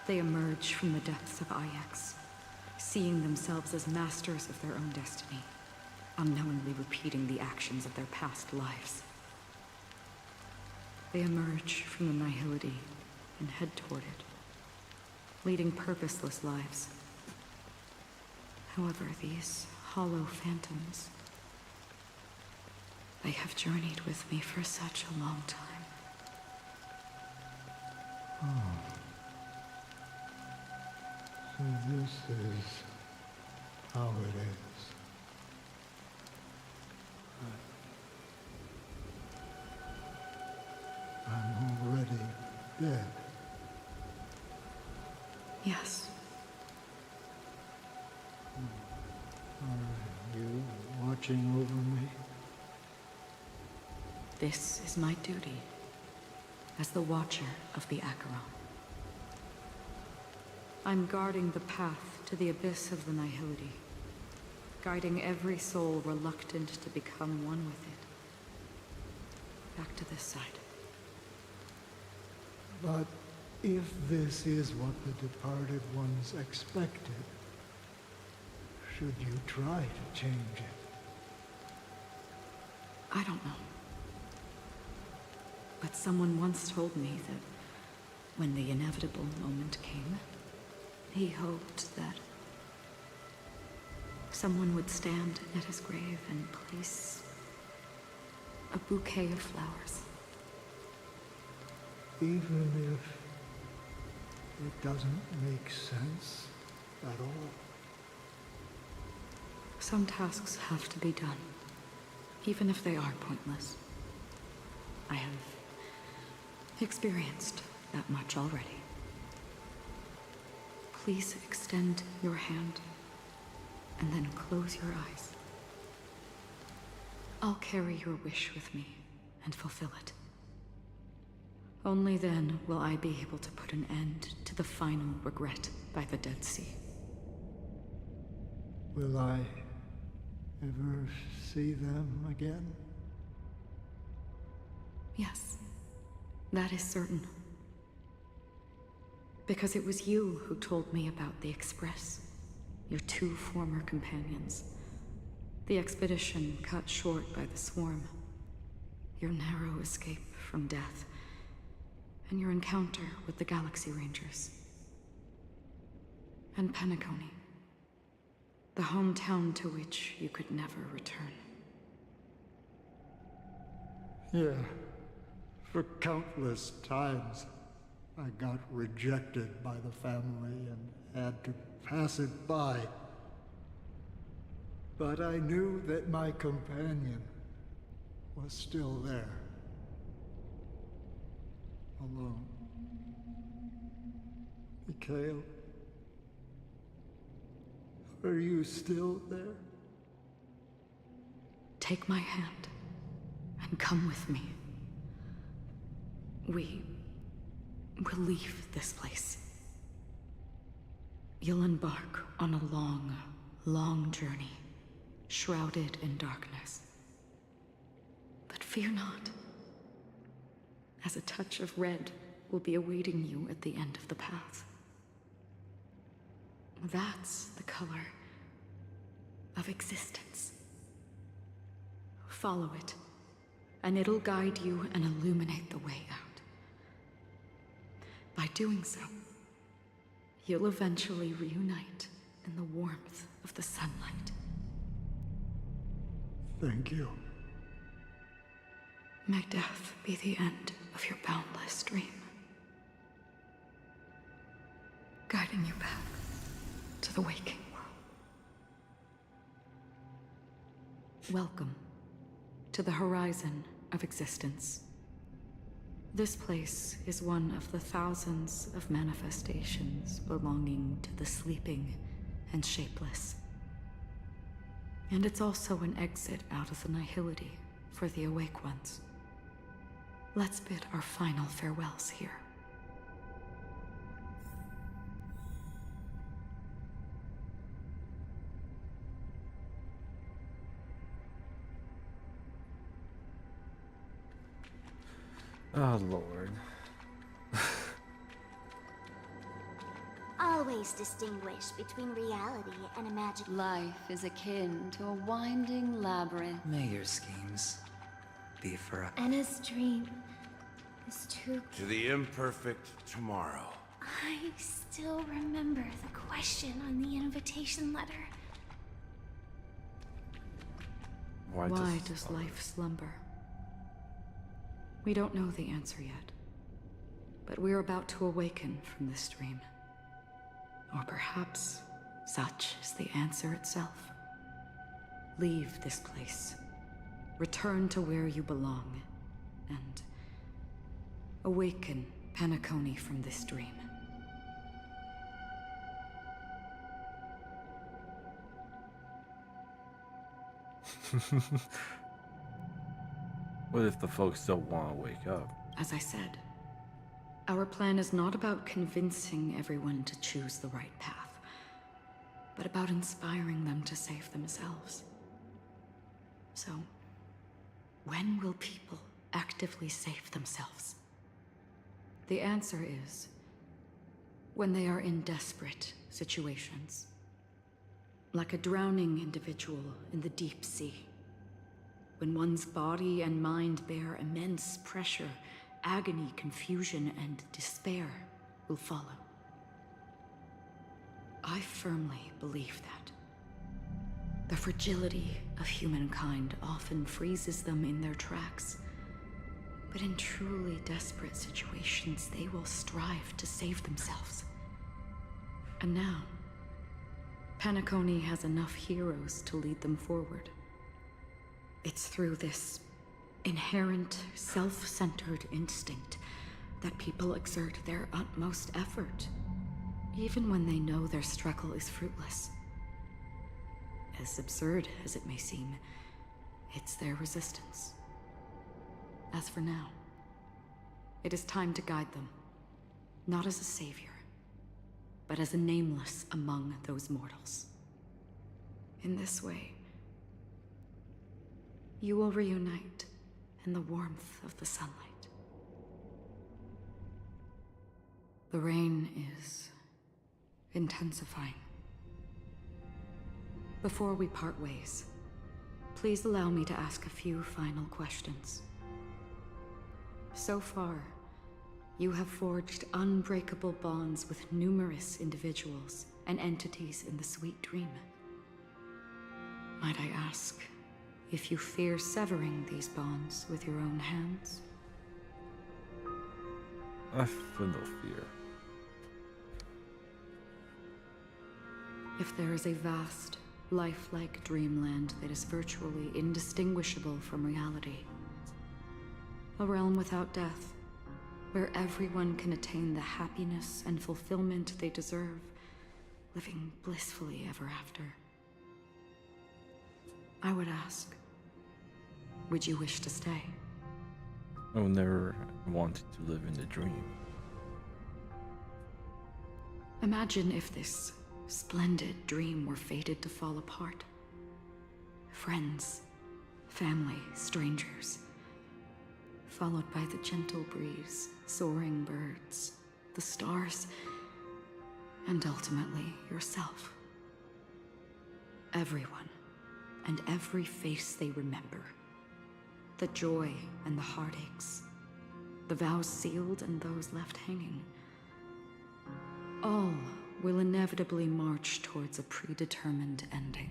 They emerge from the depths of Ix, seeing themselves as masters of their own destiny, unknowingly repeating the actions of their past lives. They emerge from the nihility and head toward it, leading purposeless lives. However, these hollow phantoms, they have journeyed with me for such a long time. Oh. So this is how it is. I'm already dead. Yes. Are you watching over me? This is my duty as the Watcher of the Acheron. I'm guarding the path to the abyss of the nihility, guiding every soul reluctant to become one with it. Back to this side. But if this is what the departed ones expected, should you try to change it? I don't know. But someone once told me that when the inevitable moment came, he hoped that someone would stand at his grave and place a bouquet of flowers. Even if it doesn't make sense at all? Some tasks have to be done, even if they are pointless. I have experienced that much already. Please extend your hand, and then close your eyes. I'll carry your wish with me and fulfill it. Only then will I be able to put an end to the final regret by the Dead Sea. Will I ever see them again? Yes, that is certain. Because it was you who told me about the Express, your two former companions. The expedition cut short by the swarm. Your narrow escape from death. And your encounter with the Galaxy Rangers. And Penacony. The hometown to which you could never return. Yeah. For countless times, I got rejected by the family and had to pass it by. But I knew that my companion was still there. Alone. Mikhail, are you still there? Take my hand and come with me. We will leave this place. You'll embark on a long, long journey, shrouded in darkness. But fear not, as a touch of red will be awaiting you at the end of the path. That's the color of existence. Follow it, and it'll guide you and illuminate the way out. By doing so, you'll eventually reunite in the warmth of the sunlight. Thank you. May death be the end of your boundless dream, guiding you back to the waking world. Welcome to the horizon of existence. This place is one of the thousands of manifestations belonging to the sleeping and shapeless. And it's also an exit out of the nihility for the awake ones. Let's bid our final farewells here. Oh, Lord. Always distinguish between reality and imagination. Life is akin to a winding labyrinth. May your schemes be for a... Anna's dream is too... To the imperfect tomorrow. I still remember the question on the invitation letter. Why does life slumber? We don't know the answer yet, but we're about to awaken from this dream. Or perhaps such is the answer itself. Leave this place, return to where you belong, and awaken Penacony from this dream. What if the folks don't want to wake up? As I said, our plan is not about convincing everyone to choose the right path, but about inspiring them to save themselves. So, when will people actively save themselves? The answer is when they are in desperate situations. Like a drowning individual in the deep sea. When one's body and mind bear immense pressure, agony, confusion, and despair will follow. I firmly believe that. The fragility of humankind often freezes them in their tracks. But in truly desperate situations, they will strive to save themselves. And now, Penacony has enough heroes to lead them forward. It's through this inherent, self-centered instinct that people exert their utmost effort, even when they know their struggle is fruitless. As absurd as it may seem, it's their resistance. As for now, it is time to guide them, not as a savior, but as a nameless among those mortals. In this way, you will reunite in the warmth of the sunlight. The rain is intensifying. Before we part ways, please allow me to ask a few final questions. So far, you have forged unbreakable bonds with numerous individuals and entities in the Sweet Dream. Might I ask if you fear severing these bonds with your own hands? I feel no fear. If there is a vast, lifelike dreamland that is virtually indistinguishable from reality, a realm without death, where everyone can attain the happiness and fulfillment they deserve, living blissfully ever after, I would ask, would you wish to stay? I would never wanted to live in the dream. Imagine if this splendid dream were fated to fall apart. Friends, family, strangers, followed by the gentle breeze, soaring birds, the stars, and ultimately yourself. Everyone, and every face they remember, the joy and the heartaches, the vows sealed and those left hanging, all will inevitably march towards a predetermined ending.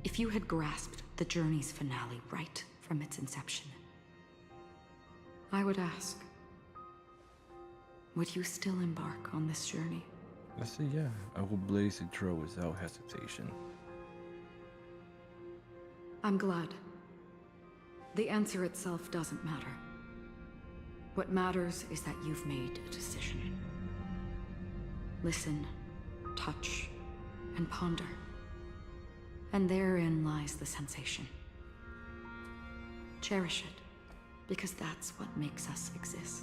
If you had grasped the journey's finale right from its inception, I would ask, would you still embark on this journey? I say yeah, I will blaze a trail without hesitation. I'm glad. The answer itself doesn't matter. What matters is that you've made a decision. Listen, touch, and ponder. And therein lies the sensation. Cherish it, because that's what makes us exist.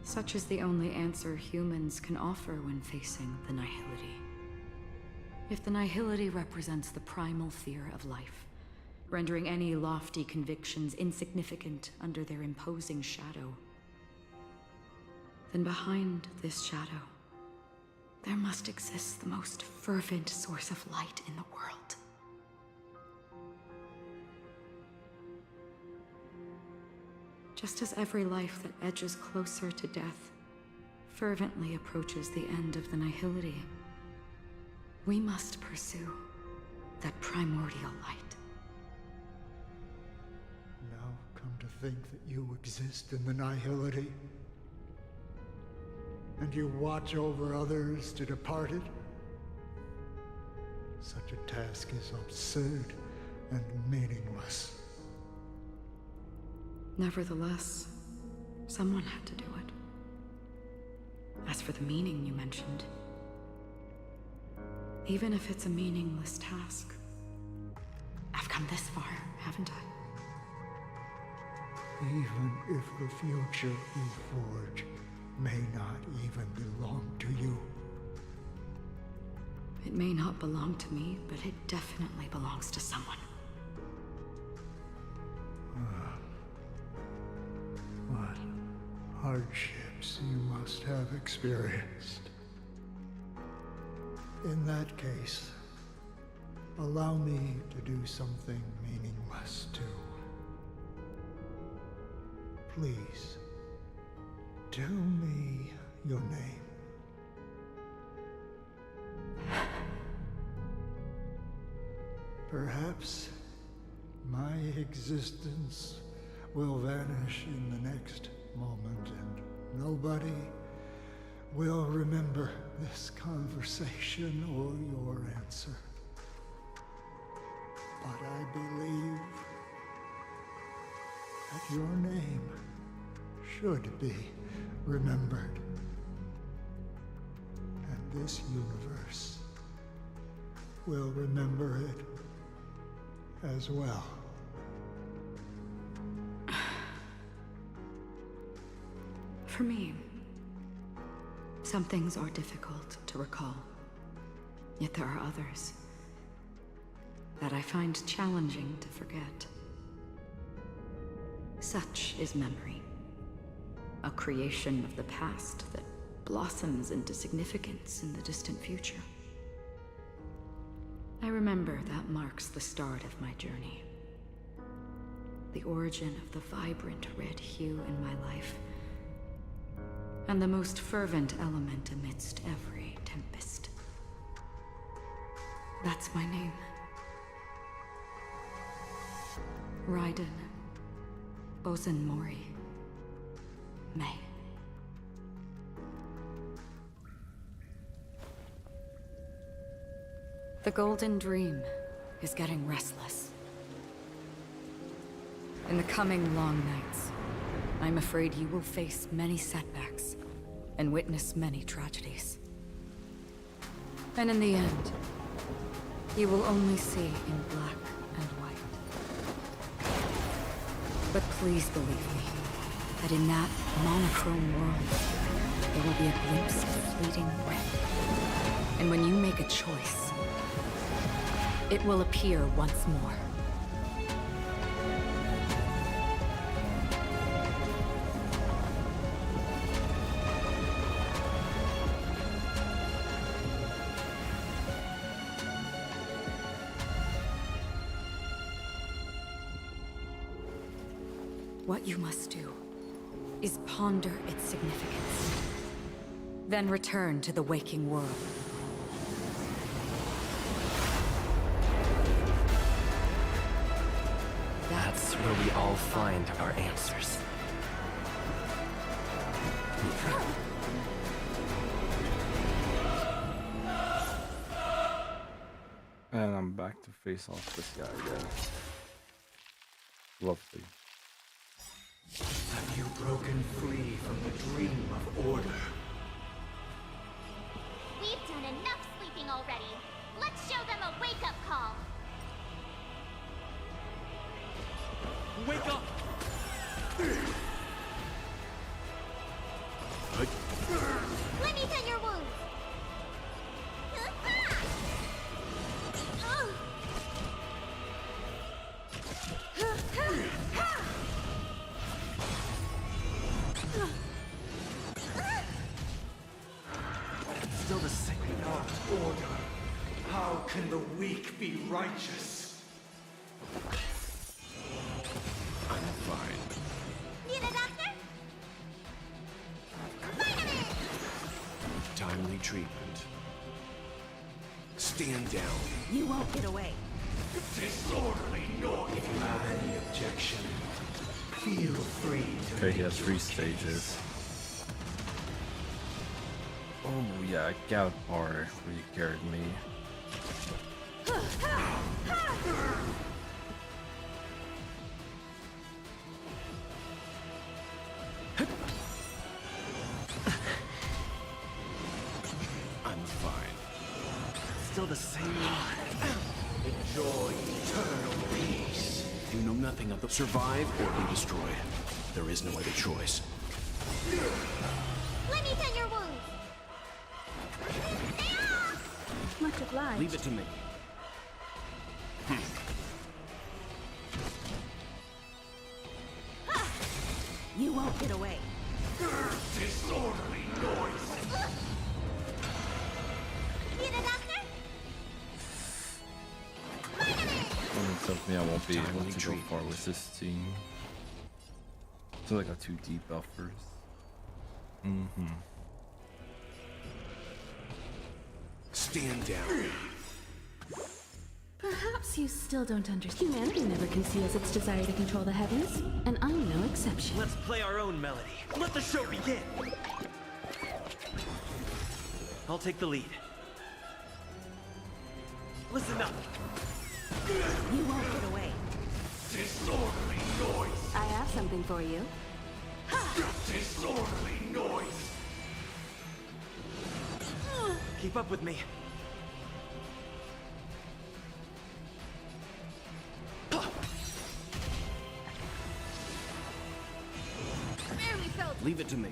Such is the only answer humans can offer when facing the nihility. If the nihility represents the primal fear of life, rendering any lofty convictions insignificant under their imposing shadow, then behind this shadow, there must exist the most fervent source of light in the world. Just as every life that edges closer to death fervently approaches the end of the nihility, we must pursue that primordial light. Now come to think that you exist in the nihility, and you watch over others to depart it? Such a task is absurd and meaningless. Nevertheless, someone had to do it. As for the meaning you mentioned, even if it's a meaningless task, I've come this far, haven't I? Even if the future you forge may not even belong to you. It may not belong to me, but it definitely belongs to someone. What hardships you must have experienced. In that case, allow me to do something meaningless too. Please, tell me your name. Perhaps my existence will vanish in the next moment, and nobody will remember this conversation or your answer. But I believe that your name should be remembered. And this universe will remember it as well. For me, some things are difficult to recall, yet there are others that I find challenging to forget. Such is memory, a creation of the past that blossoms into significance in the distant future. I remember that marks the start of my journey, the origin of the vibrant red hue in my life, and the most fervent element amidst every tempest. That's my name. Raiden Bozen Mori May. The Golden Dream is getting restless. In the coming long nights, I'm afraid you will face many setbacks and witness many tragedies. And in the end, you will only see in black and white. But please believe me, that in that monochrome world, there will be a glimpse of fleeting red. And when you make a choice, it will appear once more. What you must do is ponder its significance. Then return to the waking world. That's where we all find our answers. And I'm back to face off this guy again. Lovely. Have you broken free from the dream of order? We've done enough sleeping already. Let's show them a wake-up call. Wake up! Let me tend your wounds. Still the same. Not order. How can the weak be righteous? I'm fine. Need a doctor? Vitamin! Timely treatment. Stand down. You won't get away. Disorderly noise. If you have any objection, feel free to. Okay, he has 3 stages. Oh yeah, I got a part where you carried me. I'm fine. Still the same. Enjoy eternal peace. You know nothing of the survive or be destroyed. There is no other choice. Let me tend your wounds. Much obliged. Leave it to me. You won't get away. Disorderly noise. Need a doctor? Something I won't be able to go far with this team. So I got 2 deep buffers. Stand down. Perhaps you still don't understand. Humanity never conceals its desire to control the heavens, and I'm no exception. Let's play our own melody. Let the show begin. I'll take the lead. Listen up. You won't get away. Disorderly noise. I have something for you. Disorderly noise. Keep up with me. There we go. Leave it to me.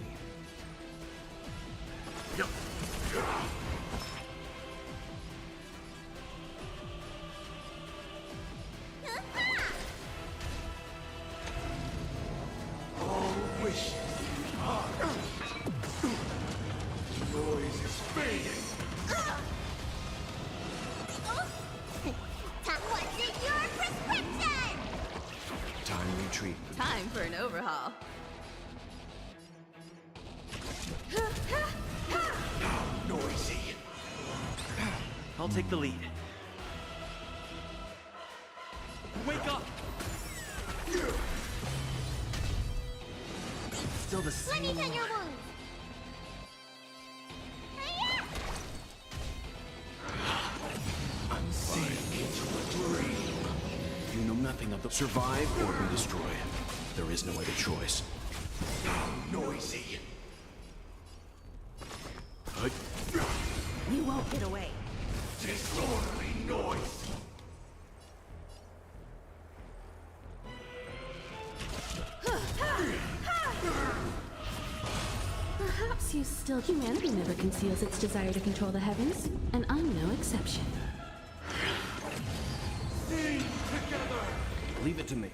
All wishes are. Noise is fading. What's in your prescription? Timely treatment. Time for an overhaul. How noisy. I'll take the lead. Wake up! Still the Let same. me tend your wounds. I'm fine. Into a dream. You know nothing of the survive or be destroyed. There is no other choice. How noisy. You won't get away. Disorderly noise. Perhaps you still. Humanity never conceals its desire to control the heavens, and I'm no exception. Sing together. Leave it to me.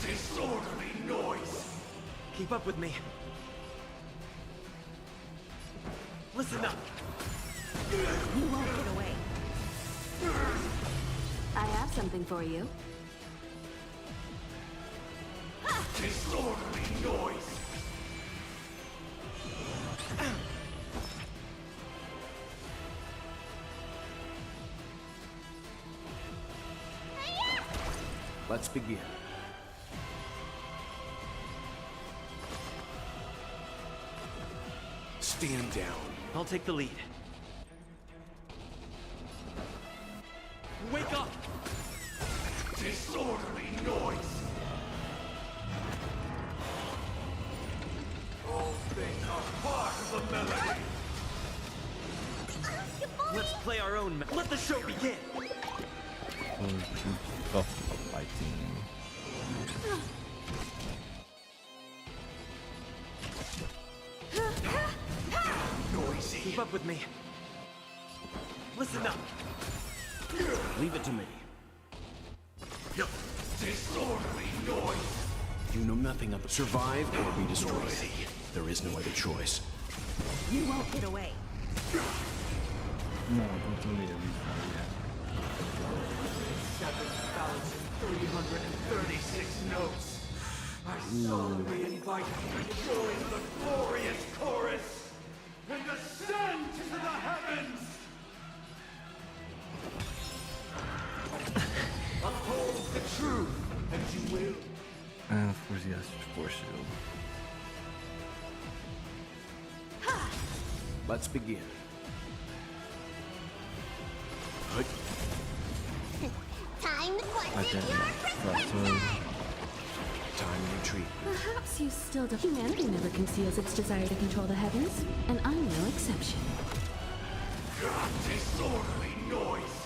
Disorderly noise. Keep up with me. Listen up. You won't get away. I have something for you. Disorderly noise! Let's begin. Stand down. I'll take the lead. Wake up! Disorderly noise! All things are part of the melody! Let's play our own. Let the show begin. Noisy. Keep up with me. Listen up. Leave it to me. Disorderly noise! You know nothing of the survive or be destroyed. There is no other choice. You won't get away. No, don't tell me to restart yet. 7,336 notes. I solemnly invite you to join the glorious chorus and ascend into the heavens! Uphold the truth, and you will. And of course, yes, force shield. Let's begin. Good. Time to question Okay, your prescription! Time to retreat. Perhaps you still don't. Humanity never conceals its desire to control the heavens, and I'm no exception. Disorderly noise!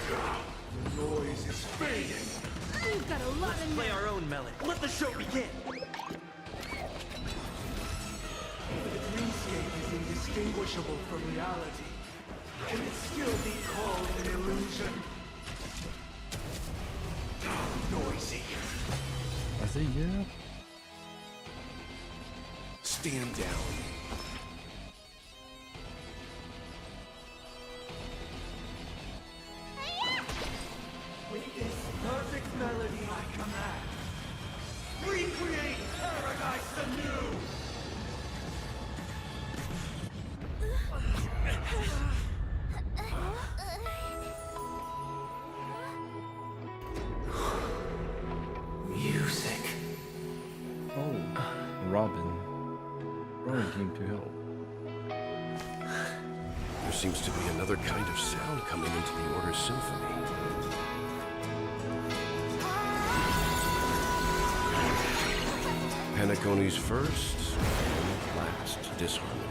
The noise is fading! You've got a lot Let's of play our own melody. Let the show begin. The dreamscape is indistinguishable from reality. Can it still be called an illusion? Noisy. I say yeah. Stand down. With this perfect melody I command, recreate paradise anew! Music. Oh, Robin. Robin came to help. There seems to be another kind of sound coming into the Order's symphony. Penacony's first and last disharmony.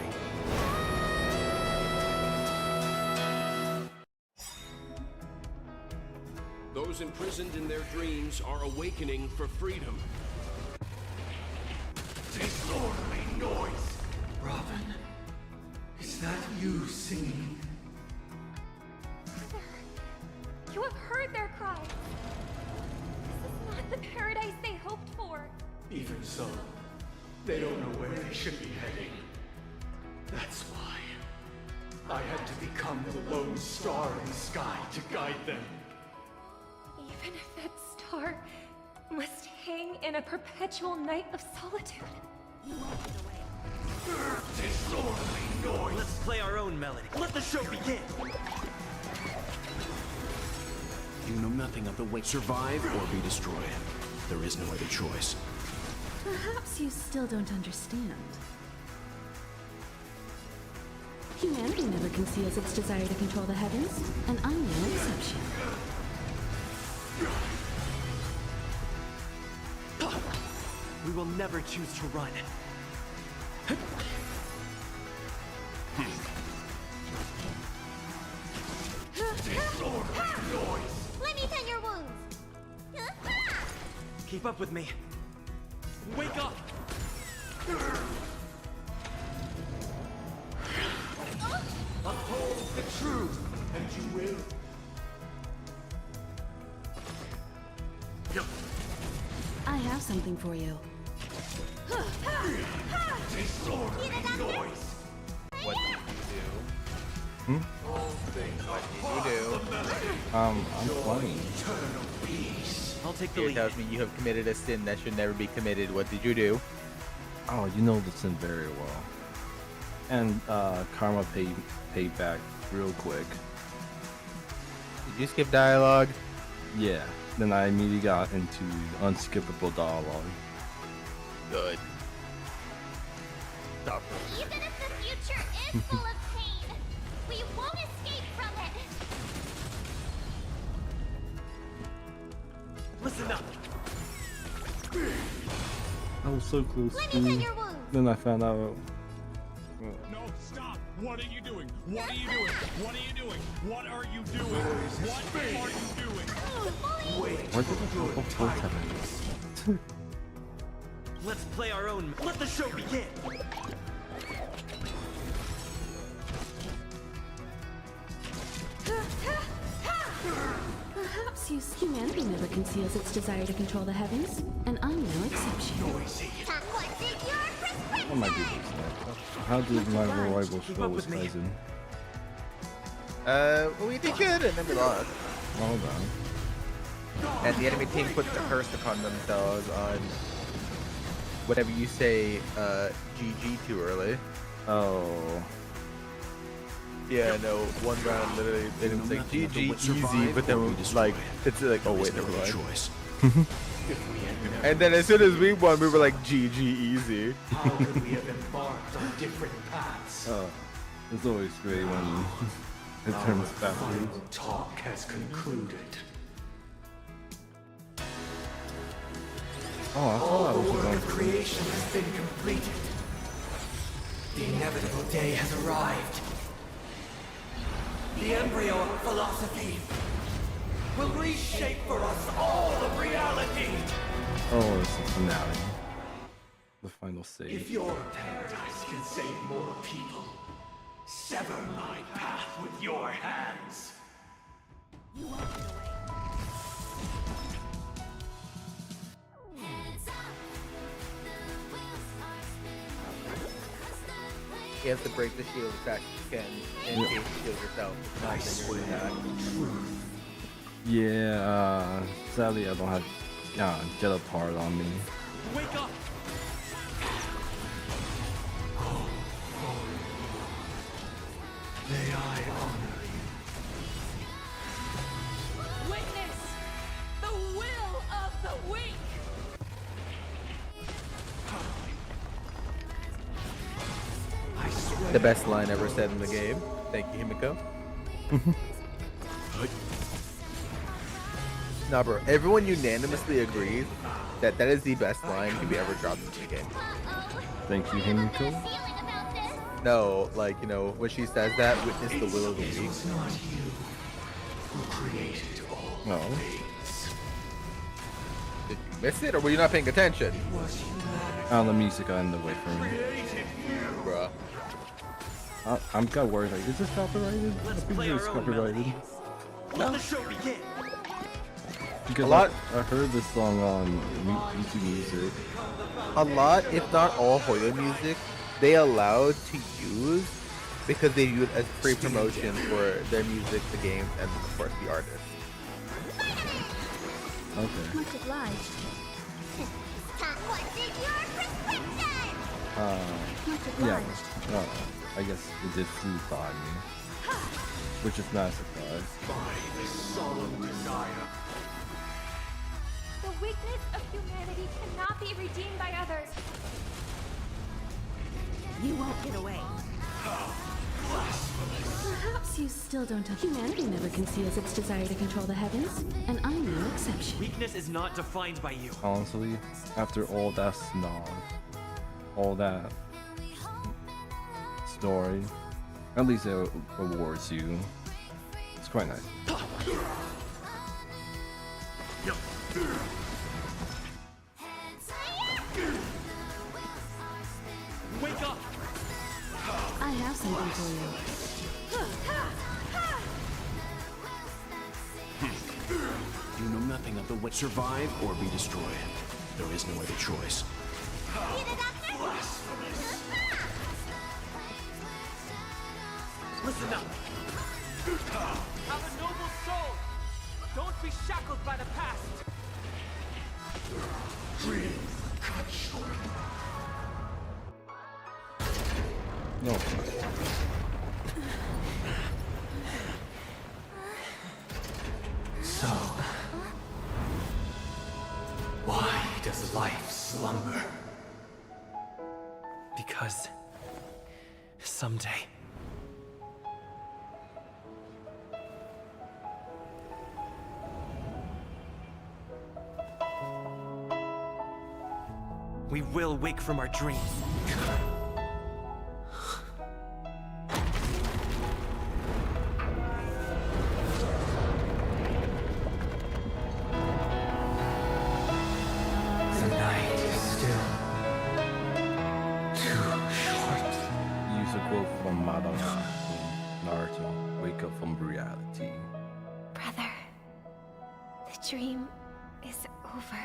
Those imprisoned in their dreams are awakening for freedom. Disorderly noise! Robin, is that you singing? You have heard their cries. This is not the paradise they hoped for. Even so, they don't know where they should be heading. That's why I had to become the lone star in the sky to guide them. Even if that star must hang in a perpetual night of solitude. You won't get away. Disorderly noise! Let's play our own melody. Let the show begin. You know nothing of the way. Survive or be destroyed. There is no other choice. Perhaps you still don't understand. Humanity never conceals its desire to control the heavens, and I'm no exception. We will never choose to run. Disorderly noise! Let me tend your wounds! Keep up with me. Wake up! Uphold the truth, and you will. I have something for you. What did you do? What did you do? I'm playing. I'll take the Here lead. tells me you have committed a sin that should never be committed. What did you do? Oh, you know the sin very well. And karma paid back real quick. Did you skip dialogue? Yeah. Then I immediately got into unskippable dialogue. Good. Even if the future is full of pain, we won't escape from it. Listen up. I was so close Let to. me hit your wounds. Then I found out. No, stop! What are you doing? What are you doing? What are you doing? What are you doing? What are you doing? Where did the purple happen? Let's play our own. Let the show begin. Perhaps humanity never conceals its desire to control the heavens, and I'm no exception. I might do this next. How did my rival show was Tyson? We did good and then we lost. Hold on. And the enemy team put the curse upon themselves on whatever you say, GG too early. Oh. Yeah, no, one round literally they didn't say GG easy, but then we just like, it's like, oh wait, never mind. And then as soon as we won, we were like GG easy. How could we have embarked on different paths? Oh. It's always great when it turns backwards. Final talk has concluded. Oh, I All thought I the was work going of creation has been completed. The inevitable day has arrived. The embryo of philosophy will reshape for us all of reality. Oh, it's the finale. The final save. If your paradise can save more people, sever my path with your hands. You won't get away. You have to break the shield as fast as you can and Yeah. shield yourself. Not that you're doing that. Yeah, sadly I don't have Jedi part on me. Wake up! May I honor you? Witness the will of the weak. The best line ever said in the game. Thank you, Himiko. Nah, bro. Everyone unanimously agrees that that is the best line to be ever dropped into the game. Thank you, Himiko. No, like, you know, when she says that, witness the will of the weak. No. Did you miss it, or were you not paying attention? Oh, the music got in the way for me. Bruh. I'm got worried, like, is this copyrighted? I think it's copyrighted. Let the show begin. Because A lot- I heard this song on YouTube Music. A lot, if not all Hoyo music, they allowed to use because they view it as free promotion for their music, the games, and of course the artists. Okay. Much obliged. What's in your prescription? Much Yeah. obliged. I guess it did flew by me. Which is not a surprise. The weakness of humanity cannot be redeemed by others. You won't get away. Perhaps you still don't have. Humanity never conceals its desire to control the heavens, and I'm no exception. Weakness is not defined by you. Honestly, after all that snog, all that story, at least it rewards you. It's quite nice. Wake up! I have something for you. You know nothing of the what survive or be destroyed. There is no other choice. Listen up. Have a noble soul. Don't be shackled by the past. Dreams cut short. No. So, why does life slumber? Because someday we will wake from our dreams. The night is still too short. Use a quote from Madara in Naruto. Wake up from reality. Brother, the dream is over.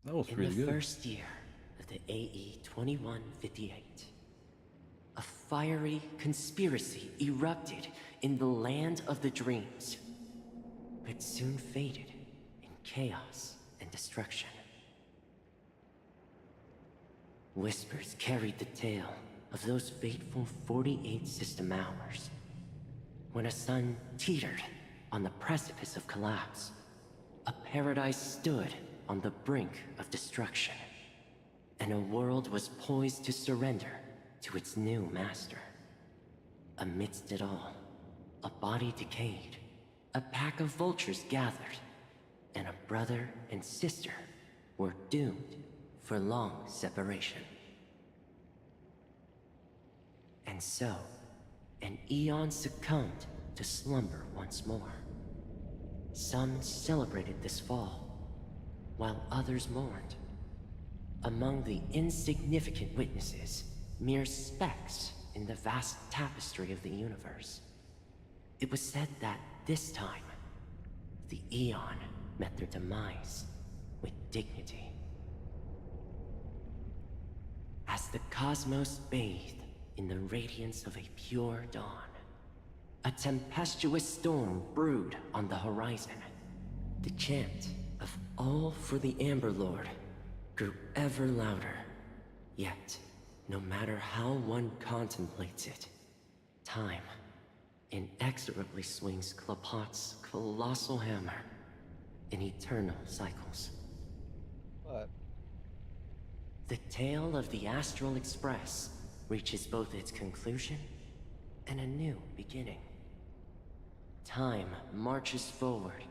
That was In really the good. first year of the AE 2158, a fiery conspiracy erupted in the land of the dreams, but soon faded in chaos and destruction. Whispers carried the tale of those fateful 48 system hours, when a sun teetered on the precipice of collapse. A paradise stood on the brink of destruction, and a world was poised to surrender to its new master. Amidst it all, a body decayed, a pack of vultures gathered, and a brother and sister were doomed for long separation. And so, an eon succumbed to slumber once more. Some celebrated this fall, while others mourned. Among the insignificant witnesses, mere specks in the vast tapestry of the universe. It was said that this time, the Eon met their demise with dignity. As the cosmos bathed in the radiance of a pure dawn, a tempestuous storm brewed on the horizon. The chant of all for the Amber Lord grew ever louder. Yet, no matter how one contemplates it, time inexorably swings Klapot's colossal hammer in eternal cycles. What? The tale of the Astral Express reaches both its conclusion and a new beginning. Time marches forward,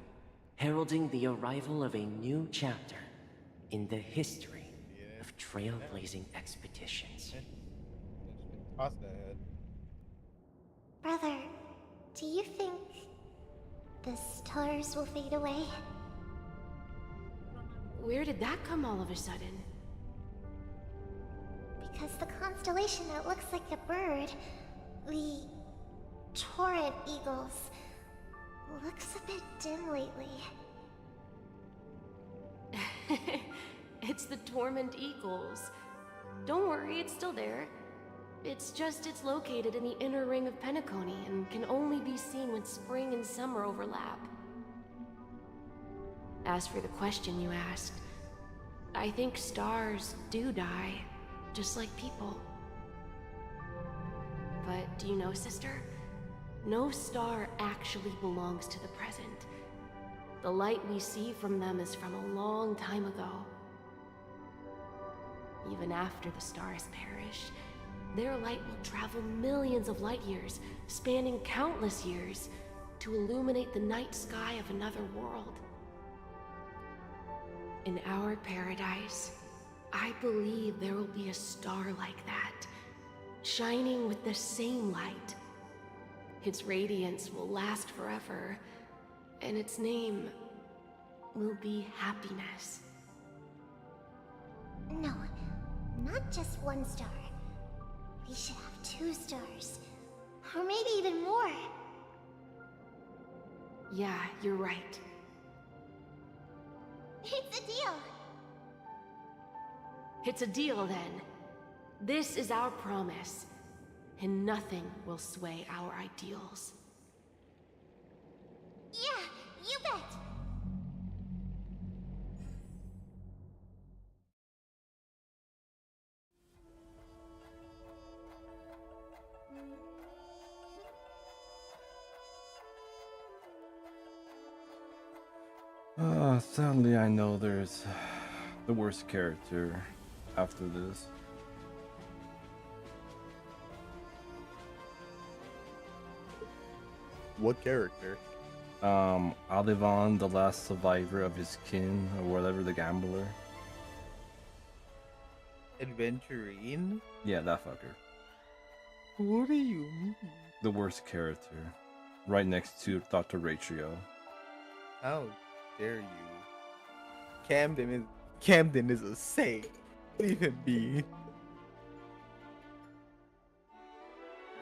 heralding the arrival of a new chapter in the history of trailblazing expeditions. Toss that head. Brother, do you think the stars will fade away? Where did that come all of a sudden? Because the constellation that looks like a bird, the Torrent Eagles, looks a bit dim lately. It's the Torment Eagles. Don't worry, it's still there. It's just it's located in the inner ring of Penacony and can only be seen when spring and summer overlap. As for the question you asked, I think stars do die, just like people. But do you know, sister? No star actually belongs to the present. The light we see from them is from a long time ago. Even after the stars perish, their light will travel millions of light years, spanning countless years, to illuminate the night sky of another world. In our paradise, I believe there will be a star like that, shining with the same light. Its radiance will last forever, and its name will be happiness. No, not just one star. We should have 2 stars. Or maybe even more. Yeah, you're right. It's a deal. It's a deal then. This is our promise, and nothing will sway our ideals. Yeah, you bet. Sadly, I know there's the worst character after this. What character? Alivon, the last survivor of his kin, or whatever, the gambler. Adventurine? Yeah, that fucker. What do you mean? The worst character. Right next to Dr. Ratio. How dare you? Camden is a saint. Leave him be.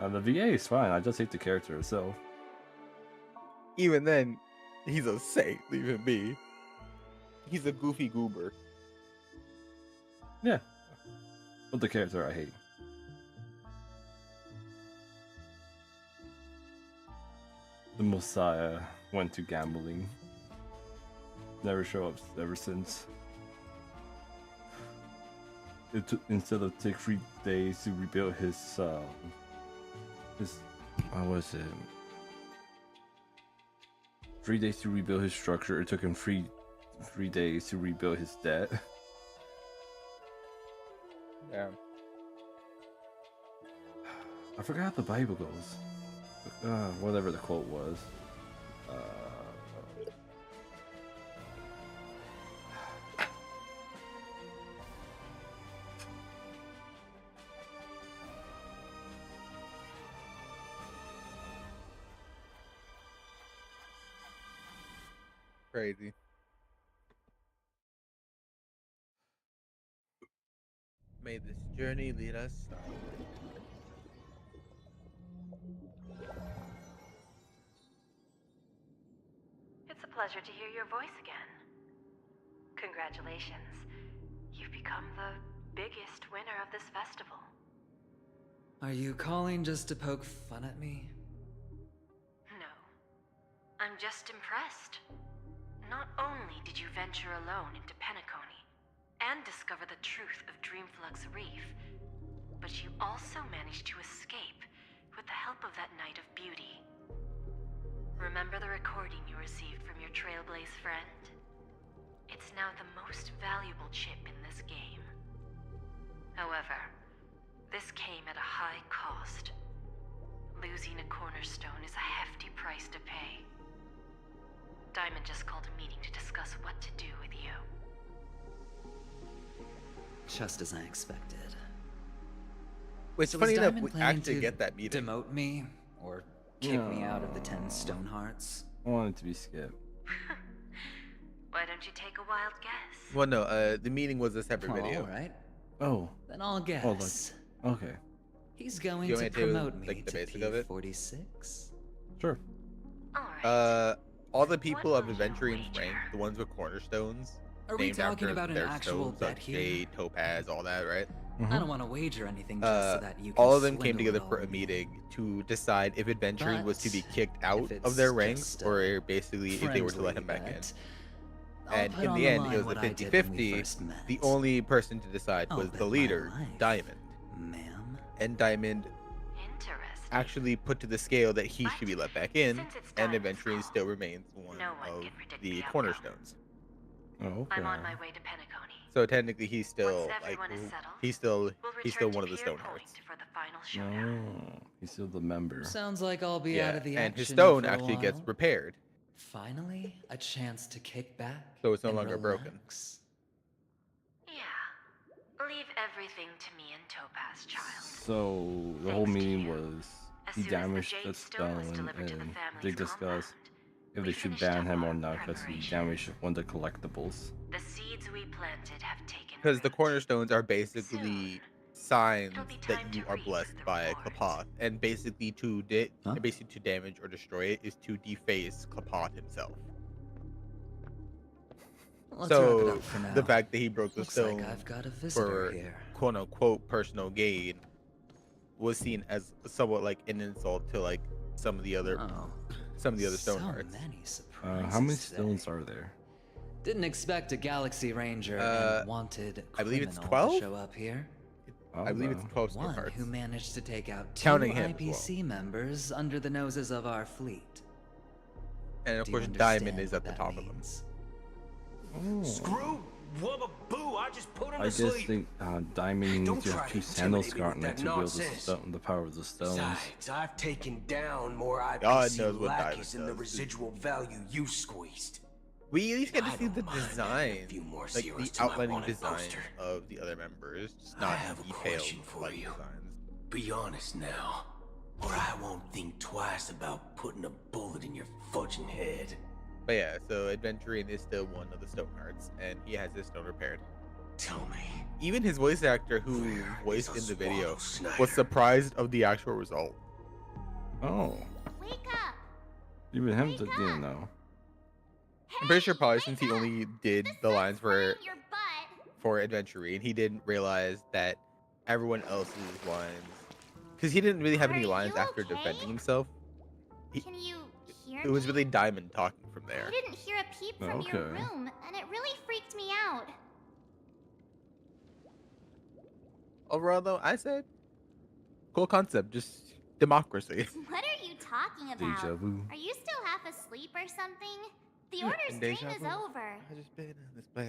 The VA is fine, I just hate the character itself. Even then, he's a saint. Leave him be. He's a goofy goober. Yeah. But the character I hate. The Messiah went to gambling. Never show up ever since. It took, instead of take 3 days to rebuild his what was it? 3 days to rebuild his structure. It took him three days to rebuild his debt. Yeah. I forgot how the Bible goes. Whatever the quote was. Crazy. May this journey lead us somewhere. It's a pleasure to hear your voice again. Congratulations. You've become the biggest winner of this festival. Are you calling just to poke fun at me? No. I'm just impressed. Not only did you venture alone into Penacony and discover the truth of Dreamflux Reef, but you also managed to escape with the help of that Knight of Beauty. Remember the recording you received from your Trailblaze friend? It's now the most valuable chip in this game. However, this came at a high cost. Losing a cornerstone is a hefty price to pay. Diamond just called a meeting to discuss what to do with you. Just as I expected. It's So funny is enough, Diamond we planning actually to get that meeting. Demote me or kick me out of the 10 Stonehearts? I want it to be skipped. Why don't you take a wild guess? Well, no, the meeting was a separate Well, video. alright. Oh. Then I'll guess. Oh, like, okay. He's going You to want me to, promote me like, the to basic of it? P46? Sure. All the people of Adventurine's rank, the ones with cornerstones, Are we named talking after about an their actual stones, bet like here? jade, topaz, all that, right? I don't want to wager anything just so that you can All of them came swindle together it for all a meeting to decide if Adventurine was to be But kicked out if of their it's ranks, just or basically if they were to let him back in. bet, I'll And put in on the the end, line it was what a I did when we 50-50. first met. The only person to decide I'll was bet the my leader, life, Diamond. Ma'am. And Diamond actually put to the scale that he should be let back in, and Adventurine still remains one of the cornerstones. Oh, okay. I'm on my way to Penacony. So technically, he's still Once like everyone is settled, he's still return one to of the Pier Stonehearts. For the final showdown. Oh, he's still the member. Sounds like I'll be out of the and his action stone for a actually gets while. repaired, Finally, a chance to kick back. so it's no and longer broken. relax. Yeah. Leave everything to me and Topaz, child. So the whole meeting was he As soon as the damaged jade the stone was stone, delivered to the and family's they discussed if they should ban him or not because he damaged one of the collectibles. The seeds we planted have taken Because the cornerstones are basically signs that you are blessed by Klapoth, and basically to damage or destroy it is to deface Klapoth himself. Let's wrap it So up for now. the fact that he broke the Looks like stone I've got a visitor for here. quote unquote personal gain was seen as somewhat like an insult to like some of the other stone hearts. How many stones are there? Didn't expect a Galaxy Ranger and wanted I believe it's criminal 12? to show up here. I believe it's 12 stone One hearts. who managed to take out 2 Counting him as IPC members under the noses of our fleet. And of Do you course, Diamond understand is at the what top that of them. Screw wubba boo! I just put him I to just sleep. think Diamond Don't needs to try have to 2 sandals intimidate me with garnet to that build nonsense. the power of the stones. Besides, I've taken down more God IPC knows what lackeys Diamond than the does. residual value you squeezed. We at least get to see the design, more like zeros the to my outlining wanted design poster. of the other members, just I not have a detailed question for like you. designs. Be honest now, or I won't think twice about putting a bullet in your fudging head. But yeah, so Adventuring is still one of the stone hearts, and he has his stone repaired. Tell me. Even his voice actor who voiced in the video Snyder? was surprised of the actual result. Oh. Wake up! Even him didn't know. I'm pretty sure probably since he only did the lines for Adventuring, he didn't realize that everyone else's lines, because he didn't really have any lines after defending himself. Can you hear It was me? really Diamond talking from there. I didn't hear a peep from your Okay. room, and it really freaked me out. Overall, though, I said cool concept, just democracy. What are you talking about? Deja vu. Are you still half asleep or something? The Yeah, order and stream deja is vu. over. I just been in this place.